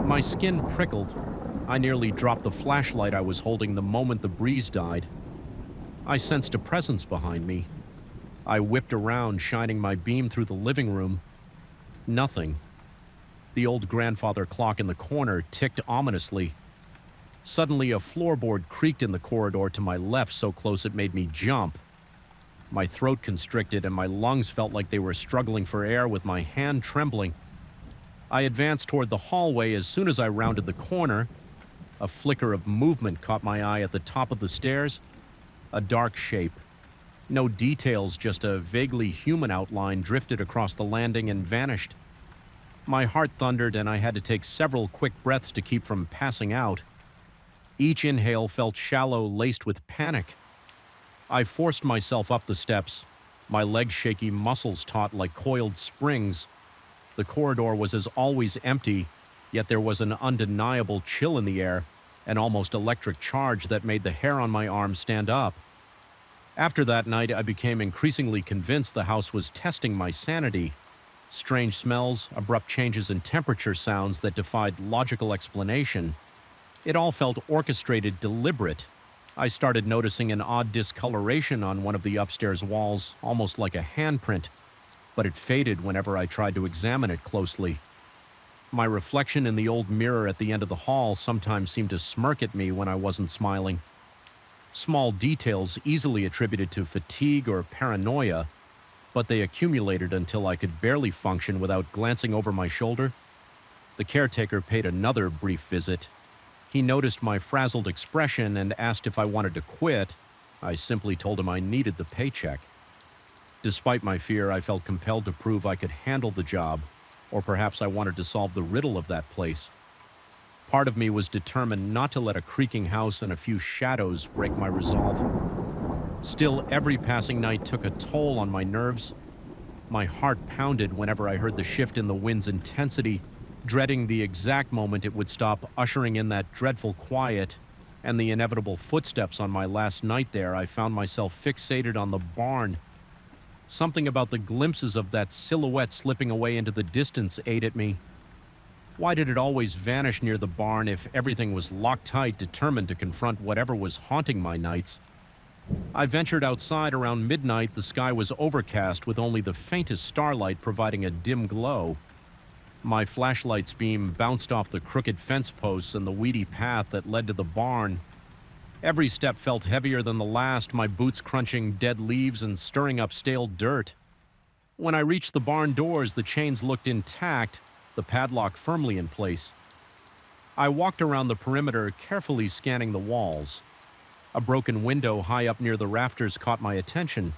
S1: My skin prickled. I nearly dropped the flashlight I was holding the moment the breeze died. I sensed a presence behind me. I whipped around, shining my beam through the living room. Nothing. The old grandfather clock in the corner ticked ominously. Suddenly, a floorboard creaked in the corridor to my left so close it made me jump. My throat constricted and my lungs felt like they were struggling for air, with my hand trembling. I advanced toward the hallway. As soon as I rounded the corner, a flicker of movement caught my eye at the top of the stairs. A dark shape. No details, just a vaguely human outline drifted across the landing and vanished. My heart thundered and I had to take several quick breaths to keep from passing out. Each inhale felt shallow, laced with panic. I forced myself up the steps, my legs shaky, muscles taut like coiled springs. The corridor was as always empty, yet there was an undeniable chill in the air, an almost electric charge that made the hair on my arm stand up. After that night, I became increasingly convinced the house was testing my sanity. Strange smells, abrupt changes in temperature, sounds that defied logical explanation. It all felt orchestrated, deliberate. I started noticing an odd discoloration on one of the upstairs walls, almost like a handprint, but it faded whenever I tried to examine it closely. My reflection in the old mirror at the end of the hall sometimes seemed to smirk at me when I wasn't smiling. Small details easily attributed to fatigue or paranoia, but they accumulated until I could barely function without glancing over my shoulder. The caretaker paid another brief visit. He noticed my frazzled expression and asked if I wanted to quit. I simply told him I needed the paycheck. Despite my fear, I felt compelled to prove I could handle the job, or perhaps I wanted to solve the riddle of that place. Part of me was determined not to let a creaking house and a few shadows break my resolve. Still, every passing night took a toll on my nerves. My heart pounded whenever I heard the shift in the wind's intensity, dreading the exact moment it would stop, ushering in that dreadful quiet and the inevitable footsteps. On my last night there, I found myself fixated on the barn. Something about the glimpses of that silhouette slipping away into the distance ate at me. Why did it always vanish near the barn if everything was locked tight, determined to confront whatever was haunting my nights? I ventured outside around midnight. The sky was overcast with only the faintest starlight providing a dim glow. My flashlight's beam bounced off the crooked fence posts and the weedy path that led to the barn. Every step felt heavier than the last, my boots crunching dead leaves and stirring up stale dirt. When I reached the barn doors, the chains looked intact, the padlock firmly in place. I walked around the perimeter, carefully scanning the walls. A broken window high up near the rafters caught my attention.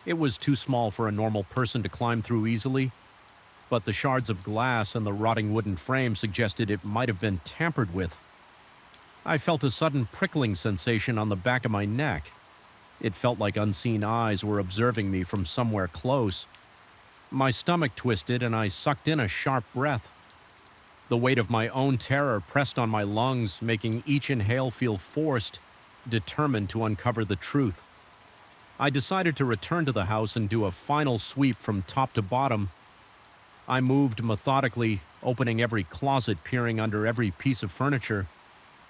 S1: It was too small for a normal person to climb through easily, but the shards of glass and the rotting wooden frame suggested it might have been tampered with. I felt a sudden prickling sensation on the back of my neck. It felt like unseen eyes were observing me from somewhere close. My stomach twisted and I sucked in a sharp breath. The weight of my own terror pressed on my lungs, making each inhale feel forced, determined to uncover the truth. I decided to return to the house and do a final sweep from top to bottom. I moved methodically, opening every closet, peering under every piece of furniture.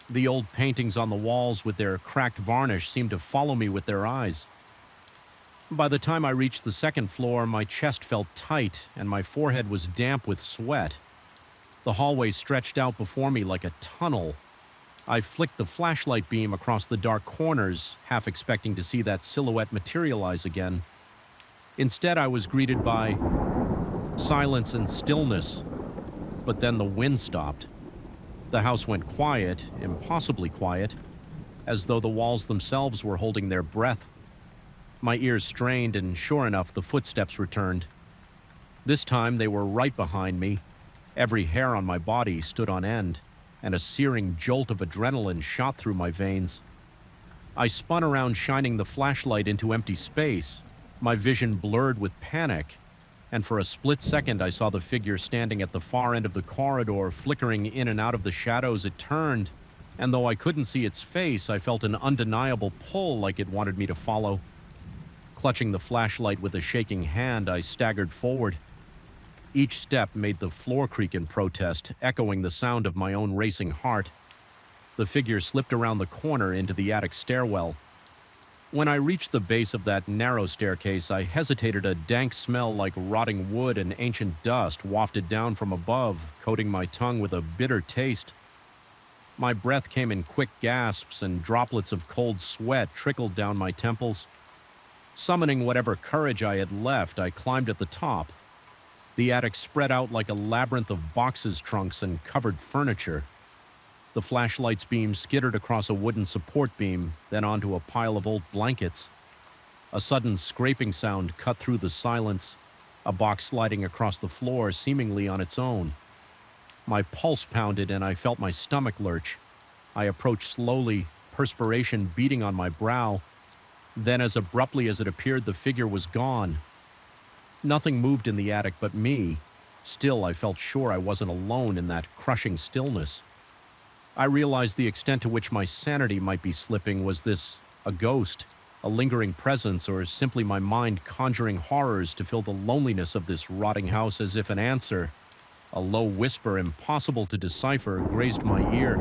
S1: The old paintings on the walls with their cracked varnish seemed to follow me with their eyes. By the time I reached the second floor, my chest felt tight and my forehead was damp with sweat. The hallway stretched out before me like a tunnel. I flicked the flashlight beam across the dark corners, half expecting to see that silhouette materialize again. Instead, I was greeted by silence and stillness. but then the wind stopped. The house went quiet, impossibly quiet, as though the walls themselves were holding their breath. My ears strained, and sure enough, the footsteps returned. This time they were right behind me. Every hair on my body stood on end, and a searing jolt of adrenaline shot through my veins. I spun around, shining the flashlight into empty space, my vision blurred with panic, and for a split second I saw the figure standing at the far end of the corridor, flickering in and out of the shadows. It turned, and though I couldn't see its face, I felt an undeniable pull, like it wanted me to follow. Clutching the flashlight with a shaking hand, I staggered forward. Each step made the floor creak in protest, echoing the sound of my own racing heart. The figure slipped around the corner into the attic stairwell. When I reached the base of that narrow staircase, I hesitated. A dank smell like rotting wood and ancient dust wafted down from above, coating my tongue with a bitter taste. My breath came in quick gasps, and droplets of cold sweat trickled down my temples. Summoning whatever courage I had left, I climbed at the top. The attic spread out like a labyrinth of boxes, trunks, and covered furniture. The flashlight's beam skittered across a wooden support beam, then onto a pile of old blankets. A sudden scraping sound cut through the silence, a box sliding across the floor seemingly on its own. My pulse pounded, and I felt my stomach lurch. I approached slowly, perspiration beading on my brow. Then, as abruptly as it appeared, the figure was gone. Nothing moved in the attic but me. Still, I felt sure I wasn't alone in that crushing stillness. I realized the extent to which my sanity might be slipping. Was this a ghost, a lingering presence, or simply my mind conjuring horrors to fill the loneliness of this rotting house? As if an answer, a low whisper impossible to decipher, grazed my ear.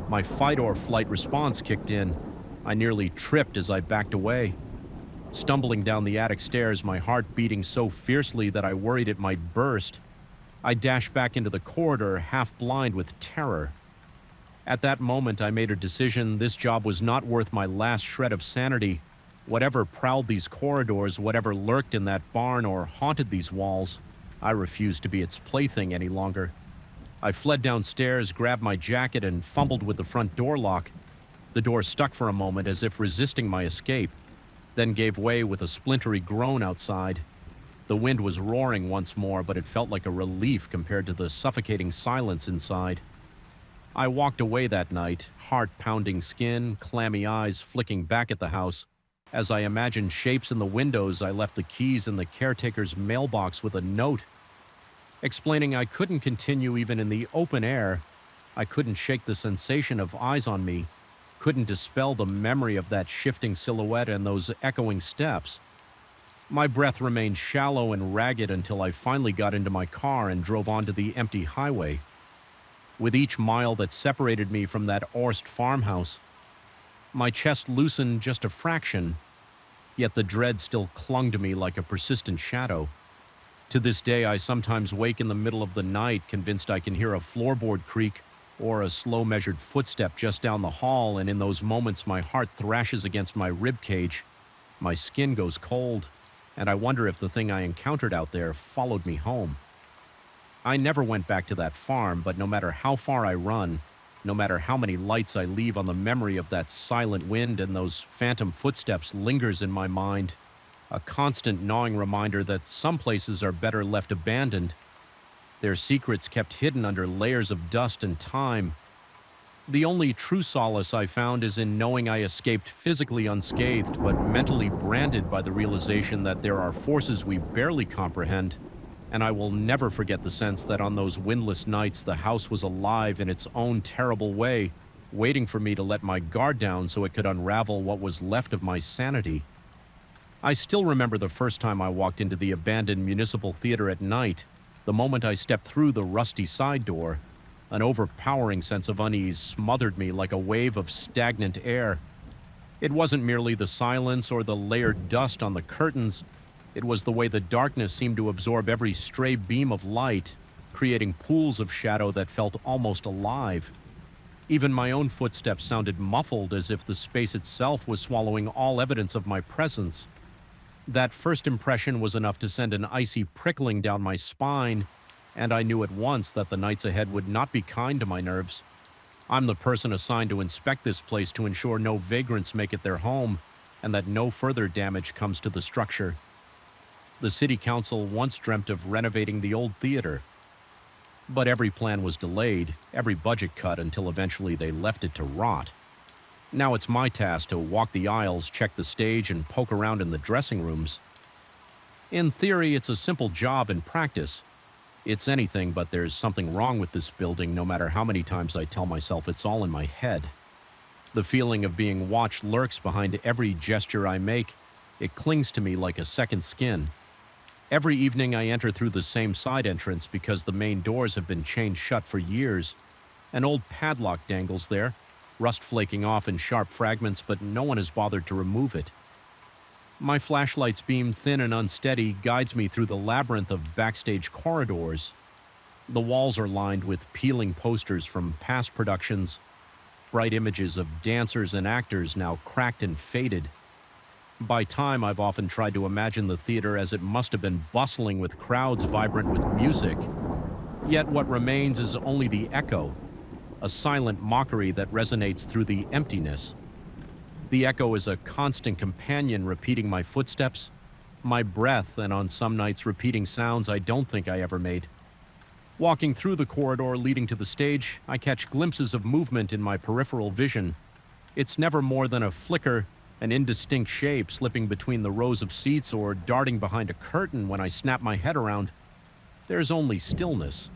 S1: My fight or flight response kicked in. I nearly tripped as I backed away. Stumbling down the attic stairs, my heart beating so fiercely that I worried it might burst, I dashed back into the corridor, half blind with terror. At that moment, I made a decision. This job was not worth my last shred of sanity. Whatever prowled these corridors, whatever lurked in that barn or haunted these walls, I refused to be its plaything any longer. I fled downstairs, grabbed my jacket, and fumbled with the front door lock. The door stuck for a moment, as if resisting my escape, then gave way with a splintery groan outside. The wind was roaring once more, but it felt like a relief compared to the suffocating silence inside. I walked away that night, heart-pounding skin, clammy eyes flicking back at the house. As I imagined shapes in the windows, I left the keys in the caretaker's mailbox with a note explaining I couldn't continue even in the open air. I couldn't shake the sensation of eyes on me, couldn't dispel the memory of that shifting silhouette and those echoing steps. My breath remained shallow and ragged until I finally got into my car and drove onto the empty highway. With each mile that separated me from that Orst farmhouse, my chest loosened just a fraction, yet the dread still clung to me like a persistent shadow. To this day, I sometimes wake in the middle of the night, convinced I can hear a floorboard creak or a slow measured footstep just down the hall, and in those moments my heart thrashes against my rib cage. My skin goes cold, and I wonder if the thing I encountered out there followed me home. I never went back to that farm, but no matter how far I run, no matter how many lights I leave on, the memory of that silent wind and those phantom footsteps lingers in my mind, a constant gnawing reminder that some places are better left abandoned, their secrets kept hidden under layers of dust and time. The only true solace I found is in knowing I escaped physically unscathed, but mentally branded by the realization that there are forces we barely comprehend. And I will never forget the sense that on those windless nights the house was alive in its own terrible way, waiting for me to let my guard down so it could unravel what was left of my sanity. I still remember the first time I walked into the abandoned municipal theater at night, the moment I stepped through the rusty side door. An overpowering sense of unease smothered me like a wave of stagnant air. It wasn't merely the silence or the layered dust on the curtains. It was the way the darkness seemed to absorb every stray beam of light, creating pools of shadow that felt almost alive. Even my own footsteps sounded muffled, as if the space itself was swallowing all evidence of my presence. That first impression was enough to send an icy prickling down my spine, and I knew at once that the nights ahead would not be kind to my nerves. I'm the person assigned to inspect this place to ensure no vagrants make it their home and that no further damage comes to the structure. The city council once dreamt of renovating the old theater, but every plan was delayed, every budget cut until eventually they left it to rot. Now it's my task to walk the aisles, check the stage, and poke around in the dressing rooms. In theory, it's a simple job in practice. It's anything but there's something wrong with this building no matter how many times I tell myself it's all in my head. The feeling of being watched lurks behind every gesture I make. It clings to me like a second skin. Every evening I enter through the same side entrance because the main doors have been chained shut for years. An old padlock dangles there, rust flaking off in sharp fragments, but no one has bothered to remove it. My flashlight's beam, thin and unsteady, guides me through the labyrinth of backstage corridors. The walls are lined with peeling posters from past productions, bright images of dancers and actors now cracked and faded. By time, I've often tried to imagine the theater as it must have been bustling with crowds vibrant with music. Yet what remains is only the echo, a silent mockery that resonates through the emptiness. The echo is a constant companion repeating my footsteps, my breath, and on some nights repeating sounds I don't think I ever made. Walking through the corridor leading to the stage, I catch glimpses of movement in my peripheral vision. It's never more than a flicker, an indistinct shape slipping between the rows of seats or darting behind a curtain when I snap my head around. There's only stillness.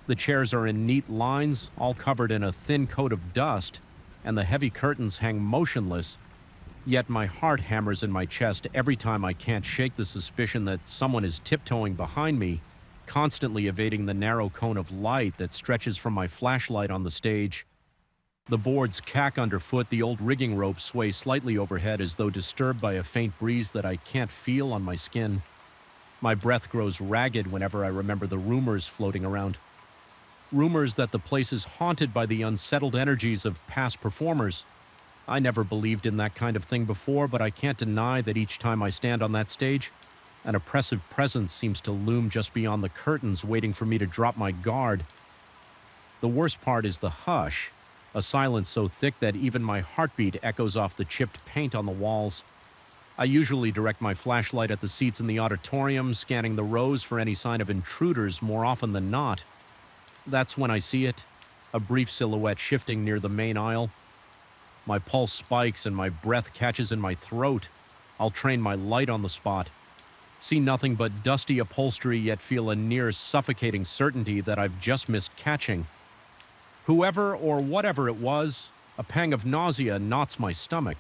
S1: The chairs are in neat lines, all covered in a thin coat of dust, and the heavy curtains hang motionless. Yet my heart hammers in my chest every time I can't shake the suspicion that someone is tiptoeing behind me, constantly evading the narrow cone of light that stretches from my flashlight on the stage. The boards cack underfoot, the old rigging ropes sway slightly overhead as though disturbed by a faint breeze that I can't feel on my skin. My breath grows ragged whenever I remember the rumors floating around. Rumors that the place is haunted by the unsettled energies of past performers. I never believed in that kind of thing before, but I can't deny that each time I stand on that stage, an oppressive presence seems to loom just beyond the curtains, waiting for me to drop my guard. The worst part is the hush, a silence so thick that even my heartbeat echoes off the chipped paint on the walls. I usually direct my flashlight at the seats in the auditorium, scanning the rows for any sign of intruders more often than not. That's when I see it, a brief silhouette shifting near the main aisle. My pulse spikes and my breath catches in my throat. I'll train my light on the spot. See nothing but dusty upholstery, yet feel a near suffocating certainty that I've just missed catching. Whoever or whatever it was, a pang of nausea knots my stomach.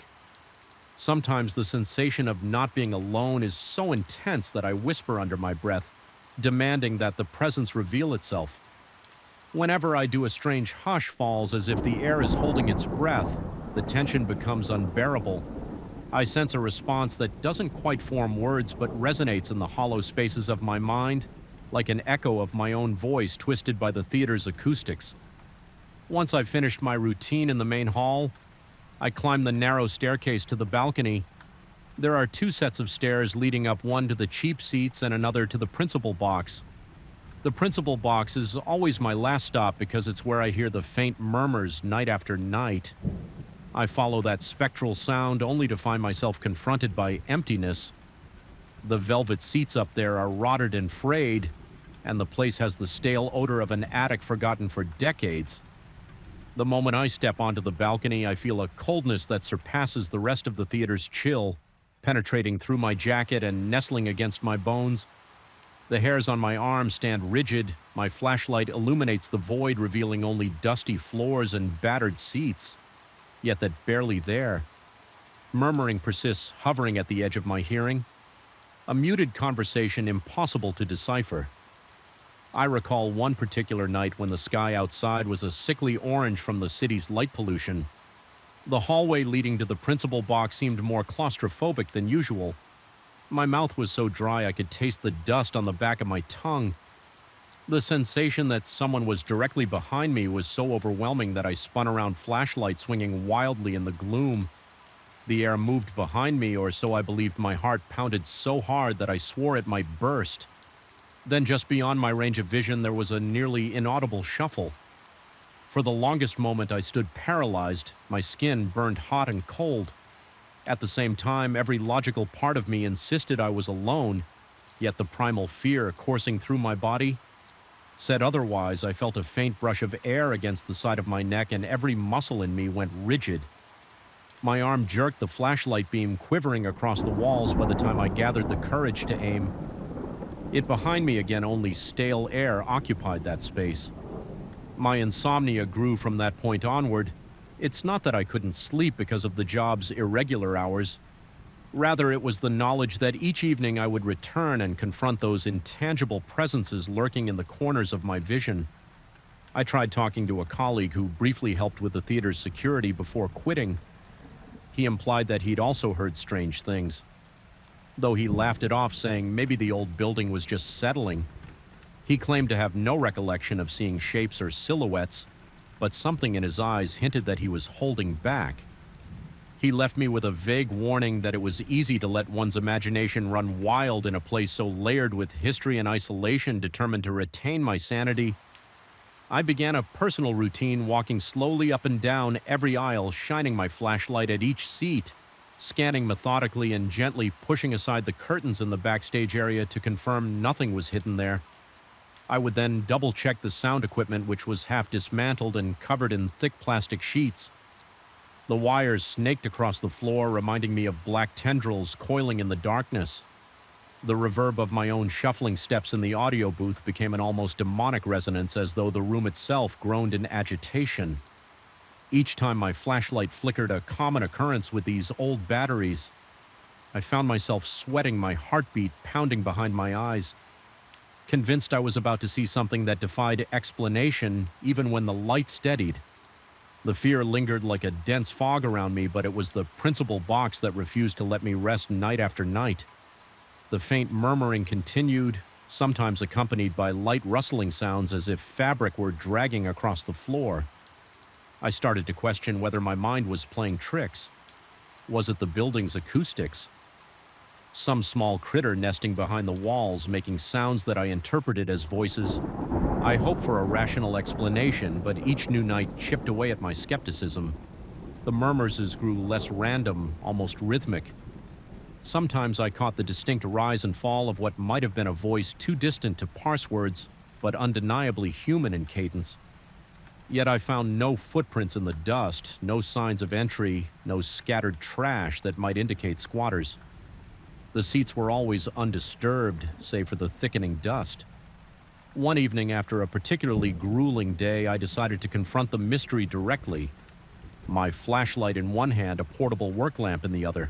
S1: Sometimes the sensation of not being alone is so intense that I whisper under my breath, demanding that the presence reveal itself. Whenever I do, a strange hush falls as if the air is holding its breath. The tension becomes unbearable. I sense a response that doesn't quite form words but resonates in the hollow spaces of my mind, like an echo of my own voice twisted by the theater's acoustics. Once I've finished my routine in the main hall, I climb the narrow staircase to the balcony. There are two sets of stairs leading up, one to the cheap seats and another to the principal box. The principal box is always my last stop because it's where I hear the faint murmurs night after night. I follow that spectral sound only to find myself confronted by emptiness. The velvet seats up there are rotted and frayed, and the place has the stale odor of an attic forgotten for decades. The moment I step onto the balcony, I feel a coldness that surpasses the rest of the theater's chill, penetrating through my jacket and nestling against my bones. The hairs on my arms stand rigid. My flashlight illuminates the void, revealing only dusty floors and battered seats, yet that barely there. Murmuring persists, hovering at the edge of my hearing. A muted conversation impossible to decipher. I recall one particular night when the sky outside was a sickly orange from the city's light pollution. The hallway leading to the principal box seemed more claustrophobic than usual. My mouth was so dry I could taste the dust on the back of my tongue. The sensation that someone was directly behind me was so overwhelming that I spun around, flashlight swinging wildly in the gloom. The air moved behind me, or so I believed. My heart pounded so hard that I swore it might burst. Then, just beyond my range of vision, there was a nearly inaudible shuffle. For the longest moment, I stood paralyzed, my skin burned hot and cold. At the same time, every logical part of me insisted I was alone, yet the primal fear coursing through my body said otherwise. I felt a faint brush of air against the side of my neck, and every muscle in me went rigid. My arm jerked, the flashlight beam quivering across the walls by the time I gathered the courage to aim. It behind me again, only stale air occupied that space. My insomnia grew from that point onward. It's not that I couldn't sleep because of the job's irregular hours. Rather, it was the knowledge that each evening I would return and confront those intangible presences lurking in the corners of my vision. I tried talking to a colleague who briefly helped with the theater's security before quitting. He implied that he'd also heard strange things, though he laughed it off, saying maybe the old building was just settling. He claimed to have no recollection of seeing shapes or silhouettes, but something in his eyes hinted that he was holding back. He left me with a vague warning that it was easy to let one's imagination run wild in a place so layered with history and isolation. Determined to retain my sanity, I began a personal routine, walking slowly up and down every aisle, shining my flashlight at each seat, scanning methodically and gently pushing aside the curtains in the backstage area to confirm nothing was hidden there. I would then double-check the sound equipment, which was half dismantled and covered in thick plastic sheets. The wires snaked across the floor, reminding me of black tendrils coiling in the darkness. The reverb of my own shuffling steps in the audio booth became an almost demonic resonance, as though the room itself groaned in agitation. Each time my flashlight flickered, a common occurrence with these old batteries, I found myself sweating, my heartbeat pounding behind my eyes. Convinced I was about to see something that defied explanation, even when the light steadied. The fear lingered like a dense fog around me, but it was the principal box that refused to let me rest night after night. The faint murmuring continued, sometimes accompanied by light rustling sounds as if fabric were dragging across the floor. I started to question whether my mind was playing tricks. Was it the building's acoustics? Some small critter nesting behind the walls, making sounds that I interpreted as voices. I hoped for a rational explanation, but each new night chipped away at my skepticism. The murmurs grew less random, almost rhythmic. Sometimes I caught the distinct rise and fall of what might have been a voice too distant to parse words, but undeniably human in cadence. Yet I found no footprints in the dust, no signs of entry, no scattered trash that might indicate squatters. The seats were always undisturbed, save for the thickening dust. One evening, after a particularly grueling day, I decided to confront the mystery directly. My flashlight in one hand, a portable work lamp in the other.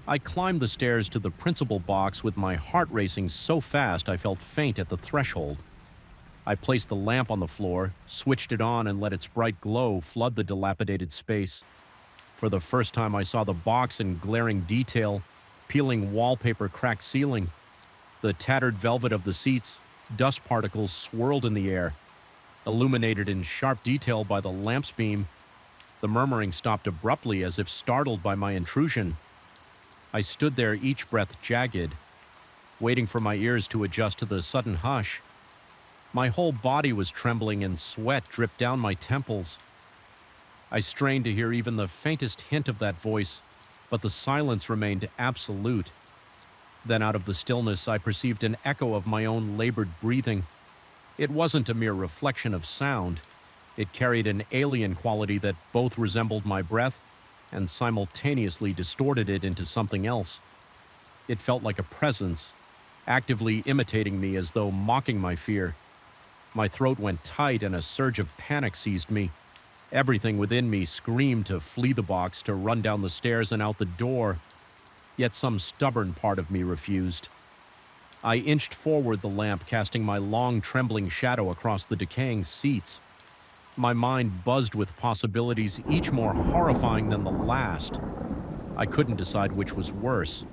S1: I climbed the stairs to the principal box with my heart racing so fast I felt faint at the threshold. I placed the lamp on the floor, switched it on, and let its bright glow flood the dilapidated space. For the first time, I saw the box in glaring detail, peeling wallpaper, cracked ceiling. The tattered velvet of the seats, dust particles swirled in the air, illuminated in sharp detail by the lamp's beam. The murmuring stopped abruptly, as if startled by my intrusion. I stood there, each breath jagged, waiting for my ears to adjust to the sudden hush. My whole body was trembling and sweat dripped down my temples. I strained to hear even the faintest hint of that voice, but the silence remained absolute. Then out of the stillness, I perceived an echo of my own labored breathing. It wasn't a mere reflection of sound. It carried an alien quality that both resembled my breath and simultaneously distorted it into something else. It felt like a presence, actively imitating me, as though mocking my fear. My throat went tight and a surge of panic seized me. Everything within me screamed to flee the box, to run down the stairs and out the door. Yet some stubborn part of me refused. I inched forward, the lamp casting my long, trembling shadow across the decaying seats. My mind buzzed with possibilities, each more horrifying than the last. I couldn't decide which was worse.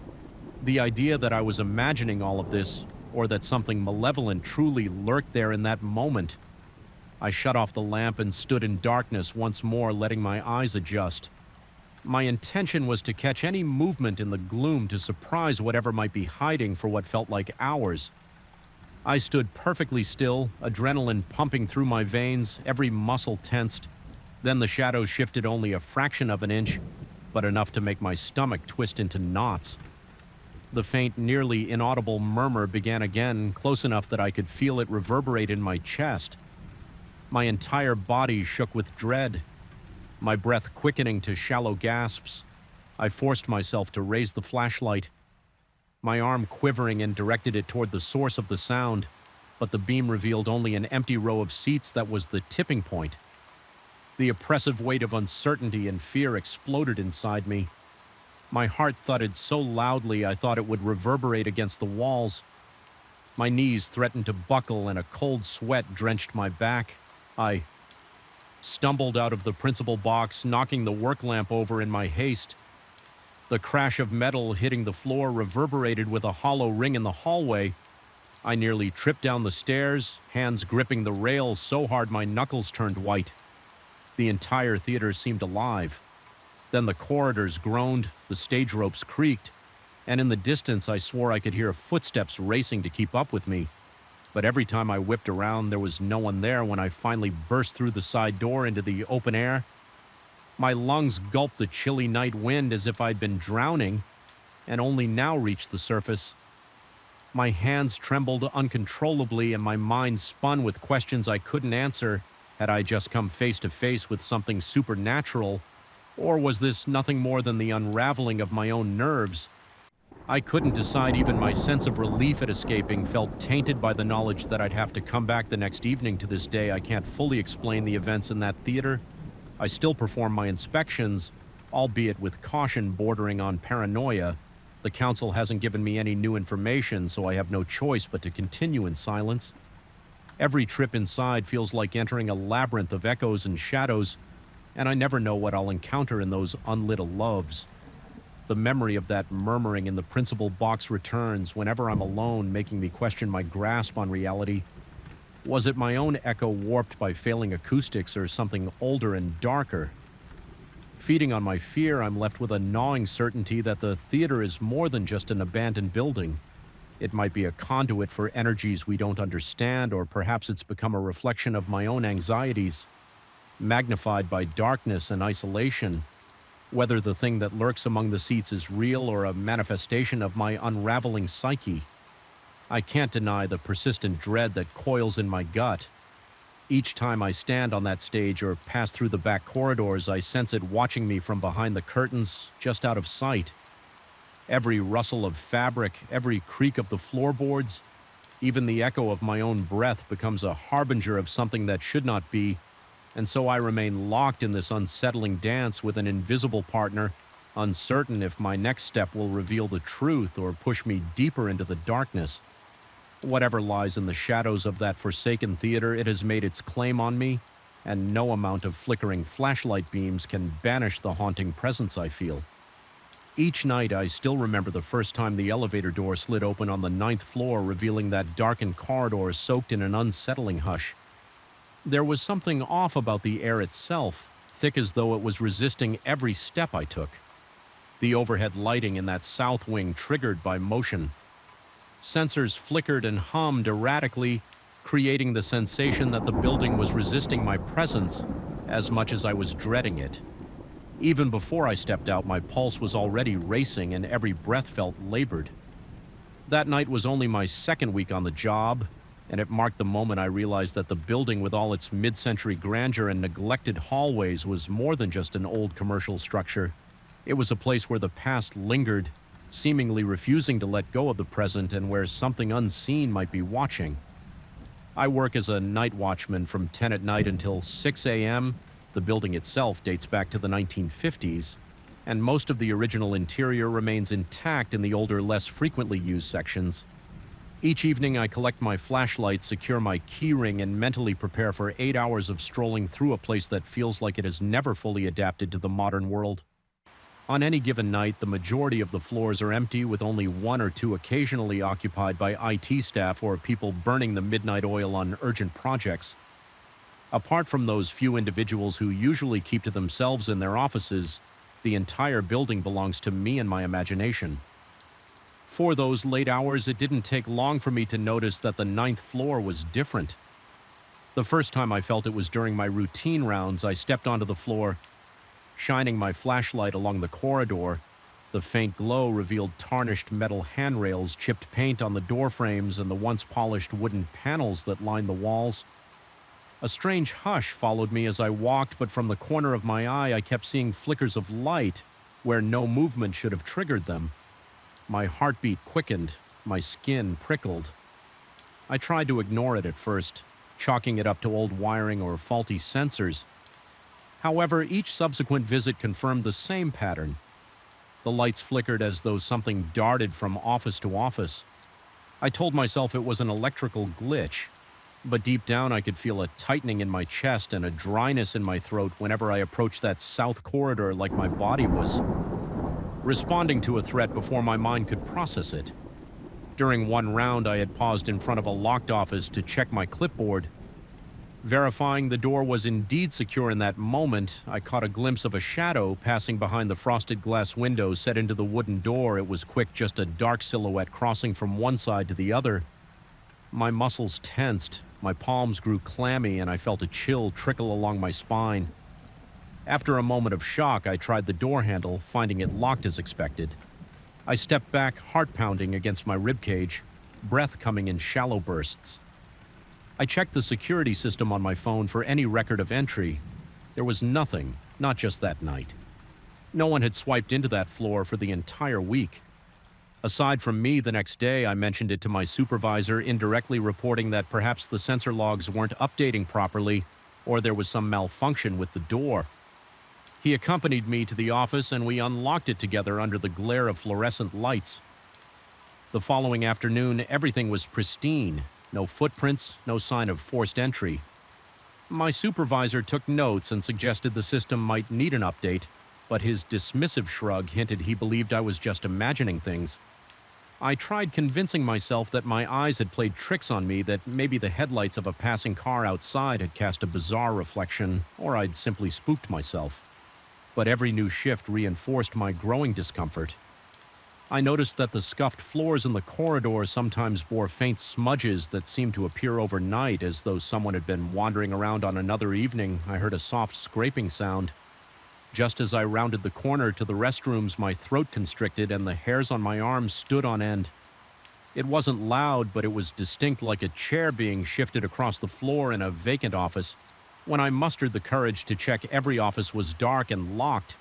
S1: The idea that I was imagining all of this, or that something malevolent truly lurked there in that moment. I shut off the lamp and stood in darkness once more, letting my eyes adjust. My intention was to catch any movement in the gloom, to surprise whatever might be hiding for what felt like hours. I stood perfectly still, adrenaline pumping through my veins, every muscle tensed. Then the shadows shifted only a fraction of an inch, but enough to make my stomach twist into knots. The faint, nearly inaudible murmur began again, close enough that I could feel it reverberate in my chest. My entire body shook with dread, my breath quickening to shallow gasps. I forced myself to raise the flashlight, my arm quivering, and directed it toward the source of the sound, but the beam revealed only an empty row of seats that was the tipping point. The oppressive weight of uncertainty and fear exploded inside me. My heart thudded so loudly I thought it would reverberate against the walls. My knees threatened to buckle and a cold sweat drenched my back. I stumbled out of the principal box, knocking the work lamp over in my haste. The crash of metal hitting the floor reverberated with a hollow ring in the hallway. I nearly tripped down the stairs, hands gripping the rail so hard my knuckles turned white. The entire theater seemed alive. Then the corridors groaned, the stage ropes creaked, and in the distance I swore I could hear footsteps racing to keep up with me. But every time I whipped around, there was no one there when I finally burst through the side door into the open air. My lungs gulped the chilly night wind as if I'd been drowning, and only now reached the surface. My hands trembled uncontrollably and my mind spun with questions I couldn't answer. Had I just come face to face with something supernatural, or was this nothing more than the unraveling of my own nerves? I couldn't decide. Even my sense of relief at escaping felt tainted by the knowledge that I'd have to come back the next evening. To this day, I can't fully explain the events in that theater. I still perform my inspections, albeit with caution bordering on paranoia. The council hasn't given me any new information, so I have no choice but to continue in silence. Every trip inside feels like entering a labyrinth of echoes and shadows, and I never know what I'll encounter in those unlit loves. The memory of that murmuring in the principal box returns whenever I'm alone, making me question my grasp on reality. Was it my own echo warped by failing acoustics, or something older and darker? Feeding on my fear, I'm left with a gnawing certainty that the theater is more than just an abandoned building. It might be a conduit for energies we don't understand, or perhaps it's become a reflection of my own anxieties, magnified by darkness and isolation. Whether the thing that lurks among the seats is real or a manifestation of my unraveling psyche, I can't deny the persistent dread that coils in my gut. Each time I stand on that stage or pass through the back corridors, I sense it watching me from behind the curtains, just out of sight. Every rustle of fabric, every creak of the floorboards, even the echo of my own breath becomes a harbinger of something that should not be, and so I remain locked in this unsettling dance with an invisible partner, uncertain if my next step will reveal the truth or push me deeper into the darkness. Whatever lies in the shadows of that forsaken theater, it has made its claim on me, and no amount of flickering flashlight beams can banish the haunting presence I feel. Each night, I still remember the first time the elevator door slid open on the 9th floor, revealing that darkened corridor soaked in an unsettling hush. There was something off about the air itself, thick as though it was resisting every step I took. The overhead lighting in that south wing triggered by motion. Sensors flickered and hummed erratically, creating the sensation that the building was resisting my presence as much as I was dreading it. Even before I stepped out, my pulse was already racing and every breath felt labored. That night was only my second week on the job, and it marked the moment I realized that the building, with all its mid-century grandeur and neglected hallways, was more than just an old commercial structure. It was a place where the past lingered, seemingly refusing to let go of the present, and where something unseen might be watching. I work as a night watchman from 10 at night until 6 a.m. The building itself dates back to the 1950s, and most of the original interior remains intact in the older, less frequently used sections. Each evening I collect my flashlight, secure my keyring, and mentally prepare for 8 hours of strolling through a place that feels like it has never fully adapted to the modern world. On any given night, the majority of the floors are empty, with only one or two occasionally occupied by IT staff or people burning the midnight oil on urgent projects. Apart from those few individuals who usually keep to themselves in their offices, the entire building belongs to me and my imagination. For those late hours, it didn't take long for me to notice that the ninth floor was different. The first time I felt it was during my routine rounds. I stepped onto the floor, shining my flashlight along the corridor. The faint glow revealed tarnished metal handrails, chipped paint on the door frames, and the once polished wooden panels that lined the walls. A strange hush followed me as I walked, but from the corner of my eye I kept seeing flickers of light where no movement should have triggered them. My heartbeat quickened, my skin prickled. I tried to ignore it at first, chalking it up to old wiring or faulty sensors. However, each subsequent visit confirmed the same pattern. The lights flickered as though something darted from office to office. I told myself it was an electrical glitch, but deep down I could feel a tightening in my chest and a dryness in my throat whenever I approached that south corridor, like my body was responding to a threat before my mind could process it. During one round, I had paused in front of a locked office to check my clipboard. Verifying the door was indeed secure in that moment, I caught a glimpse of a shadow passing behind the frosted glass window set into the wooden door. It was quick, just a dark silhouette crossing from one side to the other. My muscles tensed, my palms grew clammy, and I felt a chill trickle along my spine. After a moment of shock, I tried the door handle, finding it locked as expected. I stepped back, heart pounding against my ribcage, breath coming in shallow bursts. I checked the security system on my phone for any record of entry. There was nothing, not just that night. No one had swiped into that floor for the entire week. Aside from me, the next day I mentioned it to my supervisor, indirectly reporting that perhaps the sensor logs weren't updating properly or there was some malfunction with the door. He accompanied me to the office and we unlocked it together under the glare of fluorescent lights. The following afternoon, everything was pristine. No footprints, no sign of forced entry. My supervisor took notes and suggested the system might need an update, but his dismissive shrug hinted he believed I was just imagining things. I tried convincing myself that my eyes had played tricks on me, that maybe the headlights of a passing car outside had cast a bizarre reflection, or I'd simply spooked myself. But every new shift reinforced my growing discomfort. I noticed that the scuffed floors in the corridor sometimes bore faint smudges that seemed to appear overnight, as though someone had been wandering around on another evening. I heard a soft scraping sound. Just as I rounded the corner to the restrooms, my throat constricted and the hairs on my arms stood on end. It wasn't loud, but it was distinct, like a chair being shifted across the floor in a vacant office. When I mustered the courage to check, every office was dark and locked.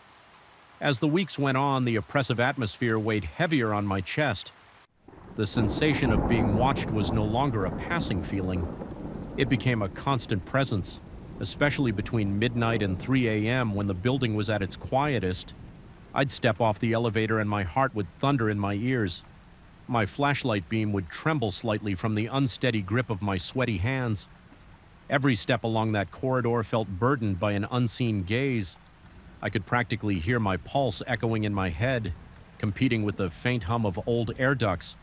S1: As the weeks went on, the oppressive atmosphere weighed heavier on my chest. The sensation of being watched was no longer a passing feeling. It became a constant presence, especially between midnight and 3 a.m. when the building was at its quietest. I'd step off the elevator and my heart would thunder in my ears. My flashlight beam would tremble slightly from the unsteady grip of my sweaty hands. Every step along that corridor felt burdened by an unseen gaze. I could practically hear my pulse echoing in my head, competing with the faint hum of old air ducts.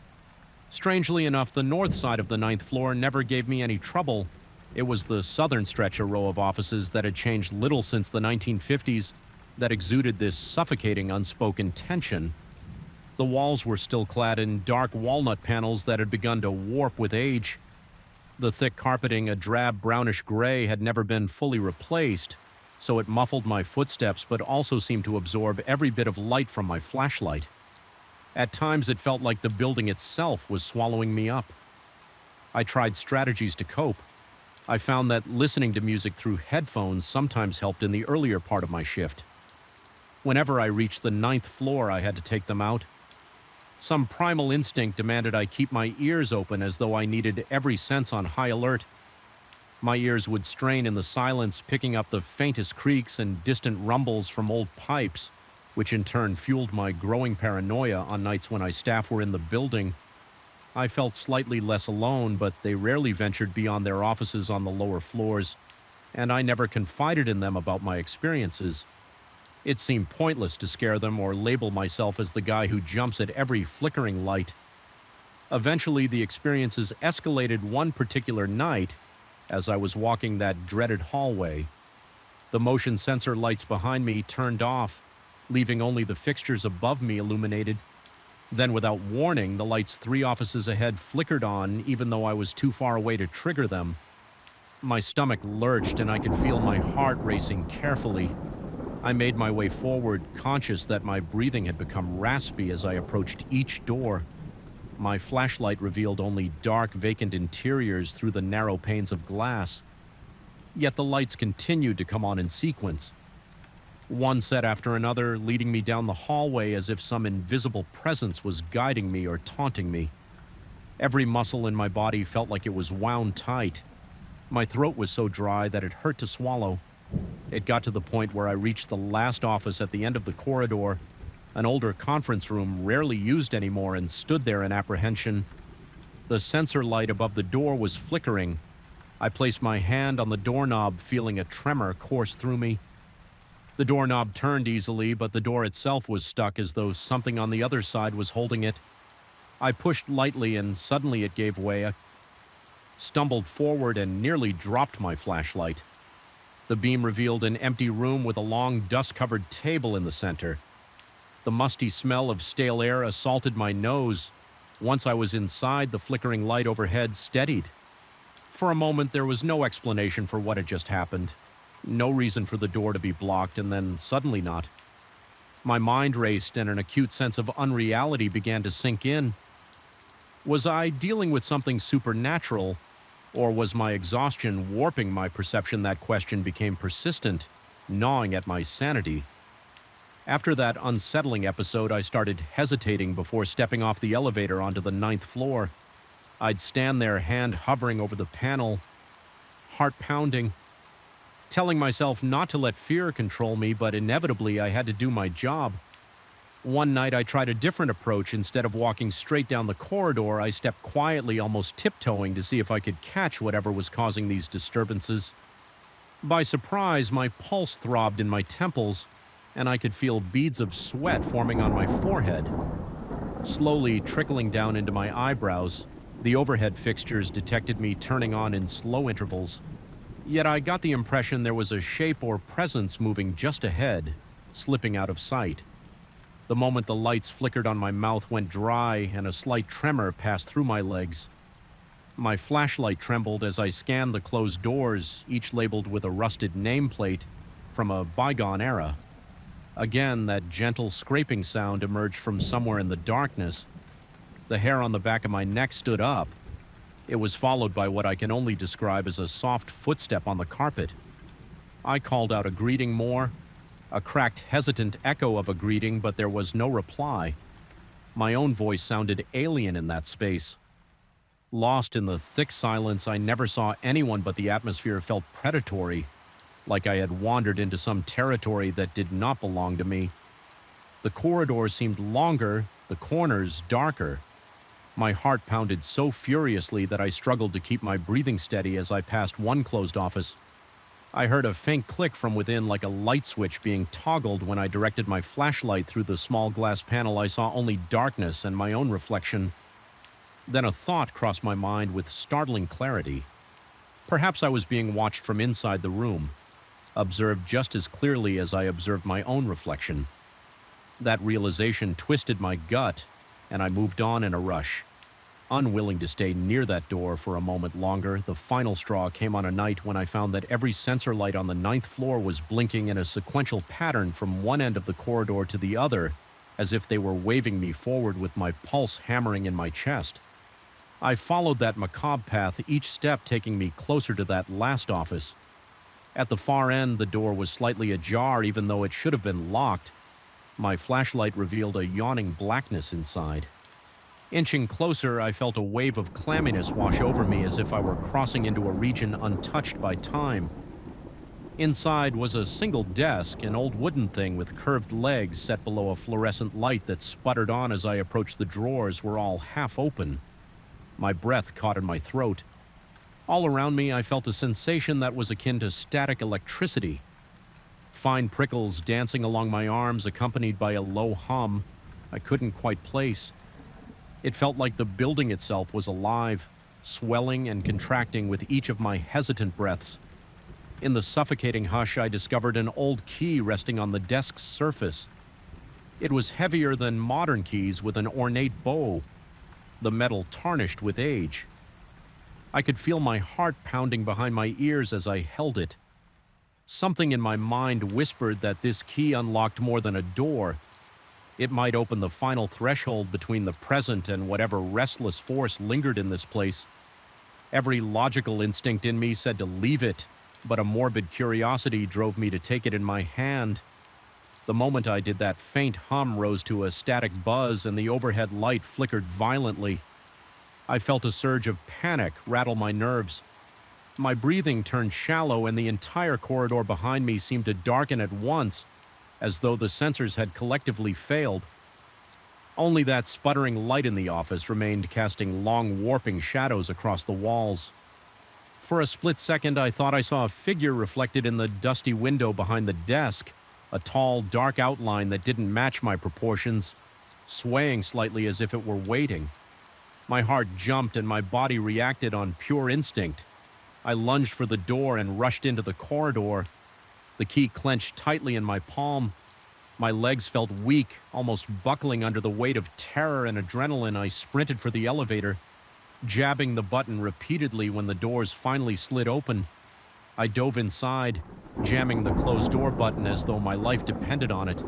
S1: Strangely enough, the north side of the ninth floor never gave me any trouble. It was the southern stretch, a row of offices that had changed little since the 1950s, that exuded this suffocating unspoken tension. The walls were still clad in dark walnut panels that had begun to warp with age. The thick carpeting, a drab brownish gray, had never been fully replaced, so it muffled my footsteps but also seemed to absorb every bit of light from my flashlight. At times it felt like the building itself was swallowing me up. I tried strategies to cope. I found that listening to music through headphones sometimes helped in the earlier part of my shift. Whenever I reached the ninth floor, I had to take them out. Some primal instinct demanded I keep my ears open, as though I needed every sense on high alert. My ears would strain in the silence, picking up the faintest creaks and distant rumbles from old pipes, which in turn fueled my growing paranoia on nights when staff were in the building. I felt slightly less alone, but they rarely ventured beyond their offices on the lower floors, and I never confided in them about my experiences. It seemed pointless to scare them or label myself as the guy who jumps at every flickering light. Eventually, the experiences escalated one particular night as I was walking that dreaded hallway. The motion sensor lights behind me turned off, leaving only the fixtures above me illuminated. Then, without warning, the lights 3 offices ahead flickered on even though I was too far away to trigger them. My stomach lurched and I could feel my heart racing carefully. I made my way forward, conscious that my breathing had become raspy as I approached each door. My flashlight revealed only dark, vacant interiors through the narrow panes of glass. Yet the lights continued to come on in sequence, one set after another, leading me down the hallway as if some invisible presence was guiding me or taunting me. Every muscle in my body felt like it was wound tight. My throat was so dry that it hurt to swallow. It got to the point where I reached the last office at the end of the corridor, an older conference room rarely used anymore, and stood there in apprehension. The sensor light above the door was flickering. I placed my hand on the doorknob, feeling a tremor course through me. The doorknob turned easily, but the door itself was stuck as though something on the other side was holding it. I pushed lightly and suddenly it gave way. I stumbled forward and nearly dropped my flashlight. The beam revealed an empty room with a long, dust-covered table in the center. The musty smell of stale air assaulted my nose. Once I was inside, the flickering light overhead steadied. For a moment, there was no explanation for what had just happened. No reason for the door to be blocked, and then suddenly not. My mind raced and an acute sense of unreality began to sink in. Was I dealing with something supernatural, or was my exhaustion warping my perception? That question became persistent, gnawing at my sanity. After that unsettling episode, I started hesitating before stepping off the elevator onto the 9th floor. I'd stand there, hand hovering over the panel, heart pounding, telling myself not to let fear control me, but inevitably I had to do my job. One night I tried a different approach. Instead of walking straight down the corridor, I stepped quietly, almost tiptoeing, to see if I could catch whatever was causing these disturbances. By surprise, my pulse throbbed in my temples, and I could feel beads of sweat forming on my forehead, slowly trickling down into my eyebrows. The overhead fixtures detected me turning on in slow intervals. Yet I got the impression there was a shape or presence moving just ahead, slipping out of sight. The moment the lights flickered on, my mouth went dry and a slight tremor passed through my legs. My flashlight trembled as I scanned the closed doors, each labeled with a rusted nameplate from a bygone era. Again, that gentle scraping sound emerged from somewhere in the darkness. The hair on the back of my neck stood up. It was followed by what I can only describe as a soft footstep on the carpet. I called out a greeting more, a cracked, hesitant echo of a greeting, but there was no reply. My own voice sounded alien in that space. Lost in the thick silence, I never saw anyone, but the atmosphere felt predatory, like I had wandered into some territory that did not belong to me. The corridors seemed longer, the corners darker. My heart pounded so furiously that I struggled to keep my breathing steady as I passed one closed office. I heard a faint click from within, like a light switch being toggled. When I directed my flashlight through the small glass panel, I saw only darkness and my own reflection. Then a thought crossed my mind with startling clarity. Perhaps I was being watched from inside the room, observed just as clearly as I observed my own reflection. That realization twisted my gut, and I moved on in a rush. Unwilling to stay near that door for a moment longer, the final straw came on a night when I found that every sensor light on the 9th floor was blinking in a sequential pattern from one end of the corridor to the other, as if they were waving me forward with my pulse hammering in my chest. I followed that macabre path, each step taking me closer to that last office. At the far end, the door was slightly ajar, even though it should have been locked. My flashlight revealed a yawning blackness inside. Inching closer, I felt a wave of clamminess wash over me, as if I were crossing into a region untouched by time. Inside was a single desk, an old wooden thing with curved legs set below a fluorescent light that sputtered on as I approached. The drawers were all half open. My breath caught in my throat. All around me, I felt a sensation that was akin to static electricity. Fine prickles dancing along my arms, accompanied by a low hum I couldn't quite place. It felt like the building itself was alive, swelling and contracting with each of my hesitant breaths. In the suffocating hush, I discovered an old key resting on the desk's surface. It was heavier than modern keys with an ornate bow, the metal tarnished with age. I could feel my heart pounding behind my ears as I held it. Something in my mind whispered that this key unlocked more than a door. It might open the final threshold between the present and whatever restless force lingered in this place. Every logical instinct in me said to leave it, but a morbid curiosity drove me to take it in my hand. The moment I did that, faint hum rose to a static buzz and the overhead light flickered violently. I felt a surge of panic rattle my nerves. My breathing turned shallow and the entire corridor behind me seemed to darken at once, as though the sensors had collectively failed. Only that sputtering light in the office remained, casting long warping shadows across the walls. For a split second, I thought I saw a figure reflected in the dusty window behind the desk, a tall, dark outline that didn't match my proportions, swaying slightly as if it were waiting. My heart jumped and my body reacted on pure instinct. I lunged for the door and rushed into the corridor. The key clenched tightly in my palm. My legs felt weak, almost buckling under the weight of terror and adrenaline. I sprinted for the elevator, jabbing the button repeatedly when the doors finally slid open. I dove inside, jamming the closed door button as though my life depended on it.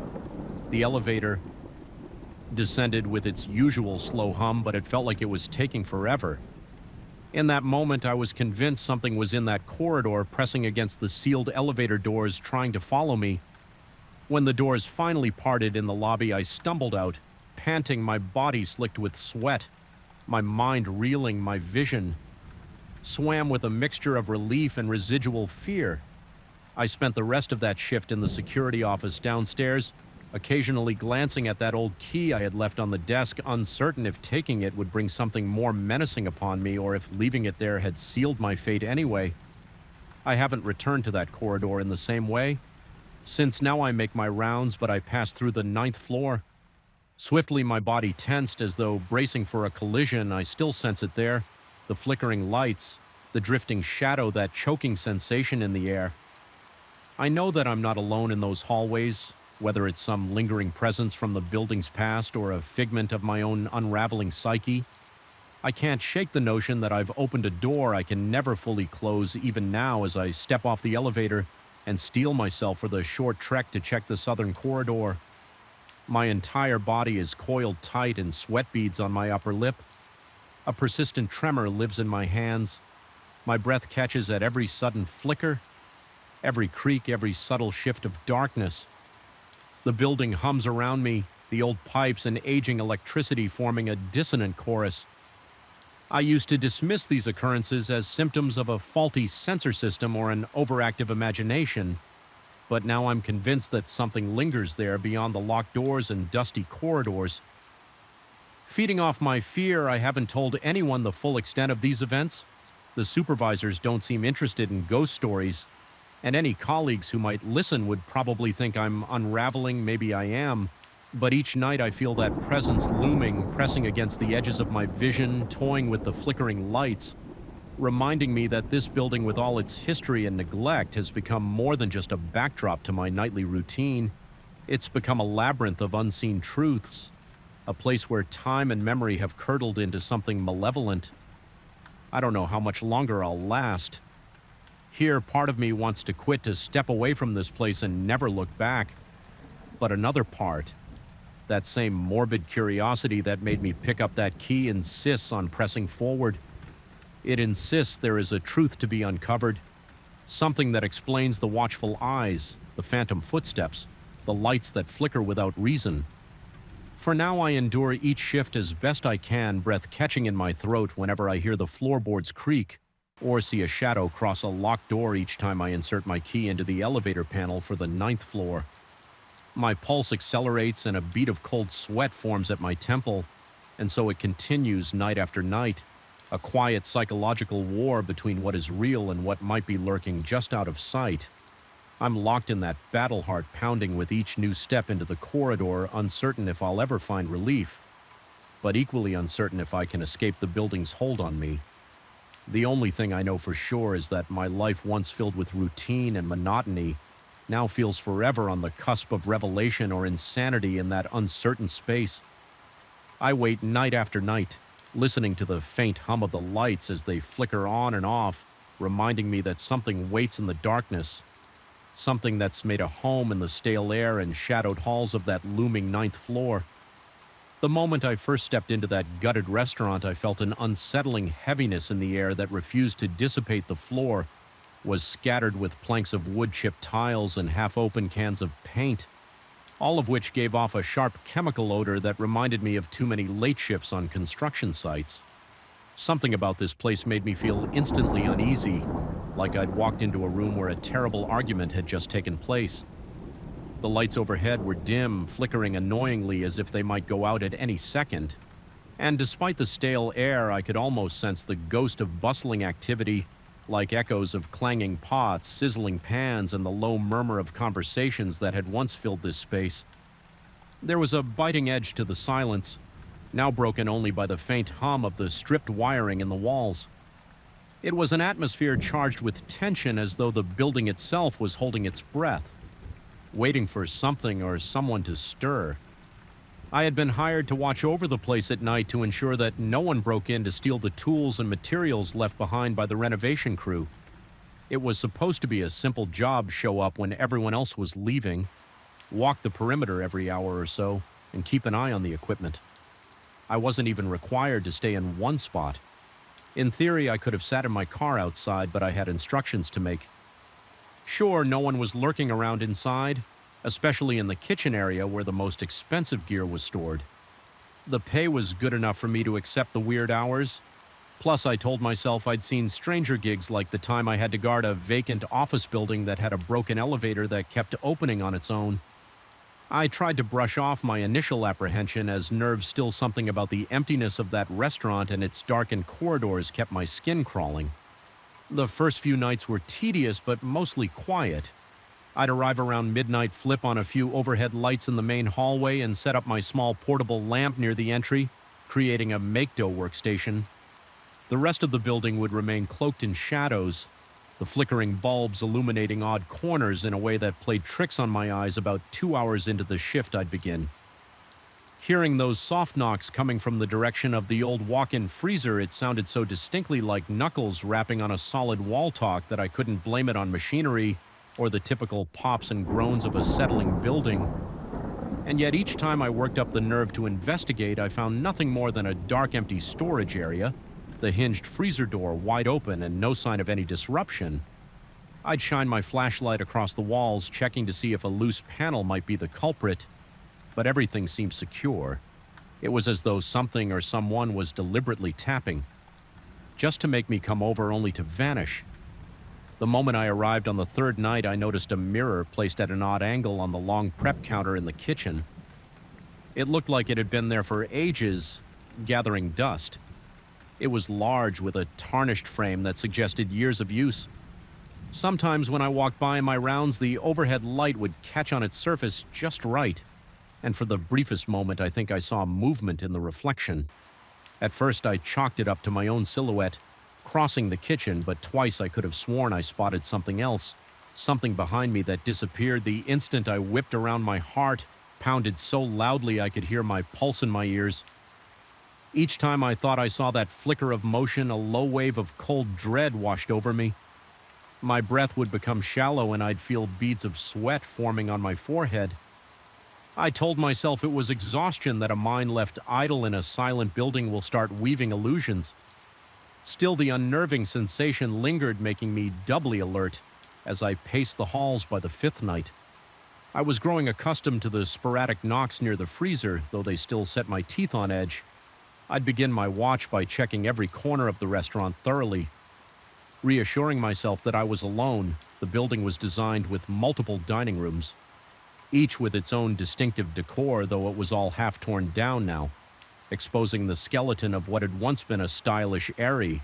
S1: The elevator descended with its usual slow hum, but it felt like it was taking forever. In that moment, I was convinced something was in that corridor, pressing against the sealed elevator doors, trying to follow me. When the doors finally parted in the lobby, I stumbled out, panting, my body slicked with sweat, my mind reeling, my vision swam with a mixture of relief and residual fear. I spent the rest of that shift in the security office downstairs, occasionally glancing at that old key I had left on the desk, uncertain if taking it would bring something more menacing upon me or if leaving it there had sealed my fate anyway. I haven't returned to that corridor in the same way. Since now I make my rounds, but I pass through the 9th floor. Swiftly my body tensed as though bracing for a collision. I still sense it there, the flickering lights, the drifting shadow, that choking sensation in the air. I know that I'm not alone in those hallways, whether it's some lingering presence from the building's past or a figment of my own unraveling psyche. I can't shake the notion that I've opened a door I can never fully close, even now as I step off the elevator and steel myself for the short trek to check the southern corridor. My entire body is coiled tight and sweat beads on my upper lip. A persistent tremor lives in my hands. My breath catches at every sudden flicker, every creak, every subtle shift of darkness. The building hums around me, the old pipes and aging electricity forming a dissonant chorus. I used to dismiss these occurrences as symptoms of a faulty sensor system or an overactive imagination, but now I'm convinced that something lingers there beyond the locked doors and dusty corridors. Feeding off my fear, I haven't told anyone the full extent of these events. The supervisors don't seem interested in ghost stories, and any colleagues who might listen would probably think I'm unraveling. Maybe I am. But each night I feel that presence looming, pressing against the edges of my vision, toying with the flickering lights, reminding me that this building, with all its history and neglect, has become more than just a backdrop to my nightly routine. It's become a labyrinth of unseen truths, a place where time and memory have curdled into something malevolent. I don't know how much longer I'll last. Here, part of me wants to quit, to step away from this place and never look back. But another part, that same morbid curiosity that made me pick up that key, insists on pressing forward. It insists there is a truth to be uncovered, something that explains the watchful eyes, the phantom footsteps, the lights that flicker without reason. For now, I endure each shift as best I can, breath catching in my throat whenever I hear the floorboards creak or see a shadow cross a locked door each time I insert my key into the elevator panel for the 9th floor. My pulse accelerates and a bead of cold sweat forms at my temple, and so it continues night after night, a quiet psychological war between what is real and what might be lurking just out of sight. I'm locked in that battle heart pounding with each new step into the corridor, uncertain if I'll ever find relief, but equally uncertain if I can escape the building's hold on me. The only thing I know for sure is that my life, once filled with routine and monotony, now feels forever on the cusp of revelation or insanity in that uncertain space. I wait night after night, listening to the faint hum of the lights as they flicker on and off, reminding me that something waits in the darkness, something that's made a home in the stale air and shadowed halls of that looming ninth floor. The moment I first stepped into that gutted restaurant, I felt an unsettling heaviness in the air that refused to dissipate. The floor was scattered with planks of wood-chipped tiles and half-open cans of paint, all of which gave off a sharp chemical odor that reminded me of too many late shifts on construction sites. Something about this place made me feel instantly uneasy, like I'd walked into a room where a terrible argument had just taken place. The lights overhead were dim, flickering annoyingly as if they might go out at any second. And despite the stale air, I could almost sense the ghost of bustling activity, like echoes of clanging pots, sizzling pans, and the low murmur of conversations that had once filled this space. There was a biting edge to the silence, now broken only by the faint hum of the stripped wiring in the walls. It was an atmosphere charged with tension, as though the building itself was holding its breath, waiting for something or someone to stir. I had been hired to watch over the place at night to ensure that no one broke in to steal the tools and materials left behind by the renovation crew. It was supposed to be a simple job: show up when everyone else was leaving, walk the perimeter every hour or so, and keep an eye on the equipment. I wasn't even required to stay in one spot. In theory, I could have sat in my car outside, but I had instructions to make. Sure, no one was lurking around inside, especially in the kitchen area where the most expensive gear was stored. The pay was good enough for me to accept the weird hours. Plus, I told myself I'd seen stranger gigs, like the time I had to guard a vacant office building that had a broken elevator that kept opening on its own. I tried to brush off my initial apprehension, as nerves still something about the emptiness of that restaurant and its darkened corridors kept my skin crawling. The first few nights were tedious, but mostly quiet. I'd arrive around midnight, flip on a few overhead lights in the main hallway, and set up my small portable lamp near the entry, creating a make-do workstation. The rest of the building would remain cloaked in shadows, the flickering bulbs illuminating odd corners in a way that played tricks on my eyes. About 2 hours into the shift, I'd begin hearing those soft knocks coming from the direction of the old walk-in freezer. It sounded so distinctly like knuckles rapping on a solid wall talk that I couldn't blame it on machinery or the typical pops and groans of a settling building. And yet each time I worked up the nerve to investigate, I found nothing more than a dark, empty storage area, the hinged freezer door wide open and no sign of any disruption. I'd shine my flashlight across the walls, checking to see if a loose panel might be the culprit, but everything seemed secure. It was as though something or someone was deliberately tapping, just to make me come over, only to vanish. The moment I arrived on the third night, I noticed a mirror placed at an odd angle on the long prep counter in the kitchen. It looked like it had been there for ages, gathering dust. It was large, with a tarnished frame that suggested years of use. Sometimes when I walked by in my rounds, the overhead light would catch on its surface just right, and for the briefest moment I think I saw movement in the reflection. At first I chalked it up to my own silhouette, crossing the kitchen, but twice I could have sworn I spotted something else, something behind me that disappeared the instant I whipped around. My heart pounded so loudly I could hear my pulse in my ears. Each time I thought I saw that flicker of motion, a low wave of cold dread washed over me. My breath would become shallow and I'd feel beads of sweat forming on my forehead. I told myself it was exhaustion, that a mind left idle in a silent building will start weaving illusions. Still, the unnerving sensation lingered, making me doubly alert as I paced the halls by the fifth night. I was growing accustomed to the sporadic knocks near the freezer, though they still set my teeth on edge. I'd begin my watch by checking every corner of the restaurant thoroughly. Reassuring myself that I was alone, the building was designed with multiple dining rooms, each with its own distinctive decor, though it was all half torn down now, exposing the skeleton of what had once been a stylish eerie.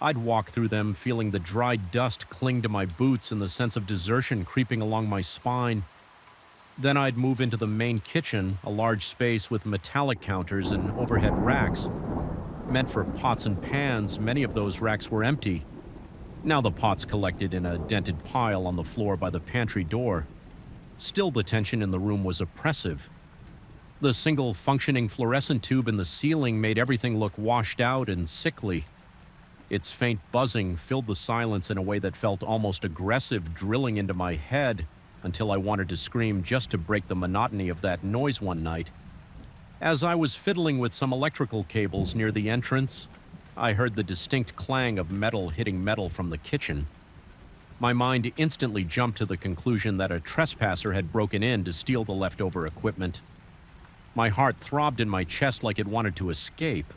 S1: I'd walk through them, feeling the dried dust cling to my boots and the sense of desertion creeping along my spine. Then I'd move into the main kitchen, a large space with metallic counters and overhead racks. Meant for pots and pans, many of those racks were empty. Now the pots collected in a dented pile on the floor by the pantry door. Still, the tension in the room was oppressive. The single functioning fluorescent tube in the ceiling made everything look washed out and sickly. Its faint buzzing filled the silence in a way that felt almost aggressive, drilling into my head until I wanted to scream just to break the monotony of that noise one night. As I was fiddling with some electrical cables near the entrance, I heard the distinct clang of metal hitting metal from the kitchen. My mind instantly jumped to the conclusion that a trespasser had broken in to steal the leftover equipment. My heart throbbed in my chest like it wanted to escape.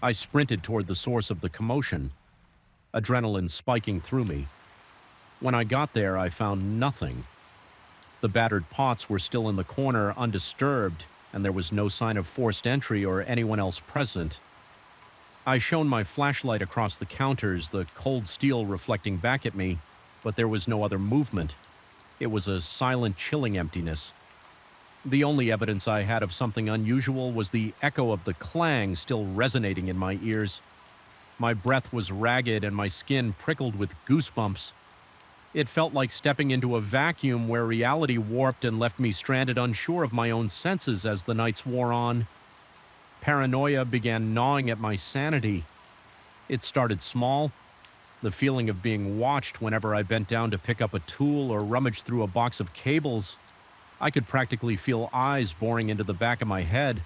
S1: I sprinted toward the source of the commotion, adrenaline spiking through me. When I got there, I found nothing. The battered pots were still in the corner, undisturbed, and there was no sign of forced entry or anyone else present. I shone my flashlight across the counters, the cold steel reflecting back at me, but there was no other movement. It was a silent, chilling emptiness. The only evidence I had of something unusual was the echo of the clang still resonating in my ears. My breath was ragged and my skin prickled with goosebumps. It felt like stepping into a vacuum where reality warped and left me stranded, unsure of my own senses as the nights wore on. Paranoia began gnawing at my sanity. It started small, the feeling of being watched whenever I bent down to pick up a tool or rummage through a box of cables. I could practically feel eyes boring into the back of my head.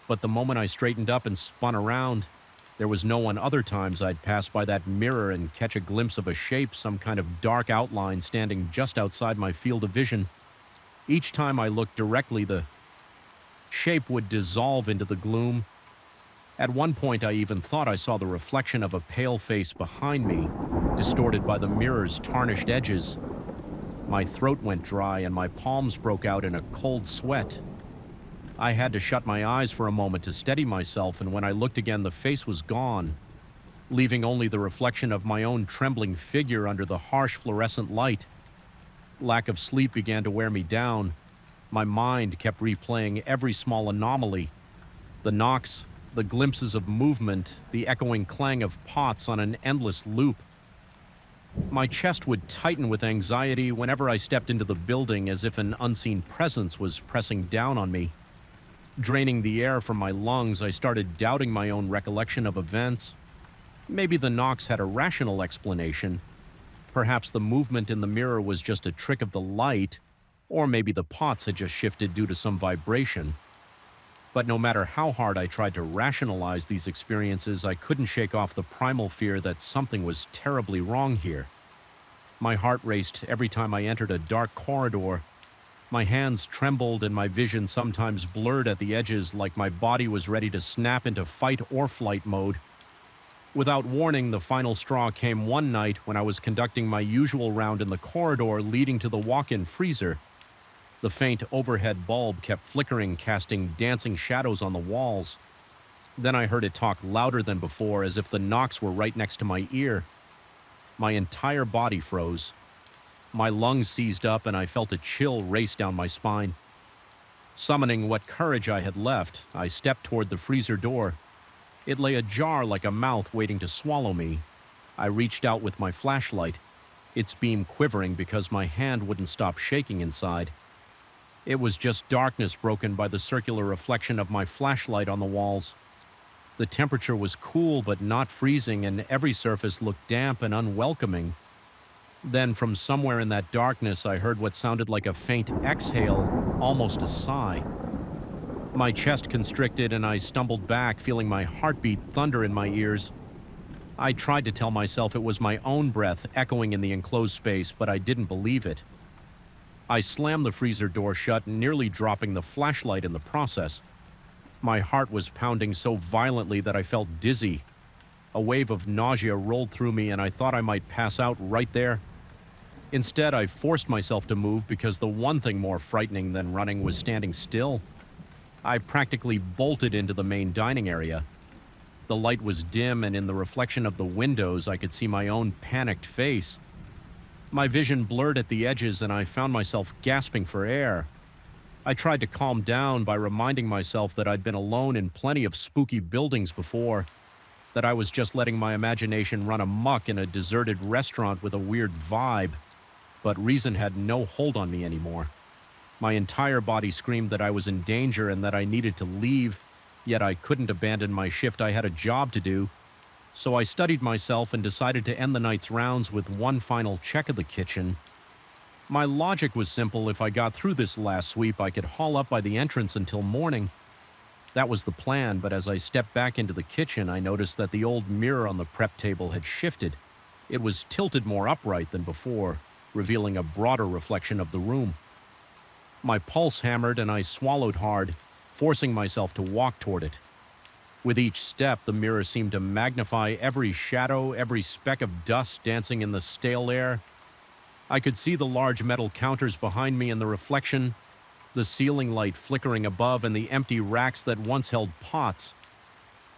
S1: But the moment I straightened up and spun around, there was no one. Other times I'd pass by that mirror and catch a glimpse of a shape, some kind of dark outline standing just outside my field of vision. Each time I looked directly, the shape would dissolve into the gloom. At one point, I even thought I saw the reflection of a pale face behind me, distorted by the mirror's tarnished edges. My throat went dry and my palms broke out in a cold sweat. I had to shut my eyes for a moment to steady myself, and when I looked again, the face was gone, leaving only the reflection of my own trembling figure under the harsh fluorescent light. Lack of sleep began to wear me down. My mind kept replaying every small anomaly. The knocks, the glimpses of movement, the echoing clang of pots on an endless loop. My chest would tighten with anxiety whenever I stepped into the building, as if an unseen presence was pressing down on me. Draining the air from my lungs, I started doubting my own recollection of events. Maybe the knocks had a rational explanation. Perhaps the movement in the mirror was just a trick of the light, or maybe the pots had just shifted due to some vibration. But no matter how hard I tried to rationalize these experiences, I couldn't shake off the primal fear that something was terribly wrong here. My heart raced every time I entered a dark corridor. My hands trembled and my vision sometimes blurred at the edges, like my body was ready to snap into fight or flight mode. Without warning, the final straw came one night when I was conducting my usual round in the corridor leading to the walk-in freezer. The faint overhead bulb kept flickering, casting dancing shadows on the walls. Then I heard it talk louder than before, as if the knocks were right next to my ear. My entire body froze. My lungs seized up and I felt a chill race down my spine. Summoning what courage I had left, I stepped toward the freezer door. It lay ajar like a mouth waiting to swallow me. I reached out with my flashlight, its beam quivering because my hand wouldn't stop shaking inside. It was just darkness broken by the circular reflection of my flashlight on the walls. The temperature was cool but not freezing, and every surface looked damp and unwelcoming. Then, from somewhere in that darkness, I heard what sounded like a faint exhale, almost a sigh. My chest constricted and I stumbled back, feeling my heartbeat thunder in my ears. I tried to tell myself it was my own breath echoing in the enclosed space, but I didn't believe it. I slammed the freezer door shut, nearly dropping the flashlight in the process. My heart was pounding so violently that I felt dizzy. A wave of nausea rolled through me and I thought I might pass out right there. Instead, I forced myself to move because the one thing more frightening than running was standing still. I practically bolted into the main dining area. The light was dim, and in the reflection of the windows, I could see my own panicked face. My vision blurred at the edges, and I found myself gasping for air. I tried to calm down by reminding myself that I'd been alone in plenty of spooky buildings before. that I was just letting my imagination run amok in a deserted restaurant with a weird vibe, but reason had no hold on me anymore. My entire body screamed that I was in danger and that I needed to leave, yet I couldn't abandon my shift. I had a job to do. So I studied myself and decided to end the night's rounds with one final check of the kitchen. My logic was simple: if I got through this last sweep, I could haul up by the entrance until morning. That was the plan, but as I stepped back into the kitchen, I noticed that the old mirror on the prep table had shifted. It was tilted more upright than before, revealing a broader reflection of the room. My pulse hammered and I swallowed hard, forcing myself to walk toward it. With each step, the mirror seemed to magnify every shadow, every speck of dust dancing in the stale air. I could see the large metal counters behind me in the reflection, the ceiling light flickering above, and the empty racks that once held pots.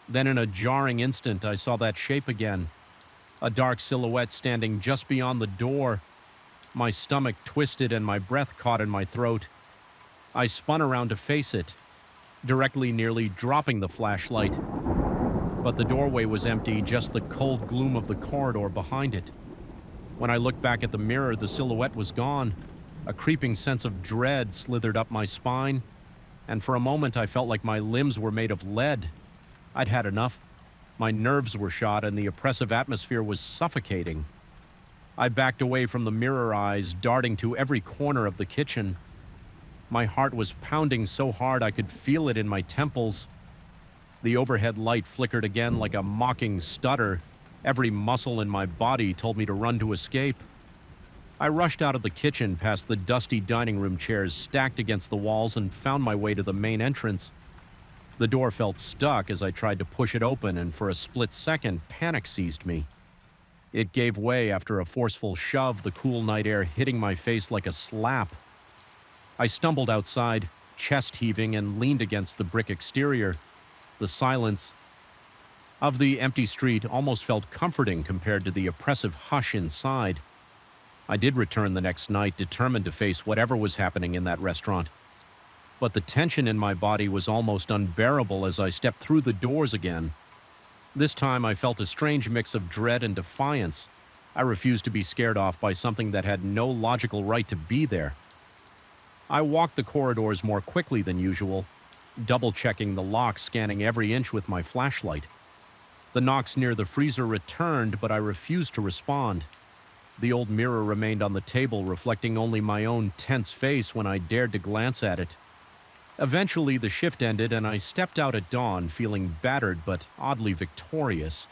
S1: Then in a jarring instant, I saw that shape again, a dark silhouette standing just beyond the door. My stomach twisted and my breath caught in my throat. I spun around to face it, directly nearly dropping the flashlight. But the doorway was empty, just the cold gloom of the corridor behind it. When I looked back at the mirror, the silhouette was gone. A creeping sense of dread slithered up my spine, and for a moment I felt like my limbs were made of lead. I'd had enough. My nerves were shot and the oppressive atmosphere was suffocating. I backed away from the mirror eyes, darting to every corner of the kitchen. My heart was pounding so hard I could feel it in my temples. The overhead light flickered again like a mocking stutter. Every muscle in my body told me to run to escape. I rushed out of the kitchen past the dusty dining room chairs stacked against the walls and found my way to the main entrance. The door felt stuck as I tried to push it open, and for a split second, panic seized me. It gave way after a forceful shove, the cool night air hitting my face like a slap. I stumbled outside, chest heaving, and leaned against the brick exterior. The silence of the empty street almost felt comforting compared to the oppressive hush inside. I did return the next night, determined to face whatever was happening in that restaurant. But the tension in my body was almost unbearable as I stepped through the doors again. This time I felt a strange mix of dread and defiance. I refused to be scared off by something that had no logical right to be there. I walked the corridors more quickly than usual, double-checking the locks, scanning every inch with my flashlight. The knocks near the freezer returned, but I refused to respond. The old mirror remained on the table, reflecting only my own tense face when I dared to glance at it. Eventually, the shift ended, and I stepped out at dawn, feeling battered but oddly victorious.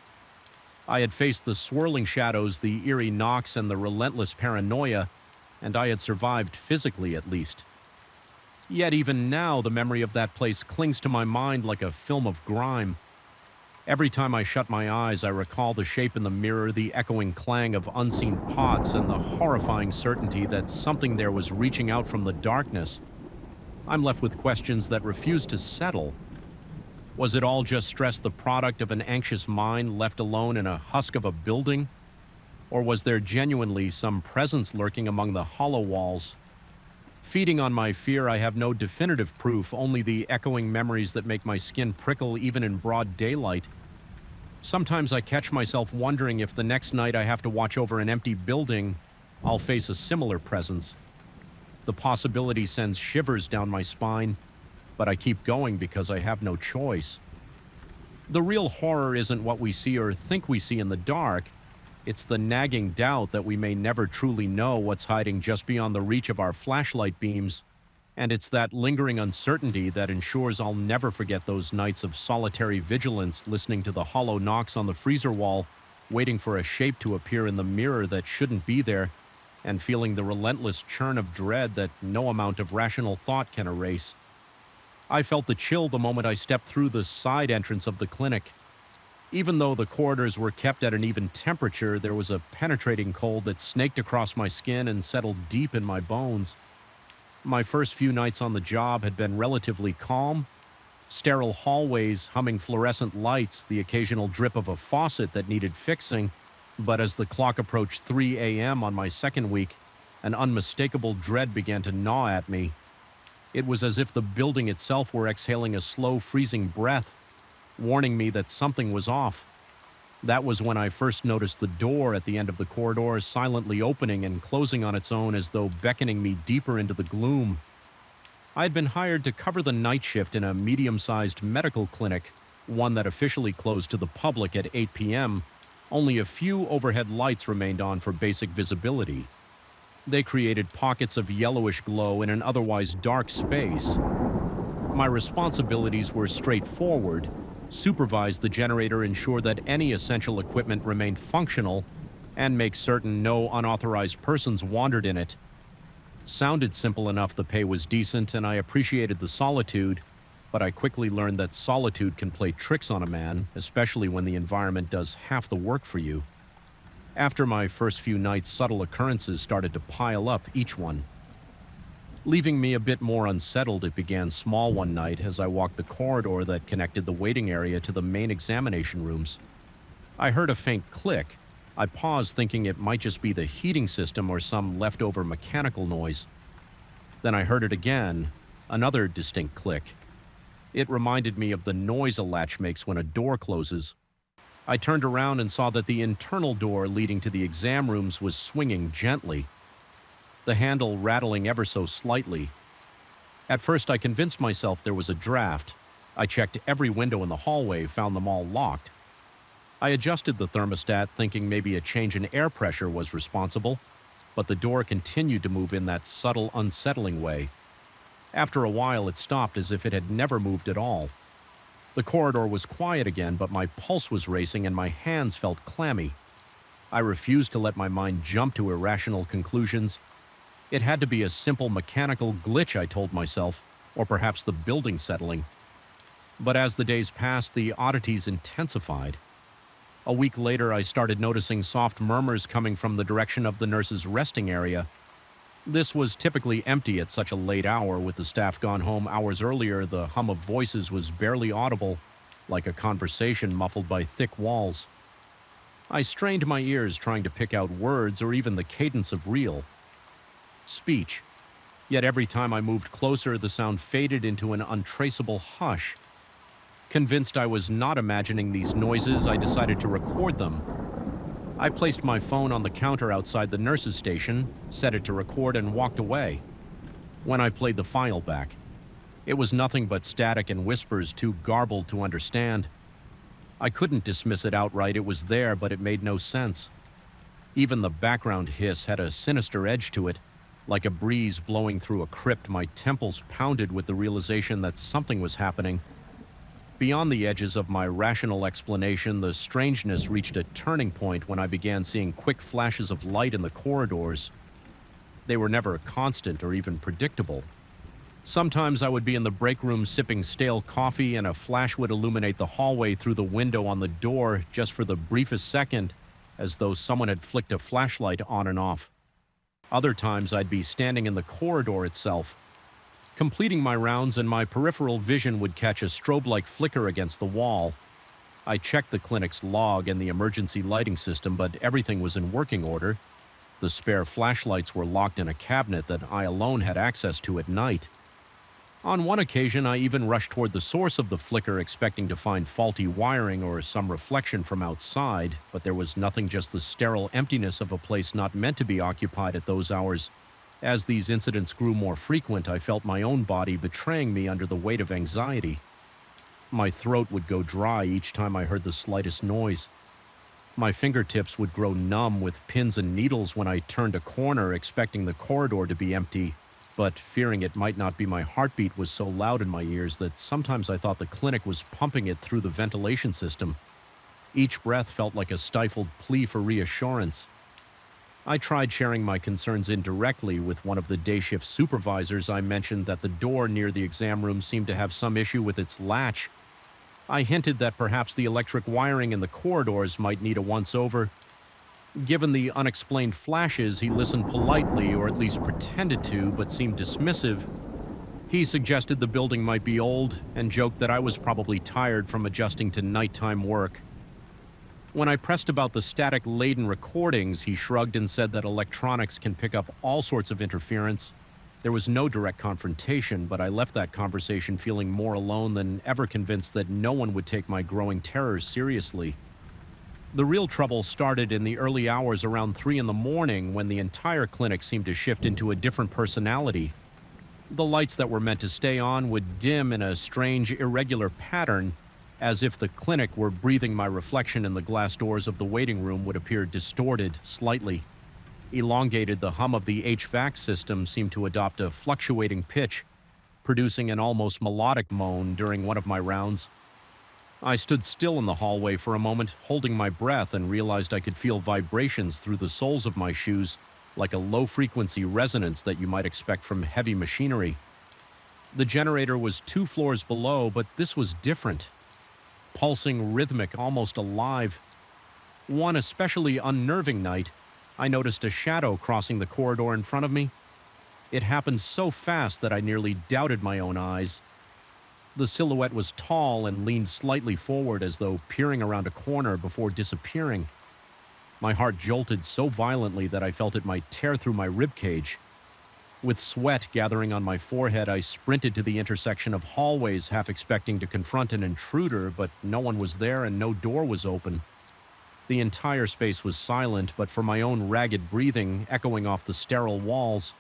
S1: I had faced the swirling shadows, the eerie knocks, and the relentless paranoia, and I had survived physically at least. Yet even now, the memory of that place clings to my mind like a film of grime. Every time I shut my eyes, I recall the shape in the mirror, the echoing clang of unseen pots, and the horrifying certainty that something there was reaching out from the darkness. I'm left with questions that refuse to settle. Was it all just stress, the product of an anxious mind left alone in a husk of a building? Or was there genuinely some presence lurking among the hollow walls? Feeding on my fear, I have no definitive proof, only the echoing memories that make my skin prickle even in broad daylight. Sometimes I catch myself wondering if the next night I have to watch over an empty building, I'll face a similar presence. The possibility sends shivers down my spine, but I keep going because I have no choice. The real horror isn't what we see or think we see in the dark. It's the nagging doubt that we may never truly know what's hiding just beyond the reach of our flashlight beams. And it's that lingering uncertainty that ensures I'll never forget those nights of solitary vigilance, listening to the hollow knocks on the freezer wall, waiting for a shape to appear in the mirror that shouldn't be there, and feeling the relentless churn of dread that no amount of rational thought can erase. I felt the chill the moment I stepped through the side entrance of the clinic. Even though the corridors were kept at an even temperature, there was a penetrating cold that snaked across my skin and settled deep in my bones. My first few nights on the job had been relatively calm. Sterile hallways, humming fluorescent lights, the occasional drip of a faucet that needed fixing. But as the clock approached 3 a.m. on my second week, an unmistakable dread began to gnaw at me. It was as if the building itself were exhaling a slow, freezing breath, warning me that something was off. That was when I first noticed the door at the end of the corridor silently opening and closing on its own as though beckoning me deeper into the gloom. I had been hired to cover the night shift in a medium-sized medical clinic, one that officially closed to the public at 8 p.m. Only a few overhead lights remained on for basic visibility. They created pockets of yellowish glow in an otherwise dark space. My responsibilities were straightforward: supervise the generator, ensure that any essential equipment remained functional, and make certain no unauthorized persons wandered in it. Sounded simple enough, the pay was decent, and I appreciated the solitude, but I quickly learned that solitude can play tricks on a man, especially when the environment does half the work for you. After my first few nights, subtle occurrences started to pile up, each one leaving me a bit more unsettled. It began small one night as I walked the corridor that connected the waiting area to the main examination rooms. I heard a faint click. I paused, thinking it might just be the heating system or some leftover mechanical noise. Then I heard it again, another distinct click. It reminded me of the noise a latch makes when a door closes. I turned around and saw that the internal door leading to the exam rooms was swinging gently, the handle rattling ever so slightly. At first, I convinced myself there was a draft. I checked every window in the hallway, found them all locked. I adjusted the thermostat, thinking maybe a change in air pressure was responsible, but the door continued to move in that subtle, unsettling way. After a while, it stopped as if it had never moved at all. The corridor was quiet again, but my pulse was racing and my hands felt clammy. I refused to let my mind jump to irrational conclusions. It had to be a simple mechanical glitch, I told myself, or perhaps the building settling. But as the days passed, the oddities intensified. A week later, I started noticing soft murmurs coming from the direction of the nurses' resting area. This was typically empty at such a late hour. With the staff gone home hours earlier, the hum of voices was barely audible, like a conversation muffled by thick walls. I strained my ears, trying to pick out words or even the cadence of real speech. Yet every time I moved closer, the sound faded into an untraceable hush. Convinced I was not imagining these noises, I decided to record them. I placed my phone on the counter outside the nurse's station, set it to record, and walked away. When I played the file back, it was nothing but static and whispers too garbled to understand. I couldn't dismiss it outright. It was there, but it made no sense. Even the background hiss had a sinister edge to it. Like a breeze blowing through a crypt, my temples pounded with the realization that something was happening. Beyond the edges of my rational explanation, the strangeness reached a turning point when I began seeing quick flashes of light in the corridors. They were never constant or even predictable. Sometimes I would be in the break room sipping stale coffee, and a flash would illuminate the hallway through the window on the door just for the briefest second, as though someone had flicked a flashlight on and off. Other times I'd be standing in the corridor itself, completing my rounds, and my peripheral vision would catch a strobe-like flicker against the wall. I checked the clinic's log and the emergency lighting system, but everything was in working order. The spare flashlights were locked in a cabinet that I alone had access to at night. On one occasion, I even rushed toward the source of the flicker, expecting to find faulty wiring or some reflection from outside, but there was nothing, just the sterile emptiness of a place not meant to be occupied at those hours. As these incidents grew more frequent, I felt my own body betraying me under the weight of anxiety. My throat would go dry each time I heard the slightest noise. My fingertips would grow numb with pins and needles when I turned a corner, expecting the corridor to be empty, but fearing it might not be. My heartbeat was so loud in my ears that sometimes I thought the clinic was pumping it through the ventilation system. Each breath felt like a stifled plea for reassurance. I tried sharing my concerns indirectly with one of the day shift supervisors. I mentioned that the door near the exam room seemed to have some issue with its latch. I hinted that perhaps the electric wiring in the corridors might need a once-over. Given the unexplained flashes, he listened politely, or at least pretended to, but seemed dismissive. He suggested the building might be old, and joked that I was probably tired from adjusting to nighttime work. When I pressed about the static-laden recordings, he shrugged and said that electronics can pick up all sorts of interference. There was no direct confrontation, but I left that conversation feeling more alone than ever, convinced that no one would take my growing terrors seriously. The real trouble started in the early hours around 3 in the morning when the entire clinic seemed to shift into a different personality. The lights that were meant to stay on would dim in a strange, irregular pattern, as if the clinic were breathing. My reflection in the glass doors of the waiting room would appear distorted slightly. Elongated, the hum of the HVAC system seemed to adopt a fluctuating pitch, producing an almost melodic moan during one of my rounds. I stood still in the hallway for a moment, holding my breath, and realized I could feel vibrations through the soles of my shoes, like a low-frequency resonance that you might expect from heavy machinery. The generator was 2 floors below, but this was different. Pulsing, rhythmic, almost alive. One especially unnerving night, I noticed a shadow crossing the corridor in front of me. It happened so fast that I nearly doubted my own eyes. The silhouette was tall and leaned slightly forward as though peering around a corner before disappearing. My heart jolted so violently that I felt it might tear through my ribcage. With sweat gathering on my forehead, I sprinted to the intersection of hallways, half expecting to confront an intruder, but no one was there and no door was open. The entire space was silent, but for my own ragged breathing echoing off the sterile walls.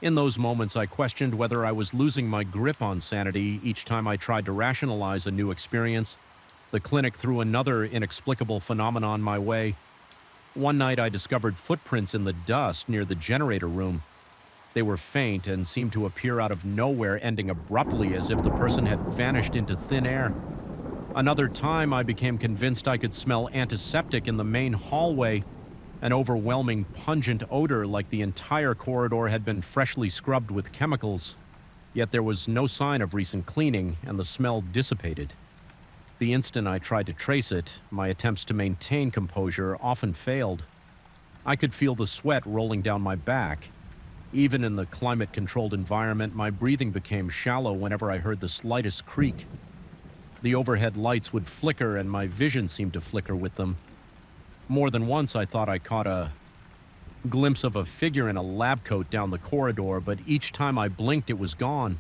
S1: In those moments, I questioned whether I was losing my grip on sanity each time I tried to rationalize a new experience. The clinic threw another inexplicable phenomenon my way. One night, I discovered footprints in the dust near the generator room. They were faint and seemed to appear out of nowhere, ending abruptly as if the person had vanished into thin air. Another time, I became convinced I could smell antiseptic in the main hallway, an overwhelming, pungent odor like the entire corridor had been freshly scrubbed with chemicals. Yet there was no sign of recent cleaning, and the smell dissipated. The instant I tried to trace it, my attempts to maintain composure often failed. I could feel the sweat rolling down my back. Even in the climate-controlled environment, my breathing became shallow whenever I heard the slightest creak. The overhead lights would flicker, and my vision seemed to flicker with them. More than once, I thought I caught a glimpse of a figure in a lab coat down the corridor, but each time I blinked, it was gone.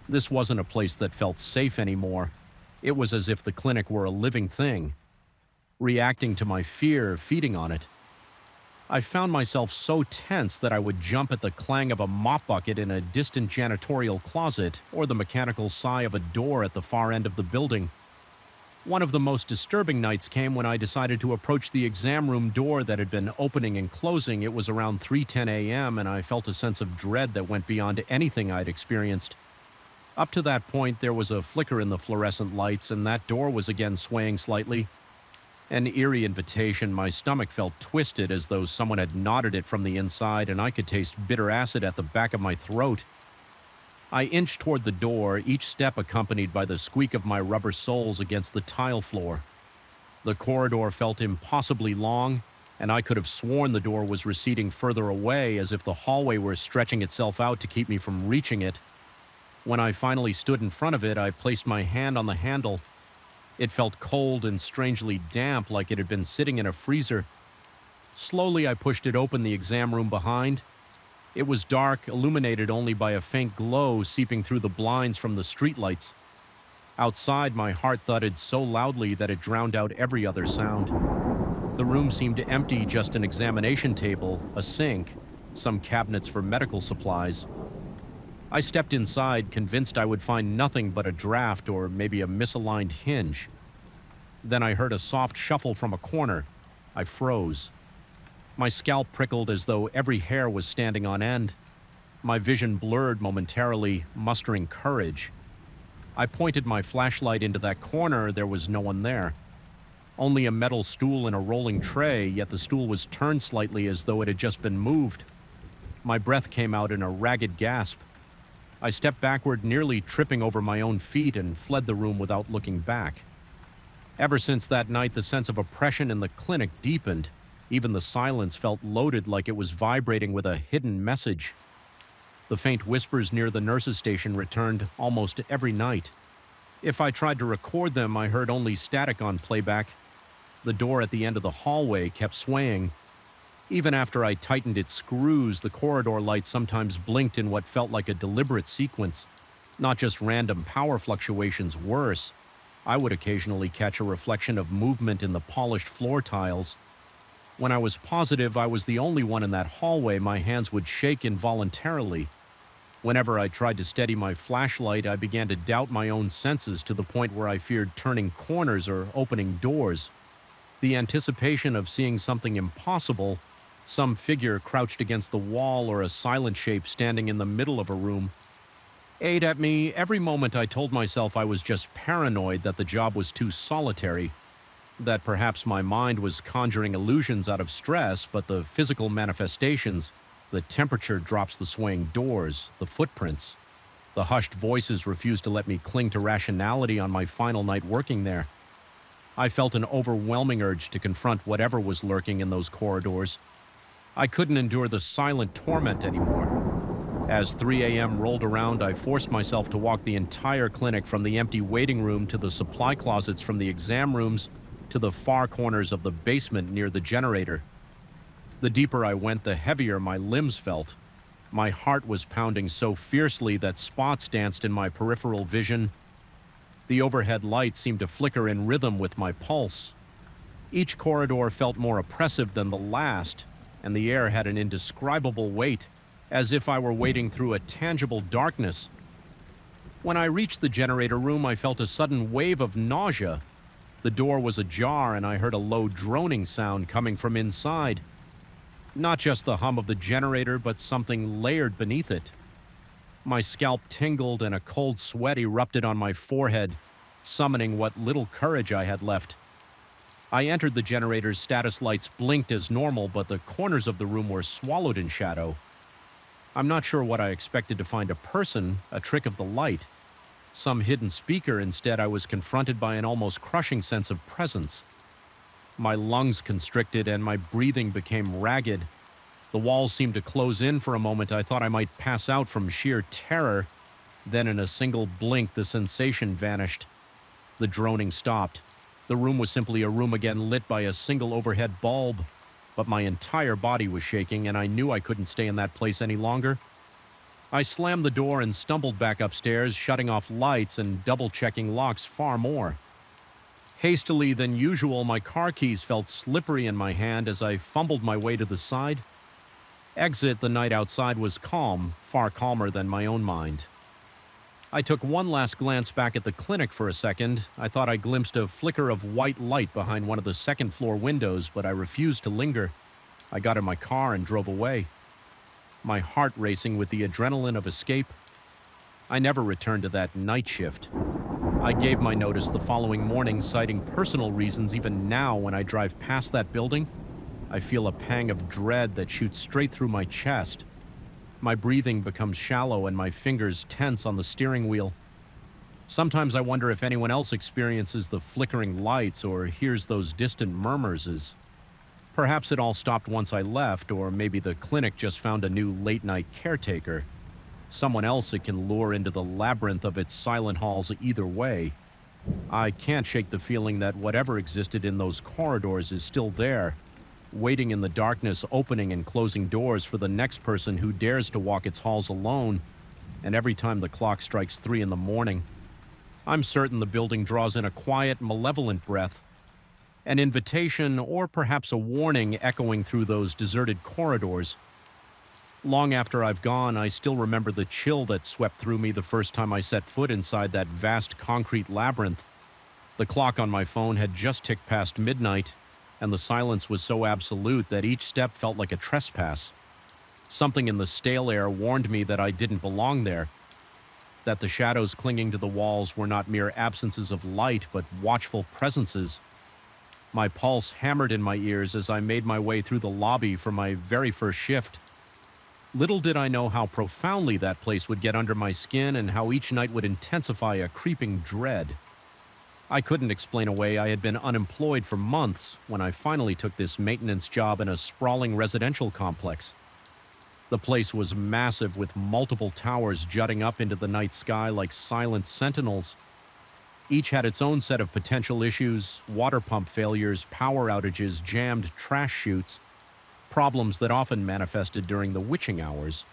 S1: This wasn't a place that felt safe anymore. It was as if the clinic were a living thing, reacting to my fear, feeding on it. I found myself so tense that I would jump at the clang of a mop bucket in a distant janitorial closet or the mechanical sigh of a door at the far end of the building. One of the most disturbing nights came when I decided to approach the exam room door that had been opening and closing. It was around 3:10 a.m., and I felt a sense of dread that went beyond anything I'd experienced. Up to that point, there was a flicker in the fluorescent lights, and that door was again swaying slightly. An eerie invitation. My stomach felt twisted as though someone had knotted it from the inside, and I could taste bitter acid at the back of my throat. I inched toward the door, each step accompanied by the squeak of my rubber soles against the tile floor. The corridor felt impossibly long, and I could have sworn the door was receding further away, as if the hallway were stretching itself out to keep me from reaching it. When I finally stood in front of it, I placed my hand on the handle. It felt cold and strangely damp, like it had been sitting in a freezer. Slowly, I pushed it open, the exam room behind. It was dark, illuminated only by a faint glow seeping through the blinds from the streetlights. Outside, my heart thudded so loudly that it drowned out every other sound. The room seemed empty, just an examination table, a sink, some cabinets for medical supplies. I stepped inside, convinced I would find nothing but a draft or maybe a misaligned hinge. Then I heard a soft shuffle from a corner. I froze. My scalp prickled as though every hair was standing on end. My vision blurred momentarily, mustering courage. I pointed my flashlight into that corner. There was no one there. Only a metal stool and a rolling tray, yet the stool was turned slightly as though it had just been moved. My breath came out in a ragged gasp. I stepped backward, nearly tripping over my own feet, and fled the room without looking back. Ever since that night, the sense of oppression in the clinic deepened. Even the silence felt loaded, like it was vibrating with a hidden message. The faint whispers near the nurses' station returned almost every night. If I tried to record them, I heard only static on playback. The door at the end of the hallway kept swaying. Even after I tightened its screws, the corridor lights sometimes blinked in what felt like a deliberate sequence. Not just random power fluctuations, worse. I would occasionally catch a reflection of movement in the polished floor tiles. When I was positive I was the only one in that hallway, my hands would shake involuntarily. Whenever I tried to steady my flashlight, I began to doubt my own senses to the point where I feared turning corners or opening doors. The anticipation of seeing something impossible, some figure crouched against the wall or a silent shape standing in the middle of a room, ate at me. Every moment I told myself I was just paranoid, that the job was too solitary, that perhaps my mind was conjuring illusions out of stress, but the physical manifestations, the temperature drops, the swaying doors, the footprints, the hushed voices refused to let me cling to rationality on my final night working there. I felt an overwhelming urge to confront whatever was lurking in those corridors. I couldn't endure the silent torment anymore. As 3 a.m. rolled around, I forced myself to walk the entire clinic, from the empty waiting room to the supply closets, from the exam rooms to the far corners of the basement near the generator. The deeper I went, the heavier my limbs felt. My heart was pounding so fiercely that spots danced in my peripheral vision. The overhead lights seemed to flicker in rhythm with my pulse. Each corridor felt more oppressive than the last, and the air had an indescribable weight, as if I were wading through a tangible darkness. When I reached the generator room, I felt a sudden wave of nausea. The door was ajar, and I heard a low droning sound coming from inside. Not just the hum of the generator, but something layered beneath it. My scalp tingled and a cold sweat erupted on my forehead, summoning what little courage I had left. I entered the generator's status lights blinked as normal, but the corners of the room were swallowed in shadow. I'm not sure what I expected to find: a person, a trick of the light, some hidden speaker. Instead, I was confronted by an almost crushing sense of presence. My lungs constricted and my breathing became ragged. The walls seemed to close in for a moment. I thought I might pass out from sheer terror. Then in a single blink, the sensation vanished. The droning stopped. The room was simply a room again, lit by a single overhead bulb. But my entire body was shaking, and I knew I couldn't stay in that place any longer. I slammed the door and stumbled back upstairs, shutting off lights and double-checking locks far more. Hastily than usual, my car keys felt slippery in my hand as I fumbled my way to the side. Exit. The night outside was calm, far calmer than my own mind. I took one last glance back at the clinic for a second. I thought I glimpsed a flicker of white light behind one of the second-floor windows, but I refused to linger. I got in my car and drove away, my heart racing with the adrenaline of escape. I never returned to that night shift. I gave my notice the following morning, citing personal reasons. Even now, when I drive past that building, I feel a pang of dread that shoots straight through my chest. My breathing becomes shallow and my fingers tense on the steering wheel. Sometimes I wonder if anyone else experiences the flickering lights or hears those distant murmurs. Perhaps it all stopped once I left, or maybe the clinic just found a new late-night caretaker. Someone else it can lure into the labyrinth of its silent halls. Either way, I can't shake the feeling that whatever existed in those corridors is still there, waiting in the darkness, opening and closing doors for the next person who dares to walk its halls alone. And every time the clock strikes 3 in the morning, I'm certain the building draws in a quiet, malevolent breath, an invitation or perhaps a warning echoing through those deserted corridors. Long after I've gone, I still remember the chill that swept through me the first time I set foot inside that vast concrete labyrinth. The clock on my phone had just ticked past midnight, and the silence was so absolute that each step felt like a trespass. Something in the stale air warned me that I didn't belong there, that the shadows clinging to the walls were not mere absences of light, but watchful presences. My pulse hammered in my ears as I made my way through the lobby for my very first shift. Little did I know how profoundly that place would get under my skin and how each night would intensify a creeping dread. I couldn't explain away I had been unemployed for months when I finally took this maintenance job in a sprawling residential complex. The place was massive, with multiple towers jutting up into the night sky like silent sentinels. Each had its own set of potential issues: water pump failures, power outages, jammed trash chutes, problems that often manifested during the witching hours.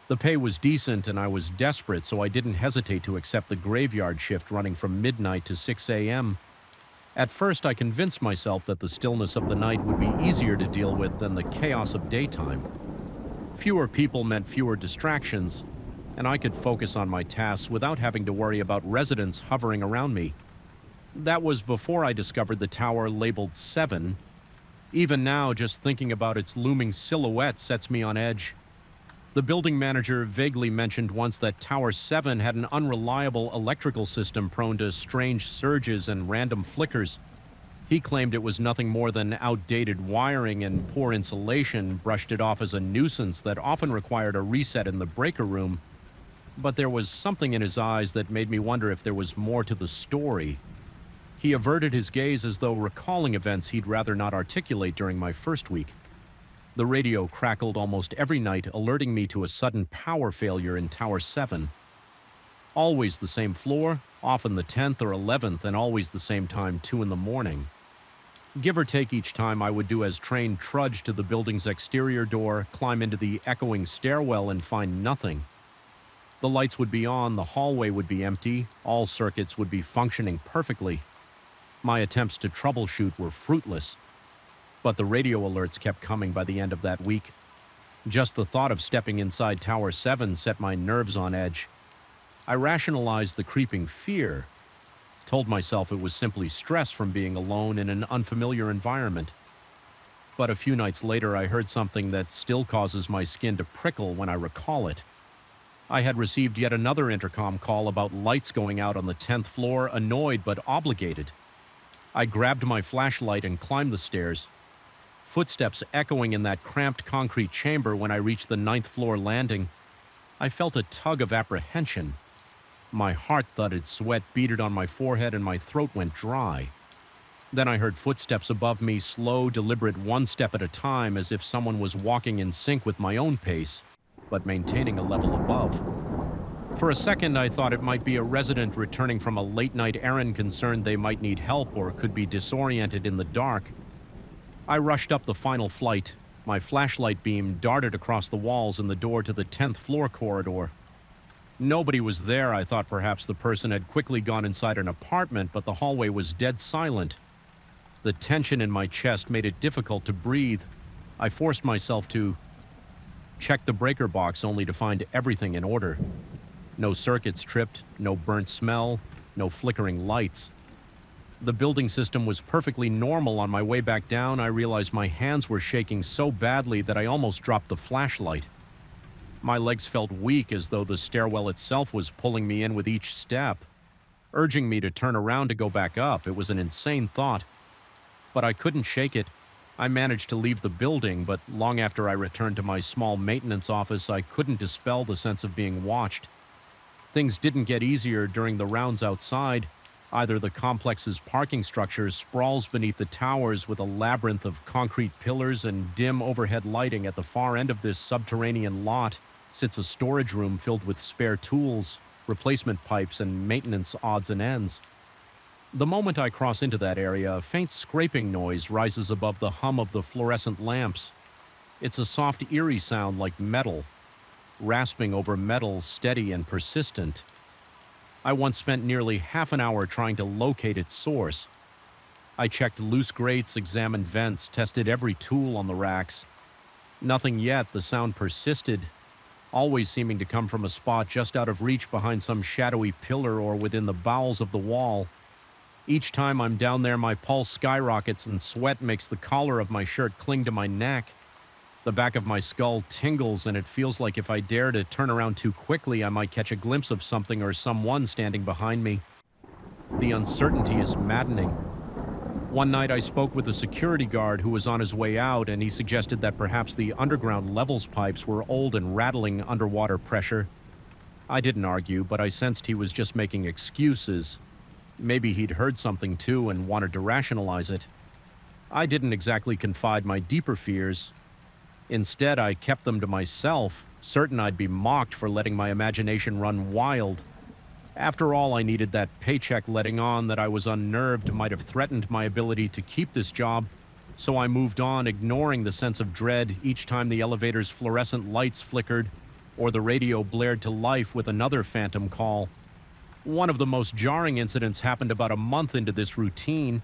S1: The pay was decent and I was desperate, so I didn't hesitate to accept the graveyard shift running from midnight to 6 a.m. At first, I convinced myself that the stillness of the night would be easier to deal with than the chaos of daytime. Fewer people meant fewer distractions, and I could focus on my tasks without having to worry about residents hovering around me. That was before I discovered the tower labeled 7. Even now, just thinking about its looming silhouette sets me on edge. The building manager vaguely mentioned once that Tower 7 had an unreliable electrical system prone to strange surges and random flickers. He claimed it was nothing more than outdated wiring and poor insulation, brushed it off as a nuisance that often required a reset in the breaker room. But there was something in his eyes that made me wonder if there was more to the story. He averted his gaze as though recalling events he'd rather not articulate during my first week. The radio crackled almost every night, alerting me to a sudden power failure in Tower 7. Always the same floor, often the 10th or 11th, and always the same time, 2 in the morning. Give or take each time, I would do as trained trudge to the building's exterior door, climb into the echoing stairwell, and find nothing. The lights would be on, the hallway would be empty, all circuits would be functioning perfectly. My attempts to troubleshoot were fruitless. But the radio alerts kept coming by the end of that week. Just the thought of stepping inside Tower 7 set my nerves on edge. I rationalized the creeping fear, told myself it was simply stress from being alone in an unfamiliar environment. But a few nights later, I heard something that still causes my skin to prickle when I recall it. I had received yet another intercom call about lights going out on the 10th floor, annoyed but obligated. I grabbed my flashlight and climbed the stairs. Footsteps echoing in that cramped concrete chamber when I reached the 9th floor landing. I felt a tug of apprehension. My heart thudded, sweat beaded on my forehead, and my throat went dry. Then I heard footsteps above me, slow, deliberate, one step at a time, as if someone was walking in sync with my own pace, but maintaining a level above. For a second, I thought it might be a resident returning from a late-night errand, concerned they might need help or could be disoriented in the dark. I rushed up the final flight. My flashlight beam darted across the walls and the door to the 10th floor corridor. Nobody was there. I thought perhaps the person had quickly gone inside an apartment, but the hallway was dead silent. The tension in my chest made it difficult to breathe. I forced myself to check the breaker box, only to find everything in order. No circuits tripped, no burnt smell, no flickering lights. The building system was perfectly normal. On my way back down, I realized my hands were shaking so badly that I almost dropped the flashlight. My legs felt weak, as though the stairwell itself was pulling me in with each step, urging me to turn around to go back up. It was an insane thought, but I couldn't shake it. I managed to leave the building, but long after I returned to my small maintenance office, I couldn't dispel the sense of being watched. Things didn't get easier during the rounds outside. Either the complex's parking structure sprawls beneath the towers with a labyrinth of concrete pillars and dim overhead lighting. At the far end of this subterranean lot sits a storage room filled with spare tools, replacement pipes, and maintenance odds and ends. The moment I cross into that area, a faint scraping noise rises above the hum of the fluorescent lamps. It's a soft, eerie sound like metal, rasping over metal, steady and persistent. I once spent nearly half an hour trying to locate its source. I checked loose grates, examined vents, tested every tool on the racks. Nothing yet. The sound persisted, always seeming to come from a spot just out of reach behind some shadowy pillar or within the bowels of the wall. Each time I'm down there, my pulse skyrockets and sweat makes the collar of my shirt cling to my neck. The back of my skull tingles, and it feels like if I dare to turn around too quickly, I might catch a glimpse of something or someone standing behind me. The uncertainty is maddening. One night I spoke with a security guard who was on his way out, and he suggested that perhaps the underground levels pipes were old and rattling underwater pressure. I didn't argue, but I sensed he was just making excuses. Maybe he'd heard something too and wanted to rationalize it. I didn't exactly confide my deeper fears. Instead, I kept them to myself, certain I'd be mocked for letting my imagination run wild. After all, I needed that paycheck. Letting on that I was unnerved might have threatened my ability to keep this job, so I moved on, ignoring the sense of dread each time the elevator's fluorescent lights flickered. or the radio blared to life with another phantom call. One of the most jarring incidents happened about a month into this routine.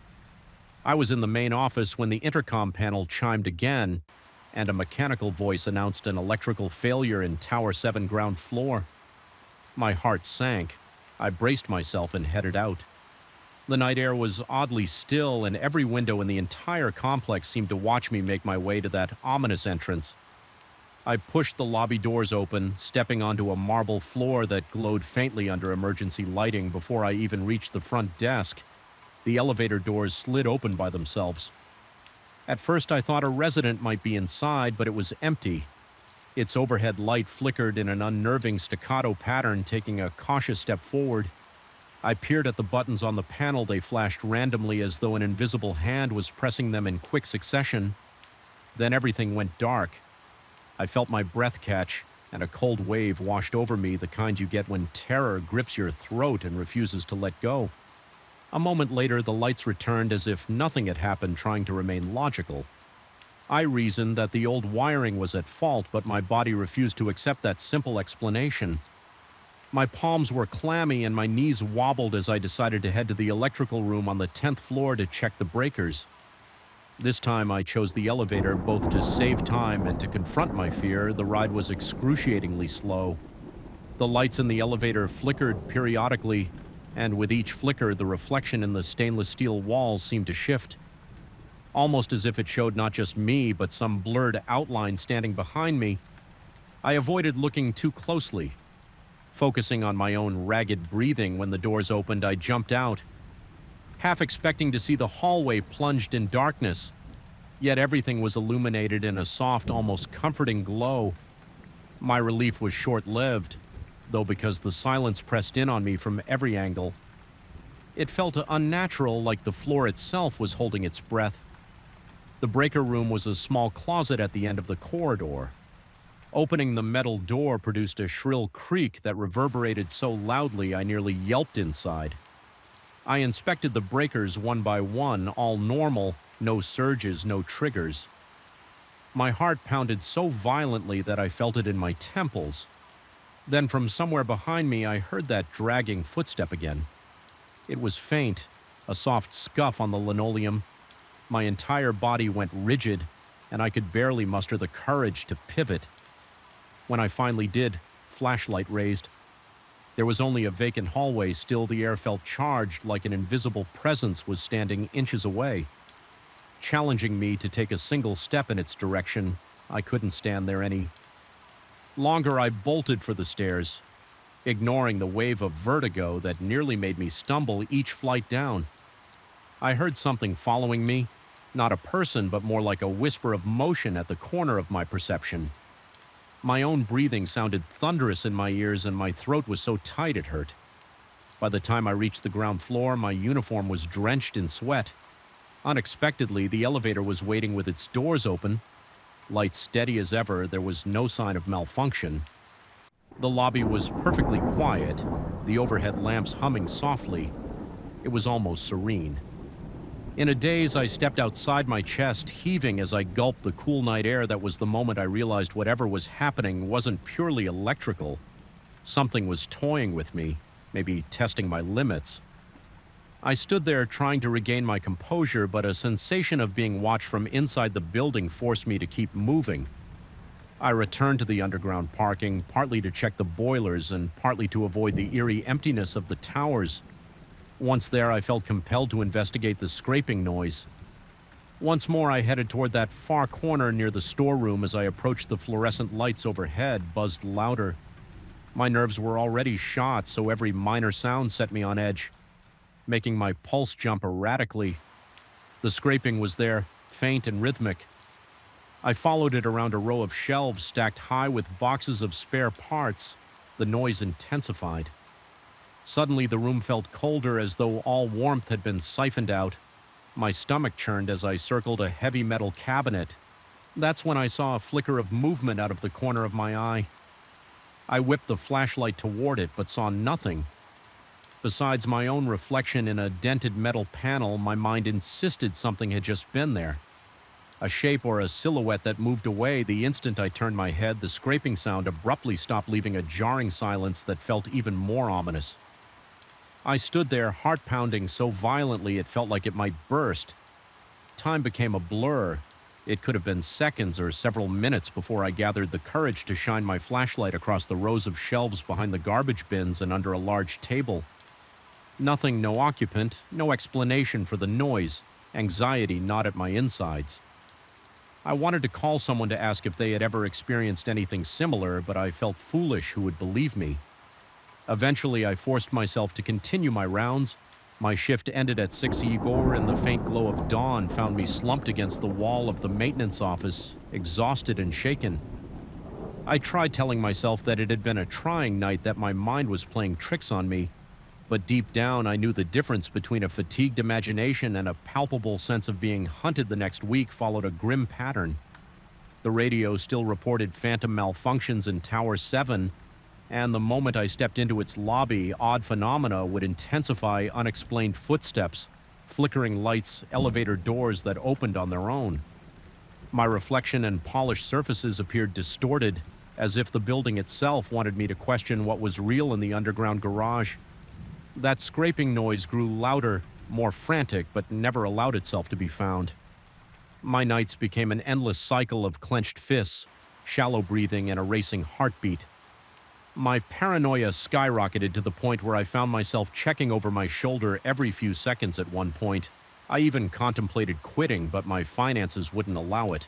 S1: I was in the main office when the intercom panel chimed again, and a mechanical voice announced an electrical failure in Tower 7 ground floor. My heart sank. I braced myself and headed out. The night air was oddly still, and every window in the entire complex seemed to watch me make my way to that ominous entrance. I pushed the lobby doors open, stepping onto a marble floor that glowed faintly under emergency lighting before I even reached the front desk. The elevator doors slid open by themselves. At first I thought a resident might be inside, but it was empty. Its overhead light flickered in an unnerving staccato pattern, taking a cautious step forward. I peered at the buttons on the panel. They flashed randomly as though an invisible hand was pressing them in quick succession. Then everything went dark. I felt my breath catch, and a cold wave washed over me, the kind you get when terror grips your throat and refuses to let go. A moment later, the lights returned as if nothing had happened, trying to remain logical. I reasoned that the old wiring was at fault, but my body refused to accept that simple explanation. My palms were clammy and my knees wobbled as I decided to head to the electrical room on the 10th floor to check the breakers. This time I chose the elevator, both to save time and to confront my fear. The ride was excruciatingly slow. The lights in the elevator flickered periodically, and with each flicker, the reflection in the stainless steel walls seemed to shift. Almost as if it showed not just me, but some blurred outline standing behind me. I avoided looking too closely. Focusing on my own ragged breathing, when the doors opened, I jumped out, half expecting to see the hallway plunged in darkness. Yet everything was illuminated in a soft, almost comforting glow. My relief was short-lived, though, because the silence pressed in on me from every angle. It felt unnatural, like the floor itself was holding its breath. The breaker room was a small closet at the end of the corridor. Opening the metal door produced a shrill creak that reverberated so loudly I nearly yelped inside. I inspected the breakers one by one, all normal, no surges, no triggers. My heart pounded so violently that I felt it in my temples. Then from somewhere behind me, I heard that dragging footstep again. It was faint, a soft scuff on the linoleum. My entire body went rigid, and I could barely muster the courage to pivot. When I finally did, flashlight raised. There was only a vacant hallway, still the air felt charged, like an invisible presence was standing inches away. Challenging me to take a single step in its direction, I couldn't stand there any longer. I bolted for the stairs, ignoring the wave of vertigo that nearly made me stumble each flight down. I heard something following me, not a person, but more like a whisper of motion at the corner of my perception. My own breathing sounded thunderous in my ears, and my throat was so tight it hurt. By the time I reached the ground floor, my uniform was drenched in sweat. Unexpectedly, the elevator was waiting with its doors open. Lights steady as ever, there was no sign of malfunction. The lobby was perfectly quiet, the overhead lamps humming softly. It was almost serene. In a daze, I stepped outside, my chest heaving as I gulped the cool night air. That was the moment I realized whatever was happening wasn't purely electrical. Something was toying with me, maybe testing my limits. I stood there trying to regain my composure, but a sensation of being watched from inside the building forced me to keep moving. I returned to the underground parking, partly to check the boilers and partly to avoid the eerie emptiness of the towers. Once there, I felt compelled to investigate the scraping noise. Once more, I headed toward that far corner near the storeroom. As I approached, the fluorescent lights overhead buzzed louder. My nerves were already shot, so every minor sound set me on edge, making my pulse jump erratically. The scraping was there, faint and rhythmic. I followed it around a row of shelves stacked high with boxes of spare parts. The noise intensified. Suddenly, the room felt colder, as though all warmth had been siphoned out. My stomach churned as I circled a heavy metal cabinet. That's when I saw a flicker of movement out of the corner of my eye. I whipped the flashlight toward it, but saw nothing. Besides my own reflection in a dented metal panel, my mind insisted something had just been there. A shape or a silhouette that moved away the instant I turned my head. The scraping sound abruptly stopped, leaving a jarring silence that felt even more ominous. I stood there, heart pounding so violently it felt like it might burst. Time became a blur. It could have been seconds or several minutes before I gathered the courage to shine my flashlight across the rows of shelves behind the garbage bins and under a large table. Nothing, no occupant, no explanation for the noise. Anxiety gnawed at my insides. I wanted to call someone to ask if they had ever experienced anything similar, but I felt foolish who would believe me. Eventually, I forced myself to continue my rounds. My shift ended at 6 Igor, and the faint glow of dawn found me slumped against the wall of the maintenance office, exhausted and shaken. I tried telling myself that it had been a trying night, that my mind was playing tricks on me, but deep down I knew the difference between a fatigued imagination and a palpable sense of being hunted the next week followed a grim pattern. The radio still reported phantom malfunctions in Tower 7, and the moment I stepped into its lobby, odd phenomena would intensify. Unexplained footsteps, flickering lights, elevator doors that opened on their own. My reflection and polished surfaces appeared distorted, as if the building itself wanted me to question what was real in the underground garage. That scraping noise grew louder, more frantic, but never allowed itself to be found. My nights became an endless cycle of clenched fists, shallow breathing, and a racing heartbeat. My paranoia skyrocketed to the point where I found myself checking over my shoulder every few seconds at one point. I even contemplated quitting, but my finances wouldn't allow it.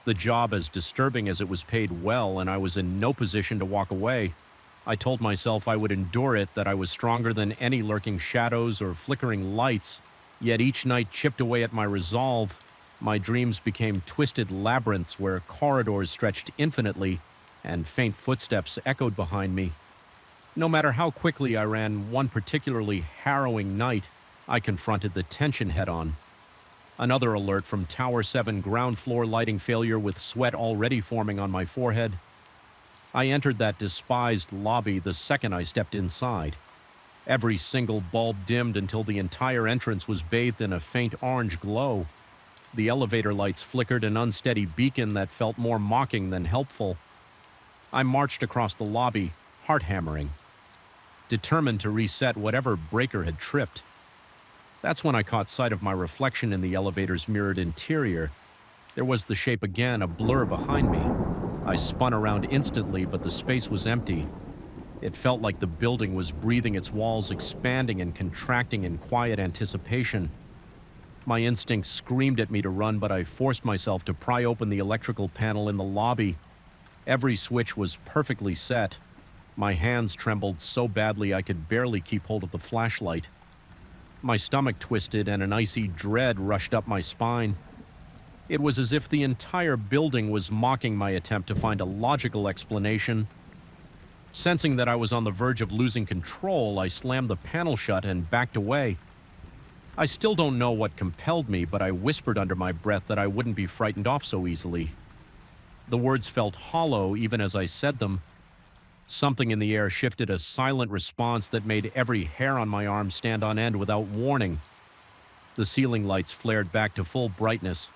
S1: The job, as disturbing as it was, paid well, and I was in no position to walk away. I told myself I would endure it, that I was stronger than any lurking shadows or flickering lights, yet each night chipped away at my resolve. My dreams became twisted labyrinths where corridors stretched infinitely, and faint footsteps echoed behind me. No matter how quickly I ran, one particularly harrowing night, I confronted the tension head-on. Another alert from Tower 7 ground floor lighting failure, with sweat already forming on my forehead. I entered that despised lobby the second I stepped inside. Every single bulb dimmed until the entire entrance was bathed in a faint orange glow. The elevator lights flickered, an unsteady beacon that felt more mocking than helpful. I marched across the lobby, heart hammering, determined to reset whatever breaker had tripped. That's when I caught sight of my reflection in the elevator's mirrored interior. There was the shape again, a blur behind me. I spun around instantly, but the space was empty. It felt like the building was breathing, its walls expanding and contracting in quiet anticipation. My instincts screamed at me to run, but I forced myself to pry open the electrical panel in the lobby. Every switch was perfectly set. My hands trembled so badly I could barely keep hold of the flashlight. My stomach twisted and an icy dread rushed up my spine. It was as if the entire building was mocking my attempt to find a logical explanation. Sensing that I was on the verge of losing control, I slammed the panel shut and backed away. I still don't know what compelled me, but I whispered under my breath that I wouldn't be frightened off so easily. The words felt hollow even as I said them. Something in the air shifted, a silent response that made every hair on my arm stand on end without warning. The ceiling lights flared back to full brightness.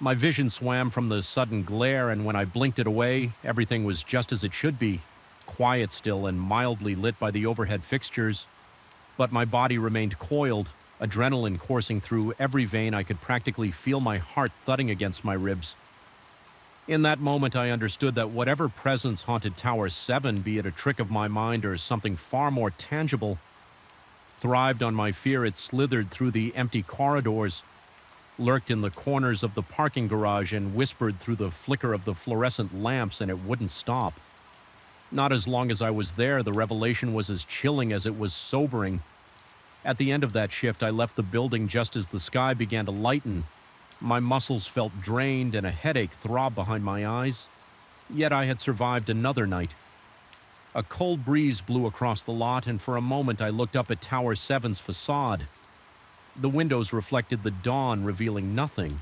S1: My vision swam from the sudden glare, and when I blinked it away, everything was just as it should be, quiet still and mildly lit by the overhead fixtures. But my body remained coiled, adrenaline coursing through every vein. I could practically feel my heart thudding against my ribs. In that moment, I understood that whatever presence haunted Tower 7, be it a trick of my mind or something far more tangible, thrived on my fear. It slithered through the empty corridors, lurked in the corners of the parking garage, and whispered through the flicker of the fluorescent lamps, and it wouldn't stop. Not as long as I was there. The revelation was as chilling as it was sobering. At the end of that shift, I left the building just as the sky began to lighten. My muscles felt drained and a headache throbbed behind my eyes. Yet I had survived another night. A cold breeze blew across the lot, and for a moment I looked up at Tower 7's facade. The windows reflected the dawn, revealing nothing.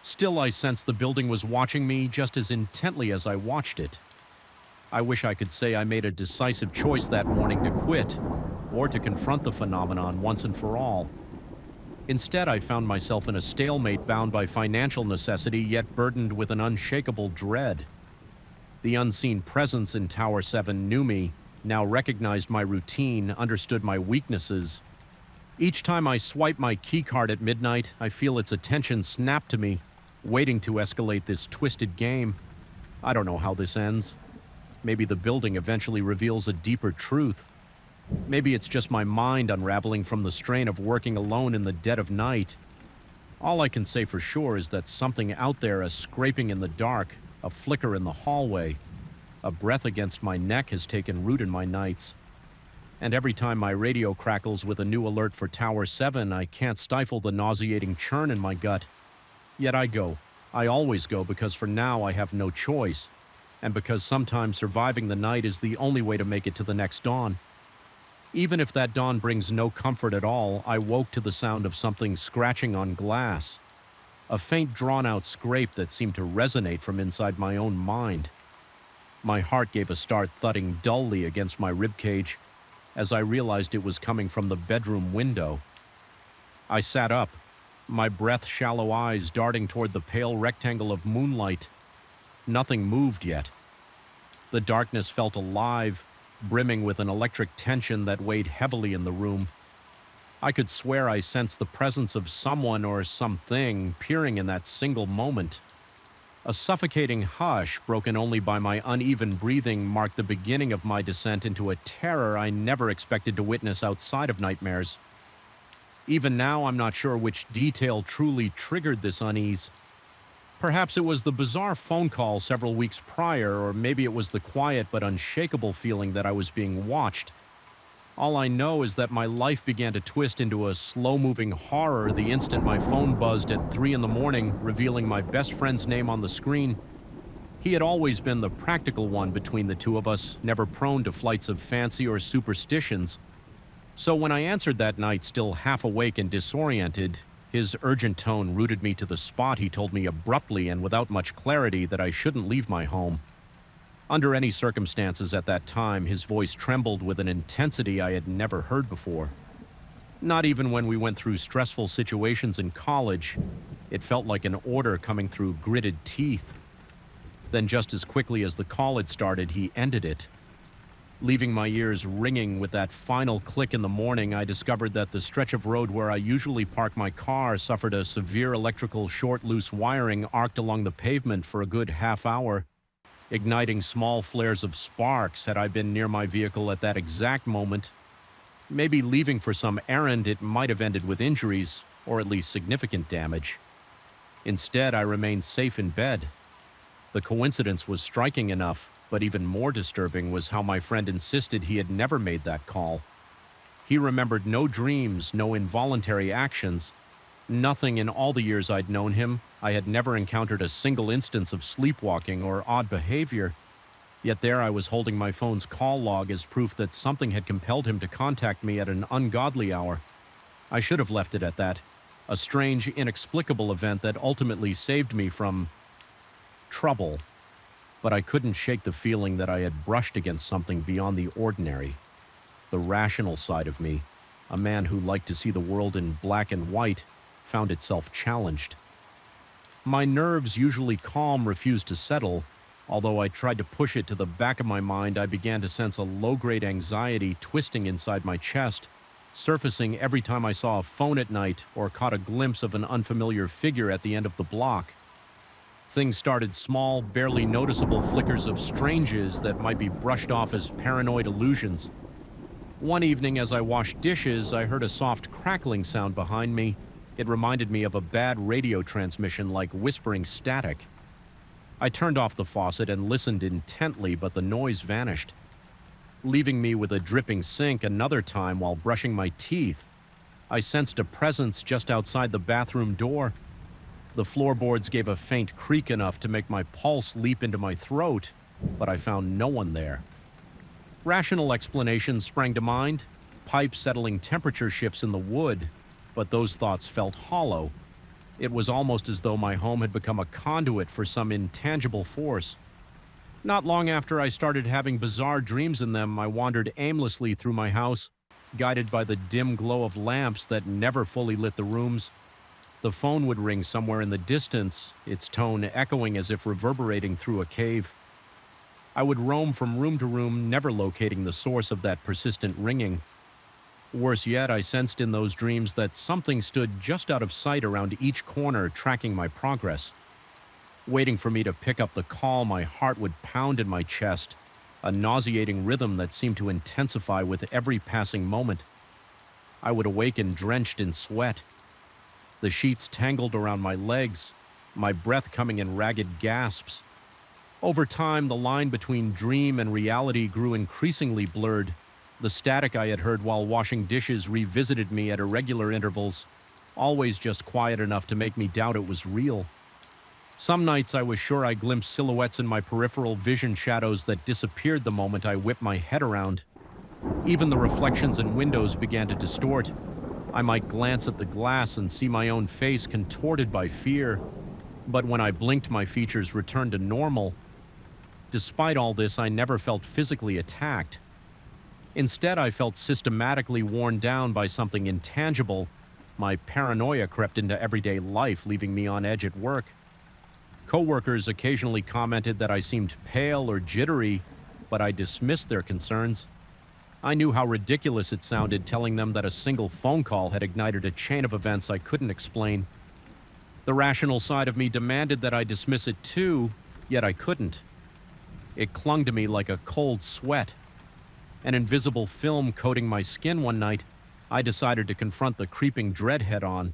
S1: Still, I sensed the building was watching me just as intently as I watched it. I wish I could say I made a decisive choice that morning to quit, or to confront the phenomenon once and for all. Instead, I found myself in a stalemate bound by financial necessity, yet burdened with an unshakable dread. The unseen presence in Tower 7 knew me, now recognized my routine, understood my weaknesses. Each time I swipe my keycard at midnight, I feel its attention snap to me, waiting to escalate this twisted game. I don't know how this ends. Maybe the building eventually reveals a deeper truth. Maybe it's just my mind unraveling from the strain of working alone in the dead of night. All I can say for sure is that something out there, a scraping in the dark, a flicker in the hallway, a breath against my neck has taken root in my nights. And every time my radio crackles with a new alert for Tower 7, I can't stifle the nauseating churn in my gut. Yet I go. I always go, because for now I have no choice, and because sometimes surviving the night is the only way to make it to the next dawn. Even if that dawn brings no comfort at all, I woke to the sound of something scratching on glass. A faint drawn-out scrape that seemed to resonate from inside my own mind. My heart gave a start thudding dully against my ribcage as I realized it was coming from the bedroom window. I sat up, my breath-shallow eyes darting toward the pale rectangle of moonlight. Nothing moved yet. The darkness felt alive, brimming with an electric tension that weighed heavily in the room. I could swear I sensed the presence of someone or something peering in that single moment. A suffocating hush, broken only by my uneven breathing, marked the beginning of my descent into a terror I never expected to witness outside of nightmares. Even now, I'm not sure which detail truly triggered this unease. Perhaps it was the bizarre phone call several weeks prior, or maybe it was the quiet but unshakable feeling that I was being watched. All I know is that my life began to twist into a slow-moving horror the instant my phone buzzed at 3 in the morning, revealing my best friend's name on the screen. He had always been the practical one between the two of us, never prone to flights of fancy or superstitions. So when I answered that night, still half awake and disoriented, his urgent tone rooted me to the spot. He told me abruptly and without much clarity that I shouldn't leave my home. Under any circumstances at that time, his voice trembled with an intensity I had never heard before. Not even when we went through stressful situations in college. It felt like an order coming through gritted teeth. Then just as quickly as the call had started, he ended it. Leaving my ears ringing with that final click in the morning, I discovered that the stretch of road where I usually park my car suffered a severe electrical short, loose wiring arced along the pavement for a good half hour, igniting small flares of sparks. Had I been near my vehicle at that exact moment, maybe leaving for some errand, it might have ended with injuries, or at least significant damage. Instead, I remained safe in bed. The coincidence was striking enough, but even more disturbing was how my friend insisted he had never made that call. He remembered no dreams, no involuntary actions. Nothing in all the years I'd known him. I had never encountered a single instance of sleepwalking or odd behavior. Yet there I was holding my phone's call log as proof that something had compelled him to contact me at an ungodly hour. I should have left it at that. A strange, inexplicable event that ultimately saved me from trouble. But I couldn't shake the feeling that I had brushed against something beyond the ordinary. The rational side of me, a man who liked to see the world in black and white, found itself challenged. My nerves, usually calm, refused to settle. Although I tried to push it to the back of my mind, I began to sense a low-grade anxiety twisting inside my chest, surfacing every time I saw a phone at night or caught a glimpse of an unfamiliar figure at the end of the block. Things started small, barely noticeable flickers of stranges that might be brushed off as paranoid illusions. One evening as I washed dishes, I heard a soft crackling sound behind me. It reminded me of a bad radio transmission, like whispering static. I turned off the faucet and listened intently, but the noise vanished, leaving me with a dripping sink. Another time, while brushing my teeth, I sensed a presence just outside the bathroom door. The floorboards gave a faint creak enough to make my pulse leap into my throat, but I found no one there. Rational explanations sprang to mind, pipe settling temperature shifts in the wood, but those thoughts felt hollow. It was almost as though my home had become a conduit for some intangible force. Not long after I started having bizarre dreams in them, I wandered aimlessly through my house, guided by the dim glow of lamps that never fully lit the rooms. The phone would ring somewhere in the distance, its tone echoing as if reverberating through a cave. I would roam from room to room, never locating the source of that persistent ringing. Worse yet, I sensed in those dreams that something stood just out of sight around each corner, tracking my progress. Waiting for me to pick up the call, my heart would pound in my chest, a nauseating rhythm that seemed to intensify with every passing moment. I would awaken drenched in sweat, the sheets tangled around my legs, my breath coming in ragged gasps. Over time, the line between dream and reality grew increasingly blurred. The static I had heard while washing dishes revisited me at irregular intervals, always just quiet enough to make me doubt it was real. Some nights I was sure I glimpsed silhouettes in my peripheral vision, shadows that disappeared the moment I whipped my head around. Even the reflections in windows began to distort. I might glance at the glass and see my own face contorted by fear, but when I blinked, my features returned to normal. Despite all this, I never felt physically attacked. Instead, I felt systematically worn down by something intangible. My paranoia crept into everyday life, leaving me on edge at work. Coworkers occasionally commented that I seemed pale or jittery, but I dismissed their concerns. I knew how ridiculous it sounded telling them that a single phone call had ignited a chain of events I couldn't explain. The rational side of me demanded that I dismiss it too, yet I couldn't. It clung to me like a cold sweat. An invisible film coating my skin one night, I decided to confront the creeping dread head-on.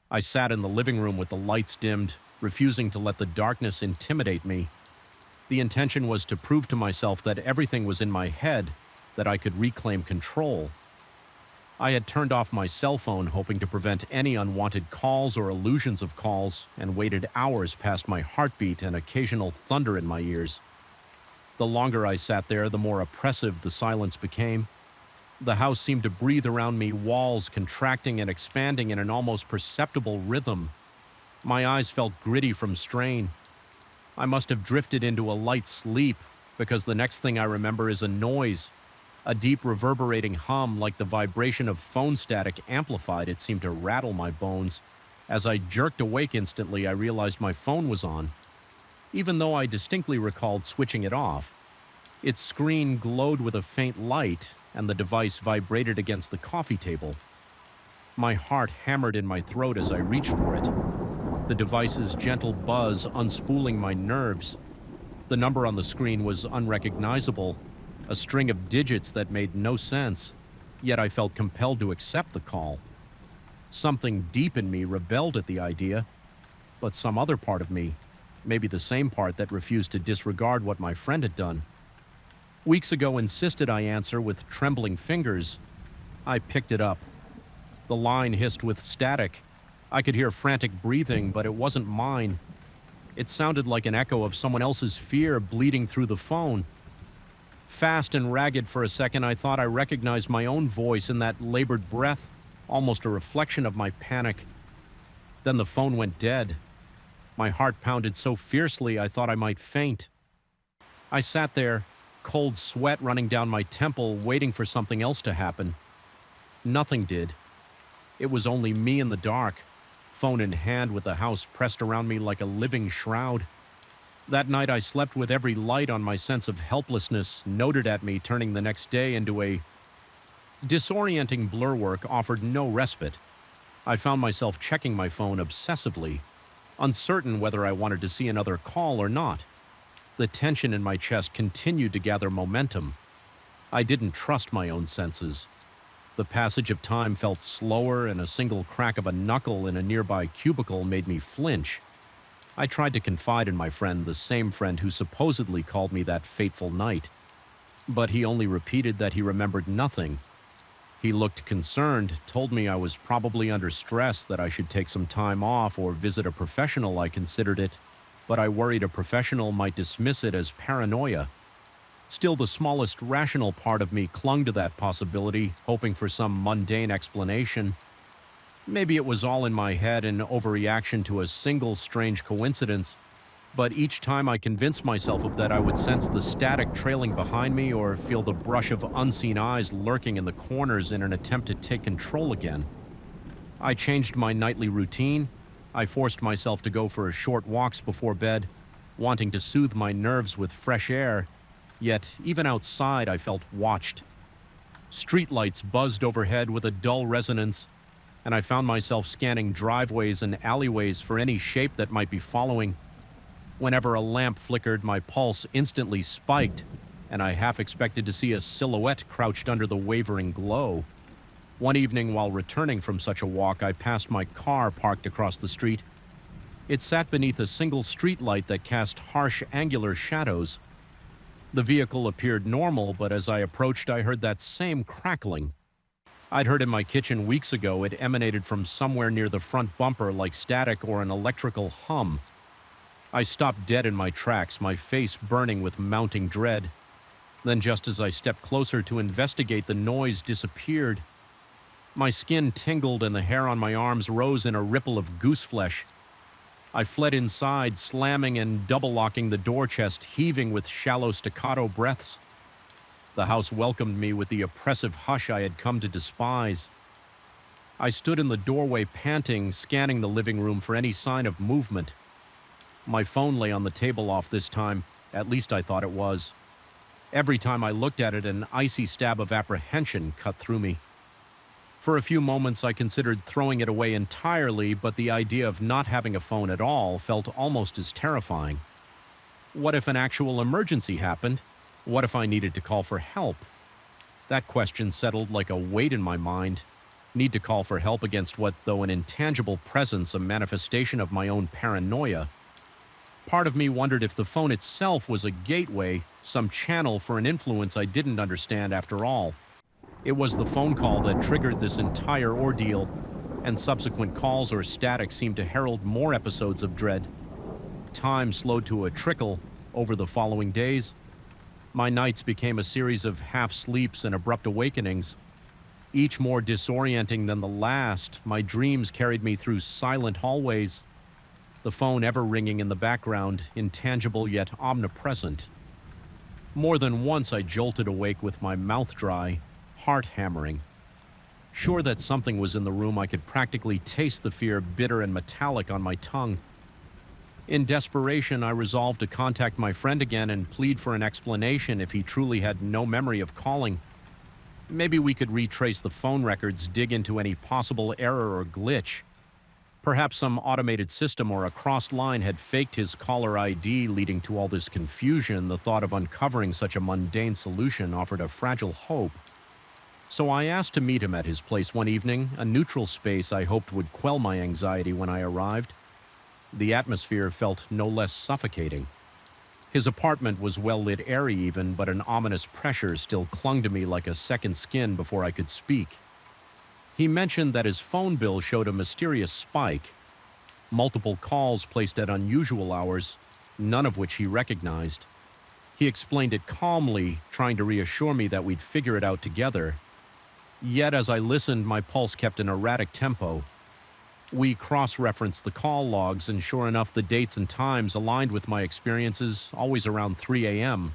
S1: I sat in the living room with the lights dimmed, refusing to let the darkness intimidate me. The intention was to prove to myself that everything was in my head, that I could reclaim control. I had turned off my cell phone, hoping to prevent any unwanted calls or illusions of calls, and waited hours past my heartbeat and occasional thunder in my ears. The longer I sat there, the more oppressive the silence became. The house seemed to breathe around me, walls contracting and expanding in an almost perceptible rhythm. My eyes felt gritty from strain. I must have drifted into a light sleep, because the next thing I remember is a noise. A deep reverberating hum, like the vibration of phone static amplified. It seemed to rattle my bones. As I jerked awake instantly, I realized my phone was on. Even though I distinctly recalled switching it off, its screen glowed with a faint light, and the device vibrated against the coffee table. My heart hammered in my throat as I reached for it, the device's gentle buzz unspooling my nerves. The number on the screen was unrecognizable, a string of digits that made no sense, yet I felt compelled to accept the call. Something deep in me rebelled at the idea, but some other part of me, maybe the same part that refused to disregard what my friend had done, weeks ago insisted I answer with trembling fingers. I picked it up. The line hissed with static. I could hear frantic breathing, but it wasn't mine. It sounded like an echo of someone else's fear bleeding through the phone. Fast and ragged for a second, I thought I recognized my own voice in that labored breath, almost a reflection of my panic. Then the phone went dead. My heart pounded so fiercely I thought I might faint. I sat there, cold sweat running down my temple, waiting for something else to happen. Nothing did. It was only me in the dark, phone in hand with the house pressed around me like a living shroud. That night I slept with every light on my sense of helplessness noted at me, turning the next day into a disorienting blur. Work offered no respite. I found myself checking my phone obsessively, uncertain whether I wanted to see another call or not. The tension in my chest continued to gather momentum. I didn't trust my own senses. The passage of time felt slower, and a single crack of a knuckle in a nearby cubicle made me flinch. I tried to confide in my friend, the same friend who supposedly called me that fateful night. But he only repeated that he remembered nothing. He looked concerned, told me I was probably under stress, that I should take some time off or visit a professional. I considered it, but I worried a professional might dismiss it as paranoia. Still, the smallest rational part of me clung to that possibility, hoping for some mundane explanation. Maybe it was all in my head, an overreaction to a single strange coincidence. But each time I convinced myself of that, I would sense the static trailing behind me or feel the brush of unseen eyes lurking in the corners in an attempt to take control again. I changed my nightly routine. I forced myself to go for short walks before bed, wanting to soothe my nerves with fresh air. Yet, even outside, I felt watched. Streetlights buzzed overhead with a dull resonance, and I found myself scanning driveways and alleyways for any shape that might be following. Whenever a lamp flickered, my pulse instantly spiked, and I half expected to see a silhouette crouched under the wavering glow. One evening, while returning from such a walk, I passed my car parked across the street. It sat beneath a single streetlight that cast harsh, angular shadows. The vehicle appeared normal, but as I approached, I heard that same crackling. I'd heard in my kitchen weeks ago. It emanated from somewhere near the front bumper like static or an electrical hum. I stopped dead in my tracks, my face burning with mounting dread. Then, just as I stepped closer to investigate, the noise disappeared. My skin tingled and the hair on my arms rose in a ripple of gooseflesh. I fled inside, slamming and double-locking the door chest, heaving with shallow staccato breaths. The house welcomed me with the oppressive hush I had come to despise. I stood in the doorway panting, scanning the living room for any sign of movement. My phone lay on the table off this time, at least I thought it was. Every time I looked at it, an icy stab of apprehension cut through me. For a few moments I considered throwing it away entirely, but the idea of not having a phone at all felt almost as terrifying. What if an actual emergency happened? What if I needed to call for help? That question settled like a weight in my mind. Need to call for help against what, though an intangible presence, a manifestation of my own paranoia. Part of me wondered if the phone itself was a gateway, some channel for an influence I didn't understand after all. It was the phone call that triggered this entire ordeal, and subsequent calls or static seemed to herald more episodes of dread. Time slowed to a trickle over the following days. My nights became a series of half-sleeps and abrupt awakenings. Each more disorienting than the last, my dreams carried me through silent hallways, the phone ever ringing in the background, intangible yet omnipresent. More than once I jolted awake with my mouth dry, heart hammering. Sure that something was in the room, I could practically taste the fear bitter and metallic on my tongue. In desperation, I resolved to contact my friend again and plead for an explanation if he truly had no memory of calling. Maybe we could retrace the phone records, dig into any possible error or glitch. Perhaps some automated system or a crossed line had faked his caller ID, leading to all this confusion. The thought of uncovering such a mundane solution offered a fragile hope. So I asked to meet him at his place one evening, a neutral space I hoped would quell my anxiety when I arrived. The atmosphere felt no less suffocating. His apartment was well-lit, airy even, but an ominous pressure still clung to me like a second skin before I could speak. He mentioned that his phone bill showed a mysterious spike, multiple calls placed at unusual hours, none of which he recognized. He explained it calmly, trying to reassure me that we'd figure it out together. Yet as I listened, my pulse kept an erratic tempo. We cross-referenced the call logs, and sure enough, the dates and times aligned with my experiences, always around 3 a.m.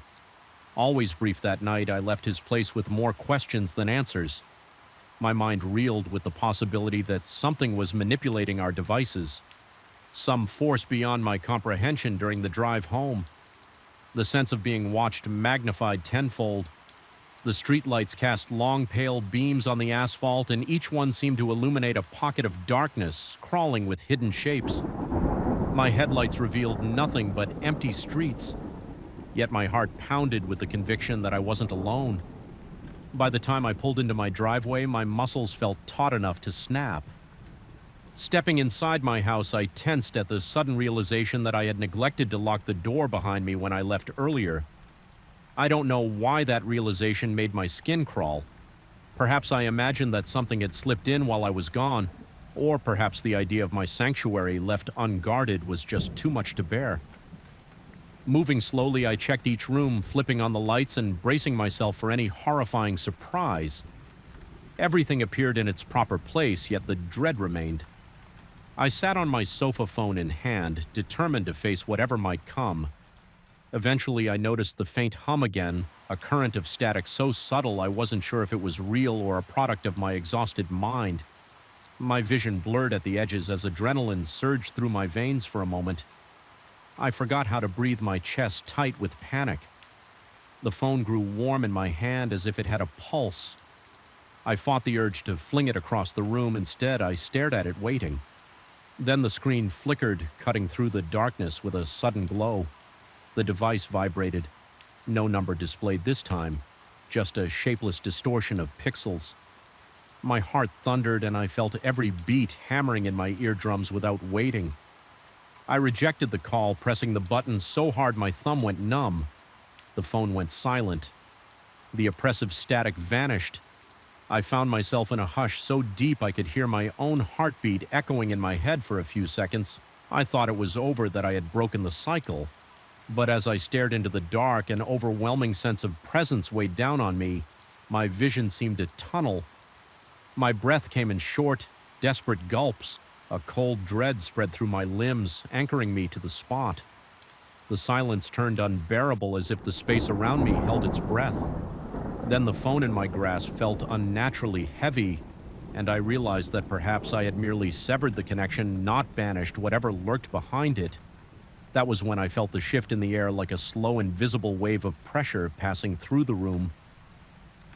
S1: Always brief that night, I left his place with more questions than answers. My mind reeled with the possibility that something was manipulating our devices. Some force beyond my comprehension during the drive home. The sense of being watched magnified tenfold. The streetlights cast long, pale beams on the asphalt, and each one seemed to illuminate a pocket of darkness, crawling with hidden shapes. My headlights revealed nothing but empty streets. Yet my heart pounded with the conviction that I wasn't alone. By the time I pulled into my driveway, my muscles felt taut enough to snap. Stepping inside my house, I tensed at the sudden realization that I had neglected to lock the door behind me when I left earlier. I don't know why that realization made my skin crawl. Perhaps I imagined that something had slipped in while I was gone, or perhaps the idea of my sanctuary left unguarded was just too much to bear. Moving slowly, I checked each room, flipping on the lights and bracing myself for any horrifying surprise. Everything appeared in its proper place, yet the dread remained. I sat on my sofa, phone in hand, determined to face whatever might come. Eventually, I noticed the faint hum again, a current of static so subtle I wasn't sure if it was real or a product of my exhausted mind. My vision blurred at the edges as adrenaline surged through my veins for a moment. I forgot how to breathe, my chest tight with panic. The phone grew warm in my hand as if it had a pulse. I fought the urge to fling it across the room. Instead, I stared at it, waiting. Then the screen flickered, cutting through the darkness with a sudden glow. The device vibrated. No number displayed this time, just a shapeless distortion of pixels. My heart thundered and I felt every beat hammering in my eardrums without waiting. I rejected the call, pressing the button so hard my thumb went numb. The phone went silent. The oppressive static vanished. I found myself in a hush so deep I could hear my own heartbeat echoing in my head for a few seconds. I thought it was over, that I had broken the cycle. But as I stared into the dark, an overwhelming sense of presence weighed down on me. My vision seemed to tunnel. My breath came in short, desperate gulps. A cold dread spread through my limbs, anchoring me to the spot. The silence turned unbearable, as if the space around me held its breath. Then the phone in my grasp felt unnaturally heavy, and I realized that perhaps I had merely severed the connection, not banished whatever lurked behind it. That was when I felt the shift in the air, like a slow, invisible wave of pressure passing through the room.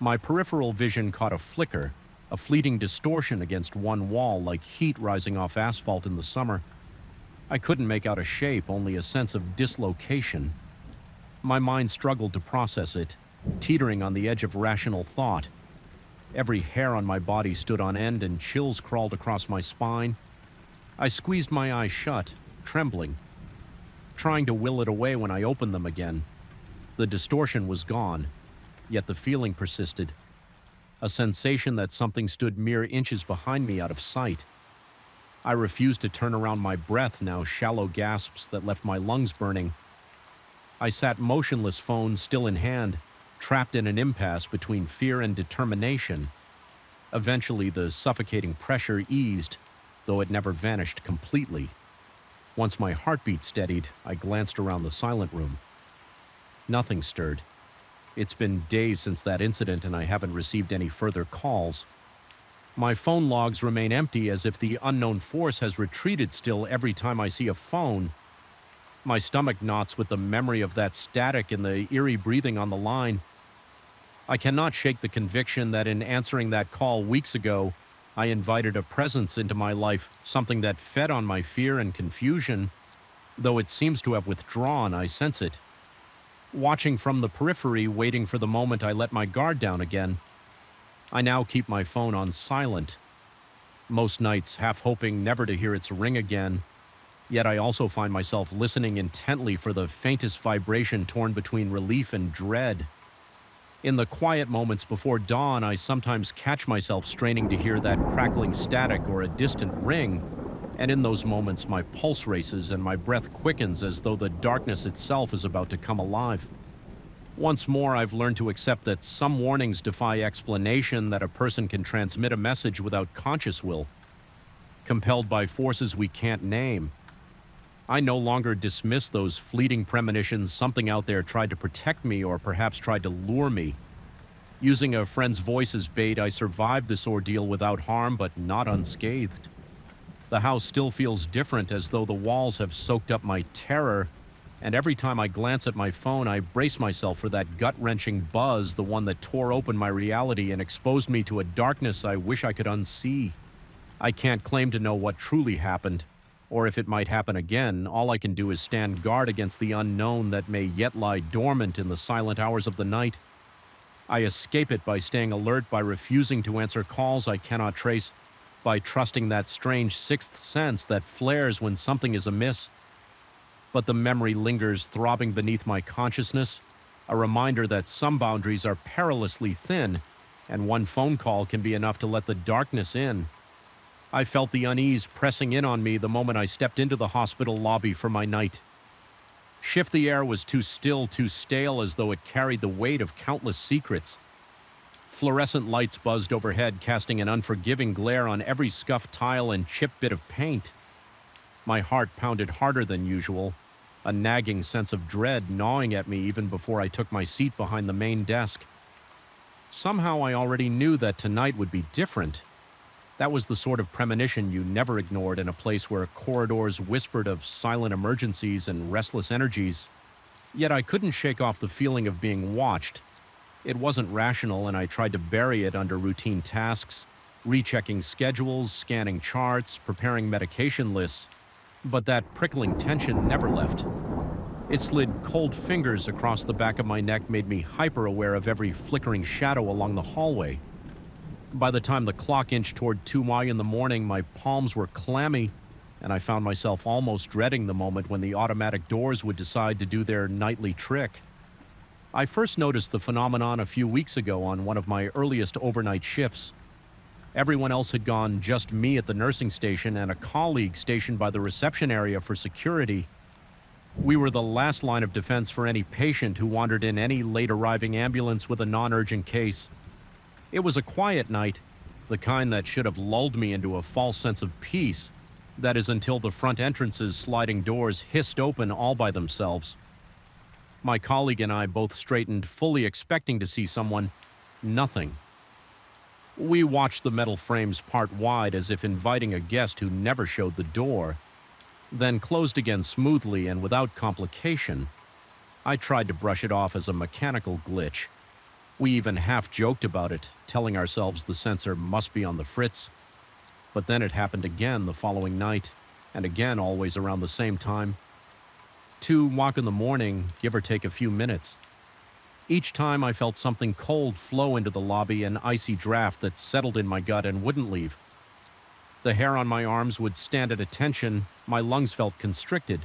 S1: My peripheral vision caught a flicker, a fleeting distortion against one wall, like heat rising off asphalt in the summer. I couldn't make out a shape, only a sense of dislocation. My mind struggled to process it, teetering on the edge of rational thought. Every hair on my body stood on end and chills crawled across my spine. I squeezed my eyes shut, trembling, trying to will it away when I opened them again. The distortion was gone, yet the feeling persisted. A sensation that something stood mere inches behind me, out of sight. I refused to turn around, my breath now shallow gasps that left my lungs burning. I sat motionless, phone still in hand, trapped in an impasse between fear and determination. Eventually, the suffocating pressure eased, though it never vanished completely. Once my heartbeat steadied, I glanced around the silent room. Nothing stirred. It's been days since that incident, and I haven't received any further calls. My phone logs remain empty, as if the unknown force has retreated still every time I see a phone. My stomach knots with the memory of that static and the eerie breathing on the line. I cannot shake the conviction that in answering that call weeks ago, I invited a presence into my life, something that fed on my fear and confusion. Though it seems to have withdrawn, I sense it. Watching from the periphery, waiting for the moment I let my guard down again. I now keep my phone on silent, most nights half hoping never to hear its ring again. Yet I also find myself listening intently for the faintest vibration, torn between relief and dread. In the quiet moments before dawn, I sometimes catch myself straining to hear that crackling static or a distant ring, and in those moments my pulse races and my breath quickens, as though the darkness itself is about to come alive. Once more, I've learned to accept that some warnings defy explanation, that a person can transmit a message without conscious will, compelled by forces we can't name. I no longer dismiss those fleeting premonitions. Something out there tried to protect me, or perhaps tried to lure me. Using a friend's voice as bait, I survived this ordeal without harm, but not unscathed. The house still feels different, as though the walls have soaked up my terror, and every time I glance at my phone, I brace myself for that gut-wrenching buzz, the one that tore open my reality and exposed me to a darkness I wish I could unsee. I can't claim to know what truly happened, or if it might happen again. All I can do is stand guard against the unknown that may yet lie dormant in the silent hours of the night. I escape it by staying alert, by refusing to answer calls I cannot trace, by trusting that strange sixth sense that flares when something is amiss. But the memory lingers, throbbing beneath my consciousness, a reminder that some boundaries are perilously thin, and one phone call can be enough to let the darkness in. I felt the unease pressing in on me the moment I stepped into the hospital lobby for my night. Shift the air was too still, too stale, as though it carried the weight of countless secrets. Fluorescent lights buzzed overhead, casting an unforgiving glare on every scuffed tile and chipped bit of paint. My heart pounded harder than usual, a nagging sense of dread gnawing at me even before I took my seat behind the main desk. Somehow I already knew that tonight would be different. That was the sort of premonition you never ignored in a place where corridors whispered of silent emergencies and restless energies. Yet I couldn't shake off the feeling of being watched. It wasn't rational, and I tried to bury it under routine tasks, rechecking schedules, scanning charts, preparing medication lists. But that prickling tension never left. It slid cold fingers across the back of my neck, made me hyper-aware of every flickering shadow along the hallway. By the time the clock inched toward 2 in the morning, my palms were clammy, and I found myself almost dreading the moment when the automatic doors would decide to do their nightly trick. I first noticed the phenomenon a few weeks ago on one of my earliest overnight shifts. Everyone else had gone, just me at the nursing station and a colleague stationed by the reception area for security. We were the last line of defense for any patient who wandered in any late-arriving ambulance with a non-urgent case. It was a quiet night, the kind that should have lulled me into a false sense of peace. That is, until the front entrance's sliding doors hissed open all by themselves. My colleague and I both straightened, fully expecting to see someone. Nothing. We watched the metal frames part wide as if inviting a guest who never showed the door, then closed again smoothly and without complication. I tried to brush it off as a mechanical glitch. We even half-joked about it, telling ourselves the sensor must be on the fritz. But then it happened again the following night, and again always around the same time. 2 in the morning, give or take a few minutes. Each time I felt something cold flow into the lobby, an icy draft that settled in my gut and wouldn't leave. The hair on my arms would stand at attention, my lungs felt constricted.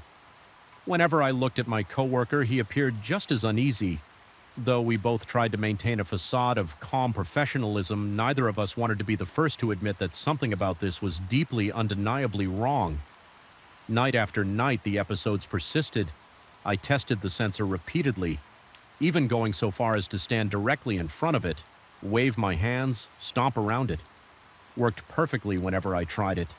S1: Whenever I looked at my coworker, he appeared just as uneasy. Though we both tried to maintain a facade of calm professionalism, neither of us wanted to be the first to admit that something about this was deeply, undeniably wrong. Night after night, the episodes persisted. I tested the sensor repeatedly, even going so far as to stand directly in front of it, wave my hands, stomp around it. Worked perfectly whenever I tried it.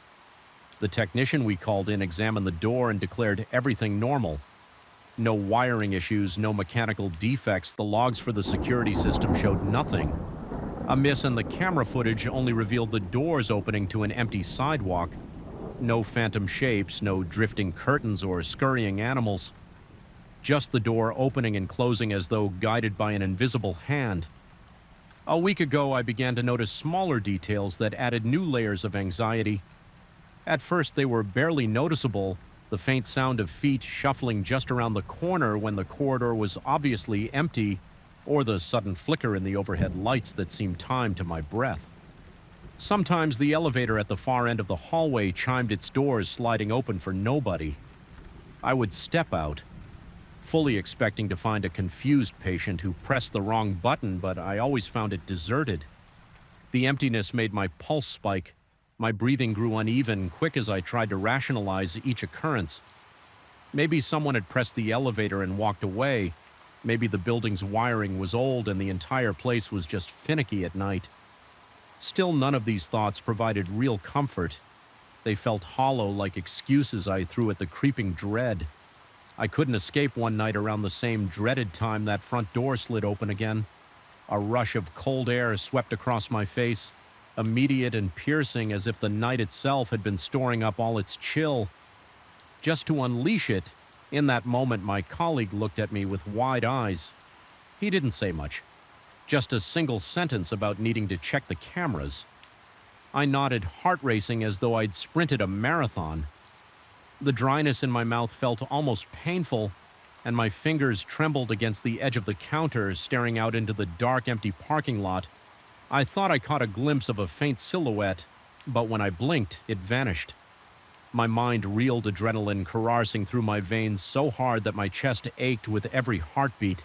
S1: The technician we called in examined the door and declared everything normal. No wiring issues, no mechanical defects. The logs for the security system showed nothing. A miss in the camera footage only revealed the doors opening to an empty sidewalk. No phantom shapes, no drifting curtains or scurrying animals. Just the door opening and closing as though guided by an invisible hand. A week ago, I began to notice smaller details that added new layers of anxiety. At first, they were barely noticeable, the faint sound of feet shuffling just around the corner when the corridor was obviously empty, or the sudden flicker in the overhead lights that seemed timed to my breath. Sometimes the elevator at the far end of the hallway chimed its doors, sliding open for nobody. I would step out, fully expecting to find a confused patient who pressed the wrong button, but I always found it deserted. The emptiness made my pulse spike. My breathing grew uneven, quick as I tried to rationalize each occurrence. Maybe someone had pressed the elevator and walked away. Maybe the building's wiring was old and the entire place was just finicky at night. Still, none of these thoughts provided real comfort. They felt hollow, like excuses I threw at the creeping dread. I couldn't escape one night around the same dreaded time that front door slid open again. A rush of cold air swept across my face, immediate and piercing, as if the night itself had been storing up all its chill. Just to unleash it, in that moment my colleague looked at me with wide eyes. He didn't say much, just a single sentence about needing to check the cameras. I nodded, heart racing as though I'd sprinted a marathon. The dryness in my mouth felt almost painful, and my fingers trembled against the edge of the counter, staring out into the dark, empty parking lot. I thought I caught a glimpse of a faint silhouette, but when I blinked, it vanished. My mind reeled, adrenaline coursing through my veins so hard that my chest ached with every heartbeat.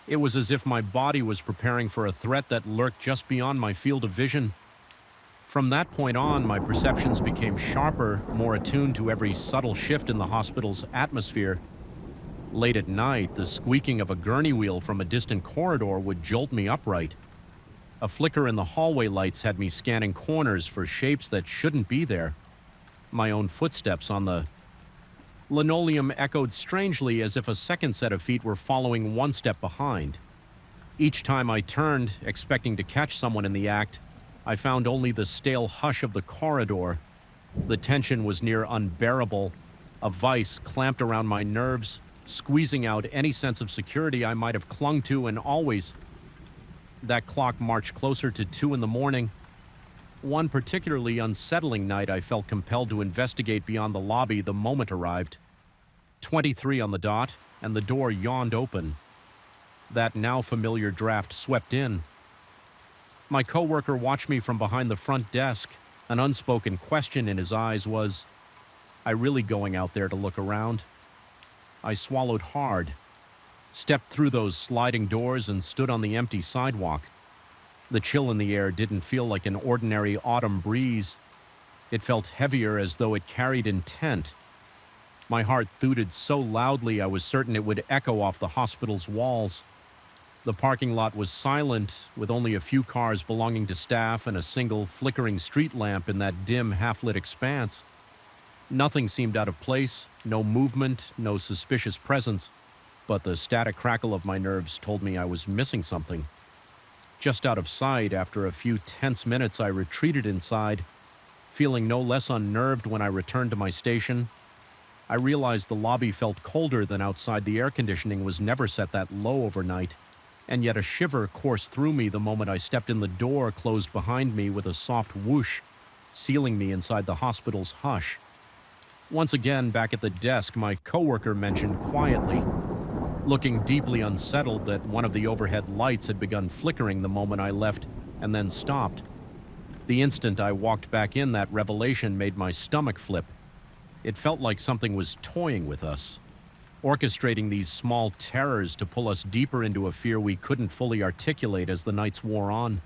S1: It was as if my body was preparing for a threat that lurked just beyond my field of vision. From that point on, my perceptions became sharper, more attuned to every subtle shift in the hospital's atmosphere. Late at night, the squeaking of a gurney wheel from a distant corridor would jolt me upright. A flicker in the hallway lights had me scanning corners for shapes that shouldn't be there. My own footsteps on the Linoleum echoed strangely as if a second set of feet were following one step behind. Each time I turned, expecting to catch someone in the act, I found only the stale hush of the corridor. The tension was near unbearable, a vice clamped around my nerves, squeezing out any sense of security I might have clung to, and always. That clock marched closer to 2 in the morning. One particularly unsettling night, I felt compelled to investigate beyond the lobby the moment arrived. 23 on the dot, and the door yawned open. That now familiar draft swept in. My coworker watched me from behind the front desk. An unspoken question in his eyes was, "I really going out there to look around?" I swallowed hard, stepped through those sliding doors, and stood on the empty sidewalk. The chill in the air didn't feel like an ordinary autumn breeze. It felt heavier, as though it carried intent. My heart thudded so loudly I was certain it would echo off the hospital's walls. The parking lot was silent, with only a few cars belonging to staff and a single flickering street lamp in that dim, half-lit expanse. Nothing seemed out of place, no movement, no suspicious presence, but the static crackle of my nerves told me I was missing something. Just out of sight, after a few tense minutes, I retreated inside, feeling no less unnerved when I returned to my station. I realized the lobby felt colder than outside. The air conditioning was never set that low overnight, and yet a shiver coursed through me the moment I stepped in. The door closed behind me with a soft whoosh, sealing me inside the hospital's hush. Once again, back at the desk, my coworker mentioned quietly, looking deeply unsettled, that one of the overhead lights had begun flickering the moment I left and then stopped. The instant I walked back in, that revelation made my stomach flip. It felt like something was toying with us, orchestrating these small terrors to pull us deeper into a fear we couldn't fully articulate as the nights wore on.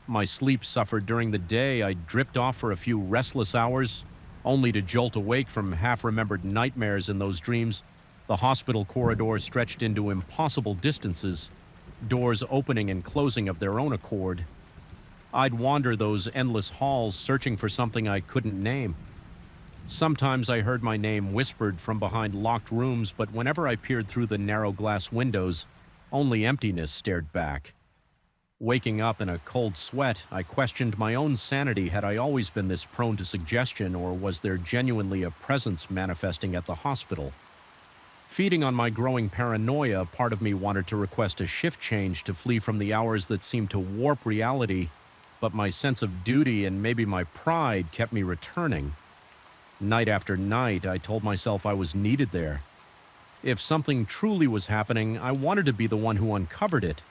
S1: My sleep suffered during the day. I dripped off for a few restless hours, only to jolt awake from half-remembered nightmares. In those dreams, the hospital corridor stretched into impossible distances, doors opening and closing of their own accord. I'd wander those endless halls searching for something I couldn't name. Sometimes I heard my name whispered from behind locked rooms, but whenever I peered through the narrow glass windows, only emptiness stared back. Waking up in a cold sweat, I questioned my own sanity. Had I always been this prone to suggestion, or was there genuinely a presence manifesting at the hospital? Feeding on my growing paranoia, part of me wanted to request a shift change to flee from the hours that seemed to warp reality, but my sense of duty and maybe my pride kept me returning. Night after night, I told myself I was needed there. If something truly was happening, I wanted to be the one who uncovered it.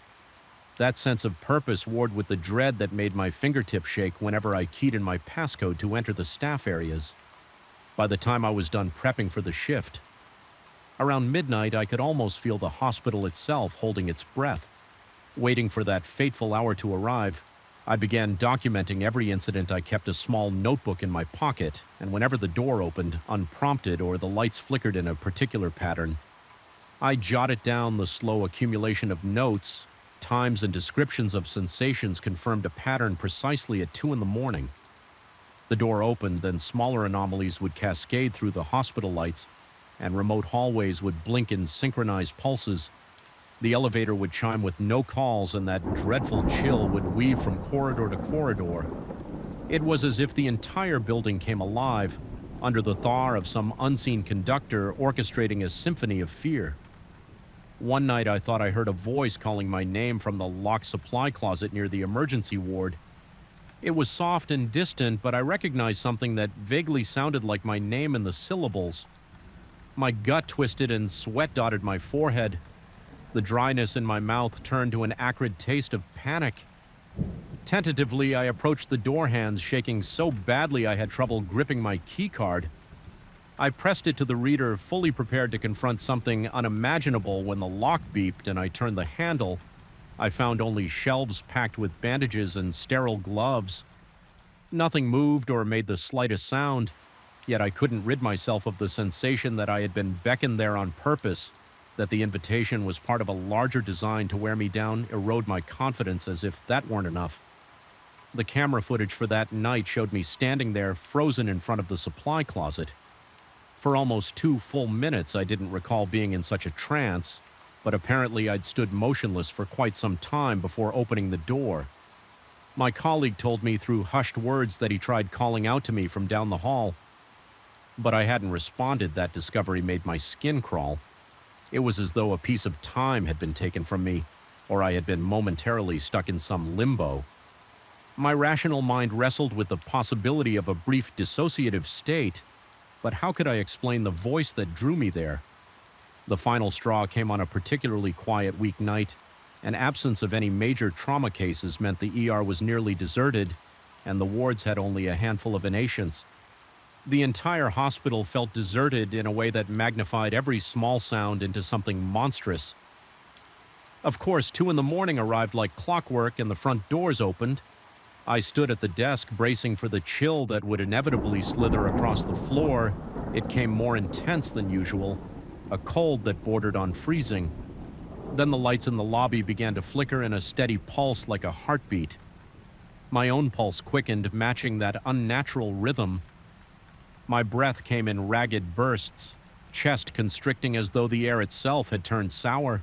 S1: That sense of purpose warred with the dread that made my fingertips shake whenever I keyed in my passcode to enter the staff areas. By the time I was done prepping for the shift, around midnight, I could almost feel the hospital itself holding its breath. Waiting for that fateful hour to arrive, I began documenting every incident. I kept a small notebook in my pocket, and whenever the door opened, unprompted, or the lights flickered in a particular pattern, I jotted down. The slow accumulation of notes, times, and descriptions of sensations confirmed a pattern precisely at 2 in the morning. The door opened, then smaller anomalies would cascade through the hospital lights, and remote hallways would blink in synchronized pulses. The elevator would chime with no calls, and that dreadful chill would weave from corridor to corridor. It was as if the entire building came alive, under the thaw of some unseen conductor orchestrating a symphony of fear. One night I thought I heard a voice calling my name from the locked supply closet near the emergency ward. It was soft and distant, but I recognized something that vaguely sounded like my name in the syllables. My gut twisted and sweat dotted my forehead. The dryness in my mouth turned to an acrid taste of panic. Tentatively, I approached the door hands, shaking so badly I had trouble gripping my keycard. I pressed it to the reader, fully prepared to confront something unimaginable. When the lock beeped and I turned the handle, I found only shelves packed with bandages and sterile gloves. Nothing moved or made the slightest sound, yet I couldn't rid myself of the sensation that I had been beckoned there on purpose, that the invitation was part of a larger design to wear me down, erode my confidence, as if that weren't enough. The camera footage for that night showed me standing there, frozen in front of the supply closet. For almost 2 full minutes, I didn't recall being in such a trance, but apparently I'd stood motionless for quite some time before opening the door. My colleague told me through hushed words that he tried calling out to me from down the hall, but I hadn't responded. That discovery made my skin crawl. It was as though a piece of time had been taken from me, or I had been momentarily stuck in some limbo. My rational mind wrestled with the possibility of a brief dissociative state, but how could I explain the voice that drew me there? The final straw came on a particularly quiet weeknight. An absence of any major trauma cases meant the ER was nearly deserted, and the wards had only a handful of inpatients. The entire hospital felt deserted in a way that magnified every small sound into something monstrous. Of course, 2 in the morning arrived like clockwork and the front doors opened. I stood at the desk bracing for the chill that would inevitably slither across the floor. It came more intense than usual, a cold that bordered on freezing. Then the lights in the lobby began to flicker in a steady pulse like a heartbeat. My own pulse quickened, matching that unnatural rhythm. My breath came in ragged bursts, chest constricting as though the air itself had turned sour.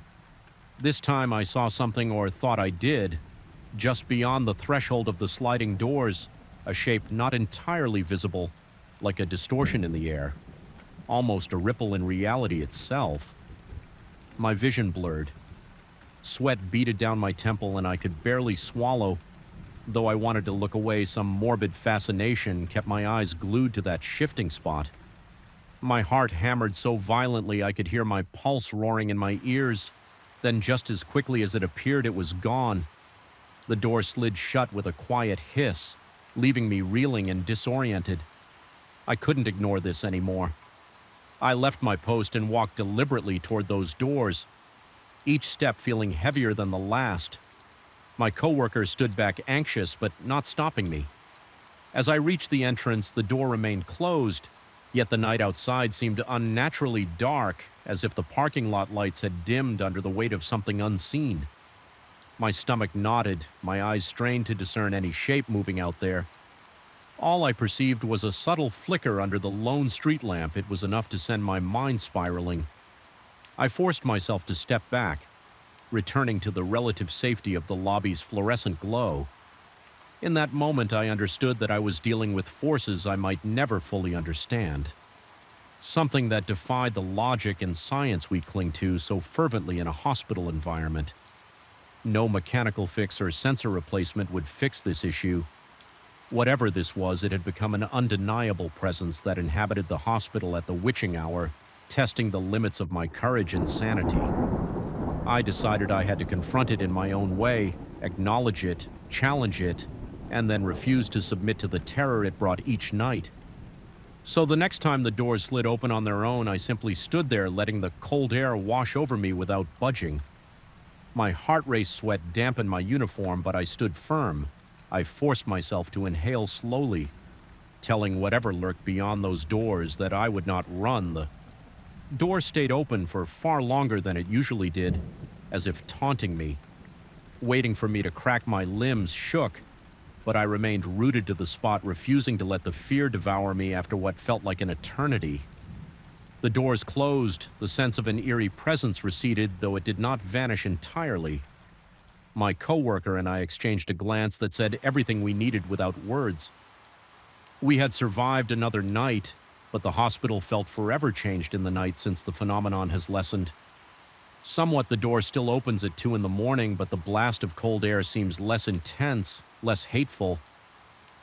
S1: This time I saw something, or thought I did. Just beyond the threshold of the sliding doors, a shape not entirely visible, like a distortion in the air, almost a ripple in reality itself. My vision blurred. Sweat beaded down my temple and I could barely swallow. Though I wanted to look away, some morbid fascination kept my eyes glued to that shifting spot. My heart hammered so violently I could hear my pulse roaring in my ears. Then just as quickly as it appeared, it was gone. The door slid shut with a quiet hiss, leaving me reeling and disoriented. I couldn't ignore this anymore. I left my post and walked deliberately toward those doors, each step feeling heavier than the last. My coworker stood back anxious, but not stopping me. As I reached the entrance, the door remained closed, yet the night outside seemed unnaturally dark, as if the parking lot lights had dimmed under the weight of something unseen. My stomach knotted, my eyes strained to discern any shape moving out there. All I perceived was a subtle flicker under the lone street lamp. It was enough to send my mind spiraling. I forced myself to step back, returning to the relative safety of the lobby's fluorescent glow. In that moment, I understood that I was dealing with forces I might never fully understand. Something that defied the logic and science we cling to so fervently in a hospital environment. No mechanical fix or sensor replacement would fix this issue. Whatever this was, it had become an undeniable presence that inhabited the hospital at the witching hour, testing the limits of my courage and sanity. I decided I had to confront it in my own way, acknowledge it, challenge it, and then refuse to submit to the terror it brought each night. So the next time the doors slid open on their own, I simply stood there letting the cold air wash over me without budging. My heart race sweat dampened my uniform, but I stood firm. I forced myself to inhale slowly, telling whatever lurked beyond those doors that I would not run. The door stayed open for far longer than it usually did, as if taunting me. Waiting for me to crack, my limbs shook, but I remained rooted to the spot, refusing to let the fear devour me after what felt like an eternity. The doors closed, the sense of an eerie presence receded, though it did not vanish entirely. My coworker and I exchanged a glance that said everything we needed without words. We had survived another night, but the hospital felt forever changed in the night since the phenomenon has lessened. Somewhat, the door still opens at 2 in the morning, but the blast of cold air seems less intense, less hateful.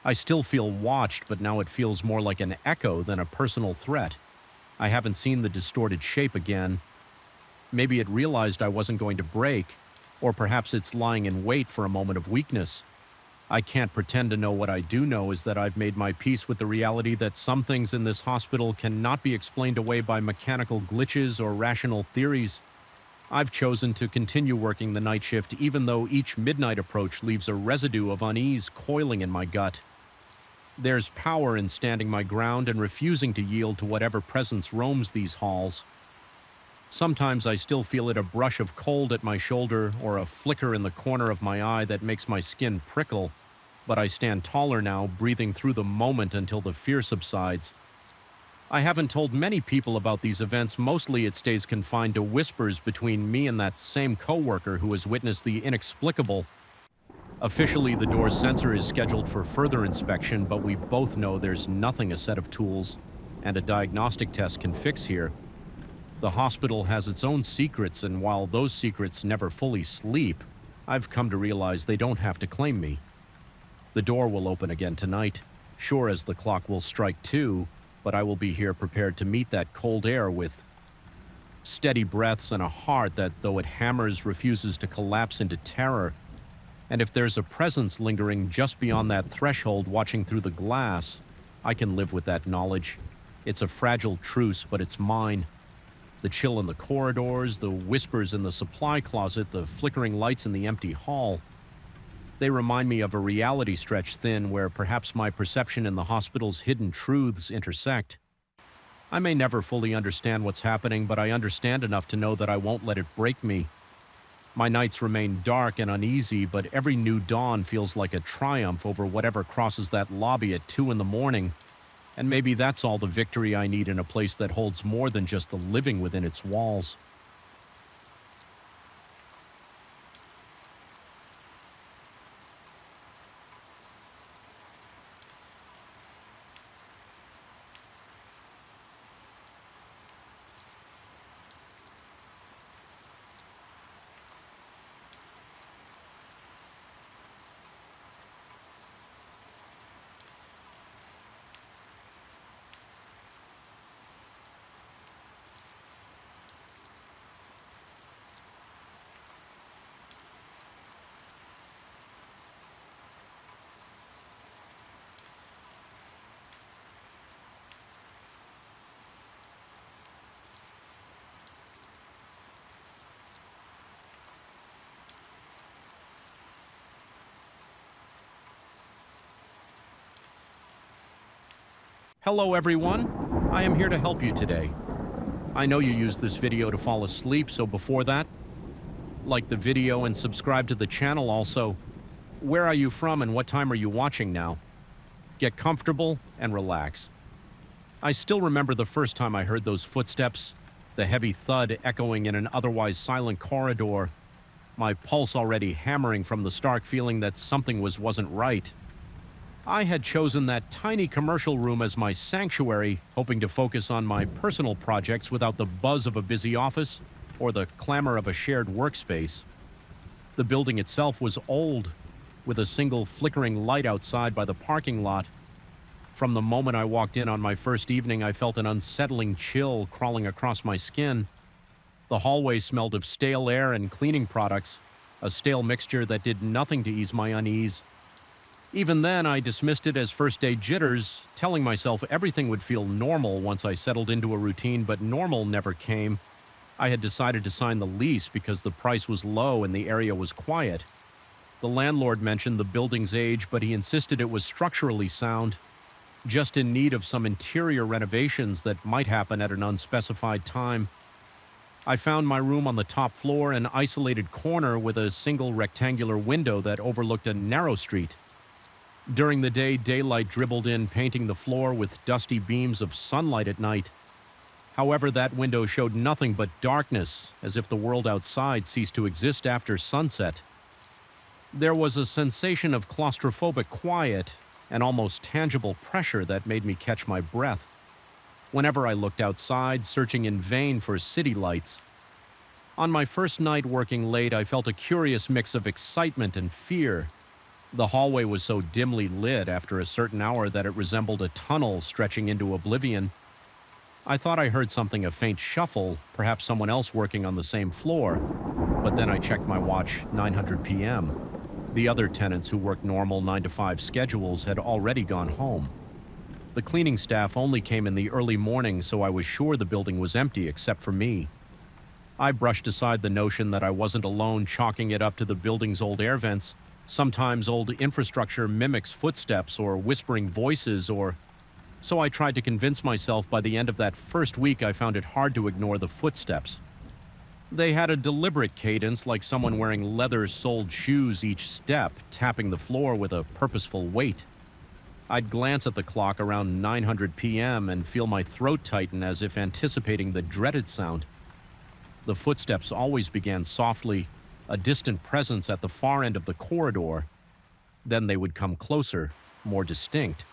S1: I still feel watched, but now it feels more like an echo than a personal threat. I haven't seen the distorted shape again. Maybe it realized I wasn't going to break, or perhaps it's lying in wait for a moment of weakness. I can't pretend to know. What I do know is that I've made my peace with the reality that some things in this hospital cannot be explained away by mechanical glitches or rational theories. I've chosen to continue working the night shift, even though each midnight approach leaves a residue of unease coiling in my gut. There's power in standing my ground and refusing to yield to whatever presence roams these halls. Sometimes I still feel it, a brush of cold at my shoulder or a flicker in the corner of my eye that makes my skin prickle, but I stand taller now, breathing through the moment until the fear subsides. I haven't told many people about these events. Mostly it stays confined to whispers between me and that same coworker who has witnessed the inexplicable. Officially, the door's sensor is scheduled for further inspection, but we both know there's nothing a set of tools and a diagnostic test can fix here. The hospital has its own secrets, and while those secrets never fully sleep, I've come to realize they don't have to claim me. The door will open again tonight, sure as the clock will strike 2, but I will be here prepared to meet that cold air with steady breaths and a heart that, though it hammers, refuses to collapse into terror. And if there's a presence lingering just beyond that threshold watching through the glass, I can live with that knowledge. It's a fragile truce, but it's mine. The chill in the corridors, the whispers in the supply closet, the flickering lights in the empty hall. They remind me of a reality stretched thin where perhaps my perception and the hospital's hidden truths intersect. I may never fully understand what's happening, but I understand enough to know that I won't let it break me. My nights remain dark and uneasy, but every new dawn feels like a triumph over whatever crosses that lobby at 2 in the morning. And maybe that's all the victory I need in a place that holds more than just the living within its walls. Hello everyone, I am here to help you today. I know you used this video to fall asleep, so before that, like the video and subscribe to the channel also. Where are you from and what time are you watching now? Get comfortable and relax. I still remember the first time I heard those footsteps, the heavy thud echoing in an otherwise silent corridor, my pulse already hammering from the stark feeling that something wasn't right. I had chosen that tiny commercial room as my sanctuary, hoping to focus on my personal projects without the buzz of a busy office or the clamor of a shared workspace. The building itself was old, with a single flickering light outside by the parking lot. From the moment I walked in on my first evening, I felt an unsettling chill crawling across my skin. The hallway smelled of stale air and cleaning products, a stale mixture that did nothing to ease my unease. Even then, I dismissed it as first-day jitters, telling myself everything would feel normal once I settled into a routine, but normal never came. I had decided to sign the lease because the price was low and the area was quiet. The landlord mentioned the building's age, but he insisted it was structurally sound, just in need of some interior renovations that might happen at an unspecified time. I found my room on the top floor, an isolated corner with a single rectangular window that overlooked a narrow street. During the day, daylight dribbled in, painting the floor with dusty beams of sunlight at night. However, that window showed nothing but darkness, as if the world outside ceased to exist after sunset. There was a sensation of claustrophobic quiet and almost tangible pressure that made me catch my breath whenever I looked outside, searching in vain for city lights. On my first night working late, I felt a curious mix of excitement and fear. The hallway was so dimly lit after a certain hour that it resembled a tunnel stretching into oblivion. I thought I heard a faint shuffle, perhaps someone else working on the same floor. But then I checked my watch, 9:00 p.m. The other tenants who worked normal 9-to-5 schedules had already gone home. The cleaning staff only came in the early morning, so I was sure the building was empty except for me. I brushed aside the notion that I wasn't alone, chalking it up to the building's old air vents. Sometimes old infrastructure mimics footsteps or whispering voices, so I tried to convince myself. By the end of that first week, I found it hard to ignore the footsteps. They had a deliberate cadence, like someone wearing leather-soled shoes each step, tapping the floor with a purposeful weight. I'd glance at the clock around 900 p.m. and feel my throat tighten as if anticipating the dreaded sound. The footsteps always began softly, a distant presence at the far end of the corridor. Then they would come closer, more distinct.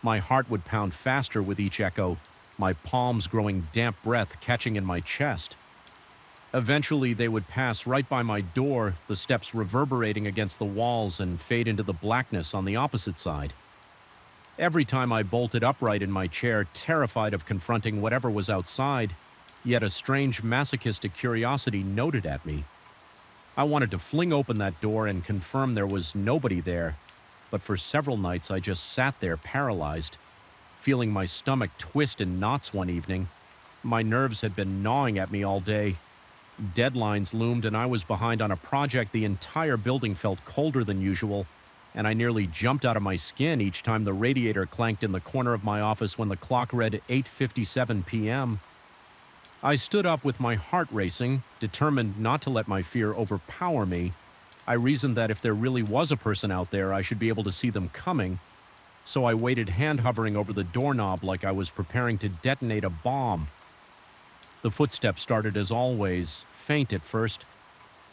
S1: My heart would pound faster with each echo, my palms growing damp breath catching in my chest. Eventually, they would pass right by my door, the steps reverberating against the walls and fade into the blackness on the opposite side. Every time I bolted upright in my chair, terrified of confronting whatever was outside, yet a strange masochistic curiosity noted at me. I wanted to fling open that door and confirm there was nobody there, but for several nights I just sat there paralyzed, feeling my stomach twist in knots one evening. My nerves had been gnawing at me all day. Deadlines loomed and I was behind on a project. The entire building felt colder than usual, and I nearly jumped out of my skin each time the radiator clanked in the corner of my office when the clock read 8:57 p.m. I stood up with my heart racing, determined not to let my fear overpower me. I reasoned that if there really was a person out there, I should be able to see them coming, so I waited hand-hovering over the doorknob like I was preparing to detonate a bomb. The footsteps started as always, faint at first,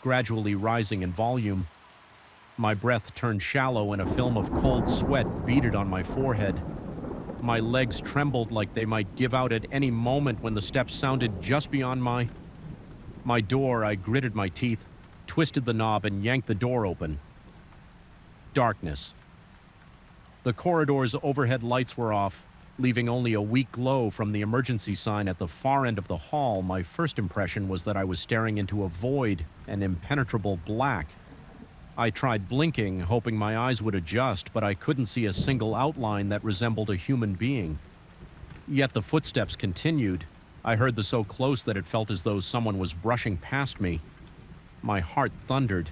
S1: gradually rising in volume. My breath turned shallow and a film of cold sweat beaded on my forehead. My legs trembled like they might give out at any moment when the steps sounded just beyond my door. I gritted my teeth, twisted the knob, and yanked the door open. Darkness. The corridor's overhead lights were off, leaving only a weak glow from the emergency sign at the far end of the hall. My first impression was that I was staring into a void, an impenetrable black. I tried blinking, hoping my eyes would adjust, but I couldn't see a single outline that resembled a human being. Yet the footsteps continued. I heard them so close that it felt as though someone was brushing past me. My heart thundered.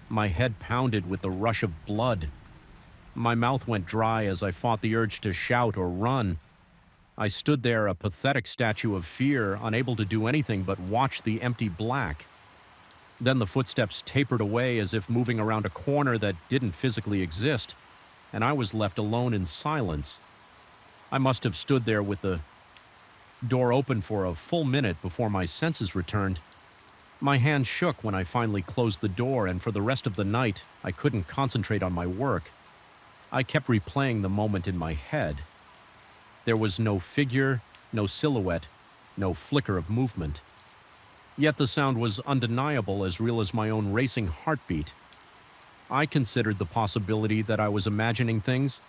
S1: My head pounded with the rush of blood. My mouth went dry as I fought the urge to shout or run. I stood there, a pathetic statue of fear, unable to do anything but watch the empty black. Then the footsteps tapered away as if moving around a corner that didn't physically exist, and I was left alone in silence. I must have stood there with the door open for a full minute before my senses returned. My hand shook when I finally closed the door, and for the rest of the night, I couldn't concentrate on my work. I kept replaying the moment in my head. There was no figure, no silhouette, no flicker of movement. Yet the sound was undeniable, as real as my own racing heartbeat. I considered the possibility that I was imagining things.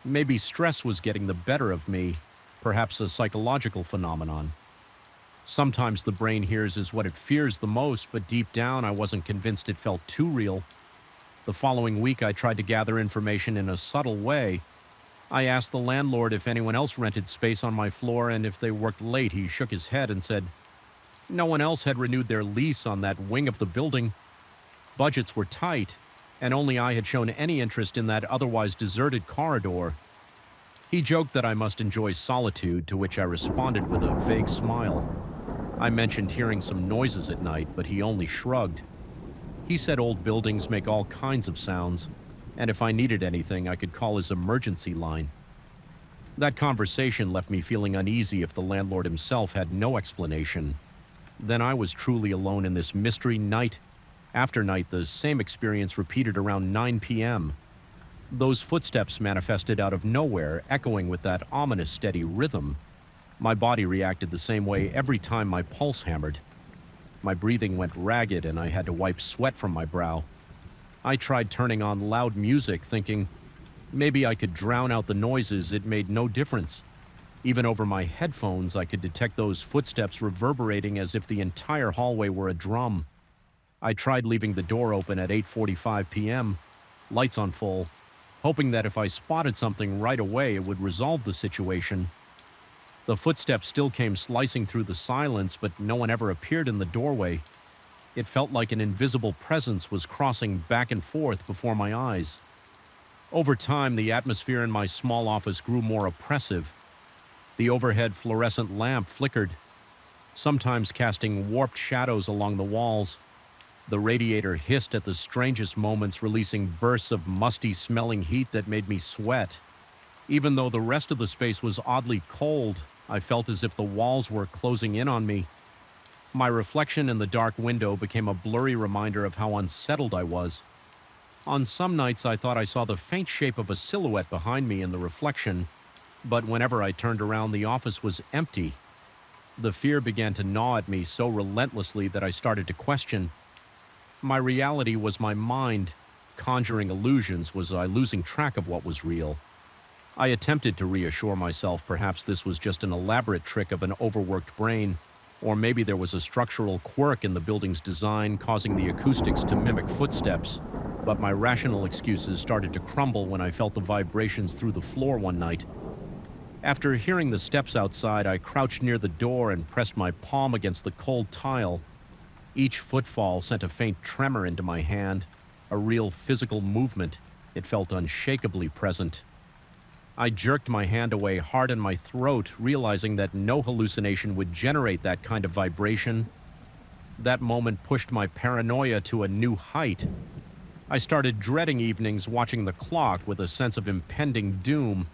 S1: Maybe stress was getting the better of me, perhaps a psychological phenomenon. Sometimes the brain hears what it fears the most, but deep down I wasn't convinced it felt too real. The following week I tried to gather information in a subtle way. I asked the landlord if anyone else rented space on my floor, and if they worked late. He shook his head and said no one else had renewed their lease on that wing of the building. Budgets were tight, and only I had shown any interest in that otherwise deserted corridor. He joked that I must enjoy solitude, to which I responded with a vague smile. I mentioned hearing some noises at night, but he only shrugged. He said old buildings make all kinds of sounds, and if I needed anything, I could call his emergency line. That conversation left me feeling uneasy if the landlord himself had no explanation. Then I was truly alone in this mystery. Night after night, the same experience repeated around 9 p.m. Those footsteps manifested out of nowhere, echoing with that ominous steady rhythm. My body reacted the same way every time my pulse hammered. My breathing went ragged and I had to wipe sweat from my brow. I tried turning on loud music, thinking maybe I could drown out the noises. It made no difference. Even over my headphones, I could detect those footsteps reverberating as if the entire hallway were a drum. I tried leaving the door open at 8:45 p.m., lights on full, hoping that if I spotted something right away, it would resolve the situation. The footsteps still came slicing through the silence, but no one ever appeared in the doorway. It felt like an invisible presence was crossing back and forth before my eyes. Over time, the atmosphere in my small office grew more oppressive. The overhead fluorescent lamp flickered, sometimes casting warped shadows along the walls. The radiator hissed at the strangest moments, releasing bursts of musty-smelling heat that made me sweat. Even though the rest of the space was oddly cold, I felt as if the walls were closing in on me. My reflection in the dark window became a blurry reminder of how unsettled I was. On some nights, I thought I saw the faint shape of a silhouette behind me in the reflection, but whenever I turned around, the office was empty. The fear began to gnaw at me so relentlessly that I started to question. My reality was my mind conjuring illusions. Was I losing track of what was real? I attempted to reassure myself perhaps this was just an elaborate trick of an overworked brain, or maybe there was a structural quirk in the building's design causing the acoustics to mimic footsteps. But my rational excuses started to crumble when I felt the vibrations through the floor one night. After hearing the steps outside, I crouched near the door and pressed my palm against the cold tile. Each footfall sent a faint tremor into my hand, a real physical movement. It felt unshakably present. I jerked my hand away hard in my throat, realizing that no hallucination would generate that kind of vibration. That moment pushed my paranoia to a new height. I started dreading evenings watching the clock with a sense of impending doom.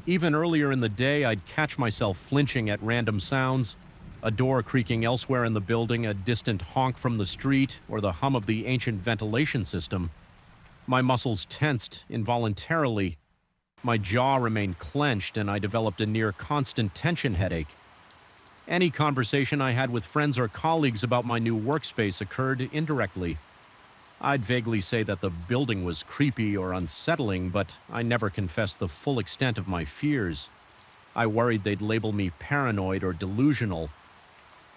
S1: Even earlier in the day, I'd catch myself flinching at random sounds, a door creaking elsewhere in the building, a distant honk from the street, or the hum of the ancient ventilation system. My muscles tensed involuntarily. My jaw remained clenched, and I developed a near-constant tension headache. Any conversation I had with friends or colleagues about my new workspace occurred indirectly. I'd vaguely say that the building was creepy or unsettling, but I never confessed the full extent of my fears. I worried they'd label me paranoid or delusional.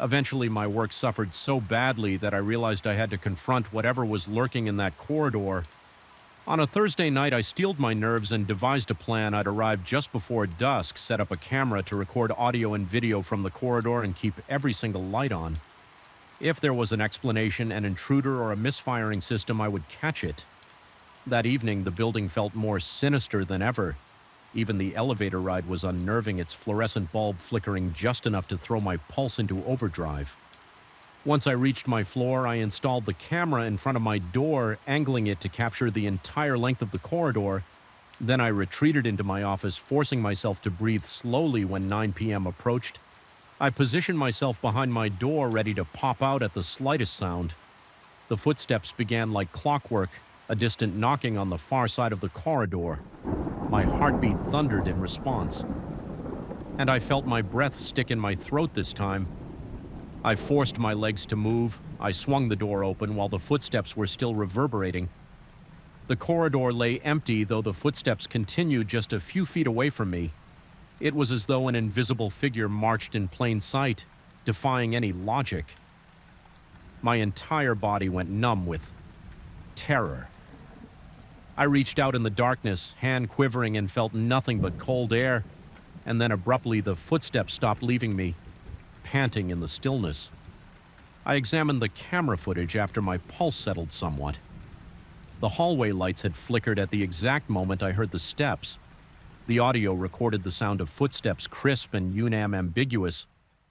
S1: Eventually, my work suffered so badly that I realized I had to confront whatever was lurking in that corridor. On a Thursday night, I steeled my nerves and devised a plan. I'd arrive just before dusk, set up a camera to record audio and video from the corridor, and keep every single light on. If there was an explanation, an intruder, or a misfiring system, I would catch it. That evening, the building felt more sinister than ever. Even the elevator ride was unnerving, its fluorescent bulb flickering just enough to throw my pulse into overdrive. Once I reached my floor, I installed the camera in front of my door, angling it to capture the entire length of the corridor. Then I retreated into my office, forcing myself to breathe slowly when 9 p.m. approached. I positioned myself behind my door, ready to pop out at the slightest sound. The footsteps began like clockwork, a distant knocking on the far side of the corridor. My heartbeat thundered in response. And I felt my breath stick in my throat this time. I forced my legs to move. I swung the door open while the footsteps were still reverberating. The corridor lay empty, though the footsteps continued just a few feet away from me. It was as though an invisible figure marched in plain sight, defying any logic. My entire body went numb with terror. I reached out in the darkness, hand quivering, and felt nothing but cold air. And then abruptly the footsteps stopped leaving me, panting in the stillness. I examined the camera footage after my pulse settled somewhat. The hallway lights had flickered at the exact moment I heard the steps. The audio recorded the sound of footsteps crisp and ambiguous,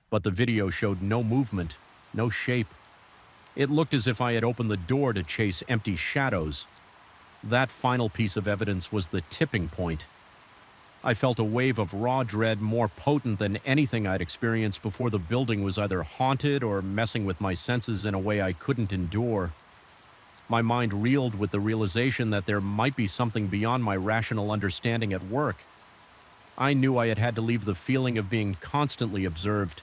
S1: but the video showed no movement, no shape. It looked as if I had opened the door to chase empty shadows. That final piece of evidence was the tipping point. I felt a wave of raw dread more potent than anything I'd experienced before. The building was either haunted or messing with my senses in a way I couldn't endure. My mind reeled with the realization that there might be something beyond my rational understanding at work. I knew I had had to leave the feeling of being constantly observed.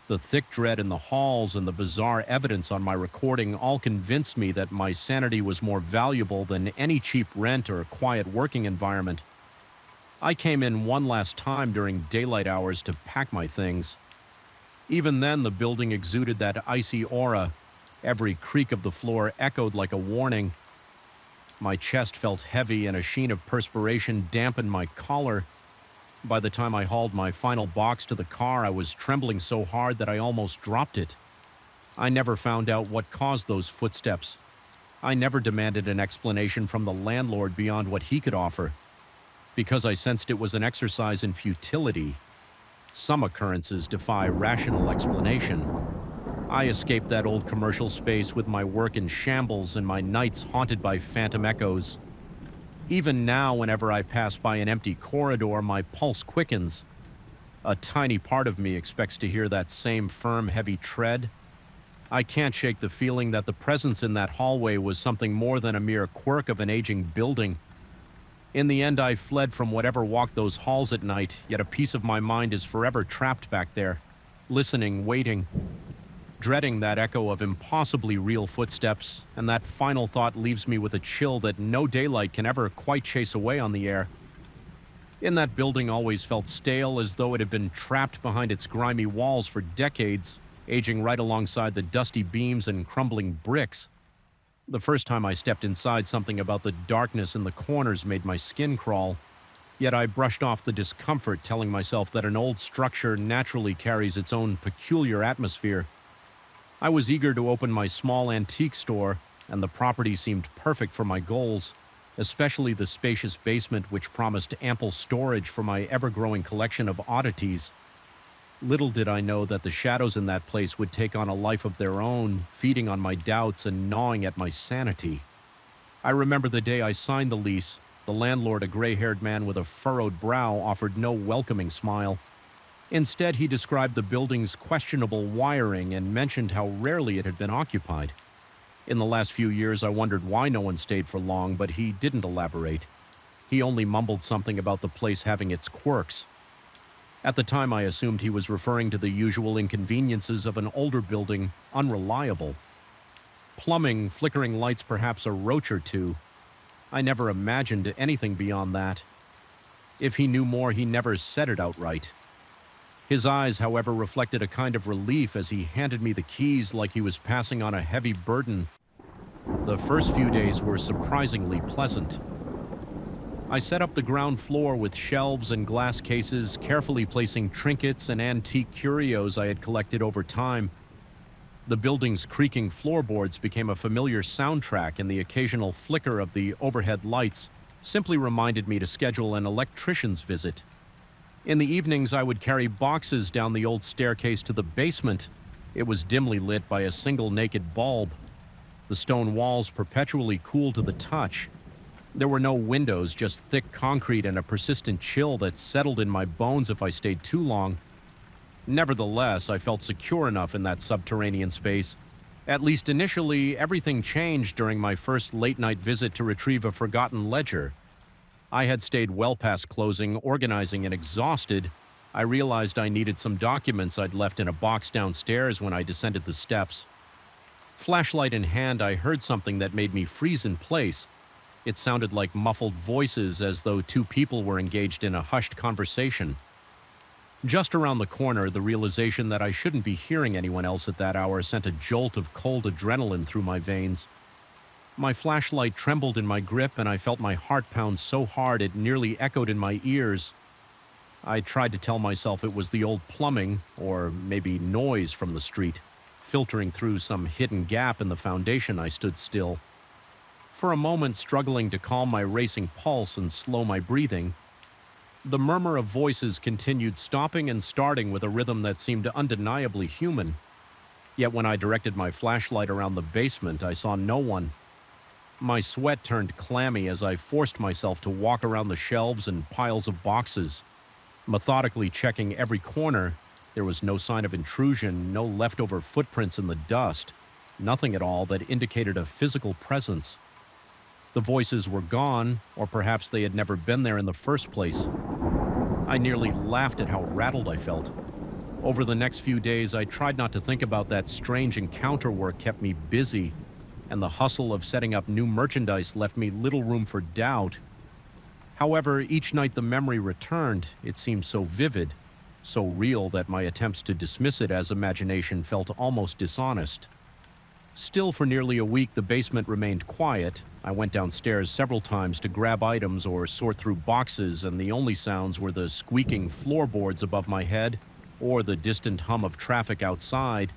S1: The thick dread in the halls and the bizarre evidence on my recording all convinced me that my sanity was more valuable than any cheap rent or quiet working environment. I came in one last time during daylight hours to pack my things. Even then, the building exuded that icy aura. Every creak of the floor echoed like a warning. My chest felt heavy and a sheen of perspiration dampened my collar. By the time I hauled my final box to the car, I was trembling so hard that I almost dropped it. I never found out what caused those footsteps. I never demanded an explanation from the landlord beyond what he could offer, because I sensed it was an exercise in futility. Some occurrences defy rational explanation. I escaped that old commercial space with my work in shambles and my nights haunted by phantom echoes. Even now, whenever I pass by an empty corridor, my pulse quickens. A tiny part of me expects to hear that same firm, heavy tread. I can't shake the feeling that the presence in that hallway was something more than a mere quirk of an aging building. In the end, I fled from whatever walked those halls at night, yet a piece of my mind is forever trapped back there, listening, waiting, dreading that echo of impossibly real footsteps, and that final thought leaves me with a chill that no daylight can ever quite chase away on the air. In that building always felt stale, as though it had been trapped behind its grimy walls for decades, aging right alongside the dusty beams and crumbling bricks. The first time I stepped inside, something about the darkness in the corners made my skin crawl. Yet I brushed off the discomfort, telling myself that an old structure naturally carries its own peculiar atmosphere. I was eager to open my small antique store, and the property seemed perfect for my goals, especially the spacious basement which promised ample storage for my ever-growing collection of oddities. Little did I know that the shadows in that place would take on a life of their own, feeding on my doubts and gnawing at my sanity. I remember the day I signed the lease. The landlord, a gray-haired man with a furrowed brow, offered no welcoming smile. Instead, he described the building's questionable wiring and mentioned how rarely it had been occupied. In the last few years, I wondered why no one stayed for long, but he didn't elaborate. He only mumbled something about the place having its quirks. At the time, I assumed he was referring to the usual inconveniences of an older building, unreliable. Plumbing, flickering lights, perhaps a roach or two. I never imagined anything beyond that. If he knew more, he never said it outright. His eyes, however, reflected a kind of relief as he handed me the keys like he was passing on a heavy burden. The first few days were surprisingly pleasant. I set up the ground floor with shelves and glass cases, carefully placing trinkets and antique curios I had collected over time. The building's creaking floorboards became a familiar soundtrack, and the occasional flicker of the overhead lights simply reminded me to schedule an electrician's visit. In the evenings, I would carry boxes down the old staircase to the basement. It was dimly lit by a single naked bulb. The stone walls perpetually cool to the touch. There were no windows, just thick concrete and a persistent chill that settled in my bones if I stayed too long. Nevertheless, I felt secure enough in that subterranean space. At least initially, everything changed during my first late-night visit to retrieve a forgotten ledger. I had stayed well past closing, organizing, and exhausted. I realized I needed some documents I'd left in a box downstairs when I descended the steps. Flashlight in hand, I heard something that made me freeze in place. It sounded like muffled voices, as though two people were engaged in a hushed conversation. Just around the corner, the realization that I shouldn't be hearing anyone else at that hour sent a jolt of cold adrenaline through my veins. My flashlight trembled in my grip, and I felt my heart pound so hard it nearly echoed in my ears. I tried to tell myself it was the old plumbing, or maybe noise from the street, filtering through some hidden gap in the foundation. I stood still. For a moment, struggling to calm my racing pulse and slow my breathing. The murmur of voices continued, stopping and starting with a rhythm that seemed undeniably human. Yet when I directed my flashlight around the basement, I saw no one. My sweat turned clammy as I forced myself to walk around the shelves and piles of boxes. Methodically checking every corner, there was no sign of intrusion, no leftover footprints in the dust, nothing at all that indicated a physical presence. The voices were gone, or perhaps they had never been there in the first place. I nearly laughed at how rattled I felt. Over the next few days, I tried not to think about that strange encounter. Work kept me busy, and the hustle of setting up new merchandise left me little room for doubt. However, each night the memory returned. It seemed so vivid, so real that my attempts to dismiss it as imagination felt almost dishonest. Still, for nearly a week, the basement remained quiet. I went downstairs several times to grab items or sort through boxes, and the only sounds were the squeaking floorboards above my head or the distant hum of traffic outside.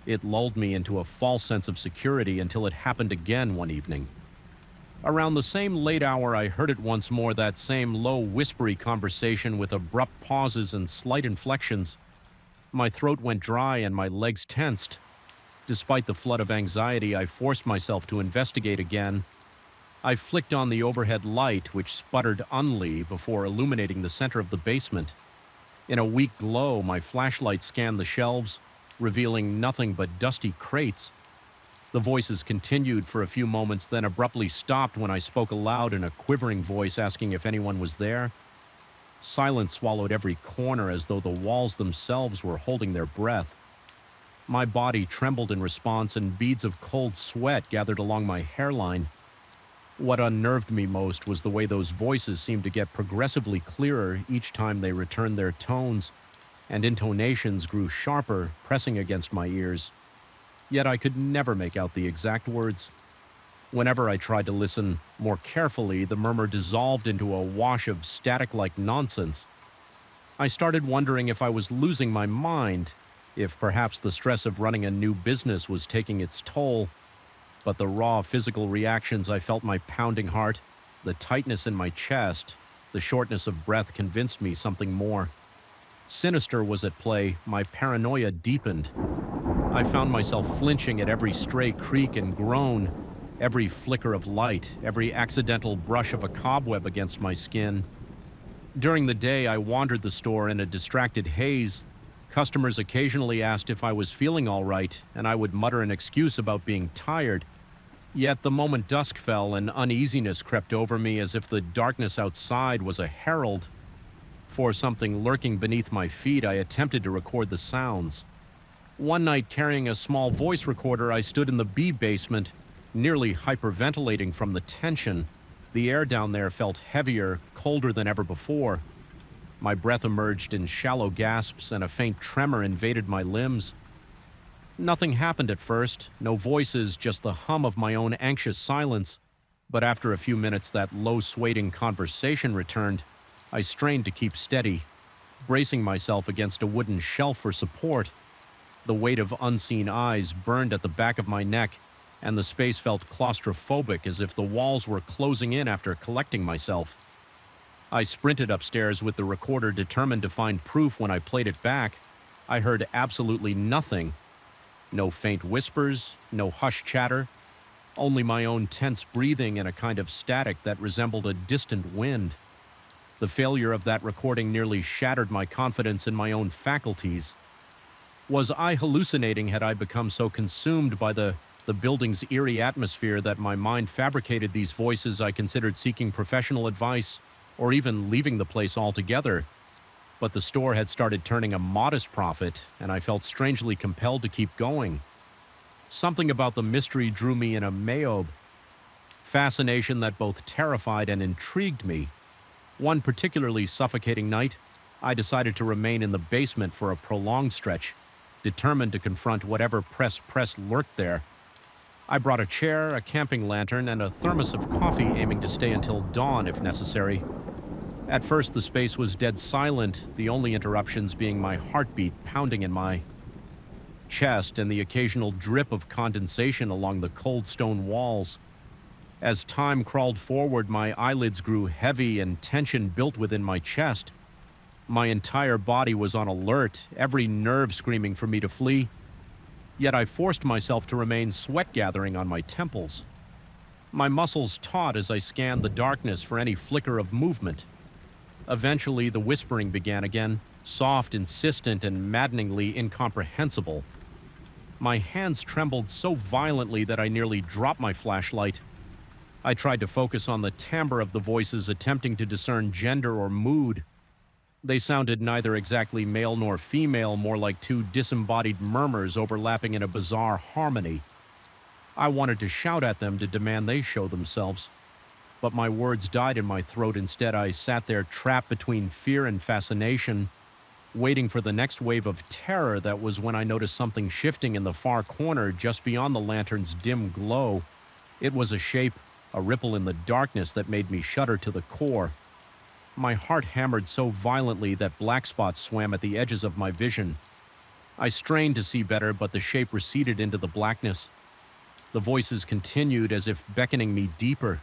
S1: It lulled me into a false sense of security until it happened again one evening. Around the same late hour, I heard it once more, that same low, whispery conversation with abrupt pauses and slight inflections. My throat went dry and my legs tensed. Despite the flood of anxiety, I forced myself to investigate again. I flicked on the overhead light, which sputtered unli before illuminating the center of the basement. In a weak glow, my flashlight scanned the shelves, revealing nothing but dusty crates. The voices continued for a few moments, then abruptly stopped when I spoke aloud in a quivering voice asking if anyone was there. Silence swallowed every corner as though the walls themselves were holding their breath. My body trembled in response, and beads of cold sweat gathered along my hairline. What unnerved me most was the way those voices seemed to get progressively clearer each time they returned their tones, and intonations grew sharper, pressing against my ears. Yet I could never make out the exact words. Whenever I tried to listen more carefully, the murmur dissolved into a wash of static-like nonsense. I started wondering if I was losing my mind, if perhaps the stress of running a new business was taking its toll. But the raw physical reactions I felt, my pounding heart, the tightness in my chest, the shortness of breath convinced me something more. Sinister was at play. My paranoia deepened. I found myself flinching at every stray creak and groan, every flicker of light, every accidental brush of a cobweb against my skin. During the day, I wandered the store in a distracted haze. Customers occasionally asked if I was feeling all right, and I would mutter an excuse about being tired. Yet the moment dusk fell, an uneasiness crept over me as if the darkness outside was a herald. For something lurking beneath my feet, I attempted to record the sounds. One night, carrying a small voice recorder, I stood in the B basement, nearly hyperventilating from the tension. The air down there felt heavier, colder than ever before. My breath emerged in shallow gasps, and a faint tremor invaded my limbs. Nothing happened at first, no voices, just the hum of my own anxious silence. But after a few minutes, that low-swaying conversation returned. I strained to keep steady, bracing myself against a wooden shelf for support. The weight of unseen eyes burned at the back of my neck, and the space felt claustrophobic, as if the walls were closing in after collecting myself. I sprinted upstairs with the recorder, determined to find proof. When I played it back, I heard absolutely nothing. No faint whispers, no hushed chatter, only my own tense breathing and a kind of static that resembled a distant wind. The failure of that recording nearly shattered my confidence in my own faculties. Was I hallucinating? Had I become so consumed by the building's eerie atmosphere that my mind fabricated these voices I considered seeking professional advice, or even leaving the place altogether? But the store had started turning a modest profit, and I felt strangely compelled to keep going. Something about the mystery drew me in a mayobe, fascination that both terrified and intrigued me. One particularly suffocating night, I decided to remain in the basement for a prolonged stretch, determined to confront whatever press lurked there. I brought a chair, a camping lantern, and a thermos of coffee, aiming to stay until dawn if necessary. At first, the space was dead silent, the only interruptions being my heartbeat pounding in my chest and the occasional drip of condensation along the cold stone walls. As time crawled forward, my eyelids grew heavy and tension built within my chest. My entire body was on alert, every nerve screaming for me to flee. Yet I forced myself to remain, sweat gathering on my temples. My muscles taut as I scanned the darkness for any flicker of movement. Eventually, the whispering began again, soft, insistent, and maddeningly incomprehensible. My hands trembled so violently that I nearly dropped my flashlight. I tried to focus on the timbre of the voices, attempting to discern gender or mood. They sounded neither exactly male nor female, more like two disembodied murmurs overlapping in a bizarre harmony. I wanted to shout at them to demand they show themselves, but my words died in my throat. Instead, I sat there trapped between fear and fascination, waiting for the next wave of terror. That was when I noticed something shifting in the far corner just beyond the lantern's dim glow. It was a shape, a ripple in the darkness that made me shudder to the core. My heart hammered so violently that black spots swam at the edges of my vision. I strained to see better, but the shape receded into the blackness. The voices continued, as if beckoning me deeper.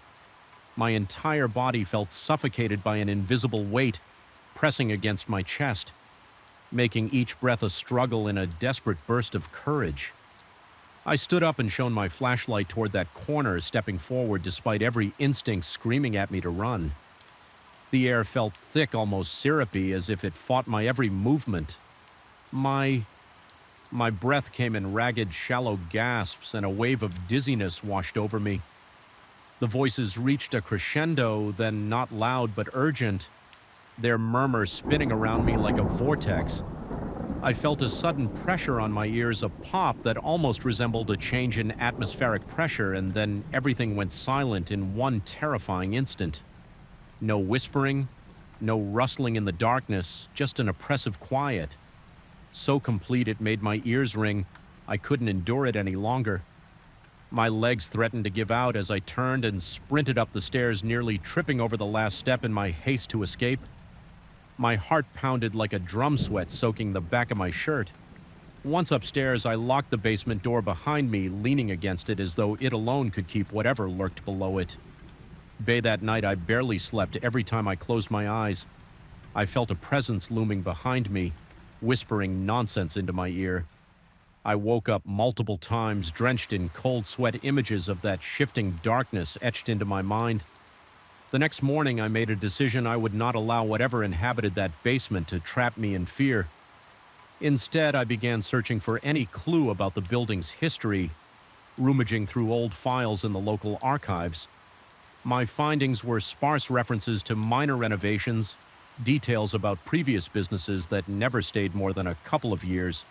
S1: My entire body felt suffocated by an invisible weight pressing against my chest, making each breath a struggle in a desperate burst of courage. I stood up and shone my flashlight toward that corner, stepping forward despite every instinct screaming at me to run. The air felt thick, almost syrupy, as if it fought my every movement. My breath came in ragged, shallow gasps, and a wave of dizziness washed over me. The voices reached a crescendo, then not loud but urgent, their murmur spinning around me like a vortex. I felt a sudden pressure on my ears, a pop that almost resembled a change in atmospheric pressure, and then everything went silent in one terrifying instant. No whispering, no rustling in the darkness, just an oppressive quiet. So complete it made my ears ring, I couldn't endure it any longer. My legs threatened to give out as I turned and sprinted up the stairs, nearly tripping over the last step in my haste to escape. My heart pounded like a drum sweat soaking the back of my shirt. Once upstairs, I locked the basement door behind me, leaning against it as though it alone could keep whatever lurked below it. That night, I barely slept every time I closed my eyes. I felt a presence looming behind me, whispering nonsense into my ear. I woke up multiple times, drenched in cold sweat, images of that shifting darkness etched into my mind. The next morning, I made a decision I would not allow whatever inhabited that basement to trap me in fear. Instead, I began searching for any clue about the building's history, rummaging through old files in the local archives. My findings were sparse references to minor renovations, details about previous businesses that never stayed more than a couple of years.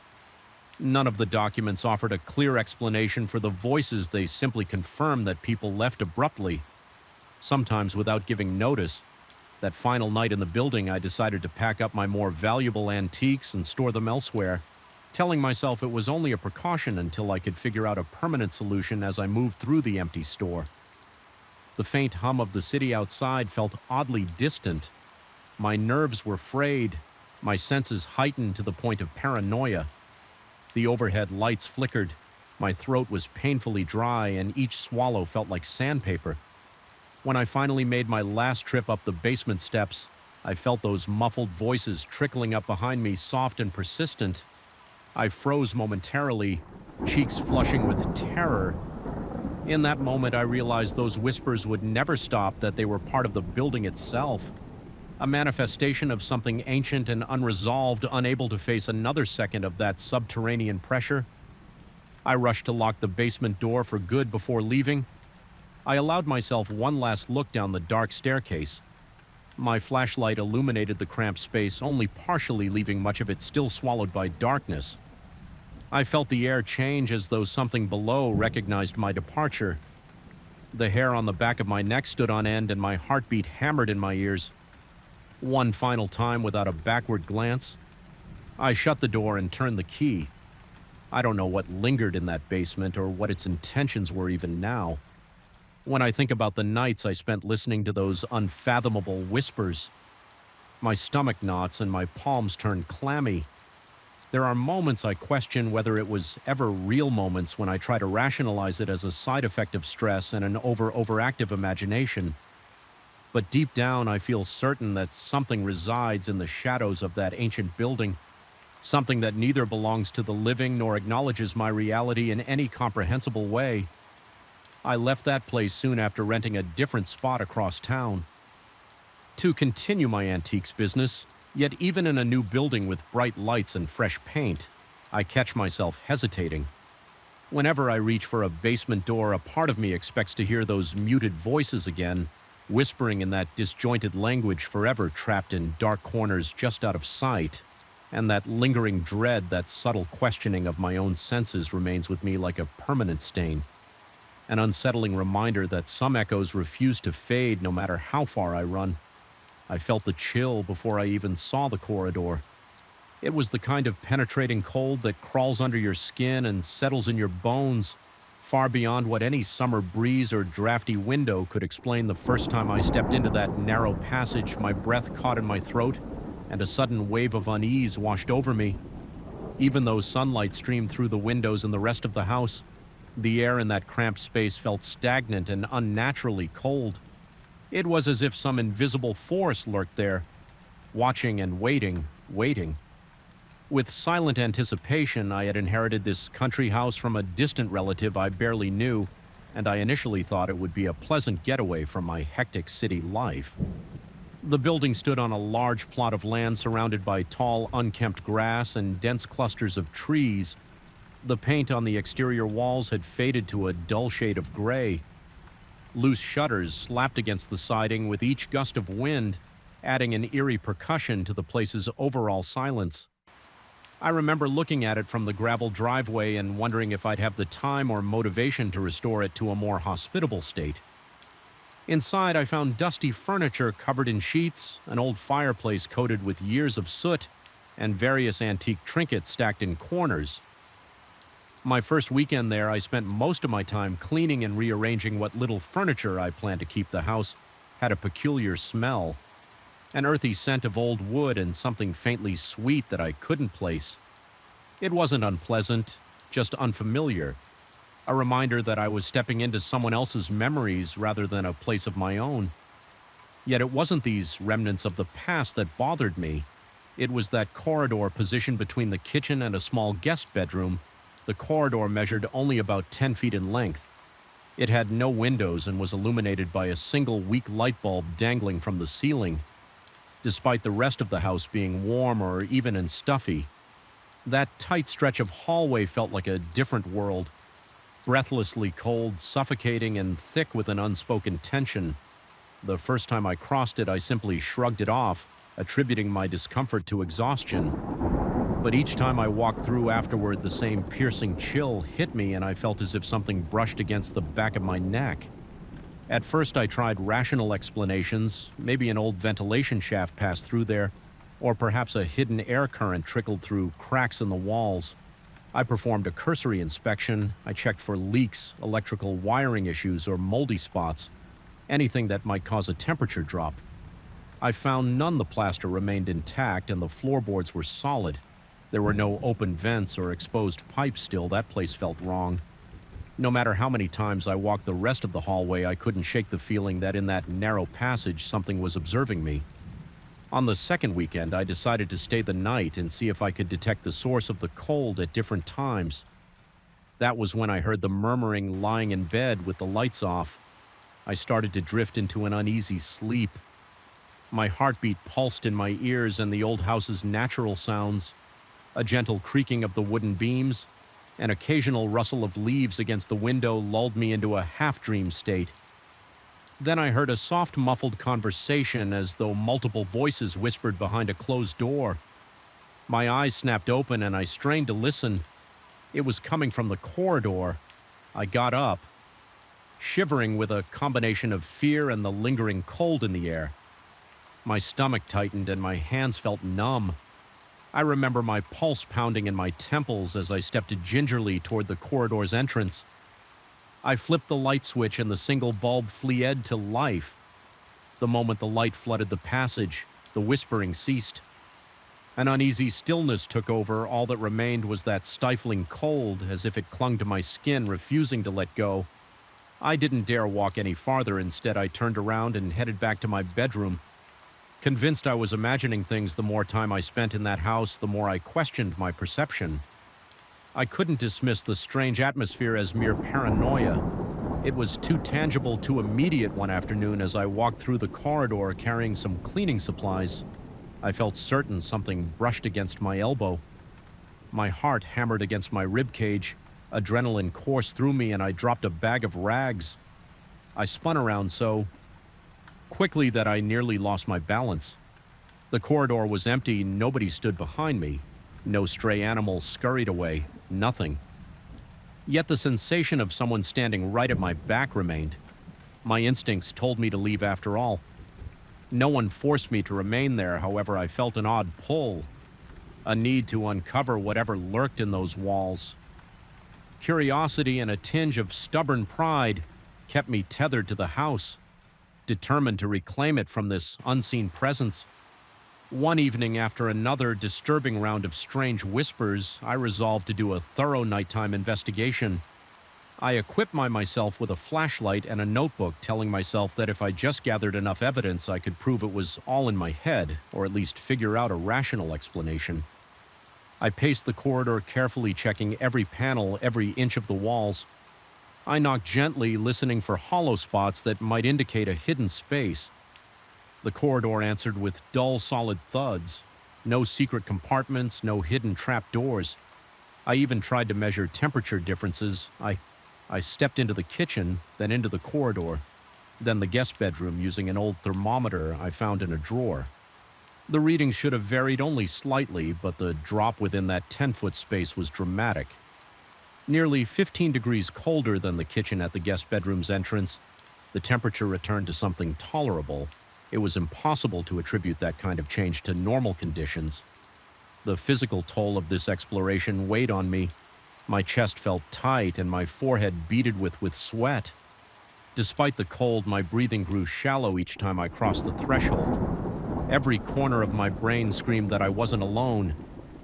S1: None of the documents offered a clear explanation for the voices. They simply confirmed that people left abruptly, sometimes without giving notice. That final night in the building, I decided to pack up my more valuable antiques and store them elsewhere, telling myself it was only a precaution until I could figure out a permanent solution as I moved through the empty store. The faint hum of the city outside felt oddly distant. My nerves were frayed, my senses heightened to the point of paranoia. The overhead lights flickered, my throat was painfully dry, and each swallow felt like sandpaper. When I finally made my last trip up the basement steps, I felt those muffled voices trickling up behind me, soft and persistent. I froze momentarily, cheeks flushing with terror. In that moment, I realized those whispers would never stop, that they were part of the building itself. A manifestation of something ancient and unresolved, unable to face another second of that subterranean pressure. I rushed to lock the basement door for good before leaving. I allowed myself one last look down the dark staircase. My flashlight illuminated the cramped space, only partially, leaving much of it still swallowed by darkness. I felt the air change as though something below recognized my departure. The hair on the back of my neck stood on end and my heartbeat hammered in my ears. One final time without a backward glance, I shut the door and turned the key. I don't know what lingered in that basement or what its intentions were even now. When I think about the nights I spent listening to those unfathomable whispers, my stomach knots and my palms turn clammy. There are moments I question whether it was ever real, moments when I try to rationalize it as a side effect of stress and an overactive imagination. But deep down, I feel certain that something resides in the shadows of that ancient building, something that neither belongs to the living nor acknowledges my reality in any comprehensible way. I left that place soon after renting a different spot across town to continue my antiques business. Yet even in a new building with bright lights and fresh paint, I catch myself hesitating. Whenever I reach for a basement door, a part of me expects to hear those muted voices again, whispering in that disjointed language forever trapped in dark corners just out of sight. And that lingering dread, that subtle questioning of my own senses remains with me like a permanent stain. An unsettling reminder that some echoes refuse to fade no matter how far I run. I felt the chill before I even saw the corridor. It was the kind of penetrating cold that crawls under your skin and settles in your bones, far beyond what any summer breeze or drafty window could explain. The first time I stepped into that narrow passage, my breath caught in my throat, and a sudden wave of unease washed over me. Even though sunlight streamed through the windows in the rest of the house, the air in that cramped space felt stagnant and unnaturally cold. It was as if some invisible force lurked there, watching and waiting. With silent anticipation, I had inherited this country house from a distant relative I barely knew, and I initially thought it would be a pleasant getaway from my hectic city life. The building stood on a large plot of land surrounded by tall, unkempt grass and dense clusters of trees. The paint on the exterior walls had faded to a dull shade of gray. Loose shutters slapped against the siding with each gust of wind, adding an eerie percussion to the place's overall silence. I remember looking at it from the gravel driveway and wondering if I'd have the time or motivation to restore it to a more hospitable state. Inside, I found dusty furniture covered in sheets, an old fireplace coated with years of soot, and various antique trinkets stacked in corners. My first weekend there, I spent most of my time cleaning and rearranging what little furniture I planned to keep. The house had a peculiar smell, an earthy scent of old wood and something faintly sweet that I couldn't place. It wasn't unpleasant, just unfamiliar, a reminder that I was stepping into someone else's memories rather than a place of my own. Yet it wasn't these remnants of the past that bothered me. It was that corridor positioned between the kitchen and a small guest bedroom. The corridor measured only about 10 feet in length. It had no windows and was illuminated by a single weak light bulb dangling from the ceiling. Despite the rest of the house being warm or even and stuffy, that tight stretch of hallway felt like a different world. Breathlessly cold, suffocating, and thick with an unspoken tension. The first time I crossed it, I simply shrugged it off, attributing my discomfort to exhaustion. But each time I walked through afterward, the same piercing chill hit me, and I felt as if something brushed against the back of my neck. At first, I tried rational explanations. Maybe an old ventilation shaft passed through there, or perhaps a hidden air current trickled through cracks in the walls. I performed a cursory inspection. I checked for leaks, electrical wiring issues, or moldy spots, anything that might cause a temperature drop. I found none. The plaster remained intact and the floorboards were solid. There were no open vents or exposed pipes still. That place felt wrong. No matter how many times I walked the rest of the hallway, I couldn't shake the feeling that in that narrow passage something was observing me. On the second weekend, I decided to stay the night and see if I could detect the source of the cold at different times. That was when I heard the murmuring lying in bed with the lights off. I started to drift into an uneasy sleep. My heartbeat pulsed in my ears, and the old house's natural sounds, a gentle creaking of the wooden beams, an occasional rustle of leaves against the window, lulled me into a half-dream state. Then I heard a soft, muffled conversation as though multiple voices whispered behind a closed door. My eyes snapped open and I strained to listen. It was coming from the corridor. I got up, shivering with a combination of fear and the lingering cold in the air. My stomach tightened and my hands felt numb. I remember my pulse pounding in my temples as I stepped gingerly toward the corridor's entrance. I flipped the light switch and the single bulb flared to life. The moment the light flooded the passage, the whispering ceased. An uneasy stillness took over. All that remained was that stifling cold, as if it clung to my skin, refusing to let go. I didn't dare walk any farther. Instead, I turned around and headed back to my bedroom. Convinced I was imagining things, the more time I spent in that house, the more I questioned my perception. I couldn't dismiss the strange atmosphere as mere paranoia. It was too tangible, too immediate. One afternoon, as I walked through the corridor carrying some cleaning supplies, I felt certain something brushed against my elbow. My heart hammered against my ribcage. Adrenaline coursed through me and I dropped a bag of rags. I spun around so quickly that I nearly lost my balance. The corridor was empty. Nobody stood behind me. No stray animals scurried away. Nothing. Yet the sensation of someone standing right at my back remained. My instincts told me to leave after all. No one forced me to remain there. However, I felt an odd pull, a need to uncover whatever lurked in those walls. Curiosity and a tinge of stubborn pride kept me tethered to the house, determined to reclaim it from this unseen presence. One evening, after another disturbing round of strange whispers, I resolved to do a thorough nighttime investigation. I equipped myself with a flashlight and a notebook, telling myself that if I just gathered enough evidence, I could prove it was all in my head, or at least figure out a rational explanation. I paced the corridor, carefully checking every panel, every inch of the walls. I knocked gently, listening for hollow spots that might indicate a hidden space. The corridor answered with dull, solid thuds. No secret compartments, no hidden trap doors. I even tried to measure temperature differences. I stepped into the kitchen, then into the corridor, then the guest bedroom using an old thermometer I found in a drawer. The reading should have varied only slightly, but the drop within that 10-foot space was dramatic. Nearly 15 degrees colder than the kitchen at the guest bedroom's entrance, the temperature returned to something tolerable. It was impossible to attribute that kind of change to normal conditions. The physical toll of this exploration weighed on me. My chest felt tight and my forehead beaded with sweat. Despite the cold, my breathing grew shallow each time I crossed the threshold. Every corner of my brain screamed that I wasn't alone.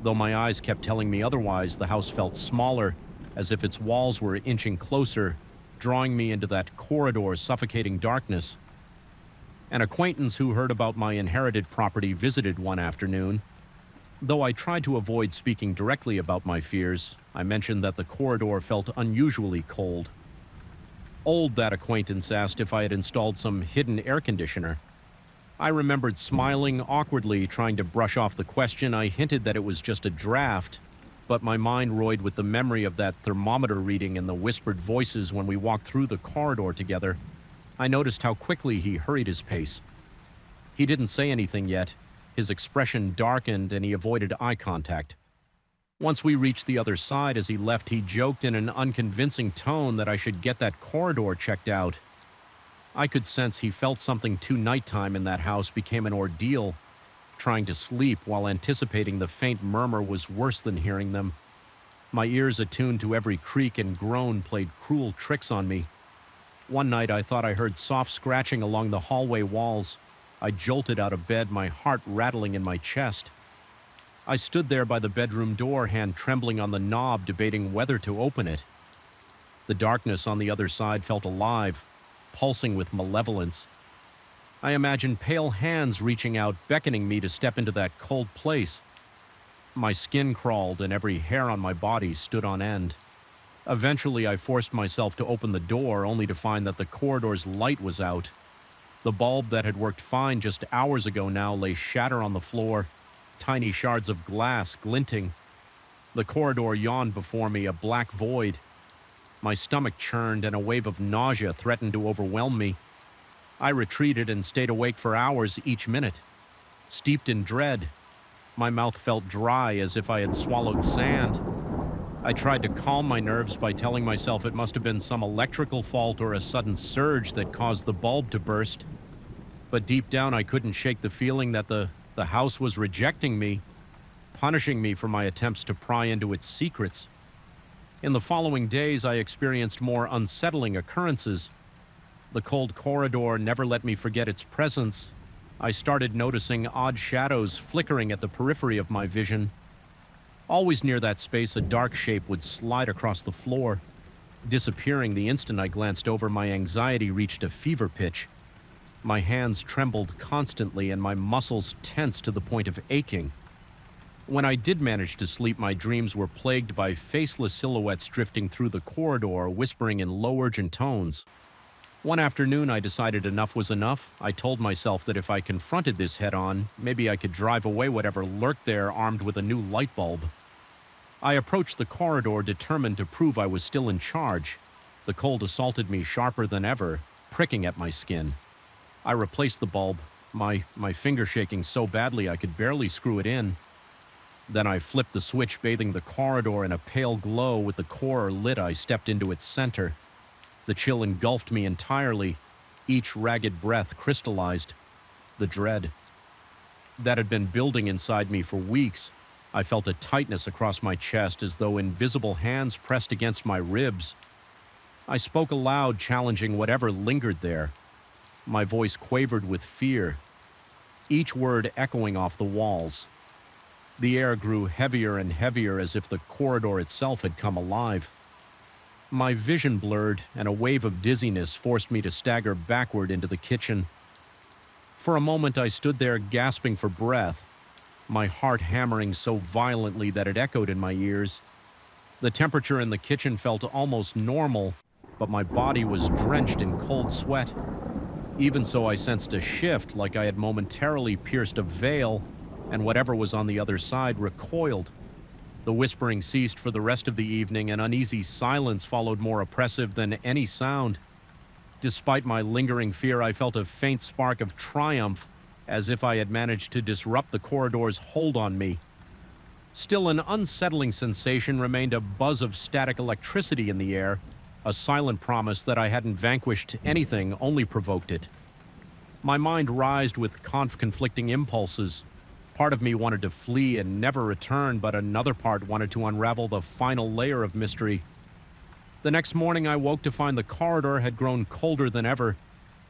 S1: Though my eyes kept telling me otherwise, the house felt smaller, as if its walls were inching closer, drawing me into that corridor's suffocating darkness. An acquaintance who heard about my inherited property visited one afternoon. Though I tried to avoid speaking directly about my fears, I mentioned that the corridor felt unusually cold. That acquaintance asked if I had installed some hidden air conditioner. I remembered smiling awkwardly, trying to brush off the question. I hinted that it was just a draft, but my mind roiled with the memory of that thermometer reading and the whispered voices when we walked through the corridor together. I noticed how quickly he hurried his pace. He didn't say anything yet. His expression darkened and he avoided eye contact. Once we reached the other side, as he left, he joked in an unconvincing tone that I should get that corridor checked out. I could sense he felt something too nighttime in that house became an ordeal. Trying to sleep while anticipating the faint murmur was worse than hearing them. My ears, attuned to every creak and groan, played cruel tricks on me. One night I thought I heard soft scratching along the hallway walls. I jolted out of bed, my heart rattling in my chest. I stood there by the bedroom door, hand trembling on the knob, debating whether to open it. The darkness on the other side felt alive, pulsing with malevolence. I imagined pale hands reaching out, beckoning me to step into that cold place. My skin crawled and every hair on my body stood on end. Eventually, I forced myself to open the door, only to find that the corridor's light was out. The bulb that had worked fine just hours ago now lay shattered on the floor, tiny shards of glass glinting. The corridor yawned before me, a black void. My stomach churned and a wave of nausea threatened to overwhelm me. I retreated and stayed awake for hours each minute. Steeped in dread, my mouth felt dry as if I had swallowed sand. I tried to calm my nerves by telling myself it must have been some electrical fault or a sudden surge that caused the bulb to burst. But deep down I couldn't shake the feeling that the house was rejecting me, punishing me for my attempts to pry into its secrets. In the following days, I experienced more unsettling occurrences. The cold corridor never let me forget its presence. I started noticing odd shadows flickering at the periphery of my vision. Always near that space, a dark shape would slide across the floor. Disappearing the instant I glanced over, my anxiety reached a fever pitch. My hands trembled constantly and my muscles tensed to the point of aching. When I did manage to sleep, my dreams were plagued by faceless silhouettes drifting through the corridor, whispering in low, urgent tones. One afternoon, I decided enough was enough. I told myself that if I confronted this head-on, maybe I could drive away whatever lurked there, armed with a new light bulb. I approached the corridor, determined to prove I was still in charge. The cold assaulted me sharper than ever, pricking at my skin. I replaced the bulb, my finger shaking so badly I could barely screw it in. Then I flipped the switch, bathing the corridor in a pale glow. With the core lit, I stepped into its center. The chill engulfed me entirely. Each ragged breath crystallized. The dread that had been building inside me for weeks. I felt a tightness across my chest, as though invisible hands pressed against my ribs. I spoke aloud, challenging whatever lingered there. My voice quavered with fear, each word echoing off the walls. The air grew heavier and heavier, as if the corridor itself had come alive. My vision blurred, and a wave of dizziness forced me to stagger backward into the kitchen. For a moment I stood there gasping for breath. my heart hammering so violently that it echoed in my ears. The temperature in the kitchen felt almost normal, but my body was drenched in cold sweat. Even so, I sensed a shift, like I had momentarily pierced a veil, and whatever was on the other side recoiled. The whispering ceased for the rest of the evening, and uneasy silence followed, more oppressive than any sound. Despite my lingering fear, I felt a faint spark of triumph, as if I had managed to disrupt the corridor's hold on me. Still, an unsettling sensation remained, a buzz of static electricity in the air, a silent promise that I hadn't vanquished anything, only provoked it. My mind writhed with conflicting impulses. Part of me wanted to flee and never return, but another part wanted to unravel the final layer of mystery. The next morning, I woke to find the corridor had grown colder than ever.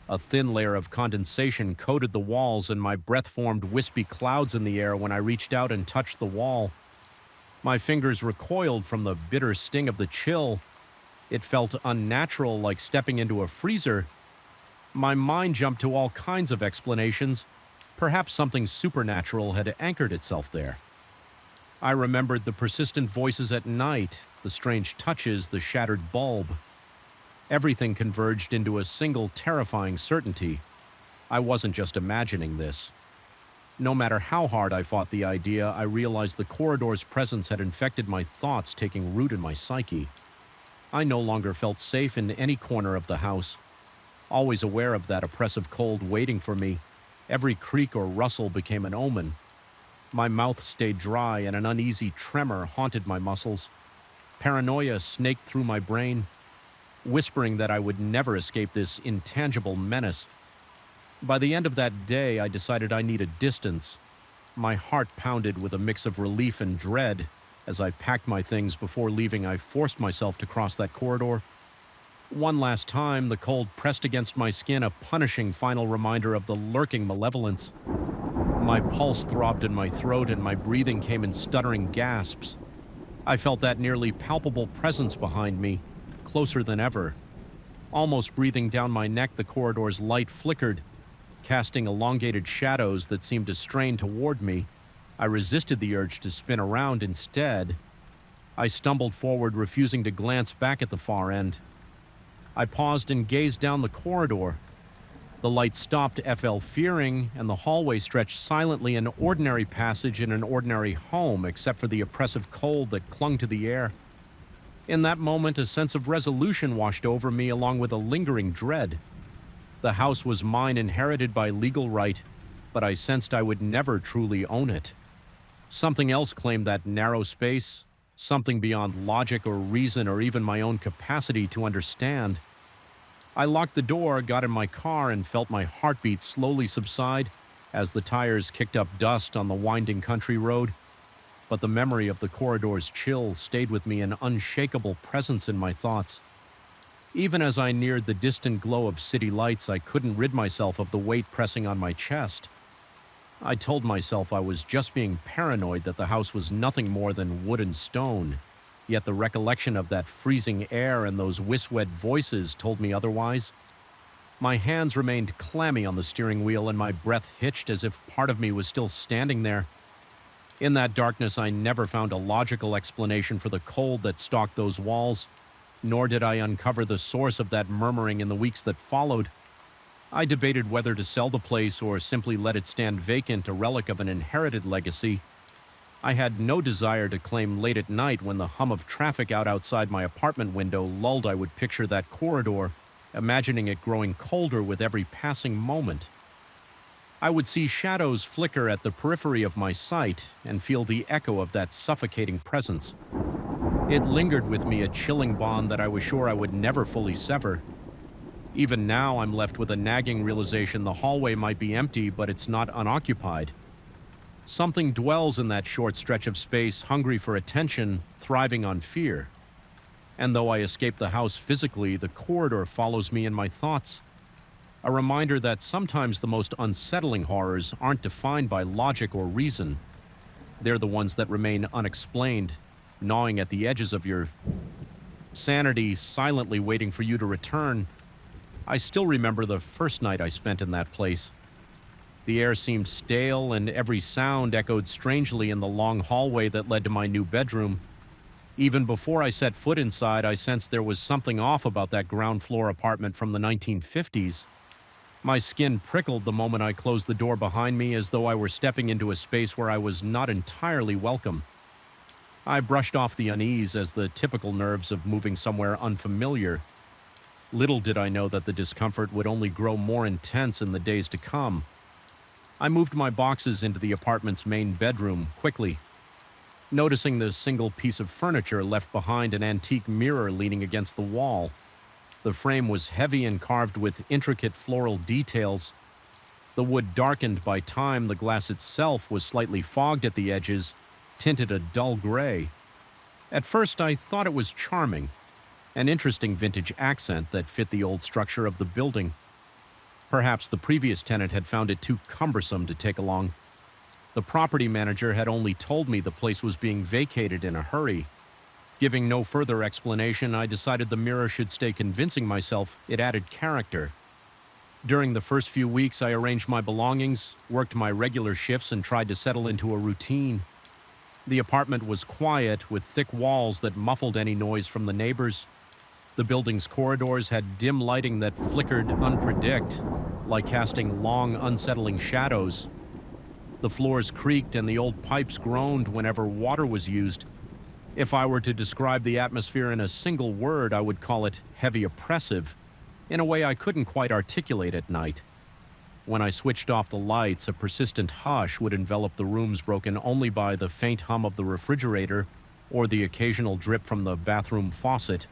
S1: A thin layer of condensation coated the walls, and my breath formed wispy clouds in the air when I reached out and touched the wall. My fingers recoiled from the bitter sting of the chill. It felt unnatural, like stepping into a freezer. My mind jumped to all kinds of explanations. Perhaps something supernatural had anchored itself there. I remembered the persistent voices at night, the strange touches, the shattered bulb. Everything converged into a single terrifying certainty. I wasn't just imagining this. No matter how hard I fought the idea, I realized the corridor's presence had infected my thoughts, taking root in my psyche. I no longer felt safe in any corner of the house. Always aware of that oppressive cold waiting for me, every creak or rustle became an omen. My mouth stayed dry, and an uneasy tremor haunted my muscles. Paranoia snaked through my brain, whispering that I would never escape this intangible menace. By the end of that day, I decided I needed distance. My heart pounded with a mix of relief and dread. As I packed my things before leaving, I forced myself to cross that corridor. One last time, the cold pressed against my skin, a punishing final reminder of the lurking malevolence. My pulse throbbed in my throat, and my breathing came in stuttering gasps. I felt that nearly palpable presence behind me, closer than ever. Almost breathing down my neck, the corridor's light flickered, casting elongated shadows that seemed to strain toward me. I resisted the urge to spin around. Instead, I stumbled forward, refusing to glance back at the far end. I paused and gazed down the corridor. The light stopped, FL fearing, and the hallway stretched silently, an ordinary passage in an ordinary home, except for the oppressive cold that clung to the air. In that moment, a sense of resolution washed over me, along with a lingering dread. The house was mine, inherited by legal right, but I sensed I would never truly own it. Something else claimed that narrow space, something beyond logic or reason or even my own capacity to understand. I locked the door, got in my car, and felt my heartbeat slowly subside as the tires kicked up dust on the winding country road. But the memory of the corridor's chill stayed with me, an unshakable presence in my thoughts. Even as I neared the distant glow of city lights, I couldn't rid myself of the weight pressing on my chest. I told myself I was just being paranoid, that the house was nothing more than wood and stone. Yet the recollection of that freezing air and those wind-wet voices told me otherwise. My hands remained clammy on the steering wheel, and my breath hitched as if part of me was still standing there. In that darkness, I never found a logical explanation for the cold that stalked those walls, nor did I uncover the source of that murmuring in the weeks that followed. I debated whether to sell the place or simply let it stand vacant, a relic of an inherited legacy. I had no desire to claim late at night, when the hum of traffic outside my apartment window lulled. I would picture that corridor, imagining it growing colder with every passing moment. I would see shadows flicker at the periphery of my sight and feel the echo of that suffocating presence. It lingered with me, a chilling bond that I was sure I would never fully sever. Even now, I'm left with a nagging realization: the hallway might be empty, but it's not unoccupied. Something dwells in that short stretch of space, hungry for attention, thriving on fear. And though I escape the house physically, the corridor follows me in my thoughts. A reminder that sometimes the most unsettling horrors aren't defined by logic or reason. They're the ones that remain unexplained, gnawing at the edges of your sanity, silently waiting for you to return. I still remember the first night I spent in that place. The air seemed stale, and every sound echoed strangely in the long hallway that led to my new bedroom. Even before I set foot inside, I sensed there was something off about that ground floor apartment from the 1950s. My skin prickled the moment I closed the door behind me, as though I were stepping into a space where I was not entirely welcome. I brushed off the unease as the typical nerves of moving somewhere unfamiliar. Little did I know that the discomfort would only grow more intense in the days to come. I moved my boxes into the apartment's main bedroom quickly, noticing the single piece of furniture left behind, an antique mirror leaning against the wall. The frame was heavy and carved with intricate floral details. The wood darkened by time, the glass itself was slightly fogged at the edges, tinted a dull gray. At first, I thought it was charming, an interesting vintage accent that fit the old structure of the building. Perhaps the previous tenant had found it too cumbersome to take along. The property manager had only told me the place was being vacated in a hurry. Giving no further explanation, I decided the mirror should stay, convincing myself it added character. During the first few weeks, I arranged my belongings, worked my regular shifts, and tried to settle into a routine. The apartment was quiet, with thick walls that muffled any noise from the neighbors. The building's corridors had dim lighting that flickered unpredictable, like casting long, unsettling shadows. The floors creaked and the old pipes groaned whenever water was used. If I were to describe the atmosphere in a single word, I would call it heavy oppressive, in a way I couldn't quite articulate at night. When I switched off the lights, a persistent hush would envelop the rooms, broken only by the faint hum of the refrigerator or the occasional drip from the bathroom faucet.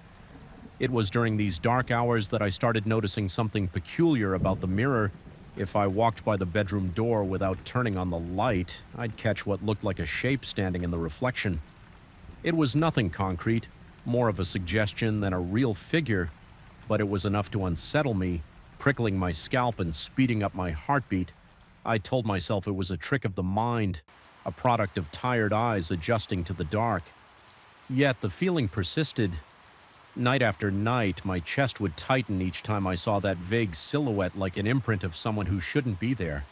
S1: It was during these dark hours that I started noticing something peculiar about the mirror. If I walked by the bedroom door without turning on the light, I'd catch what looked like a shape standing in the reflection. It was nothing concrete, more of a suggestion than a real figure, but it was enough to unsettle me, prickling my scalp and speeding up my heartbeat. I told myself it was a trick of the mind, a product of tired eyes adjusting to the dark. Yet the feeling persisted. Night after night, my chest would tighten each time I saw that vague silhouette, like an imprint of someone who shouldn't be there.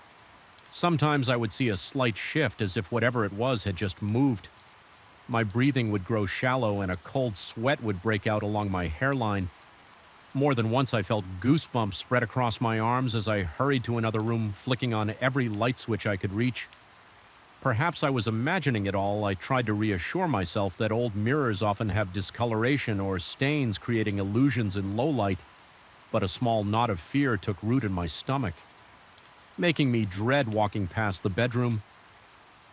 S1: Sometimes I would see a slight shift, as if whatever it was had just moved. My breathing would grow shallow and a cold sweat would break out along my hairline. More than once I felt goosebumps spread across my arms as I hurried to another room, flicking on every light switch I could reach. Perhaps I was imagining it all. I tried to reassure myself that old mirrors often have discoloration or stains, creating illusions in low light, but a small knot of fear took root in my stomach, making me dread walking past the bedroom.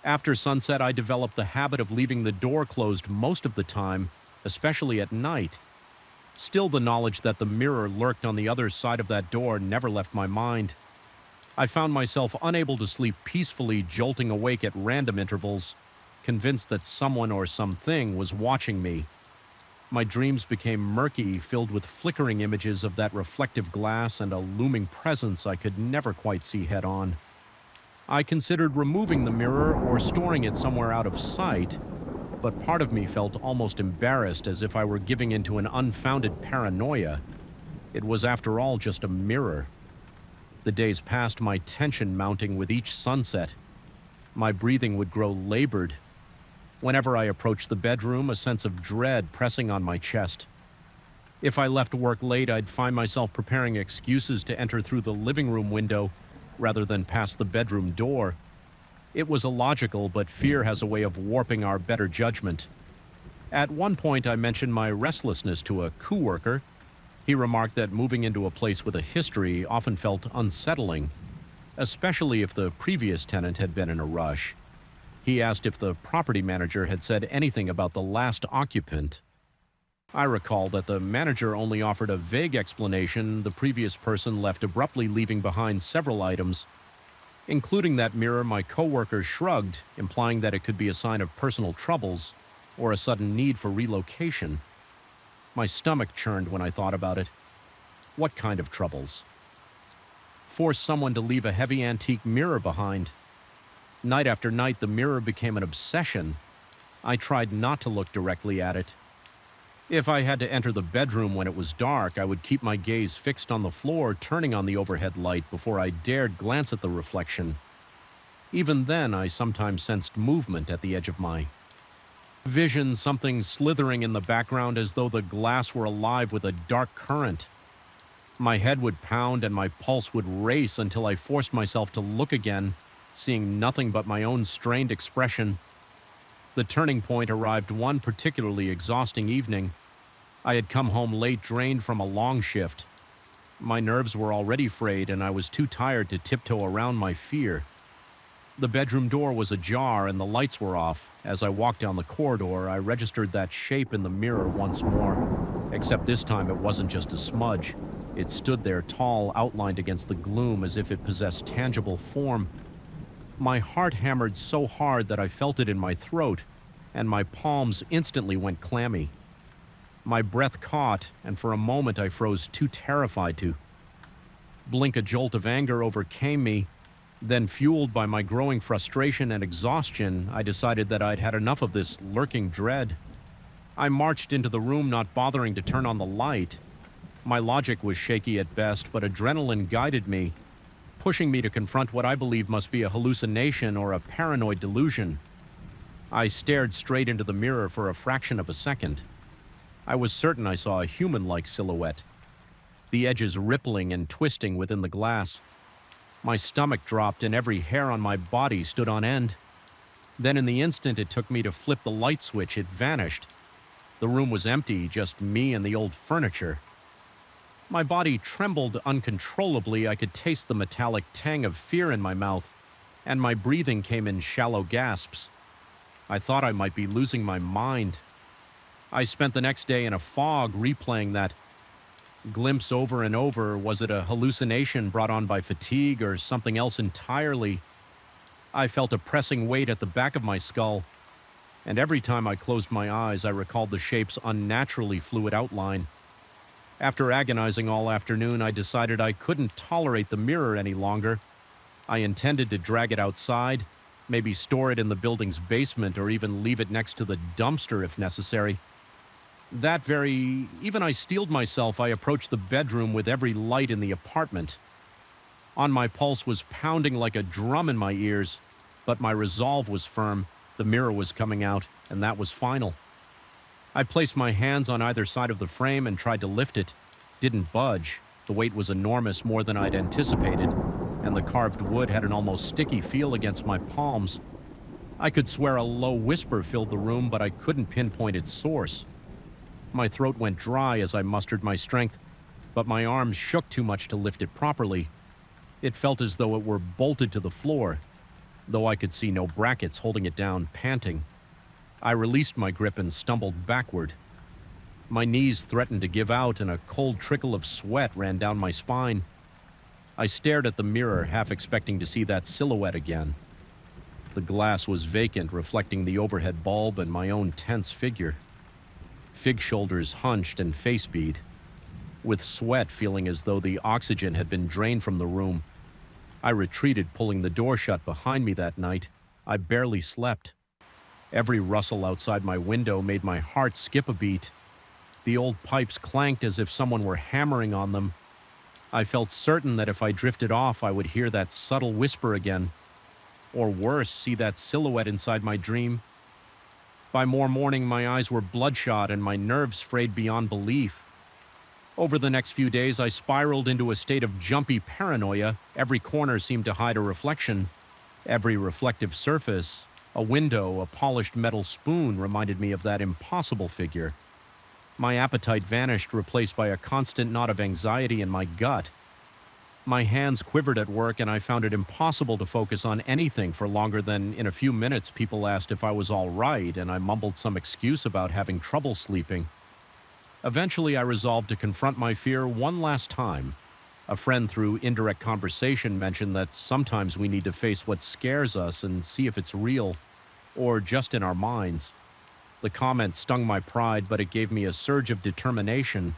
S1: After sunset, I developed the habit of leaving the door closed most of the time, especially at night. Still, the knowledge that the mirror lurked on the other side of that door never left my mind. I found myself unable to sleep peacefully, jolting awake at random intervals, convinced that someone or something was watching me. My dreams became murky, filled with flickering images of that reflective glass and a looming presence I could never quite see head-on. I considered removing the mirror or storing it somewhere out of sight, but part of me felt almost embarrassed, as if I were giving into an unfounded paranoia. It was, after all, just a mirror. The days passed, my tension mounting with each sunset. My breathing would grow labored. Whenever I approached the bedroom, a sense of dread pressing on my chest. If I left work late, I'd find myself preparing excuses to enter through the living room window rather than past the bedroom door. It was illogical, but fear has a way of warping our better judgment. At one point, I mentioned my restlessness to a coworker. He remarked that moving into a place with a history often felt unsettling, especially if the previous tenant had been in a rush. He asked if the property manager had said anything about the last occupant. I recall that the manager only offered a vague explanation. The previous person left abruptly, leaving behind several items. Including that mirror, my coworker shrugged, implying that it could be a sign of personal troubles or a sudden need for relocation. My stomach churned when I thought about it. What kind of troubles? Force someone to leave a heavy antique mirror behind. Night after night, the mirror became an obsession. I tried not to look directly at it. If I had to enter the bedroom when it was dark, I would keep my gaze fixed on the floor, turning on the overhead light before I dared glance at the reflection. Even then, I sometimes sensed movement at the edge of my vision, something slithering in the background as though the glass were alive with a dark current. My head would pound and my pulse would race until I forced myself to look again, seeing nothing but my own strained expression. The turning point arrived one particularly exhausting evening. I had come home late, drained from a long shift. My nerves were already frayed, and I was too tired to tiptoe around my fear. The bedroom door was ajar and the lights were off. As I walked down the corridor, I registered that shape in the mirror once more. Except this time it wasn't just a smudge. It stood there, tall, outlined against the gloom, as if it possessed tangible form. My heart hammered so hard that I felt it in my throat, and my palms instantly went clammy. My breath caught, and for a moment I froze, too terrified to blink. A jolt of anger overcame me. Then, fueled by my growing frustration and exhaustion, I decided that I'd had enough of this lurking dread. I marched into the room, not bothering to turn on the light. My logic was shaky at best, but adrenaline guided me, pushing me to confront what I believed must be a hallucination or a paranoid delusion. I stared straight into the mirror for a fraction of a second. I was certain I saw a human-like silhouette, the edges rippling and twisting within the glass. My stomach dropped and every hair on my body stood on end. Then in the instant it took me to flip the light switch, it vanished. The room was empty, just me and the old furniture. My body trembled uncontrollably. I could taste the metallic tang of fear in my mouth, and my breathing came in shallow gasps. I thought I might be losing my mind. I spent the next day in a fog, replaying that glimpse over and over. Was it a hallucination brought on by fatigue or something else entirely? I felt a pressing weight at the back of my skull, and every time I closed my eyes, I recalled the shape's unnaturally fluid outline. After agonizing all afternoon, I decided I couldn't tolerate the mirror any longer. I intended to drag it outside, maybe store it in the building's basement, or even leave it next to the dumpster if necessary. Even I steeled myself, I approached the bedroom with every light in the apartment. On my pulse was pounding like a drum in my ears, but my resolve was firm. The mirror was coming out, and that was final. I placed my hands on either side of the frame and tried to lift it. Didn't budge. The weight was enormous, more than I'd anticipated, and the carved wood had an almost sticky feel against my palms. I could swear a low whisper filled the room, but I couldn't pinpoint its source. My throat went dry as I mustered my strength, but my arms shook too much to lift it properly. It felt as though it were bolted to the floor, though I could see no brackets holding it down, panting. I released my grip and stumbled backward. My knees threatened to give out, and a cold trickle of sweat ran down my spine. I stared at the mirror, half expecting to see that silhouette again. The glass was vacant, reflecting the overhead bulb and my own tense figure. Fig shoulders hunched and face bead, with sweat feeling as though the oxygen had been drained from the room. I retreated, pulling the door shut behind me that night. I barely slept. Every rustle outside my window made my heart skip a beat. The old pipes clanked as if someone were hammering on them. I felt certain that if I drifted off, I would hear that subtle whisper again. Or worse, see that silhouette inside my dream. By morning, my eyes were bloodshot and my nerves frayed beyond belief. Over the next few days, I spiraled into a state of jumpy paranoia. Every corner seemed to hide a reflection. Every reflective surface, a window, a polished metal spoon, reminded me of that impossible figure. My appetite vanished, replaced by a constant knot of anxiety in my gut. My hands quivered at work, and I found it impossible to focus on anything for longer than, in a few minutes, people asked if I was all right, and I mumbled some excuse about having trouble sleeping. Eventually, I resolved to confront my fear one last time. A friend, through indirect conversation, mentioned that sometimes we need to face what scares us and see if it's real, or just in our minds. The comment stung my pride, but it gave me a surge of determination.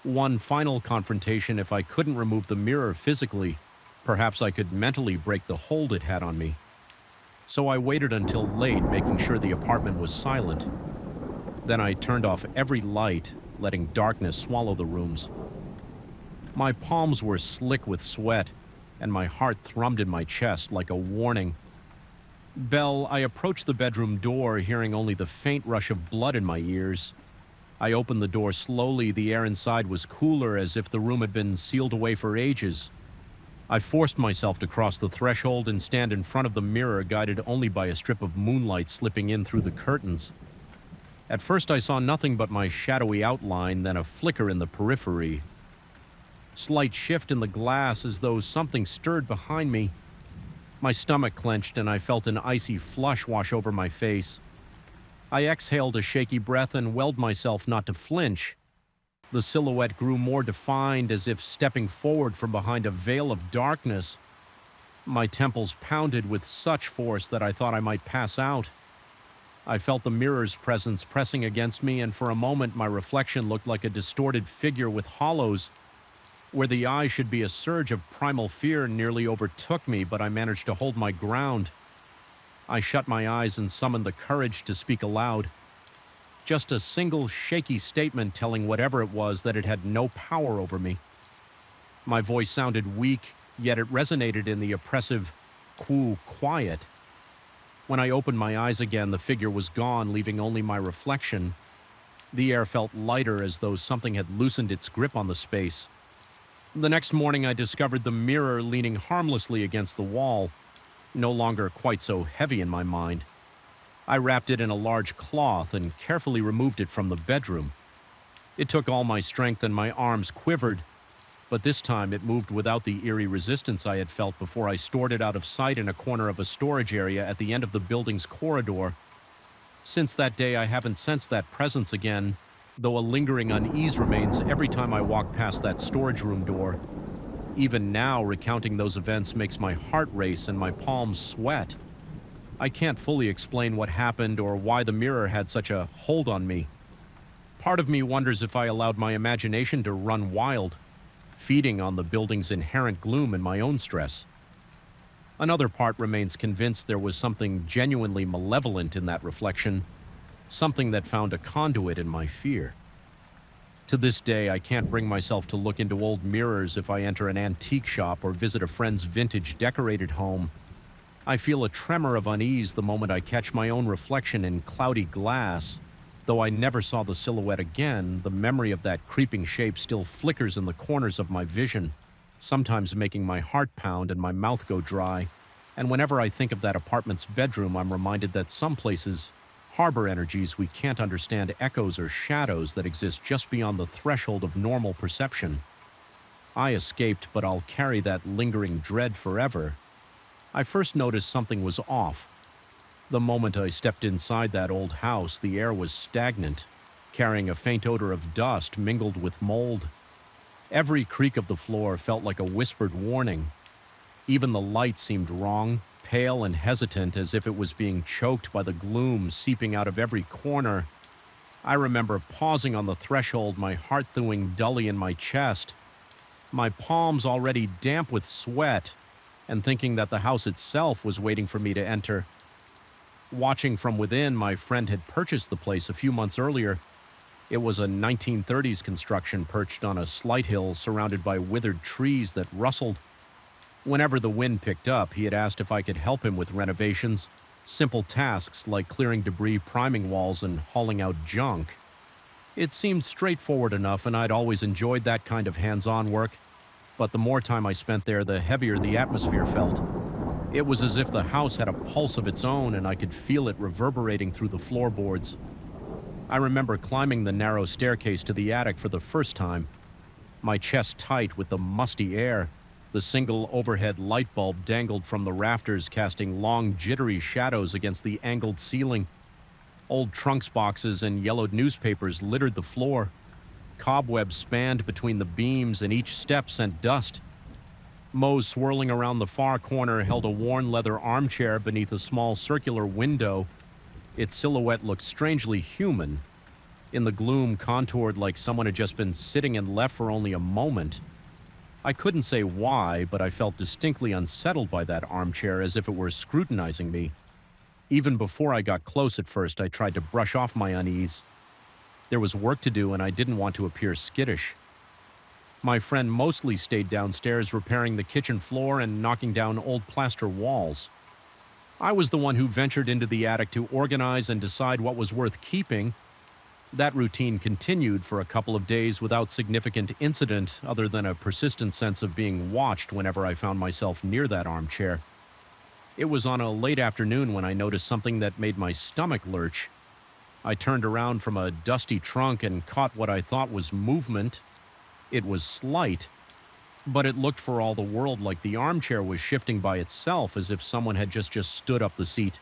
S1: One final confrontation. If I couldn't remove the mirror physically, perhaps I could mentally break the hold it had on me. So I waited until late, making sure the apartment was silent. Then I turned off every light, letting darkness swallow the rooms. My palms were slick with sweat, and my heart thrummed in my chest like a warning. Belle, I approached the bedroom door, hearing only the faint rush of blood in my ears. I opened the door slowly. The air inside was cooler, as if the room had been sealed away for ages. I forced myself to cross the threshold and stand in front of the mirror, guided only by a strip of moonlight slipping in through the curtains. At first I saw nothing but my shadowy outline, then a flicker in the periphery. Slight shift in the glass, as though something stirred behind me. My stomach clenched and I felt an icy flush wash over my face. I exhaled a shaky breath and willed myself not to flinch. The silhouette grew more defined, as if stepping forward from behind a veil of darkness. My temples pounded with such force that I thought I might pass out. I felt the mirror's presence pressing against me, and for a moment my reflection looked like a distorted figure with hollows. Where the eye should be, a surge of primal fear nearly overtook me, but I managed to hold my ground. I shut my eyes and summoned the courage to speak aloud. Just a single shaky statement telling whatever it was that it had no power over me. My voice sounded weak, yet it resonated in the oppressive, cool quiet. When I opened my eyes again, the figure was gone, leaving only my reflection. The air felt lighter, as though something had loosened its grip on the space. The next morning I discovered the mirror leaning harmlessly against the wall, no longer quite so heavy in my mind. I wrapped it in a large cloth and carefully removed it from the bedroom. It took all my strength and my arms quivered, but this time it moved without the eerie resistance I had felt before I stored it out of sight in a corner of a storage area at the end of the building's corridor. Since that day I haven't sensed that presence again, though a lingering unease remains every time I walk past that storage room door. Even now, recounting those events makes my heart race and my palms sweat. I can't fully explain what happened or why the mirror had such a hold on me. Part of me wonders if I allowed my imagination to run wild, feeding on the building's inherent gloom and my own stress. Another part remains convinced there was something genuinely malevolent in that reflection, something that found a conduit in my fear. To this day, I can't bring myself to look into old mirrors if I enter an antique shop or visit a friend's vintage decorated home. I feel a tremor of unease the moment I catch my own reflection in cloudy glass. Though I never saw the silhouette again, the memory of that creeping shape still flickers in the corners of my vision, sometimes making my heart pound and my mouth go dry. And whenever I think of that apartment's bedroom, I'm reminded that some places harbor energies we can't understand, echoes or shadows that exist just beyond the threshold of normal perception. I escaped, but I'll carry that lingering dread forever. I first noticed something was off. The moment I stepped inside that old house, the air was stagnant, carrying a faint odor of dust mingled with mold. Every creak of the floor felt like a whispered warning. Even the light seemed wrong, pale and hesitant, as if it was being choked by the gloom seeping out of every corner. I remember pausing on the threshold, my heart thawing dully in my chest, my palms already damp with sweat, and thinking that the house itself was waiting for me to enter. Watching from within, my friend had purchased the place a few months earlier. It was a 1930s construction perched on a slight hill surrounded by withered trees that rustled. Whenever the wind picked up, he had asked if I could help him with renovations, simple tasks like clearing debris, priming walls, and hauling out junk. It seemed straightforward enough, and I'd always enjoyed that kind of hands-on work, but the more time I spent there, the heavier the atmosphere felt. It was as if the house had a pulse of its own, and I could feel it reverberating through the floorboards. I remember climbing the narrow staircase to the attic for the first time, my chest tight with the musty air. The single overhead light bulb dangled from the rafters, casting long, jittery shadows against the angled ceiling. Old trunks boxes and yellowed newspapers littered the floor. Cobwebs spanned between the beams, and each step sent dust. Moe's swirling around the far corner held a worn leather armchair beneath a small circular window. Its silhouette looked strangely human, in the gloom contoured like someone had just been sitting and left for only a moment. I couldn't say why, but I felt distinctly unsettled by that armchair, as if it were scrutinizing me. Even before I got close at first, I tried to brush off my unease. There was work to do and I didn't want to appear skittish. My friend mostly stayed downstairs repairing the kitchen floor and knocking down old plaster walls. I was the one who ventured into the attic to organize and decide what was worth keeping. That routine continued for a couple of days without significant incident other than a persistent sense of being watched whenever I found myself near that armchair. It was on a late afternoon when I noticed something that made my stomach lurch. I turned around from a dusty trunk and caught what I thought was movement. It was slight, but it looked for all the world like the armchair was shifting by itself, as if someone had just stood up the seat.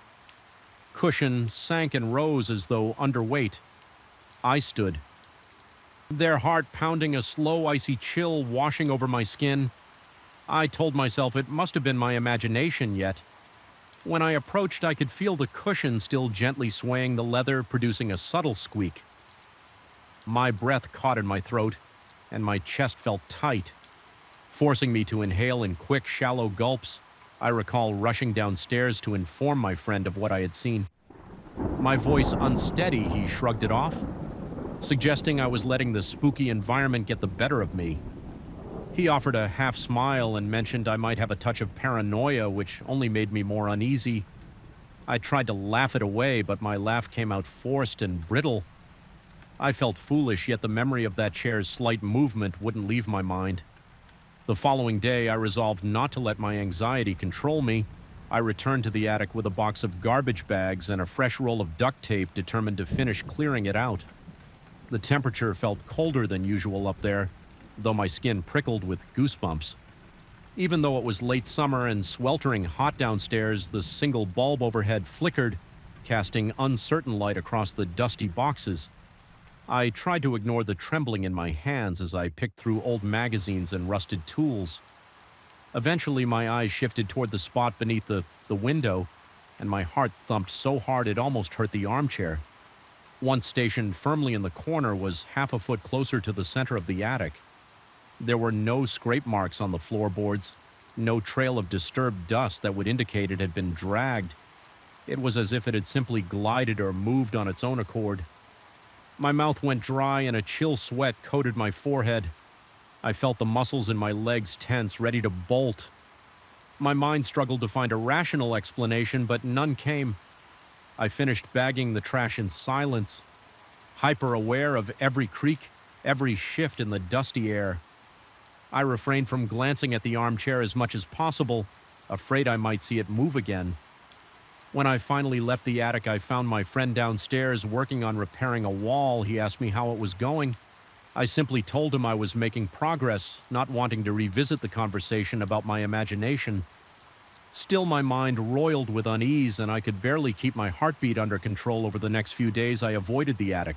S1: Cushion sank and rose as though underweight. I stood, their heart pounding, a slow, icy chill washing over my skin. I told myself it must have been my imagination yet. When I approached, I could feel the cushion still gently swaying the leather, producing a subtle squeak. My breath caught in my throat, and my chest felt tight, forcing me to inhale in quick, shallow gulps. I recall rushing downstairs to inform my friend of what I had seen. My voice unsteady, he shrugged it off, suggesting I was letting the spooky environment get the better of me. He offered a half smile and mentioned I might have a touch of paranoia, which only made me more uneasy. I tried to laugh it away, but my laugh came out forced and brittle. I felt foolish, yet the memory of that chair's slight movement wouldn't leave my mind. The following day, I resolved not to let my anxiety control me. I returned to the attic with a box of garbage bags and a fresh roll of duct tape, determined to finish clearing it out. The temperature felt colder than usual up there, though my skin prickled with goosebumps. Even though it was late summer and sweltering hot downstairs, the single bulb overhead flickered, casting uncertain light across the dusty boxes. I tried to ignore the trembling in my hands as I picked through old magazines and rusted tools. Eventually, my eyes shifted toward the spot beneath the window, and my heart thumped so hard it almost hurt the armchair. Once stationed firmly in the corner, was half a foot closer to the center of the attic. There were no scrape marks on the floorboards, no trail of disturbed dust that would indicate it had been dragged. It was as if it had simply glided or moved on its own accord. My mouth went dry and a chill sweat coated my forehead. I felt the muscles in my legs tense, ready to bolt. My mind struggled to find a rational explanation, but none came. I finished bagging the trash in silence, hyper-aware of every creak, every shift in the dusty air. I refrained from glancing at the armchair as much as possible, afraid I might see it move again. When I finally left the attic, I found my friend downstairs working on repairing a wall. He asked me how it was going. I simply told him I was making progress, not wanting to revisit the conversation about my imagination. Still, my mind roiled with unease, and I could barely keep my heartbeat under control. Over the next few days, I avoided the attic.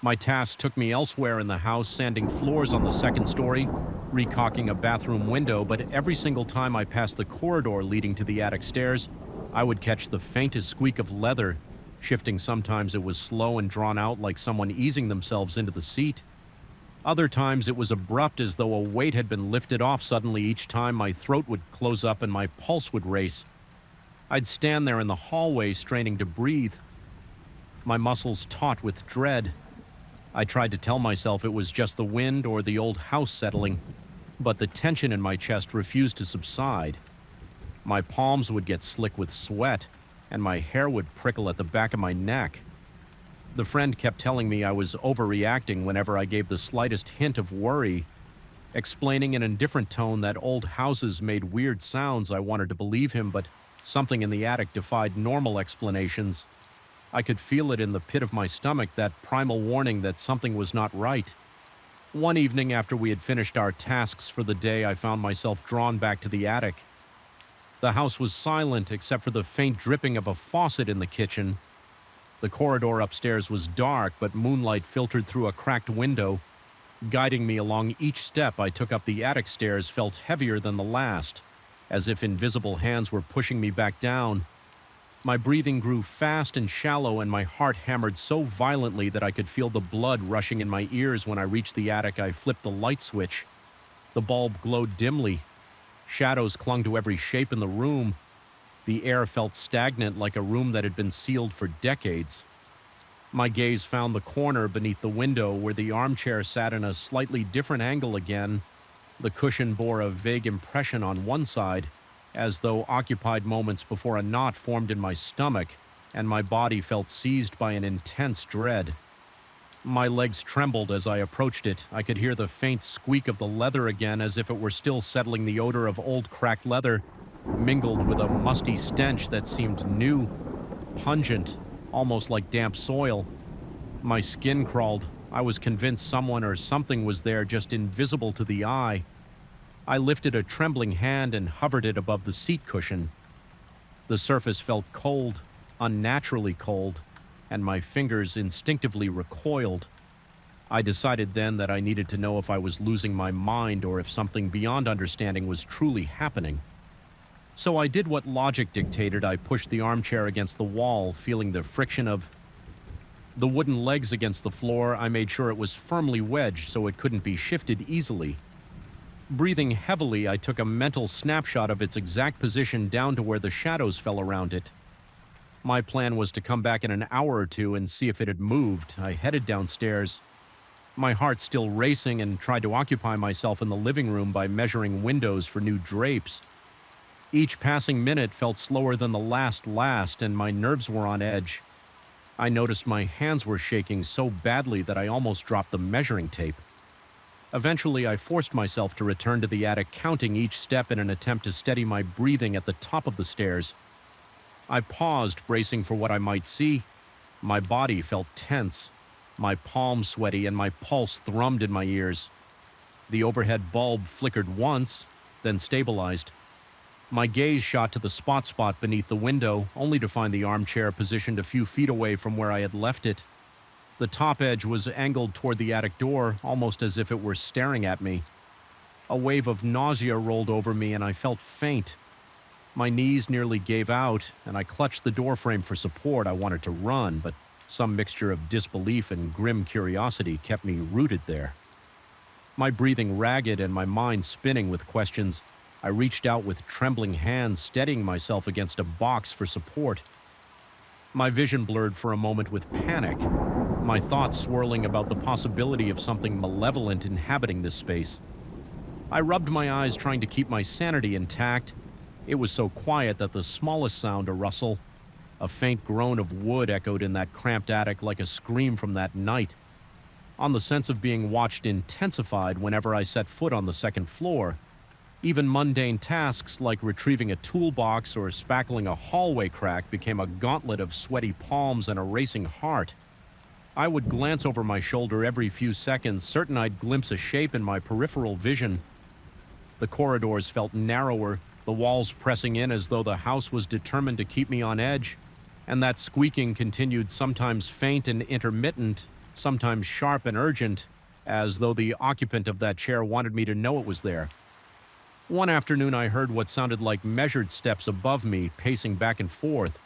S1: My tasks took me elsewhere in the house, sanding floors on the second story, recaulking a bathroom window, but every single time I passed the corridor leading to the attic stairs, I would catch the faintest squeak of leather, shifting. Sometimes it was slow and drawn out, like someone easing themselves into the seat. Other times it was abrupt, as though a weight had been lifted off suddenly. Each time my throat would close up and my pulse would race. I'd stand there in the hallway, straining to breathe, my muscles taut with dread. I tried to tell myself it was just the wind or the old house settling, but the tension in my chest refused to subside. My palms would get slick with sweat, and my hair would prickle at the back of my neck. The friend kept telling me I was overreacting whenever I gave the slightest hint of worry, explaining in a different tone that old houses made weird sounds. I wanted to believe him, but something in the attic defied normal explanations. I could feel it in the pit of my stomach, that primal warning that something was not right. One evening after we had finished our tasks for the day, I found myself drawn back to the attic. The house was silent except for the faint dripping of a faucet in the kitchen. The corridor upstairs was dark, but moonlight filtered through a cracked window. Guiding me along each step I took up the attic stairs felt heavier than the last, as if invisible hands were pushing me back down. My breathing grew fast and shallow, and my heart hammered so violently that I could feel the blood rushing in my ears. When I reached the attic, I flipped the light switch. The bulb glowed dimly. Shadows clung to every shape in the room. The air felt stagnant, like a room that had been sealed for decades. My gaze found the corner beneath the window where the armchair sat in a slightly different angle again. The cushion bore a vague impression on one side, as though occupied moments before a knot formed in my stomach, and my body felt seized by an intense dread. My legs trembled as I approached it. I could hear the faint squeak of the leather again, as if it were still settling. The odor of old cracked leather, mingled with a musty stench that seemed new, pungent, almost like damp soil. My skin crawled. I was convinced someone or something was there, just invisible to the eye. I lifted a trembling hand and hovered it above the seat cushion. The surface felt cold, unnaturally cold, and my fingers instinctively recoiled. I decided then that I needed to know if I was losing my mind or if something beyond understanding was truly happening. So I did what logic dictated. I pushed the armchair against the wall, feeling the friction of the wooden legs against the floor. I made sure it was firmly wedged so it couldn't be shifted easily. Breathing heavily, I took a mental snapshot of its exact position down to where the shadows fell around it. My plan was to come back in an hour or two and see if it had moved. I headed downstairs, my heart still racing, and tried to occupy myself in the living room by measuring windows for new drapes. Each passing minute felt slower than the last, and my nerves were on edge. I noticed my hands were shaking so badly that I almost dropped the measuring tape. Eventually, I forced myself to return to the attic, counting each step in an attempt to steady my breathing at the top of the stairs. I paused, bracing for what I might see. My body felt tense, my palms sweaty, and my pulse thrummed in my ears. The overhead bulb flickered once, then stabilized. My gaze shot to the spot beneath the window, only to find the armchair positioned a few feet away from where I had left it. The top edge was angled toward the attic door, almost as if it were staring at me. A wave of nausea rolled over me, and I felt faint. My knees nearly gave out, and I clutched the doorframe for support. I wanted to run, but some mixture of disbelief and grim curiosity kept me rooted there. My breathing ragged and my mind spinning with questions, I reached out with trembling hands, steadying myself against a box for support. My vision blurred for a moment with panic, my thoughts swirling about the possibility of something malevolent inhabiting this space. I rubbed my eyes, trying to keep my sanity intact. It was so quiet that the smallest sound, a rustle, a faint groan of wood, echoed in that cramped attic like a scream from that night. On the sense of being watched intensified whenever I set foot on the second floor. Even mundane tasks like retrieving a toolbox or spackling a hallway crack became a gauntlet of sweaty palms and a racing heart. I would glance over my shoulder every few seconds, certain I'd glimpse a shape in my peripheral vision. The corridors felt narrower, the walls pressing in as though the house was determined to keep me on edge, and that squeaking continued, sometimes faint and intermittent, sometimes sharp and urgent, as though the occupant of that chair wanted me to know it was there. One afternoon I heard what sounded like measured steps above me, pacing back and forth.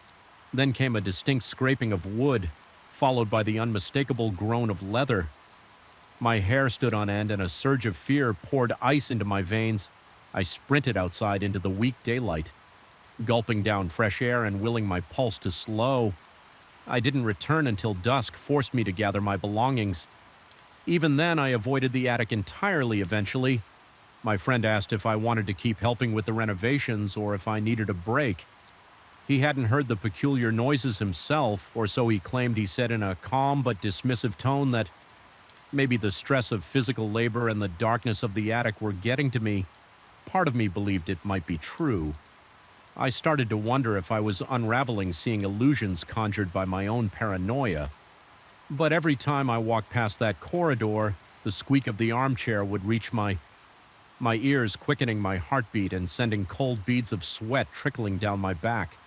S1: Then came a distinct scraping of wood, followed by the unmistakable groan of leather. My hair stood on end and a surge of fear poured ice into my veins. I sprinted outside into the weak daylight, gulping down fresh air and willing my pulse to slow. I didn't return until dusk forced me to gather my belongings. Even then, I avoided the attic entirely eventually. My friend asked if I wanted to keep helping with the renovations or if I needed a break. He hadn't heard the peculiar noises himself, or so he claimed. He said in a calm but dismissive tone that maybe the stress of physical labor and the darkness of the attic were getting to me. Part of me believed it might be true. I started to wonder if I was unraveling, seeing illusions conjured by my own paranoia. But every time I walked past that corridor, the squeak of the armchair would reach my ears, quickening my heartbeat and sending cold beads of sweat trickling down my back.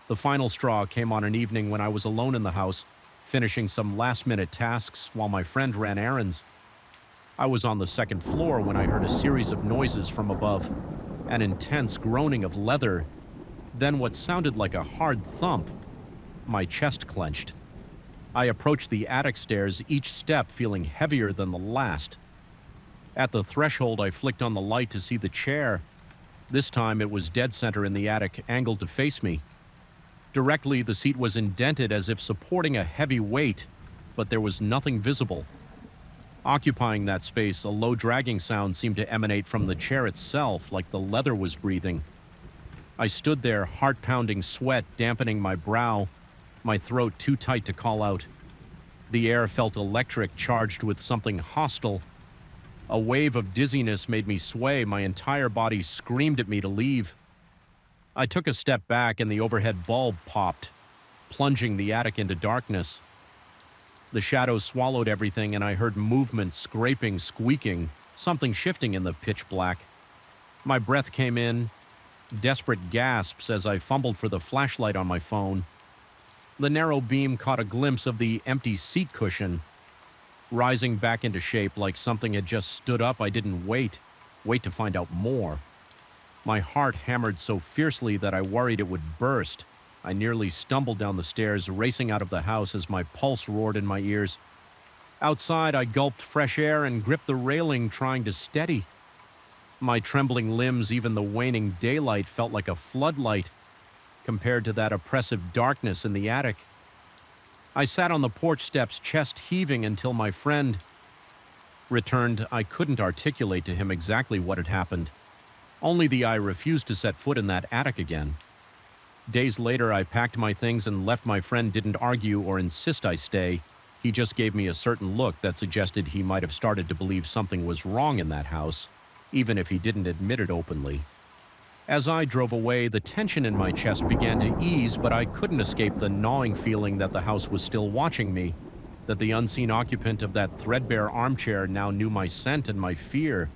S1: The final straw came on an evening when I was alone in the house, finishing some last-minute tasks while my friend ran errands. I was on the second floor when I heard a series of noises from above, an intense groaning of leather, then what sounded like a hard thump. My chest clenched. I approached the attic stairs, each step feeling heavier than the last. At the threshold, I flicked on the light to see the chair. This time it was dead center in the attic, angled to face me. Directly, the seat was indented as if supporting a heavy weight, but there was nothing visible. Occupying that space, a low dragging sound seemed to emanate from the chair itself, like the leather was breathing. I stood there, heart-pounding sweat dampening my brow, my throat too tight to call out. The air felt electric, charged with something hostile. A wave of dizziness made me sway, my entire body screamed at me to leave. I took a step back and the overhead bulb popped, plunging the attic into darkness. The shadows swallowed everything and I heard movement, scraping, squeaking, something shifting in the pitch black. My breath came in, desperate gasps as I fumbled for the flashlight on my phone. The narrow beam caught a glimpse of the empty seat cushion. Rising back into shape like something had just stood up, I didn't wait to find out more. My heart hammered so fiercely that I worried it would burst. I nearly stumbled down the stairs, racing out of the house as my pulse roared in my ears. Outside, I gulped fresh air and gripped the railing, trying to steady. My trembling limbs, even the waning daylight, felt like a floodlight compared to that oppressive darkness in the attic. I sat on the porch steps, chest heaving, until my friend returned. I couldn't articulate to him exactly what had happened. Only that I refused to set foot in that attic again. Days later, I packed my things and left. My friend didn't argue or insist I stay. He just gave me a certain look that suggested he might have started to believe something was wrong in that house, even if he didn't admit it openly. As I drove away, the tension in my chest began to ease, but I couldn't escape the gnawing feeling that the house was still watching me, that the unseen occupant of that threadbare armchair now knew my scent and my fear.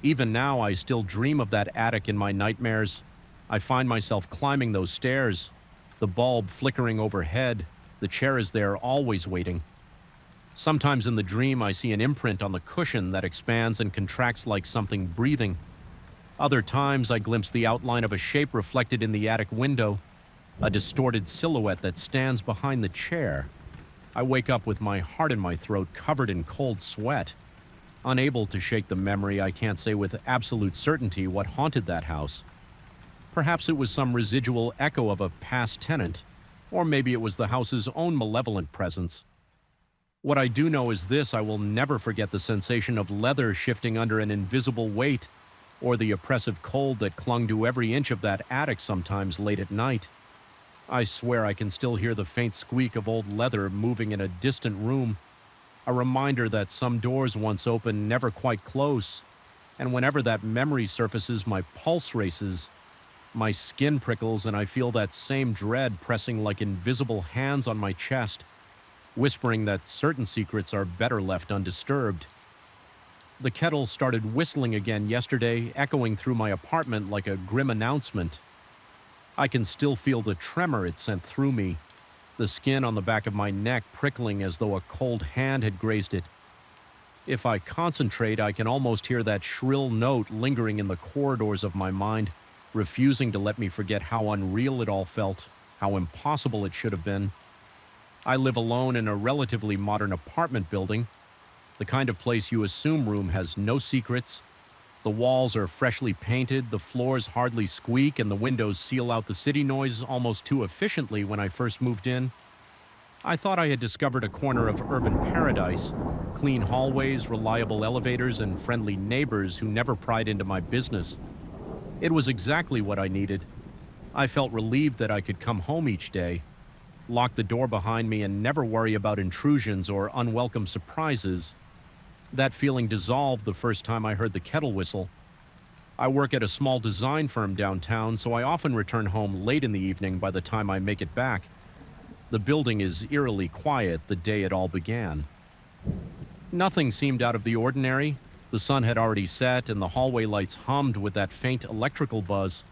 S1: Even now, I still dream of that attic in my nightmares. I find myself climbing those stairs, the bulb flickering overhead. The chair is there, always waiting. Sometimes in the dream, I see an imprint on the cushion that expands and contracts like something breathing. Other times, I glimpse the outline of a shape reflected in the attic window, a distorted silhouette that stands behind the chair. I wake up with my heart in my throat, covered in cold sweat. Unable to shake the memory, I can't say with absolute certainty what haunted that house. Perhaps it was some residual echo of a past tenant, or maybe it was the house's own malevolent presence. What I do know is this: I will never forget the sensation of leather shifting under an invisible weight, or the oppressive cold that clung to every inch of that attic sometimes late at night. I swear I can still hear the faint squeak of old leather moving in a distant room, a reminder that some doors once open never quite close, and whenever that memory surfaces, my pulse races, my skin prickles, and I feel that same dread pressing like invisible hands on my chest, whispering that certain secrets are better left undisturbed. The kettle started whistling again yesterday, echoing through my apartment like a grim announcement. I can still feel the tremor it sent through me, the skin on the back of my neck prickling as though a cold hand had grazed it. If I concentrate, I can almost hear that shrill note lingering in the corridors of my mind, refusing to let me forget how unreal it all felt, how impossible it should have been. I live alone in a relatively modern apartment building, the kind of place you assume room has no secrets. The walls are freshly painted, the floors hardly squeak, and the windows seal out the city noise almost too efficiently. When I first moved in, I thought I had discovered a corner of urban paradise: clean hallways, reliable elevators, and friendly neighbors who never pried into my business. It was exactly what I needed. I felt relieved that I could come home each day, lock the door behind me, and never worry about intrusions or unwelcome surprises. That feeling dissolved the first time I heard the kettle whistle. I work at a small design firm downtown, so I often return home late in the evening by the time I make it back. The building is eerily quiet the day it all began. Nothing seemed out of the ordinary. The sun had already set and the hallway lights hummed with that faint electrical buzz.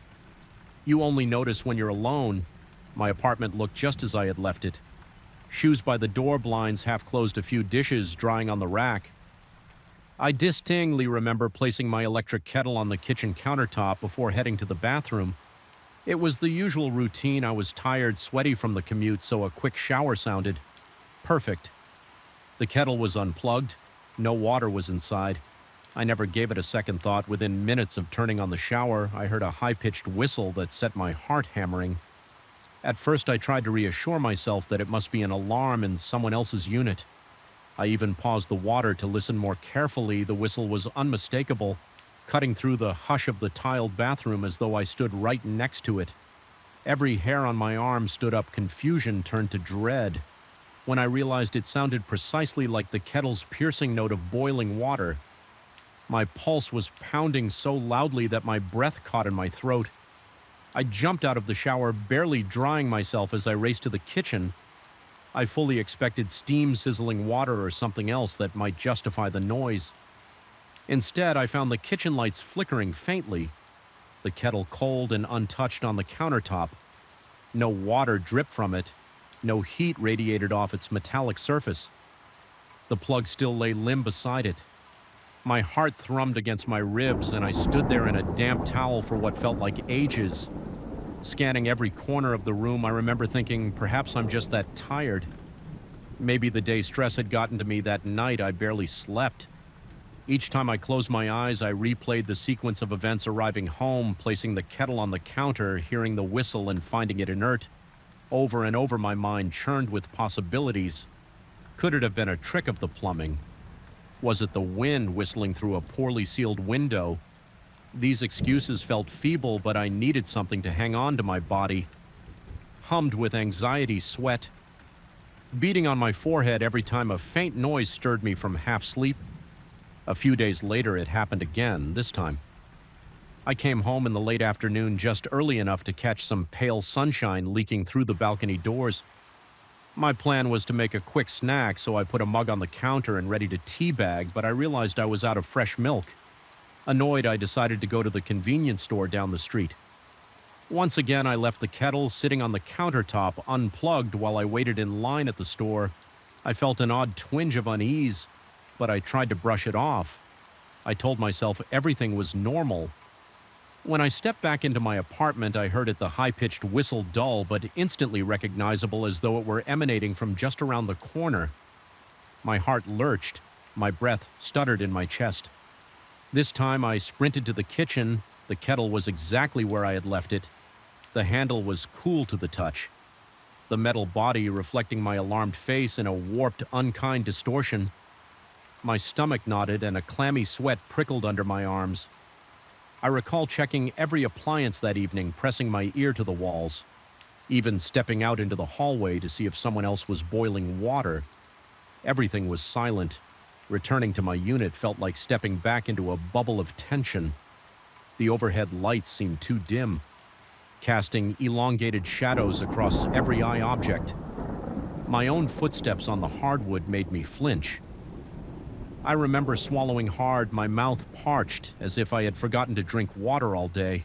S1: You only notice when you're alone. My apartment looked just as I had left it. Shoes by the door blinds, half closed, a few dishes drying on the rack. I distinctly remember placing my electric kettle on the kitchen countertop before heading to the bathroom. It was the usual routine. I was tired, sweaty from the commute, so a quick shower sounded perfect. The kettle was unplugged. No water was inside. I never gave it a second thought. Within minutes of turning on the shower, I heard a high-pitched whistle that set my heart hammering. At first, I tried to reassure myself that it must be an alarm in someone else's unit. I even paused the water to listen more carefully. The whistle was unmistakable, cutting through the hush of the tiled bathroom as though I stood right next to it. Every hair on my arm stood up. Confusion turned to dread when I realized it sounded precisely like the kettle's piercing note of boiling water. My pulse was pounding so loudly that my breath caught in my throat. I jumped out of the shower, barely drying myself as I raced to the kitchen. I fully expected steam sizzling water or something else that might justify the noise. Instead, I found the kitchen lights flickering faintly, the kettle cold and untouched on the countertop. No water dripped from it, no heat radiated off its metallic surface. The plug still lay limp beside it. My heart thrummed against my ribs, and I stood there in a damp towel for what felt like ages. Scanning every corner of the room, I remember thinking, perhaps I'm just that tired. Maybe the day's stress had gotten to me that night. I barely slept. Each time I closed my eyes, I replayed the sequence of events arriving home, placing the kettle on the counter, hearing the whistle and finding it inert. Over and over, my mind churned with possibilities. Could it have been a trick of the plumbing? Was it the wind whistling through a poorly sealed window? These excuses felt feeble, but I needed something to hang on to my body. Hummed with anxiety, sweat beating on my forehead every time a faint noise stirred me from half sleep. A few days later, it happened again, this time. I came home in the late afternoon just early enough to catch some pale sunshine leaking through the balcony doors. My plan was to make a quick snack, so I put a mug on the counter and ready to teabag, but I realized I was out of fresh milk. Annoyed, I decided to go to the convenience store down the street. Once again, I left the kettle sitting on the countertop unplugged while I waited in line at the store. I felt an odd twinge of unease, but I tried to brush it off. I told myself everything was normal. When I stepped back into my apartment, I heard the high-pitched whistle dull but instantly recognizable, as though it were emanating from just around the corner. My heart lurched. My breath stuttered in my chest. This time I sprinted to the kitchen. The kettle was exactly where I had left it. The handle was cool to the touch, the metal body reflecting my alarmed face in a warped, unkind distortion. My stomach knotted and a clammy sweat prickled under my arms. I recall checking every appliance that evening, pressing my ear to the walls, even stepping out into the hallway to see if someone else was boiling water. Everything was silent. Returning to my unit felt like stepping back into a bubble of tension. The overhead lights seemed too dim, casting elongated shadows across every eye object. My own footsteps on the hardwood made me flinch. I remember swallowing hard, my mouth parched, as if I had forgotten to drink water all day.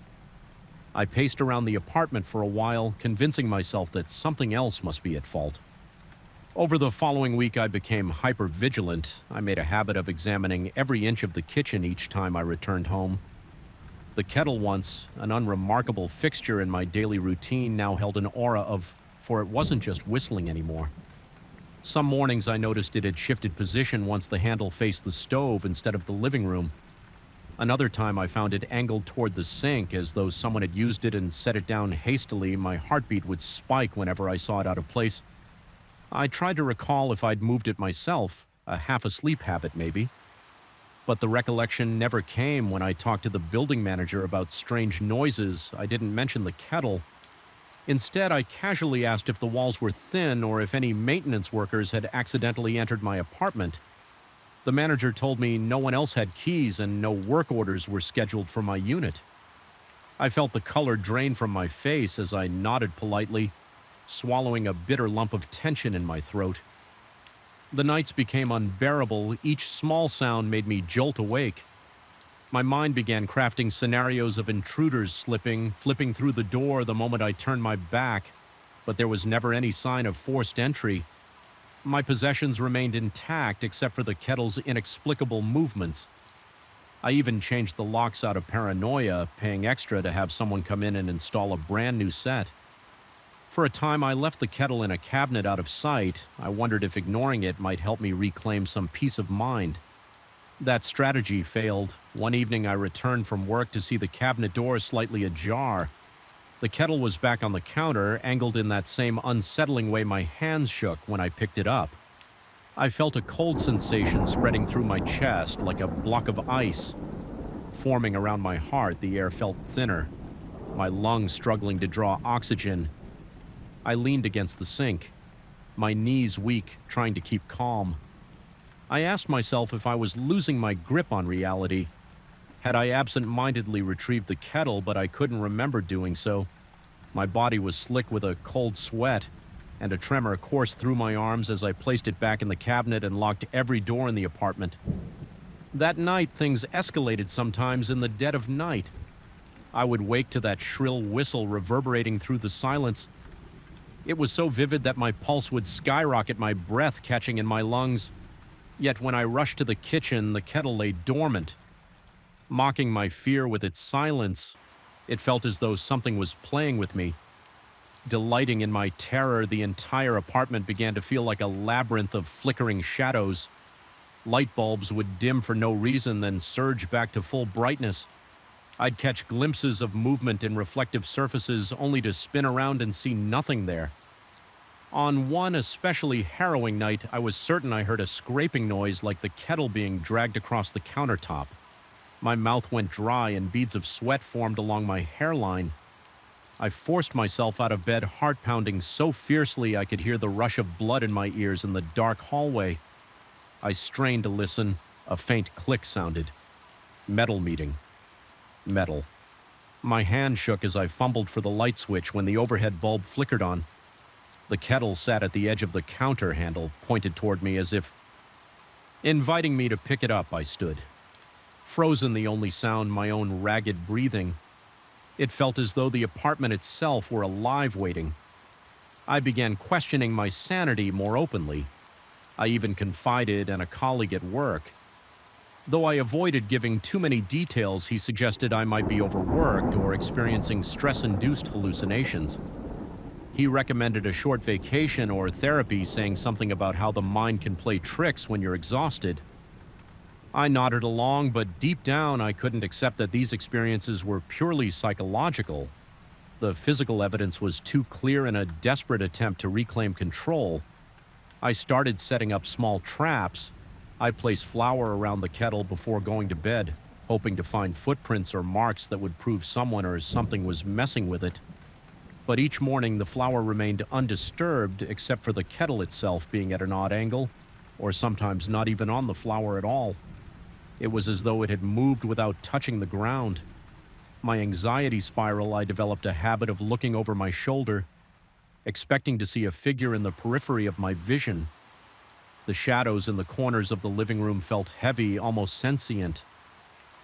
S1: I paced around the apartment for a while, convincing myself that something else must be at fault. Over the following week, I became hyper-vigilant. I made a habit of examining every inch of the kitchen each time I returned home. The kettle, once an unremarkable fixture in my daily routine, now held an aura of, for it wasn't just whistling anymore. Some mornings I noticed it had shifted position once the handle faced the stove instead of the living room. Another time I found it angled toward the sink, as though someone had used it and set it down hastily. My heartbeat would spike whenever I saw it out of place. I tried to recall if I'd moved it myself, a half-asleep habit maybe. But the recollection never came. When I talked to the building manager about strange noises, I didn't mention the kettle. Instead, I casually asked if the walls were thin or if any maintenance workers had accidentally entered my apartment. The manager told me no one else had keys and no work orders were scheduled for my unit. I felt the color drain from my face as I nodded politely, swallowing a bitter lump of tension in my throat. The nights became unbearable. Each small sound made me jolt awake. My mind began crafting scenarios of intruders flipping through the door the moment I turned my back, but there was never any sign of forced entry. My possessions remained intact except for the kettle's inexplicable movements. I even changed the locks out of paranoia, paying extra to have someone come in and install a brand new set. For a time, I left the kettle in a cabinet out of sight. I wondered if ignoring it might help me reclaim some peace of mind. That strategy failed. One evening, I returned from work to see the cabinet door slightly ajar. The kettle was back on the counter, angled in that same unsettling way my hands shook when I picked it up. I felt a cold sensation spreading through my chest like a block of ice. Forming around my heart, the air felt thinner, my lungs struggling to draw oxygen. I leaned against the sink, my knees weak, trying to keep calm. I asked myself if I was losing my grip on reality. Had I absent-mindedly retrieved the kettle, but I couldn't remember doing so? My body was slick with a cold sweat, and a tremor coursed through my arms as I placed it back in the cabinet and locked every door in the apartment. That night, things escalated sometimes in the dead of night. I would wake to that shrill whistle reverberating through the silence. It was so vivid that my pulse would skyrocket, my breath catching in my lungs. Yet when I rushed to the kitchen, the kettle lay dormant. Mocking my fear with its silence, it felt as though something was playing with me. Delighting in my terror, the entire apartment began to feel like a labyrinth of flickering shadows. Light bulbs would dim for no reason, then surge back to full brightness. I'd catch glimpses of movement in reflective surfaces, only to spin around and see nothing there. On one especially harrowing night, I was certain I heard a scraping noise like the kettle being dragged across the countertop. My mouth went dry and beads of sweat formed along my hairline. I forced myself out of bed, heart pounding so fiercely I could hear the rush of blood in my ears in the dark hallway. I strained to listen. A faint click sounded. Metal meeting. Metal. My hand shook as I fumbled for the light switch when the overhead bulb flickered on. The kettle sat at the edge of the counter handle, pointed toward me as if inviting me to pick it up. I stood. Frozen, the only sound my own ragged breathing. It felt as though the apartment itself were alive, waiting. I began questioning my sanity more openly. I even confided in a colleague at work. Though I avoided giving too many details, he suggested I might be overworked or experiencing stress-induced hallucinations. He recommended a short vacation or therapy, saying something about how the mind can play tricks when you're exhausted. I nodded along, but deep down I couldn't accept that these experiences were purely psychological. The physical evidence was too clear in a desperate attempt to reclaim control. I started setting up small traps. I placed flour around the kettle before going to bed, hoping to find footprints or marks that would prove someone or something was messing with it. But each morning the flour remained undisturbed except for the kettle itself being at an odd angle, or sometimes not even on the flour at all. It was as though it had moved without touching the ground. My anxiety spiral, I developed a habit of looking over my shoulder, expecting to see a figure in the periphery of my vision. The shadows in the corners of the living room felt heavy, almost sentient.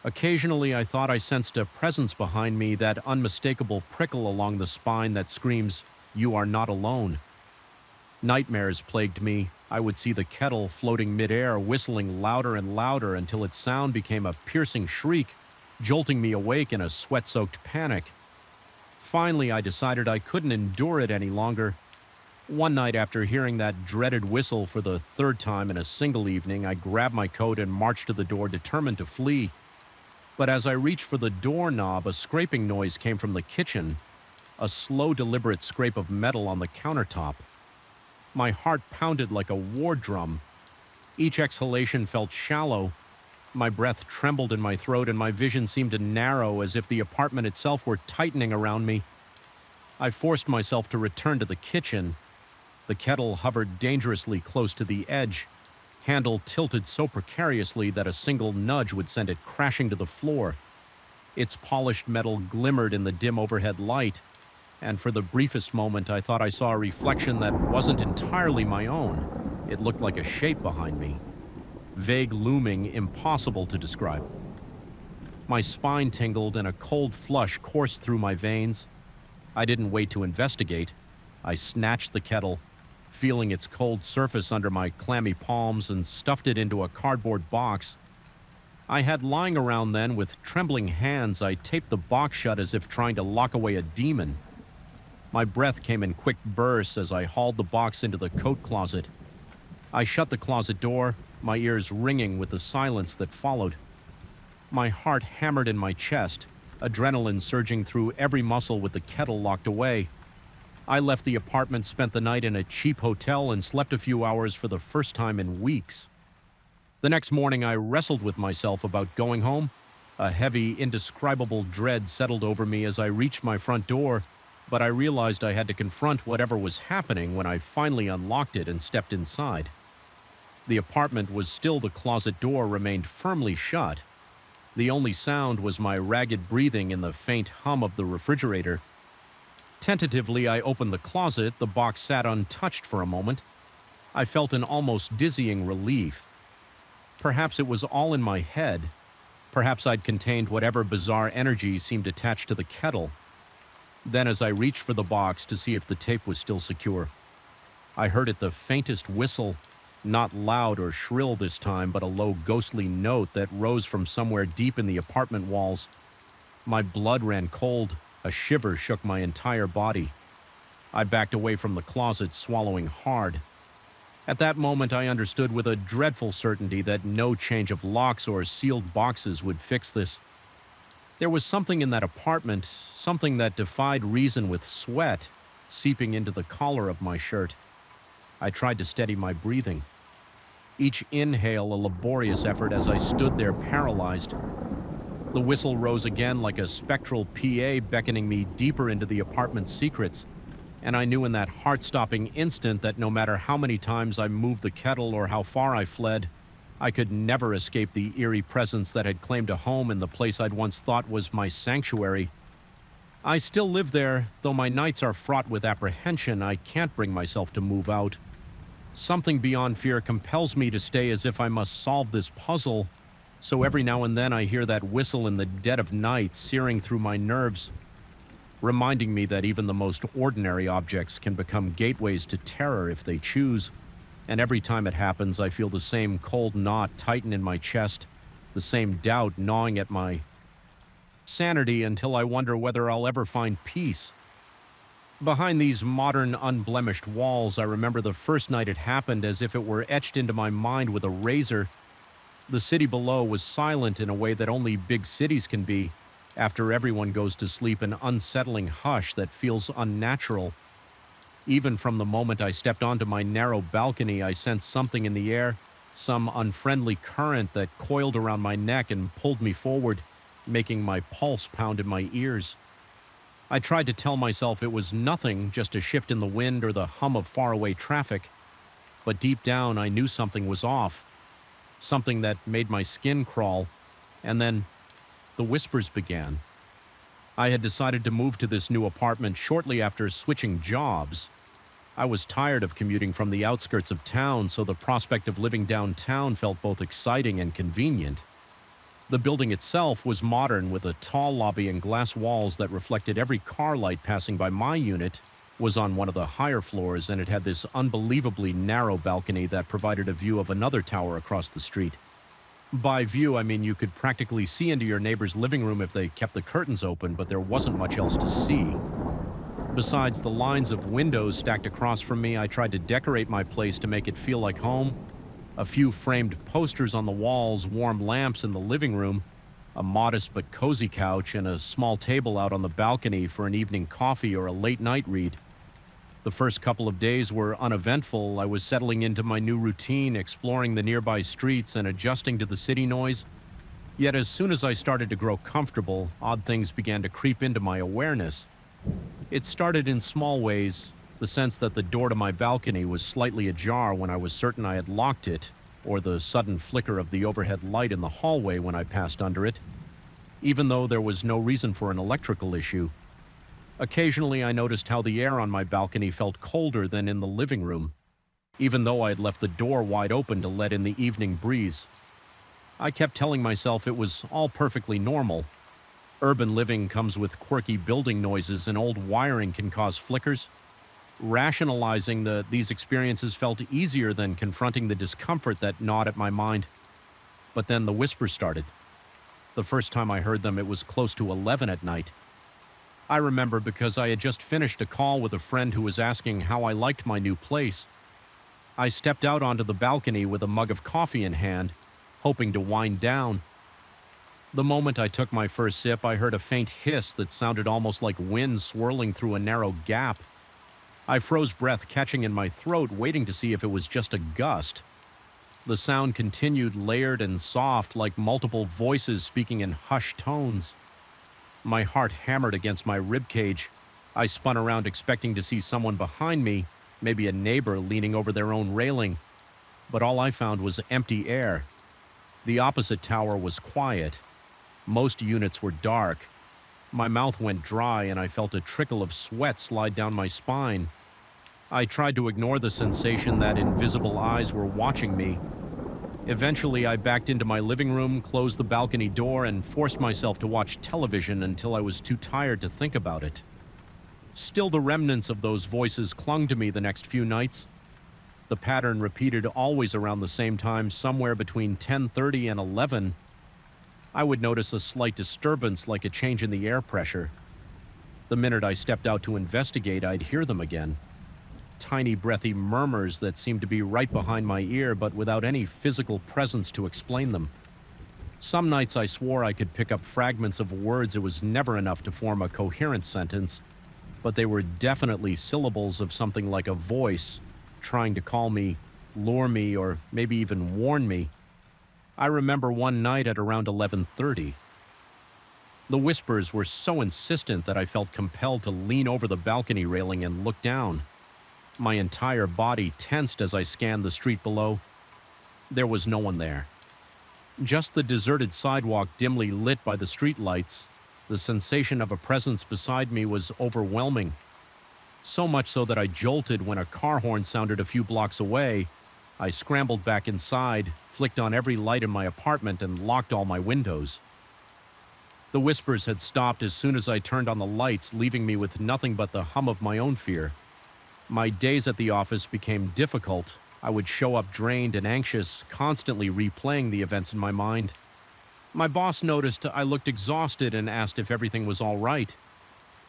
S1: Occasionally, I thought I sensed a presence behind me, that unmistakable prickle along the spine that screams, "You are not alone." Nightmares plagued me. I would see the kettle floating midair, whistling louder and louder until its sound became a piercing shriek, jolting me awake in a sweat-soaked panic. Finally, I decided I couldn't endure it any longer. One night, after hearing that dreaded whistle for the third time in a single evening, I grabbed my coat and marched to the door, determined to flee. But as I reached for the doorknob, a scraping noise came from the kitchen, a slow, deliberate scrape of metal on the countertop. My heart pounded like a war drum. Each exhalation felt shallow. My breath trembled in my throat and my vision seemed to narrow, as if the apartment itself were tightening around me. I forced myself to return to the kitchen. The kettle hovered dangerously close to the edge, handle tilted so precariously that a single nudge would send it crashing to the floor. Its polished metal glimmered in the dim overhead light, and for the briefest moment I thought I saw a reflection that wasn't entirely my own. It looked like a shape behind me. Vague, looming, impossible to describe. My spine tingled and a cold flush coursed through my veins. I didn't wait to investigate. I snatched the kettle, feeling its cold surface under my clammy palms, and stuffed it into a cardboard box. I had lying around then, with trembling hands, I taped the box shut as if trying to lock away a demon. My breath came in quick bursts as I hauled the box into the coat closet. I shut the closet door, my ears ringing with the silence that followed. My heart hammered in my chest. adrenaline surging through every muscle with the kettle locked away. I left the apartment, spent the night in a cheap hotel, and slept a few hours for the first time in weeks. The next morning, I wrestled with myself about going home. A heavy, indescribable dread settled over me as I reached my front door, but I realized I had to confront whatever was happening when I finally unlocked it and stepped inside. The apartment was still, the closet door remained firmly shut. The only sound was my ragged breathing and the faint hum of the refrigerator. Tentatively, I opened the closet. The box sat untouched for a moment. I felt an almost dizzying relief. Perhaps it was all in my head. Perhaps I'd contained whatever bizarre energy seemed attached to the kettle. Then, as I reached for the box to see if the tape was still secure, I heard it, the faintest whistle, not loud or shrill this time, but a low, ghostly note that rose from somewhere deep in the apartment walls. My blood ran cold. A shiver shook my entire body. I backed away from the closet, swallowing hard. At that moment, I understood with a dreadful certainty that no change of locks or sealed boxes would fix this. There was something in that apartment, something that defied reason, with sweat seeping into the collar of my shirt. I tried to steady my breathing. Each inhale a laborious effort as I stood there paralyzed. The whistle rose again like a spectral PA beckoning me deeper into the apartment's secrets, and I knew in that heart-stopping instant that no matter how many times I moved the kettle or how far I fled, I could never escape the eerie presence that had claimed a home in the place I'd once thought was my sanctuary. I still live there, though my nights are fraught with apprehension. I can't bring myself to move out. Something beyond fear compels me to stay, as if I must solve this puzzle. So every now and then I hear that whistle in the dead of night, searing through my nerves, reminding me that even the most ordinary objects can become gateways to terror if they choose. And every time it happens, I feel the same cold knot tighten in my chest, the same doubt gnawing at my sanity, until I wonder whether I'll ever find peace. Behind these modern, unblemished walls, I remember the first night it happened as if it were etched into my mind with a razor. The city below was silent in a way that only big cities can be. After everyone goes to sleep, an unsettling hush that feels unnatural. Even from the moment I stepped onto my narrow balcony, I sensed something in the air, some unfriendly current that coiled around my neck and pulled me forward, making my pulse pound in my ears. I tried to tell myself it was nothing, just a shift in the wind or the hum of faraway traffic. But deep down, I knew something was off. Something that made my skin crawl. And then the whispers began. I had decided to move to this new apartment shortly after switching jobs. I was tired of commuting from the outskirts of town, so the prospect of living downtown felt both exciting and convenient. The building itself was modern, with a tall lobby and glass walls that reflected every car light passing by. My unit was on one of the higher floors, and it had this unbelievably narrow balcony that provided a view of another tower across the street. By view, I mean you could practically see into your neighbor's living room if they kept the curtains open, but there wasn't much else to see. Besides the lines of windows stacked across from me, I tried to decorate my place to make it feel like home. A few framed posters on the walls, warm lamps in the living room, a modest but cozy couch, and a small table out on the balcony for an evening coffee or a late-night read. The first couple of days were uneventful. I was settling into my new routine, exploring the nearby streets and adjusting to the city noise. Yet as soon as I started to grow comfortable, odd things began to creep into my awareness. It started in small ways, the sense that the door to my balcony was slightly ajar when I was certain I had locked it, or the sudden flicker of the overhead light in the hallway when I passed under it, even though there was no reason for an electrical issue. Occasionally, I noticed how the air on my balcony felt colder than in the living room, even though I had left the door wide open to let in the evening breeze. I kept telling myself it was all perfectly normal. Urban living comes with quirky building noises, and old wiring can cause flickers. Rationalizing these experiences felt easier than confronting the discomfort that gnawed at my mind. But then the whispers started. The first time I heard them, it was close to 11 at night. I remember because I had just finished a call with a friend who was asking how I liked my new place. I stepped out onto the balcony with a mug of coffee in hand, hoping to wind down. The moment I took my first sip, I heard a faint hiss that sounded almost like wind swirling through a narrow gap. I froze breath catching in my throat, waiting to see if it was just a gust. The sound continued, layered and soft, like multiple voices speaking in hushed tones. My heart hammered against my ribcage. I spun around expecting to see someone behind me, maybe a neighbor leaning over their own railing. But all I found was empty air. The opposite tower was quiet. Most units were dark. My mouth went dry and I felt a trickle of sweat slide down my spine. I tried to ignore the sensation that invisible eyes were watching me. Eventually, I backed into my living room, closed the balcony door, and forced myself to watch television until I was too tired to think about it. Still, the remnants of those voices clung to me the next few nights. The pattern repeated always around the same time, somewhere between 10:30 and 11. I would notice a slight disturbance, like a change in the air pressure. The minute I stepped out to investigate, I'd hear them again. Tiny breathy murmurs that seemed to be right behind my ear, but without any physical presence to explain them. Some nights I swore I could pick up fragments of words. It was never enough to form a coherent sentence, but they were definitely syllables of something like a voice trying to call me, lure me, or maybe even warn me. I remember one night at around 11:30. The whispers were so insistent that I felt compelled to lean over the balcony railing and look down. My entire body tensed as I scanned the street below. There was no one there. Just the deserted sidewalk dimly lit by the streetlights. The sensation of a presence beside me was overwhelming. So much so that I jolted when a car horn sounded a few blocks away. I scrambled back inside, flicked on every light in my apartment, and locked all my windows. The whispers had stopped as soon as I turned on the lights, leaving me with nothing but the hum of my own fear. My days at the office became difficult. I would show up drained and anxious, constantly replaying the events in my mind. My boss noticed I looked exhausted and asked if everything was all right,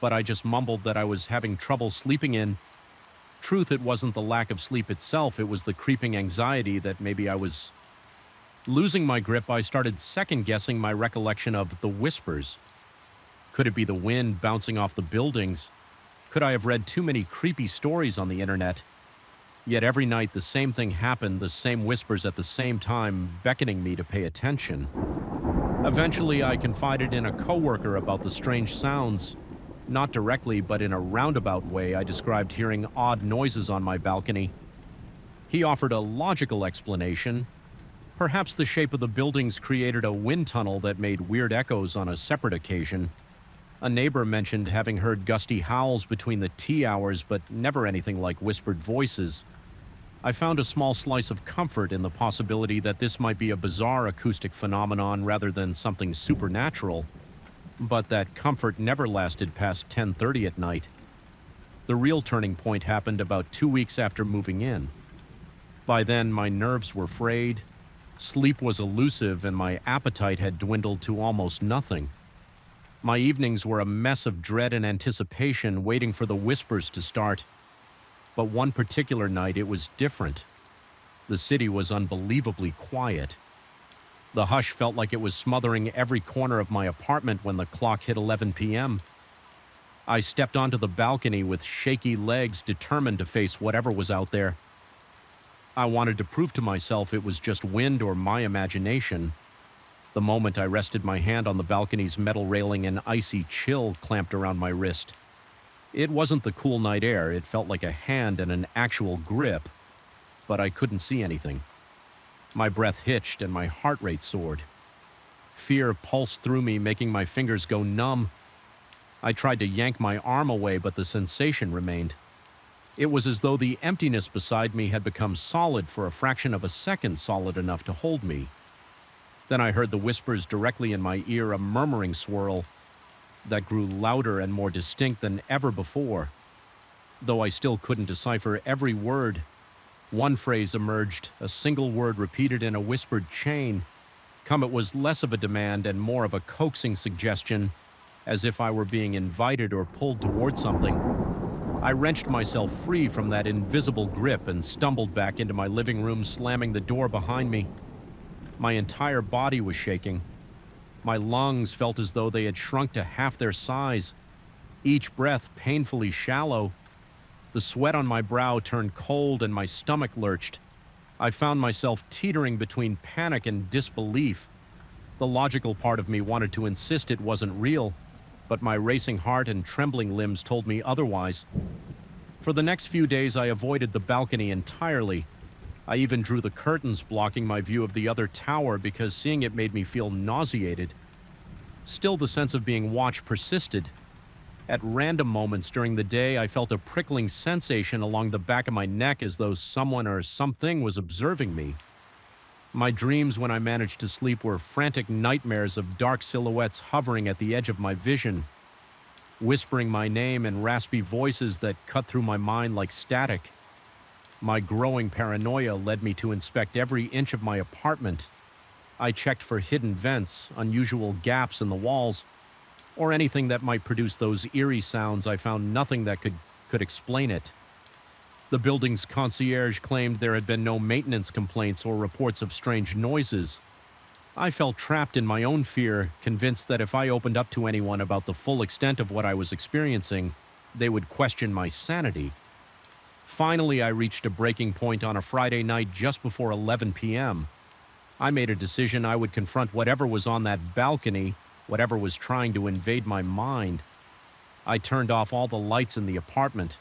S1: but I just mumbled that I was having trouble sleeping in. Truth, it wasn't the lack of sleep itself, it was the creeping anxiety that maybe I was losing my grip. I started second-guessing my recollection of the whispers. Could it be the wind bouncing off the buildings? Could I have read too many creepy stories on the internet? Yet every night the same thing happened, the same whispers at the same time, beckoning me to pay attention. Eventually, I confided in a coworker about the strange sounds. Not directly, but in a roundabout way, I described hearing odd noises on my balcony. He offered a logical explanation. Perhaps the shape of the buildings created a wind tunnel that made weird echoes on a separate occasion. A neighbor mentioned having heard gusty howls between the tea hours, but never anything like whispered voices. I found a small slice of comfort in the possibility that this might be a bizarre acoustic phenomenon rather than something supernatural. But that comfort never lasted past 10:30 at night. The real turning point happened about 2 weeks after moving in. By then, my nerves were frayed, sleep was elusive, and my appetite had dwindled to almost nothing. My evenings were a mess of dread and anticipation, waiting for the whispers to start. But one particular night, it was different. The city was unbelievably quiet. The hush felt like it was smothering every corner of my apartment when the clock hit 11 p.m. I stepped onto the balcony with shaky legs, determined to face whatever was out there. I wanted to prove to myself it was just wind or my imagination. The moment I rested my hand on the balcony's metal railing, an icy chill clamped around my wrist. It wasn't the cool night air, it felt like a hand and an actual grip, but I couldn't see anything. My breath hitched and my heart rate soared. Fear pulsed through me, making my fingers go numb. I tried to yank my arm away, but the sensation remained. It was as though the emptiness beside me had become solid for a fraction of a second, solid enough to hold me. Then I heard the whispers directly in my ear, a murmuring swirl that grew louder and more distinct than ever before. Though I still couldn't decipher every word, one phrase emerged, a single word repeated in a whispered chain. It was less of a demand and more of a coaxing suggestion, as if I were being invited or pulled toward something. I wrenched myself free from that invisible grip and stumbled back into my living room, slamming the door behind me. My entire body was shaking. My lungs felt as though they had shrunk to half their size, each breath painfully shallow. The sweat on my brow turned cold and my stomach lurched. I found myself teetering between panic and disbelief. The logical part of me wanted to insist it wasn't real, but my racing heart and trembling limbs told me otherwise. For the next few days, I avoided the balcony entirely. I even drew the curtains blocking my view of the other tower because seeing it made me feel nauseated. Still, the sense of being watched persisted. At random moments during the day, I felt a prickling sensation along the back of my neck as though someone or something was observing me. My dreams when I managed to sleep were frantic nightmares of dark silhouettes hovering at the edge of my vision, whispering my name in raspy voices that cut through my mind like static. My growing paranoia led me to inspect every inch of my apartment. I checked for hidden vents, unusual gaps in the walls, or anything that might produce those eerie sounds. I found nothing that could explain it. The building's concierge claimed there had been no maintenance complaints or reports of strange noises. I felt trapped in my own fear, convinced that if I opened up to anyone about the full extent of what I was experiencing, they would question my sanity. Finally, I reached a breaking point on a Friday night just before 11 p.m. I made a decision I would confront whatever was on that balcony, whatever was trying to invade my mind. I turned off all the lights in the apartment.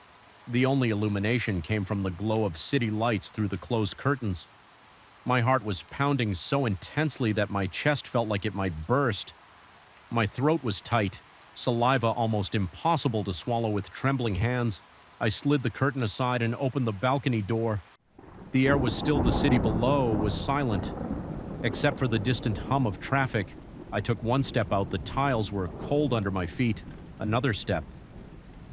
S1: The only illumination came from the glow of city lights through the closed curtains. My heart was pounding so intensely that my chest felt like it might burst. My throat was tight, saliva almost impossible to swallow with trembling hands. I slid the curtain aside and opened the balcony door. The air was still. The city below was silent. Except for the distant hum of traffic, I took one step out. The tiles were cold under my feet. Another step.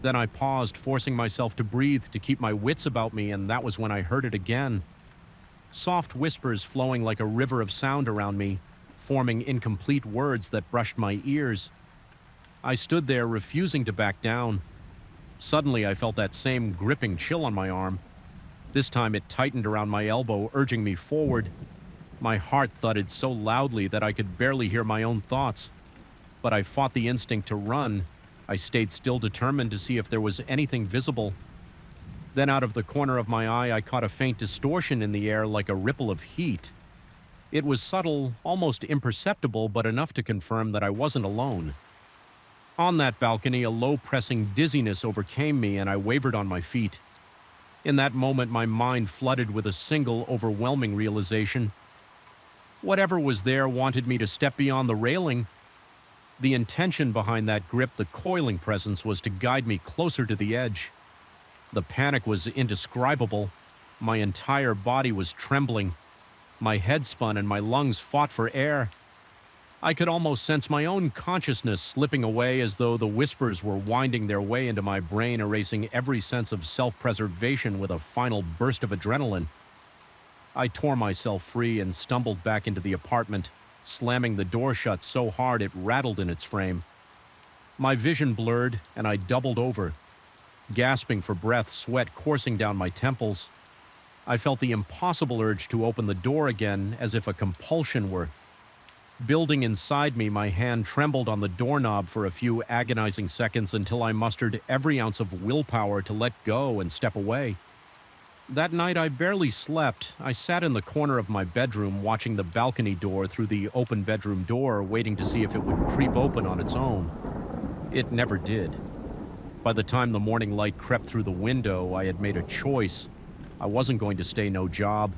S1: Then I paused, forcing myself to breathe, to keep my wits about me, and that was when I heard it again. Soft whispers flowing like a river of sound around me, forming incomplete words that brushed my ears. I stood there, refusing to back down. Suddenly, I felt that same gripping chill on my arm. This time it tightened around my elbow, urging me forward. My heart thudded so loudly that I could barely hear my own thoughts. But I fought the instinct to run. I stayed still, determined to see if there was anything visible. Then out of the corner of my eye, I caught a faint distortion in the air like a ripple of heat. It was subtle, almost imperceptible, but enough to confirm that I wasn't alone. On that balcony, a low pressing dizziness overcame me and I wavered on my feet. In that moment, my mind flooded with a single overwhelming realization. Whatever was there wanted me to step beyond the railing. The intention behind that grip, the coiling presence, was to guide me closer to the edge. The panic was indescribable. My entire body was trembling. My head spun and my lungs fought for air. I could almost sense my own consciousness slipping away, as though the whispers were winding their way into my brain, erasing every sense of self-preservation with a final burst of adrenaline. I tore myself free and stumbled back into the apartment, slamming the door shut so hard it rattled in its frame. My vision blurred, and I doubled over, gasping for breath, sweat coursing down my temples. I felt the impossible urge to open the door again, as if a compulsion were building inside me. My hand trembled on the doorknob for a few agonizing seconds until I mustered every ounce of willpower to let go and step away. That night, I barely slept. I sat in the corner of my bedroom watching the balcony door through the open bedroom door, waiting to see if it would creep open on its own. It never did. By the time the morning light crept through the window, I had made a choice. I wasn't going to stay no job.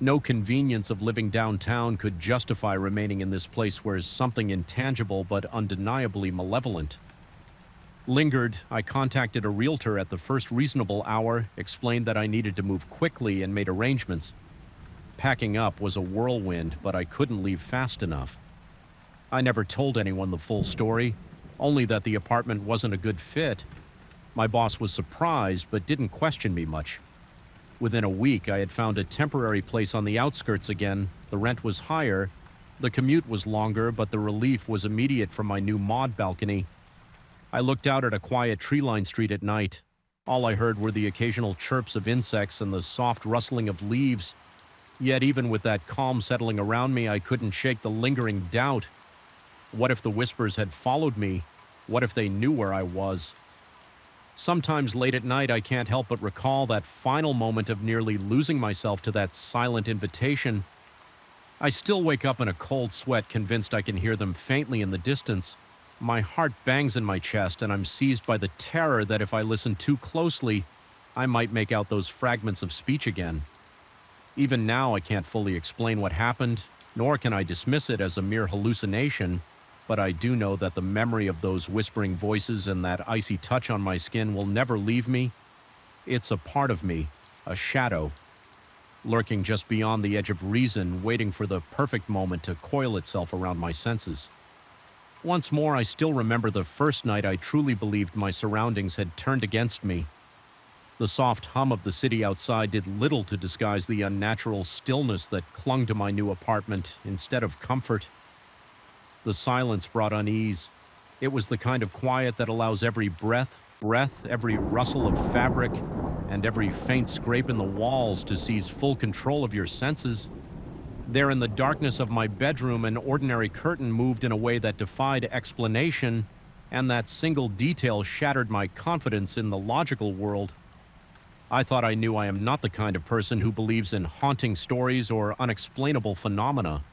S1: No convenience of living downtown could justify remaining in this place where something intangible but undeniably malevolent lingered. I contacted a realtor at the first reasonable hour, explained that I needed to move quickly, and made arrangements. Packing up was a whirlwind, but I couldn't leave fast enough. I never told anyone the full story, only that the apartment wasn't a good fit. My boss was surprised, but didn't question me much. Within a week, I had found a temporary place on the outskirts again. The rent was higher, the commute was longer, but the relief was immediate from my new mod balcony. I looked out at a quiet tree-lined street at night. All I heard were the occasional chirps of insects and the soft rustling of leaves. Yet even with that calm settling around me, I couldn't shake the lingering doubt. What if the whispers had followed me? What if they knew where I was? Sometimes late at night, I can't help but recall that final moment of nearly losing myself to that silent invitation. I still wake up in a cold sweat, convinced I can hear them faintly in the distance. My heart bangs in my chest, and I'm seized by the terror that if I listen too closely, I might make out those fragments of speech again. Even now, I can't fully explain what happened, nor can I dismiss it as a mere hallucination, but I do know that the memory of those whispering voices and that icy touch on my skin will never leave me. It's a part of me, a shadow, lurking just beyond the edge of reason, waiting for the perfect moment to coil itself around my senses. Once more, I still remember the first night I truly believed my surroundings had turned against me. The soft hum of the city outside did little to disguise the unnatural stillness that clung to my new apartment instead of comfort. The silence brought unease. It was the kind of quiet that allows every breath, every rustle of fabric, and every faint scrape in the walls to seize full control of your senses. There in the darkness of my bedroom, an ordinary curtain moved in a way that defied explanation, and that single detail shattered my confidence in the logical world. I thought I knew I am not the kind of person who believes in haunting stories or unexplainable phenomena.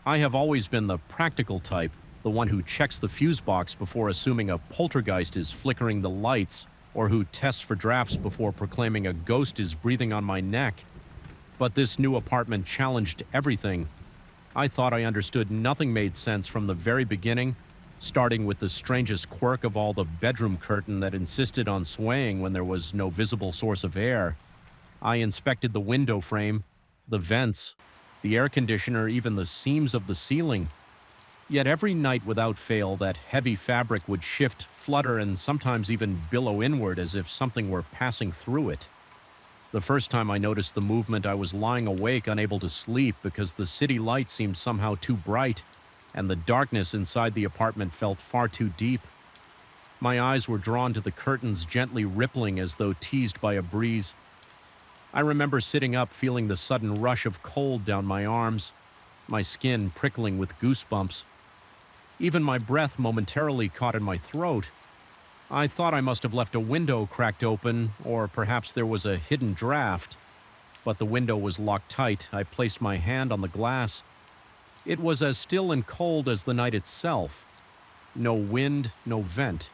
S1: I have always been the practical type, the one who checks the fuse box before assuming a poltergeist is flickering the lights, or who tests for drafts before proclaiming a ghost is breathing on my neck. But this new apartment challenged everything. I thought I understood nothing made sense from the very beginning, starting with the strangest quirk of all, the bedroom curtain that insisted on swaying when there was no visible source of air. I inspected the window frame, the vents, the air conditioner, even the seams of the ceiling. Yet every night without fail, that heavy fabric would shift, flutter, and sometimes even billow inward as if something were passing through it. The first time I noticed the movement, I was lying awake, unable to sleep because the city light seemed somehow too bright, and the darkness inside the apartment felt far too deep. My eyes were drawn to the curtains, gently rippling as though teased by a breeze. I remember sitting up, feeling the sudden rush of cold down my arms, my skin prickling with goosebumps. Even my breath momentarily caught in my throat. I thought I must have left a window cracked open, or perhaps there was a hidden draft. But the window was locked tight. I placed my hand on the glass. It was as still and cold as the night itself. No wind, no vent.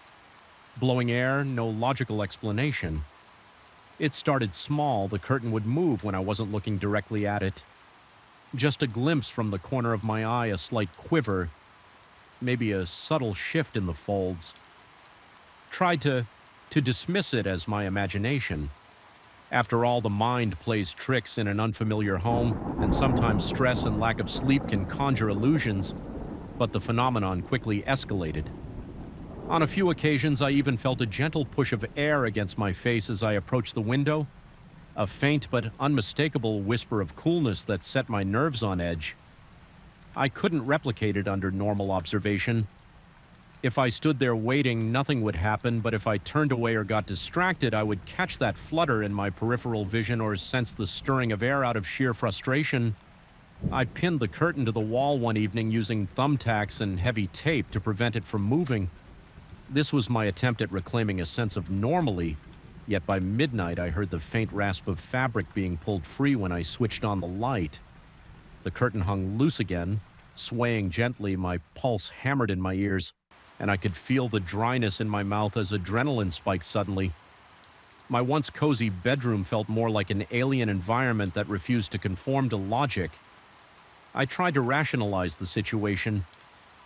S1: Blowing air, no logical explanation. It started small. The curtain would move when I wasn't looking directly at it. Just a glimpse from the corner of my eye, a slight quiver, maybe a subtle shift in the folds. Tried to dismiss it as my imagination. After all, the mind plays tricks in an unfamiliar home, and sometimes stress and lack of sleep can conjure illusions, but the phenomenon quickly escalated. On a few occasions, I even felt a gentle push of air against my face as I approached the window, a faint but unmistakable whisper of coolness that set my nerves on edge. I couldn't replicate it under normal observation. If I stood there waiting, nothing would happen, but if I turned away or got distracted, I would catch that flutter in my peripheral vision or sense the stirring of air out of sheer frustration. I pinned the curtain to the wall one evening using thumbtacks and heavy tape to prevent it from moving. This was my attempt at reclaiming a sense of normalcy, yet by midnight I heard the faint rasp of fabric being pulled free when I switched on the light. The curtain hung loose again, swaying gently, my pulse hammered in my ears, and I could feel the dryness in my mouth as adrenaline spiked suddenly. My once cozy bedroom felt more like an alien environment that refused to conform to logic. I tried to rationalize the situation.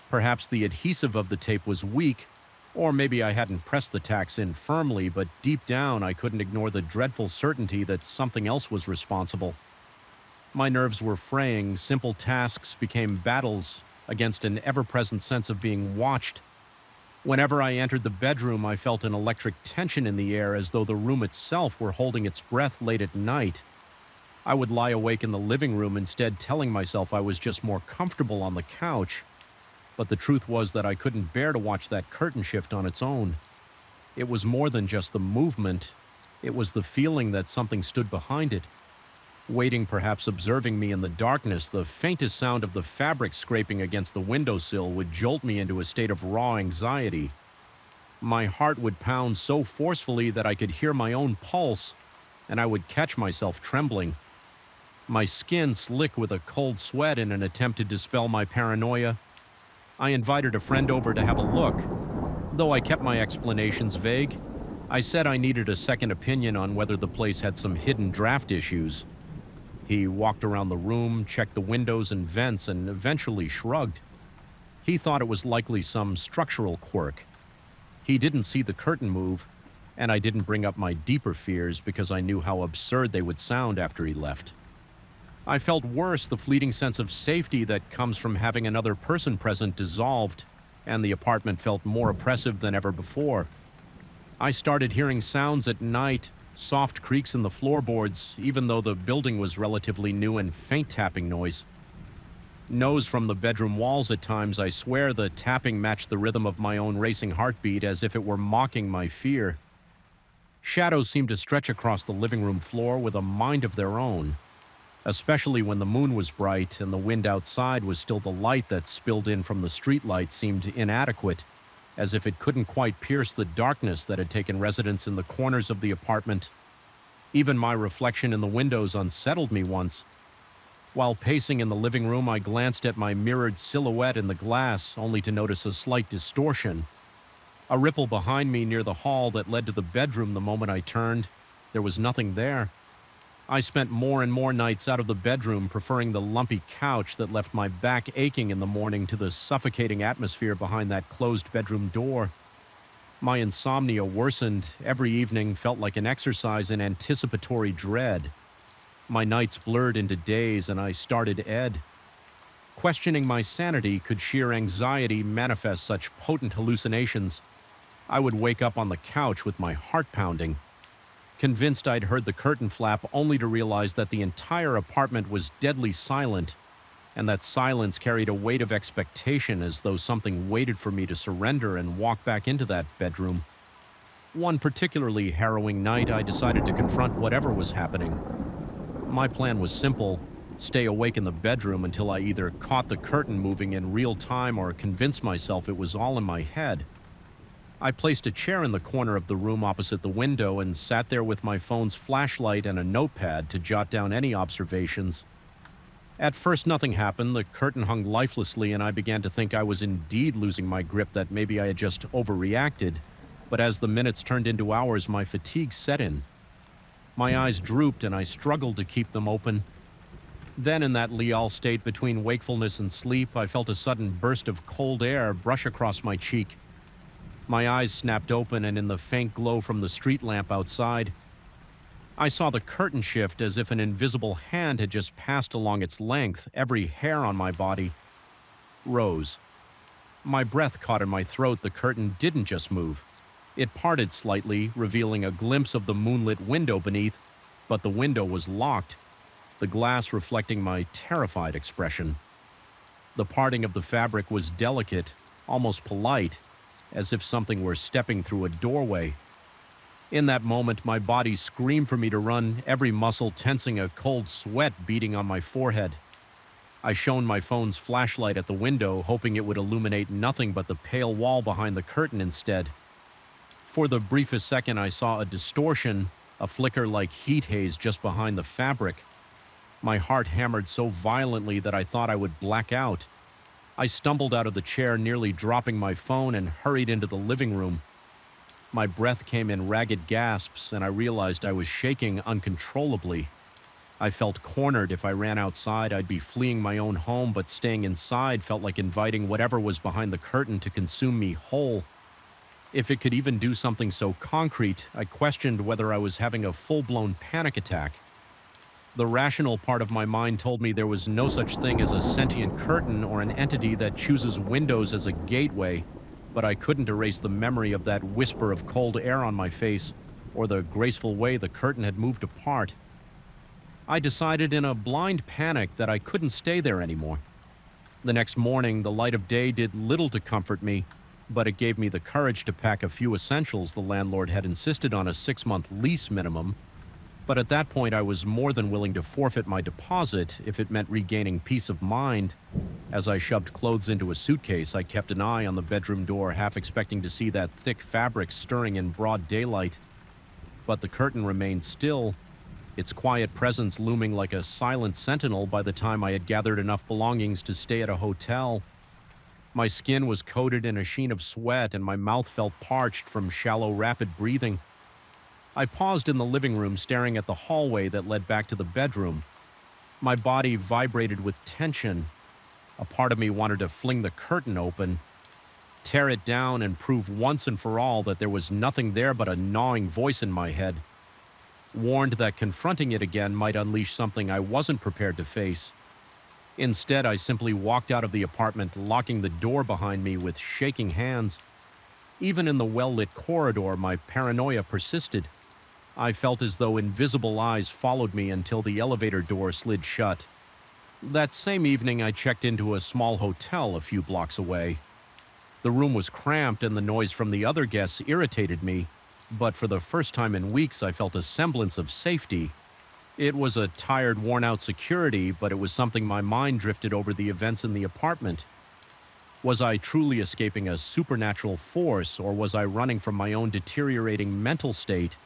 S1: Perhaps the adhesive of the tape was weak, or maybe I hadn't pressed the tacks in firmly, but deep down I couldn't ignore the dreadful certainty that something else was responsible. My nerves were fraying. Simple tasks became battles against an ever-present sense of being watched. Whenever I entered the bedroom, I felt an electric tension in the air, as though the room itself were holding its breath late at night. I would lie awake in the living room, instead telling myself I was just more comfortable on the couch. But the truth was that I couldn't bear to watch that curtain shift on its own. It was more than just the movement. It was the feeling that something stood behind it. Waiting, perhaps observing me in the darkness, the faintest sound of the fabric scraping against the windowsill would jolt me into a state of raw anxiety. My heart would pound so forcefully that I could hear my own pulse, and I would catch myself trembling. My skin slick with a cold sweat in an attempt to dispel my paranoia. I invited a friend over to have a look. Though I kept my explanations vague, I said I needed a second opinion on whether the place had some hidden draft issues. He walked around the room, checked the windows and vents, and eventually shrugged. He thought it was likely some structural quirk. He didn't see the curtain move, and I didn't bring up my deeper fears because I knew how absurd they would sound after he left. I felt worse, the fleeting sense of safety that comes from having another person present dissolved, and the apartment felt more oppressive than ever before. I started hearing sounds at night, soft creaks in the floorboards, even though the building was relatively new, and faint tapping noise. Nose from the bedroom walls at times. I swear the tapping matched the rhythm of my own racing heartbeat, as if it were mocking my fear. Shadows seemed to stretch across the living room floor with a mind of their own, especially when the moon was bright and the wind outside was still the light that spilled in from the streetlight seemed inadequate, as if it couldn't quite pierce the darkness that had taken residence in the corners of the apartment. Even my reflection in the windows unsettled me once. While pacing in the living room, I glanced at my mirrored silhouette in the glass, only to notice a slight distortion. A ripple behind me near the hall that led to the bedroom the moment I turned. There was nothing there. I spent more and more nights out of the bedroom, preferring the lumpy couch that left my back aching in the morning to the suffocating atmosphere behind that closed bedroom door. My insomnia worsened. Every evening felt like an exercise in anticipatory dread. My nights blurred into days, and I started Ed. Questioning my sanity, could sheer anxiety manifest such potent hallucinations? I would wake up on the couch with my heart pounding, convinced I'd heard the curtain flap, only to realize that the entire apartment was deadly silent, and that silence carried a weight of expectation, as though something waited for me to surrender and walk back into that bedroom. One particularly harrowing night, I decided to confront whatever was happening. My plan was simple: stay awake in the bedroom until I either caught the curtain moving in real time or convinced myself it was all in my head. I placed a chair in the corner of the room opposite the window and sat there with my phone's flashlight and a notepad to jot down any observations. At first, nothing happened. The curtain hung lifelessly, and I began to think I was indeed losing my grip, that maybe I had just overreacted. But as the minutes turned into hours, my fatigue set in. My eyes drooped, and I struggled to keep them open. Then, in that lial state between wakefulness and sleep, I felt a sudden burst of cold air brush across my cheek. My eyes snapped open, and in the faint glow from the street lamp outside, I saw the curtain shift as if an invisible hand had just passed along its length. Every hair on my body rose. My breath caught in my throat. The curtain didn't just move. It parted slightly, revealing a glimpse of the moonlit window beneath, but the window was locked, the glass reflecting my terrified expression. The parting of the fabric was delicate, almost polite, as if something were stepping through a doorway. In that moment, my body screamed for me to run, every muscle tensing, a cold sweat beating on my forehead. I shone my phone's flashlight at the window, hoping it would illuminate nothing but the pale wall behind the curtain instead. For the briefest second, I saw a distortion, a flicker like heat haze just behind the fabric. My heart hammered so violently that I thought I would black out. I stumbled out of the chair, nearly dropping my phone, and hurried into the living room. My breath came in ragged gasps, and I realized I was shaking uncontrollably. I felt cornered. If I ran outside, I'd be fleeing my own home, but staying inside felt like inviting whatever was behind the curtain to consume me whole. If it could even do something so concrete, I questioned whether I was having a full-blown panic attack. The rational part of my mind told me there was no such thing as a sentient curtain or an entity that chooses windows as a gateway, but I couldn't erase the memory of that whisper of cold air on my face, or the graceful way the curtain had moved apart. I decided in a blind panic that I couldn't stay there anymore. The next morning, the light of day did little to comfort me, but it gave me the courage to pack a few essentials. The landlord had insisted on a 6-month lease minimum. But at that point, I was more than willing to forfeit my deposit if it meant regaining peace of mind. As I shoved clothes into a suitcase, I kept an eye on the bedroom door, half expecting to see that thick fabric stirring in broad daylight. But the curtain remained still, its quiet presence looming like a silent sentinel by the time I had gathered enough belongings to stay at a hotel. My skin was coated in a sheen of sweat, and my mouth felt parched from shallow, rapid breathing. I paused in the living room, staring at the hallway that led back to the bedroom. My body vibrated with tension. A part of me wanted to fling the curtain open, tear it down, and prove once and for all that there was nothing there but a gnawing voice in my head, warned that confronting it again might unleash something I wasn't prepared to face. Instead, I simply walked out of the apartment, locking the door behind me with shaking hands. Even in the well-lit corridor, my paranoia persisted. I felt as though invisible eyes followed me until the elevator door slid shut. That same evening, I checked into a small hotel a few blocks away. The room was cramped and the noise from the other guests irritated me, but for the first time in weeks, I felt a semblance of safety. It was a tired, worn-out security, but it was something my mind drifted over the events in the apartment. Was I truly escaping a supernatural force, or was I running from my own deteriorating mental state?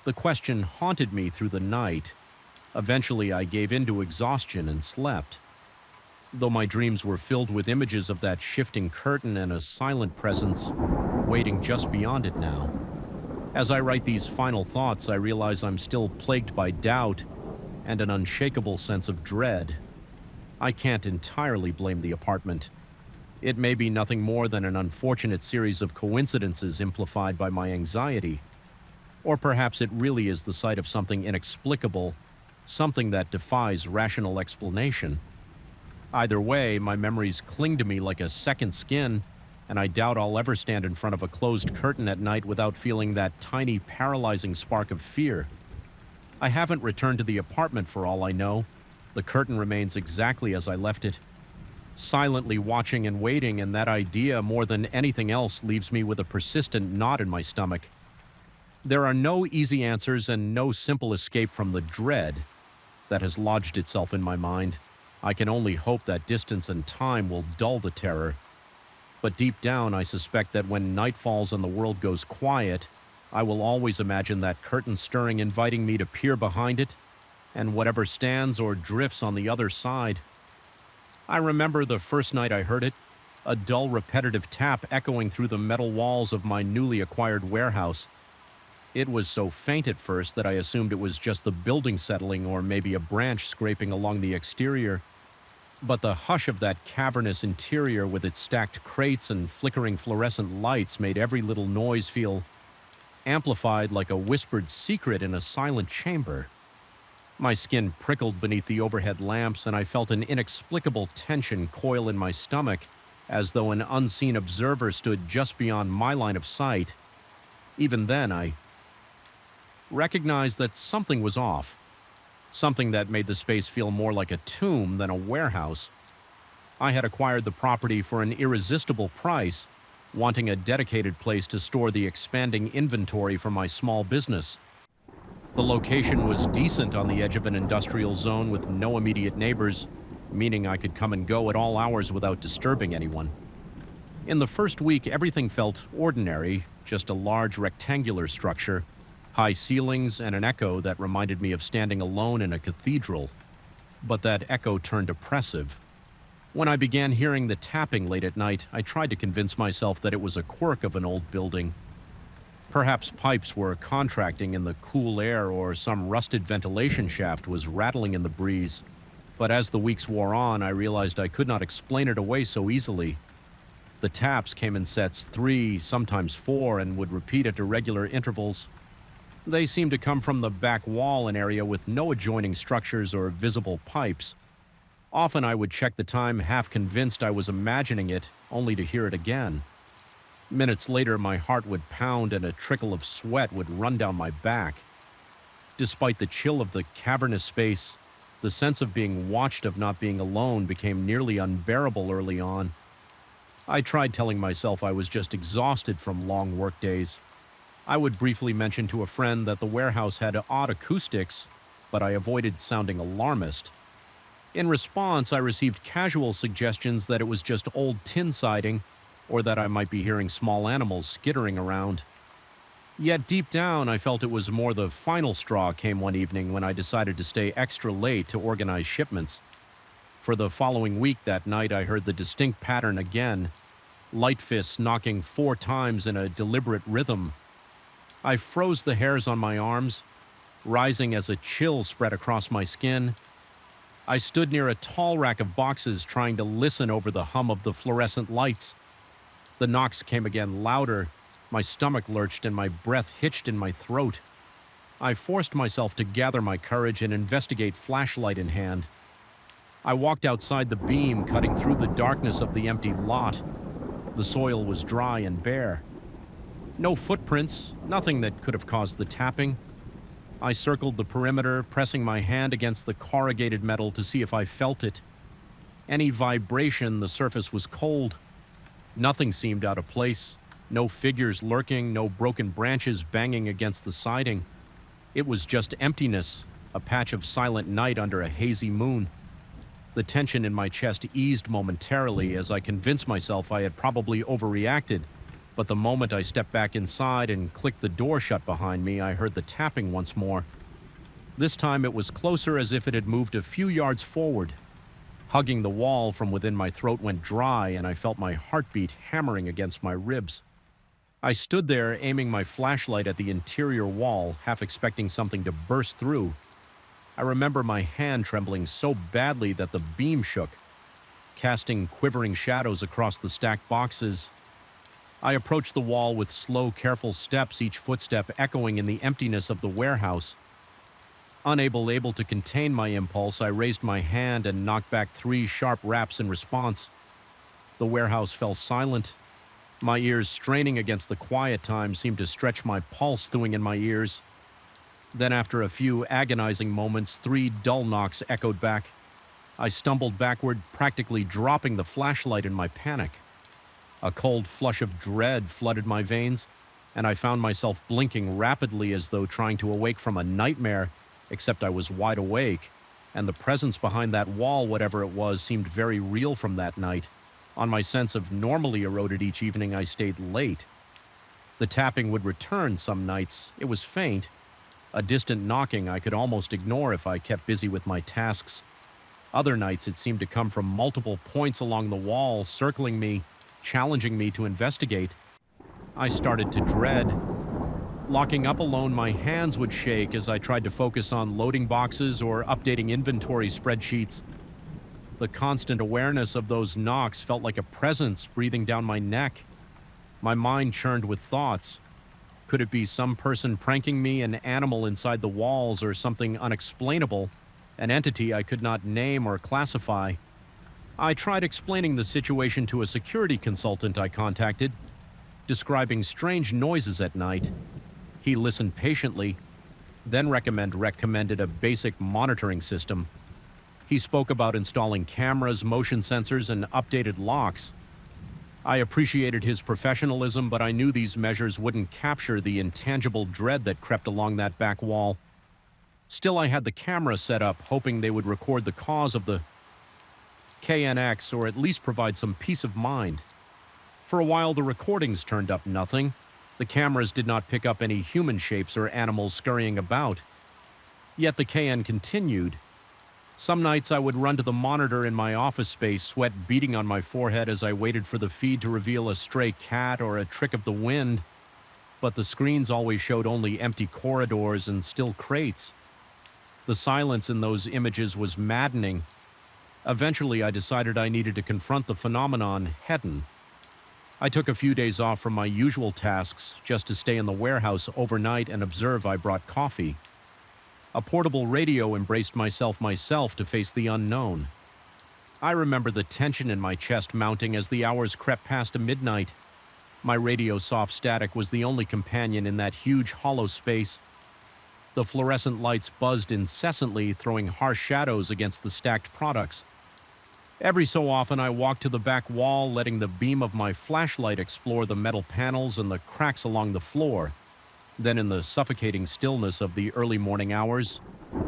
S1: The question haunted me through the night. Eventually, I gave in to exhaustion and slept. Though my dreams were filled with images of that shifting curtain and a silent presence waiting just beyond it now. As I write these final thoughts, I realize I'm still plagued by doubt and an unshakable sense of dread. I can't entirely blame the apartment. It may be nothing more than an unfortunate series of coincidences amplified by my anxiety. Or perhaps it really is the site of something inexplicable, something that defies rational explanation. Either way, my memories cling to me like a second skin, and I doubt I'll ever stand in front of a closed curtain at night without feeling that tiny, paralyzing spark of fear. I haven't returned to the apartment for all I know. The curtain remains exactly as I left it. Silently watching and waiting, and that idea, more than anything else, leaves me with a persistent knot in my stomach. There are no easy answers and no simple escape from the dread that has lodged itself in my mind. I can only hope that distance and time will dull the terror. But deep down, I suspect that when night falls and the world goes quiet, I will always imagine that curtain stirring, inviting me to peer behind it, and whatever stands or drifts on the other side. I remember the first night I heard it, a dull, repetitive tap echoing through the metal walls of my newly acquired warehouse. It was so faint at first that I assumed it was just the building settling or maybe a branch scraping along the exterior. But the hush of that cavernous interior with its stacked crates and flickering fluorescent lights made every little noise feel amplified like a whispered secret in a silent chamber. My skin prickled beneath the overhead lamps, and I felt an inexplicable tension coil in my stomach, as though an unseen observer stood just beyond my line of sight. Even then, I recognized that something was off. Something that made the space feel more like a tomb than a warehouse. I had acquired the property for an irresistible price, wanting a dedicated place to store the expanding inventory for my small business. The location was decent on the edge of an industrial zone with no immediate neighbors, meaning I could come and go at all hours without disturbing anyone. In the first week, everything felt ordinary, just a large rectangular structure, high ceilings, and an echo that reminded me of standing alone in a cathedral. But that echo turned oppressive. When I began hearing the tapping late at night, I tried to convince myself that it was a quirk of an old building. Perhaps pipes were contracting in the cool air, or some rusted ventilation shaft was rattling in the breeze. But as the weeks wore on, I realized I could not explain it away so easily. The taps came in sets 3, sometimes 4, and would repeat at irregular intervals. They seemed to come from the back wall, an area with no adjoining structures or visible pipes. Often I would check the time, half convinced I was imagining it, only to hear it again. Minutes later, my heart would pound and a trickle of sweat would run down my back. Despite the chill of the cavernous space, the sense of being watched, of not being alone, became nearly unbearable early on. I tried telling myself I was just exhausted from long work days. I would briefly mention to a friend that the warehouse had odd acoustics, but I avoided sounding alarmist. In response, I received casual suggestions that it was just old tin siding or that I might be hearing small animals skittering around. Yet deep down, I felt it was more. The final straw came one evening when I decided to stay extra late to organize shipments. For the following week that night, I heard the distinct pattern again, light fists knocking 4 times in a deliberate rhythm. I froze the hairs on my arms, rising as a chill spread across my skin. I stood near a tall rack of boxes trying to listen over the hum of the fluorescent lights. The knocks came again louder. My stomach lurched and my breath hitched in my throat. I forced myself to gather my courage and investigate, flashlight in hand. I walked outside the beam, cutting through the darkness of the empty lot. The soil was dry and bare. No footprints, nothing that could have caused the tapping. I circled the perimeter, pressing my hand against the corrugated metal to see if I felt it. Any vibration, the surface was cold. Nothing seemed out of place. No figures lurking, no broken branches banging against the siding. It was just emptiness, a patch of silent night under a hazy moon. The tension in my chest eased momentarily as I convinced myself I had probably overreacted. But the moment I stepped back inside and clicked the door shut behind me, I heard the tapping once more. This time it was closer, as if it had moved a few yards forward. Hugging the wall from within, my throat went dry and I felt my heartbeat hammering against my ribs. I stood there, aiming my flashlight at the interior wall, half expecting something to burst through. I remember my hand trembling so badly that the beam shook, casting quivering shadows across the stacked boxes. I approached the wall with slow, careful steps, each footstep echoing in the emptiness of the warehouse. Unable to contain my impulse, I raised my hand and knocked back 3 sharp raps in response. The warehouse fell silent. My ears, straining against the quiet time, seemed to stretch my pulse through in my ears. Then, after a few agonizing moments, 3 dull knocks echoed back. I stumbled backward, practically dropping the flashlight in my panic. A cold flush of dread flooded my veins, and I found myself blinking rapidly as though trying to awake from a nightmare, except I was wide awake, and the presence behind that wall, whatever it was, seemed very real from that night. On my sense of normally eroded each evening I stayed late. The tapping would return some nights. It was faint. A distant knocking I could almost ignore if I kept busy with my tasks. Other nights it seemed to come from multiple points along the wall, circling me, challenging me to investigate. I started to dread. Locking up alone, my hands would shake as I tried to focus on loading boxes or updating inventory spreadsheets. The constant awareness of those knocks felt like a presence breathing down my neck. My mind churned with thoughts. Could it be some person pranking me, an animal inside the walls, or something unexplainable, an entity I could not name or classify? I tried explaining the situation to a security consultant I contacted, describing strange noises at night. He listened patiently, then recommended a basic monitoring system. He spoke about installing cameras, motion sensors, and updated locks. I appreciated his professionalism, but I knew these measures wouldn't capture the intangible dread that crept along that back wall. Still, I had the camera set up, hoping they would record the cause of the KNX, or at least provide some peace of mind. For a while, the recordings turned up nothing. The cameras did not pick up any human shapes or animals scurrying about. Yet the KN continued. Some nights I would run to the monitor in my office space, sweat beading on my forehead as I waited for the feed to reveal a stray cat or a trick of the wind. But the screens always showed only empty corridors and still crates. The silence in those images was maddening. Eventually, I decided I needed to confront the phenomenon head-on. I took a few days off from my usual tasks just to stay in the warehouse overnight and observe. I brought coffee. A portable radio embraced myself to face the unknown. I remember the tension in my chest mounting as the hours crept past midnight. My radio's soft static was the only companion in that huge hollow space. The fluorescent lights buzzed incessantly, throwing harsh shadows against the stacked products. Every so often I walked to the back wall, letting the beam of my flashlight explore the metal panels and the cracks along the floor. Then in the suffocating stillness of the early morning hours,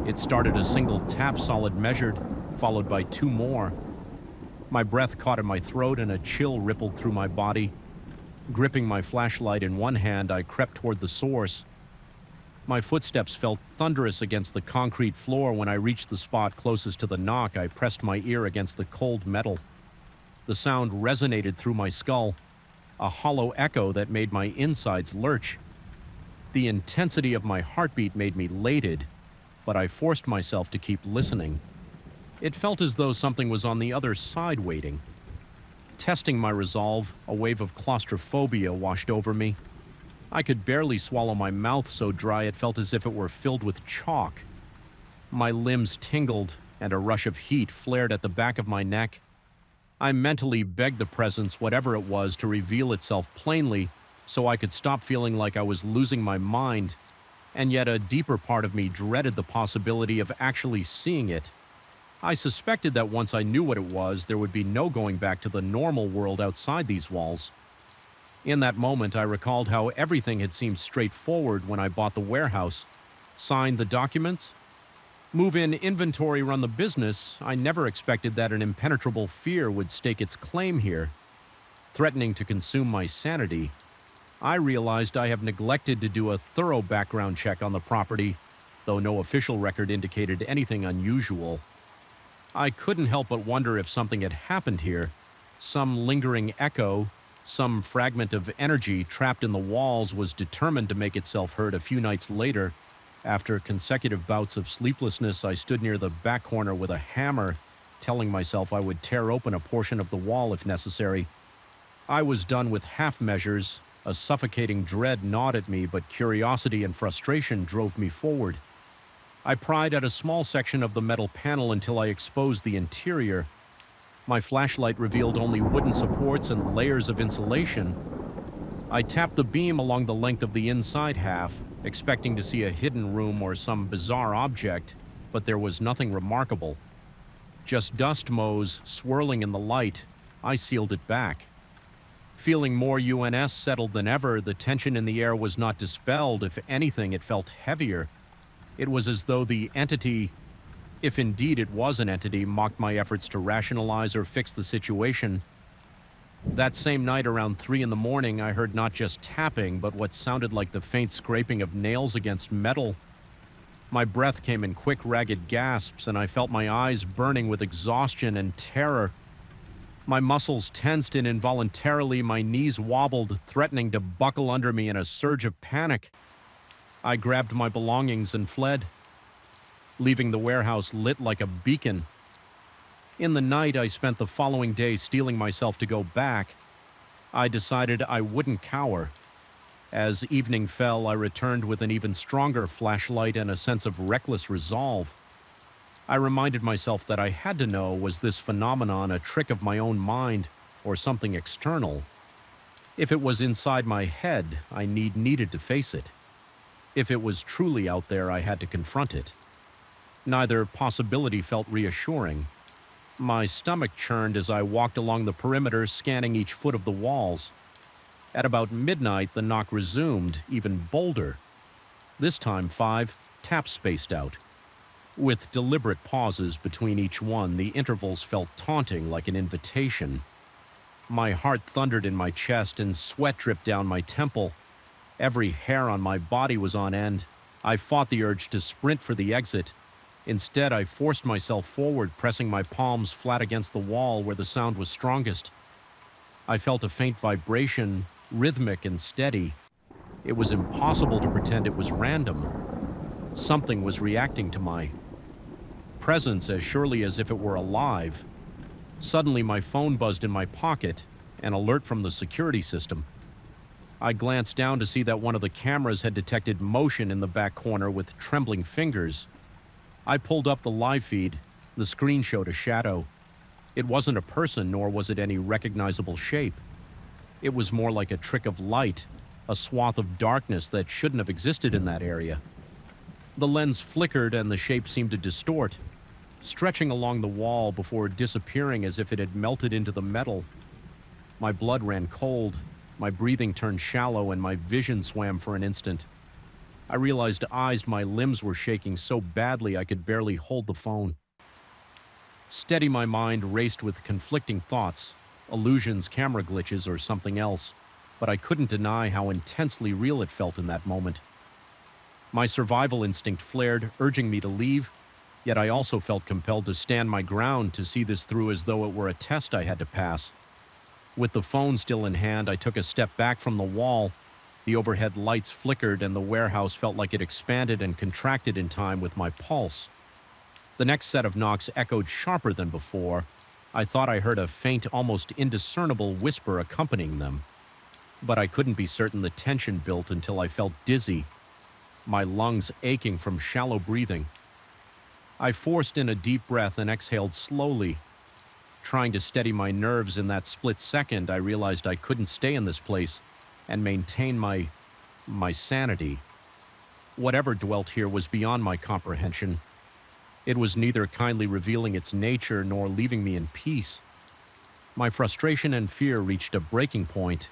S1: it started a single tap solid measured, followed by two more. My breath caught in my throat and a chill rippled through my body. Gripping my flashlight in one hand, I crept toward the source. My footsteps felt thunderous against the concrete floor. When I reached the spot closest to the knock, I pressed my ear against the cold metal. The sound resonated through my skull, a hollow echo that made my insides lurch. The intensity of my heartbeat made me elated, but I forced myself to keep listening. It felt as though something was on the other side waiting. Testing my resolve, a wave of claustrophobia washed over me. I could barely swallow my mouth so dry it felt as if it were filled with chalk. My limbs tingled, and a rush of heat flared at the back of my neck. I mentally begged the presence, whatever it was, to reveal itself plainly so I could stop feeling like I was losing my mind, and yet a deeper part of me dreaded the possibility of actually seeing it. I suspected that once I knew what it was, there would be no going back to the normal world outside these walls. In that moment, I recalled how everything had seemed straightforward when I bought the warehouse. Signed the documents, move in inventory, run the business. I never expected that an impenetrable fear would stake its claim here, threatening to consume my sanity. I realized I have neglected to do a thorough background check on the property, though no official record indicated anything unusual. I couldn't help but wonder if something had happened here, some lingering echo, some fragment of energy trapped in the walls was determined to make itself heard a few nights later. After consecutive bouts of sleeplessness, I stood near the back corner with a hammer, telling myself I would tear open a portion of the wall if necessary. I was done with half measures. A suffocating dread gnawed at me, but curiosity and frustration drove me forward. I pried at a small section of the metal panel until I exposed the interior. My flashlight revealed only wooden supports and layers of insulation. I tapped the beam along the length of the inside half, expecting to see a hidden room or some bizarre object, but there was nothing remarkable. Just dust motes swirling in the light. I sealed it back. Feeling more UNS settled than ever, the tension in the air was not dispelled. If anything, it felt heavier. It was as though the entity, if indeed it was an entity, mocked my efforts to rationalize or fix the situation. That same night around 3 a.m, I heard not just tapping, but what sounded like the faint scraping of nails against metal. My breath came in quick, ragged gasps, and I felt my eyes burning with exhaustion and terror. My muscles tensed, and involuntarily my knees wobbled, threatening to buckle under me in a surge of panic. I grabbed my belongings and fled, leaving the warehouse lit like a beacon. In the night, I spent the following day steeling myself to go back. I decided I wouldn't cower. As evening fell, I returned with an even stronger flashlight and a sense of reckless resolve. I reminded myself that I had to know, was this phenomenon a trick of my own mind or something external? If it was inside my head, I needed to face it. If it was truly out there, I had to confront it. Neither possibility felt reassuring. My stomach churned as I walked along the perimeter, scanning each foot of the walls. At about midnight, the knock resumed, even bolder. This time 5 taps spaced out. With deliberate pauses between each one, the intervals felt taunting, like an invitation. My heart thundered in my chest and sweat dripped down my temple. Every hair on my body was on end. I fought the urge to sprint for the exit. Instead, I forced myself forward, pressing my palms flat against the wall where the sound was strongest. I felt a faint vibration, rhythmic and steady. It was impossible to pretend it was random. Something was reacting to my presence as surely as if it were alive. Suddenly, my phone buzzed in my pocket, an alert from the security system. I glanced down to see that one of the cameras had detected motion in the back corner with trembling fingers. I pulled up the live feed. The screen showed a shadow. It wasn't a person, nor was it any recognizable shape. It was more like a trick of light, a swath of darkness that shouldn't have existed in that area. The lens flickered and the shape seemed to distort, stretching along the wall before disappearing as if it had melted into the metal. My blood ran cold, my breathing turned shallow, and my vision swam for an instant. I realized my limbs were shaking so badly I could barely hold the phone. Steady, my mind raced with conflicting thoughts, illusions, camera glitches, or something else, but I couldn't deny how intensely real it felt in that moment. My survival instinct flared, urging me to leave, yet I also felt compelled to stand my ground to see this through as though it were a test I had to pass. With the phone still in hand, I took a step back from the wall. The overhead lights flickered and the warehouse felt like it expanded and contracted in time with my pulse. The next set of knocks echoed sharper than before. I thought I heard a faint, almost indiscernible whisper accompanying them. But I couldn't be certain. The tension built until I felt dizzy, my lungs aching from shallow breathing. I forced in a deep breath and exhaled slowly. Trying to steady my nerves in that split second, I realized I couldn't stay in this place and maintain my sanity. Whatever dwelt here was beyond my comprehension. It was neither kindly revealing its nature nor leaving me in peace. My frustration and fear reached a breaking point.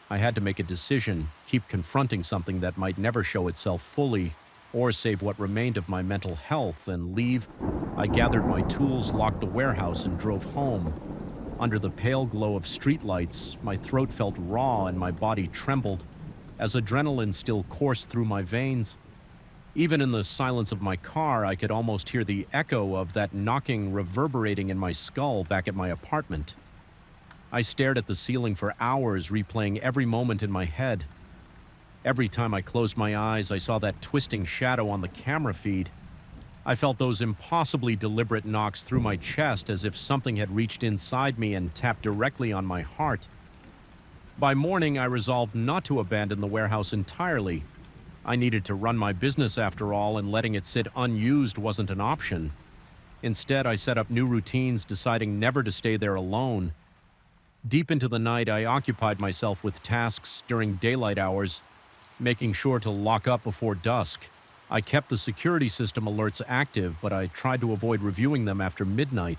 S1: I had to make a decision, keep confronting something that might never show itself fully, or save what remained of my mental health and leave. I gathered my tools, locked the warehouse, and drove home. Under the pale glow of streetlights, my throat felt raw and my body trembled as adrenaline still coursed through my veins. Even in the silence of my car, I could almost hear the echo of that knocking reverberating in my skull back at my apartment. I stared at the ceiling for hours, replaying every moment in my head. Every time I closed my eyes, I saw that twisting shadow on the camera feed. I felt those impossibly deliberate knocks through my chest as if something had reached inside me and tapped directly on my heart. By morning, I resolved not to abandon the warehouse entirely. I needed to run my business after all, and letting it sit unused wasn't an option. Instead, I set up new routines, deciding never to stay there alone. Deep into the night, I occupied myself with tasks during daylight hours, making sure to lock up before dusk. I kept the security system alerts active, but I tried to avoid reviewing them after midnight.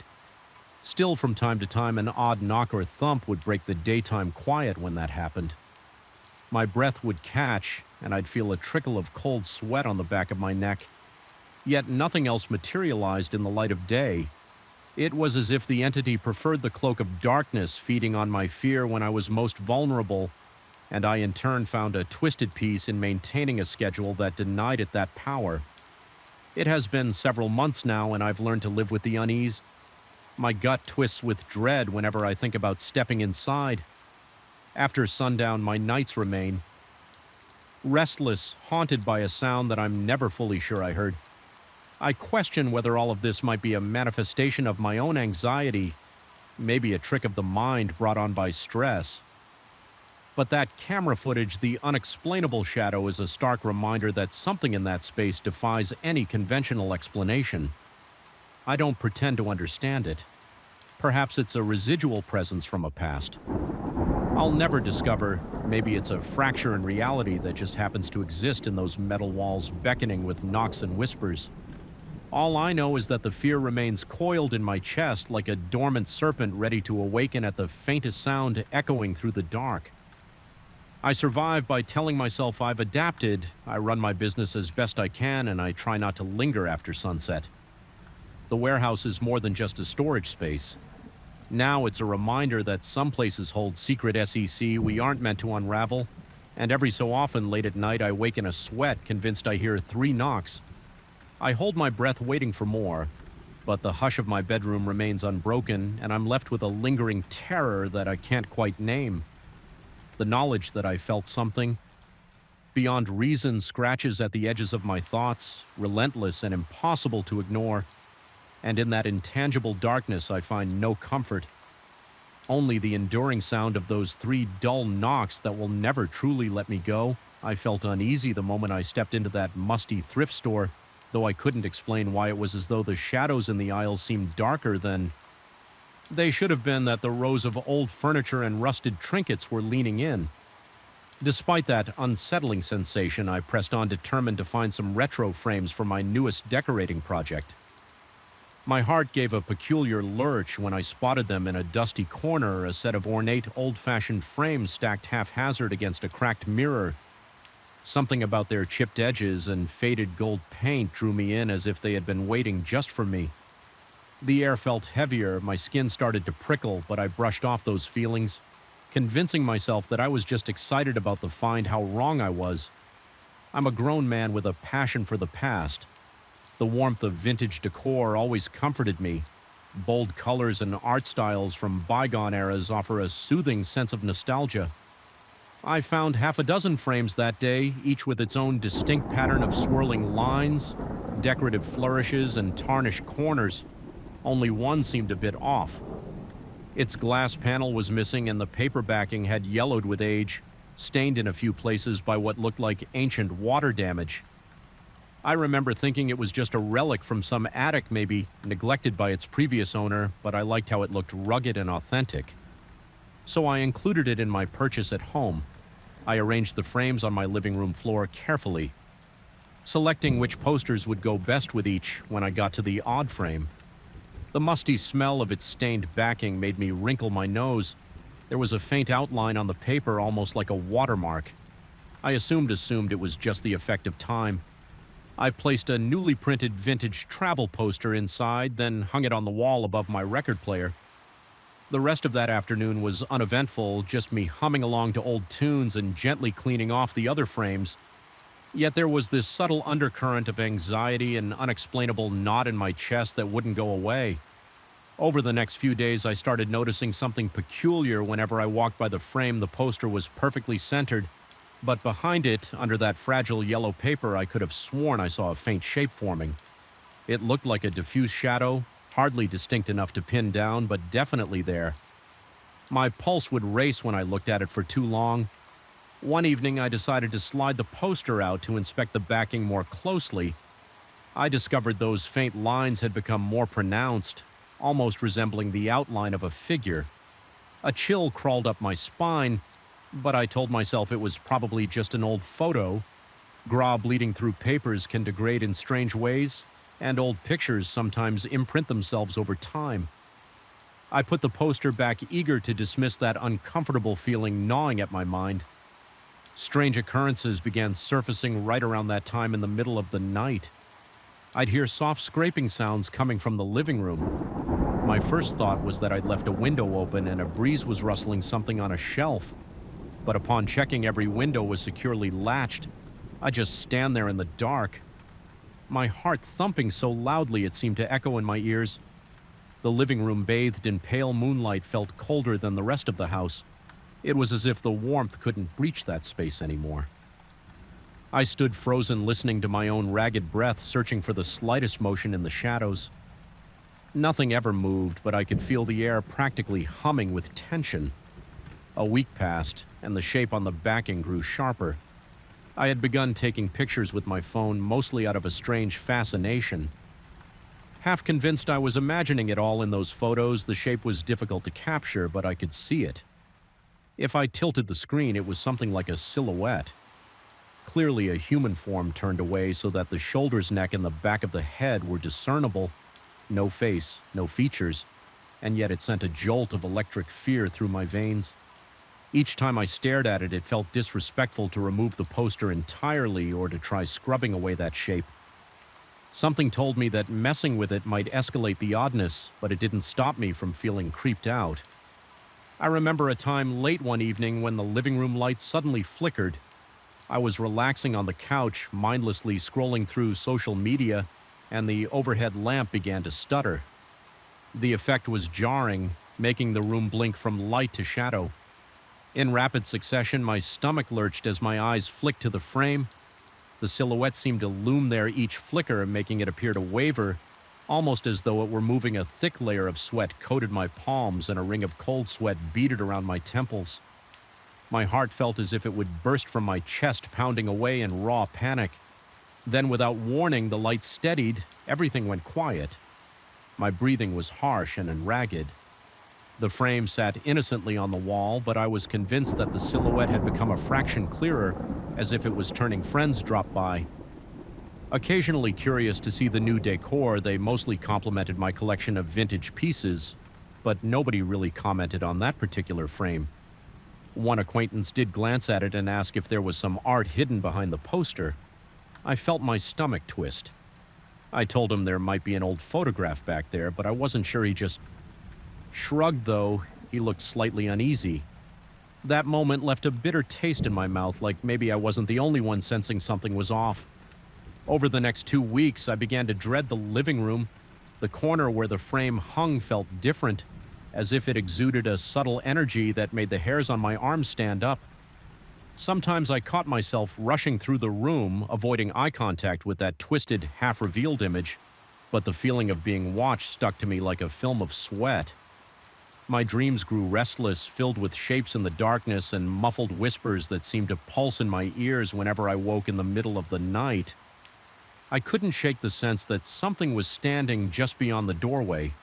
S1: Still, from time to time, an odd knock or thump would break the daytime quiet when that happened. My breath would catch, and I'd feel a trickle of cold sweat on the back of my neck. Yet nothing else materialized in the light of day. It was as if the entity preferred the cloak of darkness, feeding on my fear when I was most vulnerable, and I in turn found a twisted peace in maintaining a schedule that denied it that power. It has been several months now, and I've learned to live with the unease. My gut twists with dread whenever I think about stepping inside. After sundown, my nights remain restless, haunted by a sound that I'm never fully sure I heard. I question whether all of this might be a manifestation of my own anxiety, maybe a trick of the mind brought on by stress. But that camera footage, the unexplainable shadow, is a stark reminder that something in that space defies any conventional explanation. I don't pretend to understand it. Perhaps it's a residual presence from a past I'll never discover. Maybe it's a fracture in reality that just happens to exist in those metal walls, beckoning with knocks and whispers. All I know is that the fear remains coiled in my chest like a dormant serpent ready to awaken at the faintest sound echoing through the dark. I survive by telling myself I've adapted. I run my business as best I can, and I try not to linger after sunset. The warehouse is more than just a storage space. Now it's a reminder that some places hold secret SEC we aren't meant to unravel, and every so often late at night I wake in a sweat, convinced I hear 3 knocks. I hold my breath waiting for more, but the hush of my bedroom remains unbroken, and I'm left with a lingering terror that I can't quite name. The knowledge that I felt something beyond reason scratches at the edges of my thoughts, relentless and impossible to ignore. And in that intangible darkness I find no comfort. Only the enduring sound of those 3 dull knocks that will never truly let me go. I felt uneasy the moment I stepped into that musty thrift store, though I couldn't explain why it was as though the shadows in the aisles seemed darker than they should have been, that the rows of old furniture and rusted trinkets were leaning in. Despite that unsettling sensation, I pressed on, determined to find some retro frames for my newest decorating project. My heart gave a peculiar lurch when I spotted them in a dusty corner, a set of ornate, old-fashioned frames stacked haphazard against a cracked mirror. Something about their chipped edges and faded gold paint drew me in as if they had been waiting just for me. The air felt heavier, my skin started to prickle, but I brushed off those feelings, convincing myself that I was just excited about the find. How wrong I was. I'm a grown man with a passion for the past. The warmth of vintage decor always comforted me. Bold colors and art styles from bygone eras offer a soothing sense of nostalgia. I found half a dozen frames that day, each with its own distinct pattern of swirling lines, decorative flourishes, and tarnished corners. Only one seemed a bit off. Its glass panel was missing and the paper backing had yellowed with age, stained in a few places by what looked like ancient water damage. I remember thinking it was just a relic from some attic maybe, neglected by its previous owner, but I liked how it looked rugged and authentic. So I included it in my purchase at home. I arranged the frames on my living room floor carefully, selecting which posters would go best with each when I got to the odd frame. The musty smell of its stained backing made me wrinkle my nose. There was a faint outline on the paper, almost like a watermark. I assumed it was just the effect of time. I placed a newly printed vintage travel poster inside, then hung it on the wall above my record player. The rest of that afternoon was uneventful, just me humming along to old tunes and gently cleaning off the other frames. Yet there was this subtle undercurrent of anxiety and unexplainable knot in my chest that wouldn't go away. Over the next few days, I started noticing something peculiar whenever I walked by the frame. The poster was perfectly centered, but behind it, under that fragile yellow paper, I could have sworn I saw a faint shape forming. It looked like a diffuse shadow, hardly distinct enough to pin down, but definitely there. My pulse would race when I looked at it for too long. One evening, I decided to slide the poster out to inspect the backing more closely. I discovered those faint lines had become more pronounced, almost resembling the outline of a figure. A chill crawled up my spine, but I told myself it was probably just an old photo. Gras bleeding through papers can degrade in strange ways, and old pictures sometimes imprint themselves over time. I put the poster back, eager to dismiss that uncomfortable feeling gnawing at my mind. Strange occurrences began surfacing right around that time in the middle of the night. I'd hear soft scraping sounds coming from the living room. My first thought was that I'd left a window open and a breeze was rustling something on a shelf. But upon checking, every window was securely latched. I just stand there in the dark, my heart thumping so loudly it seemed to echo in my ears. The living room, bathed in pale moonlight, felt colder than the rest of the house. It was as if the warmth couldn't breach that space anymore. I stood frozen, listening to my own ragged breath, searching for the slightest motion in the shadows. Nothing ever moved, but I could feel the air practically humming with tension. A week passed, and the shape on the backing grew sharper. I had begun taking pictures with my phone, mostly out of a strange fascination. Half convinced I was imagining it all in those photos, the shape was difficult to capture, but I could see it. If I tilted the screen, it was something like a silhouette. Clearly a human form turned away so that the shoulders, neck, and the back of the head were discernible. No face, no features, and yet it sent a jolt of electric fear through my veins. Each time I stared at it, it felt disrespectful to remove the poster entirely or to try scrubbing away that shape. Something told me that messing with it might escalate the oddness, but it didn't stop me from feeling creeped out. I remember a time late one evening when the living room light suddenly flickered. I was relaxing on the couch, mindlessly scrolling through social media, and the overhead lamp began to stutter. The effect was jarring, making the room blink from light to shadow. In rapid succession, my stomach lurched as my eyes flicked to the frame. The silhouette seemed to loom there, each flicker making it appear to waver, almost as though it were moving. A thick layer of sweat coated my palms and a ring of cold sweat beaded around my temples. My heart felt as if it would burst from my chest, pounding away in raw panic. Then, without warning, the light steadied, everything went quiet. My breathing was harsh and ragged. The frame sat innocently on the wall, but I was convinced that the silhouette had become a fraction clearer, as if it was turning friends drop by. Occasionally curious to see the new decor, they mostly complimented my collection of vintage pieces, but nobody really commented on that particular frame. One acquaintance did glance at it and ask if there was some art hidden behind the poster. I felt my stomach twist. I told him there might be an old photograph back there, but I wasn't sure. He just shrugged, though. He looked slightly uneasy. That moment left a bitter taste in my mouth, like maybe I wasn't the only one sensing something was off. Over the next 2 weeks, I began to dread the living room. The corner where the frame hung felt different, as if it exuded a subtle energy that made the hairs on my arms stand up. Sometimes I caught myself rushing through the room, avoiding eye contact with that twisted, half-revealed image, but the feeling of being watched stuck to me like a film of sweat. My dreams grew restless, filled with shapes in the darkness and muffled whispers that seemed to pulse in my ears whenever I woke in the middle of the night. I couldn't shake the sense that something was standing just beyond the doorway.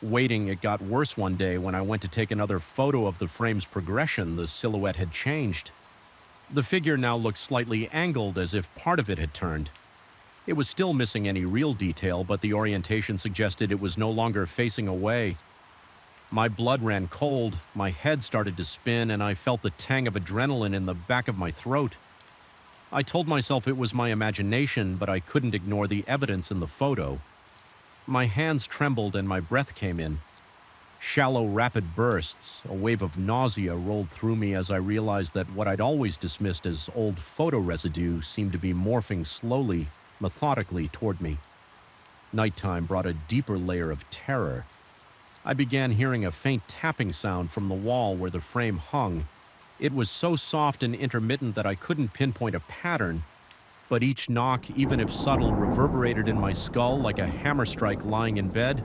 S1: Waiting, it got worse one day when I went to take another photo of the frame's progression. The silhouette had changed. The figure now looked slightly angled, as if part of it had turned. It was still missing any real detail, but the orientation suggested it was no longer facing away. My blood ran cold, my head started to spin, and I felt the tang of adrenaline in the back of my throat. I told myself it was my imagination, but I couldn't ignore the evidence in the photo. My hands trembled and my breath came in. Shallow, rapid bursts, a wave of nausea rolled through me as I realized that what I'd always dismissed as old photo residue seemed to be morphing slowly, methodically toward me. Nighttime brought a deeper layer of terror. I began hearing a faint tapping sound from the wall where the frame hung. It was so soft and intermittent that I couldn't pinpoint a pattern, but each knock, even if subtle, reverberated in my skull like a hammer strike lying in bed.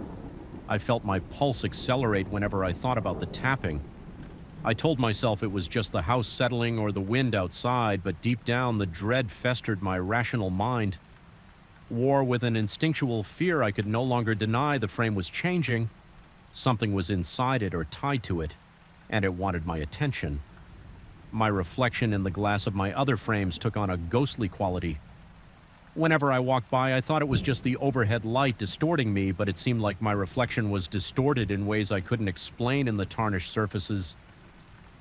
S1: I felt my pulse accelerate whenever I thought about the tapping. I told myself it was just the house settling or the wind outside, but deep down the dread festered my rational mind. War with an instinctual fear I could no longer deny. The frame was changing. Something was inside it or tied to it, and it wanted my attention. My reflection in the glass of my other frames took on a ghostly quality. Whenever I walked by, I thought it was just the overhead light distorting me, but it seemed like my reflection was distorted in ways I couldn't explain in the tarnished surfaces.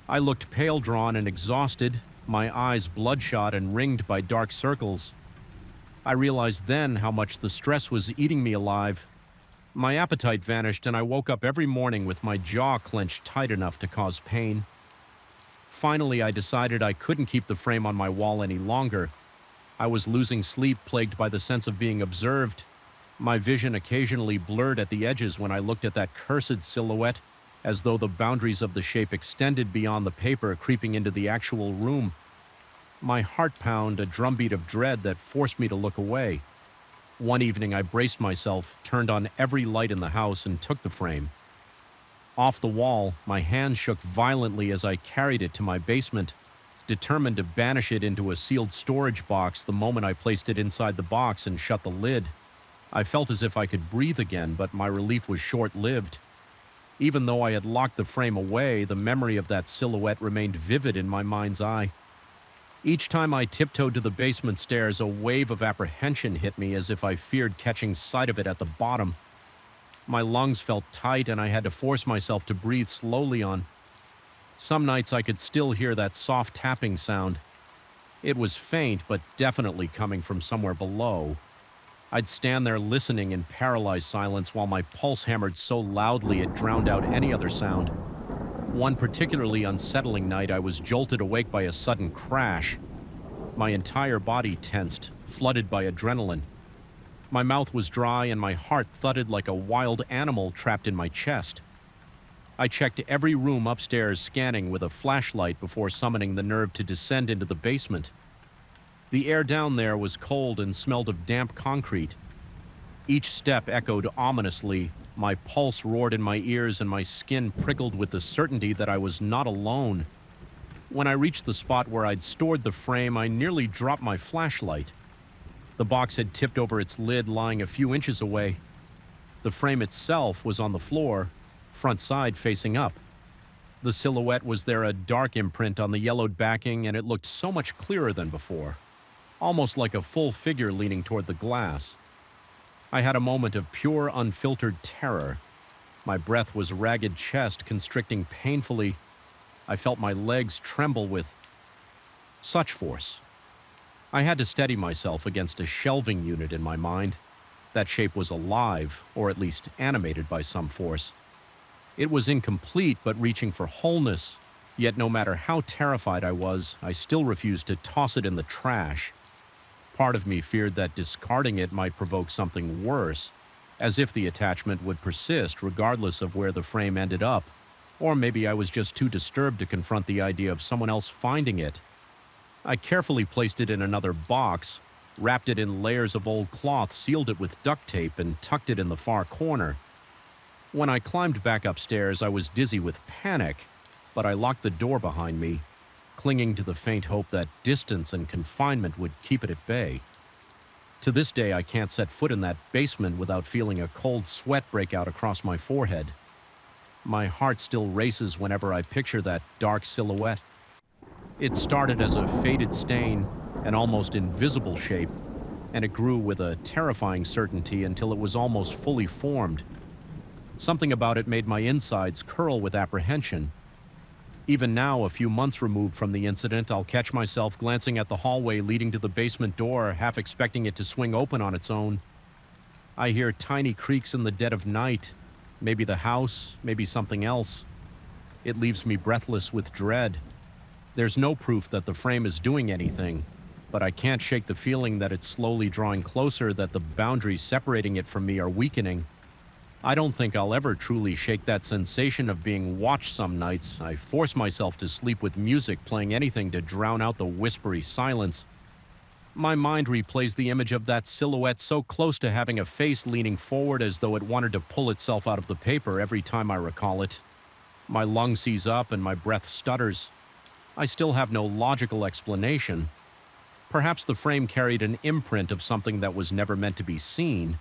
S1: I looked pale, drawn, and exhausted, my eyes bloodshot and ringed by dark circles. I realized then how much the stress was eating me alive. My appetite vanished, and I woke up every morning with my jaw clenched tight enough to cause pain. Finally, I decided I couldn't keep the frame on my wall any longer. I was losing sleep, plagued by the sense of being observed. My vision occasionally blurred at the edges when I looked at that cursed silhouette, as though the boundaries of the shape extended beyond the paper, creeping into the actual room. My heart pounded, a drumbeat of dread that forced me to look away. One evening, I braced myself, turned on every light in the house, and took the frame. Off the wall, my hands shook violently as I carried it to my basement, determined to banish it into a sealed storage box the moment I placed it inside the box and shut the lid. I felt as if I could breathe again, but my relief was short-lived. Even though I had locked the frame away, the memory of that silhouette remained vivid in my mind's eye. Each time I tiptoed to the basement stairs, a wave of apprehension hit me, as if I feared catching sight of it at the bottom. My lungs felt tight, and I had to force myself to breathe slowly on. Some nights I could still hear that soft tapping sound. It was faint, but definitely coming from somewhere below. I'd stand there listening in paralyzed silence while my pulse hammered so loudly it drowned out any other sound. One particularly unsettling night, I was jolted awake by a sudden crash. My entire body tensed, flooded by adrenaline. My mouth was dry and my heart thudded like a wild animal trapped in my chest. I checked every room upstairs, scanning with a flashlight before summoning the nerve to descend into the basement. The air down there was cold and smelled of damp concrete. Each step echoed ominously. My pulse roared in my ears and my skin prickled with the certainty that I was not alone. When I reached the spot where I'd stored the frame, I nearly dropped my flashlight. The box had tipped over its lid, lying a few inches away. The frame itself was on the floor, front side facing up. The silhouette was there, a dark imprint on the yellowed backing, and it looked so much clearer than before, almost like a full figure leaning toward the glass. I had a moment of pure, unfiltered terror. My breath was ragged chest constricting painfully. I felt my legs tremble with such force. I had to steady myself against a shelving unit in my mind. That shape was alive, or at least animated by some force. It was incomplete, but reaching for wholeness. Yet no matter how terrified I was, I still refused to toss it in the trash. Part of me feared that discarding it might provoke something worse, as if the attachment would persist regardless of where the frame ended up. Or maybe I was just too disturbed to confront the idea of someone else finding it. I carefully placed it in another box, wrapped it in layers of old cloth, sealed it with duct tape, and tucked it in the far corner. When I climbed back upstairs, I was dizzy with panic, but I locked the door behind me, clinging to the faint hope that distance and confinement would keep it at bay. To this day, I can't set foot in that basement without feeling a cold sweat break out across my forehead. My heart still races whenever I picture that dark silhouette. It started as a faded stain, an almost invisible shape, and it grew with a terrifying certainty until it was almost fully formed. Something about it made my insides curl with apprehension. Even now, a few months removed from the incident, I'll catch myself glancing at the hallway leading to the basement door, half expecting it to swing open on its own. I hear tiny creaks in the dead of night. Maybe the house, maybe something else. It leaves me breathless with dread. There's no proof that the frame is doing anything, but I can't shake the feeling that it's slowly drawing closer, that the boundaries separating it from me are weakening. I don't think I'll ever truly shake that sensation of being watched some nights. I force myself to sleep with music playing, anything to drown out the whispery silence. My mind replays the image of that silhouette so close to having a face leaning forward as though it wanted to pull itself out of the paper every time I recall it. My lung seize up and my breath stutters. I still have no logical explanation. Perhaps the frame carried an imprint of something that was never meant to be seen.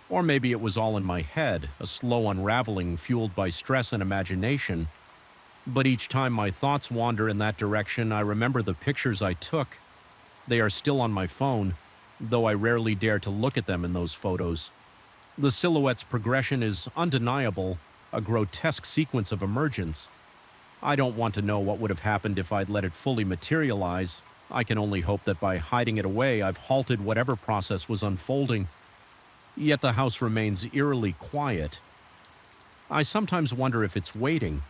S1: Or maybe it was all in my head, a slow unraveling fueled by stress and imagination. But each time my thoughts wander in that direction, I remember the pictures I took. They are still on my phone, though I rarely dare to look at them in those photos. The silhouette's progression is undeniable, a grotesque sequence of emergence. I don't want to know what would have happened if I'd let it fully materialize. I can only hope that by hiding it away, I've halted whatever process was unfolding. Yet the house remains eerily quiet. I sometimes wonder if it's waiting,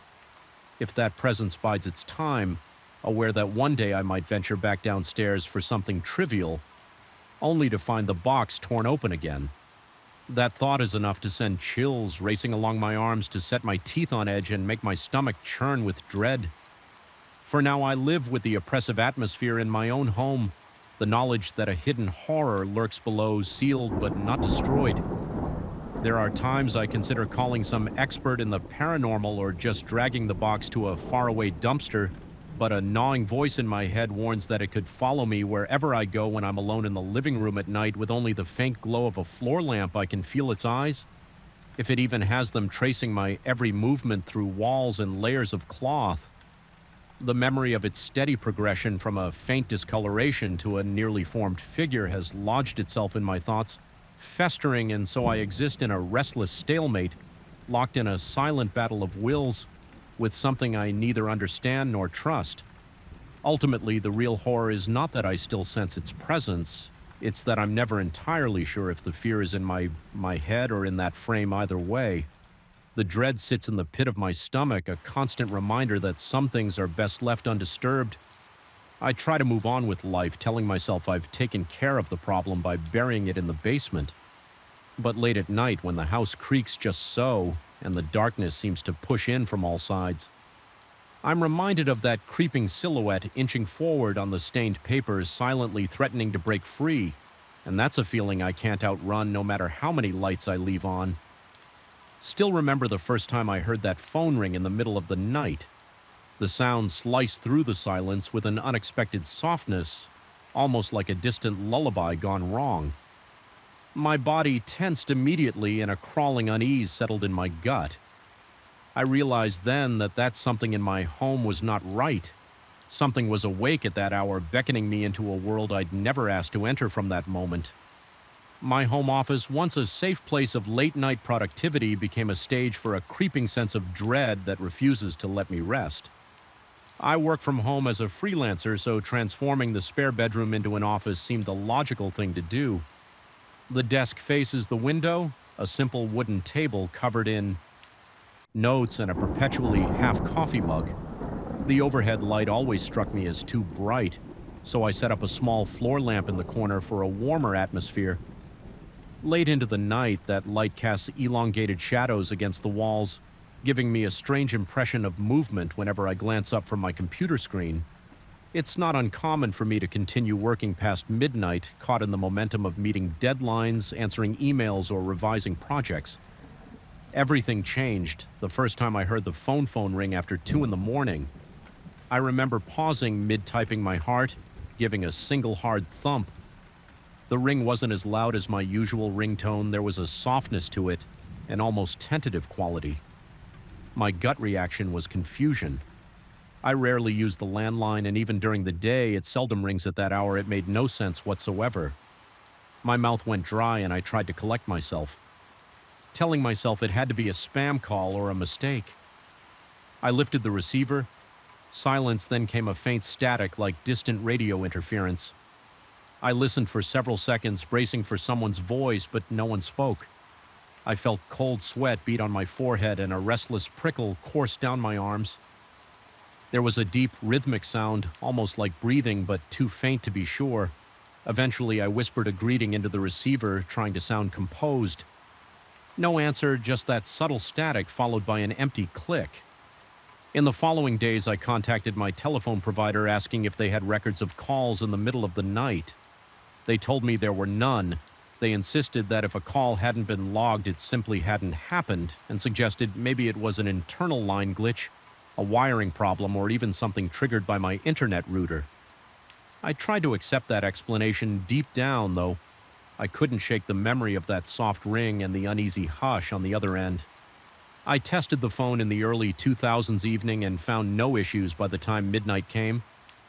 S1: if that presence bides its time, aware that one day I might venture back downstairs for something trivial, only to find the box torn open again. That thought is enough to send chills racing along my arms, to set my teeth on edge and make my stomach churn with dread. For now I live with the oppressive atmosphere in my own home, the knowledge that a hidden horror lurks below, sealed but not destroyed. There are times I consider calling some expert in the paranormal or just dragging the box to a faraway dumpster, but a gnawing voice in my head warns that it could follow me wherever I go. When I'm alone in the living room at night with only the faint glow of a floor lamp, I can feel its eyes. If it even has them tracing my every movement through walls and layers of cloth. The memory of its steady progression from a faint discoloration to a nearly formed figure has lodged itself in my thoughts, festering, and so I exist in a restless stalemate, locked in a silent battle of wills, with something I neither understand nor trust. Ultimately, the real horror is not that I still sense its presence, it's that I'm never entirely sure if the fear is in my head or in that frame. Either way, the dread sits in the pit of my stomach, a constant reminder that some things are best left undisturbed. I try to move on with life, telling myself I've taken care of the problem by burying it in the basement. But late at night, when the house creaks just so, and the darkness seems to push in from all sides, I'm reminded of that creeping silhouette inching forward on the stained paper, silently threatening to break free, and that's a feeling I can't outrun no matter how many lights I leave on. Still remember the first time I heard that phone ring in the middle of the night. The sound sliced through the silence with an unexpected softness, almost like a distant lullaby gone wrong. My body tensed immediately and a crawling unease settled in my gut. I realized then that something in my home was not right. Something was awake at that hour, beckoning me into a world I'd never asked to enter from that moment. My home office, once a safe place of late-night productivity, became a stage for a creeping sense of dread that refuses to let me rest. I work from home as a freelancer, so transforming the spare bedroom into an office seemed the logical thing to do. The desk faces the window, a simple wooden table covered in notes and a perpetually half coffee mug. The overhead light always struck me as too bright, so I set up a small floor lamp in the corner for a warmer atmosphere. Late into the night, that light casts elongated shadows against the walls, giving me a strange impression of movement whenever I glance up from my computer screen. It's not uncommon for me to continue working past midnight, caught in the momentum of meeting deadlines, answering emails, or revising projects. Everything changed the first time I heard the phone ring after 2 in the morning. I remember pausing mid-typing my heart, giving a single hard thump. The ring wasn't as loud as my usual ringtone. There was a softness to it, an almost tentative quality. My gut reaction was confusion. I rarely use the landline, and even during the day, it seldom rings at that hour. It made no sense whatsoever. My mouth went dry, and I tried to collect myself, telling myself it had to be a spam call or a mistake. I lifted the receiver. Silence, then came a faint static like distant radio interference. I listened for several seconds, bracing for someone's voice, but no one spoke. I felt cold sweat beat on my forehead and a restless prickle coursed down my arms. There was a deep, rhythmic sound, almost like breathing, but too faint to be sure. Eventually, I whispered a greeting into the receiver, trying to sound composed. No answer, just that subtle static followed by an empty click. In the following days, I contacted my telephone provider asking if they had records of calls in the middle of the night. They told me there were none. They insisted that if a call hadn't been logged, it simply hadn't happened, and suggested maybe it was an internal line glitch, a wiring problem, or even something triggered by my internet router. I tried to accept that explanation deep down, though. I couldn't shake the memory of that soft ring and the uneasy hush on the other end. I tested the phone in the early 2000s evening and found no issues by the time midnight came.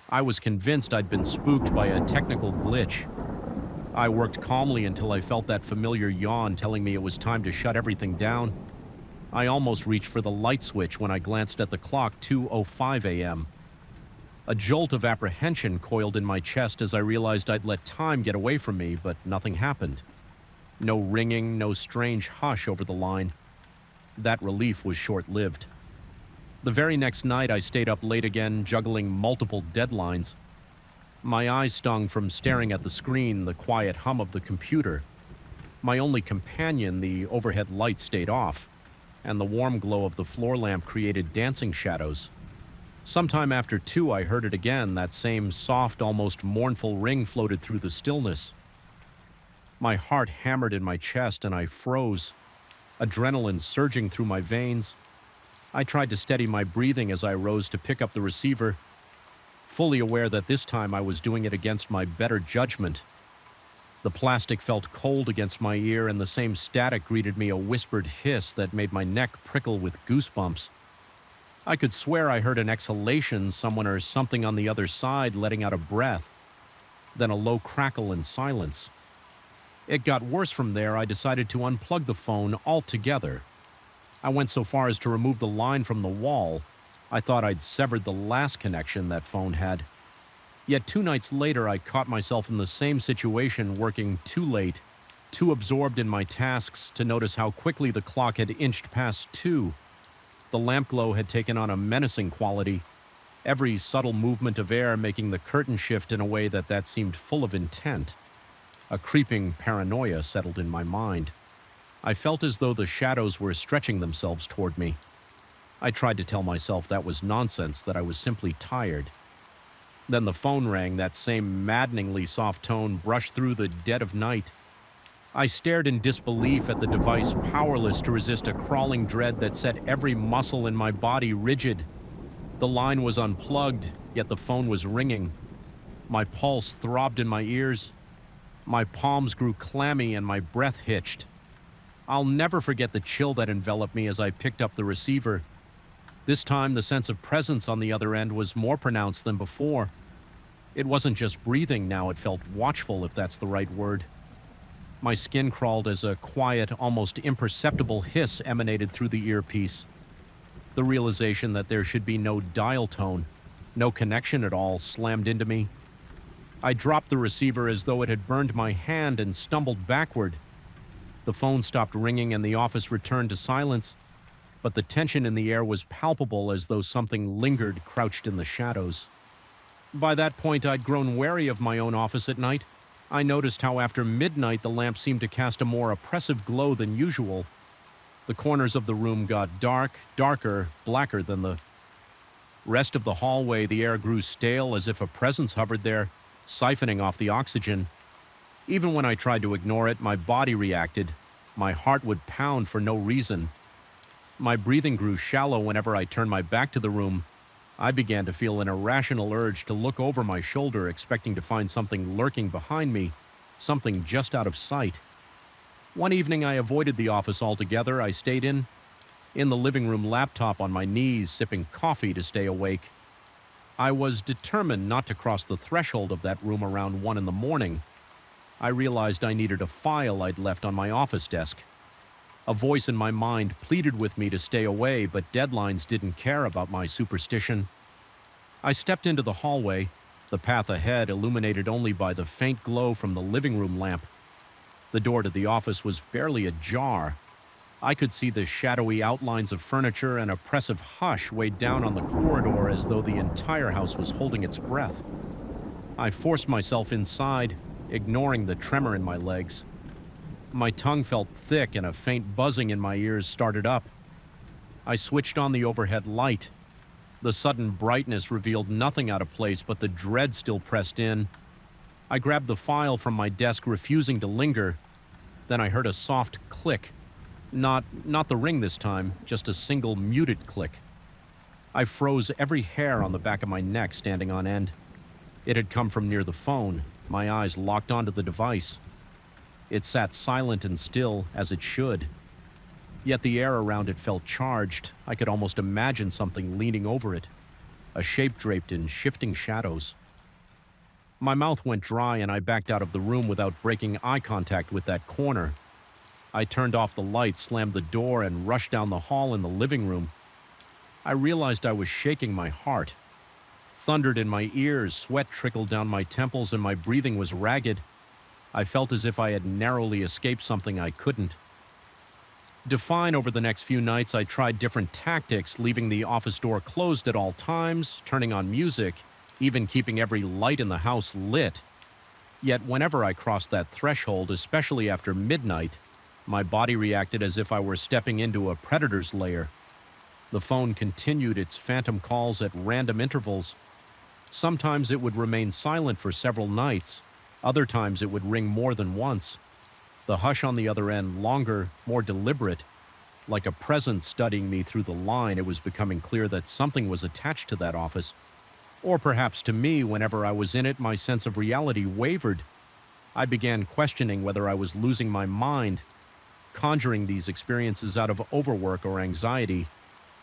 S1: I was convinced I'd been spooked by a technical glitch. I worked calmly until I felt that familiar yawn telling me it was time to shut everything down. I almost reached for the light switch when I glanced at the clock, 2:05 a.m. A jolt of apprehension coiled in my chest as I realized I'd let time get away from me, but nothing happened. No ringing, no strange hush over the line. That relief was short-lived. The very next night, I stayed up late again, juggling multiple deadlines. My eyes stung from staring at the screen, the quiet hum of the computer. My only companion, the overhead light, stayed off, and the warm glow of the floor lamp created dancing shadows. Sometime after 2, I heard it again. That same soft, almost mournful ring floated through the stillness. My heart hammered in my chest, and I froze, adrenaline surging through my veins. I tried to steady my breathing as I rose to pick up the receiver, fully aware that this time I was doing it against my better judgment. The plastic felt cold against my ear, and the same static greeted me, a whispered hiss that made my neck prickle with goosebumps. I could swear I heard an exhalation, someone or something on the other side letting out a breath, then a low crackle and silence. It got worse from there. I decided to unplug the phone altogether. I went so far as to remove the line from the wall. I thought I'd severed the last connection that phone had. Yet 2 nights later, I caught myself in the same situation, working too late, too absorbed in my tasks to notice how quickly the clock had inched past 2. The lamp glow had taken on a menacing quality, every subtle movement of air making the curtain shift in a way that seemed full of intent. A creeping paranoia settled in my mind. I felt as though the shadows were stretching themselves toward me. I tried to tell myself that was nonsense, that I was simply tired. Then the phone rang, that same maddeningly soft tone brushed through the dead of night. I stared in disbelief at the device, powerless to resist a crawling dread that set every muscle in my body rigid. The line was unplugged, yet the phone was ringing. My pulse throbbed in my ears. My palms grew clammy and my breath hitched. I'll never forget the chill that enveloped me as I picked up the receiver. This time, the sense of presence on the other end was more pronounced than before. It wasn't just breathing now, it felt watchful, if that's the right word. My skin crawled as a quiet, almost imperceptible hiss emanated through the earpiece. The realization that there should be no dial tone, No connection at all slammed into me. I dropped the receiver as though it had burned my hand and stumbled backward. The phone stopped ringing and the office returned to silence, but the tension in the air was palpable as though something lingered crouched in the shadows. By that point, I'd grown wary of my own office at night. I noticed how after midnight the lamp seemed to cast a more oppressive glow than usual. The corners of the room got darker, blacker than the rest of the hallway. The air grew stale as if a presence hovered there, siphoning off the oxygen. Even when I tried to ignore it, my body reacted. My heart would pound for no reason. My breathing grew shallow whenever I turned my back to the room. I began to feel an irrational urge to look over my shoulder, expecting to find something lurking behind me, something just out of sight. One evening I avoided the office altogether. I stayed in the living room, laptop on my knees, sipping coffee to stay awake. I was determined not to cross the threshold of that room around 1 in the morning. I realized I needed a file I'd left on my office desk. A voice in my mind pleaded with me to stay away, but deadlines didn't care about my superstition. I stepped into the hallway, the path ahead illuminated only by the faint glow from the living room lamp. The door to the office was barely ajar. I could see the shadowy outlines of furniture, and oppressive hush weighed down on the corridor as though the entire house was holding its breath. I forced myself inside, ignoring the tremor in my legs. My tongue felt thick and a faint buzzing in my ears started up. I switched on the overhead light. The sudden brightness revealed nothing out of place, but the dread still pressed in. I grabbed the file from my desk, refusing to linger. Then I heard a soft click. Not the ring this time, just a single muted click. I froze, every hair on the back of my neck standing on end. It had come from near the phone. My eyes locked onto the device. It sat silent and still, as it should. Yet the air around it felt charged. I could almost imagine something leaning over it, a shape draped in shifting shadows. My mouth went dry and I backed out of the room without breaking eye contact with that corner. I turned off the light, slammed the door, and rushed down the hall in the living room. I realized I was shaking. My heart thundered in my ears, sweat trickled down my temples, and my breathing was ragged. I felt as if I had narrowly escaped something I couldn't define. Over the next few nights, I tried different tactics, leaving the office door closed at all times, turning on music, even keeping every light in the house lit. Yet whenever I crossed that threshold, especially after midnight, my body reacted as if I were stepping into a predator's lair. The phone continued its phantom calls at random intervals. Sometimes it would remain silent for several nights. Other times it would ring more than once. The hush on the other end longer, more deliberate. Like a presence studying me through the line, it was becoming clear that something was attached to that office. Or perhaps to me, whenever I was in it, my sense of reality wavered. I began questioning whether I was losing my mind, conjuring these experiences out of overwork or anxiety.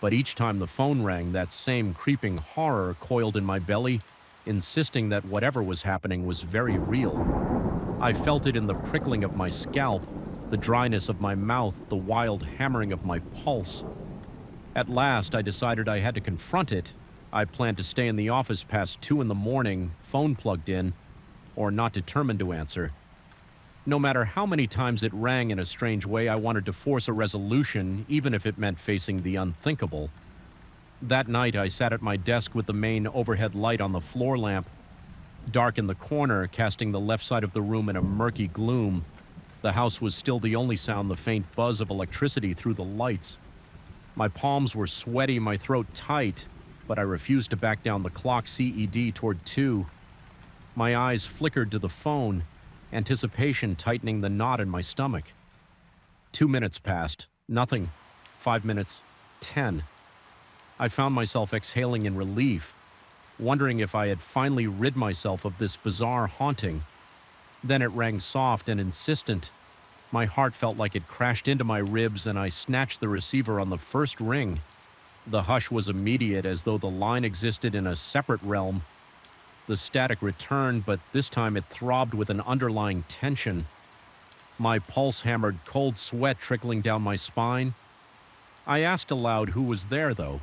S1: But each time the phone rang, that same creeping horror coiled in my belly, insisting that whatever was happening was very real. I felt it in the prickling of my scalp, the dryness of my mouth, the wild hammering of my pulse. At last, I decided I had to confront it. I planned to stay in the office past 2 in the morning, phone plugged in, or not determined to answer. No matter how many times it rang in a strange way, I wanted to force a resolution, even if it meant facing the unthinkable. That night, I sat at my desk with the main overhead light on the floor lamp, dark in the corner, casting the left side of the room in a murky gloom. The house was still the only sound, the faint buzz of electricity through the lights. My palms were sweaty, my throat tight, but I refused to back down. The clock CED toward 2. My eyes flickered to the phone, anticipation tightening the knot in my stomach. 2 minutes passed. Nothing. 5 minutes. 10. I found myself exhaling in relief, wondering if I had finally rid myself of this bizarre haunting. Then it rang soft and insistent. My heart felt like it crashed into my ribs, and I snatched the receiver on the first ring. The hush was immediate, as though the line existed in a separate realm. The static returned, but this time it throbbed with an underlying tension. My pulse hammered, cold sweat trickling down my spine. I asked aloud who was there, though.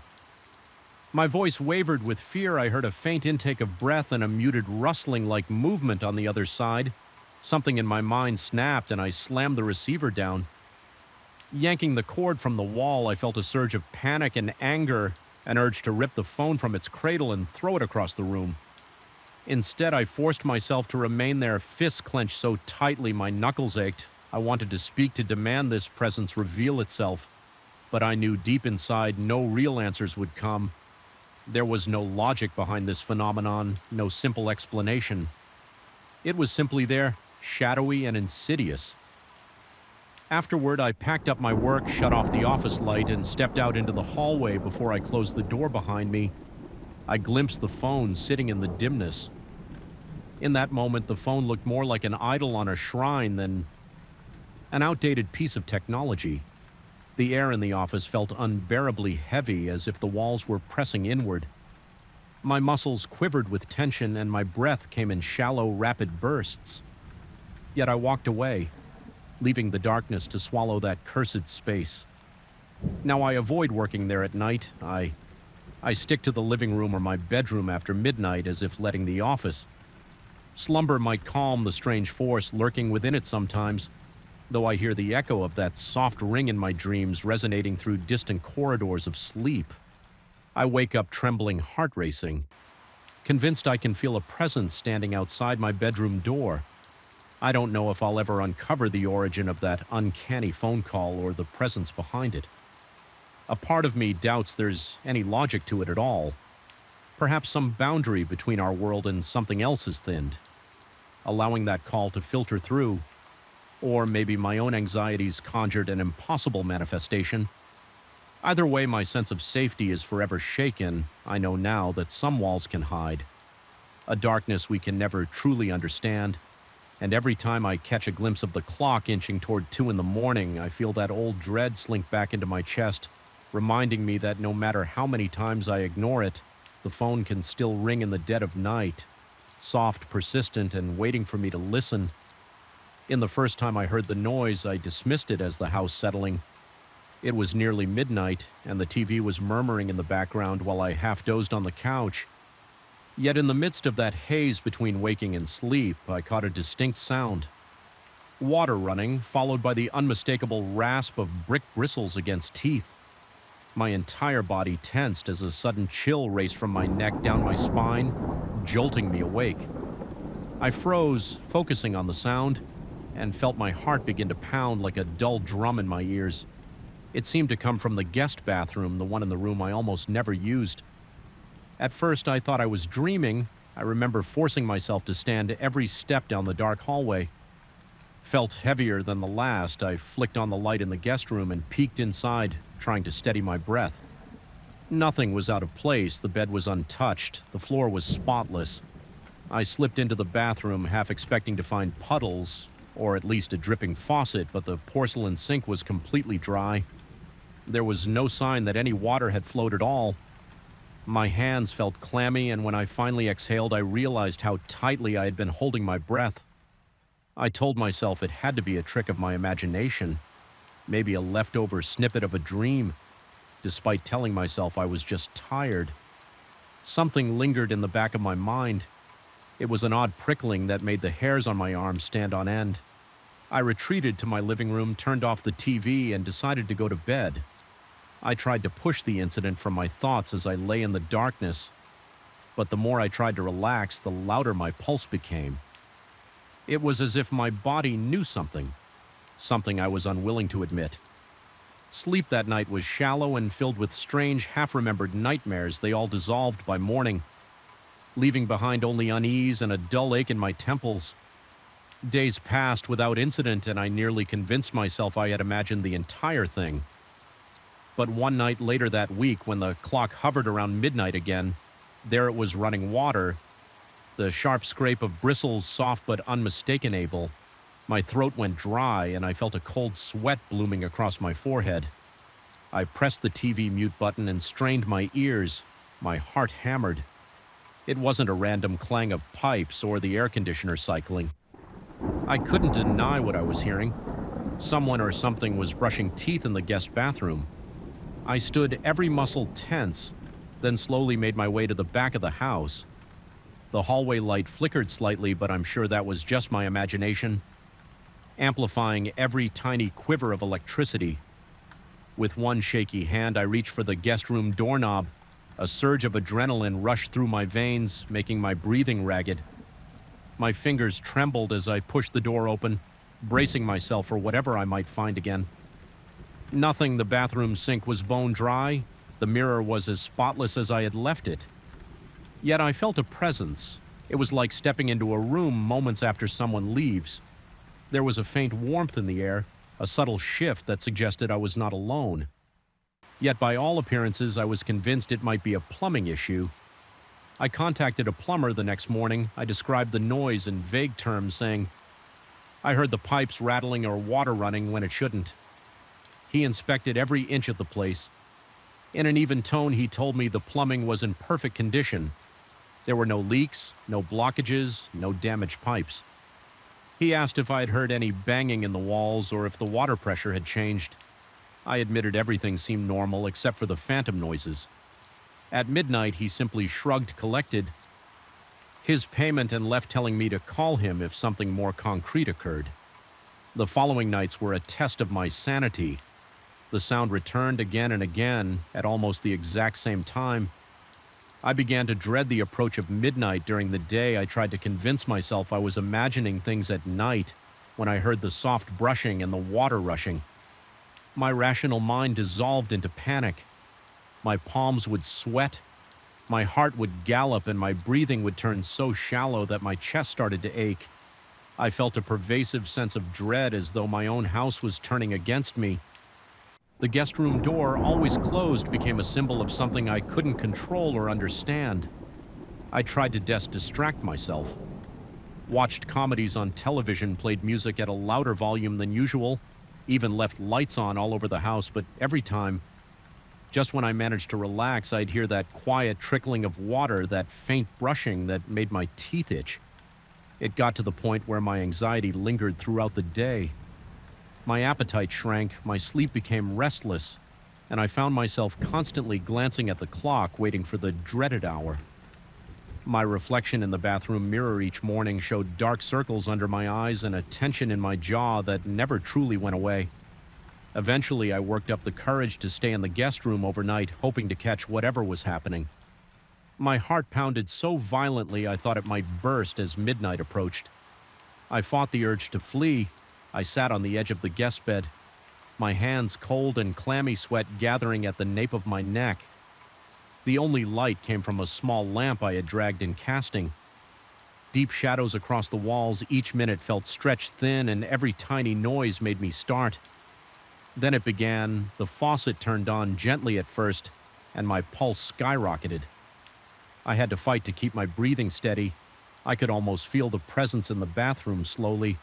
S1: My voice wavered with fear. I heard a faint intake of breath and a muted rustling like movement on the other side. Something in my mind snapped and I slammed the receiver down. Yanking the cord from the wall, I felt a surge of panic and anger, an urge to rip the phone from its cradle and throw it across the room. Instead, I forced myself to remain there, fists clenched so tightly my knuckles ached. I wanted to speak, to demand this presence reveal itself, but I knew deep inside no real answers would come. There was no logic behind this phenomenon, no simple explanation. It was simply there, shadowy and insidious. Afterward, I packed up my work, shut off the office light, and stepped out into the hallway before I closed the door behind me. I glimpsed the phone sitting in the dimness. In that moment, the phone looked more like an idol on a shrine than an outdated piece of technology. The air in the office felt unbearably heavy, as if the walls were pressing inward. My muscles quivered with tension, and my breath came in shallow, rapid bursts. Yet I walked away, leaving the darkness to swallow that cursed space. Now I avoid working there at night. I stick to the living room or my bedroom after midnight, as if letting the office. Slumber might calm the strange force lurking within it sometimes, though I hear the echo of that soft ring in my dreams resonating through distant corridors of sleep. I wake up trembling, heart racing, convinced I can feel a presence standing outside my bedroom door. I don't know if I'll ever uncover the origin of that uncanny phone call or the presence behind it. A part of me doubts there's any logic to it at all. Perhaps some boundary between our world and something else is thinned, allowing that call to filter through. Or maybe my own anxieties conjured an impossible manifestation. Either way, my sense of safety is forever shaken. I know now that some walls can hide a darkness we can never truly understand. And every time I catch a glimpse of the clock inching toward 2 a.m, I feel that old dread slink back into my chest, reminding me that no matter how many times I ignore it, the phone can still ring in the dead of night, soft, persistent, and waiting for me to listen. In the first time I heard the noise, I dismissed it as the house settling. It was nearly midnight, and the TV was murmuring in the background while I half-dozed on the couch. Yet in the midst of that haze between waking and sleep, I caught a distinct sound. Water running, followed by the unmistakable rasp of brick bristles against teeth. My entire body tensed as a sudden chill raced from my neck down my spine, jolting me awake. I froze, focusing on the sound, and felt my heart begin to pound like a dull drum in my ears. It seemed to come from the guest bathroom, the one in the room I almost never used. At first, I thought I was dreaming. I remember forcing myself to stand every step down the dark hallway. Felt heavier than the last. I flicked on the light in the guest room and peeked inside, trying to steady my breath. Nothing was out of place. The bed was untouched. The floor was spotless. I slipped into the bathroom, half expecting to find puddles, or at least a dripping faucet, but the porcelain sink was completely dry. There was no sign that any water had flowed at all. My hands felt clammy, and when I finally exhaled, I realized how tightly I had been holding my breath. I told myself it had to be a trick of my imagination, maybe a leftover snippet of a dream, despite telling myself I was just tired. Something lingered in the back of my mind. It was an odd prickling that made the hairs on my arms stand on end. I retreated to my living room, turned off the TV, and decided to go to bed. I tried to push the incident from my thoughts as I lay in the darkness, but the more I tried to relax, the louder my pulse became. It was as if my body knew something I was unwilling to admit. Sleep that night was shallow and filled with strange, half-remembered nightmares. They all dissolved by morning, leaving behind only unease and a dull ache in my temples. Days passed without incident, and I nearly convinced myself I had imagined the entire thing. But one night later that week, when the clock hovered around midnight again, there it was running water, the sharp scrape of bristles soft but unmistakable. My throat went dry, and I felt a cold sweat blooming across my forehead. I pressed the TV mute button and strained my ears. My heart hammered. It wasn't a random clang of pipes or the air conditioner cycling. I couldn't deny what I was hearing. Someone or something was brushing teeth in the guest bathroom. I stood, every muscle tense, then slowly made my way to the back of the house. The hallway light flickered slightly, but I'm sure that was just my imagination, amplifying every tiny quiver of electricity. With one shaky hand, I reached for the guest room doorknob. A surge of adrenaline rushed through my veins, making my breathing ragged. My fingers trembled as I pushed the door open, bracing myself for whatever I might find again. Nothing. The bathroom sink was bone dry. The mirror was as spotless as I had left it. Yet I felt a presence. It was like stepping into a room moments after someone leaves. There was a faint warmth in the air, a subtle shift that suggested I was not alone. Yet by all appearances, I was convinced it might be a plumbing issue. I contacted a plumber the next morning. I described the noise in vague terms, saying, "I heard the pipes rattling or water running when it shouldn't." He inspected every inch of the place. In an even tone, he told me the plumbing was in perfect condition. There were no leaks, no blockages, no damaged pipes. He asked if I had heard any banging in the walls or if the water pressure had changed. I admitted everything seemed normal except for the phantom noises. At midnight, he simply shrugged, collected his payment, and left, telling me to call him if something more concrete occurred. The following nights were a test of my sanity. The sound returned again and again at almost the exact same time. I began to dread the approach of midnight. During the day, I tried to convince myself I was imagining things at night when I heard the soft brushing and the water rushing. My rational mind dissolved into panic. My palms would sweat, my heart would gallop, and my breathing would turn so shallow that my chest started to ache. I felt a pervasive sense of dread, as though my own house was turning against me. The guest room door, always closed, became a symbol of something I couldn't control or understand. I tried to distract myself. Watched comedies on television, played music at a louder volume than usual, even left lights on all over the house, but every time, just when I managed to relax, I'd hear that quiet trickling of water, that faint brushing that made my teeth itch. It got to the point where my anxiety lingered throughout the day. My appetite shrank, my sleep became restless, and I found myself constantly glancing at the clock, waiting for the dreaded hour. My reflection in the bathroom mirror each morning showed dark circles under my eyes and a tension in my jaw that never truly went away. Eventually, I worked up the courage to stay in the guest room overnight, hoping to catch whatever was happening. My heart pounded so violently I thought it might burst as midnight approached. I fought the urge to flee. I sat on the edge of the guest bed, my hands cold and clammy, sweat gathering at the nape of my neck. The only light came from a small lamp I had dragged in casting. Deep shadows across the walls, each minute felt stretched thin, and every tiny noise made me start. Then it began. The faucet turned on gently at first, and my pulse skyrocketed. I had to fight to keep my breathing steady. I could almost feel the presence in the bathroom slowly.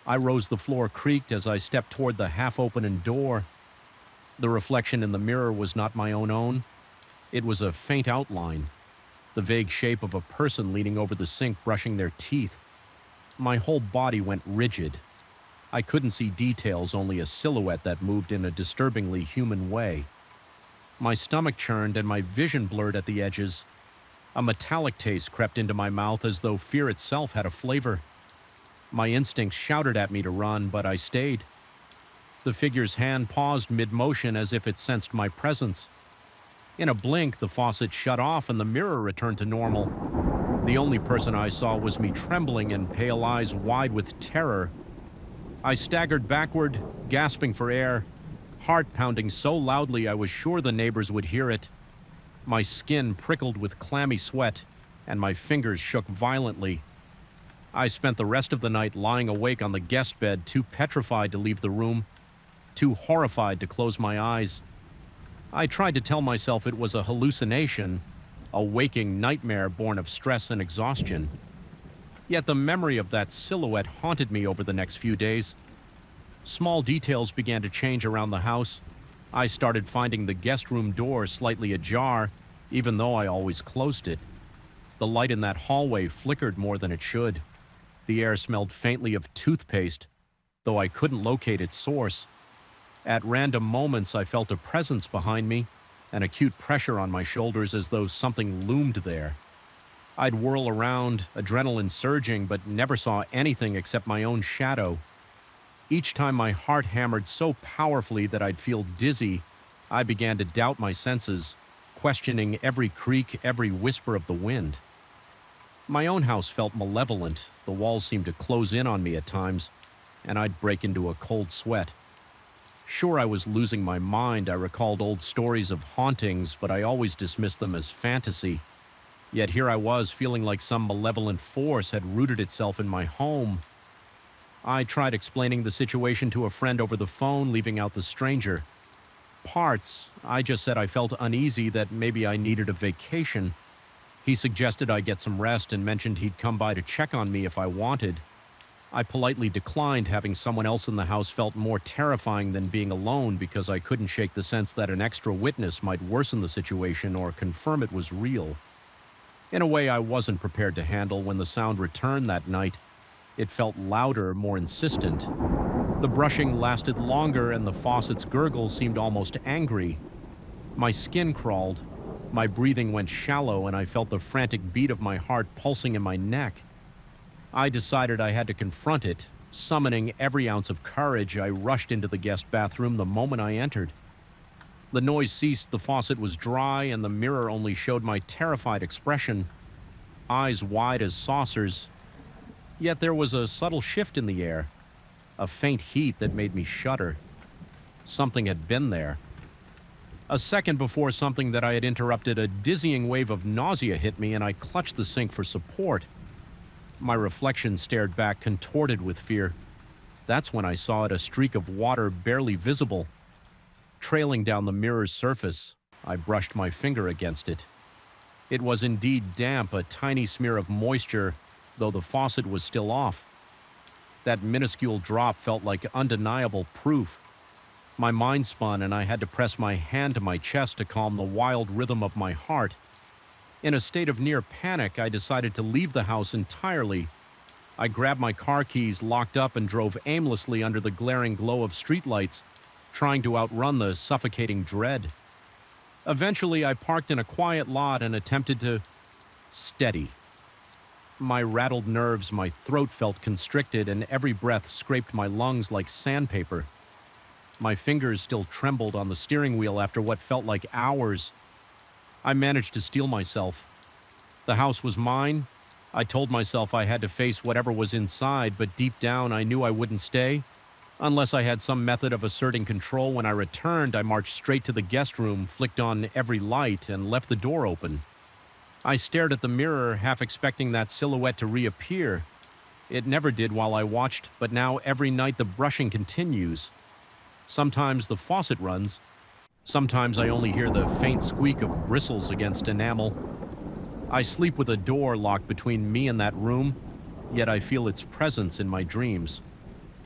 S1: I rose. The floor creaked as I stepped toward the half-open door. The reflection in the mirror was not my own. It was a faint outline, the vague shape of a person leaning over the sink, brushing their teeth. My whole body went rigid. I couldn't see details, only a silhouette that moved in a disturbingly human way. My stomach churned and my vision blurred at the edges. A metallic taste crept into my mouth, as though fear itself had a flavor. My instincts shouted at me to run, but I stayed. The figure's hand paused mid-motion, as if it sensed my presence. In a blink, the faucet shut off and the mirror returned to normal. The only person I saw was me, trembling and pale eyes wide with terror. I staggered backward, gasping for air, heart pounding so loudly I was sure the neighbors would hear it. My skin prickled with clammy sweat, and my fingers shook violently. I spent the rest of the night lying awake on the guest bed, too petrified to leave the room, too horrified to close my eyes. I tried to tell myself it was a hallucination, a waking nightmare born of stress and exhaustion. Yet the memory of that silhouette haunted me over the next few days. Small details began to change around the house. I started finding the guest room door slightly ajar, even though I always closed it. The light in that hallway flickered more than it should. The air smelled faintly of toothpaste, though I couldn't locate its source. At random moments, I felt a presence behind me, an acute pressure on my shoulders as though something loomed there. I'd whirl around, adrenaline surging, but never saw anything except my own shadow. Each time my heart hammered so powerfully that I'd feel dizzy, I began to doubt my senses, questioning every creak, every whisper of the wind. My own house felt malevolent. The walls seemed to close in on me at times, and I'd break into a cold sweat. Sure, I was losing my mind. I recalled old stories of hauntings, but I always dismissed them as fantasy. Yet here I was, feeling like some malevolent force had rooted itself in my home. I tried explaining the situation to a friend over the phone, leaving out the stranger. Parts, I just said I felt uneasy, that maybe I needed a vacation. He suggested I get some rest and mentioned he'd come by to check on me if I wanted. I politely declined. Having someone else in the house felt more terrifying than being alone because I couldn't shake the sense that an extra witness might worsen the situation or confirm it was real. In a way I wasn't prepared to handle when the sound returned that night. It felt louder, more insistent. The brushing lasted longer and the faucet's gurgle seemed almost angry. My skin crawled. My breathing went shallow and I felt the frantic beat of my heart pulsing in my neck. I decided I had to confront it. Summoning every ounce of courage, I rushed into the guest bathroom the moment I entered. The noise ceased, the faucet was dry, and the mirror only showed my terrified expression, eyes wide as saucers. Yet there was a subtle shift in the air, a faint heat that made me shudder. Something had been there. A second before something that I had interrupted, a dizzying wave of nausea hit me, and I clutched the sink for support. My reflection stared back, contorted with fear. That's when I saw it, a streak of water barely visible. Trailing down the mirror's surface, I brushed my finger against it. It was indeed damp, a tiny smear of moisture, though the faucet was still off. That minuscule drop felt like undeniable proof. My mind spun, and I had to press my hand to my chest to calm the wild rhythm of my heart. In a state of near panic, I decided to leave the house entirely. I grabbed my car keys, locked up, and drove aimlessly under the glaring glow of streetlights, trying to outrun the suffocating dread. Eventually, I parked in a quiet lot and attempted to steady. My rattled nerves, my throat felt constricted, and every breath scraped my lungs like sandpaper. My fingers still trembled on the steering wheel after what felt like hours. I managed to steel myself. The house was mine. I told myself I had to face whatever was inside, but deep down I knew I wouldn't stay. Unless I had some method of asserting control. When I returned, I marched straight to the guest room, flicked on every light, and left the door open. I stared at the mirror, half expecting that silhouette to reappear. It never did while I watched, but now every night the brushing continues. Sometimes the faucet runs. Sometimes I only hear the faint squeak of bristles against enamel. I sleep with a door locked between me and that room, yet I feel its presence in my dreams.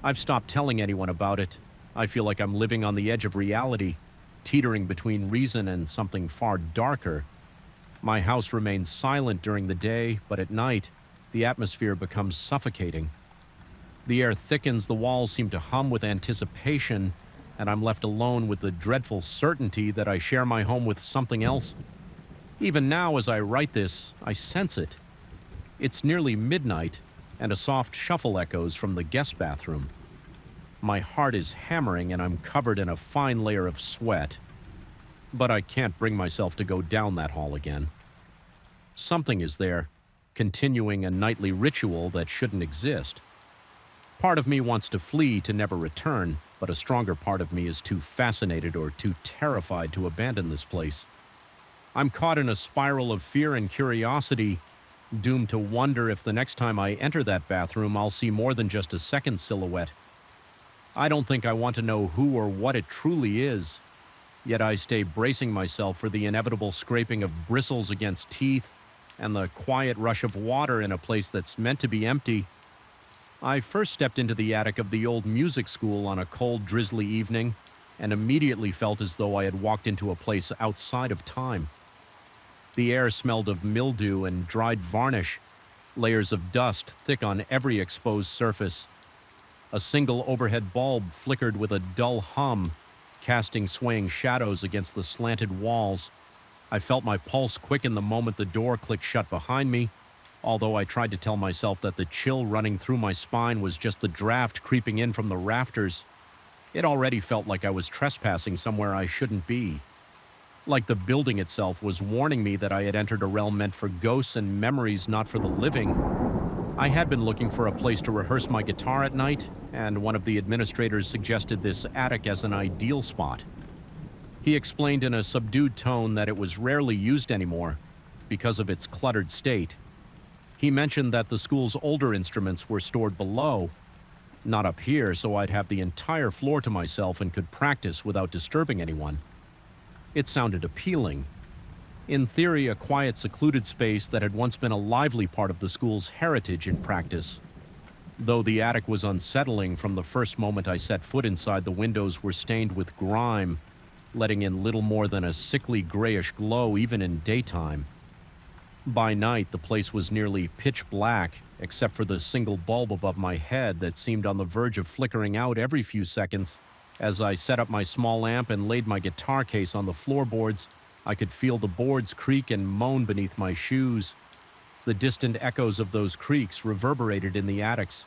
S1: I've stopped telling anyone about it. I feel like I'm living on the edge of reality, teetering between reason and something far darker. My house remains silent during the day, but at night, the atmosphere becomes suffocating. The air thickens, the walls seem to hum with anticipation, and I'm left alone with the dreadful certainty that I share my home with something else. Even now, as I write this, I sense it. It's nearly midnight, and a soft shuffle echoes from the guest bathroom. My heart is hammering, and I'm covered in a fine layer of sweat. But I can't bring myself to go down that hall again. Something is there, continuing a nightly ritual that shouldn't exist. Part of me wants to flee, to never return, but a stronger part of me is too fascinated or too terrified to abandon this place. I'm caught in a spiral of fear and curiosity, doomed to wonder if the next time I enter that bathroom I'll see more than just a second silhouette. I don't think I want to know who or what it truly is, yet I stay bracing myself for the inevitable scraping of bristles against teeth and the quiet rush of water in a place that's meant to be empty. I first stepped into the attic of the old music school on a cold, drizzly evening and immediately felt as though I had walked into a place outside of time. The air smelled of mildew and dried varnish, layers of dust thick on every exposed surface. A single overhead bulb flickered with a dull hum, casting swaying shadows against the slanted walls. I felt my pulse quicken the moment the door clicked shut behind me, although I tried to tell myself that the chill running through my spine was just the draft creeping in from the rafters. It already felt like I was trespassing somewhere I shouldn't be. Like the building itself was warning me that I had entered a realm meant for ghosts and memories not for the living. I had been looking for a place to rehearse my guitar at night, and one of the administrators suggested this attic as an ideal spot. He explained in a subdued tone that it was rarely used anymore because of its cluttered state. He mentioned that the school's older instruments were stored below, not up here, so I'd have the entire floor to myself and could practice without disturbing anyone. It sounded appealing. In theory, a quiet, secluded space that had once been a lively part of the school's heritage in practice. Though the attic was unsettling from the first moment I set foot inside, the windows were stained with grime, letting in little more than a sickly grayish glow even in daytime. By night, the place was nearly pitch black, except for the single bulb above my head that seemed on the verge of flickering out every few seconds. As I set up my small amp and laid my guitar case on the floorboards, I could feel the boards creak and moan beneath my shoes. The distant echoes of those creaks reverberated in the attics.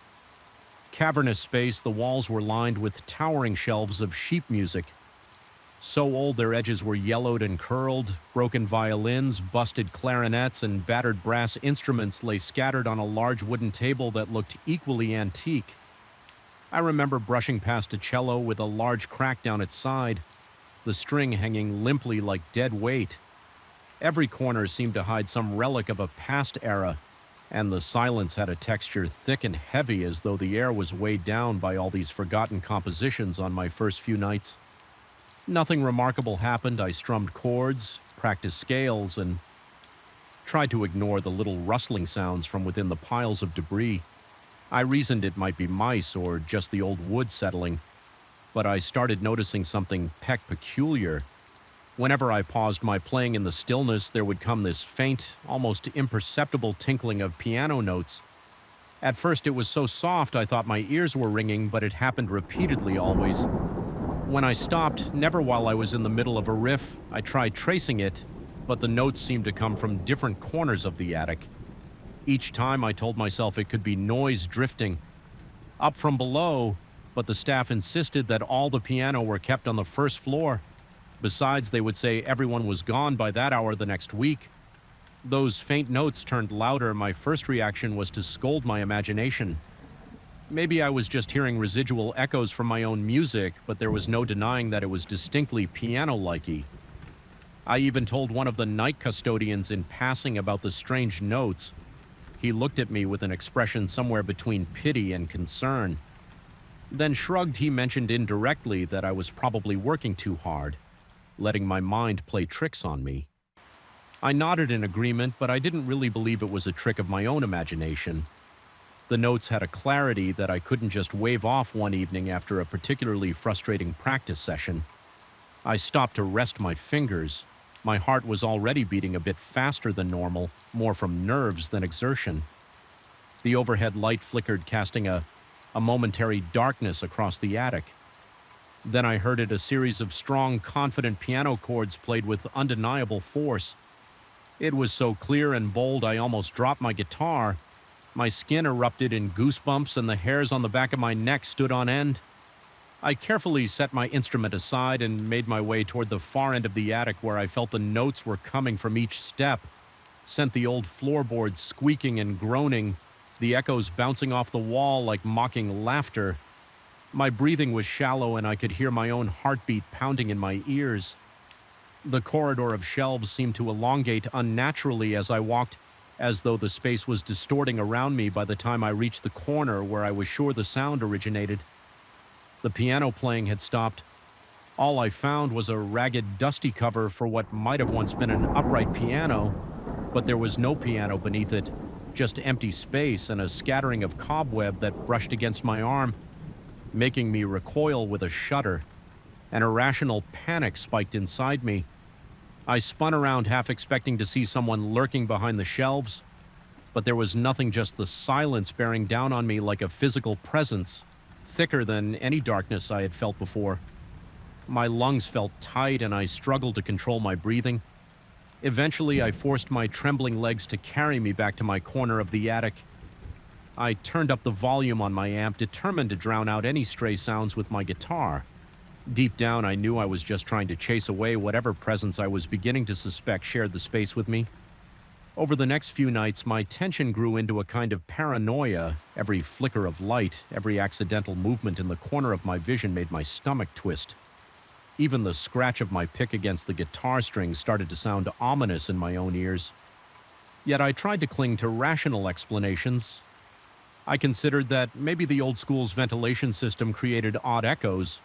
S1: Cavernous space, the walls were lined with towering shelves of sheet music. So old their edges were yellowed and curled, broken violins, busted clarinets, and battered brass instruments lay scattered on a large wooden table that looked equally antique. I remember brushing past a cello with a large crack down its side, the string hanging limply like dead weight. Every corner seemed to hide some relic of a past era, and the silence had a texture thick and heavy as though the air was weighed down by all these forgotten compositions on my first few nights. Nothing remarkable happened. I strummed chords, practiced scales, and tried to ignore the little rustling sounds from within the piles of debris. I reasoned it might be mice or just the old wood settling, but I started noticing something peculiar. Whenever I paused my playing in the stillness, there would come this faint, almost imperceptible tinkling of piano notes. At first it was so soft I thought my ears were ringing, but it happened repeatedly always. When I stopped, never while I was in the middle of a riff, I tried tracing it, but the notes seemed to come from different corners of the attic. Each time I told myself it could be noise drifting up from below, but the staff insisted that all the piano were kept on the first floor. Besides, they would say everyone was gone by that hour the next week. Those faint notes turned louder. My first reaction was to scold my imagination. Maybe I was just hearing residual echoes from my own music, but there was no denying that it was distinctly piano-like-y. I even told one of the night custodians in passing about the strange notes. He looked at me with an expression somewhere between pity and concern. Then shrugged. He mentioned indirectly that I was probably working too hard, letting my mind play tricks on me. I nodded in agreement, but I didn't really believe it was a trick of my own imagination. The notes had a clarity that I couldn't just wave off one evening after a particularly frustrating practice session. I stopped to rest my fingers. My heart was already beating a bit faster than normal, more from nerves than exertion. The overhead light flickered, casting a momentary darkness across the attic. Then I heard it, a series of strong, confident piano chords played with undeniable force. It was so clear and bold I almost dropped my guitar. My skin erupted in goosebumps and the hairs on the back of my neck stood on end. I carefully set my instrument aside and made my way toward the far end of the attic where I felt the notes were coming from each step, sent the old floorboards squeaking and groaning, the echoes bouncing off the wall like mocking laughter. My breathing was shallow and I could hear my own heartbeat pounding in my ears. The corridor of shelves seemed to elongate unnaturally as I walked, as though the space was distorting around me by the time I reached the corner where I was sure the sound originated. The piano playing had stopped. All I found was a ragged, dusty cover for what might have once been an upright piano, but there was no piano beneath it, just empty space and a scattering of cobweb that brushed against my arm, making me recoil with a shudder. An irrational panic spiked inside me. I spun around, half expecting to see someone lurking behind the shelves, but there was nothing, just the silence bearing down on me like a physical presence, thicker than any darkness I had felt before. My lungs felt tight and I struggled to control my breathing. Eventually, I forced my trembling legs to carry me back to my corner of the attic. I turned up the volume on my amp, determined to drown out any stray sounds with my guitar. Deep down, I knew I was just trying to chase away whatever presence I was beginning to suspect shared the space with me. Over the next few nights, my tension grew into a kind of paranoia. Every flicker of light, every accidental movement in the corner of my vision made my stomach twist. Even the scratch of my pick against the guitar strings started to sound ominous in my own ears. Yet I tried to cling to rational explanations. I considered that maybe the old school's ventilation system created odd echoes,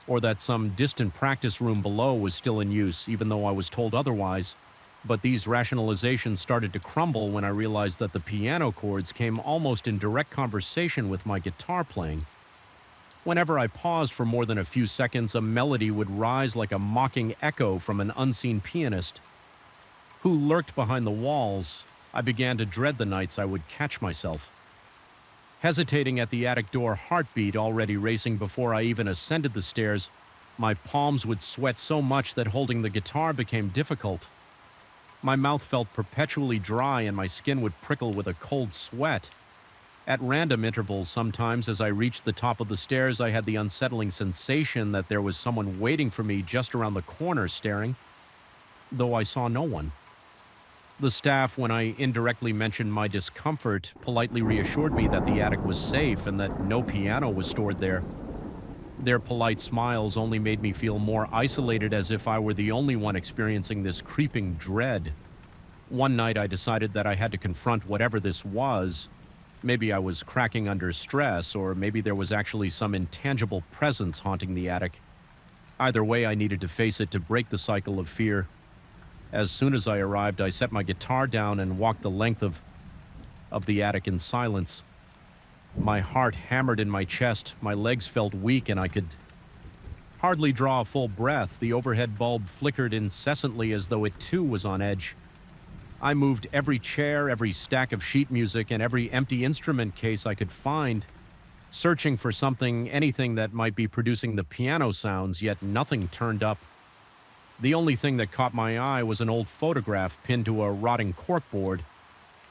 S1: or that some distant practice room below was still in use, even though I was told otherwise. But these rationalizations started to crumble when I realized that the piano chords came almost in direct conversation with my guitar playing. Whenever I paused for more than a few seconds, a melody would rise like a mocking echo from an unseen pianist who lurked behind the walls. I began to dread the nights I would catch myself hesitating at the attic door, heartbeat already racing before I even ascended the stairs. My palms would sweat so much that holding the guitar became difficult. My mouth felt perpetually dry and my skin would prickle with a cold sweat. At random intervals sometimes, as I reached the top of the stairs, I had the unsettling sensation that there was someone waiting for me just around the corner staring, though I saw no one. The staff, when I indirectly mentioned my discomfort, politely reassured me that the attic was safe and that no piano was stored there. Their polite smiles only made me feel more isolated, as if I were the only one experiencing this creeping dread. One night I decided that I had to confront whatever this was. Maybe I was cracking under stress, or maybe there was actually some intangible presence haunting the attic. Either way, I needed to face it to break the cycle of fear. As soon as I arrived, I set my guitar down and walked the length of the attic in silence. My heart hammered in my chest, my legs felt weak, and I could hardly draw a full breath. The overhead bulb flickered incessantly as though it too was on edge. I moved every chair, every stack of sheet music, and every empty instrument case I could find, searching for something, anything that might be producing the piano sounds, yet nothing turned up. The only thing that caught my eye was an old photograph pinned to a rotting corkboard.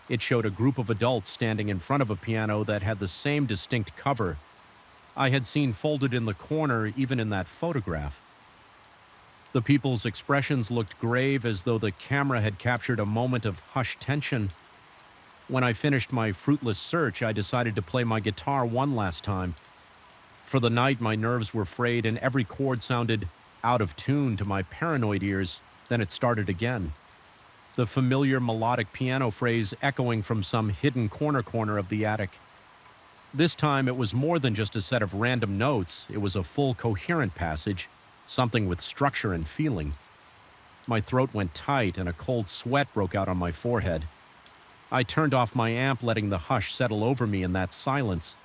S1: It showed a group of adults standing in front of a piano that had the same distinct cover I had seen folded in the corner, even in that photograph. The people's expressions looked grave, as though the camera had captured a moment of hushed tension. When I finished my fruitless search, I decided to play my guitar one last time. For the night, my nerves were frayed and every chord sounded out of tune to my paranoid ears. Then it started again. The familiar melodic piano phrase echoing from some hidden corner of the attic. This time it was more than just a set of random notes. It was a full coherent passage, something with structure and feeling. My throat went tight and a cold sweat broke out on my forehead. I turned off my amp, letting the hush settle over me in that silence.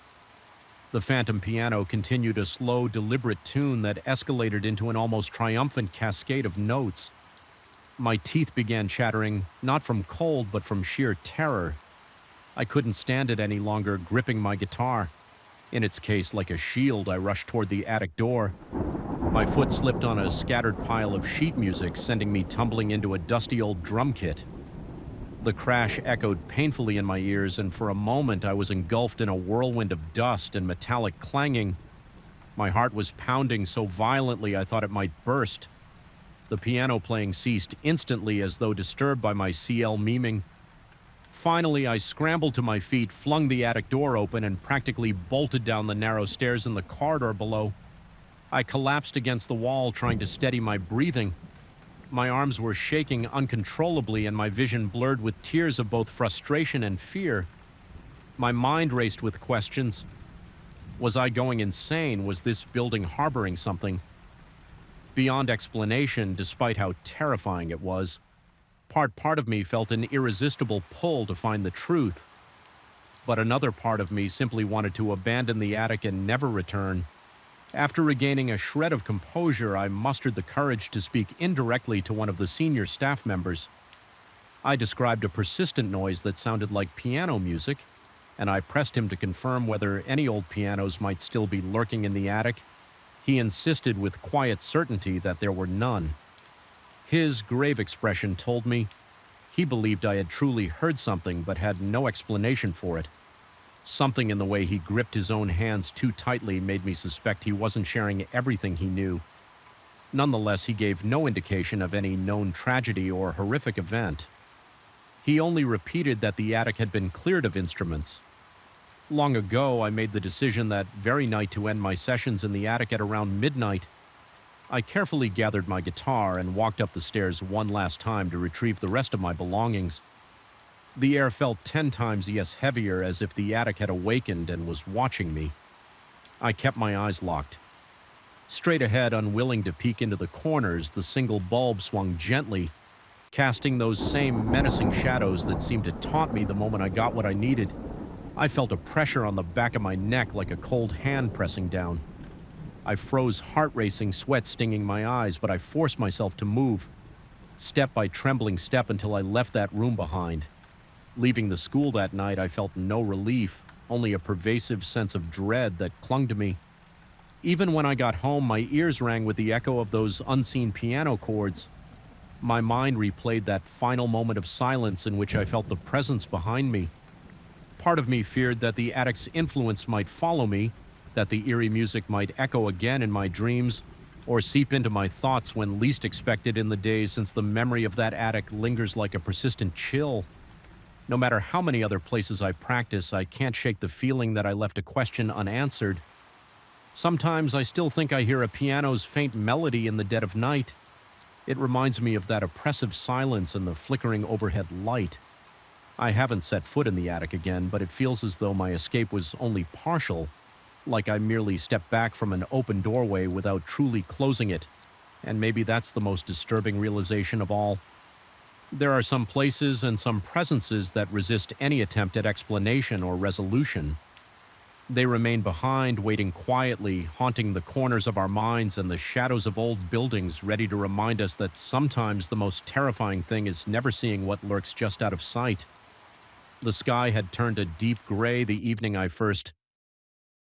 S1: The phantom piano continued a slow, deliberate tune that escalated into an almost triumphant cascade of notes. My teeth began chattering, not from cold, but from sheer terror. I couldn't stand it any longer, gripping my guitar. In its case, like a shield, I rushed toward the attic door. My foot slipped on a scattered pile of sheet music, sending me tumbling into a dusty old drum kit. The crash echoed painfully in my ears, and for a moment I was engulfed in a whirlwind of dust and metallic clanging. My heart was pounding so violently I thought it might burst. The piano playing ceased instantly, as though disturbed by my CL memeing. Finally, I scrambled to my feet, flung the attic door open, and practically bolted down the narrow stairs in the corridor below. I collapsed against the wall, trying to steady my breathing. My arms were shaking uncontrollably, and my vision blurred with tears of both frustration and fear. My mind raced with questions. Was I going insane? Was this building harboring something? Beyond explanation, despite how terrifying it was, part of me felt an irresistible pull to find the truth. But another part of me simply wanted to abandon the attic and never return. After regaining a shred of composure, I mustered the courage to speak indirectly to one of the senior staff members. I described a persistent noise that sounded like piano music, and I pressed him to confirm whether any old pianos might still be lurking in the attic. He insisted with quiet certainty that there were none. His grave expression told me he believed I had truly heard something but had no explanation for it. Something in the way he gripped his own hands too tightly made me suspect he wasn't sharing everything he knew. Nonetheless, he gave no indication of any known tragedy or horrific event. He only repeated that the attic had been cleared of instruments. Long ago, I made the decision that very night to end my sessions in the attic at around midnight. I carefully gathered my guitar and walked up the stairs one last time to retrieve the rest of my belongings. The air felt 10 times heavier, as if the attic had awakened and was watching me. I kept my eyes locked. Straight ahead, unwilling to peek into the corners, the single bulb swung gently, casting those same menacing shadows that seemed to taunt me the moment I got what I needed. I felt a pressure on the back of my neck, like a cold hand pressing down. I froze, heart racing, sweat stinging my eyes, but I forced myself to move, step by trembling step, until I left that room behind. Leaving the school that night, I felt no relief, only a pervasive sense of dread that clung to me. Even when I got home, my ears rang with the echo of those unseen piano chords. My mind replayed that final moment of silence in which I felt the presence behind me. Part of me feared that the attic's influence might follow me, that the eerie music might echo again in my dreams, or seep into my thoughts when least expected in the days, since the memory of that attic lingers like a persistent chill. No matter how many other places I practice, I can't shake the feeling that I left a question unanswered. Sometimes I still think I hear a piano's faint melody in the dead of night. It reminds me of that oppressive silence and the flickering overhead light. I haven't set foot in the attic again, but it feels as though my escape was only partial, like I merely stepped back from an open doorway without truly closing it. And maybe that's the most disturbing realization of all. There are some places and some presences that resist any attempt at explanation or resolution. They remain behind, waiting quietly, haunting the corners of our minds and the shadows of old buildings, ready to remind us that sometimes the most terrifying thing is never seeing what lurks just out of sight. The sky had turned a deep gray the evening I first